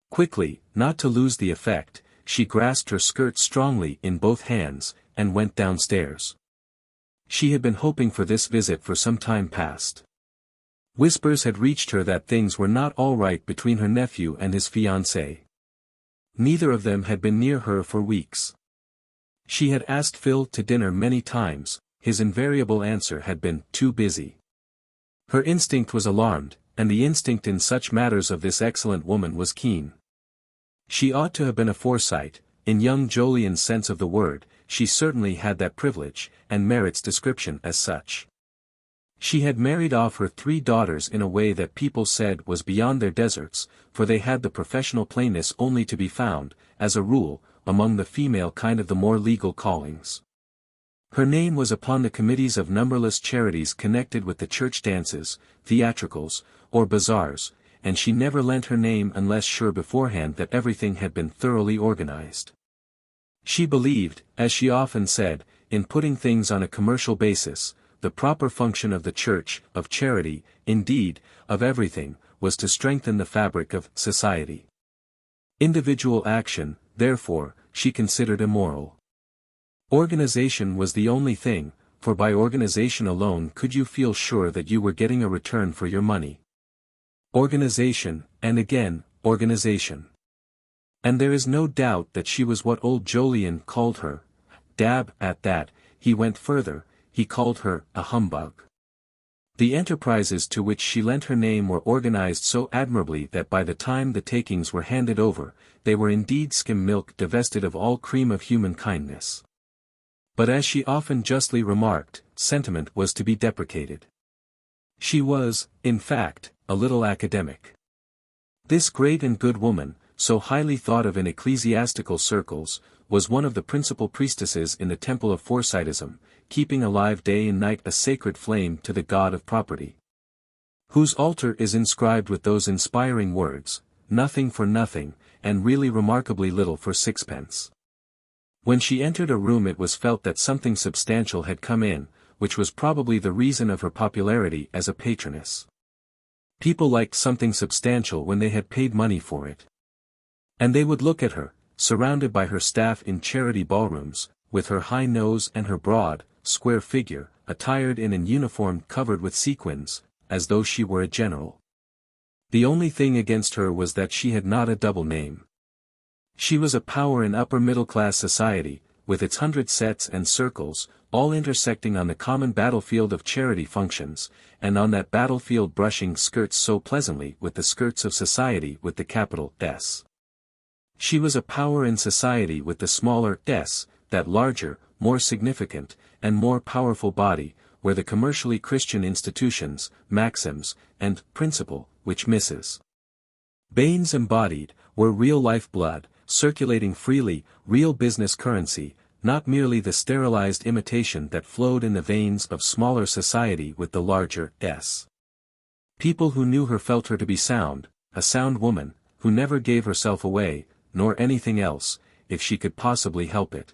Quickly, not to lose the effect, she grasped her skirt strongly in both hands, and went downstairs. She had been hoping for this visit for some time past. Whispers had reached her that things were not all right between her nephew and his fiancée. Neither of them had been near her for weeks. She had asked Phil to dinner many times, his invariable answer had been, "Too busy." Her instinct was alarmed, and the instinct in such matters of this excellent woman was keen. She ought to have been a Forsyte, in young Jolyon's sense of the word, she certainly had that privilege, and merits description as such. She had married off her 3 daughters in a way that people said was beyond their deserts, for they had the professional plainness only to be found, as a rule, among the female kind of the more legal callings. Her name was upon the committees of numberless charities connected with the church dances, theatricals, or bazaars, and she never lent her name unless sure beforehand that everything had been thoroughly organized. She believed, as she often said, in putting things on a commercial basis. The proper function of the church, of charity, indeed, of everything, was to strengthen the fabric of society. Individual action, therefore, she considered immoral. Organization was the only thing, for by organization alone could you feel sure that you were getting a return for your money. Organization, and again, organization. And there is no doubt that she was what old Jolyon called her. Dab at that, he went further. He called her a humbug. The enterprises to which she lent her name were organized so admirably that by the time the takings were handed over, they were indeed skim milk divested of all cream of human kindness. But as she often justly remarked, sentiment was to be deprecated. She was, in fact, a little academic. This great and good woman, so highly thought of in ecclesiastical circles, was one of the principal priestesses in the temple of Forsytism, keeping alive day and night a sacred flame to the god of property, whose altar is inscribed with those inspiring words, "Nothing for nothing, and really remarkably little for sixpence." When she entered a room it was felt that something substantial had come in, which was probably the reason of her popularity as a patroness. People liked something substantial when they had paid money for it. And they would look at her, surrounded by her staff in charity ballrooms, with her high nose and her broad, square figure, attired in an uniform covered with sequins, as though she were a general. The only thing against her was that she had not a double name. She was a power in upper middle-class society, with its 100 sets and circles, all intersecting on the common battlefield of charity functions, and on that battlefield brushing skirts so pleasantly with the skirts of society with the capital S. She was a power in society with the smaller s, that larger, more significant, and more powerful body, where the commercially Christian institutions, maxims, and principle, which Mrs. Baines embodied, were real lifeblood, circulating freely, real business currency, not merely the sterilized imitation that flowed in the veins of smaller society with the larger s. People who knew her felt her to be sound, a sound woman, who never gave herself away, nor anything else, if she could possibly help it.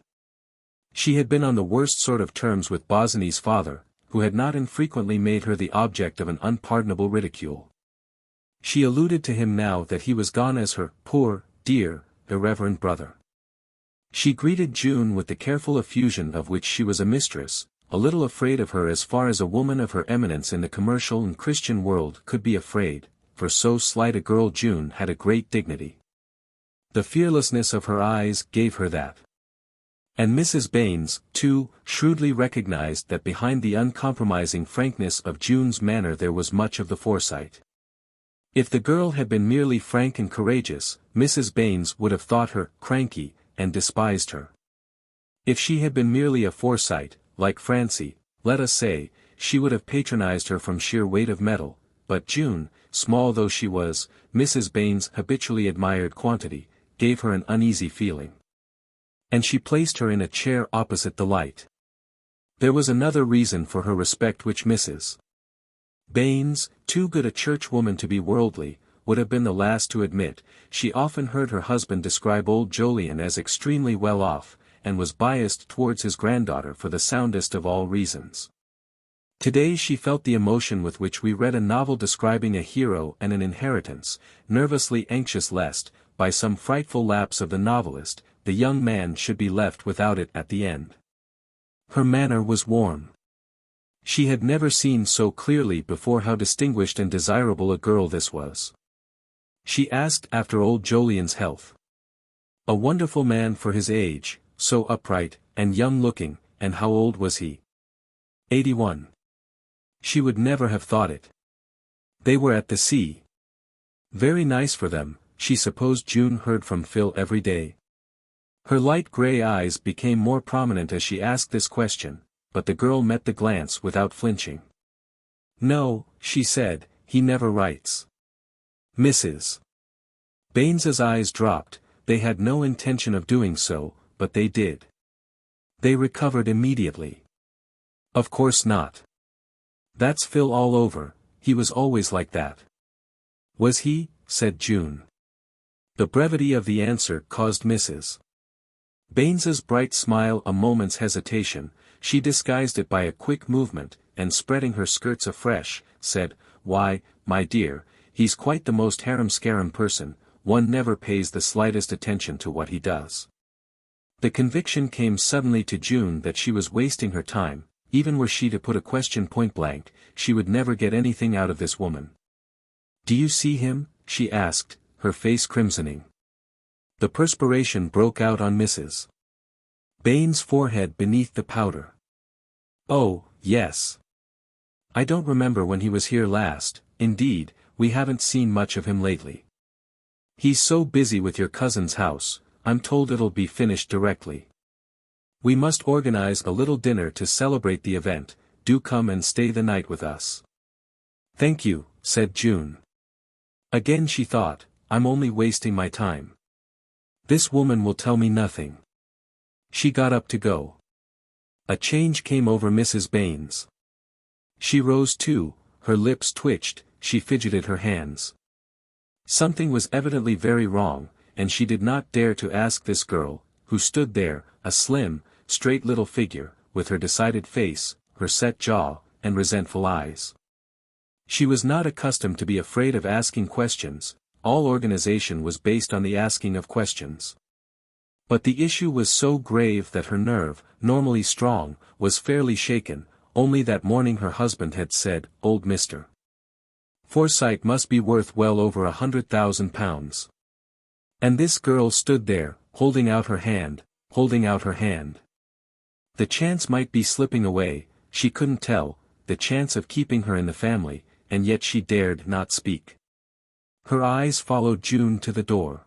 She had been on the worst sort of terms with Bosinney's father, who had not infrequently made her the object of an unpardonable ridicule. She alluded to him now that he was gone as her poor, dear, irreverent brother. She greeted June with the careful effusion of which she was a mistress, a little afraid of her as far as a woman of her eminence in the commercial and Christian world could be afraid, for so slight a girl June had a great dignity. The fearlessness of her eyes gave her that. And Mrs. Baines, too, shrewdly recognized that behind the uncompromising frankness of June's manner there was much of the Forsyte. If the girl had been merely frank and courageous, Mrs. Baines would have thought her cranky, and despised her. If she had been merely a Forsyte, like Francie, let us say, she would have patronized her from sheer weight of metal, but June, small though she was, Mrs. Baines' habitually admired quantity, gave her an uneasy feeling. And she placed her in a chair opposite the light. There was another reason for her respect which Mrs. Baines, too good a churchwoman to be worldly, would have been the last to admit. She often heard her husband describe old Jolyon as extremely well off, and was biased towards his granddaughter for the soundest of all reasons. Today she felt the emotion with which we read a novel describing a hero and an inheritance, nervously anxious lest, by some frightful lapse of the novelist, the young man should be left without it at the end. Her manner was warm. She had never seen so clearly before how distinguished and desirable a girl this was. She asked after old Jolyon's health. A wonderful man for his age, so upright, and young-looking, and how old was he? 81. She would never have thought it. They were at the sea. Very nice for them, she supposed June heard from Phil every day. Her light grey eyes became more prominent as she asked this question, but the girl met the glance without flinching. No, she said, he never writes. Mrs. Baines's eyes dropped. They had no intention of doing so, but they did. They recovered immediately. Of course not. That's Phil all over, he was always like that. Was he? Said June. The brevity of the answer caused Mrs. Baines's bright smile a moment's hesitation. She disguised it by a quick movement, and spreading her skirts afresh, said, Why, my dear, he's quite the most harum-scarum person, one never pays the slightest attention to what he does. The conviction came suddenly to June that she was wasting her time. Even were she to put a question point-blank, she would never get anything out of this woman. Do you see him? She asked, her face crimsoning. The perspiration broke out on Mrs. Baines's forehead beneath the powder. Oh, yes. I don't remember when he was here last. Indeed, we haven't seen much of him lately. He's so busy with your cousin's house, I'm told it'll be finished directly. We must organize a little dinner to celebrate the event. Do come and stay the night with us. Thank you, said June. Again she thought, I'm only wasting my time. This woman will tell me nothing. She got up to go. A change came over Mrs. Baines. She rose too, her lips twitched, she fidgeted her hands. Something was evidently very wrong, and she did not dare to ask this girl, who stood there, a slim, straight little figure, with her decided face, her set jaw, and resentful eyes. She was not accustomed to be afraid of asking questions. All organization was based on the asking of questions. But the issue was so grave that her nerve, normally strong, was fairly shaken. Only that morning her husband had said, Old Mr. Forsyte must be worth well over £100,000. And this girl stood there, holding out her hand, holding out her hand. The chance might be slipping away, she couldn't tell, the chance of keeping her in the family, and yet she dared not speak. Her eyes followed June to the door.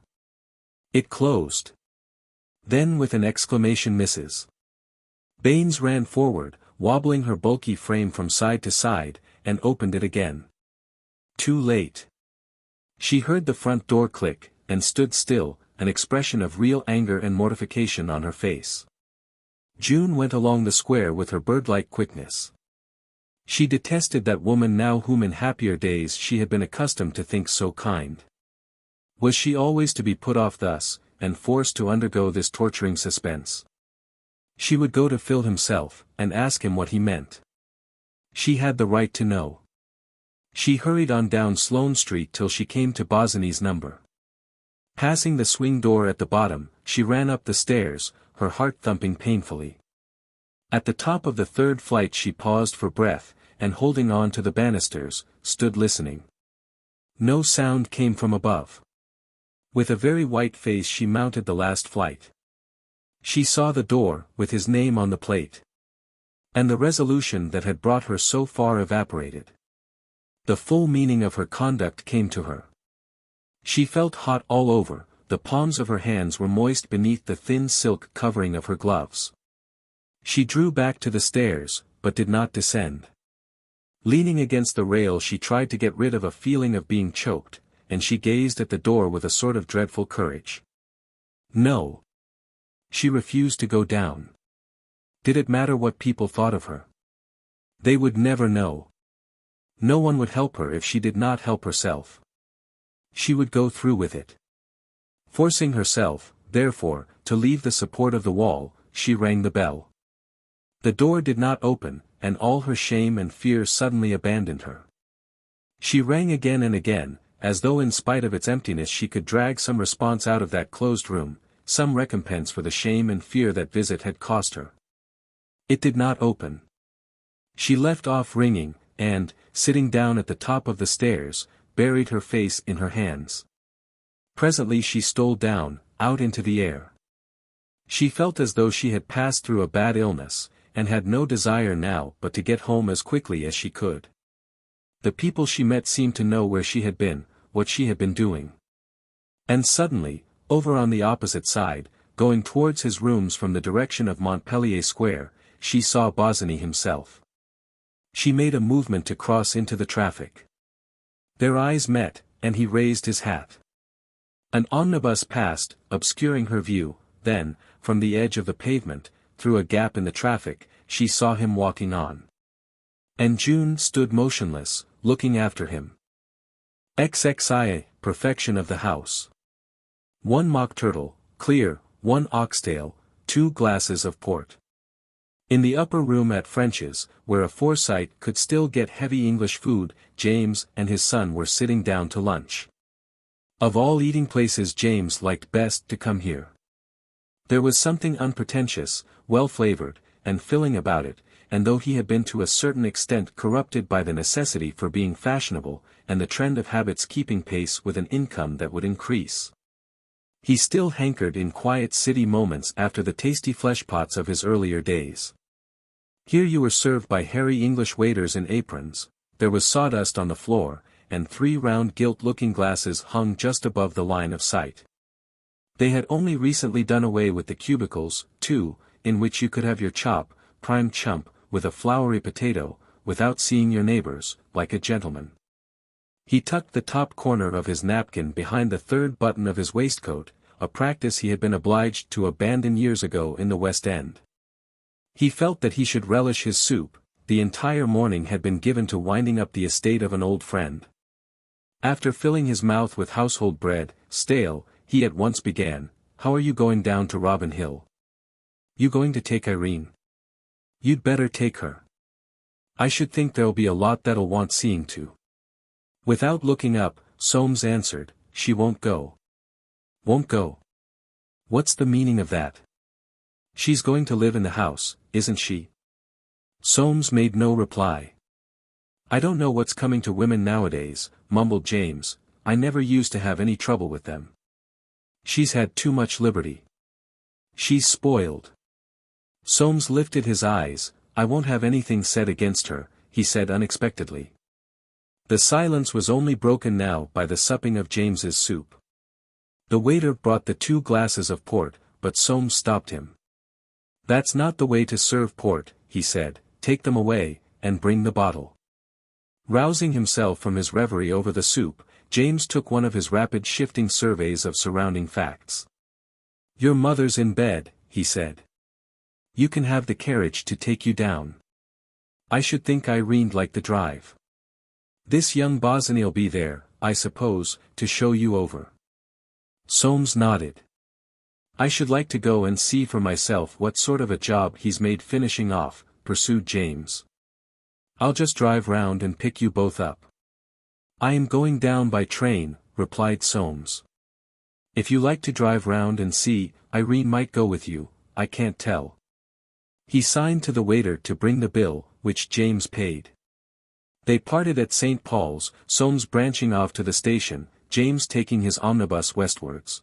It closed. Then with an exclamation Mrs. Baines ran forward, wobbling her bulky frame from side to side, and opened it again. Too late. She heard the front door click, and stood still, an expression of real anger and mortification on her face. June went along the square with her bird-like quickness. She detested that woman now whom in happier days she had been accustomed to think so kind. Was she always to be put off thus, and forced to undergo this torturing suspense? She would go to Phil himself, and ask him what he meant. She had the right to know. She hurried on down Sloane Street till she came to Bosinney's number. Passing the swing door at the bottom, she ran up the stairs, her heart thumping painfully. At the top of the third flight she paused for breath, and holding on to the banisters, stood listening. No sound came from above. With a very white face she mounted the last flight. She saw the door, with his name on the plate. And the resolution that had brought her so far evaporated. The full meaning of her conduct came to her. She felt hot all over, the palms of her hands were moist beneath the thin silk covering of her gloves. She drew back to the stairs, but did not descend. Leaning against the rail she tried to get rid of a feeling of being choked, and she gazed at the door with a sort of dreadful courage. No. She refused to go down. Did it matter what people thought of her? They would never know. No one would help her if she did not help herself. She would go through with it. Forcing herself, therefore, to leave the support of the wall, she rang the bell. The door did not open, and all her shame and fear suddenly abandoned her. She rang again and again, as though in spite of its emptiness she could drag some response out of that closed room, some recompense for the shame and fear that visit had cost her. It did not open. She left off ringing, and, sitting down at the top of the stairs, buried her face in her hands. Presently she stole down, out into the air. She felt as though she had passed through a bad illness, and had no desire now but to get home as quickly as she could. The people she met seemed to know where she had been, what she had been doing. And suddenly, over on the opposite side, going towards his rooms from the direction of Montpellier Square, she saw Bosinney himself. She made a movement to cross into the traffic. Their eyes met, and he raised his hat. An omnibus passed, obscuring her view, then, from the edge of the pavement, through a gap in the traffic, she saw him walking on. And June stood motionless, looking after him. XXII, perfection of the house. 1 mock turtle, clear, 1 oxtail, 2 glasses of port. In the upper room at French's, where a Forsyte could still get heavy English food, James and his son were sitting down to lunch. Of all eating places James liked best to come here. There was something unpretentious, well-flavored, and filling about it, and though he had been to a certain extent corrupted by the necessity for being fashionable, and the trend of habits keeping pace with an income that would increase, he still hankered in quiet city moments after the tasty fleshpots of his earlier days. Here you were served by hairy English waiters in aprons, there was sawdust on the floor, and 3 round gilt-looking glasses hung just above the line of sight. They had only recently done away with the cubicles, too, in which you could have your chop, prime chump, with a floury potato, without seeing your neighbors, like a gentleman. He tucked the top corner of his napkin behind the 3rd button of his waistcoat, a practice he had been obliged to abandon years ago in the West End. He felt that he should relish his soup, the entire morning had been given to winding up the estate of an old friend. After filling his mouth with household bread, stale, he at once began, "How are you going down to Robin Hill? You going to take Irene? You'd better take her. I should think there'll be a lot that'll want seeing to." Without looking up, Soames answered, "She won't go." "Won't go? What's the meaning of that? She's going to live in the house, isn't she?" Soames made no reply. "I don't know what's coming to women nowadays," mumbled James, "I never used to have any trouble with them. She's had too much liberty. She's spoiled." Soames lifted his eyes. "I won't have anything said against her," he said unexpectedly. The silence was only broken now by the supping of James's soup. The waiter brought the 2 glasses of port, but Soames stopped him. "That's not the way to serve port," he said, "take them away, and bring the bottle." Rousing himself from his reverie over the soup, James took one of his rapid shifting surveys of surrounding facts. "Your mother's in bed," he said. "You can have the carriage to take you down. I should think Irene'd like the drive. This young Bossiney'll be there, I suppose, to show you over." Soames nodded. "I should like to go and see for myself what sort of a job he's made finishing off," pursued James. "I'll just drive round and pick you both up." "I am going down by train," replied Soames. "If you like to drive round and see, Irene might go with you, I can't tell." He signed to the waiter to bring the bill, which James paid. They parted at St. Paul's, Soames branching off to the station, James taking his omnibus westwards.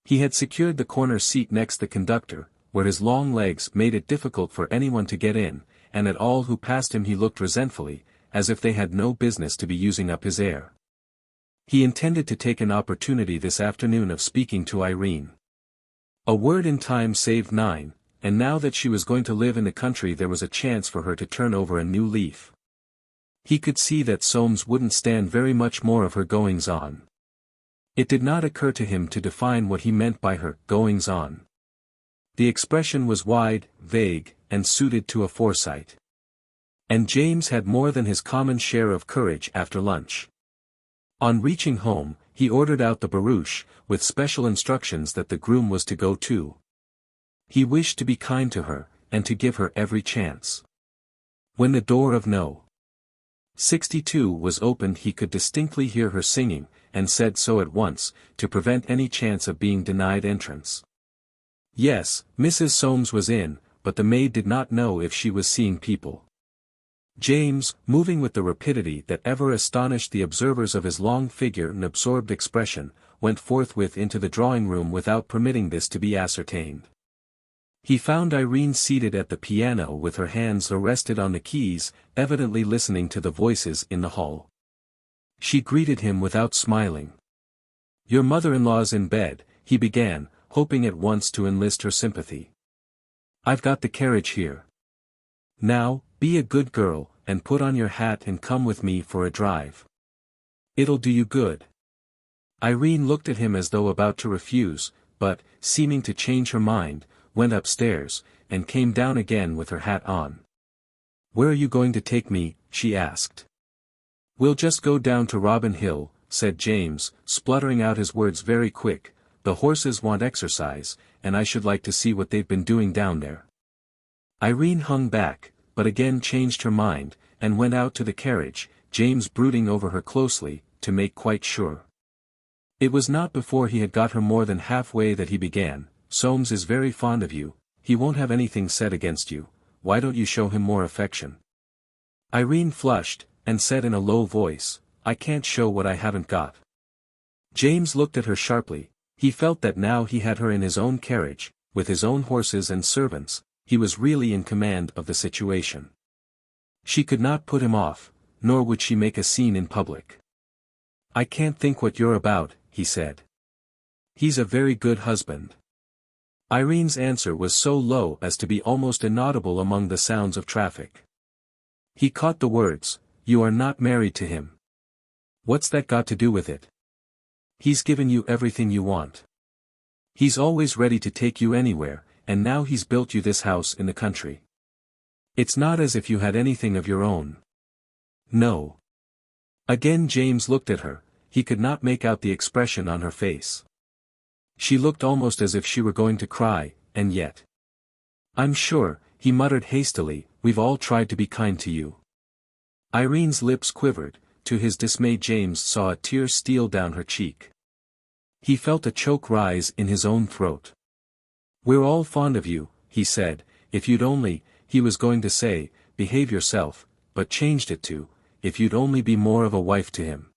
He had secured the corner seat next the conductor, where his long legs made it difficult for anyone to get in, and at all who passed him he looked resentfully, as if they had no business to be using up his air. He intended to take an opportunity this afternoon of speaking to Irene. A word in time saved 9, and now that she was going to live in the country there was a chance for her to turn over a new leaf. He could see that Soames wouldn't stand very much more of her goings-on. It did not occur to him to define what he meant by her goings-on. The expression was wide, vague, and suited to a Forsyte. And James had more than his common share of courage after lunch. On reaching home, he ordered out the barouche, with special instructions that the groom was to go too. He wished to be kind to her, and to give her every chance. When the door of No. 62 was opened he could distinctly hear her singing, and said so at once, to prevent any chance of being denied entrance. Yes, Mrs. Soames was in, but the maid did not know if she was seeing people. James, moving with the rapidity that ever astonished the observers of his long figure and absorbed expression, went forthwith into the drawing-room without permitting this to be ascertained. He found Irene seated at the piano with her hands rested on the keys, evidently listening to the voices in the hall. She greeted him without smiling. "Your mother-in-law's in bed," he began, hoping at once to enlist her sympathy. "I've got the carriage here. Now, be a good girl, and put on your hat and come with me for a drive. It'll do you good." Irene looked at him as though about to refuse, but, seeming to change her mind, went upstairs, and came down again with her hat on. "Where are you going to take me?" she asked. "We'll just go down to Robin Hill," said James, spluttering out his words very quick. "The horses want exercise, and I should like to see what they've been doing down there." Irene hung back, but again changed her mind, and went out to the carriage, James brooding over her closely, to make quite sure. It was not before he had got her more than halfway that he began, "Soames is very fond of you, he won't have anything said against you, why don't you show him more affection?" Irene flushed, and said in a low voice, "I can't show what I haven't got." James looked at her sharply. He felt that now he had her in his own carriage, with his own horses and servants, he was really in command of the situation. She could not put him off, nor would she make a scene in public. "I can't think what you're about," he said. "He's a very good husband." Irene's answer was so low as to be almost inaudible among the sounds of traffic. He caught the words, "You are not married to him." "What's that got to do with it? He's given you everything you want. He's always ready to take you anywhere, and now he's built you this house in the country. It's not as if you had anything of your own." "No." Again James looked at her, he could not make out the expression on her face. She looked almost as if she were going to cry, and yet. "I'm sure," he muttered hastily, "we've all tried to be kind to you." Irene's lips quivered, to his dismay James saw a tear steal down her cheek. He felt a choke rise in his own throat. "We're all fond of you," he said, "if you'd only," he was going to say, "behave yourself," but changed it to, "if you'd only be more of a wife to him."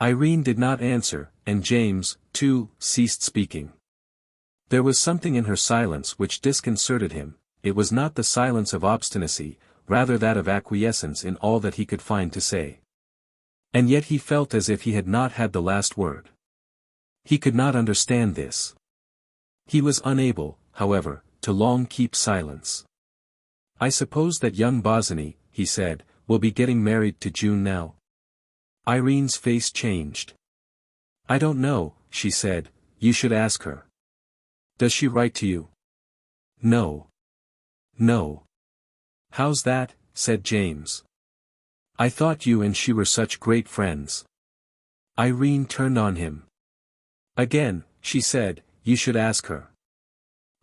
Irene did not answer, and James, too, ceased speaking. There was something in her silence which disconcerted him. It was not the silence of obstinacy, rather that of acquiescence in all that he could find to say. And yet he felt as if he had not had the last word. He could not understand this. He was unable, however, to long keep silence. "I suppose that young Bosinney," he said, "will be getting married to June now?" Irene's face changed. "I don't know," she said, "you should ask her." "Does she write to you?" "No. No." "How's that?" said James. "I thought you and she were such great friends." Irene turned on him. "Again," she said, "you should ask her."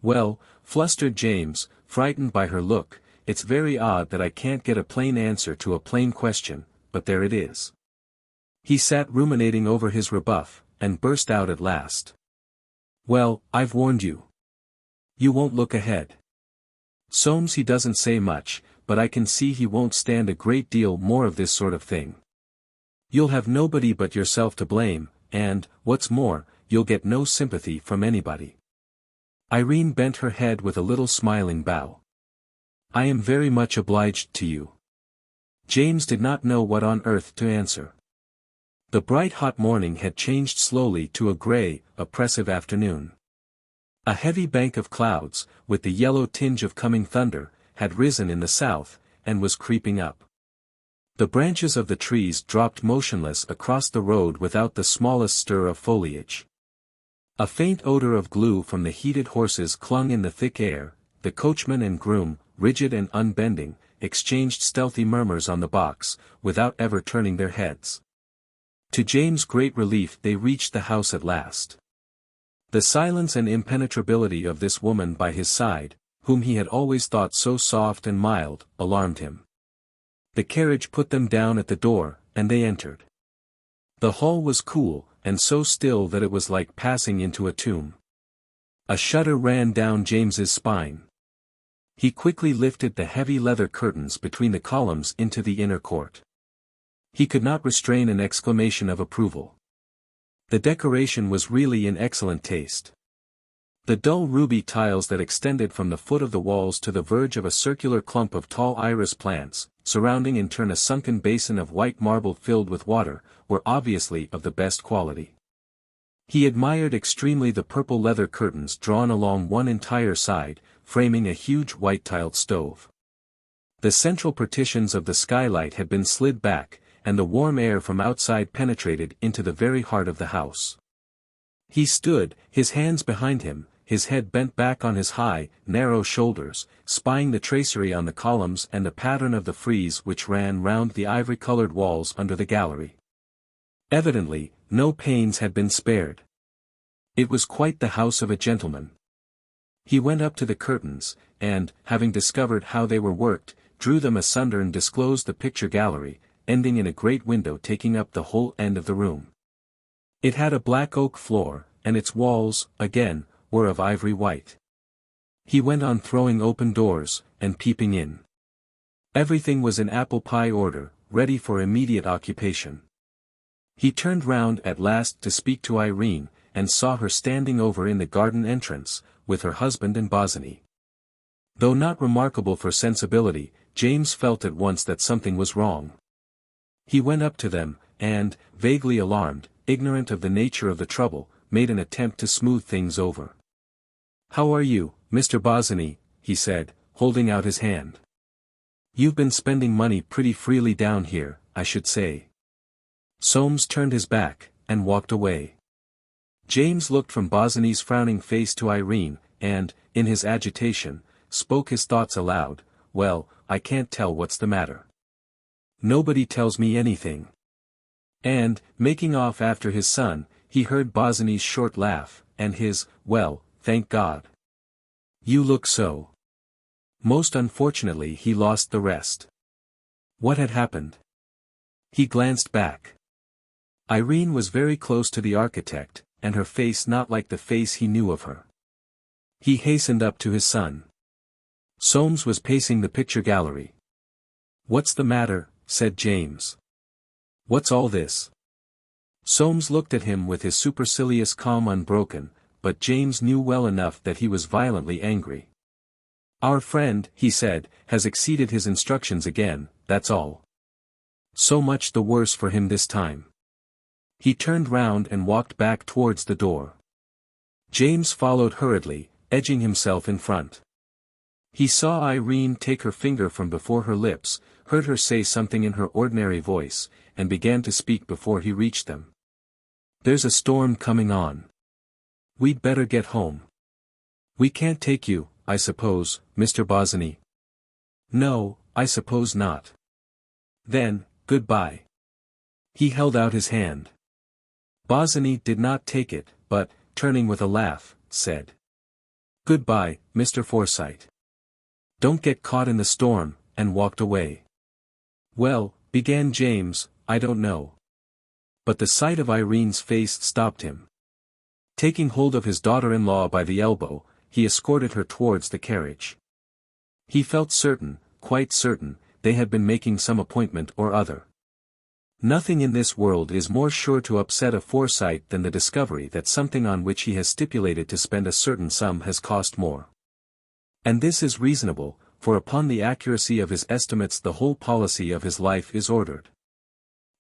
"Well," flustered James, frightened by her look, "it's very odd that I can't get a plain answer to a plain question, but there it is." He sat ruminating over his rebuff, and burst out at last. "Well, I've warned you. You won't look ahead. Soames he doesn't say much, but I can see he won't stand a great deal more of this sort of thing. You'll have nobody but yourself to blame, and, what's more, you'll get no sympathy from anybody." Irene bent her head with a little smiling bow. "I am very much obliged to you." James did not know what on earth to answer. The bright hot morning had changed slowly to a grey, oppressive afternoon. A heavy bank of clouds, with the yellow tinge of coming thunder, had risen in the south, and was creeping up. The branches of the trees dropped motionless across the road without the smallest stir of foliage. A faint odor of glue from the heated horses clung in the thick air. The coachman and groom, rigid and unbending, exchanged stealthy murmurs on the box, without ever turning their heads. To James' great relief they reached the house at last. The silence and impenetrability of this woman by his side, whom he had always thought so soft and mild, alarmed him. The carriage put them down at the door, and they entered. The hall was cool, and so still that it was like passing into a tomb. A shudder ran down James's spine. He quickly lifted the heavy leather curtains between the columns into the inner court. He could not restrain an exclamation of approval. The decoration was really in excellent taste. The dull ruby tiles that extended from the foot of the walls to the verge of a circular clump of tall iris plants, surrounding in turn a sunken basin of white marble filled with water, were obviously of the best quality. He admired extremely the purple leather curtains drawn along one entire side, framing a huge white-tiled stove. The central partitions of the skylight had been slid back, and the warm air from outside penetrated into the very heart of the house. He stood, his hands behind him, his head bent back on his high, narrow shoulders, spying the tracery on the columns and the pattern of the frieze which ran round the ivory-colored walls under the gallery. Evidently, no pains had been spared. It was quite the house of a gentleman. He went up to the curtains, and, having discovered how they were worked, drew them asunder and disclosed the picture gallery, ending in a great window taking up the whole end of the room. It had a black oak floor, and its walls, again, were of ivory white. He went on throwing open doors, and peeping in. Everything was in apple pie order, ready for immediate occupation. He turned round at last to speak to Irene, and saw her standing over in the garden entrance, with her husband and Bosinney. Though not remarkable for sensibility, James felt at once that something was wrong. He went up to them, and, vaguely alarmed, ignorant of the nature of the trouble, made an attempt to smooth things over. "How are you, Mr. Bosinney?" he said, holding out his hand. "You've been spending money pretty freely down here, I should say." Soames turned his back, and walked away. James looked from Bosinney's frowning face to Irene, and, in his agitation, spoke his thoughts aloud. "Well, I can't tell what's the matter. Nobody tells me anything." And, making off after his son, he heard Bosinney's short laugh, and his, "Well, thank God. You look so." Most unfortunately he lost the rest. What had happened? He glanced back. Irene was very close to the architect, and her face not like the face he knew of her. He hastened up to his son. Soames was pacing the picture gallery. "What's the matter?" said James. "What's all this?" Soames looked at him with his supercilious calm unbroken, but James knew well enough that he was violently angry. "Our friend," he said, "has exceeded his instructions again, that's all. So much the worse for him this time." He turned round and walked back towards the door. James followed hurriedly, edging himself in front. He saw Irene take her finger from before her lips, heard her say something in her ordinary voice, and began to speak before he reached them. "There's a storm coming on. We'd better get home. We can't take you, I suppose, Mr. Bosinney?" "No, I suppose not." "Then, good-bye." He held out his hand. Bosinney did not take it, but, turning with a laugh, said, "Good-bye, Mr. Forsyte. Don't get caught in the storm," and walked away. "Well," began James, "I don't know." But the sight of Irene's face stopped him. Taking hold of his daughter-in-law by the elbow, he escorted her towards the carriage. He felt certain, quite certain, they had been making some appointment or other. Nothing in this world is more sure to upset a Forsyte than the discovery that something on which he has stipulated to spend a certain sum has cost more. And this is reasonable, for upon the accuracy of his estimates the whole policy of his life is ordered.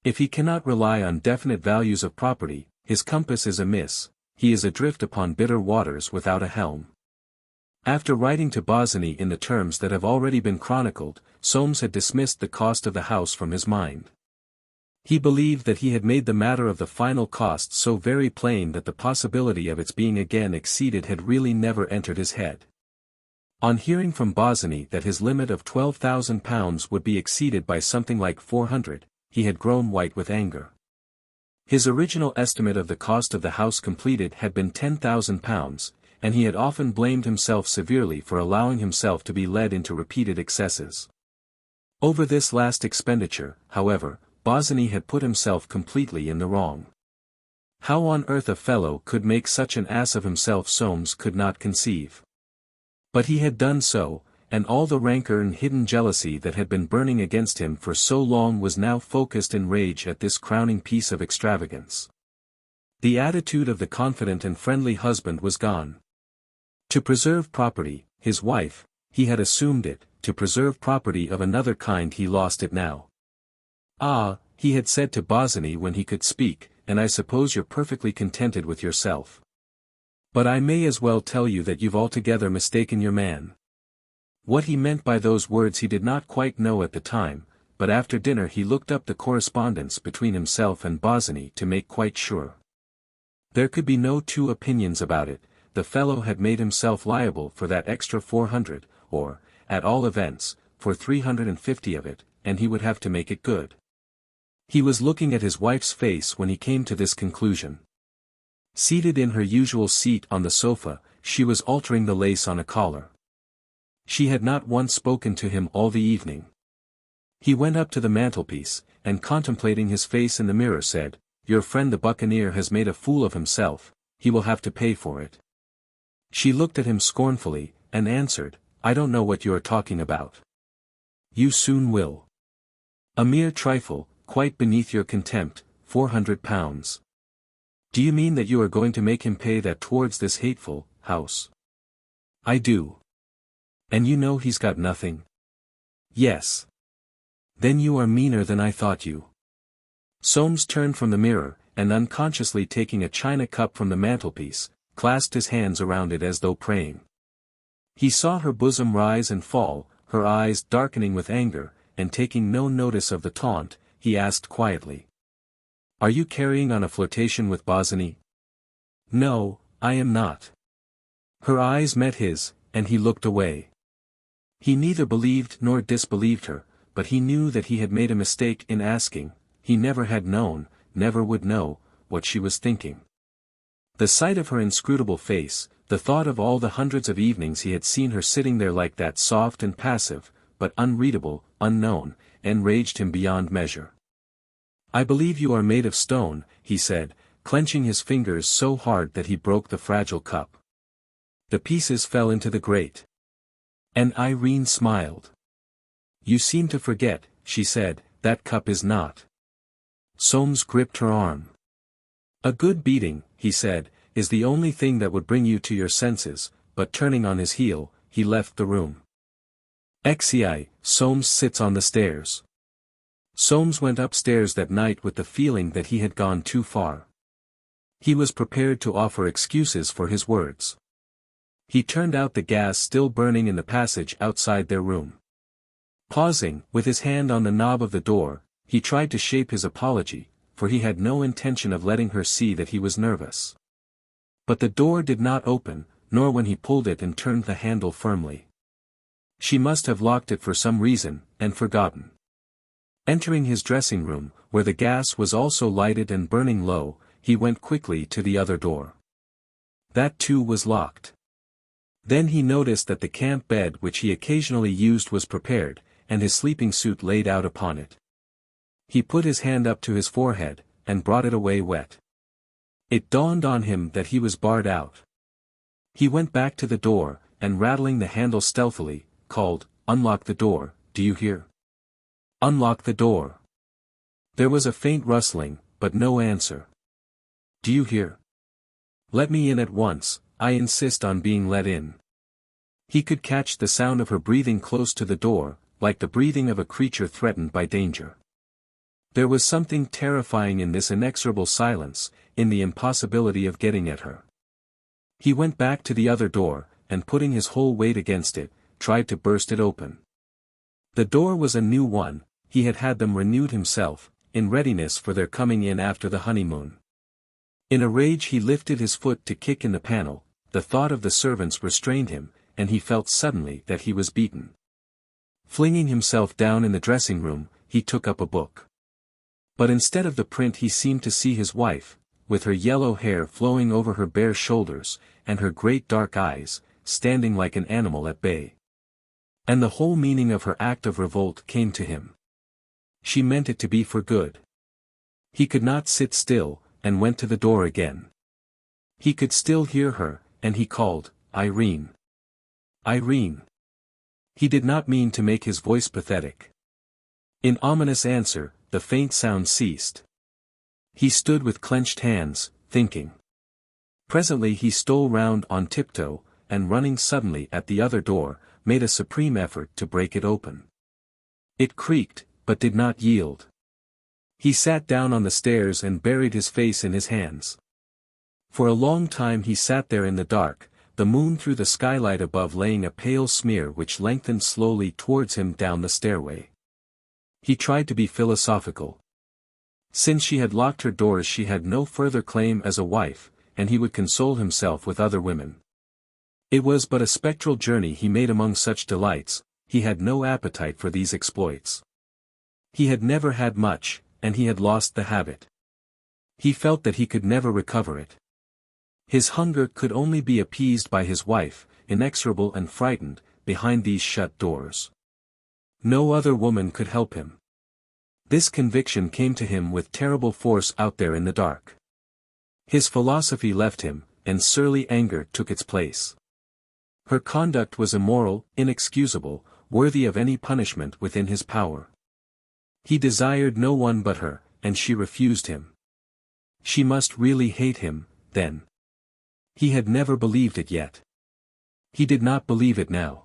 If he cannot rely on definite values of property, his compass is amiss, he is adrift upon bitter waters without a helm. After writing to Bosinney in the terms that have already been chronicled, Soames had dismissed the cost of the house from his mind. He believed that he had made the matter of the final cost so very plain that the possibility of its being again exceeded had really never entered his head. On hearing from Bosinney that his limit of £12,000 would be exceeded by something like 400, he had grown white with anger. His original estimate of the cost of the house completed had been £10,000, and he had often blamed himself severely for allowing himself to be led into repeated excesses. Over this last expenditure, however, Bosinney had put himself completely in the wrong. How on earth a fellow could make such an ass of himself Soames could not conceive. But he had done so, and all the rancor and hidden jealousy that had been burning against him for so long was now focused in rage at this crowning piece of extravagance. The attitude of the confident and friendly husband was gone. To preserve property, his wife, he had assumed it; to preserve property of another kind he lost it now. "Ah," he had said to Bosinney when he could speak, "and I suppose you're perfectly contented with yourself. But I may as well tell you that you've altogether mistaken your man." What he meant by those words he did not quite know at the time, but after dinner he looked up the correspondence between himself and Bosinney to make quite sure. There could be no two opinions about it. The fellow had made himself liable for that extra 400, or, at all events, for 350 of it, and he would have to make it good. He was looking at his wife's face when he came to this conclusion. Seated in her usual seat on the sofa, she was altering the lace on a collar. She had not once spoken to him all the evening. He went up to the mantelpiece, and contemplating his face in the mirror said, "Your friend the buccaneer has made a fool of himself, he will have to pay for it." She looked at him scornfully, and answered, "I don't know what you are talking about." "You soon will. A mere trifle, quite beneath your contempt, £400. Do you mean that you are going to make him pay that towards this hateful house?" "I do." "And you know he's got nothing?" "Yes." "Then you are meaner than I thought you." Soames turned from the mirror, and unconsciously taking a china cup from the mantelpiece, clasped his hands around it as though praying. He saw her bosom rise and fall, her eyes darkening with anger, and taking no notice of the taunt, he asked quietly, "Are you carrying on a flirtation with Bosinney?" "No, I am not." Her eyes met his, and he looked away. He neither believed nor disbelieved her, but he knew that he had made a mistake in asking. He never had known, never would know, what she was thinking. The sight of her inscrutable face, the thought of all the hundreds of evenings he had seen her sitting there like that, soft and passive, but unreadable, unknown, enraged him beyond measure. "I believe you are made of stone," he said, clenching his fingers so hard that he broke the fragile cup. The pieces fell into the grate. And Irene smiled. "You seem to forget," she said, "that cup is not." Soames gripped her arm. "A good beating," he said, "is the only thing that would bring you to your senses," but turning on his heel, he left the room. XVIII. Soames sits on the stairs. Soames went upstairs that night with the feeling that he had gone too far. He was prepared to offer excuses for his words. He turned out the gas still burning in the passage outside their room. Pausing, with his hand on the knob of the door, he tried to shape his apology, for he had no intention of letting her see that he was nervous. But the door did not open, nor when he pulled it and turned the handle firmly. She must have locked it for some reason, and forgotten. Entering his dressing room, where the gas was also lighted and burning low, he went quickly to the other door. That too was locked. Then he noticed that the camp bed which he occasionally used was prepared, and his sleeping suit laid out upon it. He put his hand up to his forehead, and brought it away wet. It dawned on him that he was barred out. He went back to the door, and rattling the handle stealthily, called, "Unlock the door, do you hear? Unlock the door." There was a faint rustling, but no answer. "Do you hear? Let me in at once, I insist on being let in." He could catch the sound of her breathing close to the door, like the breathing of a creature threatened by danger. There was something terrifying in this inexorable silence, in the impossibility of getting at her. He went back to the other door, and putting his whole weight against it, tried to burst it open. The door was a new one, he had had them renewed himself, in readiness for their coming in after the honeymoon. In a rage he lifted his foot to kick in the panel, the thought of the servants restrained him, and he felt suddenly that he was beaten. Flinging himself down in the dressing-room, he took up a book. But instead of the print he seemed to see his wife, with her yellow hair flowing over her bare shoulders, and her great dark eyes, standing like an animal at bay. And the whole meaning of her act of revolt came to him. She meant it to be for good. He could not sit still, and went to the door again. He could still hear her, and he called, "Irene! Irene!" He did not mean to make his voice pathetic. In ominous answer, the faint sound ceased. He stood with clenched hands, thinking. Presently he stole round on tiptoe, and running suddenly at the other door, made a supreme effort to break it open. It creaked, but did not yield. He sat down on the stairs and buried his face in his hands. For a long time he sat there in the dark, the moon through the skylight above laying a pale smear which lengthened slowly towards him down the stairway. He tried to be philosophical. Since she had locked her doors she had no further claim as a wife, and he would console himself with other women. It was but a spectral journey he made among such delights, he had no appetite for these exploits. He had never had much, and he had lost the habit. He felt that he could never recover it. His hunger could only be appeased by his wife, inexorable and frightened, behind these shut doors. No other woman could help him. This conviction came to him with terrible force out there in the dark. His philosophy left him, and surly anger took its place. Her conduct was immoral, inexcusable, worthy of any punishment within his power. He desired no one but her, and she refused him. She must really hate him, then. He had never believed it yet. He did not believe it now.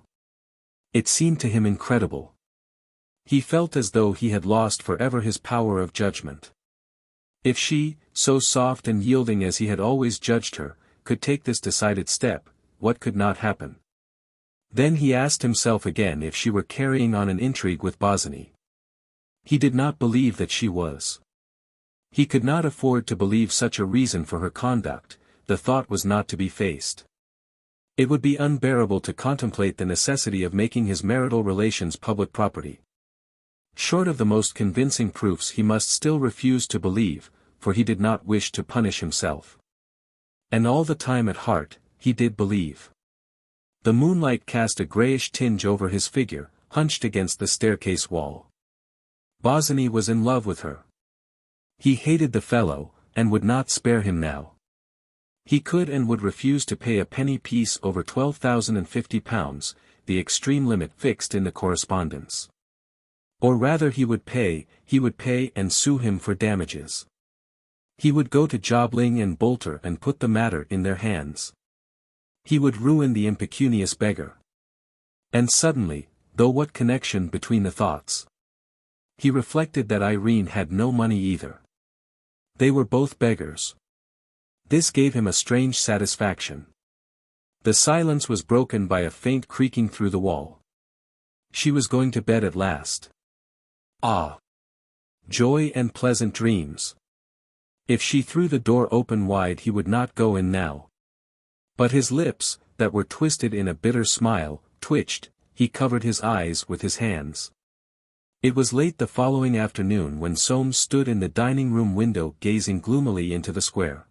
It seemed to him incredible. He felt as though he had lost forever his power of judgment. If she, so soft and yielding as he had always judged her, could take this decided step, what could not happen? Then he asked himself again if she were carrying on an intrigue with Bosinney. He did not believe that she was. He could not afford to believe such a reason for her conduct, the thought was not to be faced. It would be unbearable to contemplate the necessity of making his marital relations public property. Short of the most convincing proofs he must still refuse to believe, for he did not wish to punish himself. And all the time at heart, he did believe. The moonlight cast a grayish tinge over his figure, hunched against the staircase wall. Bosinney was in love with her. He hated the fellow, and would not spare him now. He could and would refuse to pay a penny piece over £12,050, the extreme limit fixed in the correspondence. Or rather he would pay and sue him for damages. He would go to Jobling and Bolter and put the matter in their hands. He would ruin the impecunious beggar. And suddenly, though what connection between the thoughts? He reflected that Irene had no money either. They were both beggars. This gave him a strange satisfaction. The silence was broken by a faint creaking through the wall. She was going to bed at last. Ah! Joy and pleasant dreams. If she threw the door open wide he would not go in now. But his lips, that were twisted in a bitter smile, twitched, he covered his eyes with his hands. It was late the following afternoon when Soames stood in the dining-room window gazing gloomily into the square.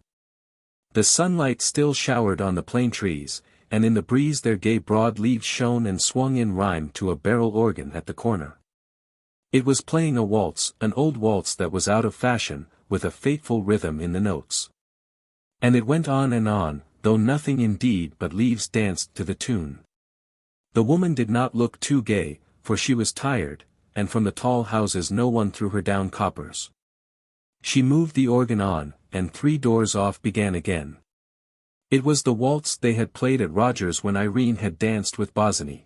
The sunlight still showered on the plane trees, and in the breeze their gay broad leaves shone and swung in rhyme to a barrel organ at the corner. It was playing a waltz, an old waltz that was out of fashion, with a fateful rhythm in the notes. And it went on, though nothing indeed but leaves danced to the tune. The woman did not look too gay, for she was tired, and from the tall houses no one threw her down coppers. She moved the organ on, and 3 doors off began again. It was the waltz they had played at Rogers when Irene had danced with Bosinney.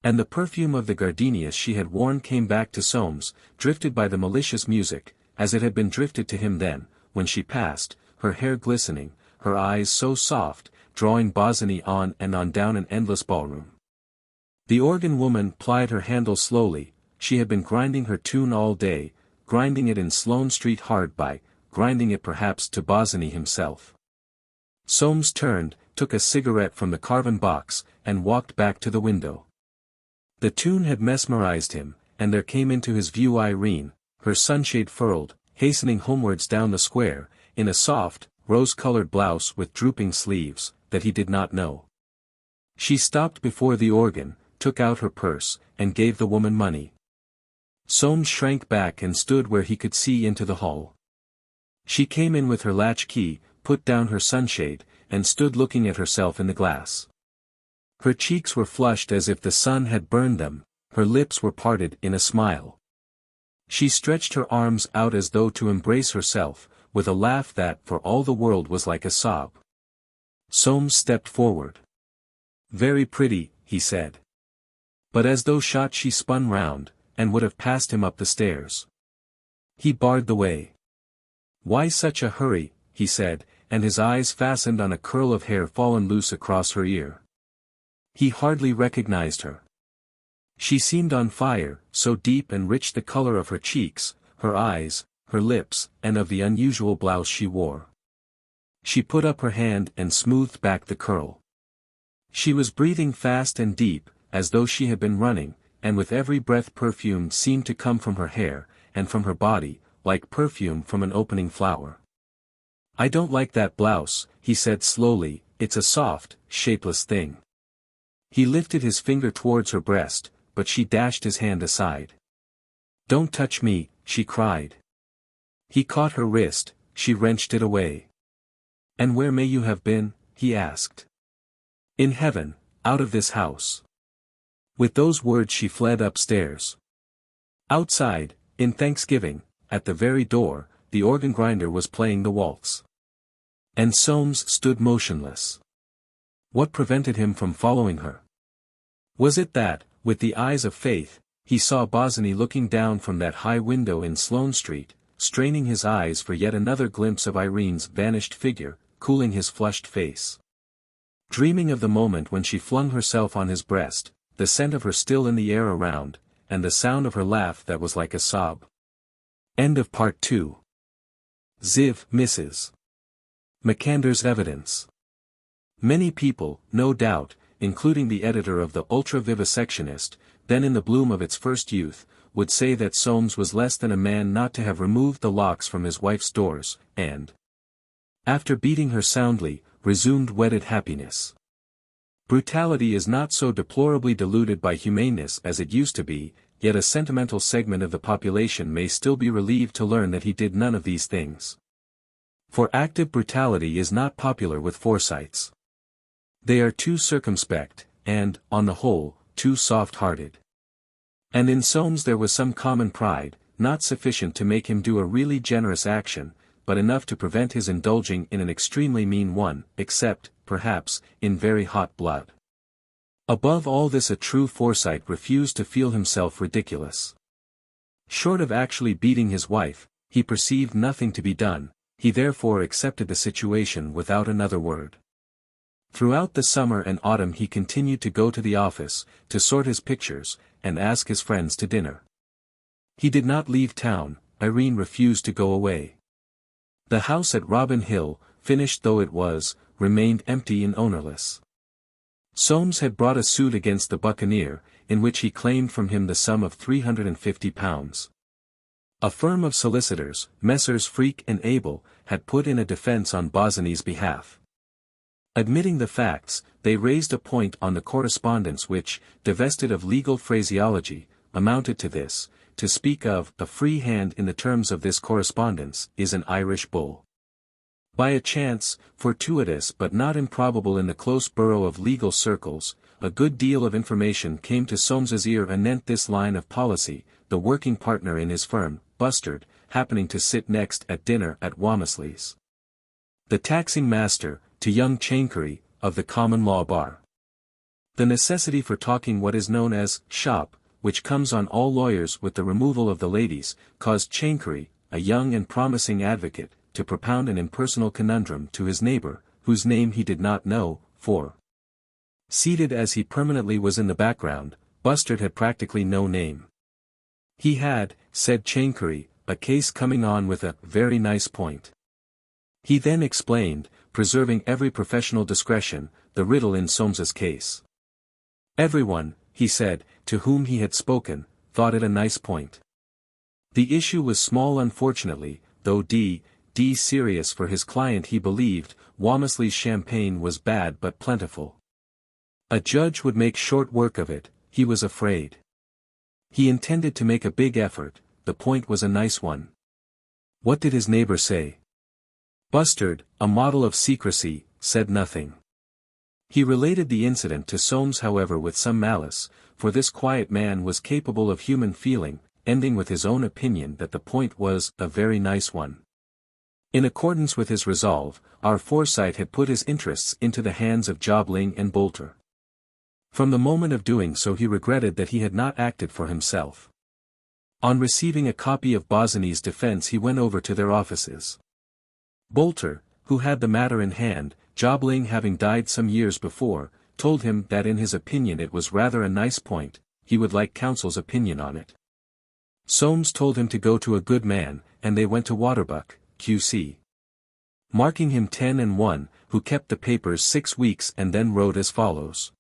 And the perfume of the gardenias she had worn came back to Soames, drifted by the malicious music, as it had been drifted to him then, when she passed, her hair glistening, her eyes so soft, drawing Bosinney on and on down an endless ballroom. The organ woman plied her handle slowly. She had been grinding her tune all day, grinding it in Sloane Street hard by, grinding it perhaps to Bosinney himself. Soames turned, took a cigarette from the carven box, and walked back to the window. The tune had mesmerized him, and there came into his view Irene, her sunshade furled, hastening homewards down the square, in a soft, rose-colored blouse with drooping sleeves, that he did not know. She stopped before the organ, took out her purse, and gave the woman money. Soames shrank back and stood where he could see into the hall. She came in with her latch key, put down her sunshade, and stood looking at herself in the glass. Her cheeks were flushed as if the sun had burned them, her lips were parted in a smile. She stretched her arms out as though to embrace herself, with a laugh that for all the world was like a sob. Soames stepped forward. "Very pretty," he said. But as though shot she spun round, and would have passed him up the stairs. He barred the way. "Why such a hurry?" he said, and his eyes fastened on a curl of hair fallen loose across her ear. He hardly recognized her. She seemed on fire, so deep and rich the color of her cheeks, her eyes, her lips, and of the unusual blouse she wore. She put up her hand and smoothed back the curl. She was breathing fast and deep, as though she had been running, and with every breath perfume seemed to come from her hair, and from her body, like perfume from an opening flower. "I don't like that blouse," he said slowly, "it's a soft, shapeless thing." He lifted his finger towards her breast, but she dashed his hand aside. "Don't touch me," she cried. He caught her wrist, she wrenched it away. "And where may you have been?" he asked. "In heaven, out of this house." With those words she fled upstairs. Outside, in Thanksgiving, at the very door, the organ grinder was playing the waltz. And Soames stood motionless. What prevented him from following her? Was it that, with the eyes of faith, he saw Bosinney looking down from that high window in Sloane Street, straining his eyes for yet another glimpse of Irene's vanished figure, cooling his flushed face? Dreaming of the moment when she flung herself on his breast, the scent of her still in the air around, and the sound of her laugh that was like a sob. End of Part 2. XVIII. Mrs. Macander's evidence. Many people, no doubt, including the editor of the Ultra-Vivisectionist, then in the bloom of its first youth, would say that Soames was less than a man not to have removed the locks from his wife's doors, and, after beating her soundly, resumed wedded happiness. Brutality is not so deplorably diluted by humaneness as it used to be, yet a sentimental segment of the population may still be relieved to learn that he did none of these things. For active brutality is not popular with Forsytes. They are too circumspect, and, on the whole, too soft-hearted. And in Soames there was some common pride, not sufficient to make him do a really generous action, but enough to prevent his indulging in an extremely mean one, except, perhaps, in very hot blood. Above all this a true Forsyte refused to feel himself ridiculous. Short of actually beating his wife, he perceived nothing to be done, he therefore accepted the situation without another word. Throughout the summer and autumn he continued to go to the office, to sort his pictures, and ask his friends to dinner. He did not leave town, Irene refused to go away. The house at Robin Hill, finished though it was, remained empty and ownerless. Soames had brought a suit against the Buccaneer, in which he claimed from him the sum of £350. A firm of solicitors, Messrs. Freak and Abel, had put in a defence on Bosinney's behalf. Admitting the facts, they raised a point on the correspondence which, divested of legal phraseology, amounted to this: to speak of a free hand in the terms of this correspondence is an Irish bull. By a chance, fortuitous but not improbable in the close borough of legal circles, a good deal of information came to Soames's ear anent this line of policy, the working partner in his firm, Bustard, happening to sit next at dinner at Walmesley's. The taxing master, to young Chancery, of the common law bar. The necessity for talking what is known as shop, which comes on all lawyers with the removal of the ladies, caused Chancery, a young and promising advocate, to propound an impersonal conundrum to his neighbor, whose name he did not know, for. Seated as he permanently was in the background, Bustard had practically no name. He had, said Chancery, a case coming on with a very nice point. He then explained, preserving every professional discretion, the riddle in Soames's case. Everyone, he said, to whom he had spoken, thought it a nice point. The issue was small unfortunately, though serious for his client he believed, Walmesley's champagne was bad but plentiful. A judge would make short work of it, he was afraid. He intended to make a big effort, the point was a nice one. What did his neighbor say? Bustard, a model of secrecy, said nothing. He related the incident to Soames however with some malice, for this quiet man was capable of human feeling, ending with his own opinion that the point was a very nice one. In accordance with his resolve, our Forsyte had put his interests into the hands of Jobling and Boulter. From the moment of doing so he regretted that he had not acted for himself. On receiving a copy of Bosinney's defense he went over to their offices. Boulter, who had the matter in hand, Jobling having died some years before, told him that in his opinion it was rather a nice point, he would like counsel's opinion on it. Soames told him to go to a good man, and they went to Waterbuck, Q.C. Marking him 10-1, who kept the papers 6 weeks and then wrote as follows.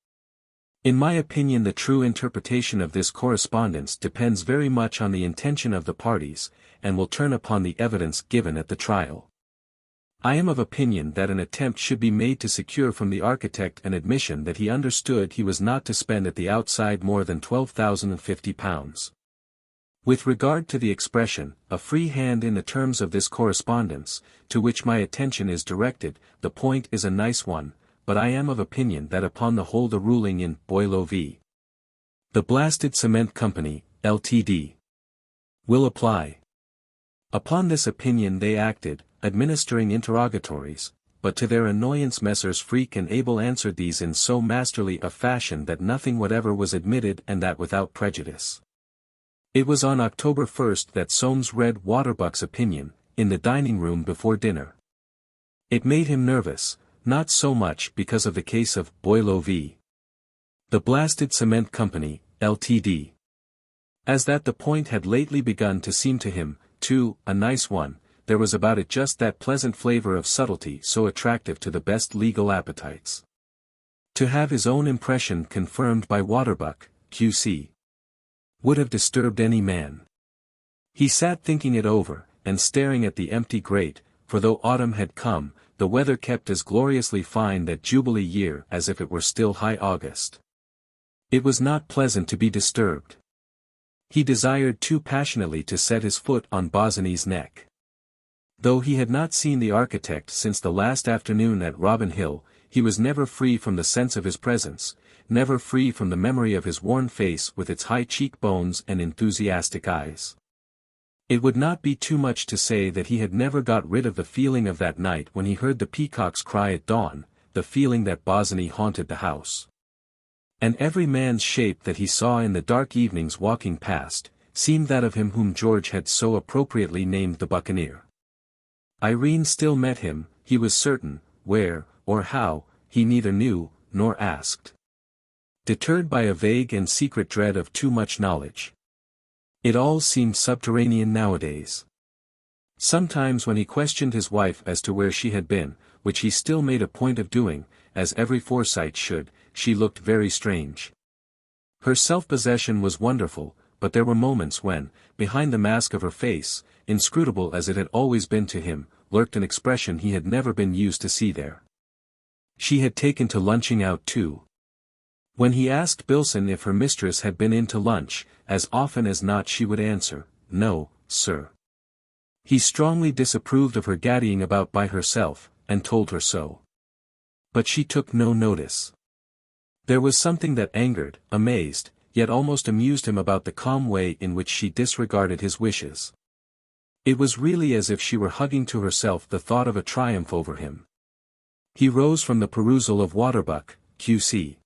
In my opinion the true interpretation of this correspondence depends very much on the intention of the parties, and will turn upon the evidence given at the trial. I am of opinion that an attempt should be made to secure from the architect an admission that he understood he was not to spend at the outside more than £12,050. With regard to the expression, a free hand in the terms of this correspondence, to which my attention is directed, the point is a nice one, but I am of opinion that upon the whole the ruling in Boileau v. The Blasted Cement Company, Ltd. will apply. Upon this opinion they acted, administering interrogatories, but to their annoyance Messrs. Freak and Abel answered these in so masterly a fashion that nothing whatever was admitted and that without prejudice. It was on October 1st that Soames read Waterbuck's opinion, in the dining room before dinner. It made him nervous, not so much because of the case of Boileau v. The Blasted Cement Company, Ltd. as that the point had lately begun to seem to him, too, a nice one. There was about it just that pleasant flavor of subtlety so attractive to the best legal appetites. To have his own impression confirmed by Waterbuck, Q.C. would have disturbed any man. He sat thinking it over, and staring at the empty grate, for though autumn had come, the weather kept as gloriously fine that Jubilee year as if it were still high August. It was not pleasant to be disturbed. He desired too passionately to set his foot on Bosinney's neck. Though he had not seen the architect since the last afternoon at Robin Hill, he was never free from the sense of his presence, never free from the memory of his worn face with its high cheekbones and enthusiastic eyes. It would not be too much to say that he had never got rid of the feeling of that night when he heard the peacocks cry at dawn, the feeling that Bosinney haunted the house. And every man's shape that he saw in the dark evenings walking past, seemed that of him whom George had so appropriately named the Buccaneer. Irene still met him, he was certain, where, or how, he neither knew, nor asked. Deterred by a vague and secret dread of too much knowledge. It all seemed subterranean nowadays. Sometimes when he questioned his wife as to where she had been, which he still made a point of doing, as every Forsyte should, she looked very strange. Her self-possession was wonderful, but there were moments when, behind the mask of her face, inscrutable as it had always been to him, lurked an expression he had never been used to see there. She had taken to lunching out too. When he asked Bilson if her mistress had been in to lunch, as often as not she would answer, "No, sir." He strongly disapproved of her gaddying about by herself, and told her so. But she took no notice. There was something that angered, amazed, yet almost amused him about the calm way in which she disregarded his wishes. It was really as if she were hugging to herself the thought of a triumph over him. He rose from the perusal of Waterbuck, Q.C.'s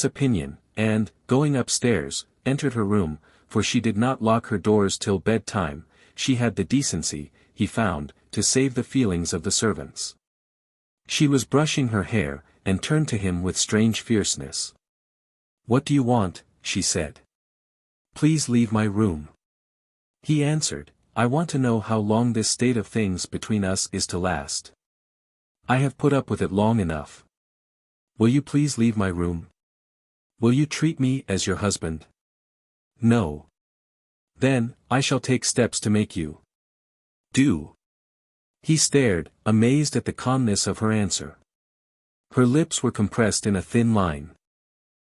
opinion, and, going upstairs, entered her room, for she did not lock her doors till bedtime. She had the decency, he found, to save the feelings of the servants. She was brushing her hair, and turned to him with strange fierceness. "What do you want?" she said. "Please leave my room." He answered, "I want to know how long this state of things between us is to last. I have put up with it long enough. Will you please leave my room? Will you treat me as your husband?" "No." "Then, I shall take steps to make you do." He stared, amazed at the calmness of her answer. Her lips were compressed in a thin line.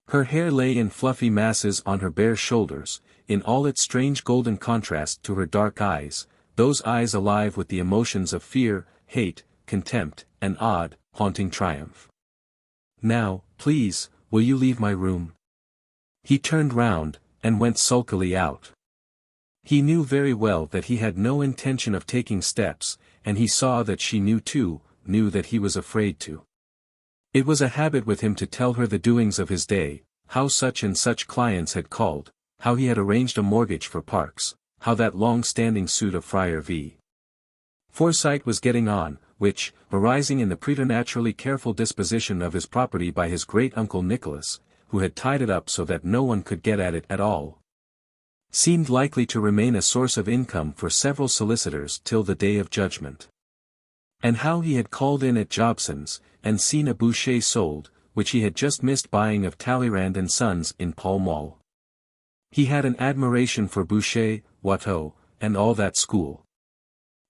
Her hair lay in fluffy masses on her bare shoulders, in all its strange golden contrast to her dark eyes, those eyes alive with the emotions of fear, hate, contempt, and odd, haunting triumph. "Now, please, will you leave my room?" He turned round, and went sulkily out. He knew very well that he had no intention of taking steps, and he saw that she knew too, knew that he was afraid to. It was a habit with him to tell her the doings of his day, how such and such clients had called, how he had arranged a mortgage for Parks, how that long-standing suit of Friar V. Forsyte was getting on, which, arising in the preternaturally careful disposition of his property by his great-uncle Nicholas, who had tied it up so that no one could get at it at all, seemed likely to remain a source of income for several solicitors till the day of judgment. And how he had called in at Jobson's, and seen a bouquet sold, which he had just missed buying of Talleyrand and Sons in Pall Mall. He had an admiration for Boucher, Watteau, and all that school.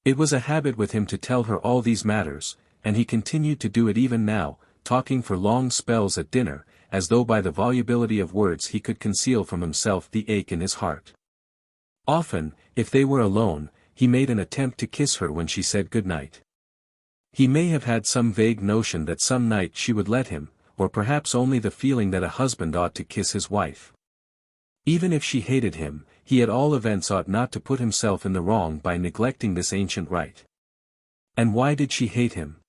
It was a habit with him to tell her all these matters, and he continued to do it even now, talking for long spells at dinner, as though by the volubility of words he could conceal from himself the ache in his heart. Often, if they were alone, he made an attempt to kiss her when she said good night. He may have had some vague notion that some night she would let him, or perhaps only the feeling that a husband ought to kiss his wife. Even if she hated him, he at all events ought not to put himself in the wrong by neglecting this ancient right. And why did she hate him?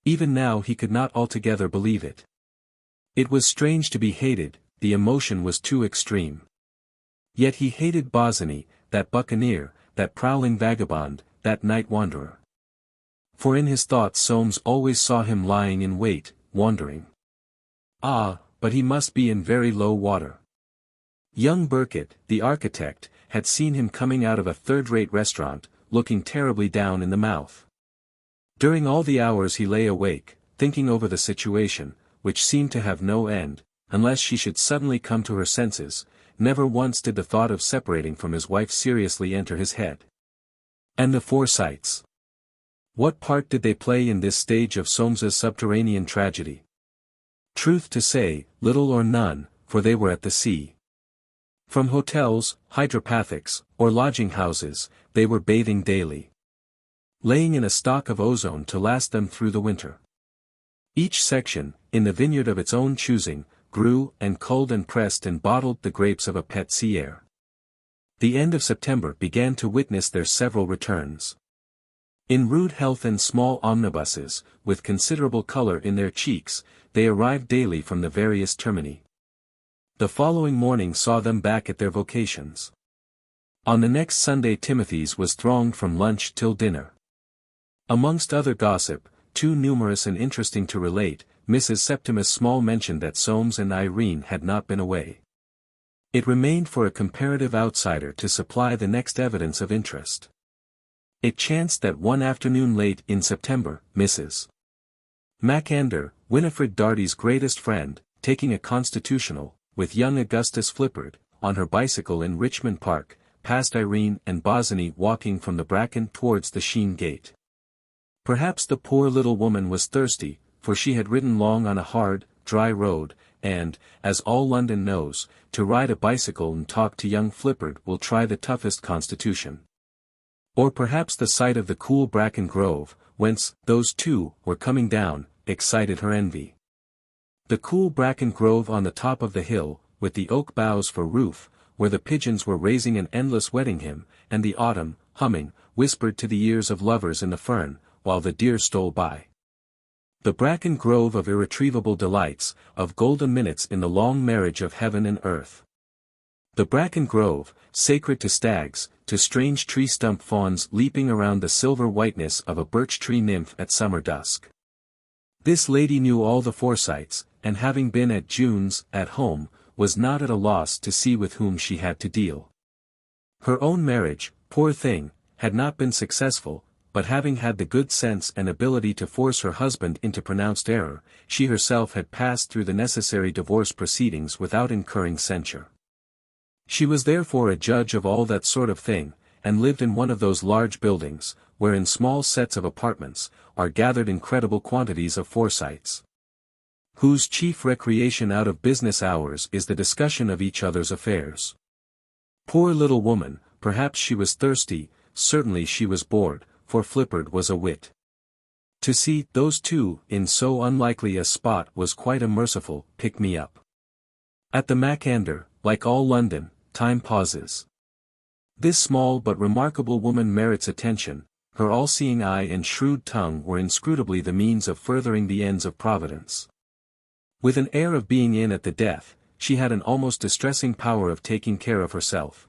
Even now he could not altogether believe it. It was strange to be hated, the emotion was too extreme. Yet he hated Bosinney, that buccaneer, that prowling vagabond, that night wanderer. For in his thoughts Soames always saw him lying in wait, wandering. Ah, but he must be in very low water. Young Burkitt, the architect, had seen him coming out of a third-rate restaurant, looking terribly down in the mouth. During all the hours he lay awake, thinking over the situation, which seemed to have no end, unless she should suddenly come to her senses, never once did the thought of separating from his wife seriously enter his head. And the Forsytes. What part did they play in this stage of Soames's subterranean tragedy? Truth to say, little or none, for they were at the sea. From hotels, hydropathics, or lodging-houses, they were bathing daily, laying in a stock of ozone to last them through the winter. Each section, in the vineyard of its own choosing, grew and culled and pressed and bottled the grapes of a pet sea air. The end of September began to witness their several returns. In rude health and small omnibuses, with considerable color in their cheeks, they arrived daily from the various termini. The following morning saw them back at their vocations. On the next Sunday Timothy's was thronged from lunch till dinner. Amongst other gossip, too numerous and interesting to relate, Mrs. Septimus Small mentioned that Soames and Irene had not been away. It remained for a comparative outsider to supply the next evidence of interest. It chanced that one afternoon late in September, Mrs. Macander, Winifred Darty's greatest friend, taking a constitutional, with young Augustus Flippard, on her bicycle in Richmond Park, passed Irene and Bosinney walking from the bracken towards the Sheen Gate. Perhaps the poor little woman was thirsty, for she had ridden long on a hard, dry road, and, as all London knows, to ride a bicycle and talk to young Flippard will try the toughest constitution. Or perhaps the sight of the cool bracken grove, whence those two were coming down, excited her envy. The cool bracken grove on the top of the hill, with the oak boughs for roof, where the pigeons were raising an endless wedding hymn, and the autumn, humming, whispered to the ears of lovers in the fern, while the deer stole by. The bracken grove of irretrievable delights, of golden minutes in the long marriage of heaven and earth. The bracken grove, sacred to stags, to strange tree-stump fawns leaping around the silver whiteness of a birch-tree nymph at summer dusk. This lady knew all the Forsytes, and having been at June's, at home, was not at a loss to see with whom she had to deal. Her own marriage, poor thing, had not been successful, but having had the good sense and ability to force her husband into pronounced error, she herself had passed through the necessary divorce proceedings without incurring censure. She was therefore a judge of all that sort of thing, and lived in one of those large buildings, where in small sets of apartments, are gathered incredible quantities of Forsytes, whose chief recreation out of business hours is the discussion of each other's affairs. Poor little woman, perhaps she was thirsty, certainly she was bored, for Flippard was a wit. To see those two in so unlikely a spot was quite a merciful pick-me-up. At the Macander, like all London, time pauses. This small but remarkable woman merits attention. Her all-seeing eye and shrewd tongue were inscrutably the means of furthering the ends of Providence. With an air of being in at the death, she had an almost distressing power of taking care of herself.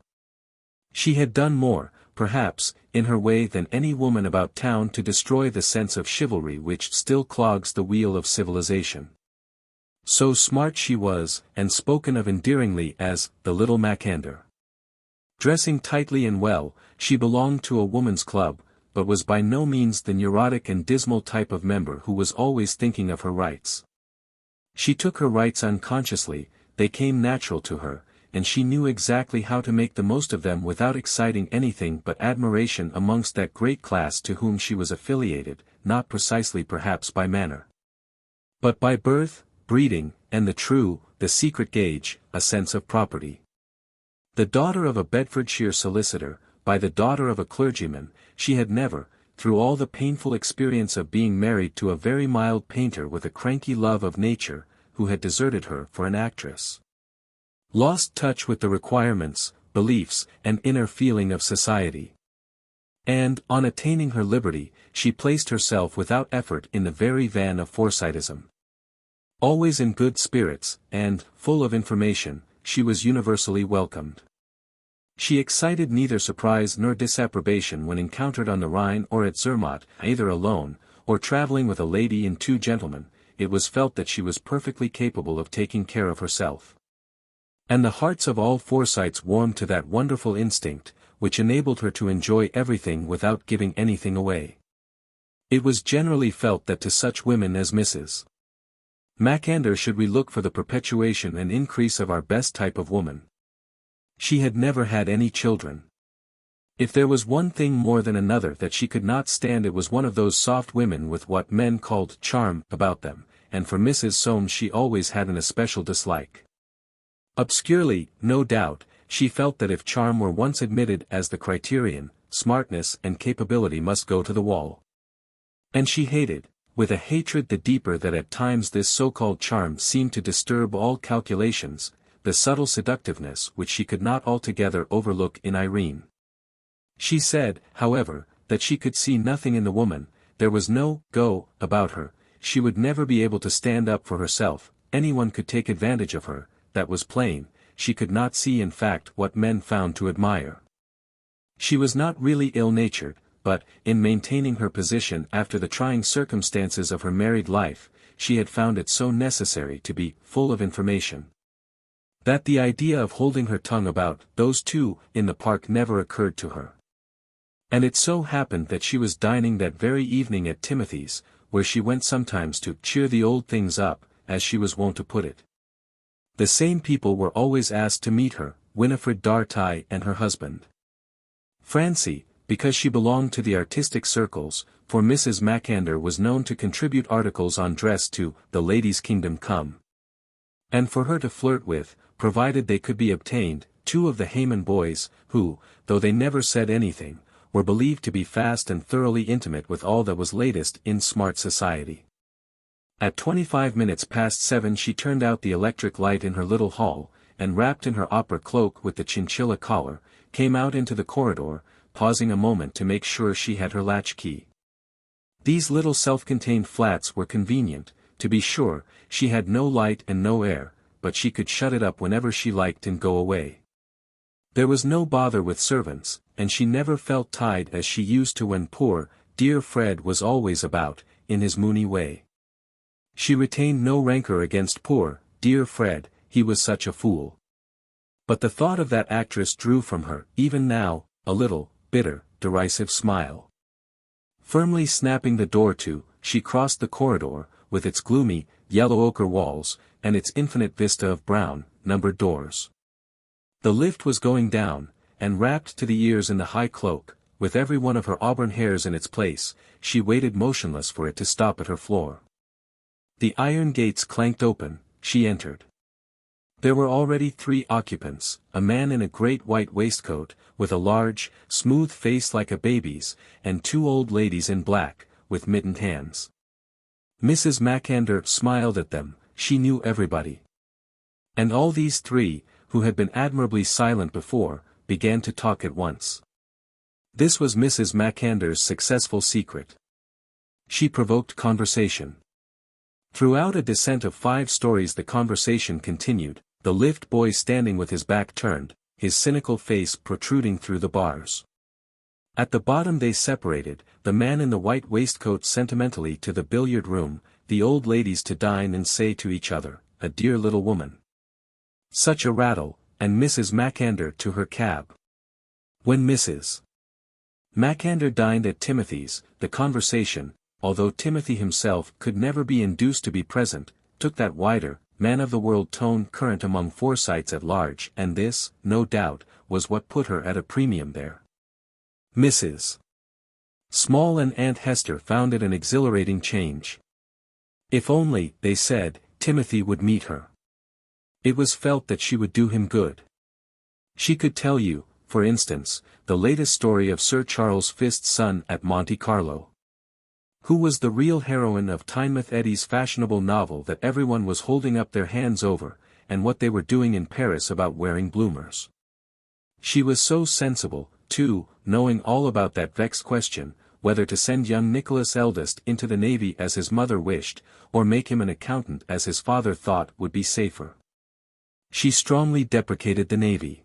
She had done more, perhaps, in her way than any woman about town to destroy the sense of chivalry which still clogs the wheel of civilization. So smart she was, and spoken of endearingly as the little Macander. Dressing tightly and well, she belonged to a woman's club, but was by no means the neurotic and dismal type of member who was always thinking of her rights. She took her rights unconsciously, they came natural to her, and she knew exactly how to make the most of them without exciting anything but admiration amongst that great class to whom she was affiliated, not precisely perhaps by manner, but by birth, breeding, and the secret gauge, a sense of property. The daughter of a Bedfordshire solicitor, by the daughter of a clergyman, she had never, through all the painful experience of being married to a very mild painter with a cranky love of nature, who had deserted her for an actress, lost touch with the requirements, beliefs, and inner feeling of society. And, on attaining her liberty, she placed herself without effort in the very van of Forsytism. Always in good spirits, and, full of information, she was universally welcomed. She excited neither surprise nor disapprobation when encountered on the Rhine or at Zermatt, either alone, or travelling with a lady and two gentlemen. It was felt that she was perfectly capable of taking care of herself. And the hearts of all Forsytes warmed to that wonderful instinct, which enabled her to enjoy everything without giving anything away. It was generally felt that to such women as Mrs. Macander should we look for the perpetuation and increase of our best type of woman. She had never had any children. If there was one thing more than another that she could not stand, it was one of those soft women with what men called charm about them, and for Mrs. Soames she always had an especial dislike. Obscurely, no doubt, she felt that if charm were once admitted as the criterion, smartness and capability must go to the wall. And she hated, with a hatred the deeper that at times this so-called charm seemed to disturb all calculations, the subtle seductiveness which she could not altogether overlook in Irene. She said, however, that she could see nothing in the woman, there was no go about her, she would never be able to stand up for herself, anyone could take advantage of her, that was plain, she could not see in fact what men found to admire. She was not really ill-natured, but, in maintaining her position after the trying circumstances of her married life, she had found it so necessary to be full of information, that the idea of holding her tongue about those two in the park never occurred to her. And it so happened that she was dining that very evening at Timothy's, where she went sometimes to cheer the old things up, as she was wont to put it. The same people were always asked to meet her, Winifred Dartie and her husband Francie, because she belonged to the artistic circles, for Mrs. Macander was known to contribute articles on dress to The Ladies' Kingdom Come, and for her to flirt with, provided they could be obtained, two of the Hayman boys, who, though they never said anything, were believed to be fast and thoroughly intimate with all that was latest in smart society. At 7:25 she turned out the electric light in her little hall, and wrapped in her opera cloak with the chinchilla collar, came out into the corridor, pausing a moment to make sure she had her latch-key. These little self-contained flats were convenient, to be sure, she had no light and no air, but she could shut it up whenever she liked and go away. There was no bother with servants, and she never felt tied as she used to when poor, dear Fred was always about, in his moony way. She retained no rancor against poor, dear Fred, he was such a fool. But the thought of that actress drew from her, even now, a little, bitter, derisive smile. Firmly snapping the door to, she crossed the corridor, with its gloomy, yellow ochre walls, and its infinite vista of brown, numbered doors. The lift was going down, and wrapped to the ears in the high cloak, with every one of her auburn hairs in its place, she waited motionless for it to stop at her floor. The iron gates clanked open, she entered. There were already 3 occupants, a man in a great white waistcoat, with a large, smooth face like a baby's, and 2 old ladies in black, with mittened hands. Mrs. Macander smiled at them, she knew everybody. And all these 3, who had been admirably silent before, began to talk at once. This was Mrs. Macander's successful secret. She provoked conversation. Throughout a descent of 5 stories the conversation continued, the lift boy standing with his back turned, his cynical face protruding through the bars. At the bottom they separated, the man in the white waistcoat sentimentally to the billiard room, the old ladies to dine and say to each other, a dear little woman. Such a rattle, and Mrs. Macander to her cab. When Mrs. Macander dined at Timothy's, the conversation, although Timothy himself could never be induced to be present, took that wider, man-of-the-world tone current among Forsytes at large, and this, no doubt, was what put her at a premium there. Mrs. Small and Aunt Hester found it an exhilarating change. If only, they said, Timothy would meet her. It was felt that she would do him good. She could tell you, for instance, the latest story of Sir Charles Fiste's son at Monte Carlo. Who was the real heroine of Tynemouth Eddy's fashionable novel that everyone was holding up their hands over, and what they were doing in Paris about wearing bloomers. She was so sensible, too, knowing all about that vexed question, whether to send young Nicholas Eldest into the Navy as his mother wished, or make him an accountant as his father thought would be safer. She strongly deprecated the Navy.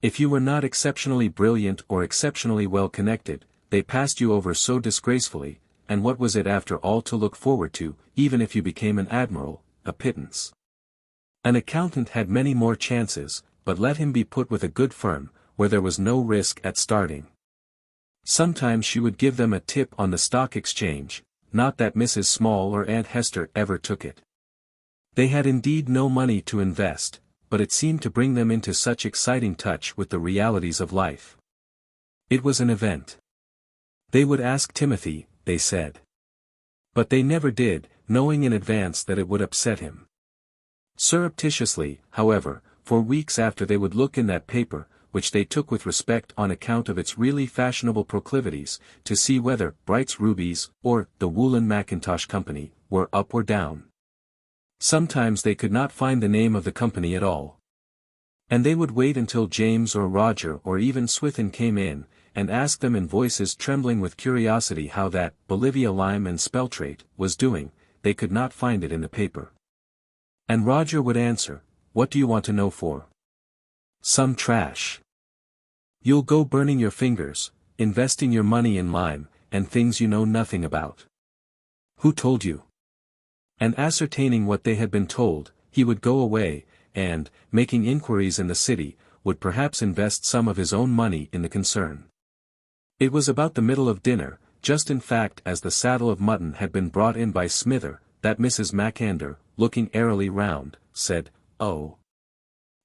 If you were not exceptionally brilliant or exceptionally well connected, they passed you over so disgracefully, and what was it after all to look forward to, even if you became an admiral, a pittance? An accountant had many more chances, but let him be put with a good firm, where there was no risk at starting. Sometimes she would give them a tip on the stock exchange, not that Mrs. Small or Aunt Hester ever took it. They had indeed no money to invest, but it seemed to bring them into such exciting touch with the realities of life. It was an event. They would ask Timothy, they said. But they never did, knowing in advance that it would upset him. Surreptitiously, however, for weeks after they would look in that paper, which they took with respect on account of its really fashionable proclivities, to see whether Bright's Rubies, or the Woolen Mackintosh Company, were up or down. Sometimes they could not find the name of the company at all. And they would wait until James or Roger or even Swithin came in, and ask them in voices trembling with curiosity how that Bolivia Lime and Speltrate was doing. They could not find it in the paper. And Roger would answer, "What do you want to know for? Some trash. You'll go burning your fingers, investing your money in lime, and things you know nothing about. Who told you?" And ascertaining what they had been told, he would go away, and, making inquiries in the city, would perhaps invest some of his own money in the concern. It was about the middle of dinner, just in fact as the saddle of mutton had been brought in by Smither, that Mrs. Macander, looking airily round, said, "Oh.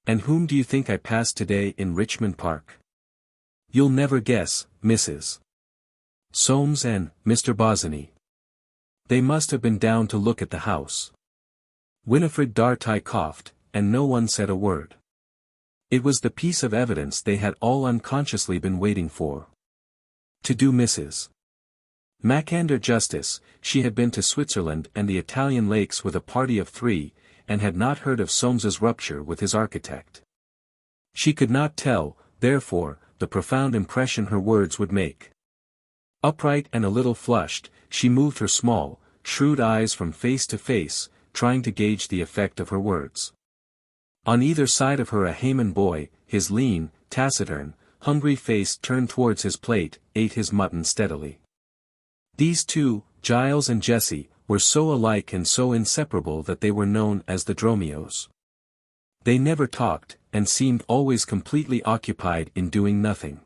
And whom do you think I passed today in Richmond Park? You'll never guess, Mrs. Soames and Mr. Bosinney. They must have been down to look at the house." Winifred Darty coughed, and no one said a word. It was the piece of evidence they had all unconsciously been waiting for. To do Mrs. Macander justice, she had been to Switzerland and the Italian lakes with a party of 3, and had not heard of Soames's rupture with his architect. She could not tell, therefore, the profound impression her words would make. Upright and a little flushed, she moved her small, shrewd eyes from face to face, trying to gauge the effect of her words. On either side of her a Hayman boy, his lean, taciturn, hungry face turned towards his plate, ate his mutton steadily. These 2, Giles and Jessie, were so alike and so inseparable that they were known as the Dromios. They never talked, and seemed always completely occupied in doing nothing.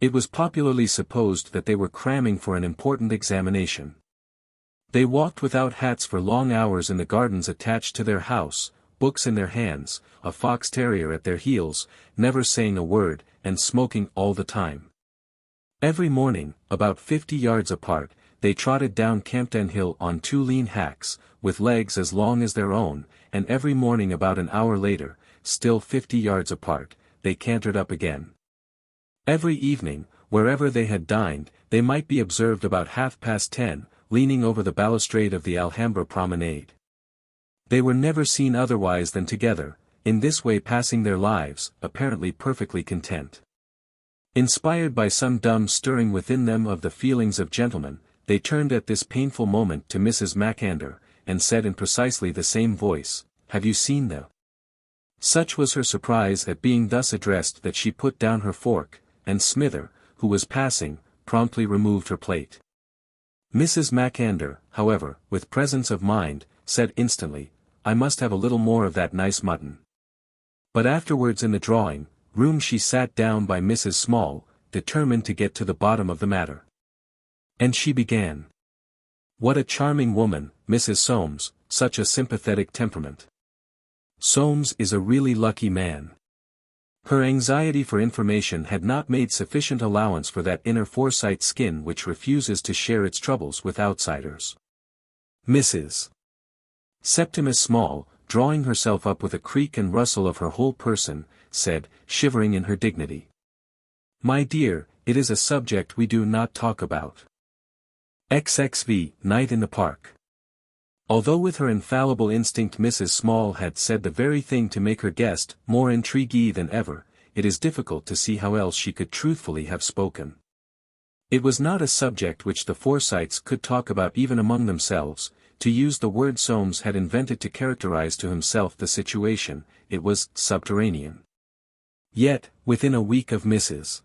It was popularly supposed that they were cramming for an important examination. They walked without hats for long hours in the gardens attached to their house, books in their hands, a fox terrier at their heels, never saying a word, and smoking all the time. Every morning, about 50 yards apart, they trotted down Campden Hill on 2 lean hacks, with legs as long as their own, and every morning about an hour later, still 50 yards apart, they cantered up again. Every evening, wherever they had dined, they might be observed about 10:30, leaning over the balustrade of the Alhambra promenade. They were never seen otherwise than together, in this way passing their lives, apparently perfectly content. Inspired by some dumb stirring within them of the feelings of gentlemen, they turned at this painful moment to Mrs. Macander, and said in precisely the same voice, "Have you seen the—" Such was her surprise at being thus addressed that she put down her fork, and Smither, who was passing, promptly removed her plate. Mrs. Macander, however, with presence of mind, said instantly, "I must have a little more of that nice mutton." But afterwards in the drawing-room she sat down by Mrs. Small, determined to get to the bottom of the matter. And she began. What a charming woman, Mrs. Soames, such a sympathetic temperament. Soames is a really lucky man. Her anxiety for information had not made sufficient allowance for that inner Forsyte skin which refuses to share its troubles with outsiders. Mrs. Septimus Small, drawing herself up with a creak and rustle of her whole person, said, shivering in her dignity. "My dear, it is a subject we do not talk about. XXV, Night in the Park." Although with her infallible instinct Mrs. Small had said the very thing to make her guest more intriguee than ever, it is difficult to see how else she could truthfully have spoken. It was not a subject which the Forsytes could talk about even among themselves, to use the word Soames had invented to characterize to himself the situation, it was subterranean. Yet, within a week of Mrs.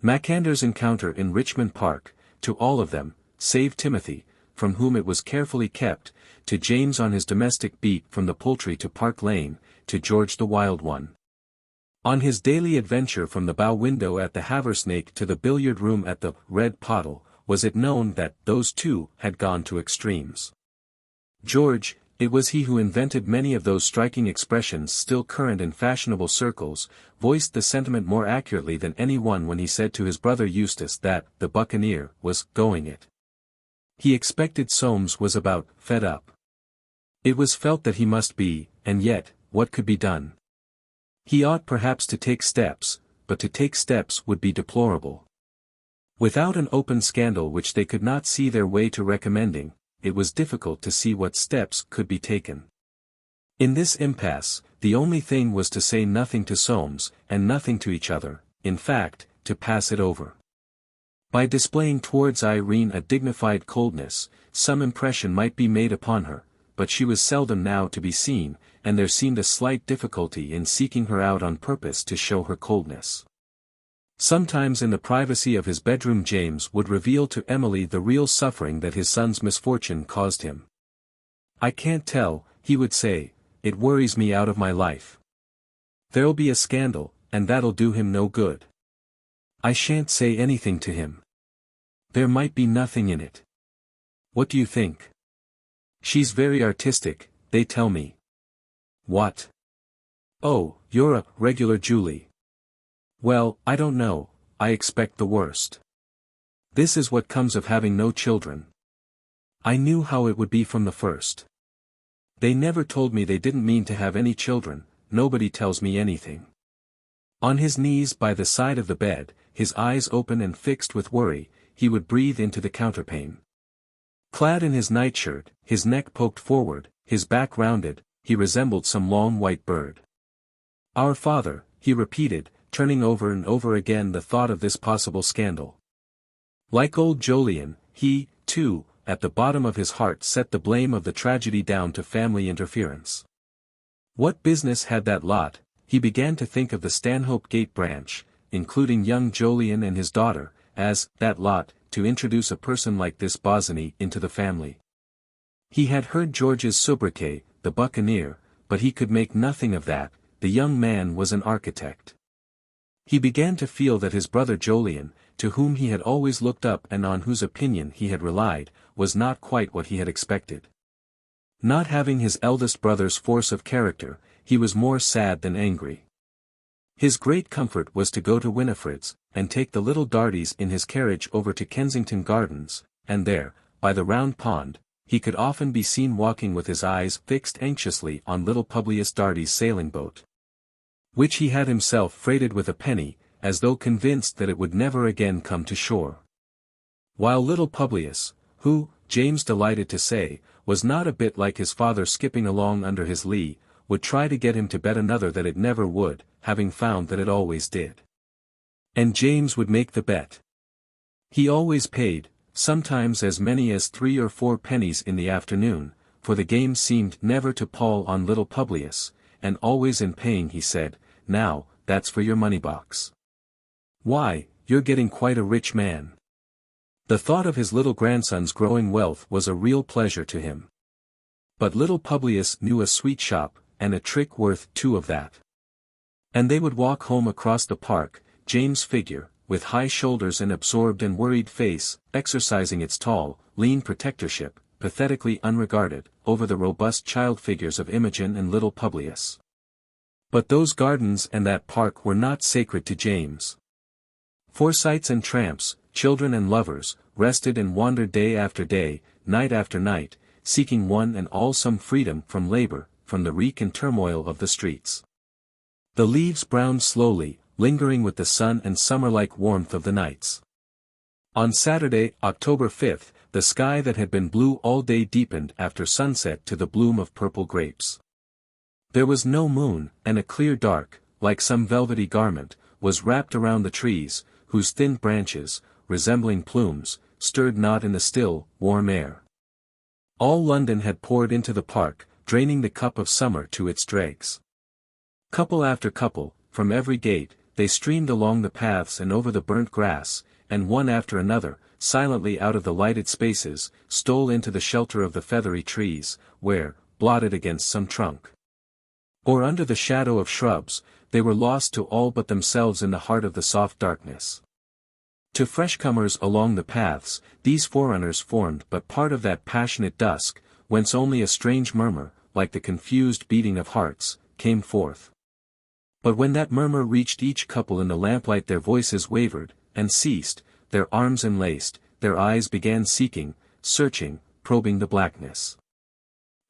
Macander's encounter in Richmond Park, to all of them, save Timothy, from whom it was carefully kept, to James on his domestic beat from the Poultry to Park Lane, to George the Wild One, on his daily adventure from the bow window at the Haversnake to the billiard room at the Red Pottle, was it known that those two had gone to extremes. George, it was he who invented many of those striking expressions still current in fashionable circles, voiced the sentiment more accurately than any one when he said to his brother Eustace that the Buccaneer was going it. He expected Soames was about fed up. It was felt that he must be, and yet, what could be done? He ought perhaps to take steps, but to take steps would be deplorable. Without an open scandal which they could not see their way to recommending, it was difficult to see what steps could be taken. In this impasse, the only thing was to say nothing to Soames, and nothing to each other, in fact, to pass it over. By displaying towards Irene a dignified coldness, some impression might be made upon her, but she was seldom now to be seen, and there seemed a slight difficulty in seeking her out on purpose to show her coldness. Sometimes in the privacy of his bedroom James would reveal to Emily the real suffering that his son's misfortune caused him. "I can't tell," he would say, "it worries me out of my life. There'll be a scandal, and that'll do him no good. I shan't say anything to him. There might be nothing in it. What do you think? She's very artistic, they tell me." "What? Oh, you're a regular Julie." "Well, I don't know, I expect the worst. This is what comes of having no children. I knew how it would be from the first. They never told me they didn't mean to have any children, nobody tells me anything." On his knees by the side of the bed, his eyes open and fixed with worry, he would breathe into the counterpane. Clad in his nightshirt, his neck poked forward, his back rounded, he resembled some long white bird. "Our Father," he repeated, turning over and over again the thought of this possible scandal. Like old Jolyon, he, too, at the bottom of his heart set the blame of the tragedy down to family interference. What business had that lot? He began to think of the Stanhope Gate branch, including young Jolyon and his daughter, as that lot, to introduce a person like this Bosinney into the family. He had heard George's sobriquet, the Buccaneer, but he could make nothing of that. The young man was an architect. He began to feel that his brother Jolyon, to whom he had always looked up and on whose opinion he had relied, was not quite what he had expected. Not having his eldest brother's force of character, he was more sad than angry. His great comfort was to go to Winifred's, and take the little Darties in his carriage over to Kensington Gardens, and there, by the Round Pond, he could often be seen walking with his eyes fixed anxiously on little Publius Darty's sailing boat, which he had himself freighted with a penny, as though convinced that it would never again come to shore. While little Publius, who, James delighted to say, was not a bit like his father skipping along under his lee, would try to get him to bet another that it never would, having found that it always did. And James would make the bet. He always paid, sometimes as many as 3 or 4 pennies in the afternoon, for the game seemed never to pall on little Publius, and always in paying he said, "Now, that's for your money box. Why, you're getting quite a rich man." The thought of his little grandson's growing wealth was a real pleasure to him. But little Publius knew a sweet shop, and a trick worth 2 of that. And they would walk home across the park, James' figure, with high shoulders and absorbed and worried face, exercising its tall, lean protectorship, pathetically unregarded, over the robust child figures of Imogen and little Publius. But those gardens and that park were not sacred to James. Forsytes and tramps, children and lovers, rested and wandered day after day, night after night, seeking one and all some freedom from labor, from the reek and turmoil of the streets. The leaves browned slowly, lingering with the sun and summer-like warmth of the nights. On Saturday, October 5th, the sky that had been blue all day deepened after sunset to the bloom of purple grapes. There was no moon, and a clear dark, like some velvety garment, was wrapped around the trees, whose thin branches, resembling plumes, stirred not in the still, warm air. All London had poured into the park, draining the cup of summer to its dregs. Couple after couple, from every gate, they streamed along the paths and over the burnt grass, and one after another, silently out of the lighted spaces, stole into the shelter of the feathery trees, where, blotted against some trunk, or under the shadow of shrubs, they were lost to all but themselves in the heart of the soft darkness. To fresh-comers along the paths, these forerunners formed but part of that passionate dusk, whence only a strange murmur, like the confused beating of hearts, came forth. But when that murmur reached each couple in the lamplight their voices wavered, and ceased, their arms enlaced, their eyes began seeking, searching, probing the blackness.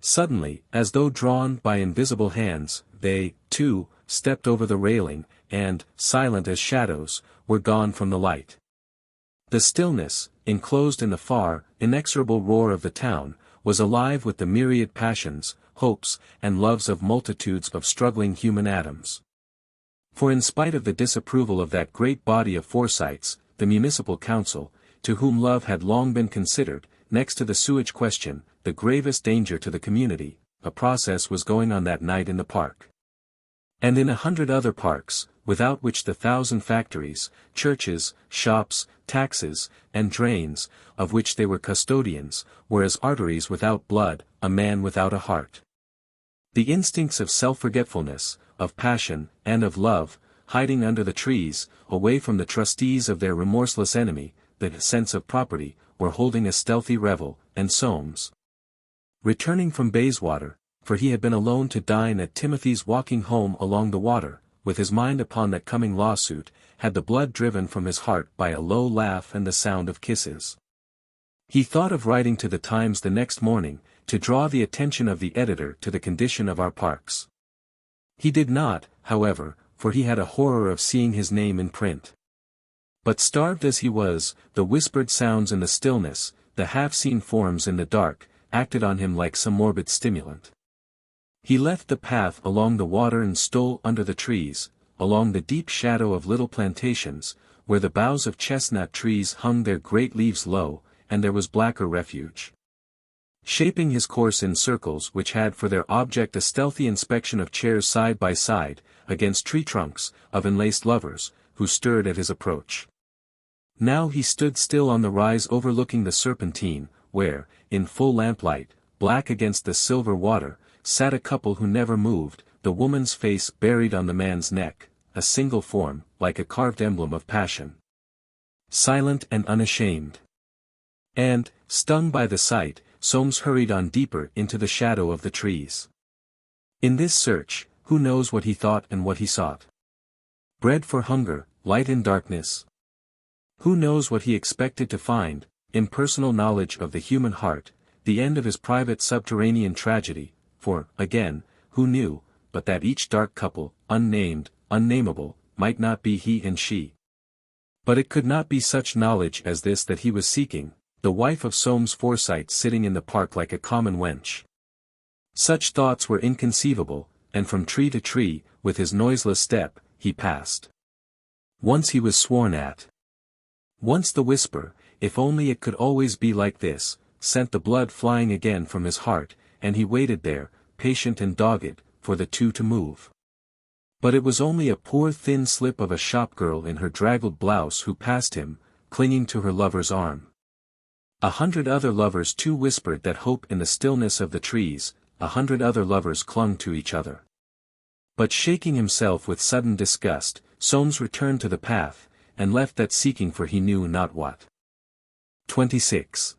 Suddenly, as though drawn by invisible hands, they, too, stepped over the railing, and, silent as shadows, were gone from the light. The stillness, enclosed in the far, inexorable roar of the town, was alive with the myriad passions, hopes, and loves of multitudes of struggling human atoms. For in spite of the disapproval of that great body of Forsytes, the municipal council, to whom love had long been considered, next to the sewage question, the gravest danger to the community, a process was going on that night in the park. And in 100 other parks, without which the 1,000 factories, churches, shops, taxes, and drains, of which they were custodians, were as arteries without blood, a man without a heart. The instincts of self-forgetfulness, of passion, and of love, hiding under the trees, away from the trustees of their remorseless enemy, the sense of property, were holding a stealthy revel, and Soames, returning from Bayswater, for he had been alone to dine at Timothy's, walking home along the water, with his mind upon that coming lawsuit, had the blood driven from his heart by a low laugh and the sound of kisses. He thought of writing to the Times the next morning, to draw the attention of the editor to the condition of our parks. He did not, however, for he had a horror of seeing his name in print. But starved as he was, the whispered sounds in the stillness, the half-seen forms in the dark, acted on him like some morbid stimulant. He left the path along the water and stole under the trees, along the deep shadow of little plantations, where the boughs of chestnut trees hung their great leaves low, and there was blacker refuge. Shaping his course in circles which had for their object a stealthy inspection of chairs side by side, against tree trunks, of enlaced lovers, who stirred at his approach. Now he stood still on the rise overlooking the Serpentine, where, in full lamplight, black against the silver water, sat a couple who never moved, the woman's face buried on the man's neck, a single form, like a carved emblem of passion. Silent and unashamed. And, stung by the sight, Soames hurried on deeper into the shadow of the trees. In this search, who knows what he thought and what he sought? Bread for hunger, light in darkness. Who knows what he expected to find, impersonal knowledge of the human heart, the end of his private subterranean tragedy, for, again, who knew, but that each dark couple, unnamed, unnameable, might not be he and she. But it could not be such knowledge as this that he was seeking, the wife of Soames Forsyte sitting in the park like a common wench. Such thoughts were inconceivable, and from tree to tree, with his noiseless step, he passed. Once he was sworn at. Once the whisper, if only it could always be like this, sent the blood flying again from his heart, and he waited there, patient and dogged, for the two to move. But it was only a poor thin slip of a shop-girl in her draggled blouse who passed him, clinging to her lover's arm. 100 other lovers too whispered that hope in the stillness of the trees, 100 other lovers clung to each other. But shaking himself with sudden disgust, Soames returned to the path, and left that seeking for he knew not what. 26.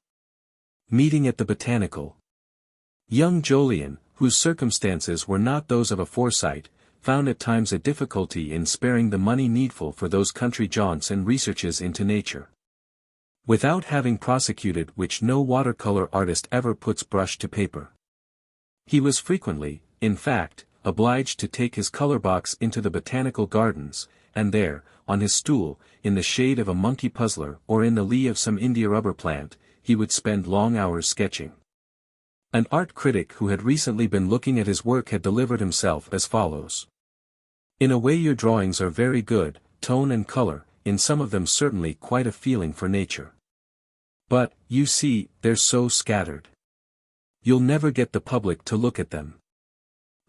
Meeting at the Botanical. Young Jolyon, whose circumstances were not those of a Forsyte, found at times a difficulty in sparing the money needful for those country jaunts and researches into nature. Without having prosecuted which no watercolor artist ever puts brush to paper. He was frequently, in fact, obliged to take his color box into the botanical gardens, and there, on his stool, in the shade of a monkey puzzler or in the lee of some India rubber plant, he would spend long hours sketching. An art critic who had recently been looking at his work had delivered himself as follows. In a way your drawings are very good, tone and color, in some of them certainly quite a feeling for nature. But, you see, they're so scattered. You'll never get the public to look at them.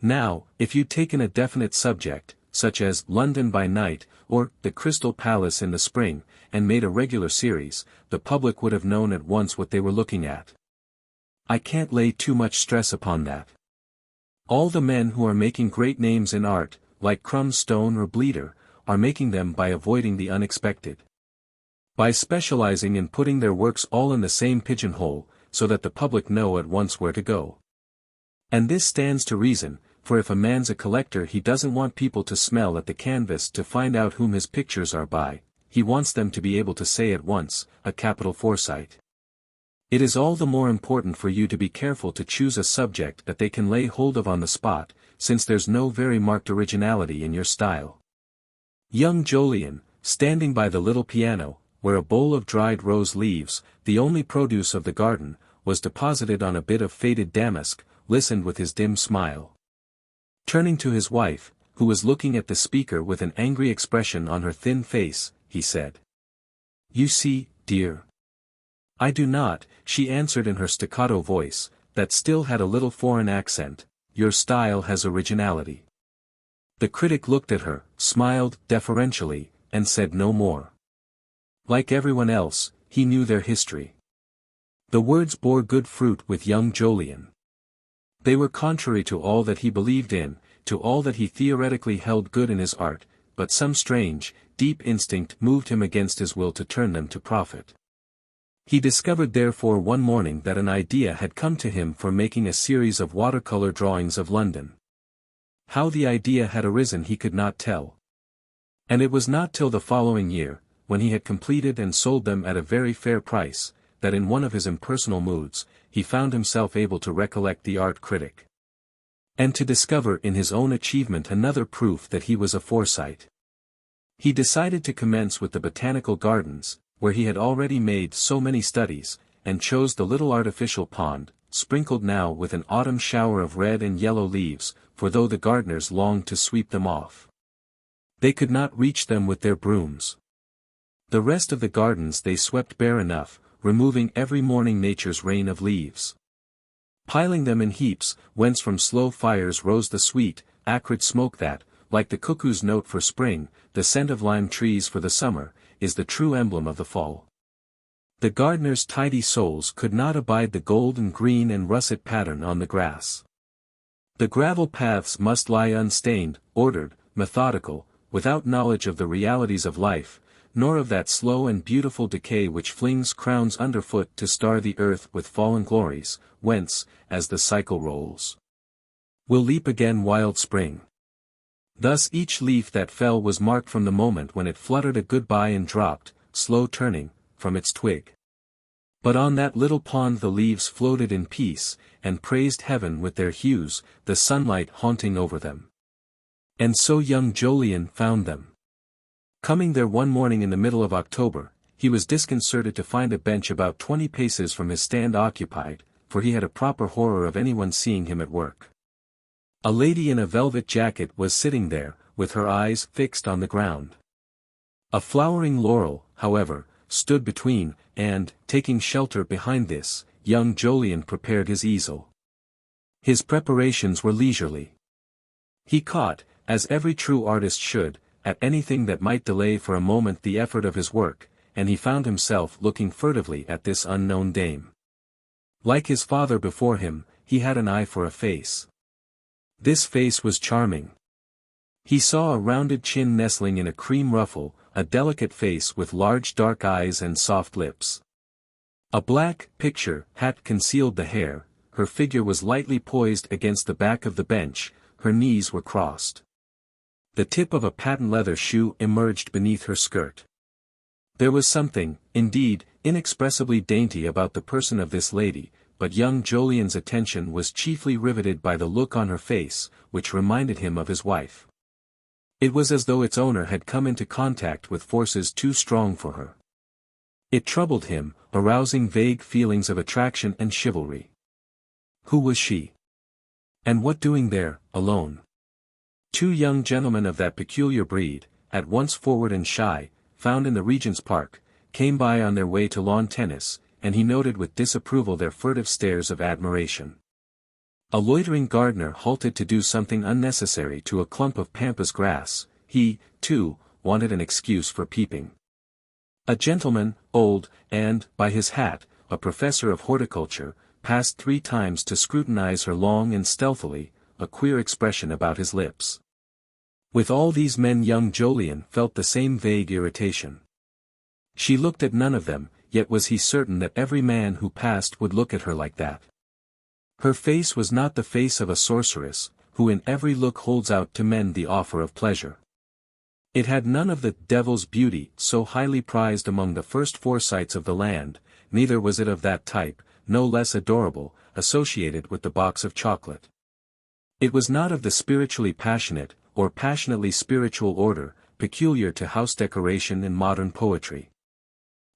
Now, if you'd taken a definite subject, such as London by Night, or The Crystal Palace in the Spring, and made a regular series, the public would have known at once what they were looking at. I can't lay too much stress upon that. All the men who are making great names in art, like Crumb Stone or Bleeder, are making them by avoiding the unexpected. By specializing in putting their works all in the same pigeonhole, so that the public know at once where to go. And this stands to reason, for if a man's a collector he doesn't want people to smell at the canvas to find out whom his pictures are by, he wants them to be able to say at once, a capital Forsyte. It is all the more important for you to be careful to choose a subject that they can lay hold of on the spot, since there's no very marked originality in your style. Young Jolyon, standing by the little piano, where a bowl of dried rose leaves, the only produce of the garden, was deposited on a bit of faded damask, listened with his dim smile. Turning to his wife, who was looking at the speaker with an angry expression on her thin face, he said. You see, dear. I do not, she answered in her staccato voice, that still had a little foreign accent, your style has originality. The critic looked at her, smiled deferentially, and said no more. Like everyone else, he knew their history. The words bore good fruit with young Jolyon. They were contrary to all that he believed in, to all that he theoretically held good in his art, but some strange, deep instinct moved him against his will to turn them to profit. He discovered therefore one morning that an idea had come to him for making a series of watercolor drawings of London. How the idea had arisen he could not tell. And it was not till the following year, when he had completed and sold them at a very fair price, that in one of his impersonal moods, he found himself able to recollect the art critic. And to discover in his own achievement another proof that he was a Forsyte. He decided to commence with the botanical gardens, where he had already made so many studies, and chose the little artificial pond, sprinkled now with an autumn shower of red and yellow leaves, for though the gardeners longed to sweep them off, they could not reach them with their brooms. The rest of the gardens they swept bare enough, removing every morning nature's rain of leaves. Piling them in heaps, whence from slow fires rose the sweet, acrid smoke that, like the cuckoo's note for spring, the scent of lime trees for the summer, is the true emblem of the fall. The gardeners' tidy souls could not abide the golden green and russet pattern on the grass. The gravel paths must lie unstained, ordered, methodical, without knowledge of the realities of life, nor of that slow and beautiful decay which flings crowns underfoot to star the earth with fallen glories, whence, as the cycle rolls, will leap again wild spring. Thus each leaf that fell was marked from the moment when it fluttered a goodbye and dropped, slow turning, from its twig. But on that little pond the leaves floated in peace, and praised heaven with their hues, the sunlight haunting over them. And so young Jolyon found them. Coming there one morning in the middle of October, he was disconcerted to find a bench about 20 paces from his stand occupied, for he had a proper horror of anyone seeing him at work. A lady in a velvet jacket was sitting there, with her eyes fixed on the ground. A flowering laurel, however, stood between, and, taking shelter behind this, young Jolyon prepared his easel. His preparations were leisurely. He caught, as every true artist should, at anything that might delay for a moment the effort of his work, and he found himself looking furtively at this unknown dame. Like his father before him, he had an eye for a face. This face was charming. He saw a rounded chin nestling in a cream ruffle, a delicate face with large dark eyes and soft lips. A black picture hat concealed the hair, her figure was lightly poised against the back of the bench, her knees were crossed. The tip of a patent leather shoe emerged beneath her skirt. There was something, indeed, inexpressibly dainty about the person of this lady, but young Jolyon's attention was chiefly riveted by the look on her face, which reminded him of his wife. It was as though its owner had come into contact with forces too strong for her. It troubled him, arousing vague feelings of attraction and chivalry. Who was she? And what doing there, alone? Two young gentlemen of that peculiar breed, at once forward and shy, found in the Regent's Park, came by on their way to lawn tennis, and he noted with disapproval their furtive stares of admiration. A loitering gardener halted to do something unnecessary to a clump of pampas grass, he, too, wanted an excuse for peeping. A gentleman, old, and, by his hat, a professor of horticulture, passed 3 times to scrutinize her long and stealthily, a queer expression about his lips. With all these men young Jolyon felt the same vague irritation. She looked at none of them, yet was he certain that every man who passed would look at her like that. Her face was not the face of a sorceress, who in every look holds out to men the offer of pleasure. It had none of the devil's beauty so highly prized among the first Forsytes of the land, neither was it of that type, no less adorable, associated with the box of chocolate. It was not of the spiritually passionate, or passionately spiritual order, peculiar to house decoration in modern poetry.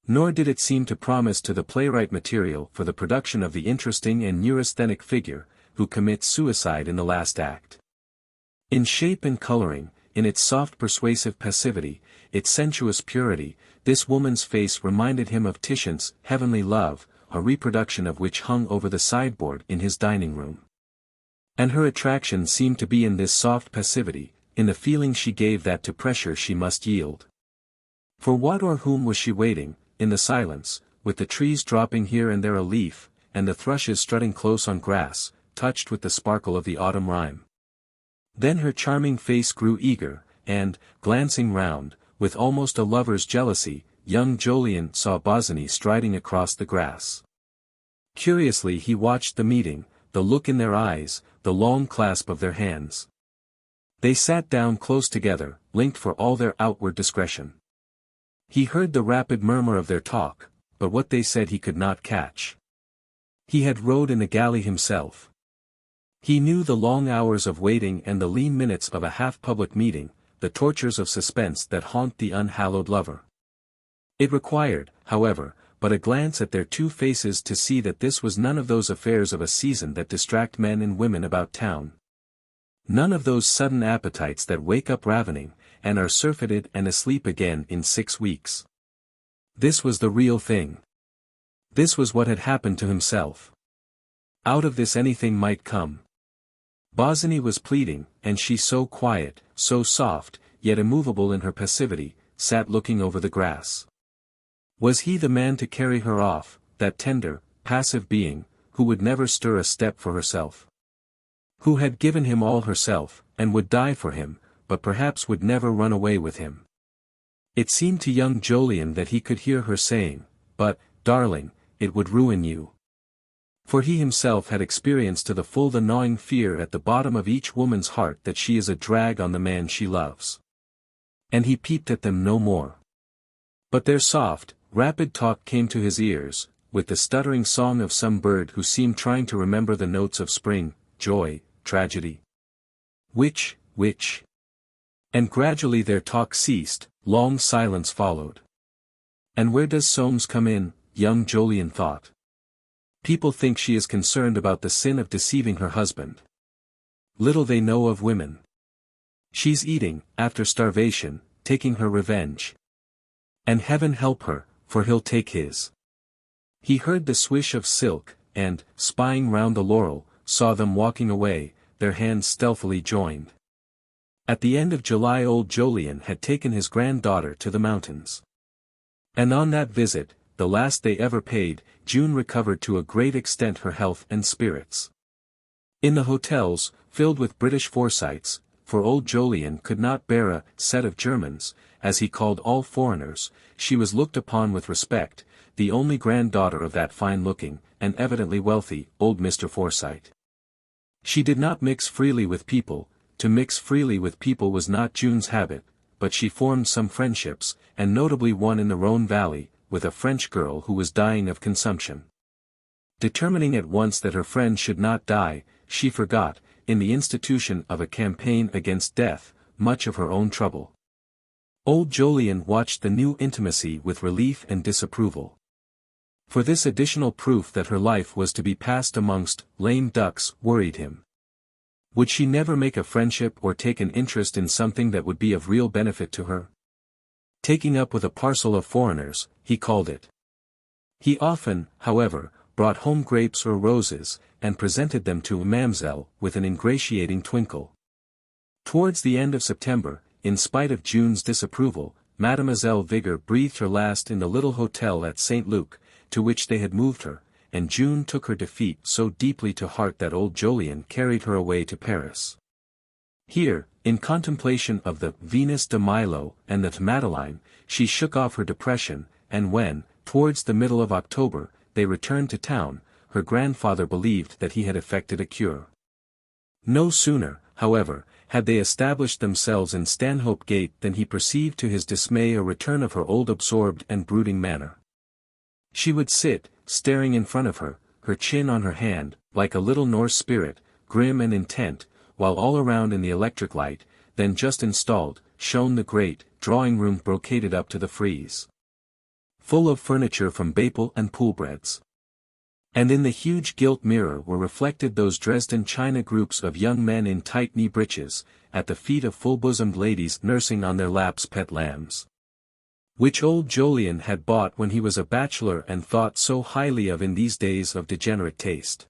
Nor did it seem to promise to the playwright material for the production of the interesting and neurasthenic figure, who commits suicide in the last act. In shape and coloring, in its soft persuasive passivity, its sensuous purity, this woman's face reminded him of Titian's Heavenly Love, a reproduction of which hung over the sideboard in his dining room. And her attraction seemed to be in this soft passivity, in the feeling she gave that to pressure she must yield. For what or whom was she waiting, in the silence, with the trees dropping here and there a leaf, and the thrushes strutting close on grass, touched with the sparkle of the autumn rime? Then her charming face grew eager, and, glancing round, with almost a lover's jealousy, young Jolyon saw Bosinney striding across the grass. Curiously he watched the meeting, the look in their eyes, the long clasp of their hands. They sat down close together, linked for all their outward discretion. He heard the rapid murmur of their talk, but what they said he could not catch. He had rowed in the galley himself. He knew the long hours of waiting and the lean minutes of a half-public meeting, the tortures of suspense that haunt the unhallowed lover. It required, however, but a glance at their 2 faces to see that this was none of those affairs of a season that distract men and women about town. None of those sudden appetites that wake up ravening, and are surfeited and asleep again in 6 weeks. This was the real thing. This was what had happened to himself. Out of this anything might come. Bosinney was pleading, and she so quiet, so soft, yet immovable in her passivity, sat looking over the grass. Was he the man to carry her off, that tender, passive being, who would never stir a step for herself? Who had given him all herself, and would die for him, but perhaps would never run away with him? It seemed to young Jolyon that he could hear her saying, "But, darling, it would ruin you." For he himself had experienced to the full the gnawing fear at the bottom of each woman's heart that she is a drag on the man she loves. And he peeped at them no more. But their soft, rapid talk came to his ears, with the stuttering song of some bird who seemed trying to remember the notes of spring, joy, tragedy. Which? And gradually their talk ceased, long silence followed. And where does Soames come in, young Jolyon thought. People think she is concerned about the sin of deceiving her husband. Little they know of women. She's eating, after starvation, taking her revenge. And heaven help her, for he'll take his. He heard the swish of silk, and, spying round the laurel, saw them walking away, their hands stealthily joined. At the end of July old Jolyon had taken his granddaughter to the mountains. And on that visit, the last they ever paid, June recovered to a great extent her health and spirits. In the hotels, filled with British Forsytes, for old Jolyon could not bear a set of Germans, as he called all foreigners, she was looked upon with respect, the only granddaughter of that fine-looking, and evidently wealthy, old Mr. Forsyte. She did not mix freely with people. To mix freely with people was not June's habit, but she formed some friendships, and notably one in the Rhone Valley, with a French girl who was dying of consumption. Determining at once that her friend should not die, she forgot, in the institution of a campaign against death, much of her own trouble. Old Jolyon watched the new intimacy with relief and disapproval. For this additional proof that her life was to be passed amongst lame ducks worried him. Would she never make a friendship or take an interest in something that would be of real benefit to her? Taking up with a parcel of foreigners, he called it. He often, however, brought home grapes or roses, and presented them to Mamselle with an ingratiating twinkle. Towards the end of September, in spite of June's disapproval, Mademoiselle Vigor breathed her last in the little hotel at St. Luc, to which they had moved her, and June took her defeat so deeply to heart that old Jolyon carried her away to Paris. Here, in contemplation of the Venus de Milo and the Madeleine, she shook off her depression, and when, towards the middle of October, they returned to town, her grandfather believed that he had effected a cure. No sooner, however, had they established themselves in Stanhope Gate than he perceived to his dismay a return of her old absorbed and brooding manner. She would sit, staring in front of her, her chin on her hand, like a little Norse spirit, grim and intent, while all around in the electric light, then just installed, shone the great drawing-room brocaded up to the frieze, full of furniture from Baple and Poolbreads. And in the huge gilt mirror were reflected those Dresden china groups of young men in tight knee breeches, at the feet of full-bosomed ladies nursing on their laps pet lambs, which old Jolyon had bought when he was a bachelor and thought so highly of in these days of degenerate taste.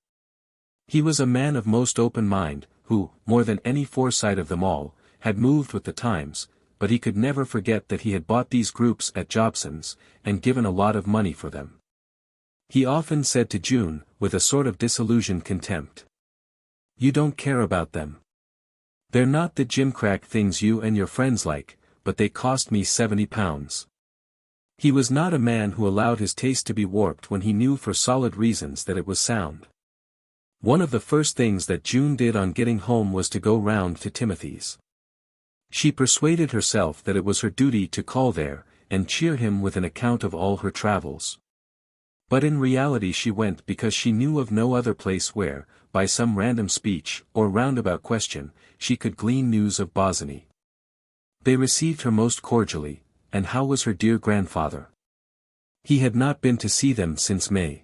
He was a man of most open mind, who, more than any Forsyte of them all, had moved with the times, but he could never forget that he had bought these groups at Jobson's, and given a lot of money for them. He often said to June, with a sort of disillusioned contempt, "You don't care about them. They're not the gimcrack things you and your friends like, but they cost me £70. He was not a man who allowed his taste to be warped when he knew for solid reasons that it was sound. One of the first things that June did on getting home was to go round to Timothy's. She persuaded herself that it was her duty to call there, and cheer him with an account of all her travels. But in reality she went because she knew of no other place where, by some random speech, or roundabout question, she could glean news of Bosinney. They received her most cordially, and how was her dear grandfather? He had not been to see them since May.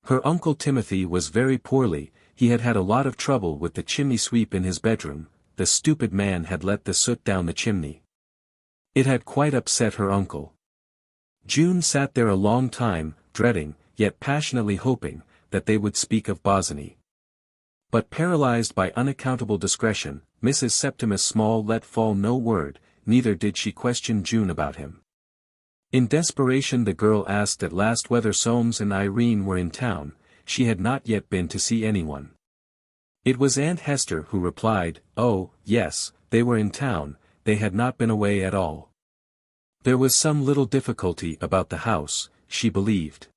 Her uncle Timothy was very poorly, he had had a lot of trouble with the chimney sweep in his bedroom, the stupid man had let the soot down the chimney. It had quite upset her uncle. June sat there a long time, dreading, yet passionately hoping, that they would speak of Bosinney. But paralyzed by unaccountable discretion, Mrs. Septimus Small let fall no word, neither did she question June about him. In desperation the girl asked at last whether Soames and Irene were in town. She had not yet been to see anyone. It was Aunt Hester who replied, oh, yes, they were in town, they had not been away at all. There was some little difficulty about the house, she believed.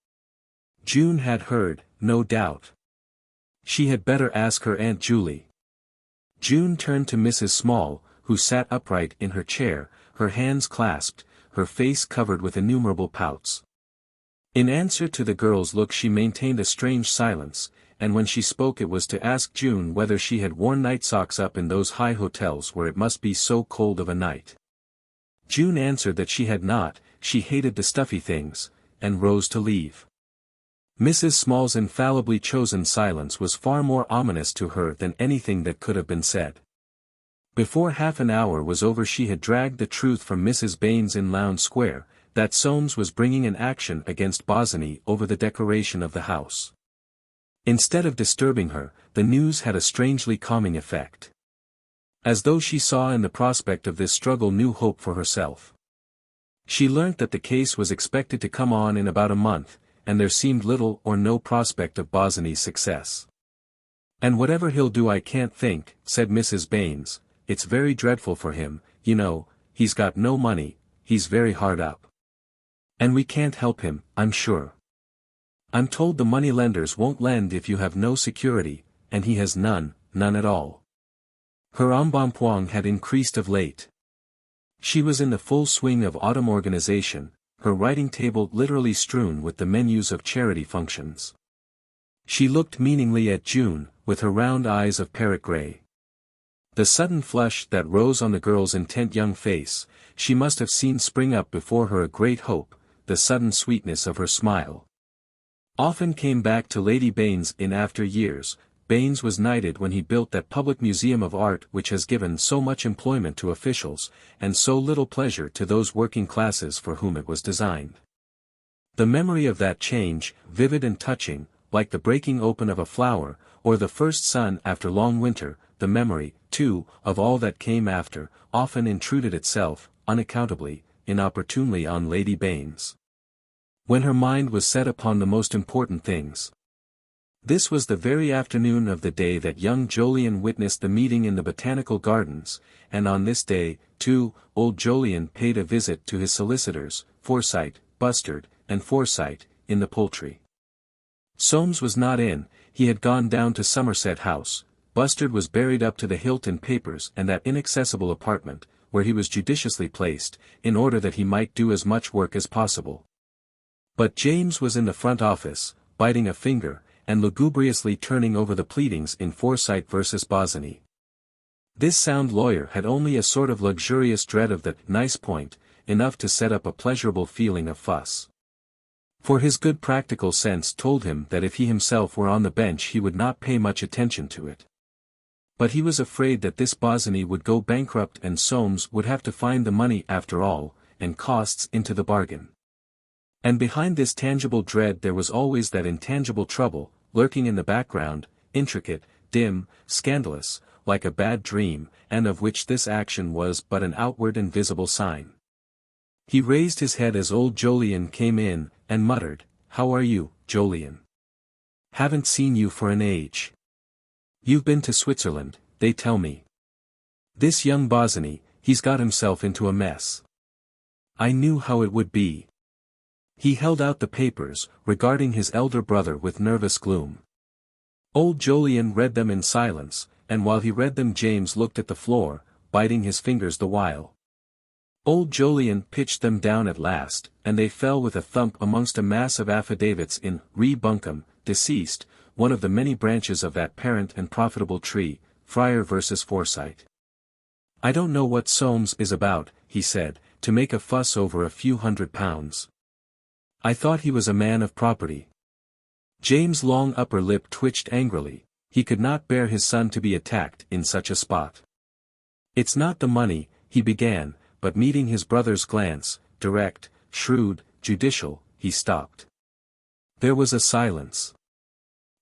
June had heard, no doubt. She had better ask her Aunt Julie. June turned to Mrs. Small, who sat upright in her chair, her hands clasped, her face covered with innumerable pouts. In answer to the girl's look she maintained a strange silence, and when she spoke it was to ask June whether she had worn night socks up in those high hotels where it must be so cold of a night. June answered that she had not, she hated the stuffy things, and rose to leave. Mrs. Small's infallibly chosen silence was far more ominous to her than anything that could have been said. Before half an hour was over she had dragged the truth from Mrs. Baines in Lowndes Square, that Soames was bringing an action against Bosinney over the decoration of the house. Instead of disturbing her, the news had a strangely calming effect. As though she saw in the prospect of this struggle new hope for herself. She learnt that the case was expected to come on in about a month, and there seemed little or no prospect of Bosinney's success. And whatever he'll do I can't think, said Mrs. Baines, it's very dreadful for him, you know, he's got no money, he's very hard up. And we can't help him, I'm sure. I'm told the moneylenders won't lend if you have no security, and he has none at all. Her embonpoint had increased of late. She was in the full swing of autumn organization, her writing table literally strewn with the menus of charity functions. She looked meaningly at June, with her round eyes of parrot gray. The sudden flush that rose on the girl's intent young face, she must have seen spring up before her a great hope, the sudden sweetness of her smile. Often came back to Lady Baines in after years. Baines was knighted when he built that public museum of art which has given so much employment to officials, and so little pleasure to those working classes for whom it was designed. The memory of that change, vivid and touching, like the breaking open of a flower, or the first sun after long winter, the memory, too, of all that came after, often intruded itself, unaccountably, inopportunely on Lady Baines. When her mind was set upon the most important things. This was the very afternoon of the day that young Jolyon witnessed the meeting in the Botanical Gardens, and on this day, too, old Jolyon paid a visit to his solicitors, Forsyte, Bustard, and Forsyte, in the Poultry. Soames was not in, he had gone down to Somerset House. Bustard was buried up to the hilt in papers and that inaccessible apartment, where he was judiciously placed, in order that he might do as much work as possible. But James was in the front office, biting a finger, and lugubriously turning over the pleadings in Forsyte versus Bosinney. This sound lawyer had only a sort of luxurious dread of the nice point, enough to set up a pleasurable feeling of fuss. For his good practical sense told him that if he himself were on the bench he would not pay much attention to it. But he was afraid that this Bosinney would go bankrupt and Soames would have to find the money after all, and costs into the bargain. And behind this tangible dread there was always that intangible trouble, lurking in the background, intricate, dim, scandalous, like a bad dream, and of which this action was but an outward and visible sign. He raised his head as old Jolyon came in, and muttered, "How are you, Jolyon? Haven't seen you for an age. You've been to Switzerland, they tell me. This young Bosinney, he's got himself into a mess. I knew how it would be." He held out the papers, regarding his elder brother with nervous gloom. Old Jolyon read them in silence, and while he read them James looked at the floor, biting his fingers the while. Old Jolyon pitched them down at last, and they fell with a thump amongst a mass of affidavits in Re Buncombe, deceased, one of the many branches of that parent and profitable tree, Friar versus Forsyte. "I don't know what Soames is about," he said, "to make a fuss over a few £100. I thought he was a man of property." James' long upper lip twitched angrily. He could not bear his son to be attacked in such a spot. "It's not the money," he began, but meeting his brother's glance, direct, shrewd, judicial, he stopped. There was a silence.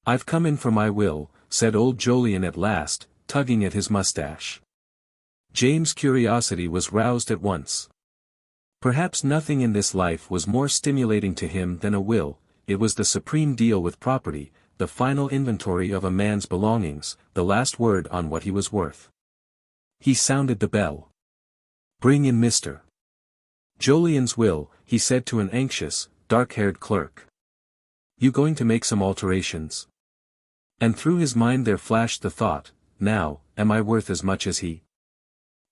"I've come in for my will," said old Jolyon at last, tugging at his mustache. James' curiosity was roused at once. Perhaps nothing in this life was more stimulating to him than a will. It was the supreme deal with property, the final inventory of a man's belongings, the last word on what he was worth. He sounded the bell. "Bring in Mr. Jolyon's will," he said to an anxious, dark-haired clerk. "You going to make some alterations?" And through his mind there flashed the thought, now, am I worth as much as he?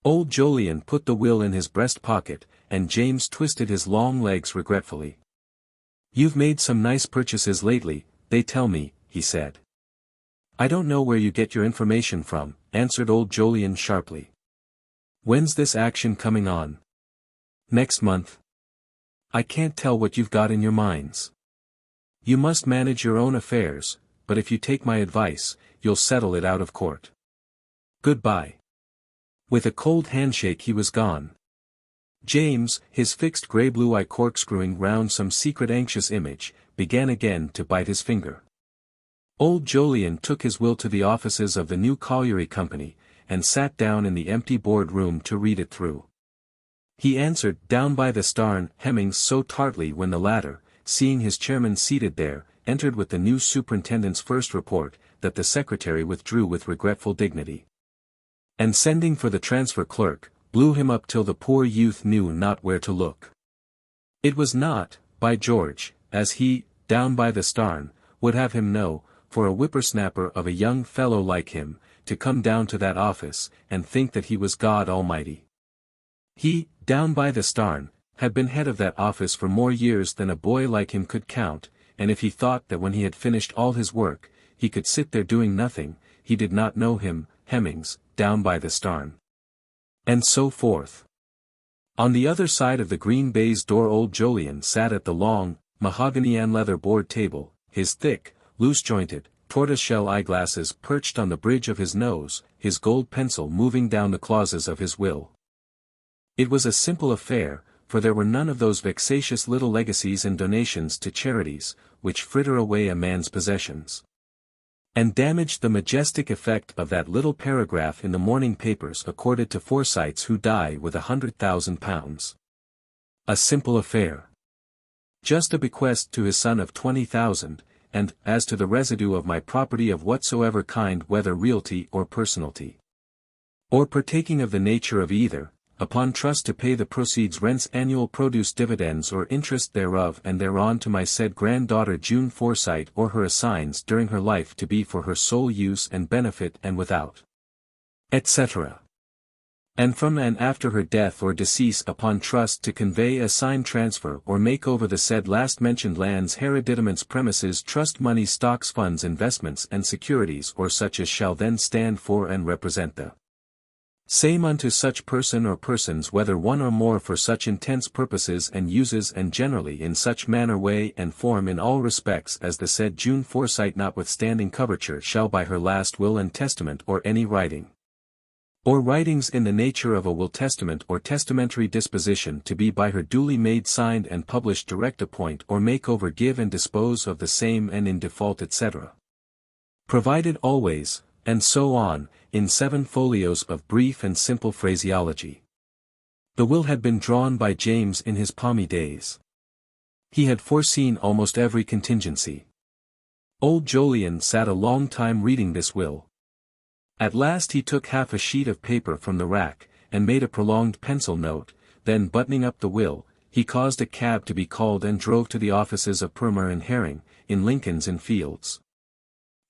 Old Jolyon put the will in his breast pocket, and James twisted his long legs regretfully. "You've made some nice purchases lately, they tell me," he said. "I don't know where you get your information from," answered old Jolyon sharply. "When's this action coming on?" "Next month." "I can't tell what you've got in your minds. You must manage your own affairs, but if you take my advice, you'll settle it out of court. Goodbye." With a cold handshake he was gone. James, his fixed grey-blue eye corkscrewing round some secret anxious image, began again to bite his finger. Old Jolyon took his will to the offices of the New Colliery Company, and sat down in the empty board room to read it through. He answered "Down by the Starn" Hemmings so tartly when the latter, seeing his chairman seated there, entered with the new superintendent's first report, that the secretary withdrew with regretful dignity. And sending for the transfer clerk, blew him up till the poor youth knew not where to look. It was not, by George, as he, down by the Starn, would have him know, for a whippersnapper of a young fellow like him, to come down to that office, and think that he was God Almighty. He, down by the Starn, had been head of that office for more years than a boy like him could count, and if he thought that when he had finished all his work, he could sit there doing nothing, he did not know him, Hemmings, down by the Starn. And so forth. On the other side of the green baize door old Jolyon sat at the long, mahogany and leather board table, his thick, loose-jointed, tortoise-shell eyeglasses perched on the bridge of his nose, his gold pencil moving down the clauses of his will. It was a simple affair, for there were none of those vexatious little legacies and donations to charities, which fritter away a man's possessions, and damaged the majestic effect of that little paragraph in the morning papers accorded to Forsytes who die with £100,000. A simple affair. Just a bequest to his son of 20,000, and, as to the residue of my property of whatsoever kind, whether realty or personalty, or partaking of the nature of either, upon trust to pay the proceeds rents annual produce dividends or interest thereof and thereon to my said granddaughter June Forsyte or her assigns during her life to be for her sole use and benefit and without, etc. And from and after her death or decease upon trust to convey, assign, transfer or make over the said last mentioned lands, hereditaments, premises, trust money, stocks, funds, investments and securities or such as shall then stand for and represent the same unto such person or persons, whether one or more, for such intents, purposes and uses, and generally in such manner, way and form in all respects as the said June Forsyte notwithstanding coverture shall by her last will and testament or any writing or writings in the nature of a will, testament or testamentary disposition to be by her duly made, signed and published, direct, appoint or make over, give and dispose of the same and in default, etc. Provided always, and so on, in 7 folios of brief and simple phraseology. The will had been drawn by James in his palmy days. He had foreseen almost every contingency. Old Jolyon sat a long time reading this will. At last he took half a sheet of paper from the rack, and made a prolonged pencil note, then buttoning up the will, he caused a cab to be called and drove to the offices of Permer and Herring, in Lincoln's Inn Fields.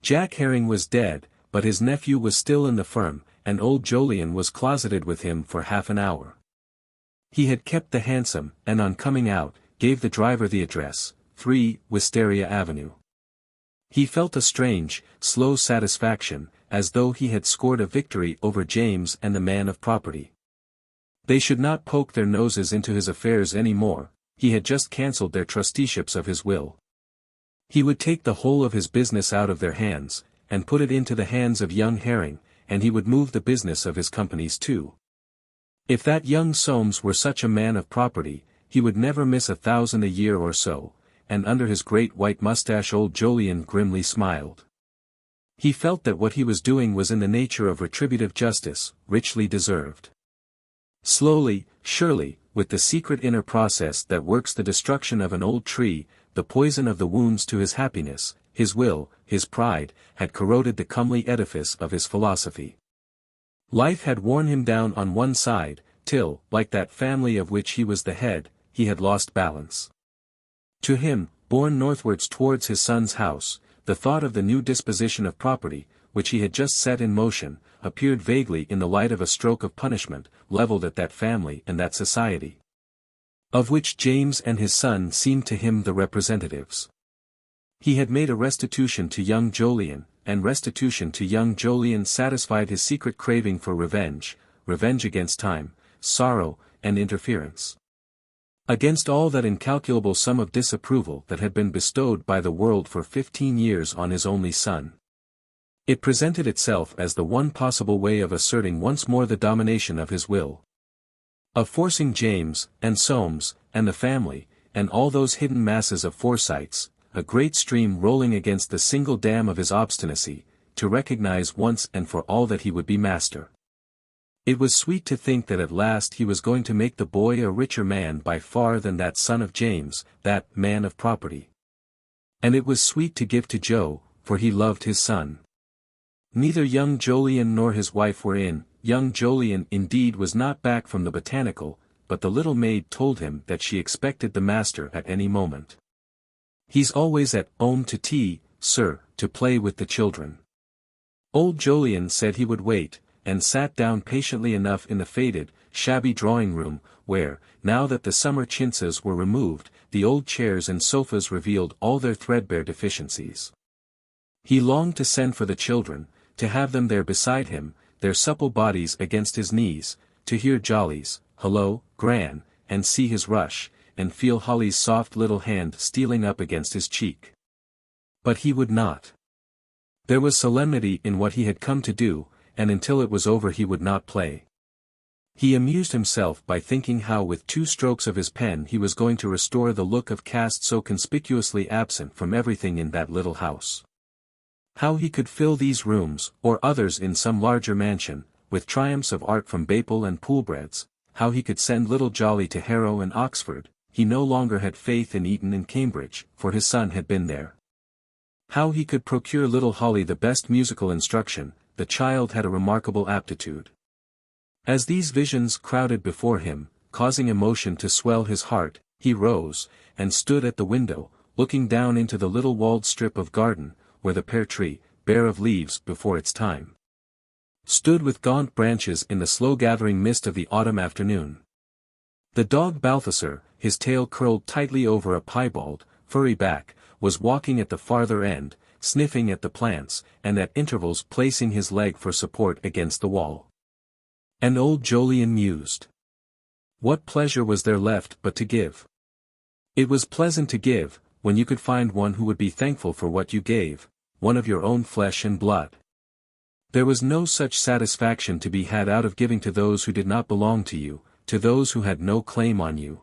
Jack Herring was dead, but his nephew was still in the firm, and old Jolyon was closeted with him for half an hour. He had kept the hansom, and on coming out, gave the driver the address, 3 Wisteria Avenue. He felt a strange, slow satisfaction, as though he had scored a victory over James and the man of property. They should not poke their noses into his affairs any more, he had just cancelled their trusteeships of his will. He would take the whole of his business out of their hands, and put it into the hands of young Herring, and he would move the business of his companies too. If that young Soames were such a man of property, he would never miss 1,000 a year or so, and under his great white mustache old Jolyon grimly smiled. He felt that what he was doing was in the nature of retributive justice, richly deserved. Slowly, surely, with the secret inner process that works the destruction of an old tree, the poison of the wounds to his happiness, his will, his pride, had corroded the comely edifice of his philosophy. Life had worn him down on one side, till, like that family of which he was the head, he had lost balance. To him, borne northwards towards his son's house, the thought of the new disposition of property, which he had just set in motion, appeared vaguely in the light of a stroke of punishment, levelled at that family and that society, of which James and his son seemed to him the representatives. He had made a restitution to young Jolyon, and restitution to young Jolyon satisfied his secret craving for revenge against time, sorrow, and interference. Against all that incalculable sum of disapproval that had been bestowed by the world for 15 years on his only son. It presented itself as the one possible way of asserting once more the domination of his will. Of forcing James, and Soames, and the family, and all those hidden masses of Forsytes, a great stream rolling against the single dam of his obstinacy, to recognize once and for all that he would be master. It was sweet to think that at last he was going to make the boy a richer man by far than that son of James, that man of property. And it was sweet to give to Joe, for he loved his son. Neither young Jolyon nor his wife were in. Young Jolyon indeed was not back from the Botanical, but the little maid told him that she expected the master at any moment. "He's always at 'ome to tea, sir, to play with the children." Old Jolyon said he would wait, and sat down patiently enough in the faded, shabby drawing-room, where, now that the summer chintzes were removed, the old chairs and sofas revealed all their threadbare deficiencies. He longed to send for the children, to have them there beside him, their supple bodies against his knees, to hear Jolly's "Hullo, Gran," and see his rush, and feel Holly's soft little hand stealing up against his cheek. But he would not. There was solemnity in what he had come to do, and until it was over he would not play. He amused himself by thinking how with 2 strokes of his pen he was going to restore the look of caste so conspicuously absent from everything in that little house. How he could fill these rooms, or others in some larger mansion, with triumphs of art from Baple and Poolbreads, how he could send little Jolly to Harrow and Oxford. He no longer had faith in Eton and Cambridge, for his son had been there. How he could procure little Holly the best musical instruction, the child had a remarkable aptitude. As these visions crowded before him, causing emotion to swell his heart, he rose, and stood at the window, looking down into the little walled strip of garden, where the pear tree, bare of leaves before its time, stood with gaunt branches in the slow-gathering mist of the autumn afternoon. The dog Balthasar, his tail curled tightly over a piebald, furry back, was walking at the farther end, sniffing at the plants, and at intervals placing his leg for support against the wall. And old Jolyon mused. What pleasure was there left but to give? It was pleasant to give, when you could find one who would be thankful for what you gave, one of your own flesh and blood. There was no such satisfaction to be had out of giving to those who did not belong to you, to those who had no claim on you.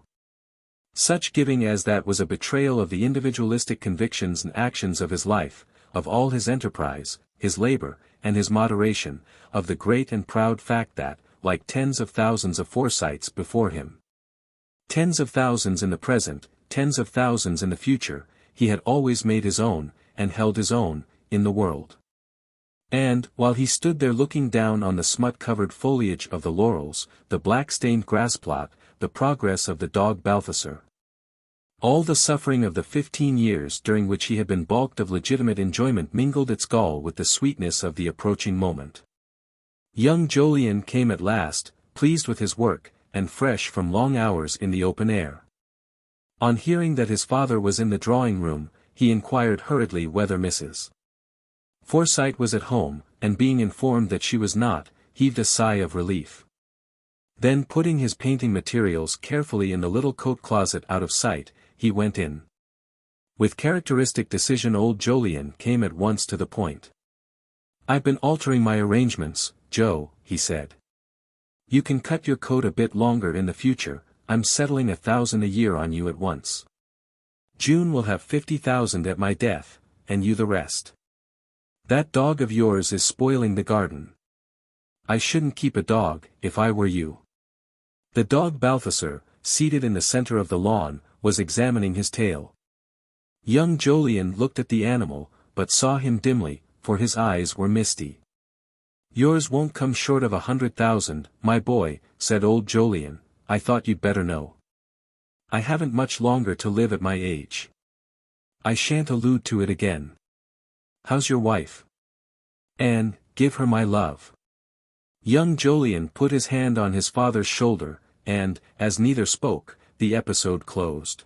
Such giving as that was a betrayal of the individualistic convictions and actions of his life, of all his enterprise, his labor, and his moderation, of the great and proud fact that, like tens of thousands of Forsytes before him, tens of thousands in the present, tens of thousands in the future, he had always made his own, and held his own, in the world. And, while he stood there looking down on the smut-covered foliage of the laurels, the black-stained grass-plot, the progress of the dog Balthasar, all the suffering of the 15 years during which he had been balked of legitimate enjoyment mingled its gall with the sweetness of the approaching moment. Young Jolyon came at last, pleased with his work, and fresh from long hours in the open air. On hearing that his father was in the drawing-room, he inquired hurriedly whether Mrs. Forsyte was at home, and being informed that she was not, heaved a sigh of relief. Then putting his painting materials carefully in the little coat-closet out of sight, he went in. With characteristic decision old Jolyon came at once to the point. "I've been altering my arrangements, Joe," he said. "You can cut your coat a bit longer in the future. I'm settling 1,000 a year on you at once. June will have 50,000 at my death, and you the rest. That dog of yours is spoiling the garden. I shouldn't keep a dog, if I were you." The dog Balthasar, seated in the center of the lawn, was examining his tail. Young Jolyon looked at the animal, but saw him dimly, for his eyes were misty. "Yours won't come short of 100,000, my boy," said old Jolyon. "I thought you'd better know. I haven't much longer to live at my age. I shan't allude to it again. How's your wife? Anne, give her my love." Young Jolyon put his hand on his father's shoulder, and, as neither spoke, the episode closed.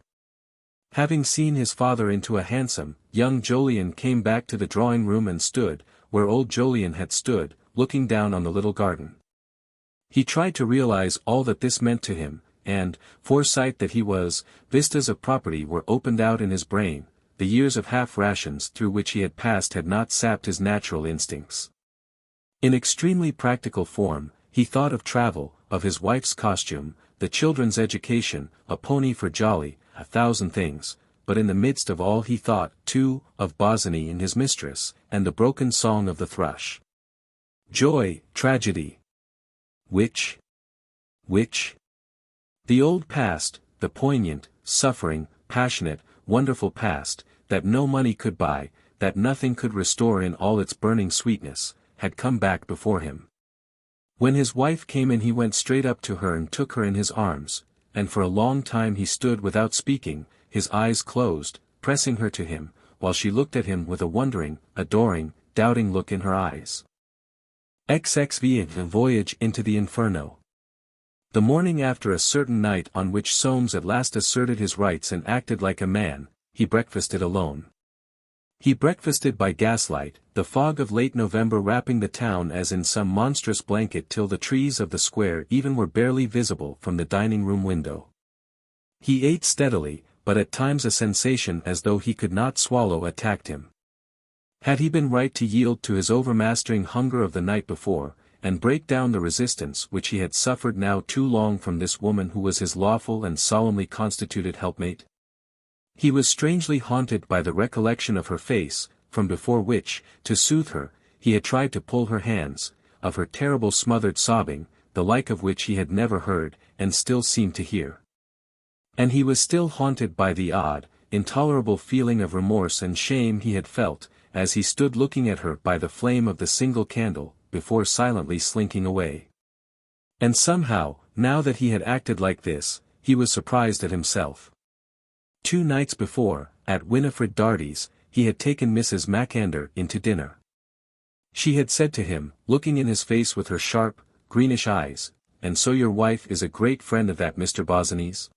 Having seen his father into a hansom, young Jolyon came back to the drawing-room and stood, where old Jolyon had stood, looking down on the little garden. He tried to realize all that this meant to him, and, Forsyte that he was, vistas of property were opened out in his brain. The years of half-rations through which he had passed had not sapped his natural instincts. In extremely practical form, he thought of travel, of his wife's costume, the children's education, a pony for Jolly, 1,000 things, but in the midst of all he thought, too, of Bosinney and his mistress, and the broken song of the thrush. Joy, tragedy. Which? The old past, the poignant, suffering, passionate, wonderful past, that no money could buy, that nothing could restore in all its burning sweetness, had come back before him. When his wife came in he went straight up to her and took her in his arms, and for a long time he stood without speaking, his eyes closed, pressing her to him, while she looked at him with a wondering, adoring, doubting look in her eyes. XXVIII. Voyage into the Inferno. The morning after a certain night on which Soames at last asserted his rights and acted like a man, he breakfasted alone. He breakfasted by gaslight, the fog of late November wrapping the town as in some monstrous blanket till the trees of the square even were barely visible from the dining-room window. He ate steadily, but at times a sensation as though he could not swallow attacked him. Had he been right to yield to his overmastering hunger of the night before, and break down the resistance which he had suffered now too long from this woman who was his lawful and solemnly constituted helpmate? He was strangely haunted by the recollection of her face, from before which, to soothe her, he had tried to pull her hands, of her terrible smothered sobbing, the like of which he had never heard, and still seemed to hear. And he was still haunted by the odd, intolerable feeling of remorse and shame he had felt, as he stood looking at her by the flame of the single candle, before silently slinking away. And somehow, now that he had acted like this, he was surprised at himself. 2 nights before, at Winifred Darty's, he had taken Mrs. Macander into dinner. She had said to him, looking in his face with her sharp, greenish eyes, "And so your wife is a great friend of that Mr. Bosinney's?"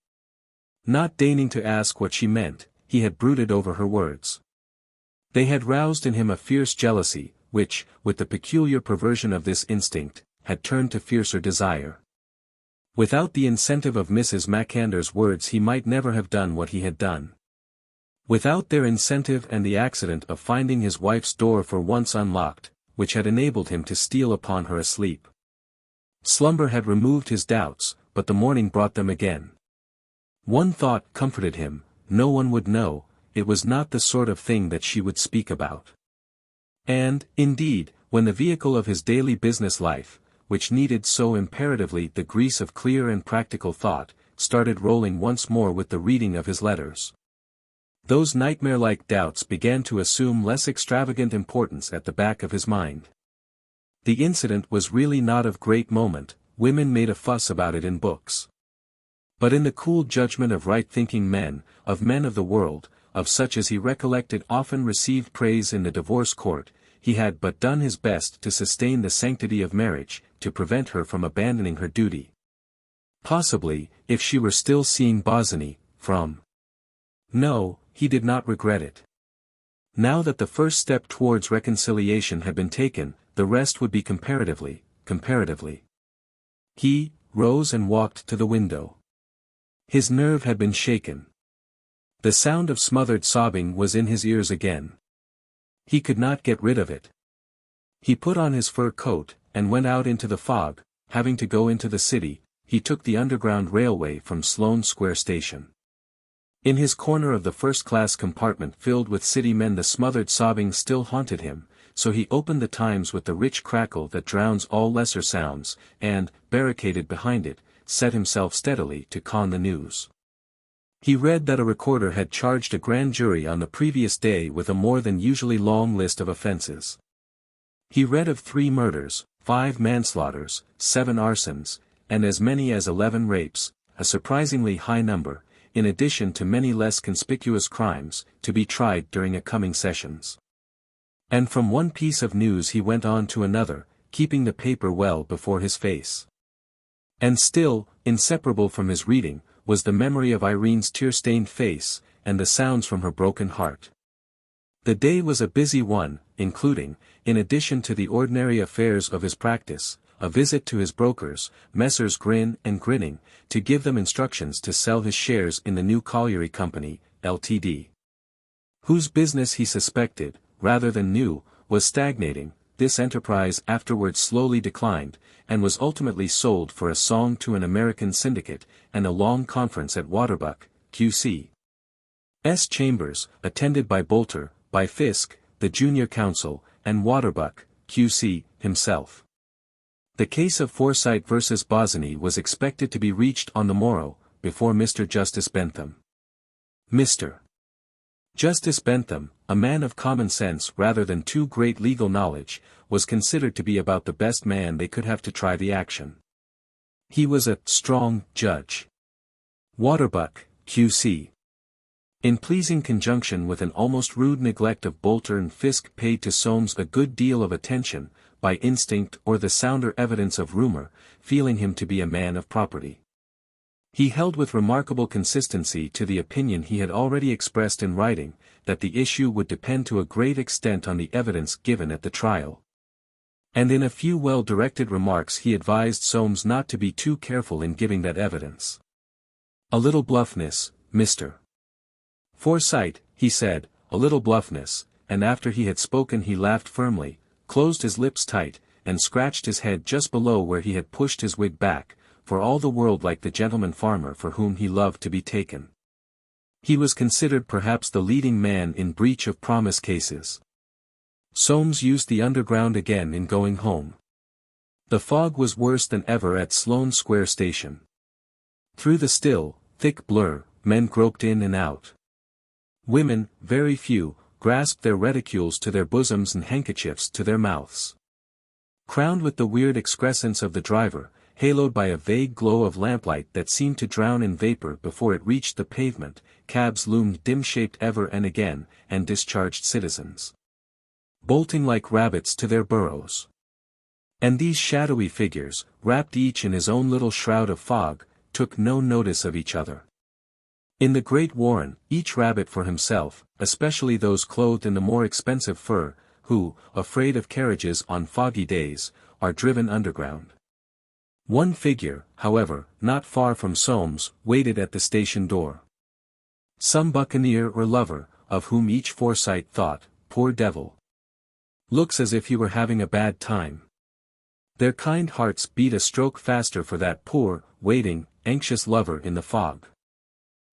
Not deigning to ask what she meant, he had brooded over her words. They had roused in him a fierce jealousy, which, with the peculiar perversion of this instinct, had turned to fiercer desire. Without the incentive of Mrs. Macander's words he might never have done what he had done. Without their incentive and the accident of finding his wife's door for once unlocked, which had enabled him to steal upon her asleep. Slumber had removed his doubts, but the morning brought them again. One thought comforted him: no one would know, it was not the sort of thing that she would speak about. And, indeed, when the vehicle of his daily business life, which needed so imperatively the grease of clear and practical thought, started rolling once more with the reading of his letters, those nightmare-like doubts began to assume less extravagant importance at the back of his mind. The incident was really not of great moment, women made a fuss about it in books. But in the cool judgment of right-thinking men, of men of the world, of such as he recollected often received praise in the divorce court, he had but done his best to sustain the sanctity of marriage, to prevent her from abandoning her duty. Possibly, if she were still seeing Bosinney, No, he did not regret it. Now that the first step towards reconciliation had been taken, the rest would be comparatively. He rose and walked to the window. His nerve had been shaken. The sound of smothered sobbing was in his ears again. He could not get rid of it. He put on his fur coat, and went out into the fog. Having to go into the city, he took the underground railway from Sloane Square station. In his corner of the first-class compartment filled with city men the smothered sobbing still haunted him, so he opened the Times with the rich crackle that drowns all lesser sounds, and, barricaded behind it, set himself steadily to con the news. He read that a recorder had charged a grand jury on the previous day with a more than usually long list of offences. He read of 3 murders, 5 manslaughters, 7 arsons, and as many as 11 rapes, a surprisingly high number, in addition to many less conspicuous crimes, to be tried during a coming sessions. And from one piece of news he went on to another, keeping the paper well before his face. And still, inseparable from his reading, was the memory of Irene's tear-stained face, and the sounds from her broken heart. The day was a busy one, including, in addition to the ordinary affairs of his practice, a visit to his brokers, Messrs. Grin and Grinning, to give them instructions to sell his shares in the new colliery company, Ltd. Whose business he suspected, rather than knew, was stagnating. This enterprise afterwards slowly declined, and was ultimately sold for a song to an American syndicate, and a long conference at Waterbuck, Q.C. S. Chambers, attended by Bolter, by Fiske, the junior counsel, and Waterbuck, Q.C., himself. The case of Forsyte versus Bosinney was expected to be reached on the morrow, before Mr. Justice Bentham. Mr. Justice Bentham, a man of common sense rather than too great legal knowledge, was considered to be about the best man they could have to try the action. He was a strong judge. Waterbuck, Q.C. In pleasing conjunction with an almost rude neglect of Bolter and Fiske, paid to Soames a good deal of attention, by instinct or the sounder evidence of rumor, feeling him to be a man of property. He held with remarkable consistency to the opinion he had already expressed in writing, that the issue would depend to a great extent on the evidence given at the trial. And in a few well-directed remarks he advised Soames not to be too careful in giving that evidence. A little bluffness, Mr. Forsyte, he said, a little bluffness, and after he had spoken he laughed firmly, closed his lips tight, and scratched his head just below where he had pushed his wig back, for all the world like the gentleman farmer for whom he loved to be taken. He was considered perhaps the leading man in breach of promise cases. Soames used the underground again in going home. The fog was worse than ever at Sloane Square station. Through the still, thick blur, men groped in and out. Women, very few, grasped their reticules to their bosoms and handkerchiefs to their mouths. Crowned with the weird excrescence of the driver, haloed by a vague glow of lamplight that seemed to drown in vapor before it reached the pavement, cabs loomed dim-shaped ever and again, and discharged citizens, bolting like rabbits to their burrows. And these shadowy figures, wrapped each in his own little shroud of fog, took no notice of each other. In the great warren, each rabbit for himself, especially those clothed in the more expensive fur, who, afraid of carriages on foggy days, are driven underground. One figure, however, not far from Soames, waited at the station door. Some buccaneer or lover, of whom each Forsyte thought, poor devil. Looks as if he were having a bad time. Their kind hearts beat a stroke faster for that poor, waiting, anxious lover in the fog.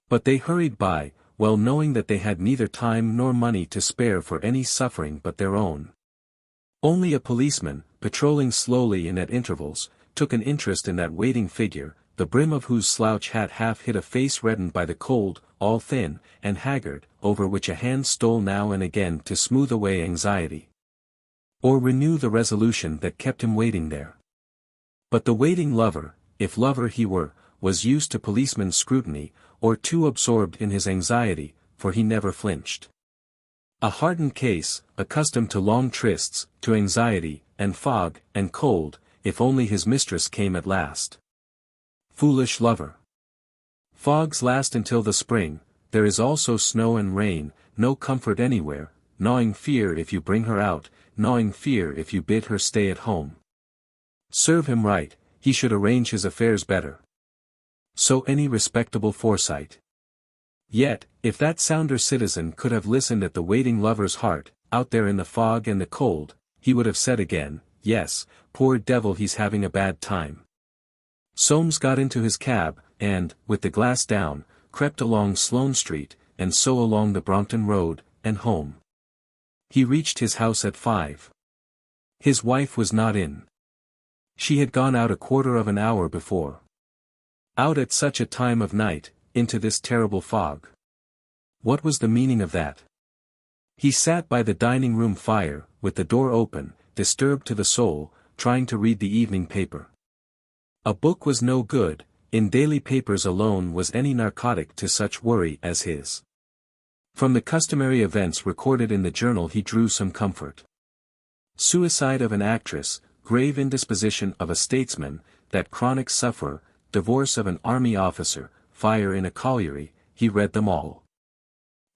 But they hurried by, well knowing that they had neither time nor money to spare for any suffering but their own. Only a policeman, patrolling slowly and at intervals, took an interest in that waiting figure, the brim of whose slouch hat half hid a face reddened by the cold, all thin, and haggard, over which a hand stole now and again to smooth away anxiety, or renew the resolution that kept him waiting there. But the waiting lover, if lover he were, was used to policemen's scrutiny, or too absorbed in his anxiety, for he never flinched. A hardened case, accustomed to long trysts, to anxiety, and fog, and cold, if only his mistress came at last. Foolish lover. Fogs last until the spring, there is also snow and rain, no comfort anywhere, gnawing fear if you bring her out, gnawing fear if you bid her stay at home. Serve him right, he should arrange his affairs better. So any respectable Forsyte. Yet, if that sounder citizen could have listened at the waiting lover's heart, out there in the fog and the cold, he would have said again, yes, poor devil, he's having a bad time. Soames got into his cab, and, with the glass down, crept along Sloane Street, and so along the Brompton Road, and home. He reached his house at 5. His wife was not in. She had gone out a quarter of an hour before. Out at such a time of night, into this terrible fog. What was the meaning of that? He sat by the dining room fire, with the door open, disturbed to the soul, trying to read the evening paper. A book was no good, in daily papers alone was any narcotic to such worry as his. From the customary events recorded in the journal he drew some comfort. Suicide of an actress, grave indisposition of a statesman, that chronic sufferer, divorce of an army officer, fire in a colliery, he read them all.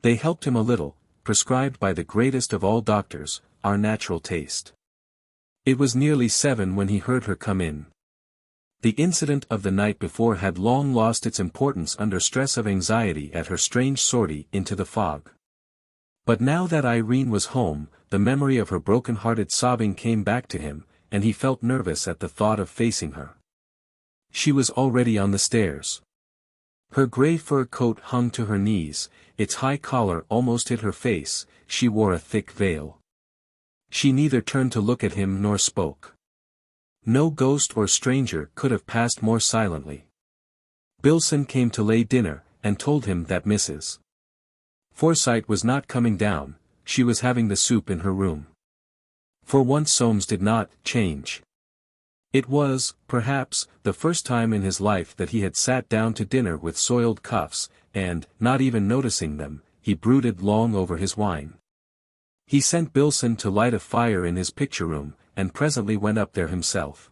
They helped him a little, prescribed by the greatest of all doctors, our natural taste. It was nearly 7 when he heard her come in. The incident of the night before had long lost its importance under stress of anxiety at her strange sortie into the fog. But now that Irene was home, the memory of her broken-hearted sobbing came back to him, and he felt nervous at the thought of facing her. She was already on the stairs. Her grey fur coat hung to her knees, its high collar almost hid her face, she wore a thick veil. She neither turned to look at him nor spoke. No ghost or stranger could have passed more silently. Billson came to lay dinner, and told him that Mrs. Forsyte was not coming down, she was having the soup in her room. For once Soames did not change. It was, perhaps, the first time in his life that he had sat down to dinner with soiled cuffs, and, not even noticing them, he brooded long over his wine. He sent Billson to light a fire in his picture room, and presently went up there himself.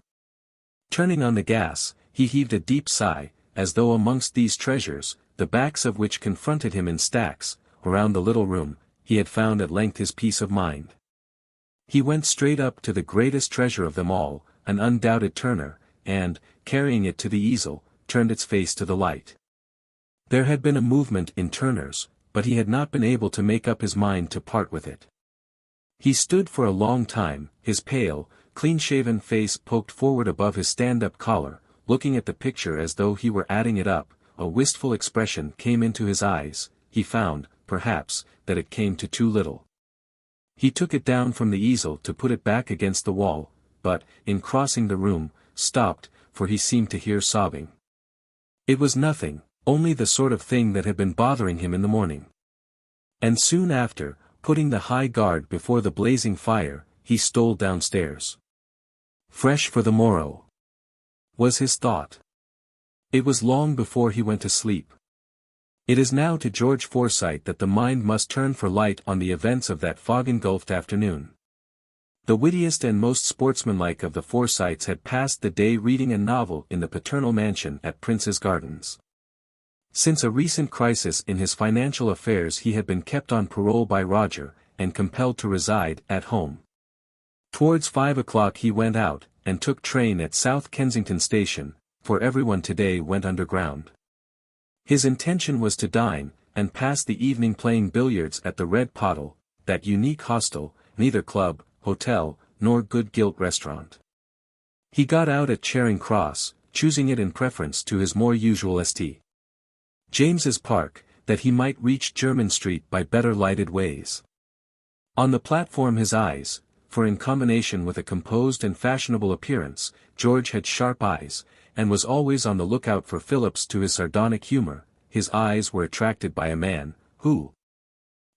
Turning on the gas, he heaved a deep sigh, as though amongst these treasures, the backs of which confronted him in stacks, around the little room, he had found at length his peace of mind. He went straight up to the greatest treasure of them all, an undoubted Turner, and, carrying it to the easel, turned its face to the light. There had been a movement in Turner's, but he had not been able to make up his mind to part with it. He stood for a long time, his pale, clean-shaven face poked forward above his stand-up collar, looking at the picture as though he were adding it up. A wistful expression came into his eyes. He found, perhaps, that it came to too little. He took it down from the easel to put it back against the wall, but, in crossing the room, stopped, for he seemed to hear sobbing. It was nothing, only the sort of thing that had been bothering him in the morning. And soon after, putting the high guard before the blazing fire, he stole downstairs. Fresh for the morrow, was his thought. It was long before he went to sleep. It is now to George Forsyte that the mind must turn for light on the events of that fog-engulfed afternoon. The wittiest and most sportsmanlike of the Forsytes had passed the day reading a novel in the paternal mansion at Prince's Gardens. Since a recent crisis in his financial affairs he had been kept on parole by Roger, and compelled to reside at home. Towards 5 o'clock he went out, and took train at South Kensington Station, for everyone today went underground. His intention was to dine, and pass the evening playing billiards at the Red Pottle, that unique hostel, neither club, hotel, nor good gilt restaurant. He got out at Charing Cross, choosing it in preference to his more usual St. James's Park, that he might reach Jermyn Street by better lighted ways. On the platform his eyes, for in combination with a composed and fashionable appearance, George had sharp eyes, and was always on the lookout for Phillips to his sardonic humor, his eyes were attracted by a man, who,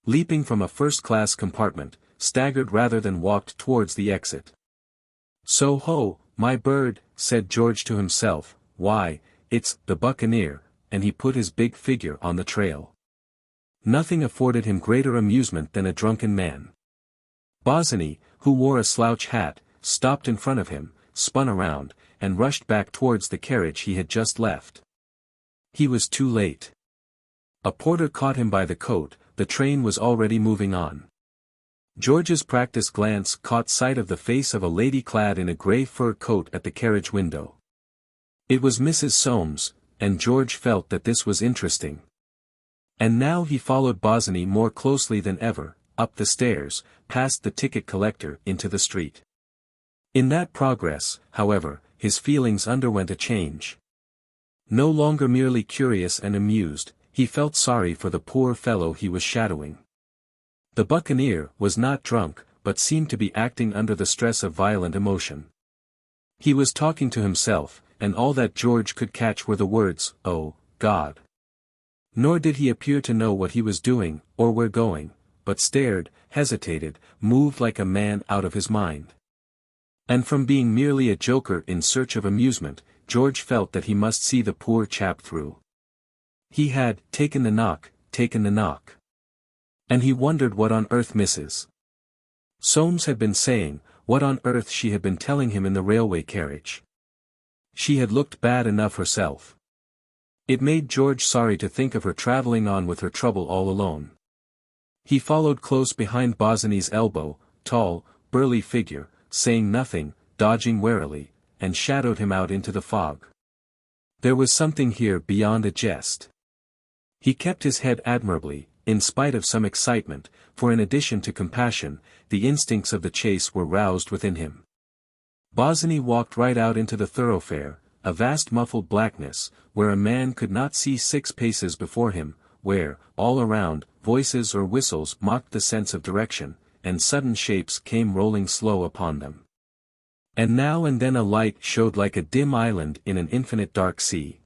leaping from a first-class compartment, staggered rather than walked towards the exit. "So ho, my bird," said George to himself, "why, it's the Buccaneer," and he put his big figure on the trail. Nothing afforded him greater amusement than a drunken man. Bosinney, who wore a slouch hat, stopped in front of him, spun around, and rushed back towards the carriage he had just left. He was too late. A porter caught him by the coat, the train was already moving on. George's practised glance caught sight of the face of a lady clad in a grey fur coat at the carriage window. It was Mrs. Soames, and George felt that this was interesting. And now he followed Bosinney more closely than ever, up the stairs, past the ticket collector into the street. In that progress, however, his feelings underwent a change. No longer merely curious and amused, he felt sorry for the poor fellow he was shadowing. The Buccaneer was not drunk, but seemed to be acting under the stress of violent emotion. He was talking to himself, and all that George could catch were the words, "Oh, God." Nor did he appear to know what he was doing, or where going, but stared, hesitated, moved like a man out of his mind. And from being merely a joker in search of amusement, George felt that he must see the poor chap through. He had taken the knock. And he wondered what on earth Mrs. Soames had been saying, what on earth she had been telling him in the railway carriage. She had looked bad enough herself. It made George sorry to think of her travelling on with her trouble all alone. He followed close behind Bosinney's elbow, tall, burly figure, saying nothing, dodging warily, and shadowed him out into the fog. There was something here beyond a jest. He kept his head admirably, in spite of some excitement, for in addition to compassion, the instincts of the chase were roused within him. Bosinney walked right out into the thoroughfare, a vast muffled blackness, where a man could not see 6 paces before him, where, all around, voices or whistles mocked the sense of direction, and sudden shapes came rolling slow upon them. And now and then a light showed like a dim island in an infinite dark sea.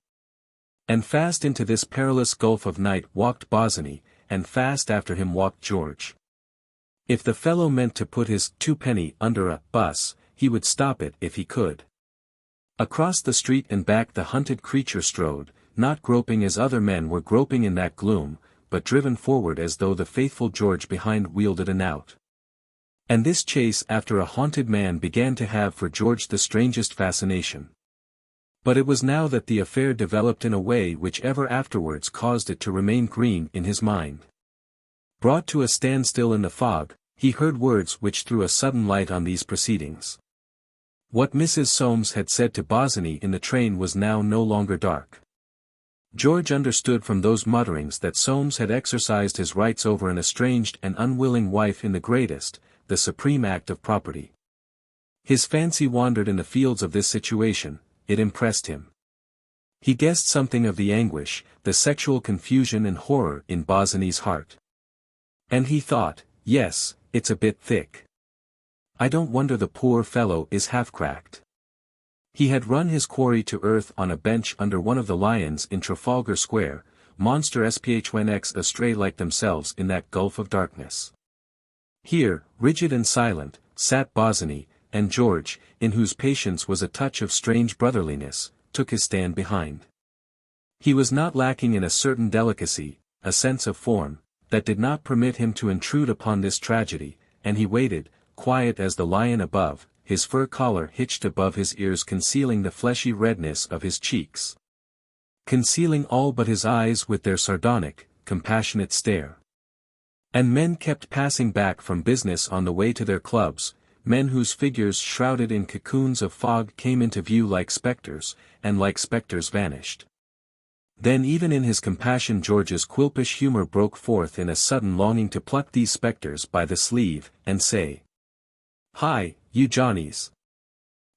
And fast into this perilous gulf of night walked Bosinney, and fast after him walked George. If the fellow meant to put his 2 under a bus, he would stop it if he could. Across the street and back the hunted creature strode, not groping as other men were groping in that gloom, but driven forward as though the faithful George behind wielded a knout. And this chase after a haunted man began to have for George the strangest fascination. But it was now that the affair developed in a way which ever afterwards caused it to remain green in his mind. Brought to a standstill in the fog, he heard words which threw a sudden light on these proceedings. What Mrs. Soames had said to Bosinney in the train was now no longer dark. George understood from those mutterings that Soames had exercised his rights over an estranged and unwilling wife in the greatest, the supreme act of property. His fancy wandered in the fields of this situation, it impressed him. He guessed something of the anguish, the sexual confusion and horror in Bosinney's heart. And he thought, yes, it's a bit thick. I don't wonder the poor fellow is half-cracked. He had run his quarry to earth on a bench under one of the lions in Trafalgar Square, monster SPHNX astray like themselves in that gulf of darkness. Here, rigid and silent, sat Bosinney, and George, in whose patience was a touch of strange brotherliness, took his stand behind. He was not lacking in a certain delicacy, a sense of form, that did not permit him to intrude upon this tragedy, and he waited, quiet as the lion above, his fur collar hitched above his ears concealing the fleshy redness of his cheeks. Concealing all but his eyes with their sardonic, compassionate stare. And men kept passing back from business on the way to their clubs, men whose figures shrouded in cocoons of fog came into view like spectres, and like spectres vanished. Then even in his compassion George's quilpish humor broke forth in a sudden longing to pluck these spectres by the sleeve, and say, "Hi, you Johnnies!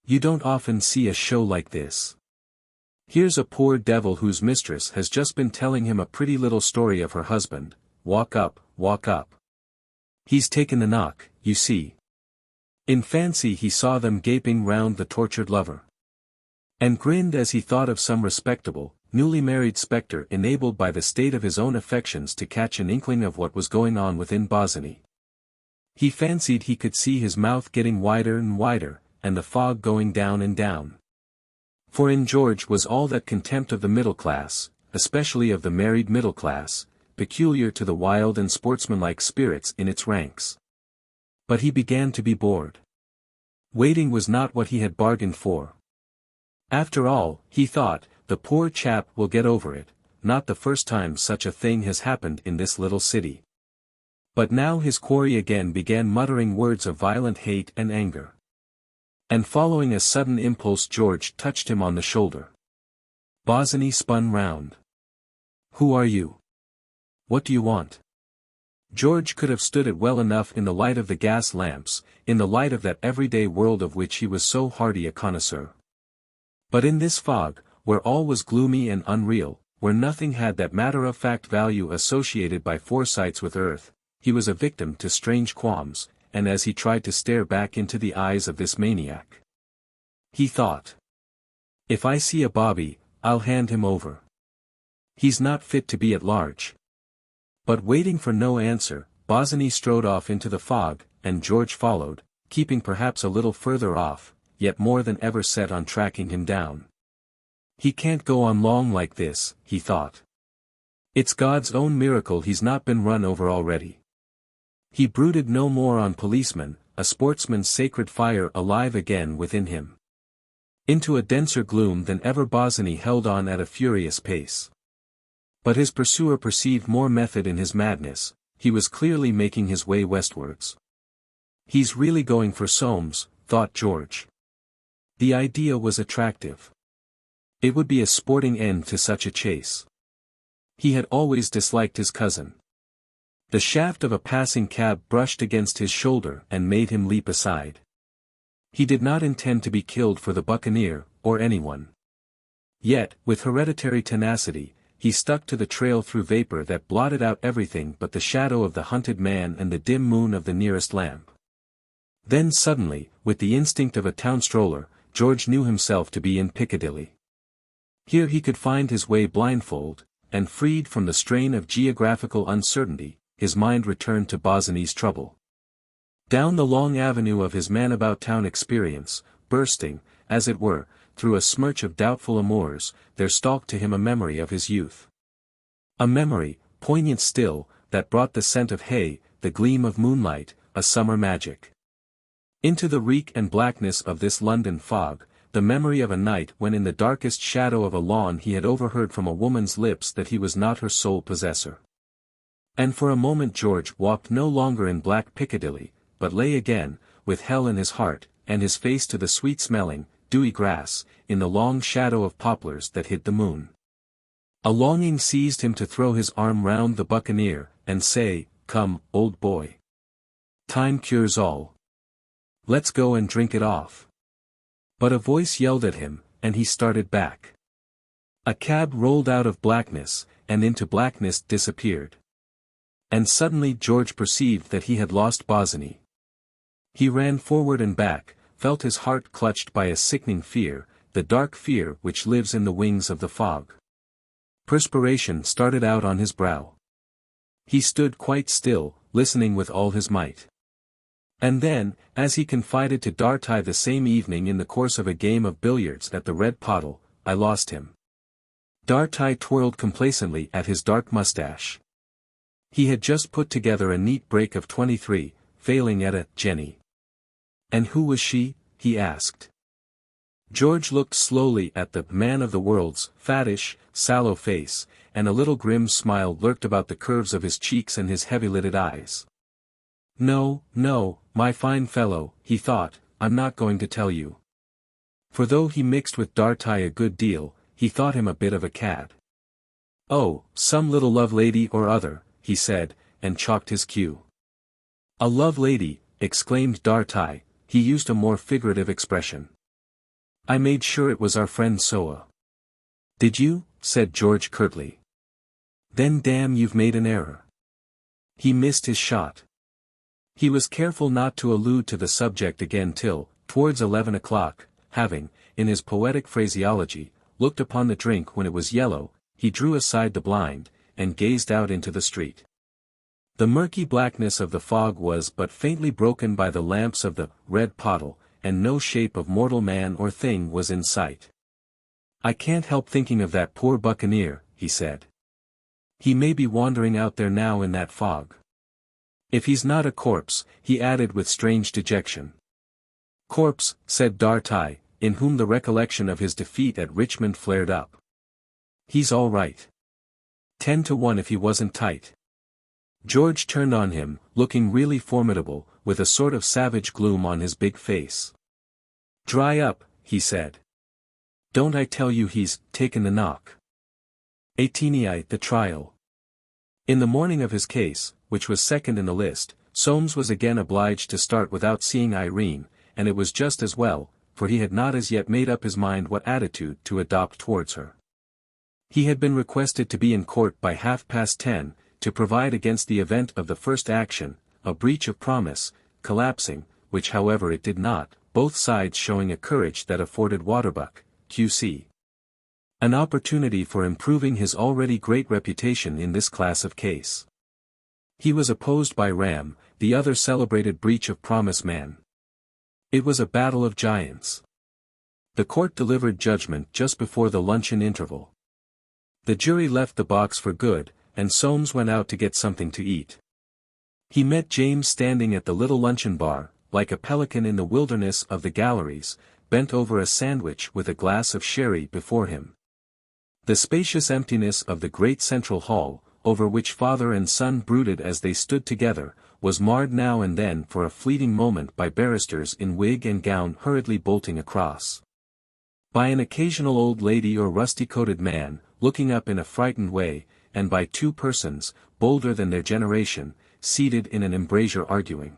You don't often see a show like this. Here's a poor devil whose mistress has just been telling him a pretty little story of her husband. Walk up, walk up. He's taken the knock, you see." In fancy he saw them gaping round the tortured lover. And grinned as he thought of some respectable, newly married spectre enabled by the state of his own affections to catch an inkling of what was going on within Bosinney. He fancied he could see his mouth getting wider and wider, and the fog going down and down. For in George was all that contempt of the middle class, especially of the married middle class, peculiar to the wild and sportsmanlike spirits in its ranks. But he began to be bored. Waiting was not what he had bargained for. After all, he thought, the poor chap will get over it, not the first time such a thing has happened in this little city. But now his quarry again began muttering words of violent hate and anger. And following a sudden impulse George touched him on the shoulder. Bosinney spun round. "Who are you? What do you want?" George could have stood it well enough in the light of the gas lamps, in the light of that everyday world of which he was so hardy a connoisseur. But in this fog, where all was gloomy and unreal, where nothing had that matter-of-fact value associated by Forsytes with earth, he was a victim to strange qualms, and as he tried to stare back into the eyes of this maniac, he thought, If I see a bobby, I'll hand him over. He's not fit to be at large. But waiting for no answer, Bosinney strode off into the fog, and George followed, keeping perhaps a little further off, yet more than ever set on tracking him down. He can't go on long like this, he thought. It's God's own miracle he's not been run over already. He brooded no more on policemen, a sportsman's sacred fire alive again within him. Into a denser gloom than ever Bosinney held on at a furious pace. But his pursuer perceived more method in his madness, he was clearly making his way westwards. He's really going for Soames, thought George. The idea was attractive. It would be a sporting end to such a chase. He had always disliked his cousin. The shaft of a passing cab brushed against his shoulder and made him leap aside. He did not intend to be killed for the buccaneer, or anyone. Yet, with hereditary tenacity, he stuck to the trail through vapor that blotted out everything but the shadow of the hunted man and the dim moon of the nearest lamp. Then suddenly, with the instinct of a town stroller, George knew himself to be in Piccadilly. Here he could find his way blindfold, and freed from the strain of geographical uncertainty, his mind returned to Bosinney's trouble. Down the long avenue of his man-about-town experience, bursting, as it were, through a smirch of doubtful amours, there stalked to him a memory of his youth. A memory, poignant still, that brought the scent of hay, the gleam of moonlight, a summer magic. Into the reek and blackness of this London fog, the memory of a night when in the darkest shadow of a lawn he had overheard from a woman's lips that he was not her sole possessor. And for a moment George walked no longer in black Piccadilly, but lay again, with hell in his heart, and his face to the sweet-smelling, dewy grass, in the long shadow of poplars that hid the moon. A longing seized him to throw his arm round the buccaneer, and say, "Come, old boy. Time cures all. Let's go and drink it off." But a voice yelled at him, and he started back. A cab rolled out of blackness, and into blackness disappeared. And suddenly George perceived that he had lost Bosinney. He ran forward and back, felt his heart clutched by a sickening fear, the dark fear which lives in the wings of the fog. Perspiration started out on his brow. He stood quite still, listening with all his might. And then, as he confided to Darty the same evening in the course of a game of billiards at the Red Pottle, I lost him. Darty twirled complacently at his dark mustache. He had just put together a neat break of 23, failing at a Jenny. And who was she? He asked. George looked slowly at the man of the world's fattish, sallow face, and a little grim smile lurked about the curves of his cheeks and his heavy-lidded eyes. No, my fine fellow, he thought, I'm not going to tell you. For though he mixed with Darty a good deal, he thought him a bit of a cad. Oh, some little love lady or other, he said, and chalked his cue. A love lady, exclaimed Darty, he used a more figurative expression. I made sure it was our friend Soa. Did you? Said George curtly. Then damn you've made an error. He missed his shot. He was careful not to allude to the subject again till, towards 11 o'clock, having, in his poetic phraseology, looked upon the drink when it was yellow, he drew aside the blind, and gazed out into the street. The murky blackness of the fog was but faintly broken by the lamps of the Red Pottle, and no shape of mortal man or thing was in sight. I can't help thinking of that poor buccaneer, he said. He may be wandering out there now in that fog. If he's not a corpse, he added with strange dejection. Corpse, said Darty, in whom the recollection of his defeat at Richmond flared up. He's all right. 10 to 1 if he wasn't tight. George turned on him, looking really formidable, with a sort of savage gloom on his big face. Dry up, he said. Don't I tell you he's taken the knock? XVIII the trial. In the morning of his case, which was second in the list, Soames was again obliged to start without seeing Irene, and it was just as well, for he had not as yet made up his mind what attitude to adopt towards her. He had been requested to be in court by 10:30, to provide against the event of the first action, a breach of promise, collapsing, which however it did not, both sides showing a courage that afforded Waterbuck, Q.C. An opportunity for improving his already great reputation in this class of case. He was opposed by Ram, the other celebrated breach of promise man. It was a battle of giants. The court delivered judgment just before the luncheon interval. The jury left the box for good, and Soames went out to get something to eat. He met James standing at the little luncheon bar, like a pelican in the wilderness of the galleries, bent over a sandwich with a glass of sherry before him. The spacious emptiness of the great central hall, over which father and son brooded as they stood together, was marred now and then for a fleeting moment by barristers in wig and gown hurriedly bolting across. By an occasional old lady or rusty-coated man, looking up in a frightened way, and by two persons, bolder than their generation, seated in an embrasure arguing.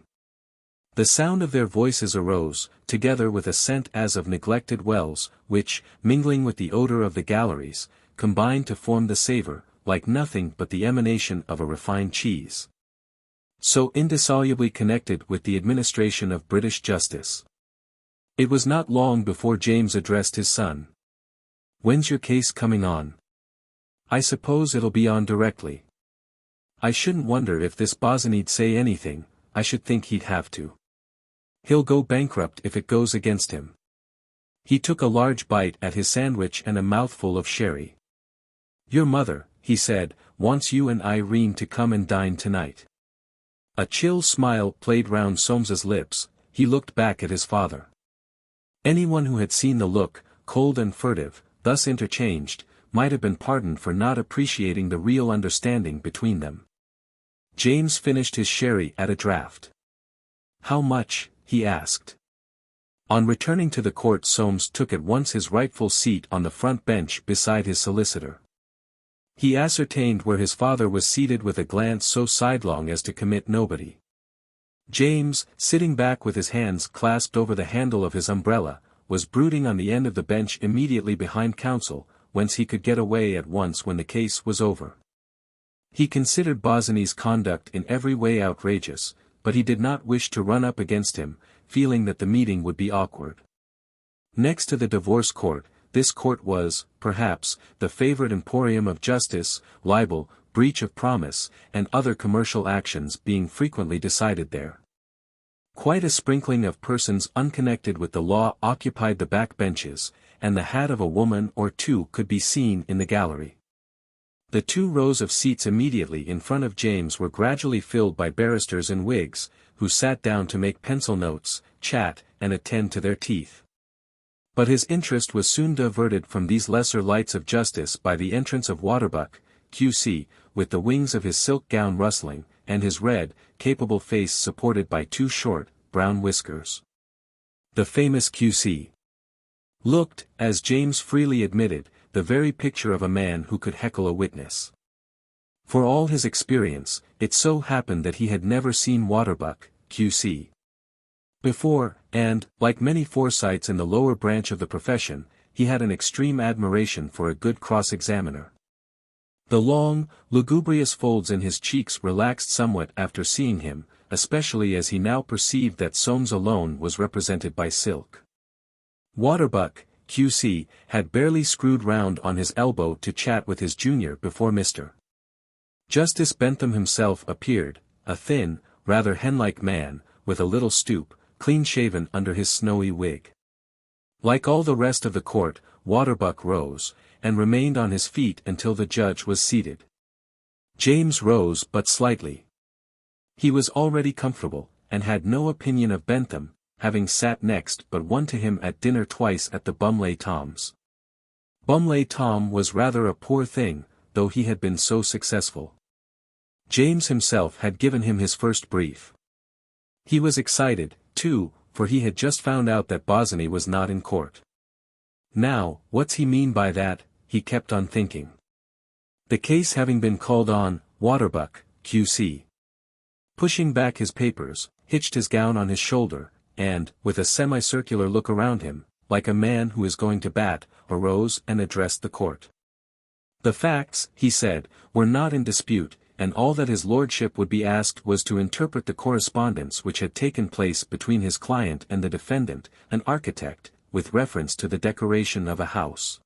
The sound of their voices arose, together with a scent as of neglected wells, which, mingling with the odor of the galleries, combined to form the savor, like nothing but the emanation of a refined cheese. So indissolubly connected with the administration of British justice. It was not long before James addressed his son. "When's your case coming on?" "I suppose it'll be on directly." "I shouldn't wonder if this Bosinney'd say anything. I should think he'd have to. He'll go bankrupt if it goes against him." He took a large bite at his sandwich and a mouthful of sherry. "Your mother," he said, "wants you and Irene to come and dine tonight." A chill smile played round Soames's lips. He looked back at his father. Anyone who had seen the look, cold and furtive, thus interchanged, might have been pardoned for not appreciating the real understanding between them. James finished his sherry at a draught. "How much?" he asked. On returning to the court, Soames took at once his rightful seat on the front bench beside his solicitor. He ascertained where his father was seated with a glance so sidelong as to commit nobody. James, sitting back with his hands clasped over the handle of his umbrella, was brooding on the end of the bench immediately behind counsel, whence he could get away at once when the case was over. He considered Bosinney's conduct in every way outrageous, but he did not wish to run up against him, feeling that the meeting would be awkward. Next to the divorce court, this court was, perhaps, the favorite emporium of justice, libel, breach of promise, and other commercial actions being frequently decided there. Quite a sprinkling of persons unconnected with the law occupied the back benches, and the hat of a woman or two could be seen in the gallery. The 2 rows of seats immediately in front of James were gradually filled by barristers in wigs, who sat down to make pencil notes, chat, and attend to their teeth. But his interest was soon diverted from these lesser lights of justice by the entrance of Waterbuck, Q.C., with the wings of his silk gown rustling, and his red, capable face supported by 2 short, brown whiskers. The famous Q.C. looked, as James freely admitted, the very picture of a man who could heckle a witness. For all his experience, it so happened that he had never seen Waterbuck, Q.C. before, and, like many Forsytes in the lower branch of the profession, he had an extreme admiration for a good cross-examiner. The long, lugubrious folds in his cheeks relaxed somewhat after seeing him, especially as he now perceived that Soames alone was represented by silk. Waterbuck, Q.C., had barely screwed round on his elbow to chat with his junior before Mr. Justice Bentham himself appeared, a thin, rather hen-like man, with a little stoop, clean-shaven under his snowy wig. Like all the rest of the court, Waterbuck rose, and remained on his feet until the judge was seated. James rose but slightly. He was already comfortable, and had no opinion of Bentham, having sat next but one to him at dinner twice at the Bumley Toms. Bumley Tom was rather a poor thing, though he had been so successful. James himself had given him his first brief. He was excited, too, for he had just found out that Bosinney was not in court. Now, what's he mean by that, he kept on thinking. The case having been called on, Waterbuck, Q.C. pushing back his papers, hitched his gown on his shoulder, and, with a semicircular look around him, like a man who is going to bat, arose and addressed the court. The facts, he said, were not in dispute, and all that his lordship would be asked was to interpret the correspondence which had taken place between his client and the defendant, an architect, with reference to the decoration of a house.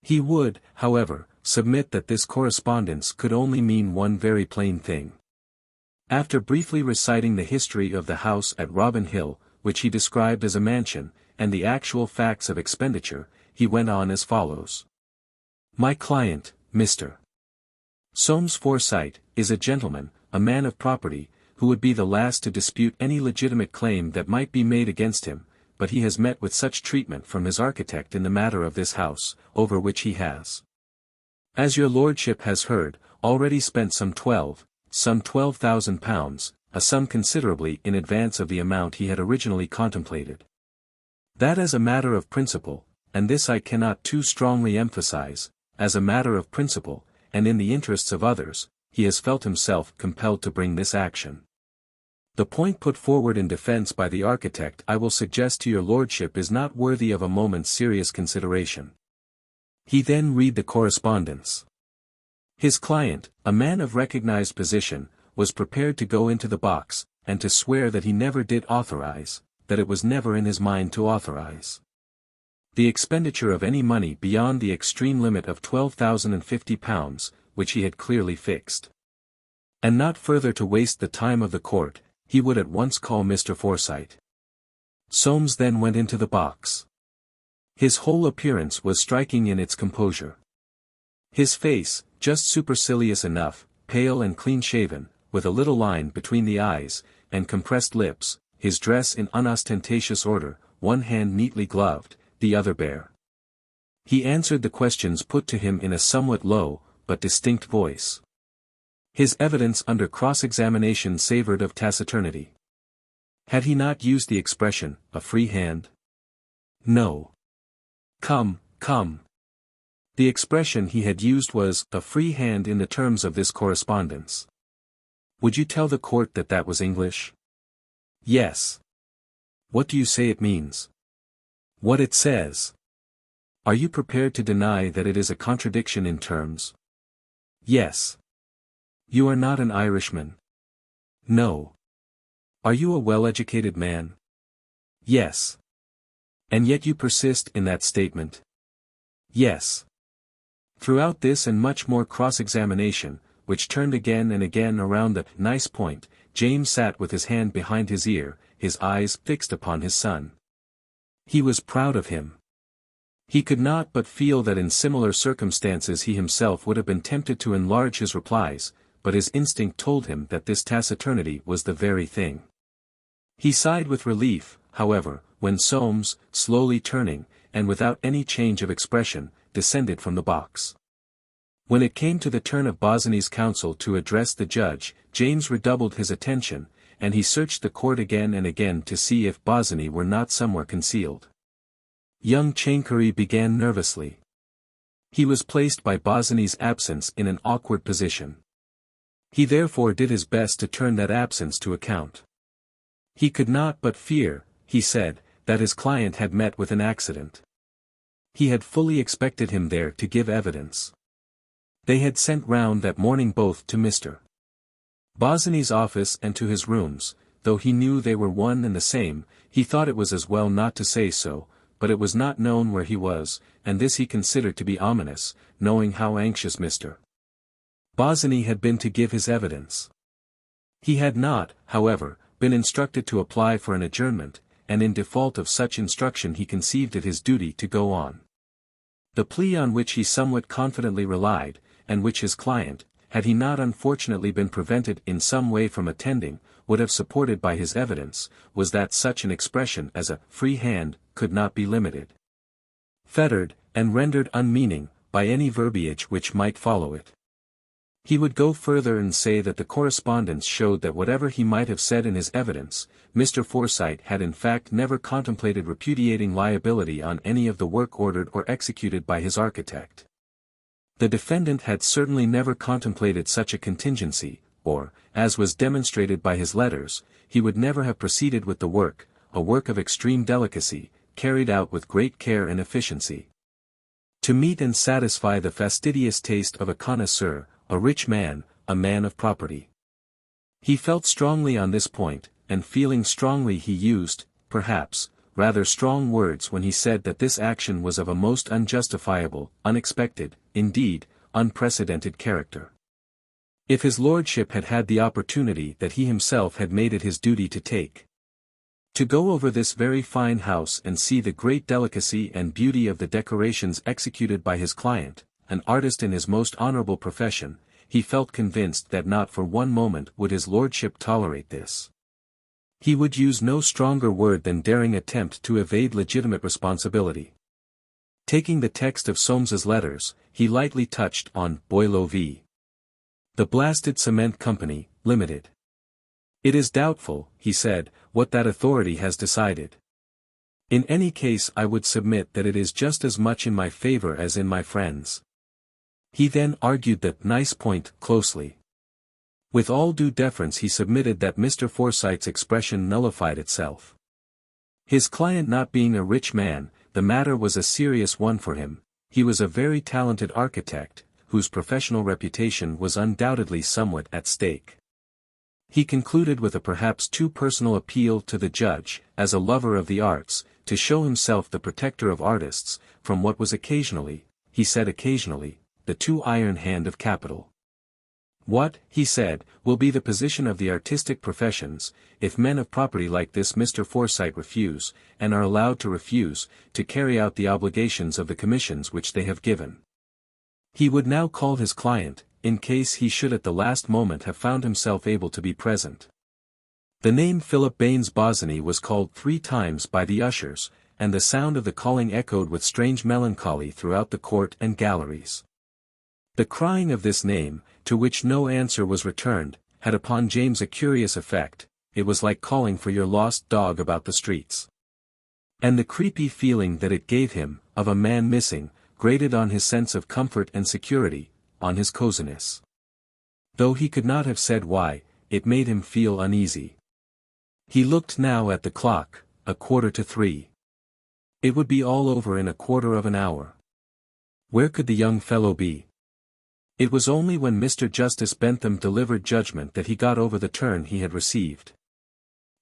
He would, however, submit that this correspondence could only mean one very plain thing. After briefly reciting the history of the house at Robin Hill, which he described as a mansion, and the actual facts of expenditure, he went on as follows. My client, Mr. Soames Forsyte, is a gentleman, a man of property, who would be the last to dispute any legitimate claim that might be made against him, but he has met with such treatment from his architect in the matter of this house, over which he has, as your lordship has heard, already spent some £12,000, a sum considerably in advance of the amount he had originally contemplated. That as a matter of principle, and this I cannot too strongly emphasize, as a matter of principle, and in the interests of others, he has felt himself compelled to bring this action. The point put forward in defense by the architect I will suggest to your lordship is not worthy of a moment's serious consideration. He then read the correspondence. His client, a man of recognized position, was prepared to go into the box, and to swear that he never did authorize, that it was never in his mind to authorize the expenditure of any money beyond the extreme limit of £12,050, which he had clearly fixed. And not further to waste the time of the court, he would at once call Mr. Forsyte. Soames then went into the box. His whole appearance was striking in its composure. His face, just supercilious enough, pale and clean-shaven, with a little line between the eyes, and compressed lips, his dress in unostentatious order, one hand neatly gloved, the other bare. He answered the questions put to him in a somewhat low, but distinct voice. His evidence under cross-examination savored of taciturnity. Had he not used the expression, a free hand? No. Come, come. The expression he had used was, a free hand in the terms of this correspondence. Would you tell the court that that was English? Yes. What do you say it means? What it says. Are you prepared to deny that it is a contradiction in terms? Yes. You are not an Irishman? No. Are you a well-educated man? Yes. And yet you persist in that statement? Yes. Throughout this and much more cross-examination, which turned again and again around the nice point, James sat with his hand behind his ear, his eyes fixed upon his son. He was proud of him. He could not but feel that in similar circumstances he himself would have been tempted to enlarge his replies, but his instinct told him that this taciturnity was the very thing. He sighed with relief, however, when Soames, slowly turning, and without any change of expression, descended from the box. When it came to the turn of Bosinney's counsel to address the judge, James redoubled his attention, and he searched the court again and again to see if Bosinney were not somewhere concealed. Young Chancery began nervously. He was placed by Bosinney's absence in an awkward position. He therefore did his best to turn that absence to account. He could not but fear, he said, that his client had met with an accident. He had fully expected him there to give evidence. They had sent round that morning both to Mr. Bosinney's office and to his rooms, though he knew they were one and the same, he thought it was as well not to say so, but it was not known where he was, and this he considered to be ominous, knowing how anxious Mr. Bosinney had been to give his evidence. He had not, however, been instructed to apply for an adjournment, and in default of such instruction he conceived it his duty to go on. The plea on which he somewhat confidently relied, and which his client, had he not unfortunately been prevented in some way from attending, would have supported by his evidence, was that such an expression as a free hand could not be limited, fettered, and rendered unmeaning, by any verbiage which might follow it. He would go further and say that the correspondence showed that whatever he might have said in his evidence, Mr. Forsyte had in fact never contemplated repudiating liability on any of the work ordered or executed by his architect. The defendant had certainly never contemplated such a contingency, or, as was demonstrated by his letters, he would never have proceeded with the work, a work of extreme delicacy, carried out with great care and efficiency. To meet and satisfy the fastidious taste of a connoisseur, a rich man, a man of property. He felt strongly on this point, and feeling strongly he used, perhaps, rather strong words when he said that this action was of a most unjustifiable, unexpected, indeed, unprecedented character. If his lordship had had the opportunity that he himself had made it his duty to take, to go over this very fine house and see the great delicacy and beauty of the decorations executed by his client, an artist in his most honourable profession, he felt convinced that not for one moment would his lordship tolerate this. He would use no stronger word than daring attempt to evade legitimate responsibility. Taking the text of Soames's letters, he lightly touched on Boileau v. The Blasted Cement Company, Limited. It is doubtful, he said, what that authority has decided. In any case I would submit that it is just as much in my favour as in my friend's. He then argued that nice point closely. With all due deference he submitted that Mr. Forsyte's expression nullified itself. His client not being a rich man, the matter was a serious one for him. He was a very talented architect, whose professional reputation was undoubtedly somewhat at stake. He concluded with a perhaps too personal appeal to the judge, as a lover of the arts, to show himself the protector of artists, from what was occasionally, he said occasionally, the too iron hand of capital. What, he said, will be the position of the artistic professions, if men of property like this Mr. Forsyte refuse, and are allowed to refuse, to carry out the obligations of the commissions which they have given? He would now call his client, in case he should at the last moment have found himself able to be present. The name Philip Baines Bosinney was called 3 times by the ushers, and the sound of the calling echoed with strange melancholy throughout the court and galleries. The crying of this name, to which no answer was returned, had upon James a curious effect. It was like calling for your lost dog about the streets. And the creepy feeling that it gave him, of a man missing, grated on his sense of comfort and security, on his coziness. Though he could not have said why, it made him feel uneasy. He looked now at the clock, 2:45. It would be all over in 1/4 of an hour. Where could the young fellow be? It was only when Mr. Justice Bentham delivered judgment that he got over the turn he had received.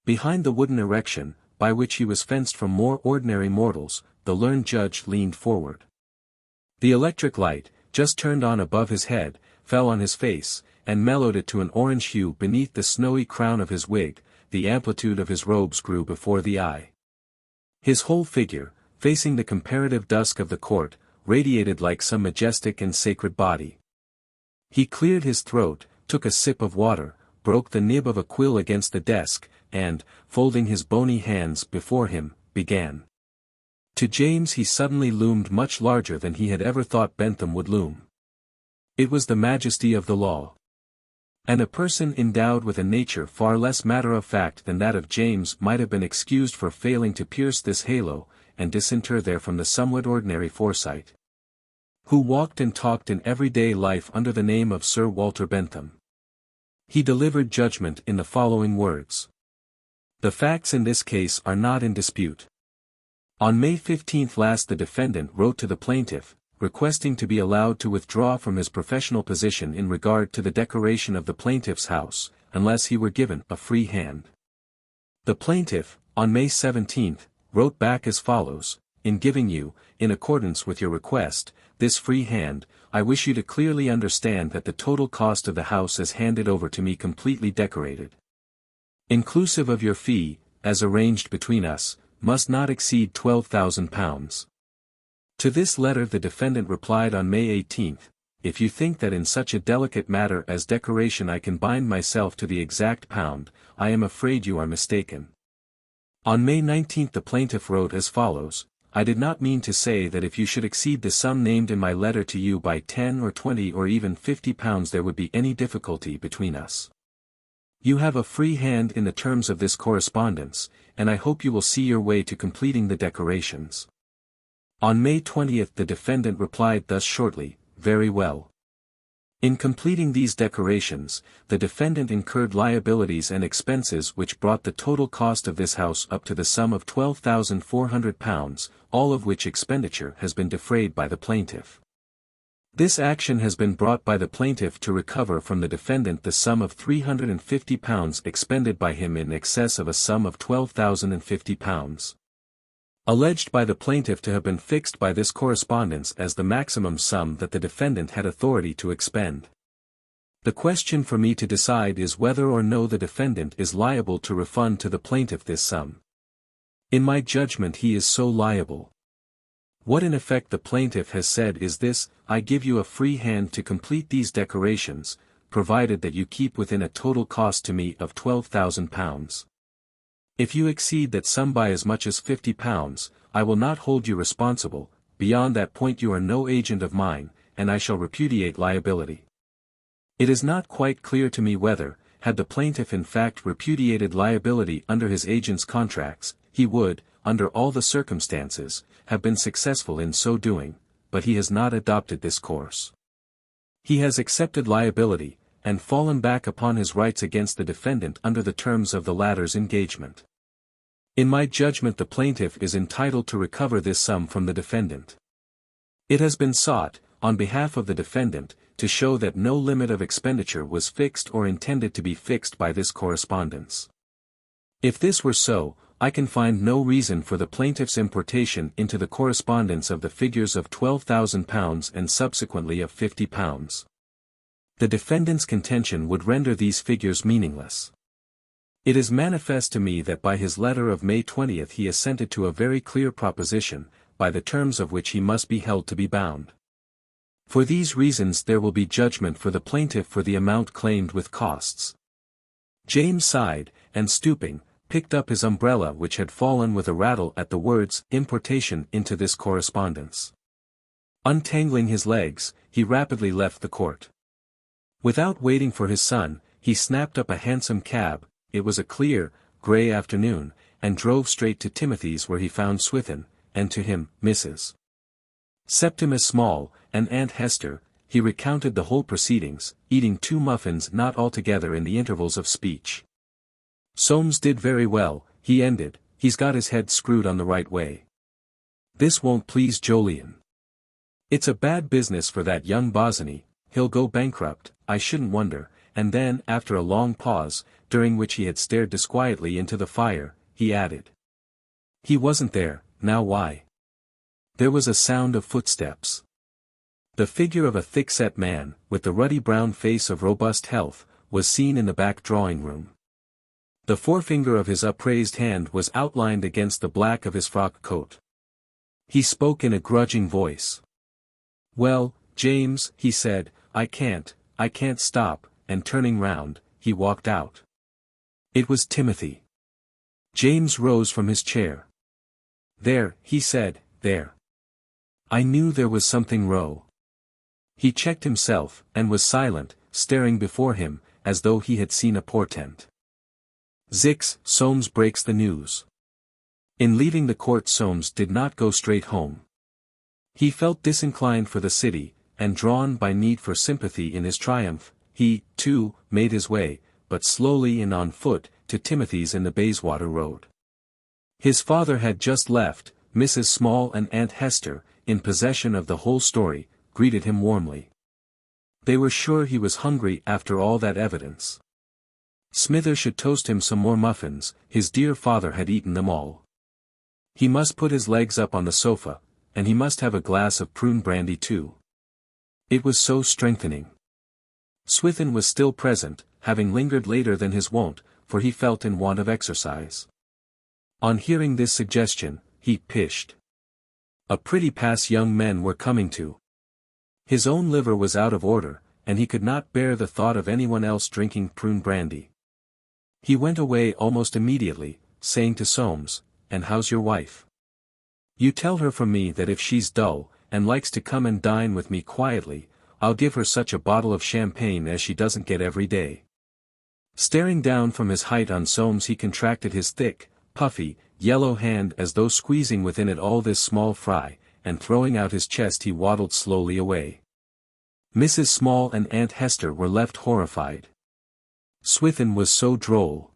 Behind the wooden erection, by which he was fenced from more ordinary mortals, the learned judge leaned forward. The electric light, just turned on above his head, fell on his face, and mellowed it to an orange hue beneath the snowy crown of his wig. The amplitude of his robes grew before the eye. His whole figure, facing the comparative dusk of the court, radiated like some majestic and sacred body. He cleared his throat, took a sip of water, broke the nib of a quill against the desk, and, folding his bony hands before him, began. To James he suddenly loomed much larger than he had ever thought Bentham would loom. It was the majesty of the law. And a person endowed with a nature far less matter-of-fact than that of James might have been excused for failing to pierce this halo, and disinter therefrom the somewhat ordinary Forsyte, who walked and talked in everyday life under the name of Sir Walter Bentham. He delivered judgment in the following words. The facts in this case are not in dispute. On May 15 last the defendant wrote to the plaintiff, requesting to be allowed to withdraw from his professional position in regard to the decoration of the plaintiff's house, unless he were given a free hand. The plaintiff, on May 17, wrote back as follows: in giving you, in accordance with your request, this free hand, I wish you to clearly understand that the total cost of the house is handed over to me completely decorated, inclusive of your fee, as arranged between us, must not exceed £12,000. To this letter the defendant replied on May 18, if you think that in such a delicate matter as decoration I can bind myself to the exact pound, I am afraid you are mistaken. On May 19 the plaintiff wrote as follows: I did not mean to say that if you should exceed the sum named in my letter to you by 10 or 20 or even £50 there would be any difficulty between us. You have a free hand in the terms of this correspondence, and I hope you will see your way to completing the decorations. On May 20 the defendant replied thus shortly: very well. In completing these decorations, the defendant incurred liabilities and expenses which brought the total cost of this house up to the sum of £12,400, all of which expenditure has been defrayed by the plaintiff. This action has been brought by the plaintiff to recover from the defendant the sum of £350 expended by him in excess of a sum of £12,050. alleged by the plaintiff to have been fixed by this correspondence as the maximum sum that the defendant had authority to expend. The question for me to decide is whether or no the defendant is liable to refund to the plaintiff this sum. In my judgment he is so liable. What in effect the plaintiff has said is this: I give you a free hand to complete these decorations, provided that you keep within a total cost to me of £12,000. If you exceed that sum by as much as £50, I will not hold you responsible. Beyond that point you are no agent of mine, and I shall repudiate liability. It is not quite clear to me whether, had the plaintiff in fact repudiated liability under his agent's contracts, he would, under all the circumstances, have been successful in so doing, but he has not adopted this course. He has accepted liability, and fallen back upon his rights against the defendant under the terms of the latter's engagement. In my judgment the plaintiff is entitled to recover this sum from the defendant. It has been sought, on behalf of the defendant, to show that no limit of expenditure was fixed or intended to be fixed by this correspondence. If this were so, I can find no reason for the plaintiff's importation into the correspondence of the figures of £12,000 and subsequently of £50. The defendant's contention would render these figures meaningless. It is manifest to me that by his letter of May 20 he assented to a very clear proposition, by the terms of which he must be held to be bound. For these reasons there will be judgment for the plaintiff for the amount claimed with costs. James sighed, and stooping, picked up his umbrella which had fallen with a rattle at the words importation into this correspondence. Untangling his legs, he rapidly left the court. Without waiting for his son, he snapped up a hansom cab, it was a clear, grey afternoon, and drove straight to Timothy's where he found Swithin, and to him, Mrs. Septimus Small, and Aunt Hester. He recounted the whole proceedings, eating 2 muffins not altogether in the intervals of speech. Soames did very well, he ended, he's got his head screwed on the right way. This won't please Jolyon. It's a bad business for that young Bosinney, he'll go bankrupt, I shouldn't wonder. And then, after a long pause, during which he had stared disquietly into the fire, he added. He wasn't there, now why? There was a sound of footsteps. The figure of a thick-set man, with the ruddy brown face of robust health, was seen in the back drawing-room. The forefinger of his upraised hand was outlined against the black of his frock coat. He spoke in a grudging voice. Well, James, he said, I can't stop, and turning round, he walked out. It was Timothy. James rose from his chair. There, he said, there. I knew there was something wrong. He checked himself, and was silent, staring before him, as though he had seen a portent. Zix, Soames breaks the news. In leaving the court Soames did not go straight home. He felt disinclined for the city, and drawn by need for sympathy in his triumph, he, too, made his way, but slowly and on foot, to Timothy's in the Bayswater Road. His father had just left, Mrs. Small and Aunt Hester, in possession of the whole story, greeted him warmly. They were sure he was hungry after all that evidence. Smither should toast him some more muffins, his dear father had eaten them all. He must put his legs up on the sofa, and he must have a glass of prune brandy too. It was so strengthening. Swithin was still present, having lingered later than his wont, for he felt in want of exercise. On hearing this suggestion, he pished. A pretty pass young men were coming to. His own liver was out of order, and he could not bear the thought of anyone else drinking prune brandy. He went away almost immediately, saying to Soames, "And how's your wife? You tell her from me that if she's dull, and likes to come and dine with me quietly, I'll give her such a bottle of champagne as she doesn't get every day." Staring down from his height on Soames, he contracted his thick, puffy, yellow hand as though squeezing within it all this small fry, and throwing out his chest he waddled slowly away. Mrs. Small and Aunt Hester were left horrified. Swithin was so droll.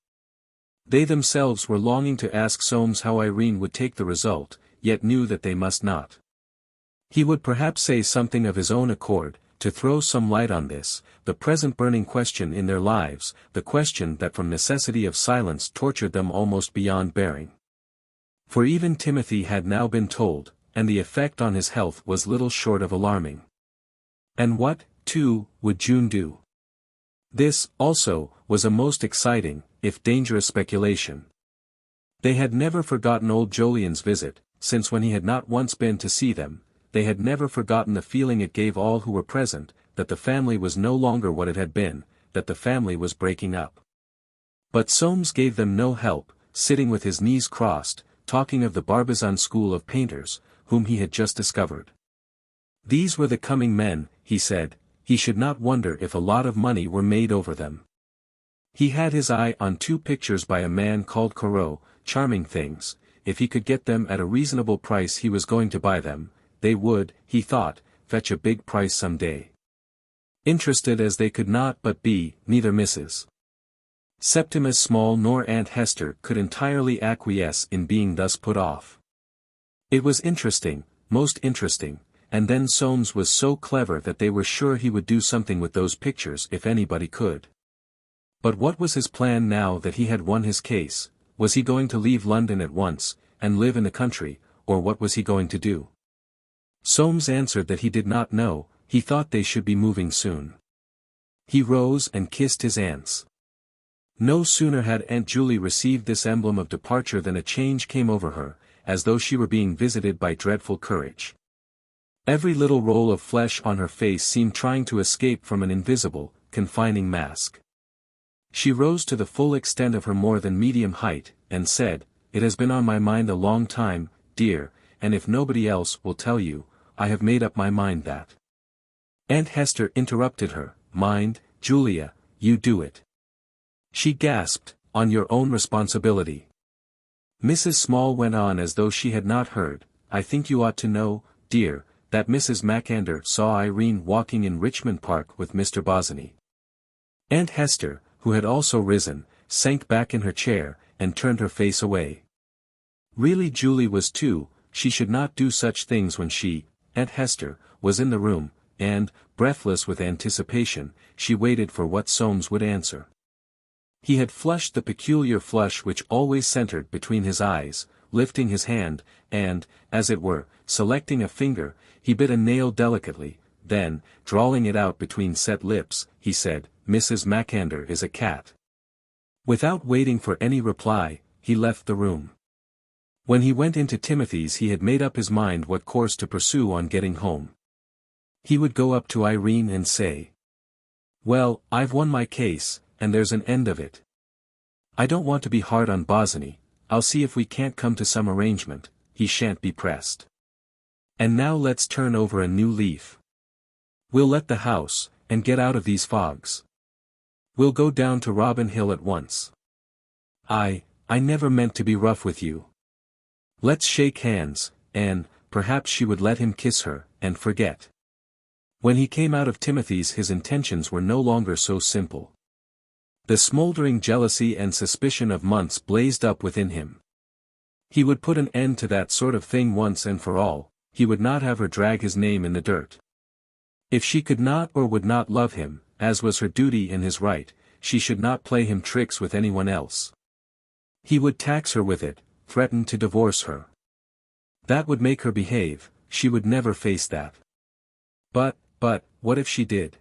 They themselves were longing to ask Soames how Irene would take the result, yet knew that they must not. He would perhaps say something of his own accord, to throw some light on this, the present burning question in their lives, the question that from necessity of silence tortured them almost beyond bearing. For even Timothy had now been told, and the effect on his health was little short of alarming. And what, too, would June do? This, also, was a most exciting, if dangerous speculation. They had never forgotten old Jolyon's visit, since when he had not once been to see them, they had never forgotten the feeling it gave all who were present, that the family was no longer what it had been, that the family was breaking up. But Soames gave them no help, sitting with his knees crossed, talking of the Barbizon school of painters, whom he had just discovered. These were the coming men, he said, he should not wonder if a lot of money were made over them. He had his eye on 2 pictures by a man called Corot, charming things, if he could get them at a reasonable price he was going to buy them, they would, he thought, fetch a big price some day. Interested as they could not but be, neither Mrs. Septimus Small nor Aunt Hester could entirely acquiesce in being thus put off. It was interesting, most interesting, and then Soames was so clever that they were sure he would do something with those pictures if anybody could. But what was his plan now that he had won his case? Was he going to leave London at once, and live in the country, or what was he going to do? Soames answered that he did not know, he thought they should be moving soon. He rose and kissed his aunts. No sooner had Aunt Julie received this emblem of departure than a change came over her, as though she were being visited by dreadful courage. Every little roll of flesh on her face seemed trying to escape from an invisible, confining mask. She rose to the full extent of her more than medium height, and said, "It has been on my mind a long time, dear, and if nobody else will tell you, I have made up my mind that." Aunt Hester interrupted her, "Mind, Julia, you do it." She gasped, "On your own responsibility." Mrs. Small went on as though she had not heard, "I think you ought to know, dear, that Mrs. Macander saw Irene walking in Richmond Park with Mr. Bosinney." Aunt Hester, who had also risen, sank back in her chair, and turned her face away. Really Julie was too, she should not do such things when she, Aunt Hester, was in the room, and, breathless with anticipation, she waited for what Soames would answer. He had flushed the peculiar flush which always centered between his eyes, lifting his hand, and, as it were, selecting a finger, he bit a nail delicately, then, drawling it out between set lips, he said, "Mrs. Macander is a cat." Without waiting for any reply, he left the room. When he went into Timothy's he had made up his mind what course to pursue on getting home. He would go up to Irene and say, "Well, I've won my case, and there's an end of it. I don't want to be hard on Bosinney, I'll see if we can't come to some arrangement, he shan't be pressed. And now let's turn over a new leaf. We'll let the house, and get out of these fogs. We'll go down to Robin Hill at once. I never meant to be rough with you. Let's shake hands, and, perhaps she would let him kiss her, and forget." When he came out of Timothy's his intentions were no longer so simple. The smoldering jealousy and suspicion of months blazed up within him. He would put an end to that sort of thing once and for all, he would not have her drag his name in the dirt. If she could not or would not love him, as was her duty and his right, she should not play him tricks with anyone else. He would tax her with it, threaten to divorce her. That would make her behave, she would never face that. But, what if she did?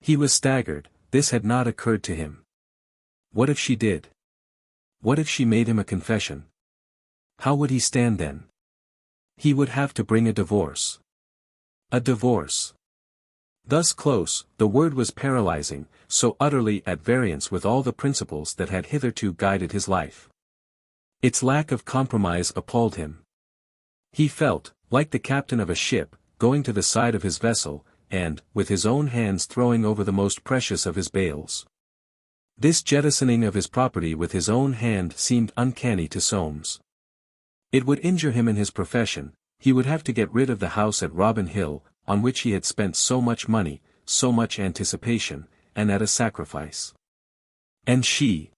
He was staggered, this had not occurred to him. What if she did? What if she made him a confession? How would he stand then? He would have to bring a divorce. A divorce. Thus close, the word was paralyzing, so utterly at variance with all the principles that had hitherto guided his life. Its lack of compromise appalled him. He felt, like the captain of a ship, going to the side of his vessel, and, with his own hands throwing over the most precious of his bales. This jettisoning of his property with his own hand seemed uncanny to Soames. It would injure him in his profession, he would have to get rid of the house at Robin Hill, on which he had spent so much money, so much anticipation, and at a sacrifice. And she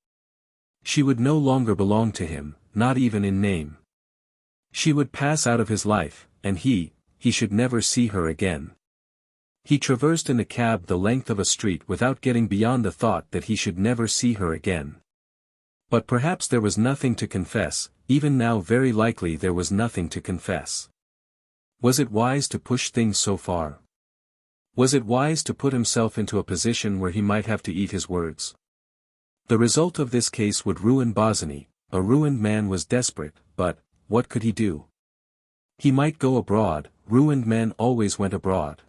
would no longer belong to him, not even in name. She would pass out of his life, and he should never see her again. He traversed in a cab the length of a street without getting beyond the thought that he should never see her again. But perhaps there was nothing to confess, even now very likely there was nothing to confess. Was it wise to push things so far? Was it wise to put himself into a position where he might have to eat his words? The result of this case would ruin Bosinney. A ruined man was desperate, but what could he do? He might go abroad. Ruined men always went abroad.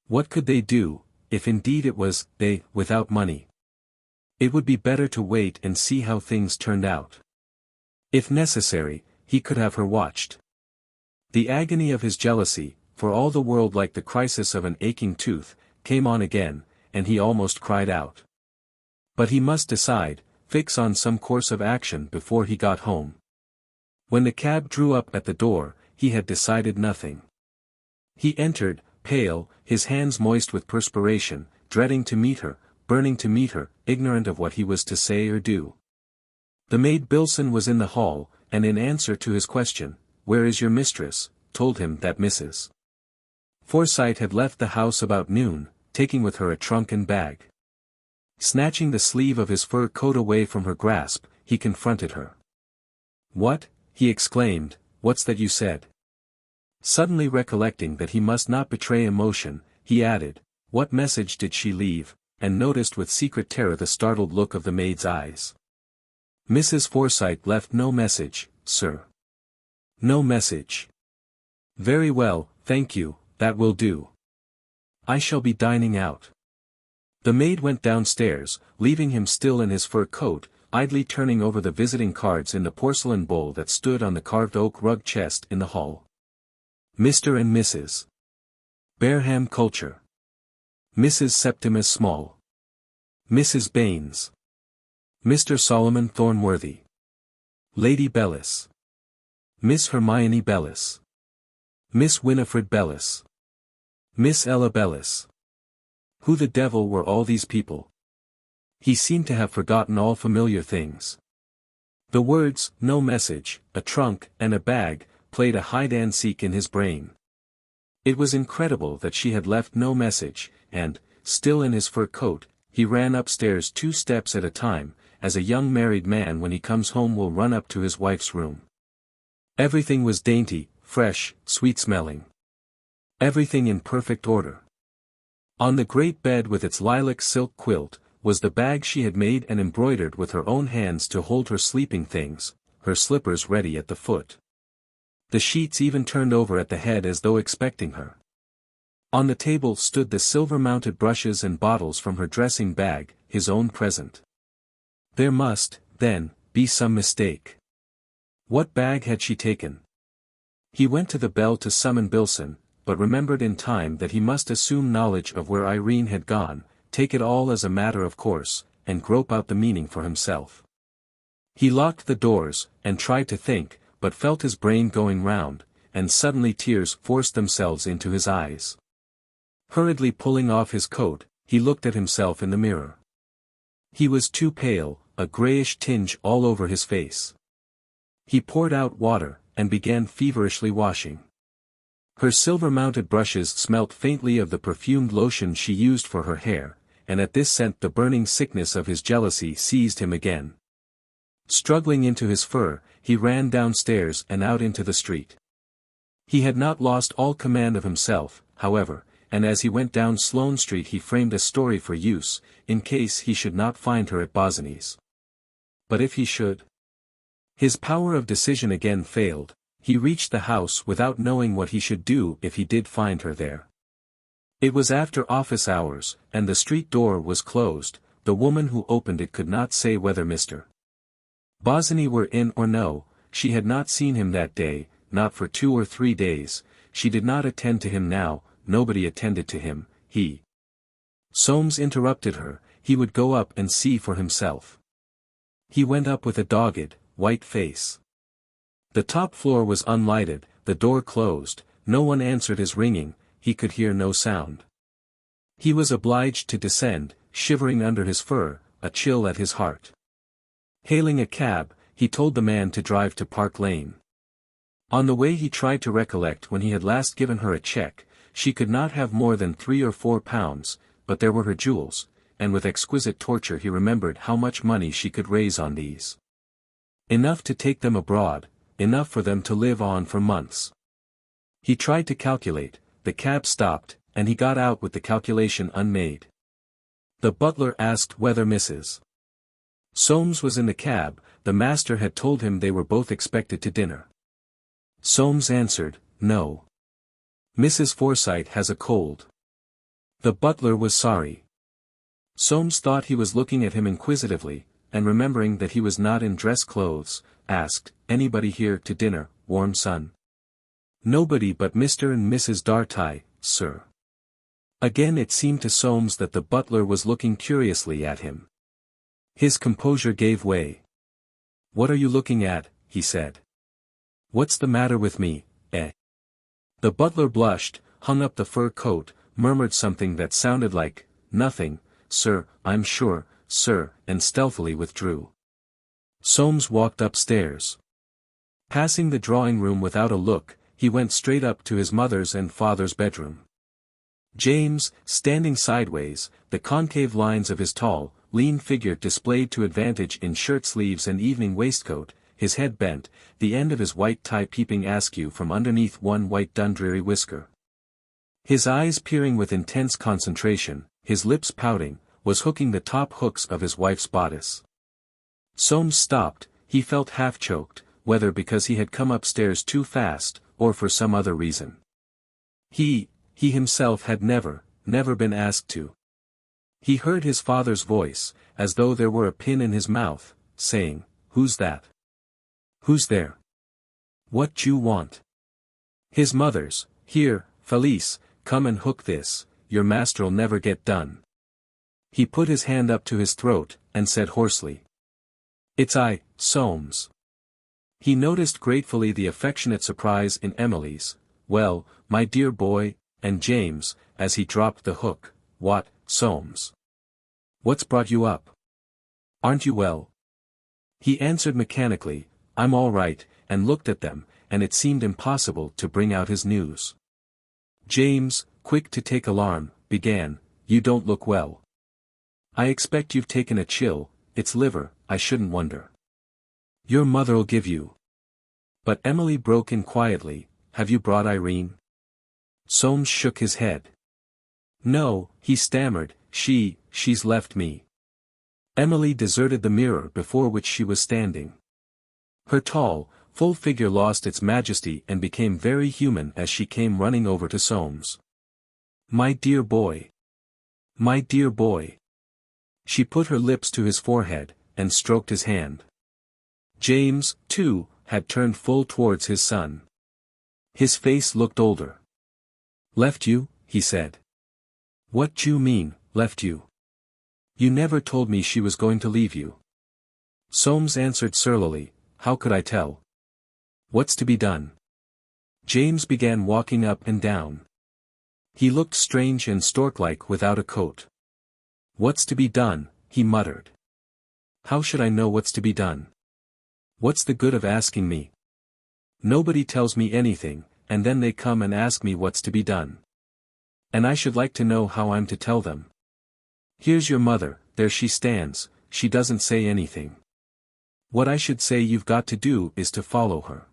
What could they do, if indeed it was they, without money? It would be better to wait and see how things turned out. If necessary, he could have her watched. The agony of his jealousy, for all the world like the crisis of an aching tooth, came on again, and he almost cried out. But he must decide, fix on some course of action before he got home. When the cab drew up at the door, he had decided nothing. He entered, pale, his hands moist with perspiration, dreading to meet her, burning to meet her, ignorant of what he was to say or do. The maid Bilson was in the hall, and in answer to his question, "Where is your mistress?" told him that Mrs. Forsyte had left the house about noon, taking with her a trunk and bag. Snatching the sleeve of his fur coat away from her grasp, he confronted her. "What?" he exclaimed, "what's that you said?" Suddenly recollecting that he must not betray emotion, he added, "What message did she leave?" and noticed with secret terror the startled look of the maid's eyes. "Mrs. Forsyte left no message, sir." "No message. Very well, thank you, that will do. I shall be dining out." The maid went downstairs, leaving him still in his fur coat, idly turning over the visiting cards in the porcelain bowl that stood on the carved oak rug chest in the hall. Mr. and Mrs. Barham Culture. Mrs. Septimus Small. Mrs. Baines. Mr. Solomon Thornworthy. Lady Bellis. Miss Hermione Bellis. Miss Winifred Bellis. Miss Ella Bellis. Who the devil were all these people? He seemed to have forgotten all familiar things. The words, "no message," "a trunk," and "a bag," played a hide-and-seek in his brain. It was incredible that she had left no message, and, still in his fur coat, he ran upstairs 2 steps at a time, as a young married man when he comes home will run up to his wife's room. Everything was dainty, fresh, sweet-smelling. Everything in perfect order. On the great bed with its lilac silk quilt, was the bag she had made and embroidered with her own hands to hold her sleeping things, her slippers ready at the foot. The sheets even turned over at the head as though expecting her. On the table stood the silver-mounted brushes and bottles from her dressing bag, his own present. There must, then, be some mistake. What bag had she taken? He went to the bell to summon Bilson, but remembered in time that he must assume knowledge of where Irene had gone, take it all as a matter of course, and grope out the meaning for himself. He locked the doors, and tried to think, but felt his brain going round, and suddenly tears forced themselves into his eyes. Hurriedly pulling off his coat, he looked at himself in the mirror. He was too pale, a greyish tinge all over his face. He poured out water, and began feverishly washing. Her silver-mounted brushes smelt faintly of the perfumed lotion she used for her hair, and at this scent the burning sickness of his jealousy seized him again. Struggling into his fur, he ran downstairs and out into the street. He had not lost all command of himself, however, and as he went down Sloane Street he framed a story for use, in case he should not find her at Bosinney's. But if he should? His power of decision again failed. He reached the house without knowing what he should do if he did find her there. It was after office hours, and the street door was closed. The woman who opened it could not say whether Mr. Bosinney were in or no. She had not seen him that day, not for 2 or 3 days. She did not attend to him now, nobody attended to him. Soames interrupted her, he would go up and see for himself. He went up with a dogged, white face. The top floor was unlighted, the door closed, no one answered his ringing, he could hear no sound. He was obliged to descend, shivering under his fur, a chill at his heart. Hailing a cab, he told the man to drive to Park Lane. On the way he tried to recollect when he had last given her a cheque. She could not have more than £3 or £4, but there were her jewels, and with exquisite torture he remembered how much money she could raise on these. Enough to take them abroad, enough for them to live on for months. He tried to calculate, the cab stopped, and he got out with the calculation unmade. The butler asked whether Mrs. Soames was in the cab. The master had told him they were both expected to dinner. Soames answered, no. Mrs. Forsyte has a cold. The butler was sorry. Soames thought he was looking at him inquisitively, and remembering that he was not in dress clothes, asked, anybody here to dinner, warm son? Nobody but Mr. and Mrs. Darty, sir. Again it seemed to Soames that the butler was looking curiously at him. His composure gave way. What are you looking at? He said. What's the matter with me, eh? The butler blushed, hung up the fur coat, murmured something that sounded like, nothing, sir, I'm sure, sir, and stealthily withdrew. Soames walked upstairs. Passing the drawing-room without a look, he went straight up to his mother's and father's bedroom. James, standing sideways, the concave lines of his tall, lean figure displayed to advantage in shirt-sleeves and evening waistcoat, his head bent, the end of his white tie peeping askew from underneath one white Dundreary whisker. His eyes peering with intense concentration, his lips pouting, was hooking the top hooks of his wife's bodice. Soames stopped, he felt half-choked, whether because he had come upstairs too fast, or for some other reason. He himself had never been asked to. He heard his father's voice, as though there were a pin in his mouth, saying, who's that? Who's there? What d'you want? His mother's, here, Felice, come and hook this, your master'll never get done. He put his hand up to his throat, and said hoarsely. It's I, Soames. He noticed gratefully the affectionate surprise in Emily's, well, my dear boy, and James, as he dropped the hook, what, Soames? What's brought you up? Aren't you well? He answered mechanically, I'm all right, and looked at them, and it seemed impossible to bring out his news. James, quick to take alarm, began, you don't look well. I expect you've taken a chill, it's liver, I shouldn't wonder. Your mother'll give you. But Emily broke in quietly, have you brought Irene? Soames shook his head. No, he stammered, she's left me. Emily deserted the mirror before which she was standing. Her tall, full figure lost its majesty and became very human as she came running over to Soames. My dear boy. My dear boy. She put her lips to his forehead, and stroked his hand. James, too, had turned full towards his son. His face looked older. Left you, he said. What d'you mean, left you? You never told me she was going to leave you. Soames answered surlily, how could I tell? What's to be done? James began walking up and down. He looked strange and stork-like without a coat. What's to be done, he muttered. How should I know what's to be done? What's the good of asking me? Nobody tells me anything, and then they come and ask me what's to be done. And I should like to know how I'm to tell them. Here's your mother, there she stands, she doesn't say anything. What I should say you've got to do is to follow her.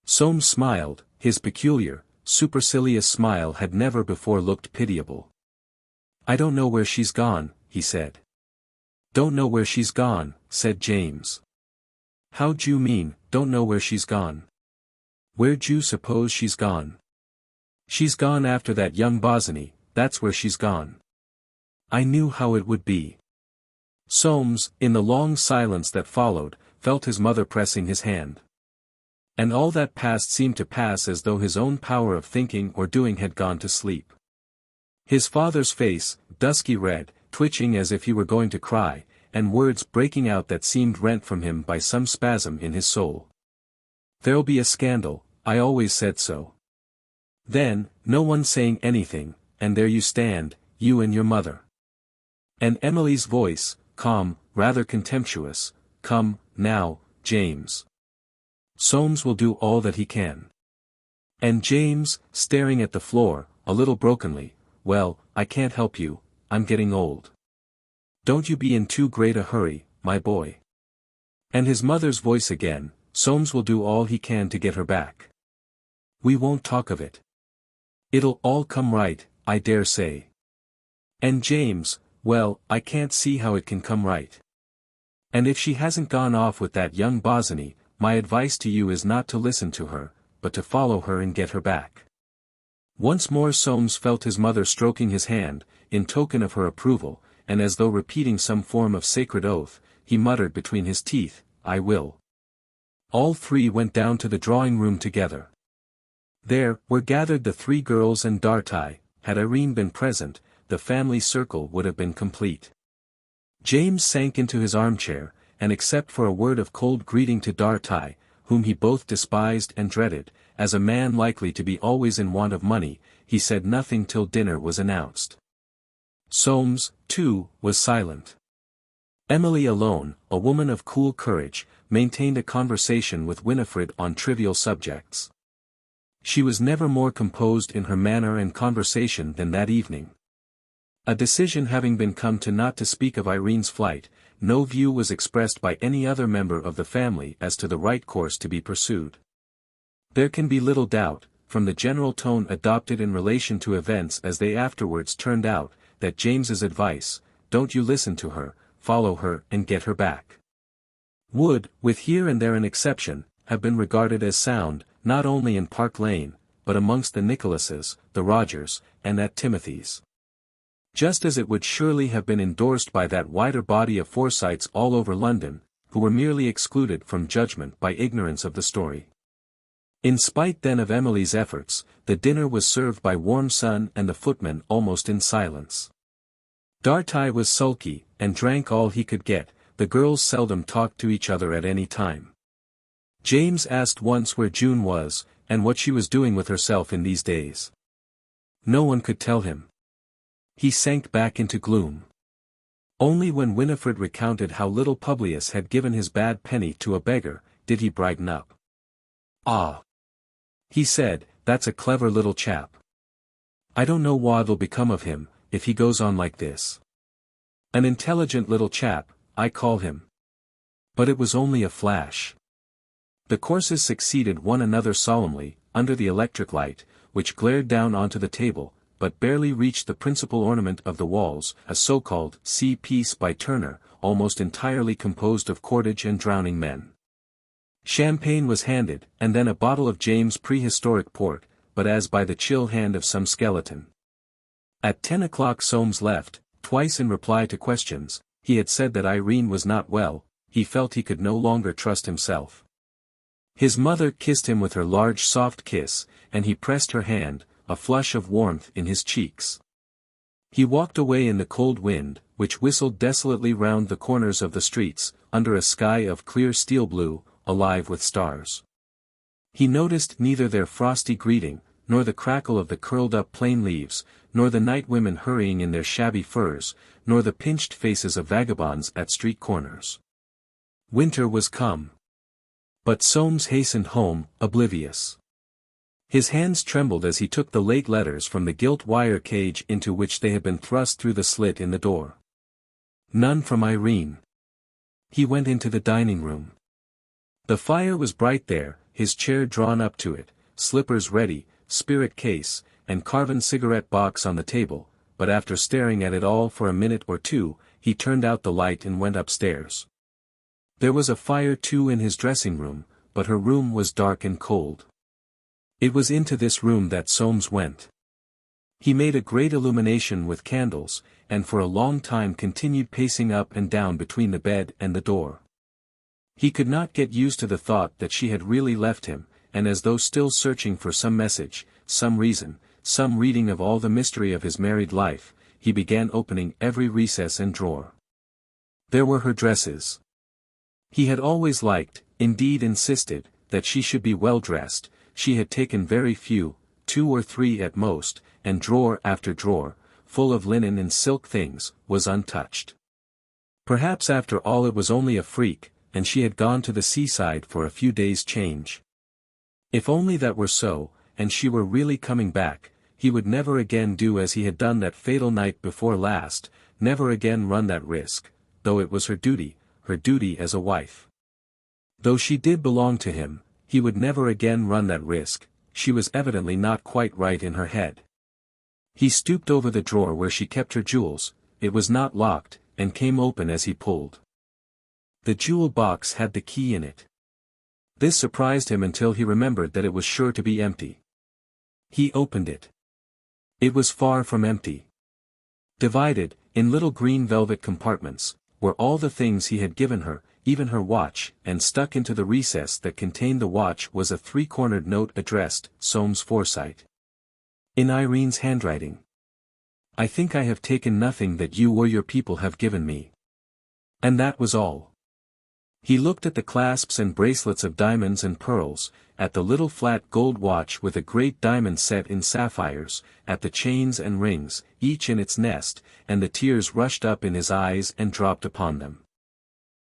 Soames smiled, his peculiar, supercilious smile had never before looked pitiable. I don't know where she's gone, he said. Don't know where she's gone, said James. How d'you mean, don't know where she's gone? Where'd you suppose she's gone? She's gone after that young Bosinney, that's where she's gone. I knew how it would be. Soames, in the long silence that followed, felt his mother pressing his hand. And all that passed seemed to pass as though his own power of thinking or doing had gone to sleep. His father's face, dusky red, twitching as if he were going to cry, and words breaking out that seemed rent from him by some spasm in his soul. There'll be a scandal, I always said so. Then, no one saying anything, and there you stand, you and your mother. And Emily's voice, calm, rather contemptuous, come, now, James. Soames will do all that he can. And James, staring at the floor, a little brokenly, well, I can't help you, I'm getting old. Don't you be in too great a hurry, my boy. And his mother's voice again, Soames will do all he can to get her back. We won't talk of it. It'll all come right, I dare say. And James, well, I can't see how it can come right. And if she hasn't gone off with that young Bosinney, my advice to you is not to listen to her, but to follow her and get her back. Once more Soames felt his mother stroking his hand, in token of her approval, and as though repeating some form of sacred oath, he muttered between his teeth, I will. All three went down to the drawing-room together. There were gathered the three girls and Dartie. Had Irene been present, the family circle would have been complete. James sank into his armchair, and except for a word of cold greeting to Dartie, whom he both despised and dreaded, as a man likely to be always in want of money, he said nothing till dinner was announced. Soames, too, was silent. Emily alone, a woman of cool courage, maintained a conversation with Winifred on trivial subjects. She was never more composed in her manner and conversation than that evening. A decision having been come to not to speak of Irene's flight, no view was expressed by any other member of the family as to the right course to be pursued. There can be little doubt, from the general tone adopted in relation to events as they afterwards turned out, that James's advice, don't you listen to her, follow her and get her back, would, with here and there an exception, have been regarded as sound, not only in Park Lane, but amongst the Nicholases, the Rogers, and at Timothy's. Just as it would surely have been endorsed by that wider body of Forsytes all over London, who were merely excluded from judgment by ignorance of the story. In spite then of Emily's efforts, the dinner was served by warm sun and the footman almost in silence. Dartie was sulky, and drank all he could get. The girls seldom talked to each other at any time. James asked once where June was, and what she was doing with herself in these days. No one could tell him. He sank back into gloom. Only when Winifred recounted how little Publius had given his bad penny to a beggar, did he brighten up. Ah! He said, that's a clever little chap. I don't know what'll become of him, if he goes on like this. An intelligent little chap, I call him. But it was only a flash. The courses succeeded one another solemnly, under the electric light, which glared down onto the table, but barely reached the principal ornament of the walls, a so-called sea piece by Turner, almost entirely composed of cordage and drowning men. Champagne was handed, and then a bottle of James' prehistoric port, but as by the chill hand of some skeleton. At 10 o'clock Soames left, twice in reply to questions. He had said that Irene was not well, he felt he could no longer trust himself. His mother kissed him with her large soft kiss, and he pressed her hand, a flush of warmth in his cheeks. He walked away in the cold wind, which whistled desolately round the corners of the streets, under a sky of clear steel blue, alive with stars. He noticed neither their frosty greeting, nor the crackle of the curled-up plane leaves, nor the night women hurrying in their shabby furs, nor the pinched faces of vagabonds at street corners. Winter was come. But Soames hastened home, oblivious. His hands trembled as he took the late letters from the gilt wire cage into which they had been thrust through the slit in the door. None from Irene. He went into the dining room. The fire was bright there, his chair drawn up to it, slippers ready, spirit case, and carven cigarette box on the table, but after staring at it all for a minute or two, he turned out the light and went upstairs. There was a fire too in his dressing room, but her room was dark and cold. It was into this room that Soames went. He made a great illumination with candles, and for a long time continued pacing up and down between the bed and the door. He could not get used to the thought that she had really left him, and as though still searching for some message, some reason, some reading of all the mystery of his married life, he began opening every recess and drawer. There were her dresses. He had always liked, indeed insisted, that she should be well dressed. She had taken very few, 2 or 3 at most, and drawer after drawer, full of linen and silk things, was untouched. Perhaps after all it was only a freak, and she had gone to the seaside for a few days' change. If only that were so, and she were really coming back, he would never again do as he had done that fatal night before last, never again run that risk, though it was her duty as a wife. Though she did belong to him, he would never again run that risk. She was evidently not quite right in her head. He stooped over the drawer where she kept her jewels, it was not locked, and came open as he pulled. The jewel box had the key in it. This surprised him until he remembered that it was sure to be empty. He opened it. It was far from empty. Divided, in little green velvet compartments, were all the things he had given her, even her watch, and stuck into the recess that contained the watch was a three-cornered note addressed, Soames Forsyte. In Irene's handwriting. I think I have taken nothing that you or your people have given me. And that was all. He looked at the clasps and bracelets of diamonds and pearls, at the little flat gold watch with a great diamond set in sapphires, at the chains and rings, each in its nest, and the tears rushed up in his eyes and dropped upon them.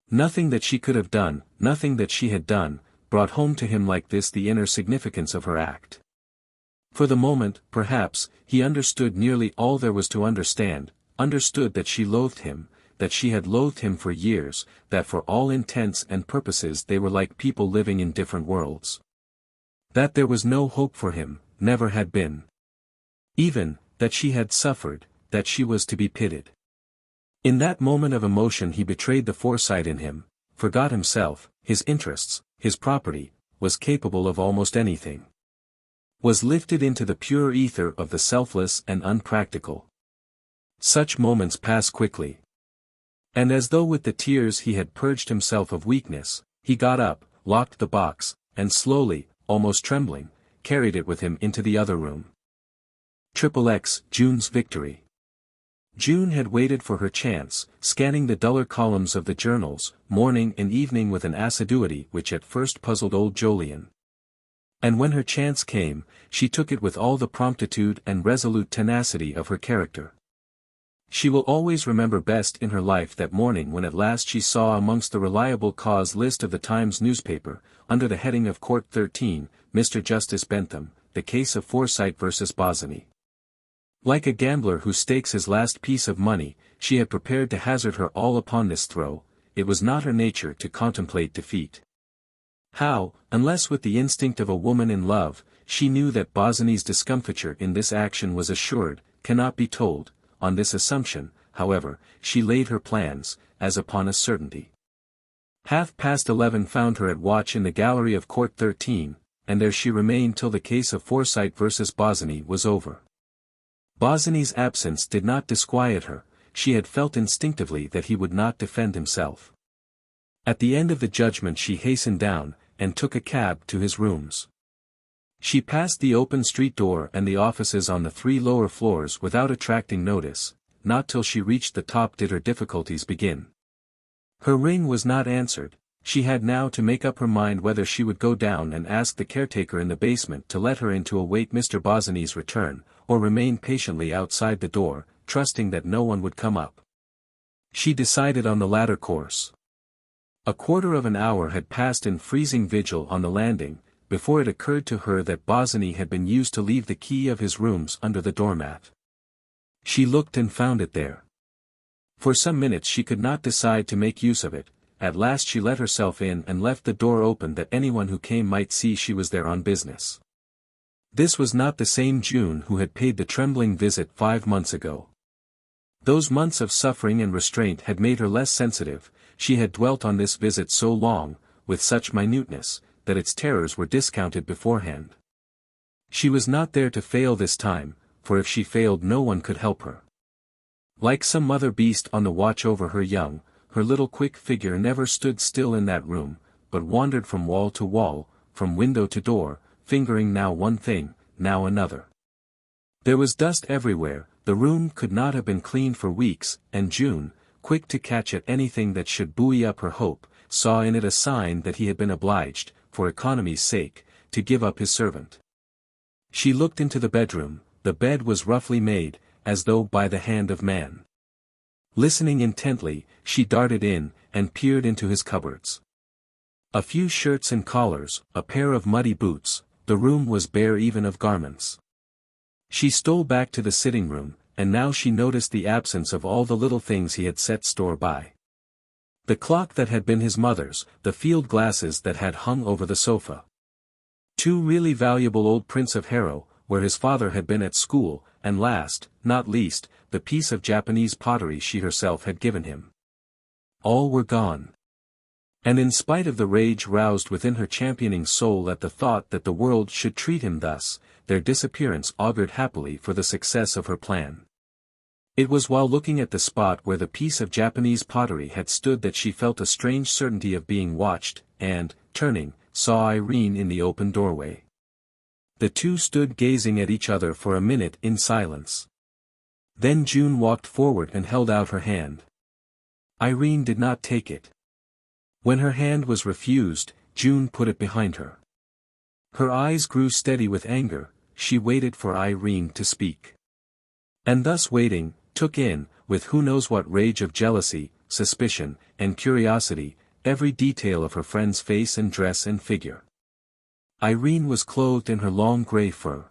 Nothing that she could have done, nothing that she had done, brought home to him like this the inner significance of her act. For the moment, perhaps, he understood nearly all there was to understand, understood that she loathed him, that she had loathed him for years, that for all intents and purposes they were like people living in different worlds. That there was no hope for him, never had been. Even, that she had suffered, that she was to be pitied. In that moment of emotion he betrayed the Forsyte in him, forgot himself, his interests, his property, was capable of almost anything. Was lifted into the pure ether of the selfless and unpractical. Such moments pass quickly. And as though with the tears he had purged himself of weakness, he got up, locked the box, and slowly, almost trembling, carried it with him into the other room. XXX, June's victory. June had waited for her chance, scanning the duller columns of the journals, morning and evening with an assiduity which at first puzzled old Jolyon. And when her chance came, she took it with all the promptitude and resolute tenacity of her character. She will always remember best in her life that morning when at last she saw amongst the reliable cause list of the Times newspaper, under the heading of Court 13, Mr. Justice Bentham, the case of Forsyte versus Bosinney. Like a gambler who stakes his last piece of money, she had prepared to hazard her all upon this throw. It was not her nature to contemplate defeat. How, unless with the instinct of a woman in love, she knew that Bosinney's discomfiture in this action was assured, cannot be told. On this assumption, however, she laid her plans, as upon a certainty. 11:30 found her at watch in the gallery of Court 13, and there she remained till the case of Forsyte versus Bosinney was over. Bosinney's absence did not disquiet her, she had felt instinctively that he would not defend himself. At the end of the judgment she hastened down, and took a cab to his rooms. She passed the open street door and the offices on the 3 lower floors without attracting notice, not till she reached the top did her difficulties begin. Her ring was not answered, she had now to make up her mind whether she would go down and ask the caretaker in the basement to let her in to await Mr. Bosinney's return, or remain patiently outside the door, trusting that no one would come up. She decided on the latter course. A quarter of an hour had passed in freezing vigil on the landing, before it occurred to her that Bosinney had been used to leave the key of his rooms under the doormat. She looked and found it there. For some minutes she could not decide to make use of it, at last she let herself in and left the door open that anyone who came might see she was there on business. This was not the same June who had paid the trembling visit 5 months ago. Those months of suffering and restraint had made her less sensitive, she had dwelt on this visit so long, with such minuteness, that its terrors were discounted beforehand. She was not there to fail this time, for if she failed no one could help her. Like some mother beast on the watch over her young, her little quick figure never stood still in that room, but wandered from wall to wall, from window to door, fingering now one thing, now another. There was dust everywhere, the room could not have been cleaned for weeks, and June, quick to catch at anything that should buoy up her hope, saw in it a sign that he had been obliged, for economy's sake, to give up his servant. She looked into the bedroom, the bed was roughly made, as though by the hand of man. Listening intently, she darted in, and peered into his cupboards. A few shirts and collars, a pair of muddy boots, the room was bare even of garments. She stole back to the sitting room, and now she noticed the absence of all the little things he had set store by. The clock that had been his mother's, the field glasses that had hung over the sofa. 2 really valuable old prints of Harrow, where his father had been at school, and last, not least, the piece of Japanese pottery she herself had given him. All were gone. And in spite of the rage roused within her championing soul at the thought that the world should treat him thus, their disappearance augured happily for the success of her plan. It was while looking at the spot where the piece of Japanese pottery had stood that she felt a strange certainty of being watched, and, turning, saw Irene in the open doorway. The two stood gazing at each other for a minute in silence. Then June walked forward and held out her hand. Irene did not take it. When her hand was refused, June put it behind her. Her eyes grew steady with anger, she waited for Irene to speak. And thus waiting, took in, with who knows what rage of jealousy, suspicion, and curiosity, every detail of her friend's face and dress and figure. Irene was clothed in her long grey fur.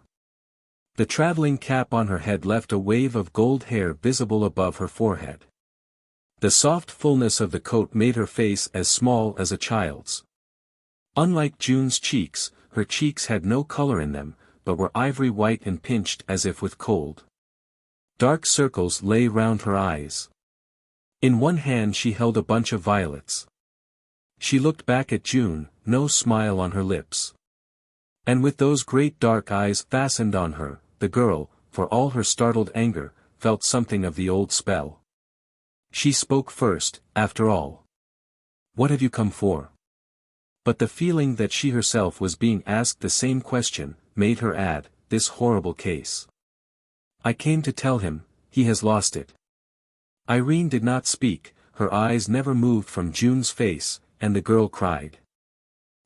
The traveling cap on her head left a wave of gold hair visible above her forehead. The soft fullness of the coat made her face as small as a child's. Unlike June's cheeks, her cheeks had no color in them, but were ivory white and pinched as if with cold. Dark circles lay round her eyes. In one hand she held a bunch of violets. She looked back at June, no smile on her lips. And with those great dark eyes fastened on her, the girl, for all her startled anger, felt something of the old spell. She spoke first, after all. "What have you come for?" But the feeling that she herself was being asked the same question, made her add, "This horrible case. I came to tell him, he has lost it." Irene did not speak, her eyes never moved from June's face, and the girl cried.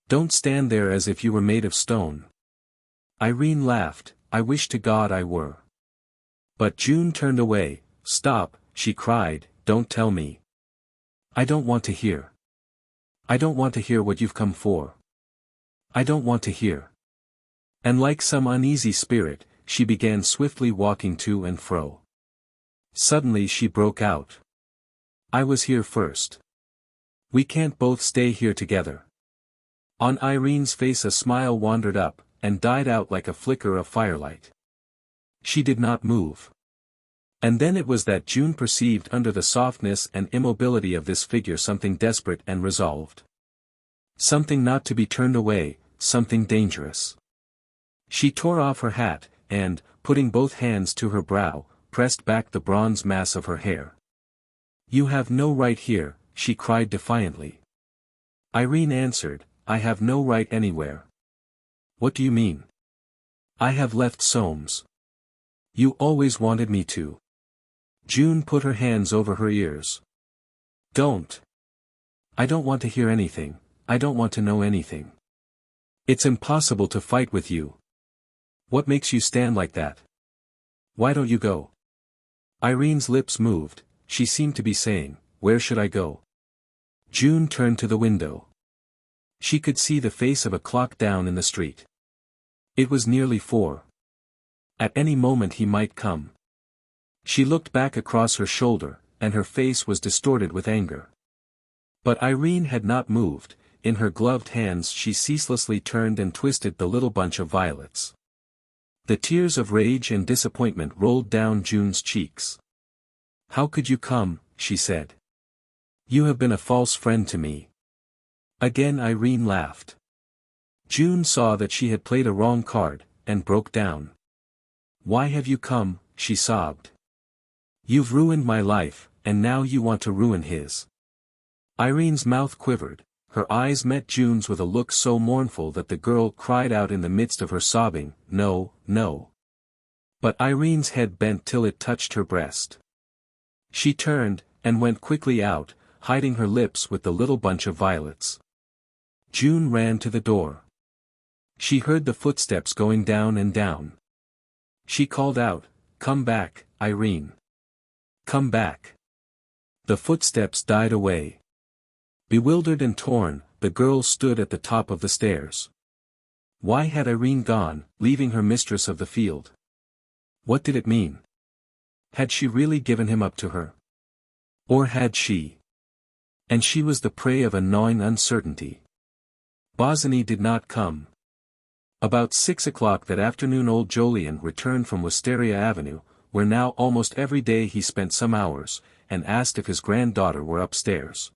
"Don't stand there as if you were made of stone." Irene laughed, "I wish to God I were." But June turned away. "Stop," she cried, "don't tell me. I don't want to hear. I don't want to hear what you've come for. I don't want to hear." And like some uneasy spirit, she began swiftly walking to and fro. Suddenly she broke out. "I was here first. We can't both stay here together." On Irene's face a smile wandered up, and died out like a flicker of firelight. She did not move. And then it was that June perceived under the softness and immobility of this figure something desperate and resolved. Something not to be turned away, something dangerous. She tore off her hat, and, putting both hands to her brow, pressed back the bronze mass of her hair. "You have no right here," she cried defiantly. Irene answered, "I have no right anywhere." "What do you mean?" "I have left Soames." "You always wanted me to." June put her hands over her ears. "Don't. I don't want to hear anything, I don't want to know anything. It's impossible to fight with you. What makes you stand like that? Why don't you go?" Irene's lips moved, she seemed to be saying, "Where should I go?" June turned to the window. She could see the face of a clock down in the street. It was nearly 4. At any moment he might come. She looked back across her shoulder, and her face was distorted with anger. But Irene had not moved. In her gloved hands she ceaselessly turned and twisted the little bunch of violets. The tears of rage and disappointment rolled down June's cheeks. "How could you come?" she said. "You have been a false friend to me." Again Irene laughed. June saw that she had played a wrong card, and broke down. "Why have you come?" she sobbed. "You've ruined my life, and now you want to ruin his." Irene's mouth quivered, her eyes met June's with a look so mournful that the girl cried out in the midst of her sobbing, "No, no." But Irene's head bent till it touched her breast. She turned, and went quickly out, hiding her lips with the little bunch of violets. June ran to the door. She heard the footsteps going down and down. She called out, "Come back, Irene. Come back." The footsteps died away. Bewildered and torn, the girl stood at the top of the stairs. Why had Irene gone, leaving her mistress of the field? What did it mean? Had she really given him up to her? Or had she? And she was the prey of a gnawing uncertainty. Bosinney did not come. About 6 o'clock that afternoon old Jolyon returned from Wisteria Avenue, where now almost every day he spent some hours, and asked if his granddaughter were upstairs.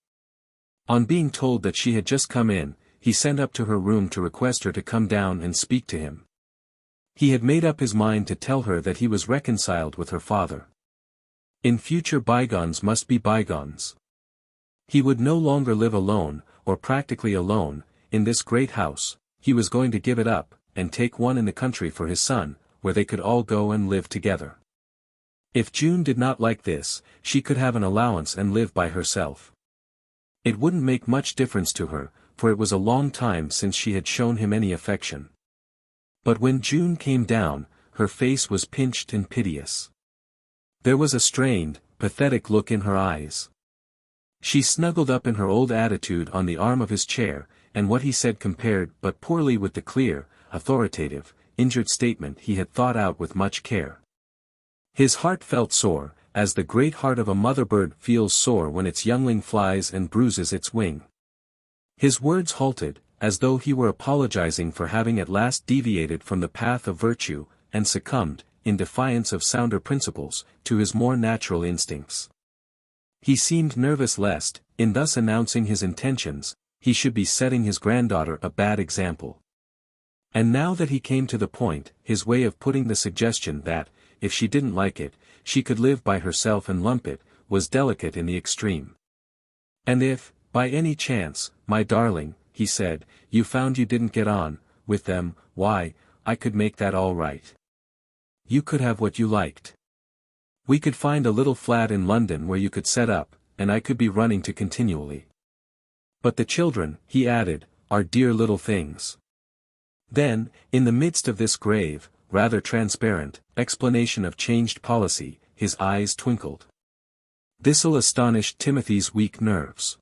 On being told that she had just come in, he sent up to her room to request her to come down and speak to him. He had made up his mind to tell her that he was reconciled with her father. In future bygones must be bygones. He would no longer live alone, or practically alone, in this great house. He was going to give it up, and take one in the country for his son, where they could all go and live together. If June did not like this, she could have an allowance and live by herself. It wouldn't make much difference to her, for it was a long time since she had shown him any affection. But when June came down, her face was pinched and piteous. There was a strained, pathetic look in her eyes. She snuggled up in her old attitude on the arm of his chair, and what he said compared but poorly with the clear, authoritative, injured statement he had thought out with much care. His heart felt sore, as the great heart of a mother bird feels sore when its youngling flies and bruises its wing. His words halted, as though he were apologizing for having at last deviated from the path of virtue, and succumbed, in defiance of sounder principles, to his more natural instincts. He seemed nervous lest, in thus announcing his intentions, he should be setting his granddaughter a bad example. And now that he came to the point, his way of putting the suggestion that, if she didn't like it, she could live by herself and lump it, was delicate in the extreme. And if, by any chance, my darling, he said, you found you didn't get on with them, why, I could make that all right. You could have what you liked. We could find a little flat in London where you could set up, and I could be running to continually. But the children, he added, are dear little things. Then, in the midst of this grave, rather transparent, explanation of changed policy, his eyes twinkled. This'll astonish Timothy's weak nerves.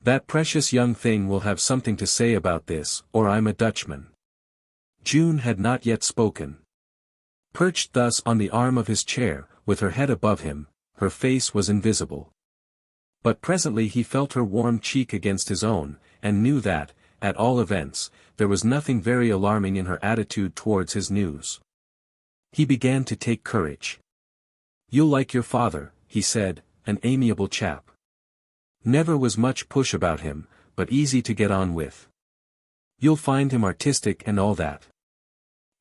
That precious young thing will have something to say about this, or I'm a Dutchman. June had not yet spoken. Perched thus on the arm of his chair, with her head above him, her face was invisible. But presently he felt her warm cheek against his own, and knew that, at all events, there was nothing very alarming in her attitude towards his news. He began to take courage. You'll like your father, he said, an amiable chap. Never was much push about him, but easy to get on with. You'll find him artistic and all that.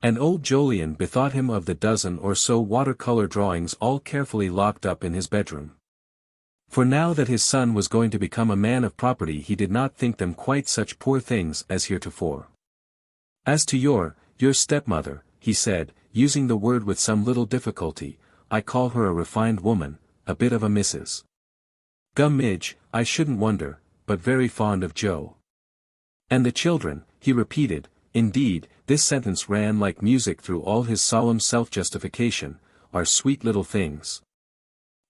And old Jolyon bethought him of the dozen or so watercolor drawings all carefully locked up in his bedroom. For now that his son was going to become a man of property he did not think them quite such poor things as heretofore. As to your stepmother, he said, using the word with some little difficulty, I call her a refined woman, a bit of a Mrs. Gummidge, I shouldn't wonder, but very fond of Joe. And the children, he repeated, indeed, this sentence ran like music through all his solemn self-justification, are sweet little things.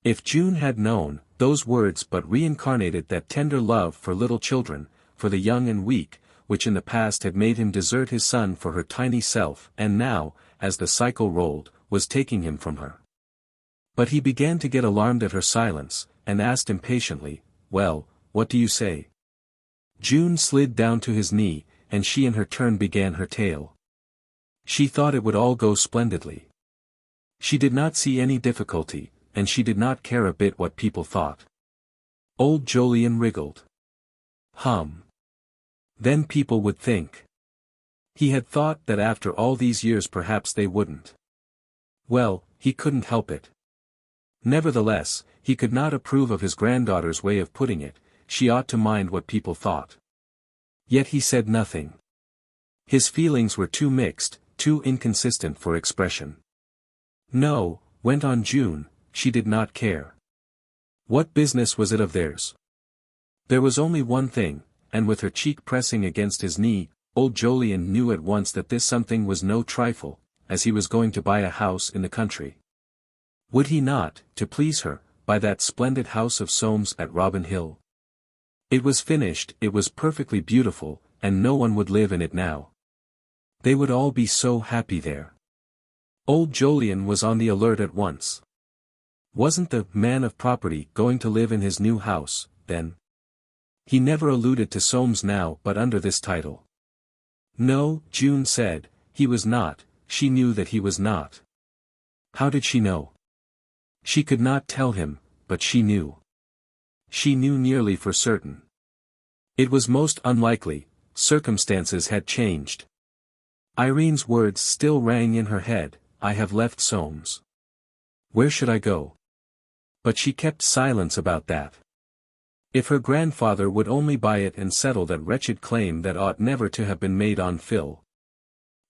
If June had known, those words but reincarnated that tender love for little children, for the young and weak, which in the past had made him desert his son for her tiny self and now, as the cycle rolled, was taking him from her. But he began to get alarmed at her silence, and asked impatiently, well, what do you say? June slid down to his knee, and she in her turn began her tale. She thought it would all go splendidly. She did not see any difficulty, and she did not care a bit what people thought. Old Jolyon wriggled. Then people would think. He had thought that after all these years perhaps they wouldn't. Well, he couldn't help it. Nevertheless, he could not approve of his granddaughter's way of putting it, she ought to mind what people thought. Yet he said nothing. His feelings were too mixed, too inconsistent for expression. No, went on June, she did not care. What business was it of theirs? There was only one thing, and with her cheek pressing against his knee, old Jolyon knew at once that this something was no trifle, as he was going to buy a house in the country. Would he not, to please her, buy that splendid house of Soames at Robin Hill? It was finished, it was perfectly beautiful, and no one would live in it now. They would all be so happy there. Old Jolyon was on the alert at once. Wasn't the man of property going to live in his new house, then? He never alluded to Soames now but under this title. No, June said, he was not. She knew that he was not. How did she know? She could not tell him, but she knew. She knew nearly for certain. It was most unlikely, circumstances had changed. Irene's words still rang in her head, I have left Soames. Where should I go? But she kept silence about that. If her grandfather would only buy it and settle that wretched claim that ought never to have been made on Phil.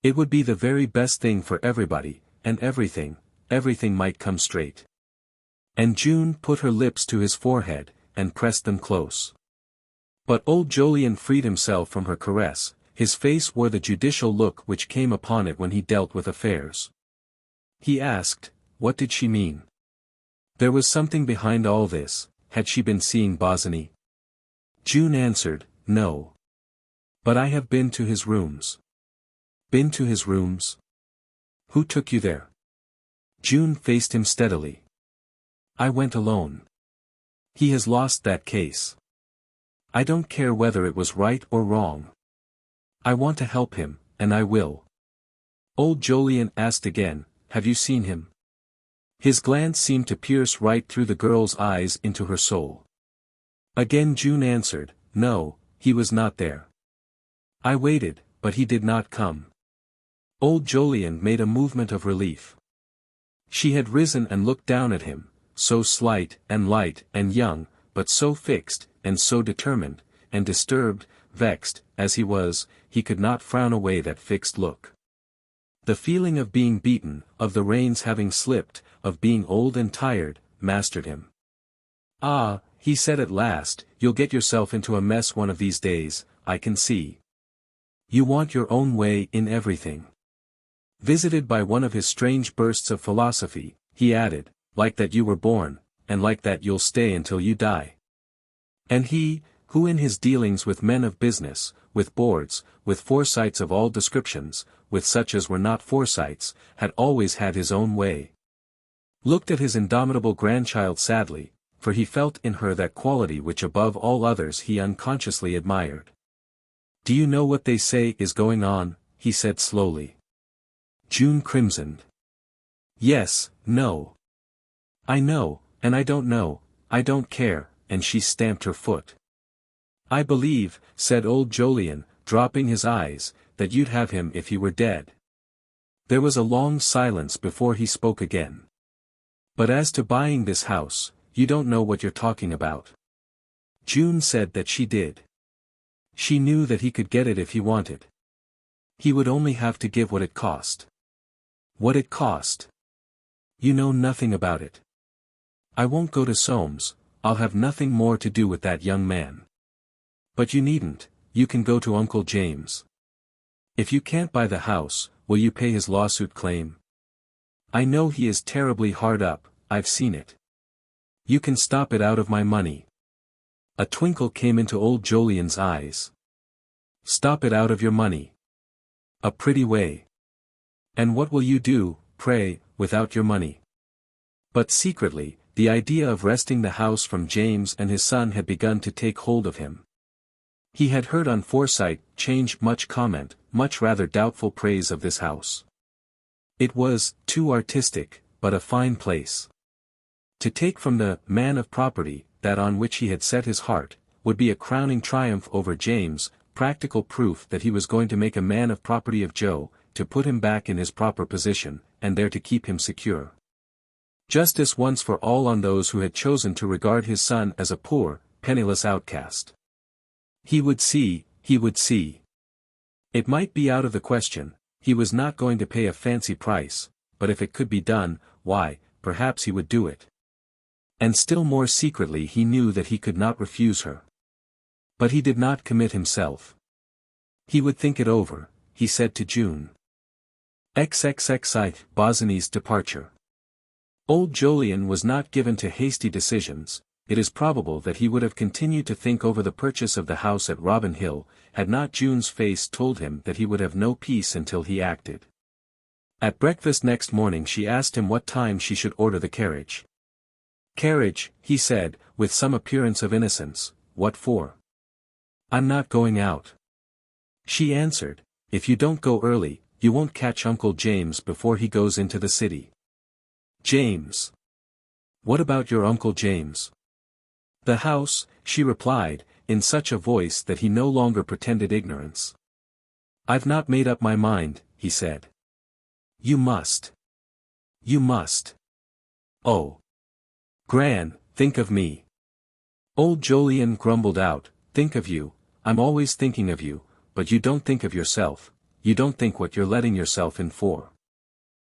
It would be the very best thing for everybody, and everything might come straight. And June put her lips to his forehead, and pressed them close. But old Jolyon freed himself from her caress, his face wore the judicial look which came upon it when he dealt with affairs. He asked, what did she mean? There was something behind all this, had she been seeing Bosinney? June answered, no. But I have been to his rooms. Been to his rooms? Who took you there? June faced him steadily. I went alone. He has lost that case. I don't care whether it was right or wrong. I want to help him, and I will. Old Jolyon asked again, have you seen him? His glance seemed to pierce right through the girl's eyes into her soul. Again June answered, no, he was not there. I waited, but he did not come. Old Jolyon made a movement of relief. She had risen and looked down at him, so slight and light and young, but so fixed, and so determined, and disturbed, vexed, as he was, he could not frown away that fixed look. The feeling of being beaten, of the reins having slipped, of being old and tired, mastered him. Ah, he said at last, you'll get yourself into a mess one of these days, I can see. You want your own way in everything. Visited by one of his strange bursts of philosophy, he added, like that you were born, and like that you'll stay until you die. And he, who in his dealings with men of business, with boards, with Forsytes of all descriptions, with such as were not Forsytes, had always had his own way. Looked at his indomitable grandchild sadly, for he felt in her that quality which above all others he unconsciously admired. Do you know what they say is going on? He said slowly. June crimsoned. Yes, no. I know, and I don't know, I don't care, and she stamped her foot. I believe, said old Jolyon, dropping his eyes, that you'd have him if he were dead. There was a long silence before he spoke again. But as to buying this house, you don't know what you're talking about. June said that she did. She knew that he could get it if he wanted. He would only have to give what it cost. What it cost? You know nothing about it. I won't go to Soames, I'll have nothing more to do with that young man. But you needn't, you can go to Uncle James. If you can't buy the house, will you pay his lawsuit claim? I know he is terribly hard up, I've seen it. You can stop it out of my money. A twinkle came into old Jolyon's eyes. Stop it out of your money. A pretty way. And what will you do, pray, without your money? But secretly, the idea of wresting the house from James and his son had begun to take hold of him. He had heard on Forsyte change much comment, much rather doubtful praise of this house. It was too artistic, but a fine place. To take from the man of property that on which he had set his heart, would be a crowning triumph over James, practical proof that he was going to make a man of property of Joe, to put him back in his proper position, and there to keep him secure. Justice once for all on those who had chosen to regard his son as a poor, penniless outcast. He would see, he would see. It might be out of the question, he was not going to pay a fancy price, but if it could be done, why, perhaps he would do it. And still more secretly he knew that he could not refuse her. But he did not commit himself. He would think it over, he said to June. XXXI, Bosinney's departure. Old Jolyon was not given to hasty decisions. It is probable that he would have continued to think over the purchase of the house at Robin Hill, had not June's face told him that he would have no peace until he acted. At breakfast next morning she asked him what time she should order the carriage. Carriage, he said, with some appearance of innocence, what for? I'm not going out. She answered, if you don't go early, you won't catch Uncle James before he goes into the city. James. What about your Uncle James? The house, she replied, in such a voice that he no longer pretended ignorance. I've not made up my mind, he said. You must. You must. Oh. Gran, think of me. Old Jolyon grumbled out, think of you, I'm always thinking of you, but you don't think of yourself, you don't think what you're letting yourself in for.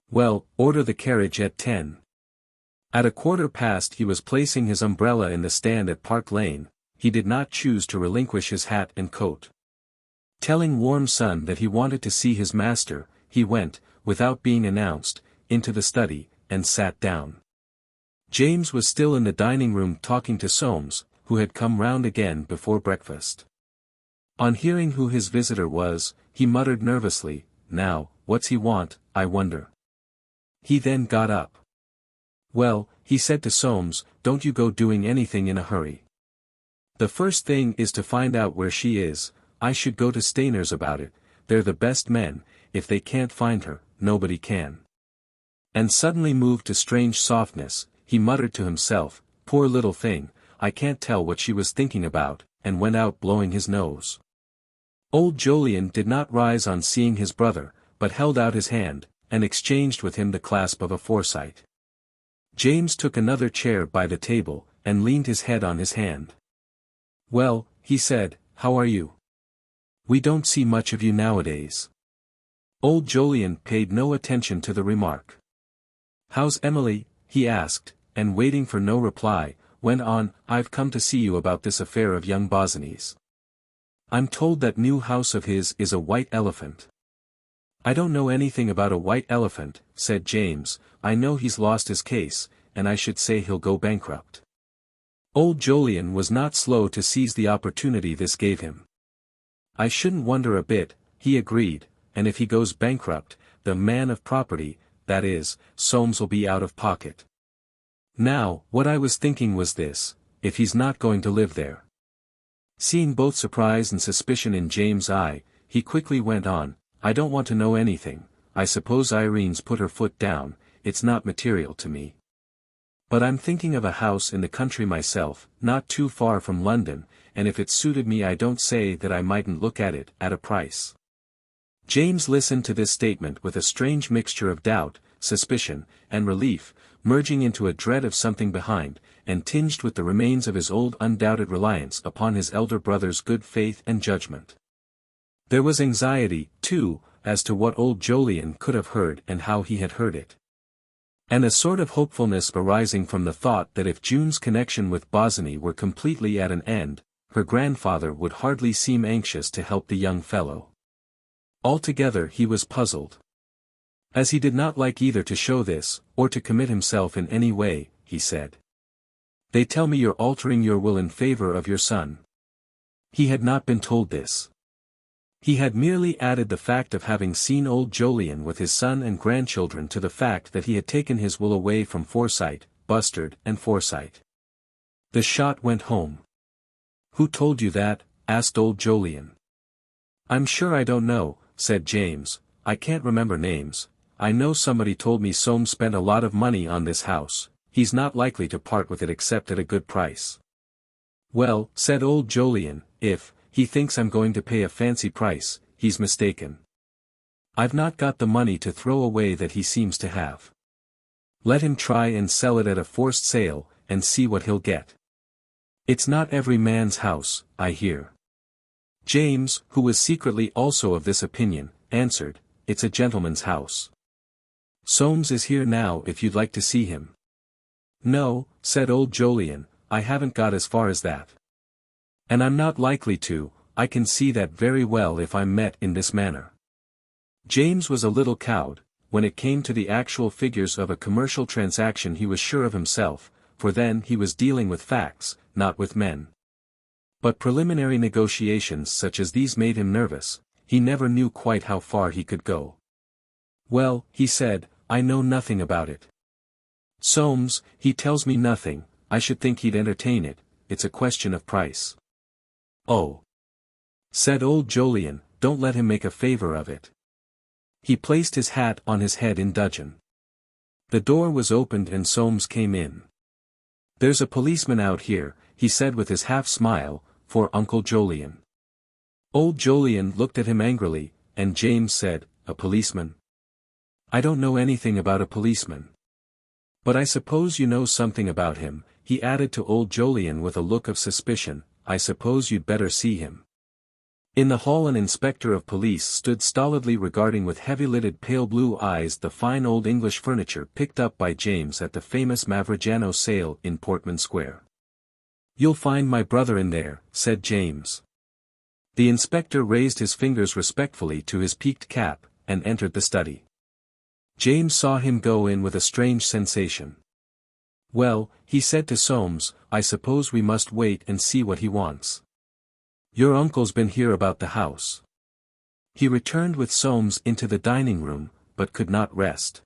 Well, order the carriage at 10. At 1:15 he was placing his umbrella in the stand at Park Lane, he did not choose to relinquish his hat and coat. Telling Warm Sun that he wanted to see his master, he went, without being announced, into the study, and sat down. James was still in the dining room talking to Soames, who had come round again before breakfast. On hearing who his visitor was, he muttered nervously, now, what's he want, I wonder. He then got up. Well, he said to Soames, don't you go doing anything in a hurry. The first thing is to find out where she is, I should go to Stainer's about it, they're the best men, if they can't find her, nobody can. And suddenly moved to strange softness, he muttered to himself, poor little thing, I can't tell what she was thinking about, and went out blowing his nose. Old Jolyon did not rise on seeing his brother, but held out his hand, and exchanged with him the clasp of a Forsyte. James took another chair by the table, and leaned his head on his hand. Well, he said, how are you? We don't see much of you nowadays. Old Jolyon paid no attention to the remark. How's Emily? He asked, and waiting for no reply, went on, I've come to see you about this affair of young Bosinney's. I'm told that new house of his is a white elephant. I don't know anything about a white elephant, said James, I know he's lost his case, and I should say he'll go bankrupt. Old Jolyon was not slow to seize the opportunity this gave him. I shouldn't wonder a bit, he agreed, and if he goes bankrupt, the man of property, that is, Soames will be out of pocket. Now, what I was thinking was this, if he's not going to live there. Seeing both surprise and suspicion in James' eye, he quickly went on, I don't want to know anything, I suppose Irene's put her foot down, it's not material to me. But I'm thinking of a house in the country myself, not too far from London, and if it suited me I don't say that I mightn't look at it, at a price. James listened to this statement with a strange mixture of doubt, suspicion, and relief, merging into a dread of something behind, and tinged with the remains of his old undoubted reliance upon his elder brother's good faith and judgment. There was anxiety, too, as to what old Jolyon could have heard and how he had heard it. And a sort of hopefulness arising from the thought that if June's connection with Bosinney were completely at an end, her grandfather would hardly seem anxious to help the young fellow. Altogether he was puzzled. As he did not like either to show this, or to commit himself in any way, he said. They tell me you're altering your will in favor of your son. He had not been told this. He had merely added the fact of having seen old Jolyon with his son and grandchildren to the fact that he had taken his will away from Forsyte, Bustard, and Forsyte. The shot went home. Who told you that? Asked old Jolyon. I'm sure I don't know, said James, I can't remember names, I know somebody told me Soames spent a lot of money on this house, he's not likely to part with it except at a good price. Well, said old Jolyon, if he thinks I'm going to pay a fancy price, he's mistaken. I've not got the money to throw away that he seems to have. Let him try and sell it at a forced sale, and see what he'll get. It's not every man's house, I hear. James, who was secretly also of this opinion, answered, it's a gentleman's house. Soames is here now if you'd like to see him. No, said old Jolyon, I haven't got as far as that. And I'm not likely to, I can see that very well if I'm met in this manner. James was a little cowed, when it came to the actual figures of a commercial transaction he was sure of himself, for then he was dealing with facts, not with men. But preliminary negotiations such as these made him nervous, he never knew quite how far he could go. Well, he said, I know nothing about it. Soames, he tells me nothing, I should think he'd entertain it, it's a question of price. Oh, said old Jolyon, don't let him make a favour of it. He placed his hat on his head in dudgeon. The door was opened and Soames came in. There's a policeman out here, he said with his half-smile, for Uncle Jolyon. Old Jolyon looked at him angrily, and James said, a policeman? I don't know anything about a policeman. But I suppose you know something about him, he added to old Jolyon with a look of suspicion, I suppose you'd better see him. In the hall an inspector of police stood stolidly regarding with heavy-lidded pale blue eyes the fine old English furniture picked up by James at the famous Mavrigiano sale in Portman Square. You'll find my brother in there, said James. The inspector raised his fingers respectfully to his peaked cap, and entered the study. James saw him go in with a strange sensation. Well, he said to Soames, I suppose we must wait and see what he wants. Your uncle's been here about the house. He returned with Soames into the dining room, but could not rest.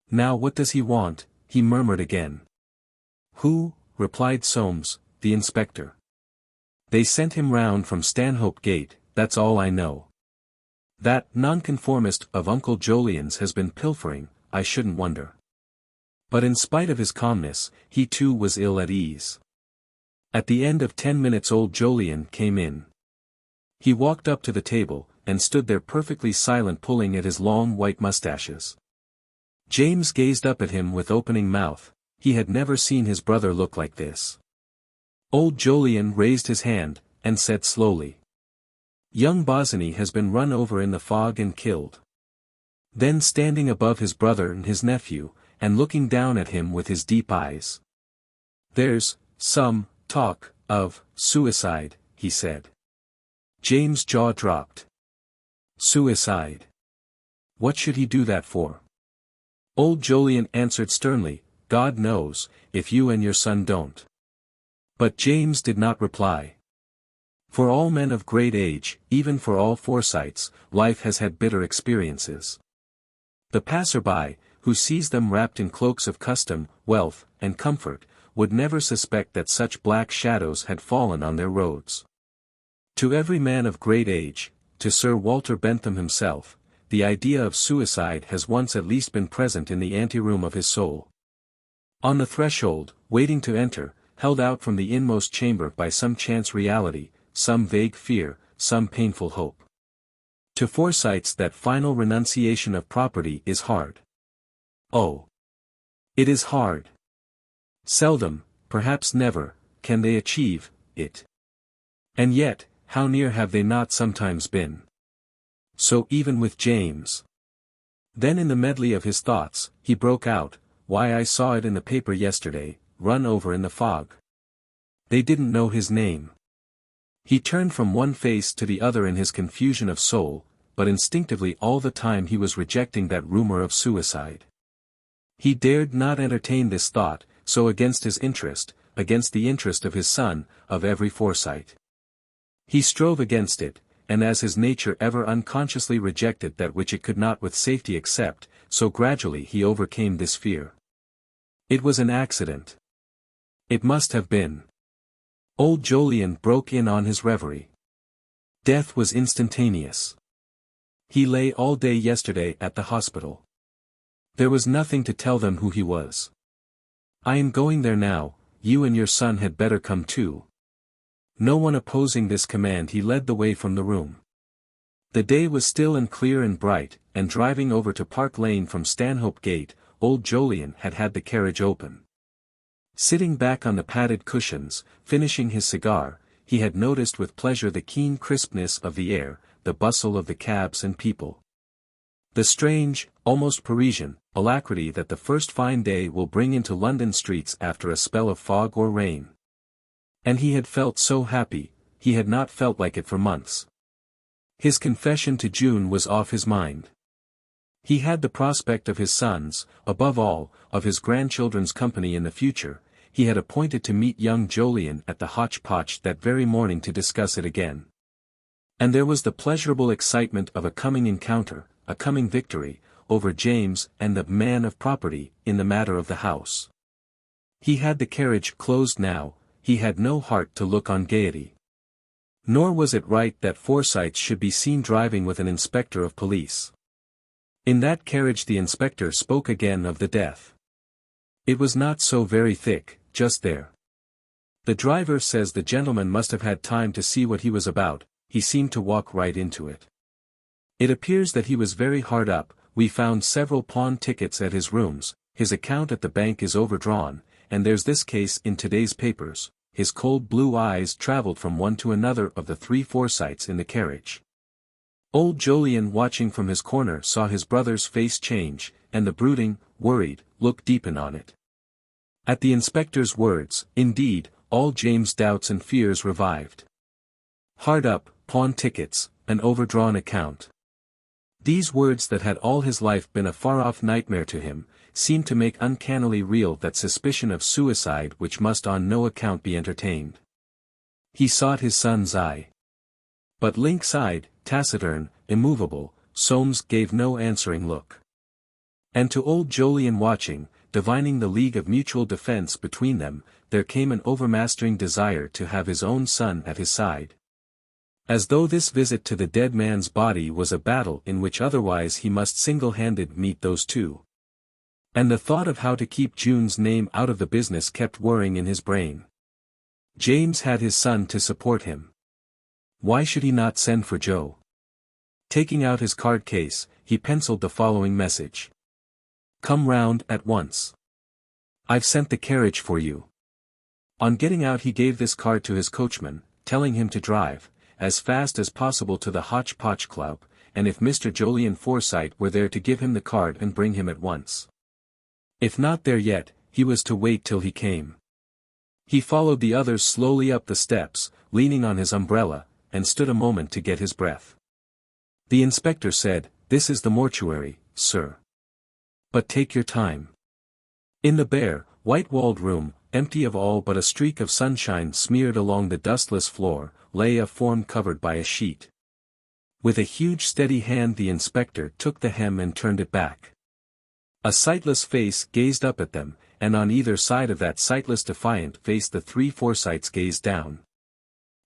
Now what does he want? He murmured again. Who? Replied Soames, the inspector. They sent him round from Stanhope Gate, that's all I know. That nonconformist of Uncle Jolyon's has been pilfering, I shouldn't wonder. But in spite of his calmness, he too was ill at ease. At the end of 10 minutes old Jolyon came in. He walked up to the table, and stood there perfectly silent pulling at his long white moustaches. James gazed up at him with opening mouth, he had never seen his brother look like this. Old Jolyon raised his hand, and said slowly. Young Bosinney has been run over in the fog and killed. Then standing above his brother and his nephew, and looking down at him with his deep eyes. There's some talk of suicide, he said. James' jaw dropped. Suicide? What should he do that for? Old Jolyon answered sternly, God knows, if you and your son don't. But James did not reply. For all men of great age, even for all Forsytes, life has had bitter experiences. The passer-by, who sees them wrapped in cloaks of custom, wealth, and comfort, would never suspect that such black shadows had fallen on their roads. To every man of great age, to Sir Walter Bentham himself, the idea of suicide has once at least been present in the anteroom of his soul. On the threshold, waiting to enter, held out from the inmost chamber by some chance reality, some vague fear, some painful hope. To Forsytes that final renunciation of property is hard. Oh! It is hard. Seldom, perhaps never, can they achieve it. And yet, how near have they not sometimes been? So even with James. Then in the medley of his thoughts, he broke out, why I saw it in the paper yesterday, run over in the fog. They didn't know his name. He turned from one face to the other in his confusion of soul, but instinctively all the time he was rejecting that rumor of suicide. He dared not entertain this thought, so against his interest, against the interest of his son, of every Forsyte. He strove against it, and as his nature ever unconsciously rejected that which it could not with safety accept, so gradually he overcame this fear. It was an accident. It must have been. Old Jolyon broke in on his reverie. Death was instantaneous. He lay all day yesterday at the hospital. There was nothing to tell them who he was. I am going there now, you and your son had better come too. No one opposing this command he led the way from the room. The day was still and clear and bright, and driving over to Park Lane from Stanhope Gate, old Jolyon had had the carriage open. Sitting back on the padded cushions, finishing his cigar, he had noticed with pleasure the keen crispness of the air, the bustle of the cabs and people. The strange, almost Parisian, alacrity that the first fine day will bring into London streets after a spell of fog or rain. And he had felt so happy, he had not felt like it for months. His confession to June was off his mind. He had the prospect of his sons, above all, of his grandchildren's company in the future. He had appointed to meet young Jolyon at the Hotch-Potch that very morning to discuss it again. And there was the pleasurable excitement of a coming encounter, a coming victory, over James and the man of property, in the matter of the house. He had the carriage closed now, he had no heart to look on gaiety. Nor was it right that Forsyte should be seen driving with an inspector of police. In that carriage the inspector spoke again of the death. It was not so very thick, just there. The driver says the gentleman must have had time to see what he was about, he seemed to walk right into it. It appears that he was very hard up, we found several pawn tickets at his rooms, his account at the bank is overdrawn, and there's this case in today's papers. His cold blue eyes travelled from one to another of the three Forsytes in the carriage. Old Jolyon watching from his corner saw his brother's face change, and the brooding, worried, look deepen on it. At the inspector's words, indeed, all James' doubts and fears revived. Hard up, pawn tickets, an overdrawn account. These words that had all his life been a far-off nightmare to him, seemed to make uncannily real that suspicion of suicide which must on no account be entertained. He sought his son's eye. But lynx-eyed, taciturn, immovable, Soames gave no answering look. And to old Jolyon watching, divining the league of mutual defence between them, there came an overmastering desire to have his own son at his side. As though this visit to the dead man's body was a battle in which otherwise he must single-handed meet those two. And the thought of how to keep June's name out of the business kept whirring in his brain. James had his son to support him. Why should he not send for Joe? Taking out his card case, he penciled the following message. Come round at once. I've sent the carriage for you. On getting out he gave this card to his coachman, telling him to drive as fast as possible to the Hotch-Potch Club, and if Mr. Jolyon Forsyte were there to give him the card and bring him at once. If not there yet, he was to wait till he came. He followed the others slowly up the steps, leaning on his umbrella, and stood a moment to get his breath. The inspector said, "This is the mortuary, sir. But take your time." In the bare, white-walled room, empty of all but a streak of sunshine smeared along the dustless floor, lay a form covered by a sheet. With a huge steady hand the inspector took the hem and turned it back. A sightless face gazed up at them, and on either side of that sightless defiant face the three Forsytes gazed down.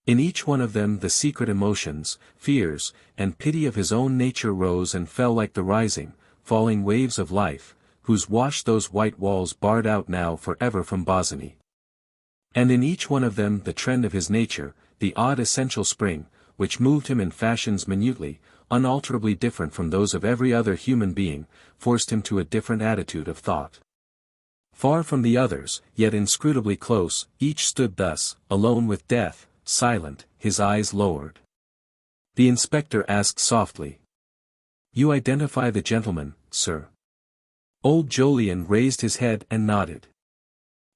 In each one of them the secret emotions, fears, and pity of his own nature rose and fell like the rising, falling waves of life, whose wash those white walls barred out now forever from Bosinney. And in each one of them the trend of his nature, the odd essential spring, which moved him in fashions minutely, unalterably different from those of every other human being, forced him to a different attitude of thought. Far from the others, yet inscrutably close, each stood thus, alone with death, silent, his eyes lowered. The inspector asked softly. "You identify the gentleman, sir?" Old Jolyon raised his head and nodded.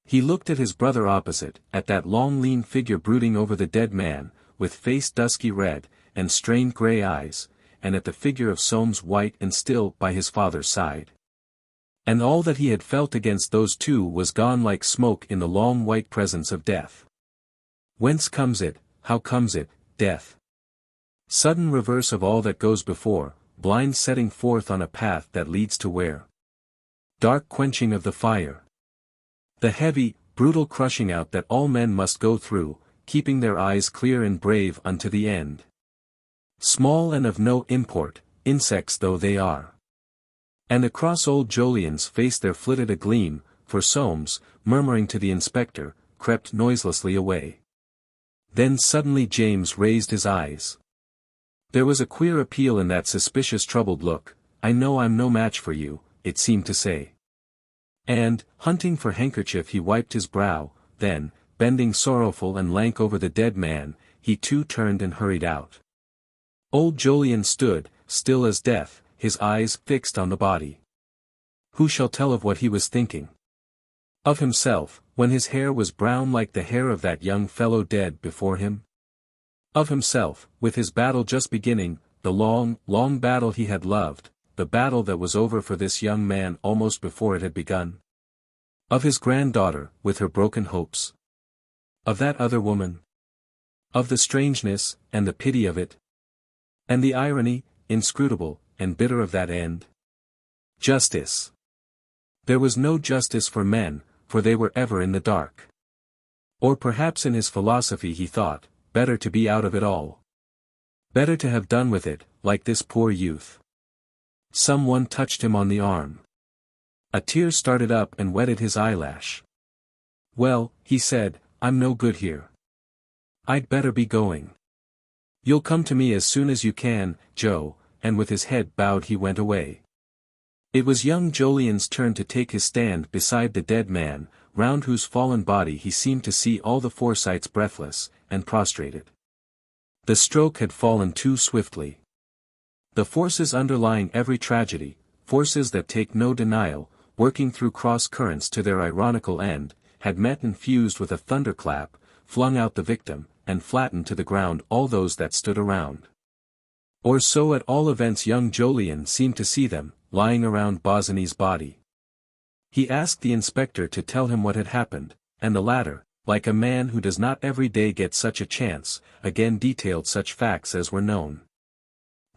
He looked at his brother opposite, at that long lean figure brooding over the dead man, with face dusky red, and strained grey eyes, and at the figure of Soames white and still by his father's side. And all that he had felt against those two was gone like smoke in the long white presence of death. Whence comes it, how comes it, death? Sudden reverse of all that goes before, blind setting forth on a path that leads to where? Dark quenching of the fire. The heavy, brutal crushing out that all men must go through, keeping their eyes clear and brave unto the end. Small and of no import, insects though they are. And across old Jolyon's face there flitted a gleam, for Soames, murmuring to the inspector, crept noiselessly away. Then suddenly James raised his eyes. There was a queer appeal in that suspicious troubled look. "I know I'm no match for you," it seemed to say. And, hunting for handkerchief he wiped his brow, then, bending sorrowful and lank over the dead man, he too turned and hurried out. Old Jolyon stood, still as death, his eyes fixed on the body. Who shall tell of what he was thinking? Of himself, when his hair was brown like the hair of that young fellow dead before him? Of himself, with his battle just beginning, the long, long battle he had loved, the battle that was over for this young man almost before it had begun? Of his granddaughter, with her broken hopes? Of that other woman? Of the strangeness, and the pity of it? And the irony, inscrutable, and bitter of that end? Justice. There was no justice for men, for they were ever in the dark. Or perhaps in his philosophy he thought, better to be out of it all. Better to have done with it, like this poor youth. Someone touched him on the arm. A tear started up and wetted his eyelash. Well, he said, I'm no good here. I'd better be going. You'll come to me as soon as you can, Joe, and with his head bowed he went away. It was young Jolyon's turn to take his stand beside the dead man, round whose fallen body he seemed to see all the Forsytes breathless, and prostrated. The stroke had fallen too swiftly. The forces underlying every tragedy, forces that take no denial, working through cross-currents to their ironical end, had met and fused with a thunderclap, flung out the victim, and flattened to the ground all those that stood around. Or so at all events young Jolyon seemed to see them, lying around Bosinney's body. He asked the inspector to tell him what had happened, and the latter, like a man who does not every day get such a chance, again detailed such facts as were known.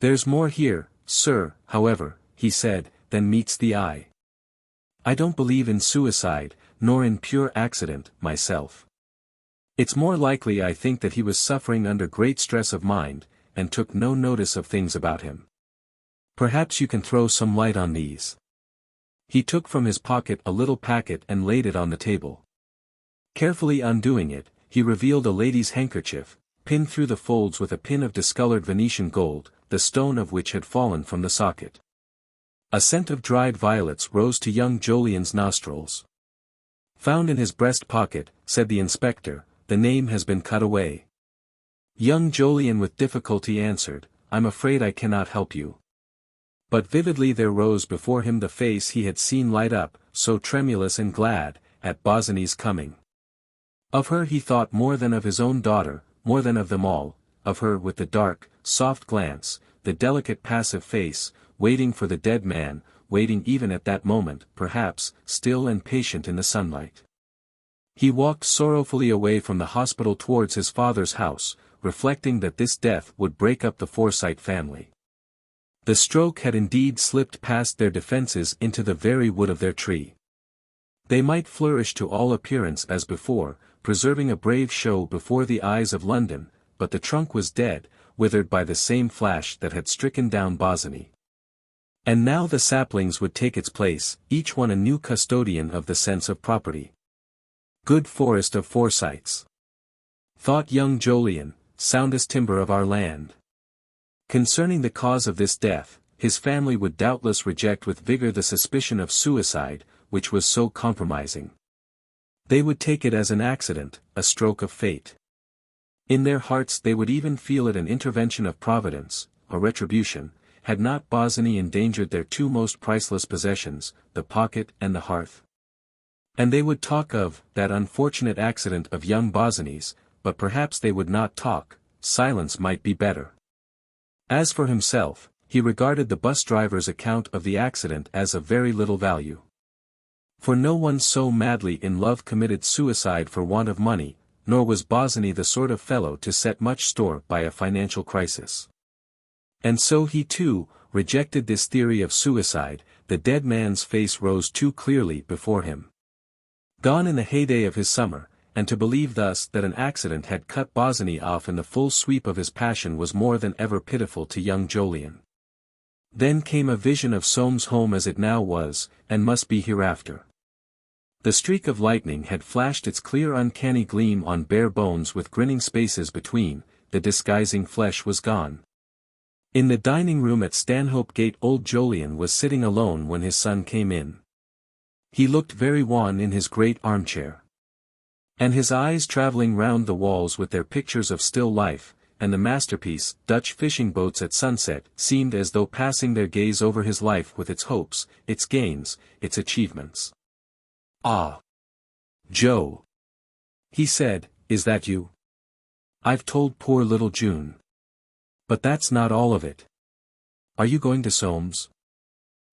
There's more here, sir, however, he said, than meets the eye. I don't believe in suicide, nor in pure accident, myself. It's more likely I think that he was suffering under great stress of mind, and took no notice of things about him. Perhaps you can throw some light on these. He took from his pocket a little packet and laid it on the table. Carefully undoing it, he revealed a lady's handkerchief, pinned through the folds with a pin of discolored Venetian gold, the stone of which had fallen from the socket. A scent of dried violets rose to young Jolyon's nostrils. Found in his breast pocket, said the inspector, the name has been cut away. Young Jolyon with difficulty answered, I'm afraid I cannot help you. But vividly there rose before him the face he had seen light up, so tremulous and glad, at Bosinney's coming. Of her he thought more than of his own daughter, more than of them all, of her with the dark, soft glance, the delicate passive face, waiting for the dead man, waiting even at that moment, perhaps, still and patient in the sunlight. He walked sorrowfully away from the hospital towards his father's house, reflecting that this death would break up the Forsyte family. The stroke had indeed slipped past their defences into the very wood of their tree. They might flourish to all appearance as before, preserving a brave show before the eyes of London, but the trunk was dead, withered by the same flash that had stricken down Bosinney. And now the saplings would take its place, each one a new custodian of the sense of property. Good forest of Forsytes, thought young Jolyon, soundest timber of our land. Concerning the cause of this death, his family would doubtless reject with vigor the suspicion of suicide, which was so compromising. They would take it as an accident, a stroke of fate. In their hearts they would even feel it an intervention of Providence, a retribution, had not Bosinney endangered their two most priceless possessions, the pocket and the hearth. And they would talk of that unfortunate accident of young Bosinney's, but perhaps they would not talk, silence might be better. As for himself, he regarded the bus driver's account of the accident as of very little value. For no one so madly in love committed suicide for want of money, nor was Bosinney the sort of fellow to set much store by a financial crisis. And so he too, rejected this theory of suicide. The dead man's face rose too clearly before him. Gone in the heyday of his summer, and to believe thus that an accident had cut Bosinney off in the full sweep of his passion was more than ever pitiful to young Jolyon. Then came a vision of Soames' home as it now was, and must be hereafter. The streak of lightning had flashed its clear uncanny gleam on bare bones with grinning spaces between, the disguising flesh was gone. In the dining room at Stanhope Gate old Jolyon was sitting alone when his son came in. He looked very wan in his great armchair. And his eyes travelling round the walls with their pictures of still life, and the masterpiece, Dutch fishing boats at sunset, seemed as though passing their gaze over his life with its hopes, its gains, its achievements. "Ah! Joe!" he said, "is that you? I've told poor little June. But that's not all of it. Are you going to Soames?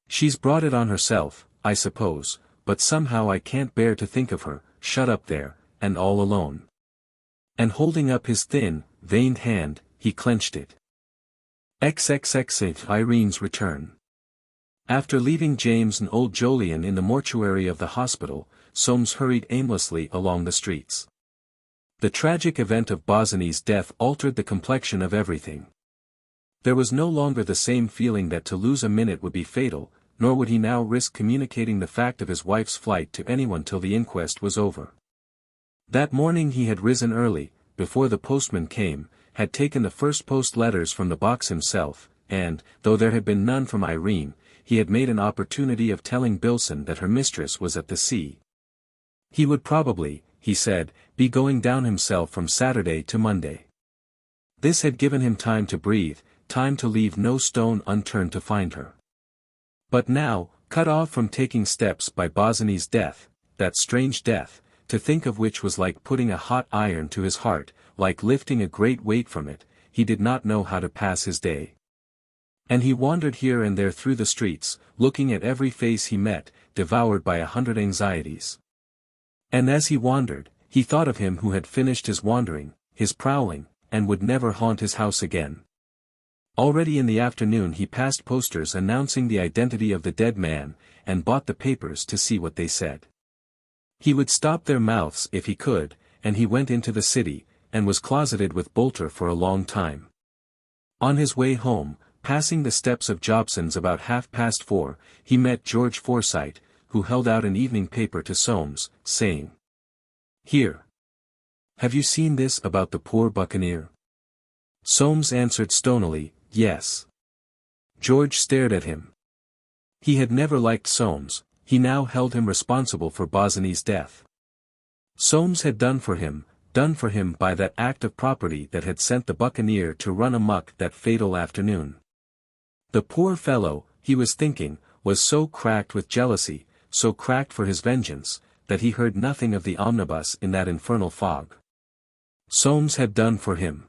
She's brought it on herself, I suppose, but somehow I can't bear to think of her, shut up there, and all alone." And holding up his thin, veined hand, he clenched it. XXXIX Irene's return. After leaving James and old Jolyon in the mortuary of the hospital, Soames hurried aimlessly along the streets. The tragic event of Bosinney's death altered the complexion of everything. There was no longer the same feeling that to lose a minute would be fatal, nor would he now risk communicating the fact of his wife's flight to anyone till the inquest was over. That morning he had risen early, before the postman came, had taken the first post letters from the box himself, and, though there had been none from Irene, he had made an opportunity of telling Bilson that her mistress was at the sea. He would probably, he said, be going down himself from Saturday to Monday. This had given him time to breathe, time to leave no stone unturned to find her. But now, cut off from taking steps by Bosinney's death, that strange death, to think of which was like putting a hot iron to his heart, like lifting a great weight from it, he did not know how to pass his day. And he wandered here and there through the streets, looking at every face he met, devoured by 100 anxieties. And as he wandered, he thought of him who had finished his wandering, his prowling, and would never haunt his house again. Already in the afternoon he passed posters announcing the identity of the dead man, and bought the papers to see what they said. He would stop their mouths if he could, and he went into the city, and was closeted with Bolter for a long time. On his way home, passing the steps of Jobson's about 4:30, he met George Forsyte, who held out an evening paper to Soames, saying, "Here. Have you seen this about the poor buccaneer?" Soames answered stonily, "Yes." George stared at him. He had never liked Soames, he now held him responsible for Bosinney's death. Soames had done for him by that act of property that had sent the buccaneer to run amok that fatal afternoon. The poor fellow, he was thinking, was so cracked with jealousy, so cracked for his vengeance, that he heard nothing of the omnibus in that infernal fog. Soames had done for him.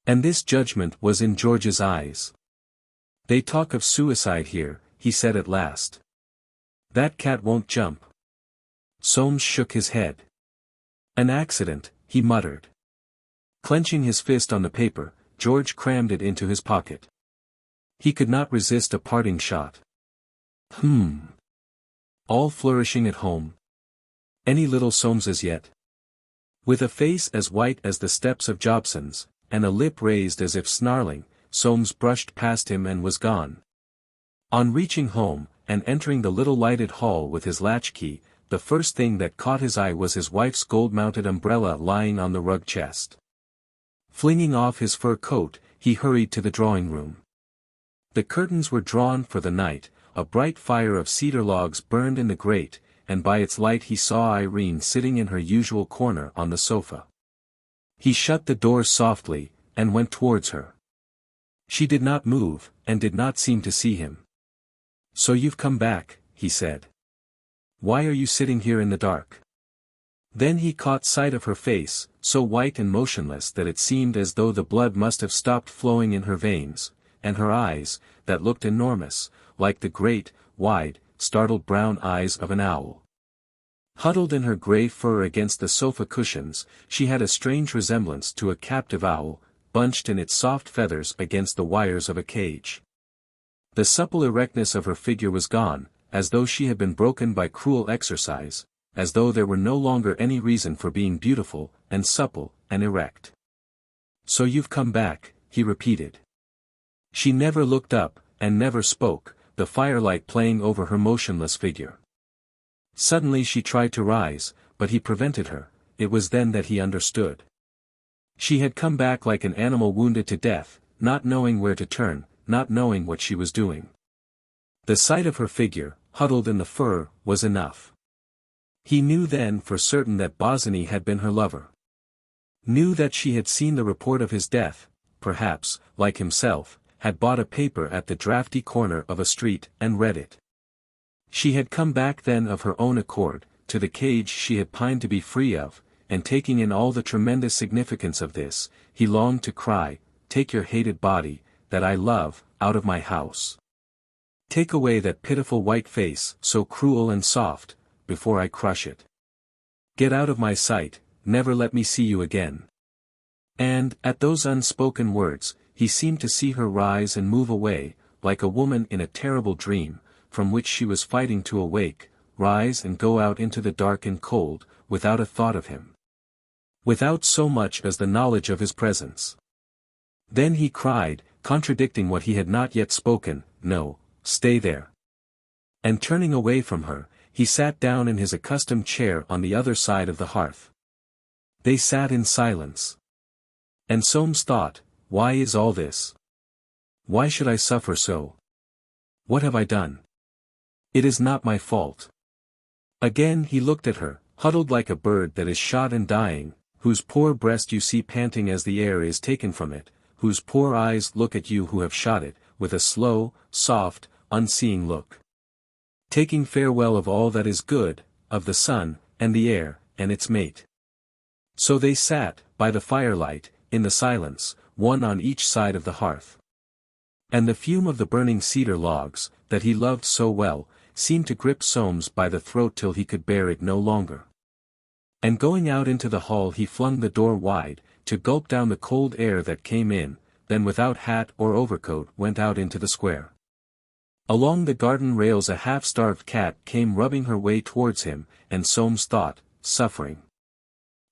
And this judgment was in George's eyes. "They talk of suicide here," he said at last. "That cat won't jump." Soames shook his head. "An accident," he muttered. Clenching his fist on the paper, George crammed it into his pocket. He could not resist a parting shot. All flourishing at home. Any little Soameses yet? With a face as white as the steps of Jobson's, and a lip raised as if snarling, Soames brushed past him and was gone. On reaching home, and entering the little lighted hall with his latchkey, the first thing that caught his eye was his wife's gold-mounted umbrella lying on the rug chest. Flinging off his fur coat, he hurried to the drawing-room. The curtains were drawn for the night, a bright fire of cedar logs burned in the grate, and by its light he saw Irene sitting in her usual corner on the sofa. He shut the door softly, and went towards her. She did not move, and did not seem to see him. "So you've come back," he said. "Why are you sitting here in the dark?" Then he caught sight of her face, so white and motionless that it seemed as though the blood must have stopped flowing in her veins, and her eyes, that looked enormous, like the great, wide, startled brown eyes of an owl. Huddled in her grey fur against the sofa cushions, she had a strange resemblance to a captive owl, bunched in its soft feathers against the wires of a cage. The supple erectness of her figure was gone, as though she had been broken by cruel exercise, as though there were no longer any reason for being beautiful, and supple, and erect. "So you've come back," he repeated. She never looked up, and never spoke, the firelight playing over her motionless figure. Suddenly she tried to rise, but he prevented her. It was then that he understood. She had come back like an animal wounded to death, not knowing where to turn, not knowing what she was doing. The sight of her figure, huddled in the fur, was enough. He knew then for certain that Bosinney had been her lover. Knew that she had seen the report of his death, perhaps, like himself, had bought a paper at the draughty corner of a street, and read it. She had come back then of her own accord, to the cage she had pined to be free of, and taking in all the tremendous significance of this, he longed to cry, "Take your hated body, that I love, out of my house. Take away that pitiful white face, so cruel and soft, before I crush it. Get out of my sight, never let me see you again." And, at those unspoken words, he seemed to see her rise and move away, like a woman in a terrible dream, from which she was fighting to awake, rise and go out into the dark and cold, without a thought of him. Without so much as the knowledge of his presence. Then he cried, contradicting what he had not yet spoken, "No, stay there." And turning away from her, he sat down in his accustomed chair on the other side of the hearth. They sat in silence. And Soames thought, why is all this? Why should I suffer so? What have I done? It is not my fault. Again he looked at her, huddled like a bird that is shot and dying, whose poor breast you see panting as the air is taken from it, whose poor eyes look at you who have shot it, with a slow, soft, unseeing look. Taking farewell of all that is good, of the sun, and the air, and its mate. So they sat, by the firelight, in the silence, one on each side of the hearth. And the fume of the burning cedar logs, that he loved so well, seemed to grip Soames by the throat till he could bear it no longer. And going out into the hall he flung the door wide, to gulp down the cold air that came in, then without hat or overcoat went out into the square. Along the garden rails a half-starved cat came rubbing her way towards him, and Soames thought, suffering.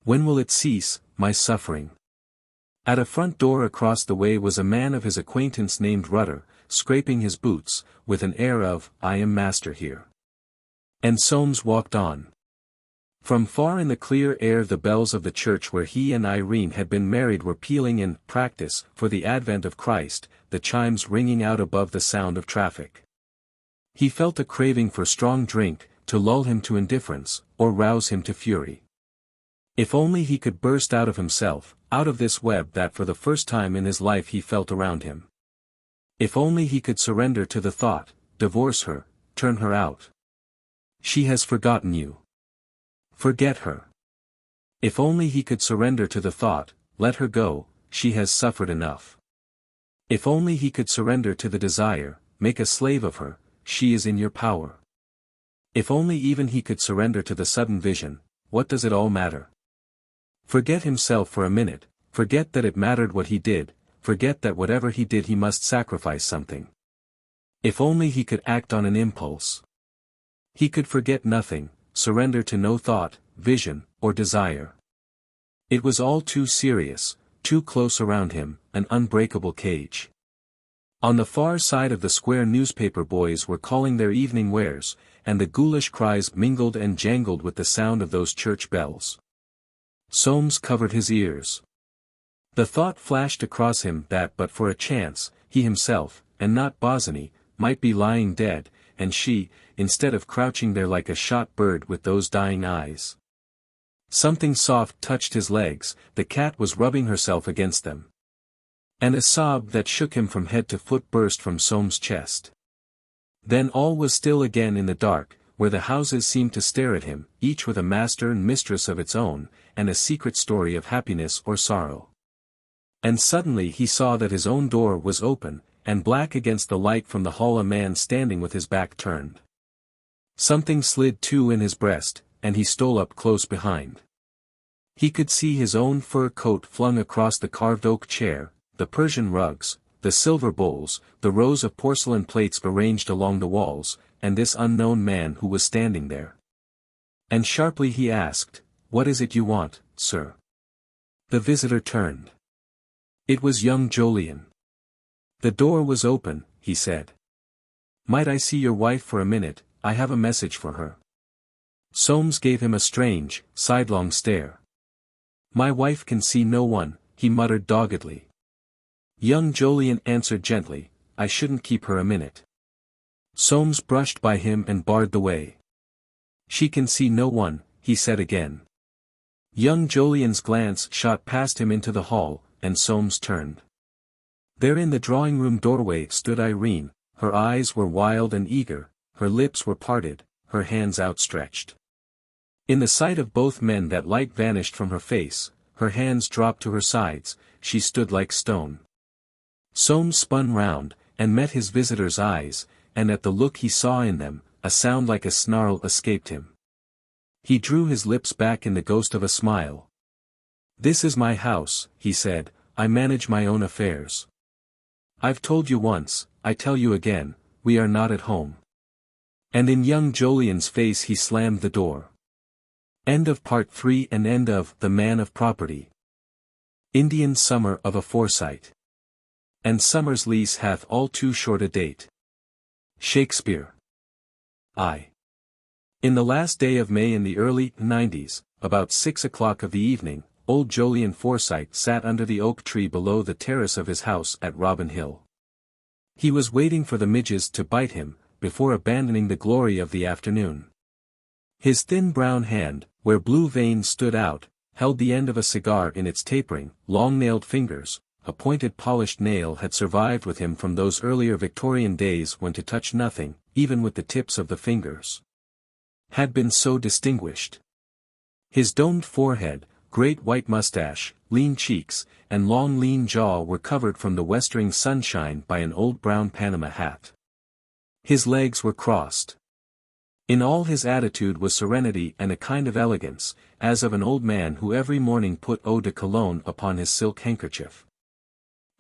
When will it cease, my suffering? At a front door across the way was a man of his acquaintance named Rutter, scraping his boots, with an air of, I am master here. And Soames walked on. From far in the clear air the bells of the church where he and Irene had been married were pealing in practice for the advent of Christ, the chimes ringing out above the sound of traffic. He felt a craving for strong drink, to lull him to indifference, or rouse him to fury. If only he could burst out of himself, out of this web that for the first time in his life he felt around him. If only he could surrender to the thought, divorce her, turn her out. She has forgotten you. Forget her. If only he could surrender to the thought, let her go, she has suffered enough. If only he could surrender to the desire, make a slave of her, she is in your power. If only even he could surrender to the sudden vision, what does it all matter? Forget himself for a minute, forget that it mattered what he did, forget that whatever he did he must sacrifice something. If only he could act on an impulse. He could forget nothing, surrender to no thought, vision, or desire. It was all too serious, too close around him, an unbreakable cage. On the far side of the square newspaper boys were calling their evening wares, and the ghoulish cries mingled and jangled with the sound of those church bells. Soames covered his ears. The thought flashed across him that but for a chance, he himself, and not Bosinney, might be lying dead, and she, instead of crouching there like a shot bird with those dying eyes. Something soft touched his legs, the cat was rubbing herself against them. And a sob that shook him from head to foot burst from Soames' chest. Then all was still again in the dark, where the houses seemed to stare at him, each with a master and mistress of its own, and a secret story of happiness or sorrow. And suddenly he saw that his own door was open, and black against the light from the hall a man standing with his back turned. Something slid to in his breast, and he stole up close behind. He could see his own fur coat flung across the carved oak chair, the Persian rugs, the silver bowls, the rows of porcelain plates arranged along the walls, and this unknown man who was standing there. And sharply he asked, "What is it you want, sir?" The visitor turned. It was young Jolyon. The door was open, he said. "Might I see your wife for a minute? I have a message for her." Soames gave him a strange, sidelong stare. "My wife can see no one," he muttered doggedly. Young Jolyon answered gently, "I shouldn't keep her a minute." Soames brushed by him and barred the way. "She can see no one," he said again. Young Jolyon's glance shot past him into the hall, and Soames turned. There in the drawing-room doorway stood Irene, her eyes were wild and eager, her lips were parted, her hands outstretched. In the sight of both men that light vanished from her face, her hands dropped to her sides, she stood like stone. Soames spun round, and met his visitor's eyes, and at the look he saw in them, a sound like a snarl escaped him. He drew his lips back in the ghost of a smile. "This is my house," he said, "I manage my own affairs. I've told you once, I tell you again, we are not at home." And in young Jolyon's face he slammed the door. End of Part 3 and end of The Man of Property. Indian Summer of a Forsyte. And summer's lease hath all too short a date. Shakespeare. In the last day of May in the early 90s, about 6 o'clock of the evening, old Jolyon Forsyte sat under the oak tree below the terrace of his house at Robin Hill. He was waiting for the midges to bite him, before abandoning the glory of the afternoon. His thin brown hand, where blue veins stood out, held the end of a cigar in its tapering, long-nailed fingers. A pointed polished nail had survived with him from those earlier Victorian days when to touch nothing, even with the tips of the fingers, had been so distinguished. His domed forehead, great white mustache, lean cheeks, and long lean jaw were covered from the westering sunshine by an old brown Panama hat. His legs were crossed. In all his attitude was serenity and a kind of elegance, as of an old man who every morning put eau de cologne upon his silk handkerchief.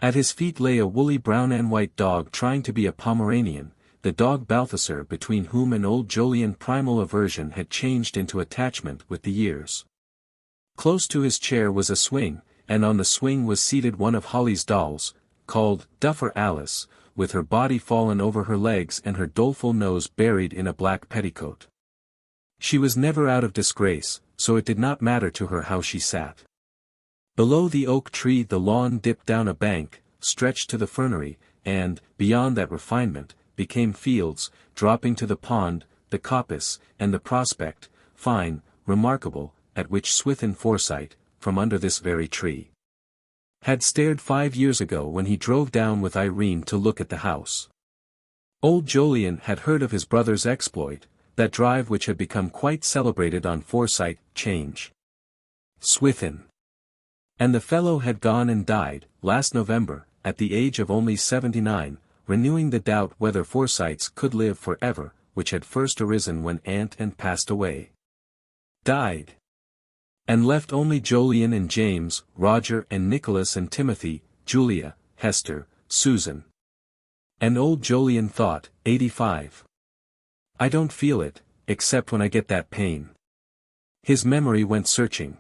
At his feet lay a woolly brown and white dog trying to be a Pomeranian, the dog Balthasar, between whom and old Jolyon primal aversion had changed into attachment with the years. Close to his chair was a swing, and on the swing was seated one of Holly's dolls, called Duffer Alice, with her body fallen over her legs and her doleful nose buried in a black petticoat. She was never out of disgrace, so it did not matter to her how she sat. Below the oak tree the lawn dipped down a bank, stretched to the fernery, and, beyond that refinement, became fields, dropping to the pond, the coppice, and the prospect, fine, remarkable, at which Swithin Forsyte, from under this very tree, had stared 5 years ago when he drove down with Irene to look at the house. Old Jolyon had heard of his brother's exploit, that drive which had become quite celebrated on Forsyte Change. Swithin. And the fellow had gone and died, last November, at the age of only 79, renewing the doubt whether Forsytes could live forever, which had first arisen when Aunt Anne passed away. Died. And left only Jolyon and James, Roger and Nicholas and Timothy, Julia, Hester, Susan. And old Jolyon thought, 85. I don't feel it, except when I get that pain. His memory went searching.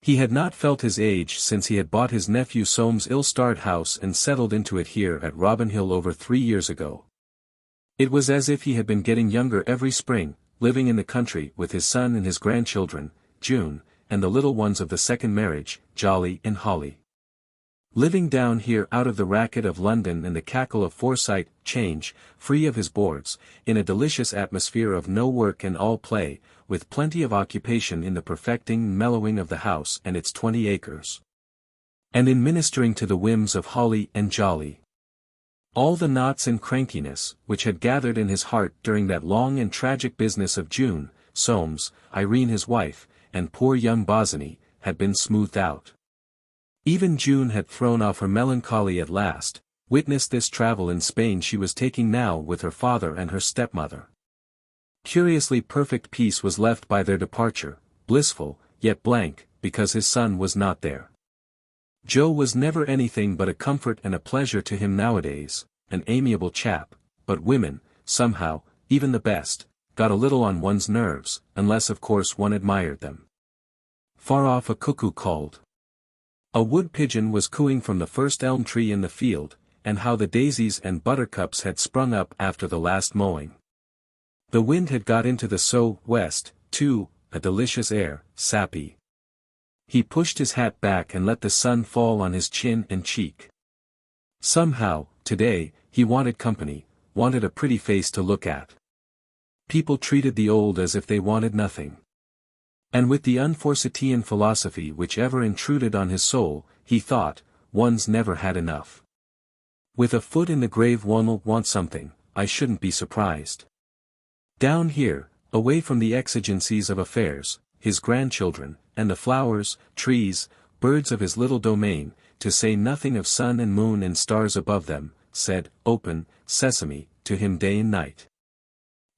He had not felt his age since he had bought his nephew Soames' ill-starred house and settled into it here at Robin Hill over 3 years ago. It was as if he had been getting younger every spring, living in the country with his son and his grandchildren, June, and the little ones of the second marriage, Jolly and Holly. Living down here out of the racket of London and the cackle of Forsyte Change, free of his boards, in a delicious atmosphere of no work and all play, with plenty of occupation in the perfecting and mellowing of the house and its 20 acres. And in ministering to the whims of Holly and Jolly. All the knots and crankiness, which had gathered in his heart during that long and tragic business of June, Soames, Irene his wife, and poor young Bosinney, had been smoothed out. Even June had thrown off her melancholy at last, witnessed this travel in Spain she was taking now with her father and her stepmother. Curiously perfect peace was left by their departure, blissful, yet blank, because his son was not there. Joe was never anything but a comfort and a pleasure to him nowadays, an amiable chap, but women, somehow, even the best, got a little on one's nerves, unless of course one admired them. Far off a cuckoo called. A wood pigeon was cooing from the first elm tree in the field, and how the daisies and buttercups had sprung up after the last mowing. The wind had got into the west, too, a delicious air, sappy. He pushed his hat back and let the sun fall on his chin and cheek. Somehow, today, he wanted company, wanted a pretty face to look at. People treated the old as if they wanted nothing. And with the unforsetian philosophy which ever intruded on his soul, he thought, one's never had enough. With a foot in the grave one'll want something, I shouldn't be surprised. Down here, away from the exigencies of affairs, his grandchildren, and the flowers, trees, birds of his little domain, to say nothing of sun and moon and stars above them, said, "Open, Sesame," to him day and night.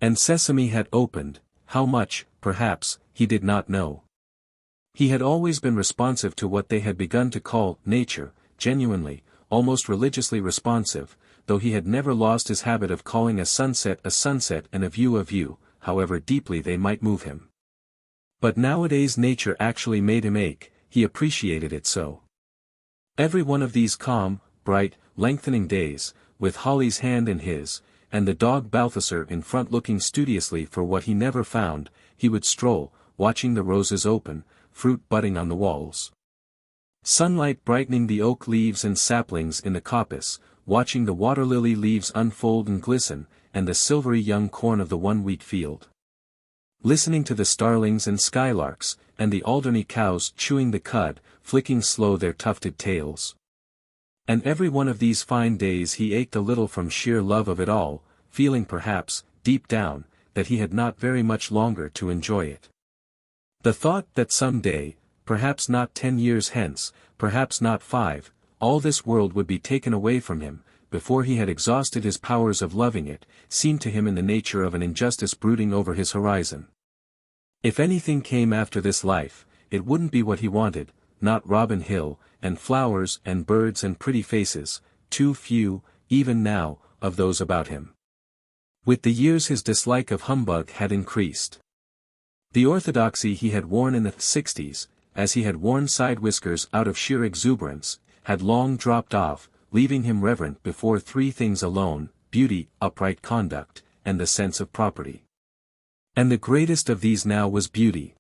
And Sesame had opened, how much, perhaps, he did not know. He had always been responsive to what they had begun to call nature, genuinely, almost religiously responsive, though he had never lost his habit of calling a sunset and a view, however deeply they might move him. But nowadays nature actually made him ache, he appreciated it so. Every one of these calm, bright, lengthening days, with Holly's hand in his, and the dog Balthasar in front looking studiously for what he never found, he would stroll, watching the roses open, fruit budding on the walls. Sunlight brightening the oak leaves and saplings in the coppice, watching the water-lily leaves unfold and glisten, and the silvery young corn of the one-wheat field. Listening to the starlings and skylarks, and the Alderney cows chewing the cud, flicking slow their tufted tails. And every one of these fine days he ached a little from sheer love of it all, feeling perhaps, deep down, that he had not very much longer to enjoy it. The thought that some day, perhaps not 10 years hence, perhaps not 5, all this world would be taken away from him, before he had exhausted his powers of loving it, seemed to him in the nature of an injustice brooding over his horizon. If anything came after this life, it wouldn't be what he wanted, not Robin Hill, and flowers and birds and pretty faces, too few, even now, of those about him. With the years his dislike of humbug had increased. The orthodoxy he had worn in the 60s, as he had worn side whiskers out of sheer exuberance, had long dropped off, leaving him reverent before 3 things alone: beauty, upright conduct, and the sense of property. And the greatest of these now was beauty.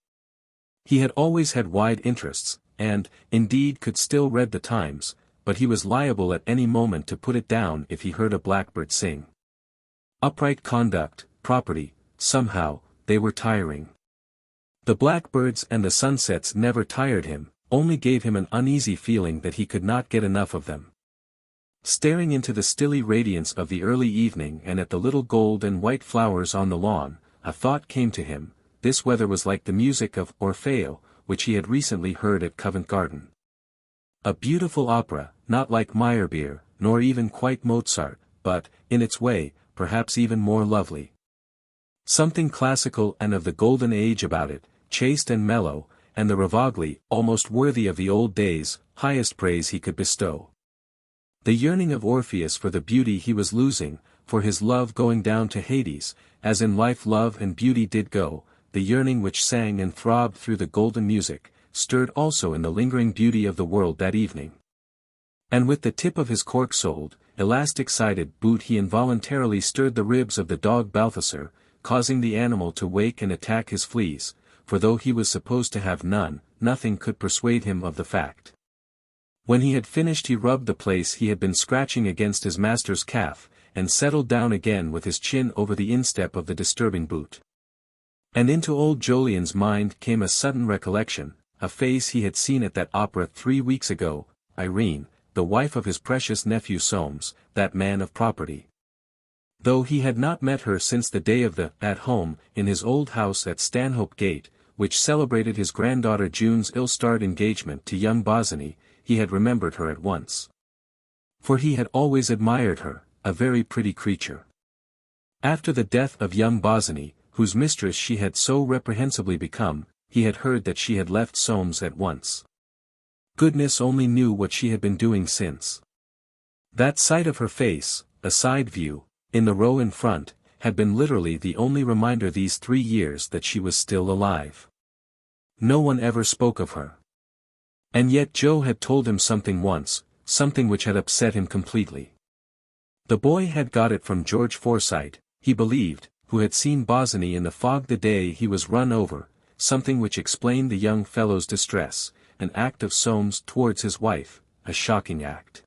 He had always had wide interests, and, indeed could still read the Times, but he was liable at any moment to put it down if he heard a blackbird sing. Upright conduct, property, somehow, they were tiring. The blackbirds and the sunsets never tired him, only gave him an uneasy feeling that he could not get enough of them. Staring into the stilly radiance of the early evening and at the little gold and white flowers on the lawn, a thought came to him: this weather was like the music of Orfeo, which he had recently heard at Covent Garden. A beautiful opera, not like Meyerbeer, nor even quite Mozart, but, in its way, perhaps even more lovely. Something classical and of the golden age about it, chaste and mellow, and the Ravagli, almost worthy of the old days, highest praise he could bestow. The yearning of Orpheus for the beauty he was losing, for his love going down to Hades, as in life love and beauty did go, the yearning which sang and throbbed through the golden music, stirred also in the lingering beauty of the world that evening. And with the tip of his cork-soled, elastic-sided boot he involuntarily stirred the ribs of the dog Balthasar, causing the animal to wake and attack his fleas, for though he was supposed to have none, nothing could persuade him of the fact. When he had finished he rubbed the place he had been scratching against his master's calf, and settled down again with his chin over the instep of the disturbing boot. And into old Jolyon's mind came a sudden recollection, a face he had seen at that opera 3 weeks ago, Irene, the wife of his precious nephew Soames, that man of property. Though he had not met her since the day of the At Home in his old house at Stanhope Gate, which celebrated his granddaughter June's ill-starred engagement to young Bosinney, he had remembered her at once. For he had always admired her, a very pretty creature. After the death of young Bosinney, whose mistress she had so reprehensibly become, he had heard that she had left Soames at once. Goodness only knew what she had been doing since. That sight of her face, a side view, in the row in front, had been literally the only reminder these 3 years that she was still alive. No one ever spoke of her. And yet Joe had told him something once, something which had upset him completely. The boy had got it from George Forsyte, he believed, who had seen Bosinney in the fog the day he was run over, something which explained the young fellow's distress, an act of Soames towards his wife, a shocking act.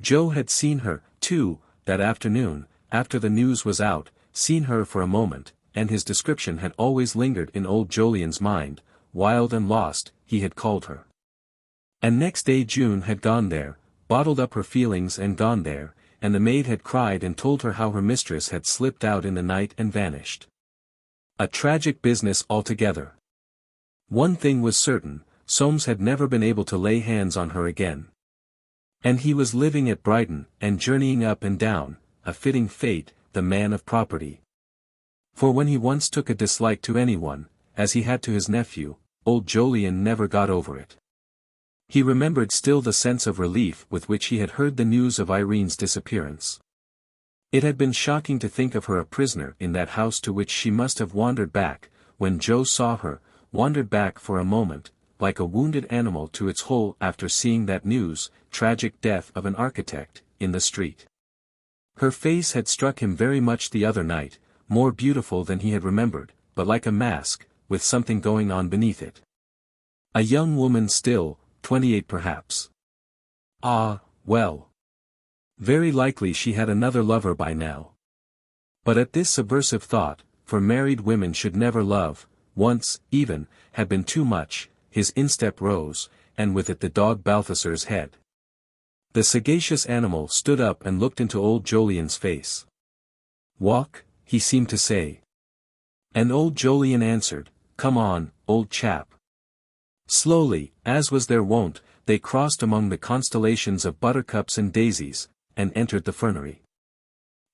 Joe had seen her, too, that afternoon, after the news was out, seen her for a moment, and his description had always lingered in old Jolyon's mind, wild and lost, he had called her. And next day June had gone there, bottled up her feelings and gone there, and the maid had cried and told her how her mistress had slipped out in the night and vanished. A tragic business altogether. One thing was certain, Soames had never been able to lay hands on her again. And he was living at Brighton, and journeying up and down, a fitting fate, the man of property. For when he once took a dislike to anyone, as he had to his nephew, old Jolyon never got over it. He remembered still the sense of relief with which he had heard the news of Irene's disappearance. It had been shocking to think of her a prisoner in that house to which she must have wandered back, when Joe saw her, wandered back for a moment, like a wounded animal to its hole after seeing that news, tragic death of an architect, in the street. Her face had struck him very much the other night, more beautiful than he had remembered, but like a mask, with something going on beneath it. A young woman still, 28 perhaps. Ah, well. Very likely she had another lover by now. But at this subversive thought, for married women should never love, once, even, had been too much, his instep rose, and with it the dog Balthasar's head. The sagacious animal stood up and looked into old Jolyon's face. "Walk," he seemed to say. And old Jolyon answered, "Come on, old chap." Slowly, as was their wont, they crossed among the constellations of buttercups and daisies, and entered the fernery.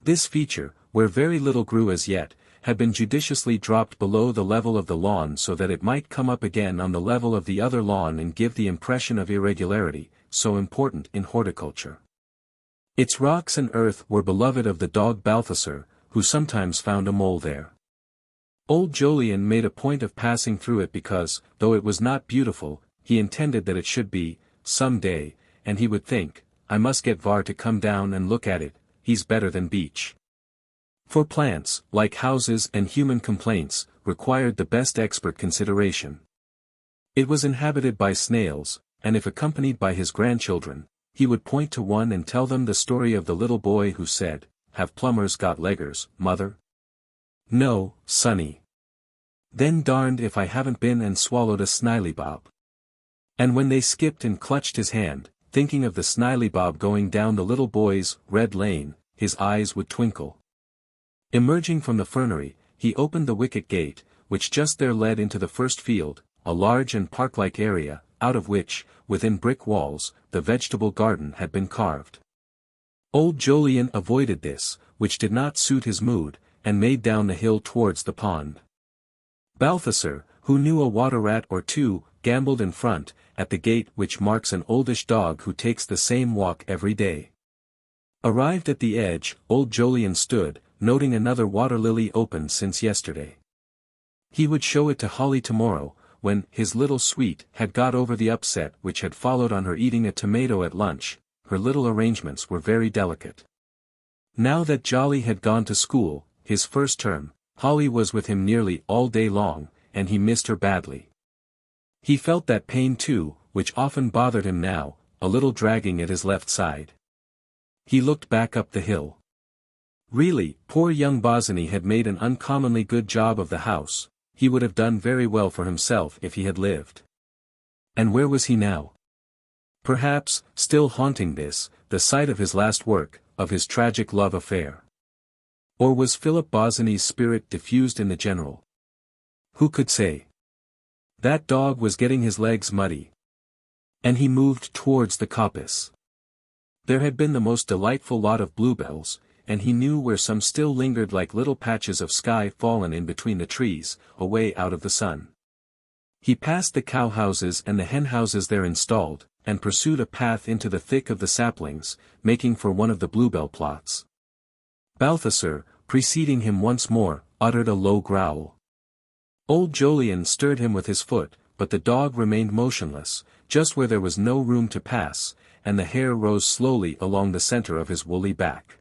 This feature, where very little grew as yet, had been judiciously dropped below the level of the lawn so that it might come up again on the level of the other lawn and give the impression of irregularity, so important in horticulture. Its rocks and earth were beloved of the dog Balthasar, who sometimes found a mole there. Old Jolyon made a point of passing through it because, though it was not beautiful, he intended that it should be, some day, and he would think, "I must get Var to come down and look at it, he's better than Beech." For plants, like houses and human complaints, required the best expert consideration. It was inhabited by snails, and if accompanied by his grandchildren, he would point to one and tell them the story of the little boy who said, "Have plumbers got leggers, mother?" "No, sonny." "Then darned if I haven't been and swallowed a snileybob." And when they skipped and clutched his hand, thinking of the snileybob going down the little boy's red lane, his eyes would twinkle. Emerging from the fernery, he opened the wicket gate, which just there led into the first field, a large and park-like area, out of which, within brick walls, the vegetable garden had been carved. Old Jolyon avoided this, which did not suit his mood, and made down the hill towards the pond. Balthasar, who knew a water-rat or two, gambolled in front, at the gate which marks an oldish dog who takes the same walk every day. Arrived at the edge, old Jolyon stood, noting another water-lily opened since yesterday. He would show it to Holly tomorrow, when his little sweet had got over the upset which had followed on her eating a tomato at lunch. Her little arrangements were very delicate. Now that Jolly had gone to school, his first term, Holly was with him nearly all day long, and he missed her badly. He felt that pain too, which often bothered him now, a little dragging at his left side. He looked back up the hill. Really, poor young Bosinney had made an uncommonly good job of the house. He would have done very well for himself if he had lived. And where was he now? Perhaps, still haunting this, the site of his last work, of his tragic love affair. Or was Philip Bosinney's spirit diffused in the general? Who could say? That dog was getting his legs muddy. And he moved towards the coppice. There had been the most delightful lot of bluebells, and he knew where some still lingered like little patches of sky fallen in between the trees, away out of the sun. He passed the cow-houses and the hen-houses there installed, and pursued a path into the thick of the saplings, making for one of the bluebell plots. Balthasar, preceding him once more, uttered a low growl. Old Jolyon stirred him with his foot, but the dog remained motionless, just where there was no room to pass, and the hair rose slowly along the center of his woolly back.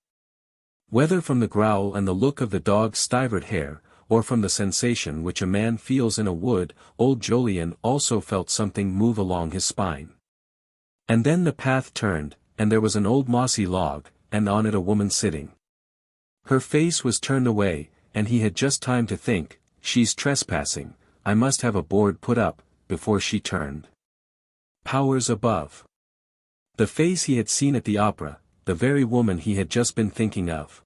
Whether from the growl and the look of the dog's stivered hair, or from the sensation which a man feels in a wood, old Jolyon also felt something move along his spine. And then the path turned, and there was an old mossy log, and on it a woman sitting. Her face was turned away, and he had just time to think, "She's trespassing, I must have a board put up," before she turned. Powers above! The face he had seen at the opera, the very woman he had just been thinking of.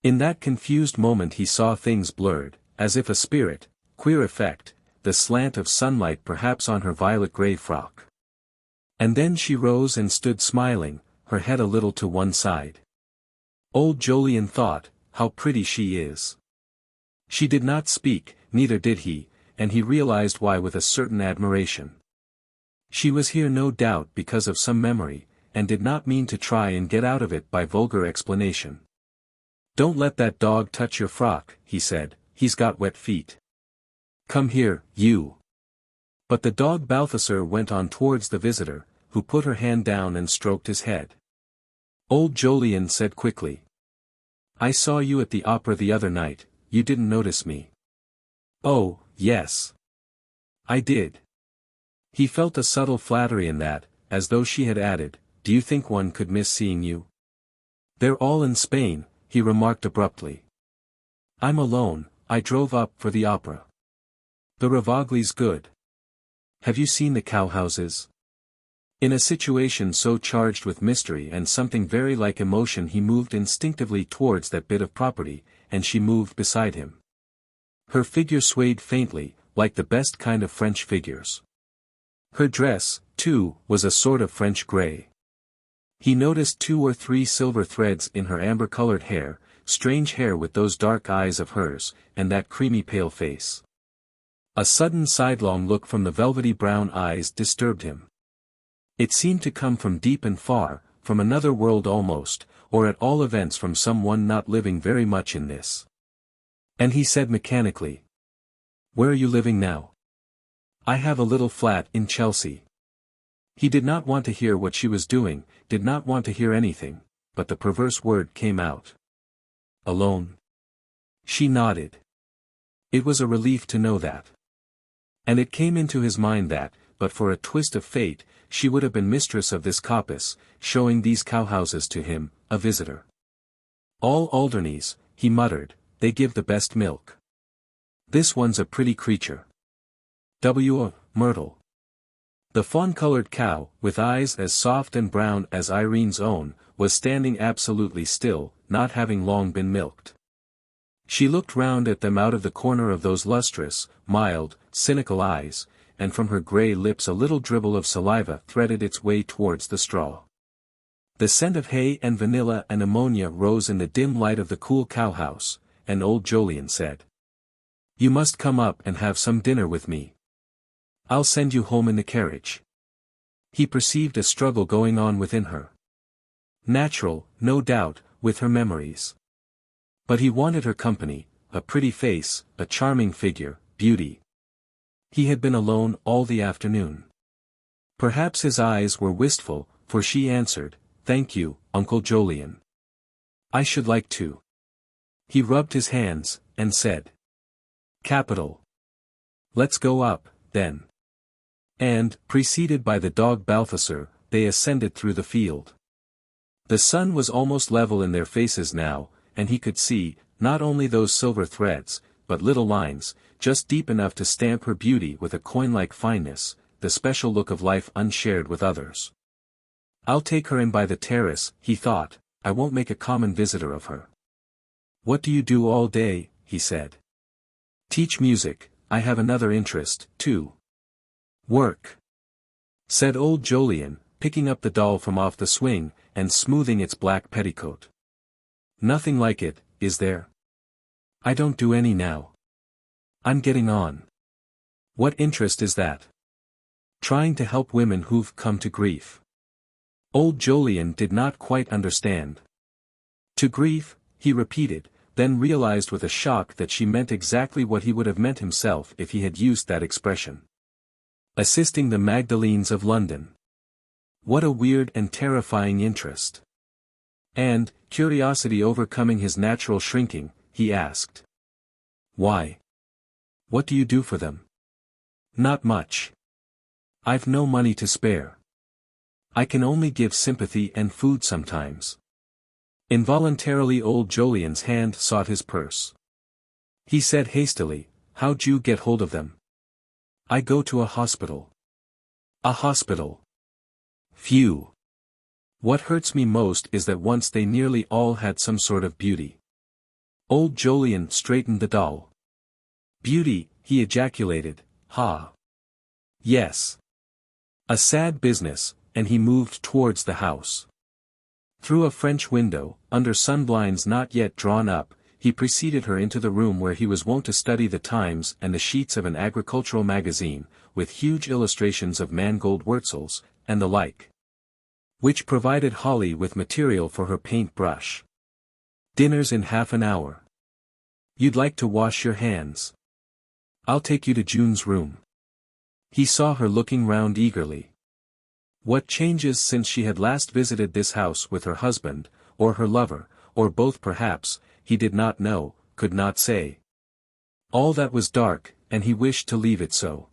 In that confused moment he saw things blurred, as if a spirit, queer effect, the slant of sunlight perhaps on her violet-grey frock. And then she rose and stood smiling, her head a little to one side. Old Jolyon thought, "How pretty she is." She did not speak, neither did he, and he realized why with a certain admiration. She was here no doubt because of some memory, and did not mean to try and get out of it by vulgar explanation. "Don't let that dog touch your frock," he said, "he's got wet feet. Come here, you." But the dog Balthasar went on towards the visitor, who put her hand down and stroked his head. Old Jolyon said quickly. "I saw you at the opera the other night, you didn't notice me." "Oh, yes. I did." He felt a subtle flattery in that, as though she had added, "Do you think one could miss seeing you?" "They're all in Spain," he remarked abruptly. "I'm alone, I drove up for the opera. The Ravagli's good. Have you seen the cowhouses?" In a situation so charged with mystery and something very like emotion he moved instinctively towards that bit of property, and she moved beside him. Her figure swayed faintly, like the best kind of French figures. Her dress, too, was a sort of French grey. He noticed 2 or 3 silver threads in her amber-colored hair, strange hair with those dark eyes of hers, and that creamy pale face. A sudden sidelong look from the velvety brown eyes disturbed him. It seemed to come from deep and far, from another world almost, or at all events from some one not living very much in this. And he said mechanically, "Where are you living now?" "I have a little flat in Chelsea." He did not want to hear what she was doing, did not want to hear anything, but the perverse word came out. "Alone?" She nodded. It was a relief to know that. And it came into his mind that, but for a twist of fate, she would have been mistress of this coppice, showing these cowhouses to him, a visitor. "All Alderneys," he muttered, "they give the best milk. This one's a pretty creature. Myrtle." The fawn-colored cow, with eyes as soft and brown as Irene's own, was standing absolutely still, not having long been milked. She looked round at them out of the corner of those lustrous, mild, cynical eyes, and from her grey lips a little dribble of saliva threaded its way towards the straw. The scent of hay and vanilla and ammonia rose in the dim light of the cool cowhouse, and old Jolyon said, "You must come up and have some dinner with me. I'll send you home in the carriage." He perceived a struggle going on within her. Natural, no doubt, with her memories. But he wanted her company, a pretty face, a charming figure, beauty. He had been alone all the afternoon. Perhaps his eyes were wistful, for she answered, "Thank you, Uncle Jolyon. I should like to." He rubbed his hands, and said, "Capital. Let's go up, then." And, preceded by the dog Balthasar, they ascended through the field. The sun was almost level in their faces now, and he could see, not only those silver threads, but little lines, just deep enough to stamp her beauty with a coin-like fineness, the special look of life unshared with others. "I'll take her in by the terrace," he thought, "I won't make a common visitor of her." "What do you do all day?" he said. "Teach music, I have another interest, too." "Work," said old Jolyon, picking up the doll from off the swing, and smoothing its black petticoat. "Nothing like it, is there?" "I don't do any now. I'm getting on." "What interest is that?" "Trying to help women who've come to grief." Old Jolyon did not quite understand. "To grief," he repeated, then realized with a shock that she meant exactly what he would have meant himself if he had used that expression. Assisting the Magdalenes of London. What a weird and terrifying interest. And, curiosity overcoming his natural shrinking, he asked, "Why? What do you do for them?" "Not much. I've no money to spare. I can only give sympathy and food sometimes." Involuntarily old Jolyon's hand sought his purse. He said hastily, "How'd you get hold of them?" "I go to a hospital." "A hospital? Phew. What hurts me most is that once they nearly all had some sort of beauty." Old Jolyon straightened the doll. "Beauty," he ejaculated, "ha. Yes. A sad business," and he moved towards the house. Through a French window, under sunblinds not yet drawn up, he preceded her into the room where he was wont to study the Times and the sheets of an agricultural magazine, with huge illustrations of mangold wurzels, and the like, which provided Holly with material for her paint brush. Dinner's in half an hour. You'd like to wash your hands. I'll take you to June's room. He saw her looking round eagerly. What changes since she had last visited this house with her husband, or her lover, or both perhaps, he did not know, could not say. All that was dark, and he wished to leave it so.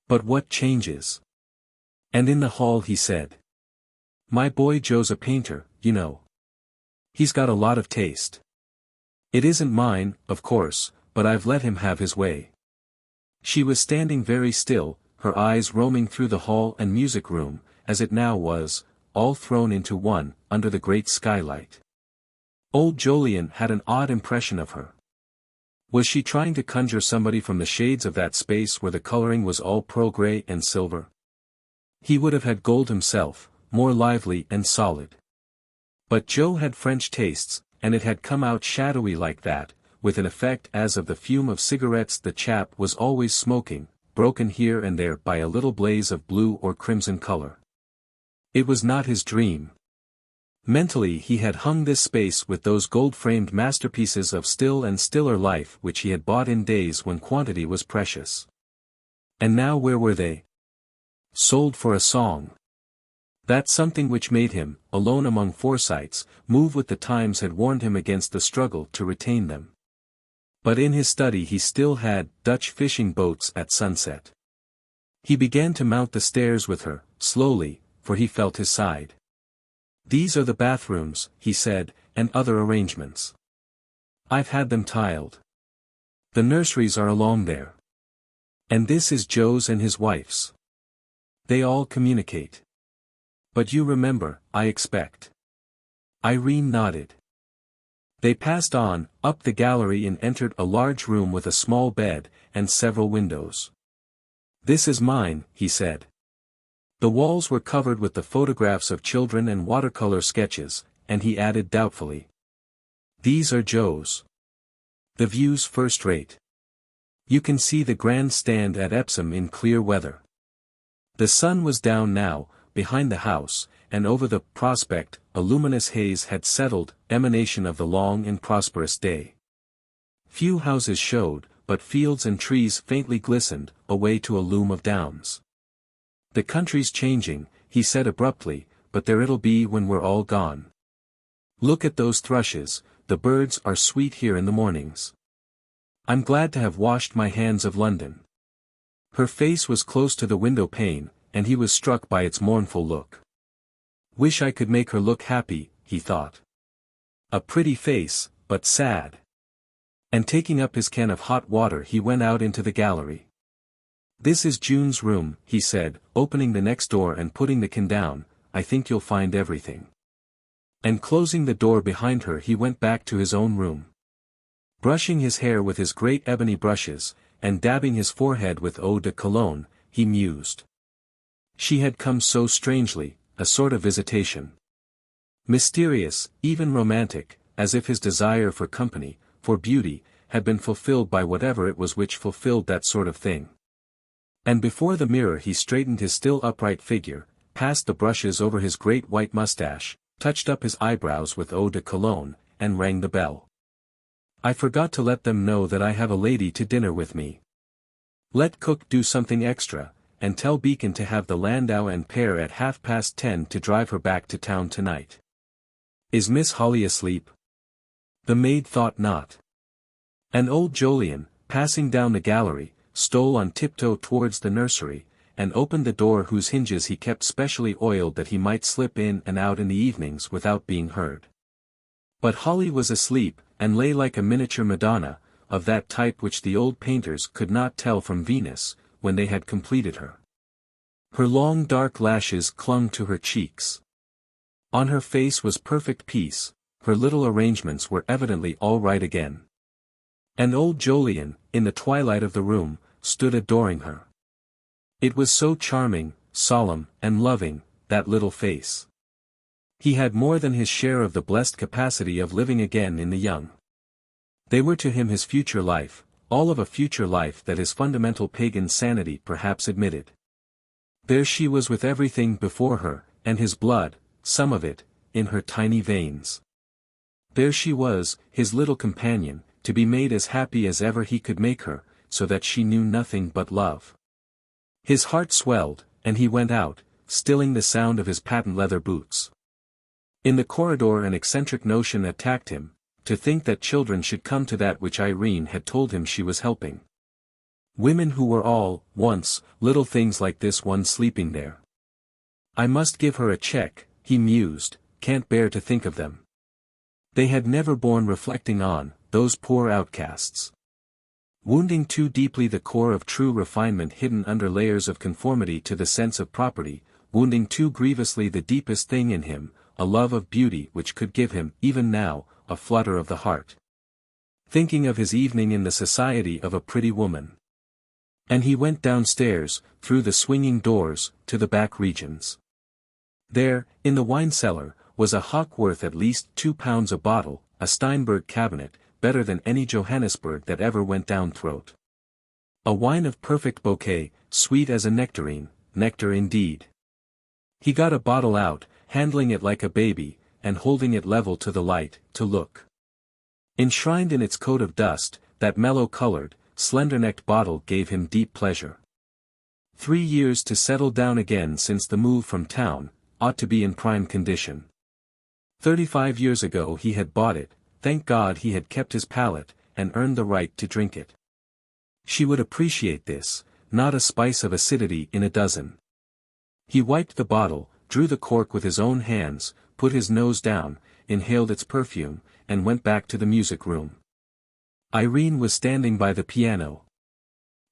But what changes? And in the hall he said. My boy Joe's a painter, you know. He's got a lot of taste. It isn't mine, of course, but I've let him have his way. She was standing very still, her eyes roaming through the hall and music room, as it now was, all thrown into one, under the great skylight. Old Jolyon had an odd impression of her. Was she trying to conjure somebody from the shades of that space where the coloring was all pearl grey and silver? He would have had gold himself, more lively and solid. But Joe had French tastes, and it had come out shadowy like that, with an effect as of the fume of cigarettes the chap was always smoking, broken here and there by a little blaze of blue or crimson color. It was not his dream. Mentally he had hung this space with those gold-framed masterpieces of still and stiller life which he had bought in days when quantity was precious. And now where were they? Sold for a song. That something which made him, alone among Forsytes, move with the times had warned him against the struggle to retain them. But in his study he still had Dutch fishing boats at sunset. He began to mount the stairs with her, slowly, for he felt his side. These are the bathrooms, he said, and other arrangements. I've had them tiled. The nurseries are along there. And this is Joe's and his wife's. They all communicate. But you remember, I expect. Irene nodded. They passed on, up the gallery and entered a large room with a small bed, and several windows. This is mine, he said. The walls were covered with the photographs of children and watercolor sketches, and he added doubtfully. These are Joe's. The view's first rate. You can see the grand stand at Epsom in clear weather. The sun was down now, behind the house, and over the prospect a luminous haze had settled, emanation of the long and prosperous day. Few houses showed, but fields and trees faintly glistened, away to a loom of downs. The country's changing, he said abruptly, but there it'll be when we're all gone. Look at those thrushes, the birds are sweet here in the mornings. I'm glad to have washed my hands of London. Her face was close to the window pane, and he was struck by its mournful look. Wish I could make her look happy, he thought. A pretty face, but sad. And taking up his can of hot water he went out into the gallery. This is June's room, he said, opening the next door and putting the can down. I think you'll find everything. And closing the door behind her he went back to his own room. Brushing his hair with his great ebony brushes, and dabbing his forehead with eau de cologne, he mused. She had come so strangely, a sort of visitation. Mysterious, even romantic, as if his desire for company, for beauty, had been fulfilled by whatever it was which fulfilled that sort of thing. And before the mirror he straightened his still upright figure, passed the brushes over his great white mustache, touched up his eyebrows with eau de cologne, and rang the bell. I forgot to let them know that I have a lady to dinner with me. Let cook do something extra, and tell Beacon to have the landau and pair at 10:30 to drive her back to town tonight. Is Miss Holly asleep? The maid thought not. And old Jolyon, passing down the gallery, stole on tiptoe towards the nursery, and opened the door whose hinges he kept specially oiled that he might slip in and out in the evenings without being heard. But Holly was asleep, and lay like a miniature Madonna, of that type which the old painters could not tell from Venus, when they had completed her. Her long dark lashes clung to her cheeks. On her face was perfect peace, her little arrangements were evidently all right again. And old Jolyon, in the twilight of the room, stood adoring her. It was so charming, solemn, and loving, that little face. He had more than his share of the blessed capacity of living again in the young. They were to him his future life, all of a future life that his fundamental pagan sanity perhaps admitted. There she was with everything before her, and his blood, some of it, in her tiny veins. There she was, his little companion, to be made as happy as ever he could make her, so that she knew nothing but love. His heart swelled, and he went out, stilling the sound of his patent leather boots. In the corridor an eccentric notion attacked him, to think that children should come to that which Irene had told him she was helping. Women who were all, once, little things like this one sleeping there. I must give her a check, he mused, can't bear to think of them. They had never borne reflecting on, those poor outcasts. Wounding too deeply the core of true refinement hidden under layers of conformity to the sense of property, wounding too grievously the deepest thing in him, a love of beauty which could give him, even now, a flutter of the heart. Thinking of his evening in the society of a pretty woman. And he went downstairs, through the swinging doors, to the back regions. There, in the wine cellar, was a hock worth at least £2 a bottle, a Steinberg cabinet, better than any Johannesburg that ever went down throat. A wine of perfect bouquet, sweet as a nectarine, nectar indeed. He got a bottle out, handling it like a baby, and holding it level to the light, to look. Enshrined in its coat of dust, that mellow-colored, slender-necked bottle gave him deep pleasure. 3 years to settle down again since the move from town, ought to be in prime condition. 35 years ago he had bought it, thank God he had kept his palate, and earned the right to drink it. She would appreciate this, not a spice of acidity in a dozen. He wiped the bottle, drew the cork with his own hands, put his nose down, inhaled its perfume, and went back to the music room. Irene was standing by the piano.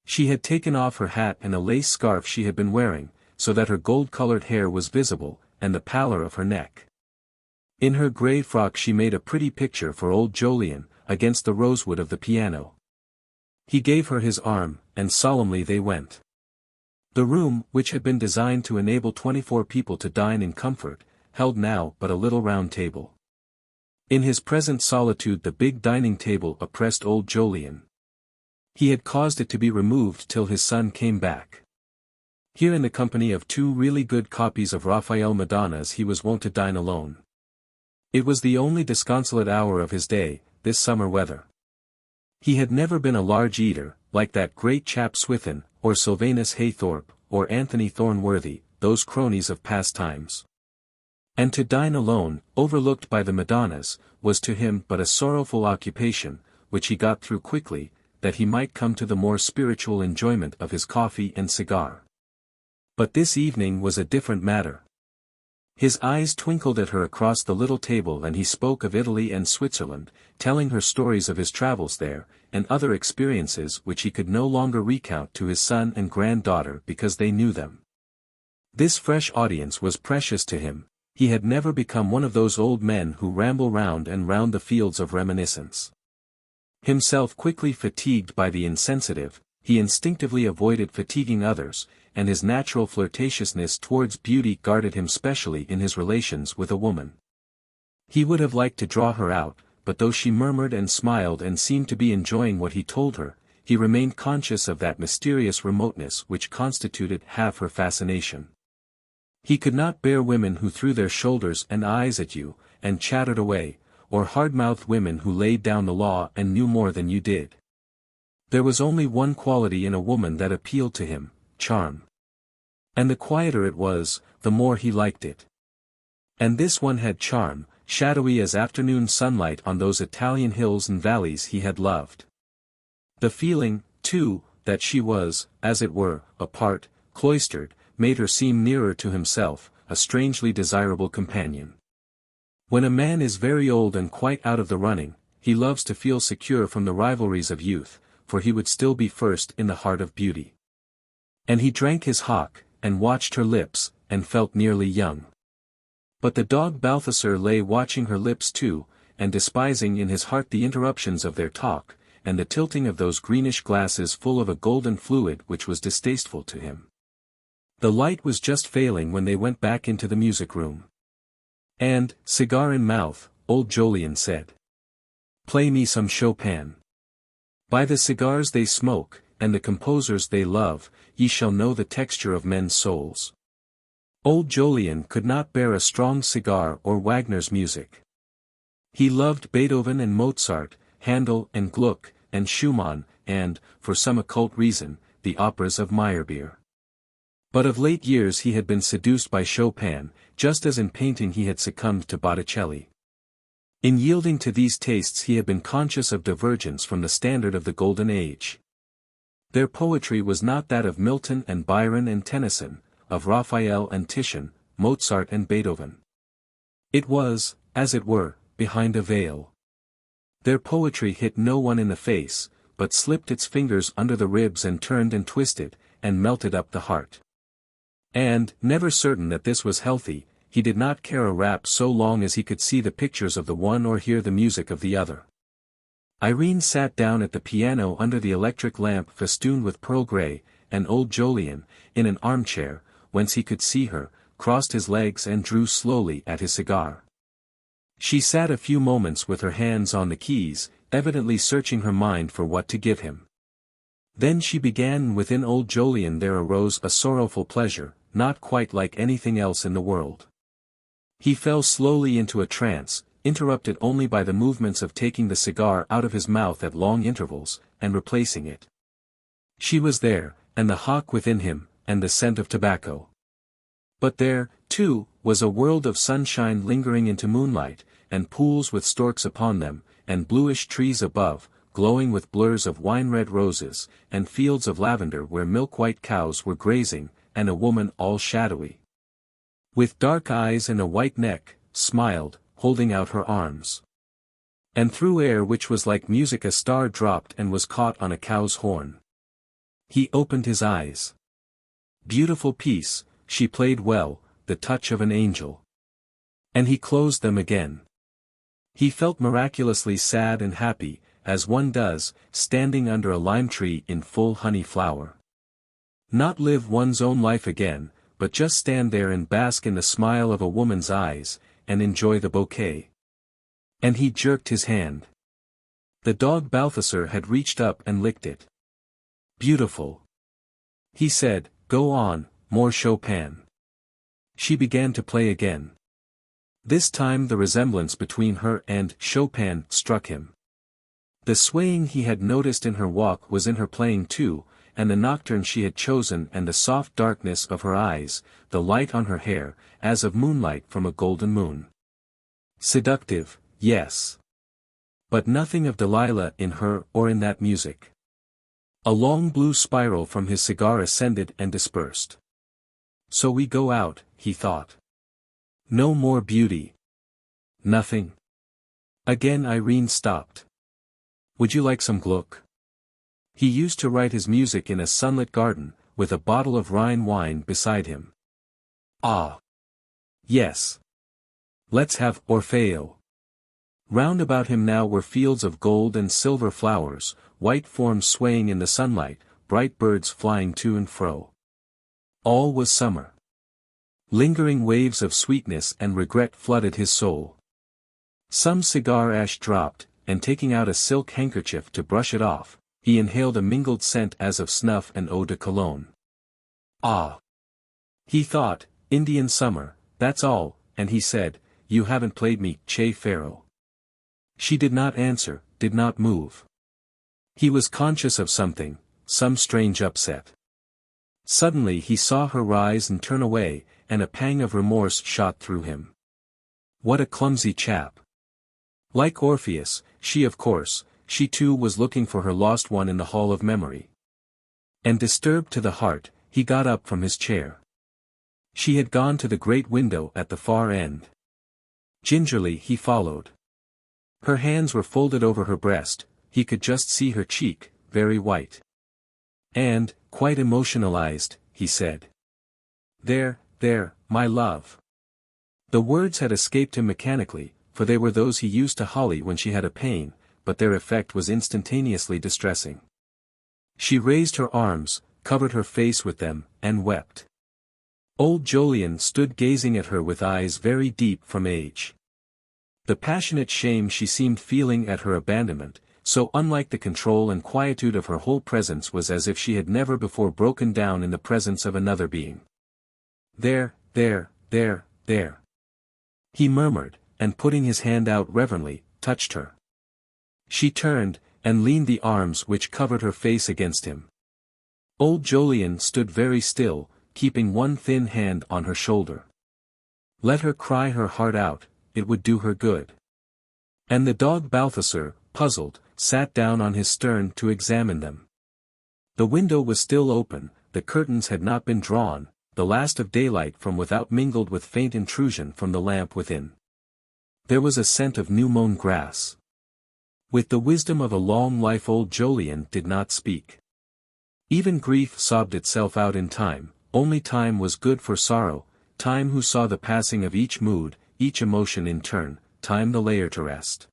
She had taken off her hat and a lace scarf she had been wearing, so that her gold-colored hair was visible, and the pallor of her neck. In her grey frock she made a pretty picture for old Jolyon, against the rosewood of the piano. He gave her his arm, and solemnly they went. The room, which had been designed to enable 24 people to dine in comfort, held now but a little round table. In his present solitude the big dining table oppressed old Jolyon. He had caused it to be removed till his son came back. Here in the company of 2 really good copies of Raphael Madonnas he was wont to dine alone. It was the only disconsolate hour of his day, this summer weather. He had never been a large eater, like that great chap Swithin, or Sylvanus Haythorpe, or Anthony Thornworthy, those cronies of past times. And to dine alone, overlooked by the Madonnas, was to him but a sorrowful occupation, which he got through quickly, that he might come to the more spiritual enjoyment of his coffee and cigar. But this evening was a different matter. His eyes twinkled at her across the little table and he spoke of Italy and Switzerland, telling her stories of his travels there, and other experiences which he could no longer recount to his son and granddaughter because they knew them. This fresh audience was precious to him. He had never become one of those old men who ramble round and round the fields of reminiscence. Himself quickly fatigued by the insensitive, he instinctively avoided fatiguing others, and his natural flirtatiousness towards beauty guarded him specially in his relations with a woman. He would have liked to draw her out, but though she murmured and smiled and seemed to be enjoying what he told her, he remained conscious of that mysterious remoteness which constituted half her fascination. He could not bear women who threw their shoulders and eyes at you, and chattered away, or hard-mouthed women who laid down the law and knew more than you did. There was only one quality in a woman that appealed to him, charm. And the quieter it was, the more he liked it. And this one had charm, shadowy as afternoon sunlight on those Italian hills and valleys he had loved. The feeling, too, that she was, as it were, apart, cloistered, made her seem nearer to himself, a strangely desirable companion. When a man is very old and quite out of the running, he loves to feel secure from the rivalries of youth, for he would still be first in the heart of beauty. And he drank his hock, and watched her lips, and felt nearly young. But the dog Balthasar lay watching her lips too, and despising in his heart the interruptions of their talk, and the tilting of those greenish glasses full of a golden fluid which was distasteful to him. The light was just failing when they went back into the music room. And, cigar in mouth, old Jolyon said, "Play me some Chopin. By the cigars they smoke, and the composers they love, ye shall know the texture of men's souls." Old Jolyon could not bear a strong cigar or Wagner's music. He loved Beethoven and Mozart, Handel and Gluck, and Schumann, and, for some occult reason, the operas of Meyerbeer. But of late years he had been seduced by Chopin, just as in painting he had succumbed to Botticelli. In yielding to these tastes he had been conscious of divergence from the standard of the Golden Age. Their poetry was not that of Milton and Byron and Tennyson, of Raphael and Titian, Mozart and Beethoven. It was, as it were, behind a veil. Their poetry hit no one in the face, but slipped its fingers under the ribs and turned and twisted, and melted up the heart. And, never certain that this was healthy, he did not care a rap so long as he could see the pictures of the one or hear the music of the other. Irene sat down at the piano under the electric lamp festooned with pearl grey, and old Jolyon, in an armchair, whence he could see her, crossed his legs and drew slowly at his cigar. She sat a few moments with her hands on the keys, evidently searching her mind for what to give him. Then she began, and within old Jolyon there arose a sorrowful pleasure, not quite like anything else in the world. He fell slowly into a trance, interrupted only by the movements of taking the cigar out of his mouth at long intervals, and replacing it. She was there, and the hawk within him, and the scent of tobacco. But there, too, was a world of sunshine lingering into moonlight, and pools with storks upon them, and bluish trees above, glowing with blurs of wine-red roses, and fields of lavender where milk-white cows were grazing, and a woman all shadowy, with dark eyes and a white neck, smiled, holding out her arms. And through air which was like music a star dropped and was caught on a cow's horn. He opened his eyes. Beautiful piece, she played well, the touch of an angel. And he closed them again. He felt miraculously sad and happy, as one does, standing under a lime tree in full honey flower. Not live one's own life again, but just stand there and bask in the smile of a woman's eyes, and enjoy the bouquet. And he jerked his hand. The dog Balthasar had reached up and licked it. Beautiful. He said, "Go on, more Chopin." She began to play again. This time the resemblance between her and Chopin struck him. The swaying he had noticed in her walk was in her playing too, and the nocturne she had chosen and the soft darkness of her eyes, the light on her hair, as of moonlight from a golden moon. Seductive, yes. But nothing of Delilah in her or in that music. A long blue spiral from his cigar ascended and dispersed. So we go out, he thought. No more beauty. Nothing. Again Irene stopped. Would you like some Gluck? He used to write his music in a sunlit garden, with a bottle of Rhine wine beside him. Ah. Yes. Let's have Orfeo. Round about him now were fields of gold and silver flowers, white forms swaying in the sunlight, bright birds flying to and fro. All was summer. Lingering waves of sweetness and regret flooded his soul. Some cigar ash dropped, and taking out a silk handkerchief to brush it off, he inhaled a mingled scent as of snuff and eau de cologne. Ah! He thought, Indian summer, that's all, and he said, "You haven't played me Che Faro." She did not answer, did not move. He was conscious of something, some strange upset. Suddenly he saw her rise and turn away, and a pang of remorse shot through him. What a clumsy chap. Like Orpheus, she too was looking for her lost one in the hall of memory. And disturbed to the heart, he got up from his chair. She had gone to the great window at the far end. Gingerly he followed. Her hands were folded over her breast, he could just see her cheek, very white. And, quite emotionalized, he said, "There, my love." The words had escaped him mechanically, for they were those he used to Holly when she had a pain, but their effect was instantaneously distressing. She raised her arms, covered her face with them, and wept. Old Jolyon stood gazing at her with eyes very deep from age. The passionate shame she seemed feeling at her abandonment, so unlike the control and quietude of her whole presence, was as if she had never before broken down in the presence of another being. There, he murmured, and putting his hand out reverently, touched her. She turned, and leaned the arms which covered her face against him. Old Jolyon stood very still, keeping one thin hand on her shoulder. Let her cry her heart out, it would do her good. And the dog Balthasar, puzzled, sat down on his stern to examine them. The window was still open, the curtains had not been drawn, the last of daylight from without mingled with faint intrusion from the lamp within. There was a scent of new-mown grass. With the wisdom of a long life old Jolyon did not speak. Even grief sobbed itself out in time, only time was good for sorrow, time who saw the passing of each mood, each emotion in turn, time the layer to rest.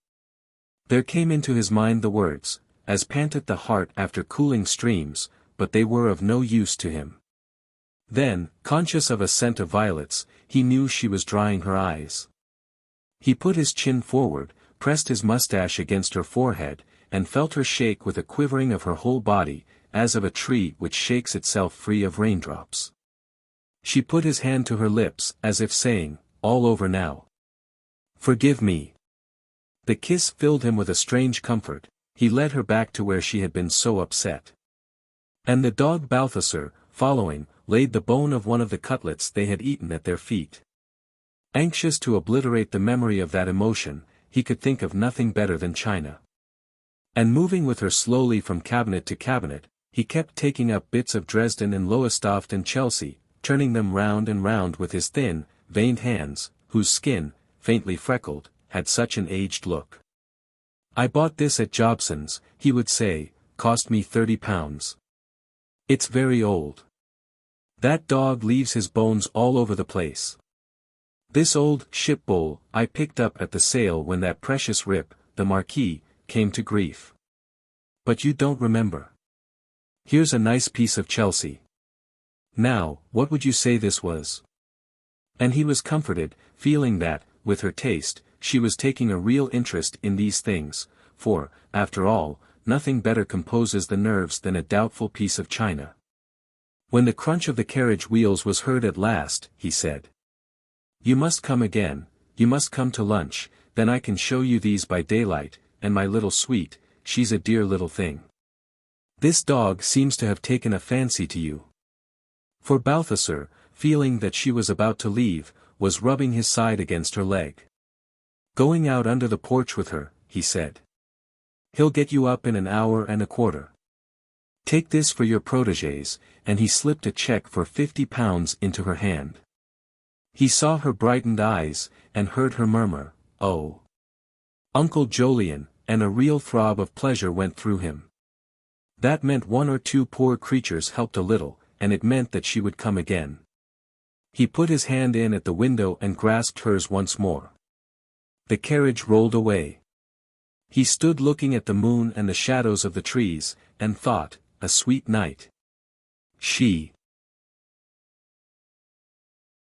There came into his mind the words, as panteth the heart after cooling streams, but they were of no use to him. Then, conscious of a scent of violets, he knew she was drying her eyes. He put his chin forward, pressed his mustache against her forehead, and felt her shake with a quivering of her whole body, as of a tree which shakes itself free of raindrops. She put his hand to her lips, as if saying, "All over now. Forgive me." The kiss filled him with a strange comfort, he led her back to where she had been so upset. And the dog Balthasar, following, laid the bone of one of the cutlets they had eaten at their feet. Anxious to obliterate the memory of that emotion, he could think of nothing better than China. And moving with her slowly from cabinet to cabinet, he kept taking up bits of Dresden and Lowestoft and Chelsea, turning them round and round with his thin, veined hands, whose skin, faintly freckled, had such an aged look. "I bought this at Jobson's," he would say, "cost me £30. It's very old. That dog leaves his bones all over the place. This old ship bowl I picked up at the sale when that precious rip, the Marquis, came to grief. But you don't remember. Here's a nice piece of Chelsea. Now, what would you say this was?" And he was comforted, feeling that, with her taste, she was taking a real interest in these things, for, after all, nothing better composes the nerves than a doubtful piece of china. When the crunch of the carriage wheels was heard at last, he said, "You must come again, you must come to lunch, then I can show you these by daylight, and my little sweet, she's a dear little thing. This dog seems to have taken a fancy to you." For Balthasar, feeling that she was about to leave, was rubbing his side against her leg. "Going out under the porch with her," he said. "He'll get you up in an hour and a quarter. Take this for your protégés," and he slipped a check for £50 into her hand. He saw her brightened eyes, and heard her murmur, "Oh, Uncle Jolyon," and a real throb of pleasure went through him. That meant one or two poor creatures helped a little, and it meant that she would come again. He put his hand in at the window and grasped hers once more. The carriage rolled away. He stood looking at the moon and the shadows of the trees, and thought, a sweet night. She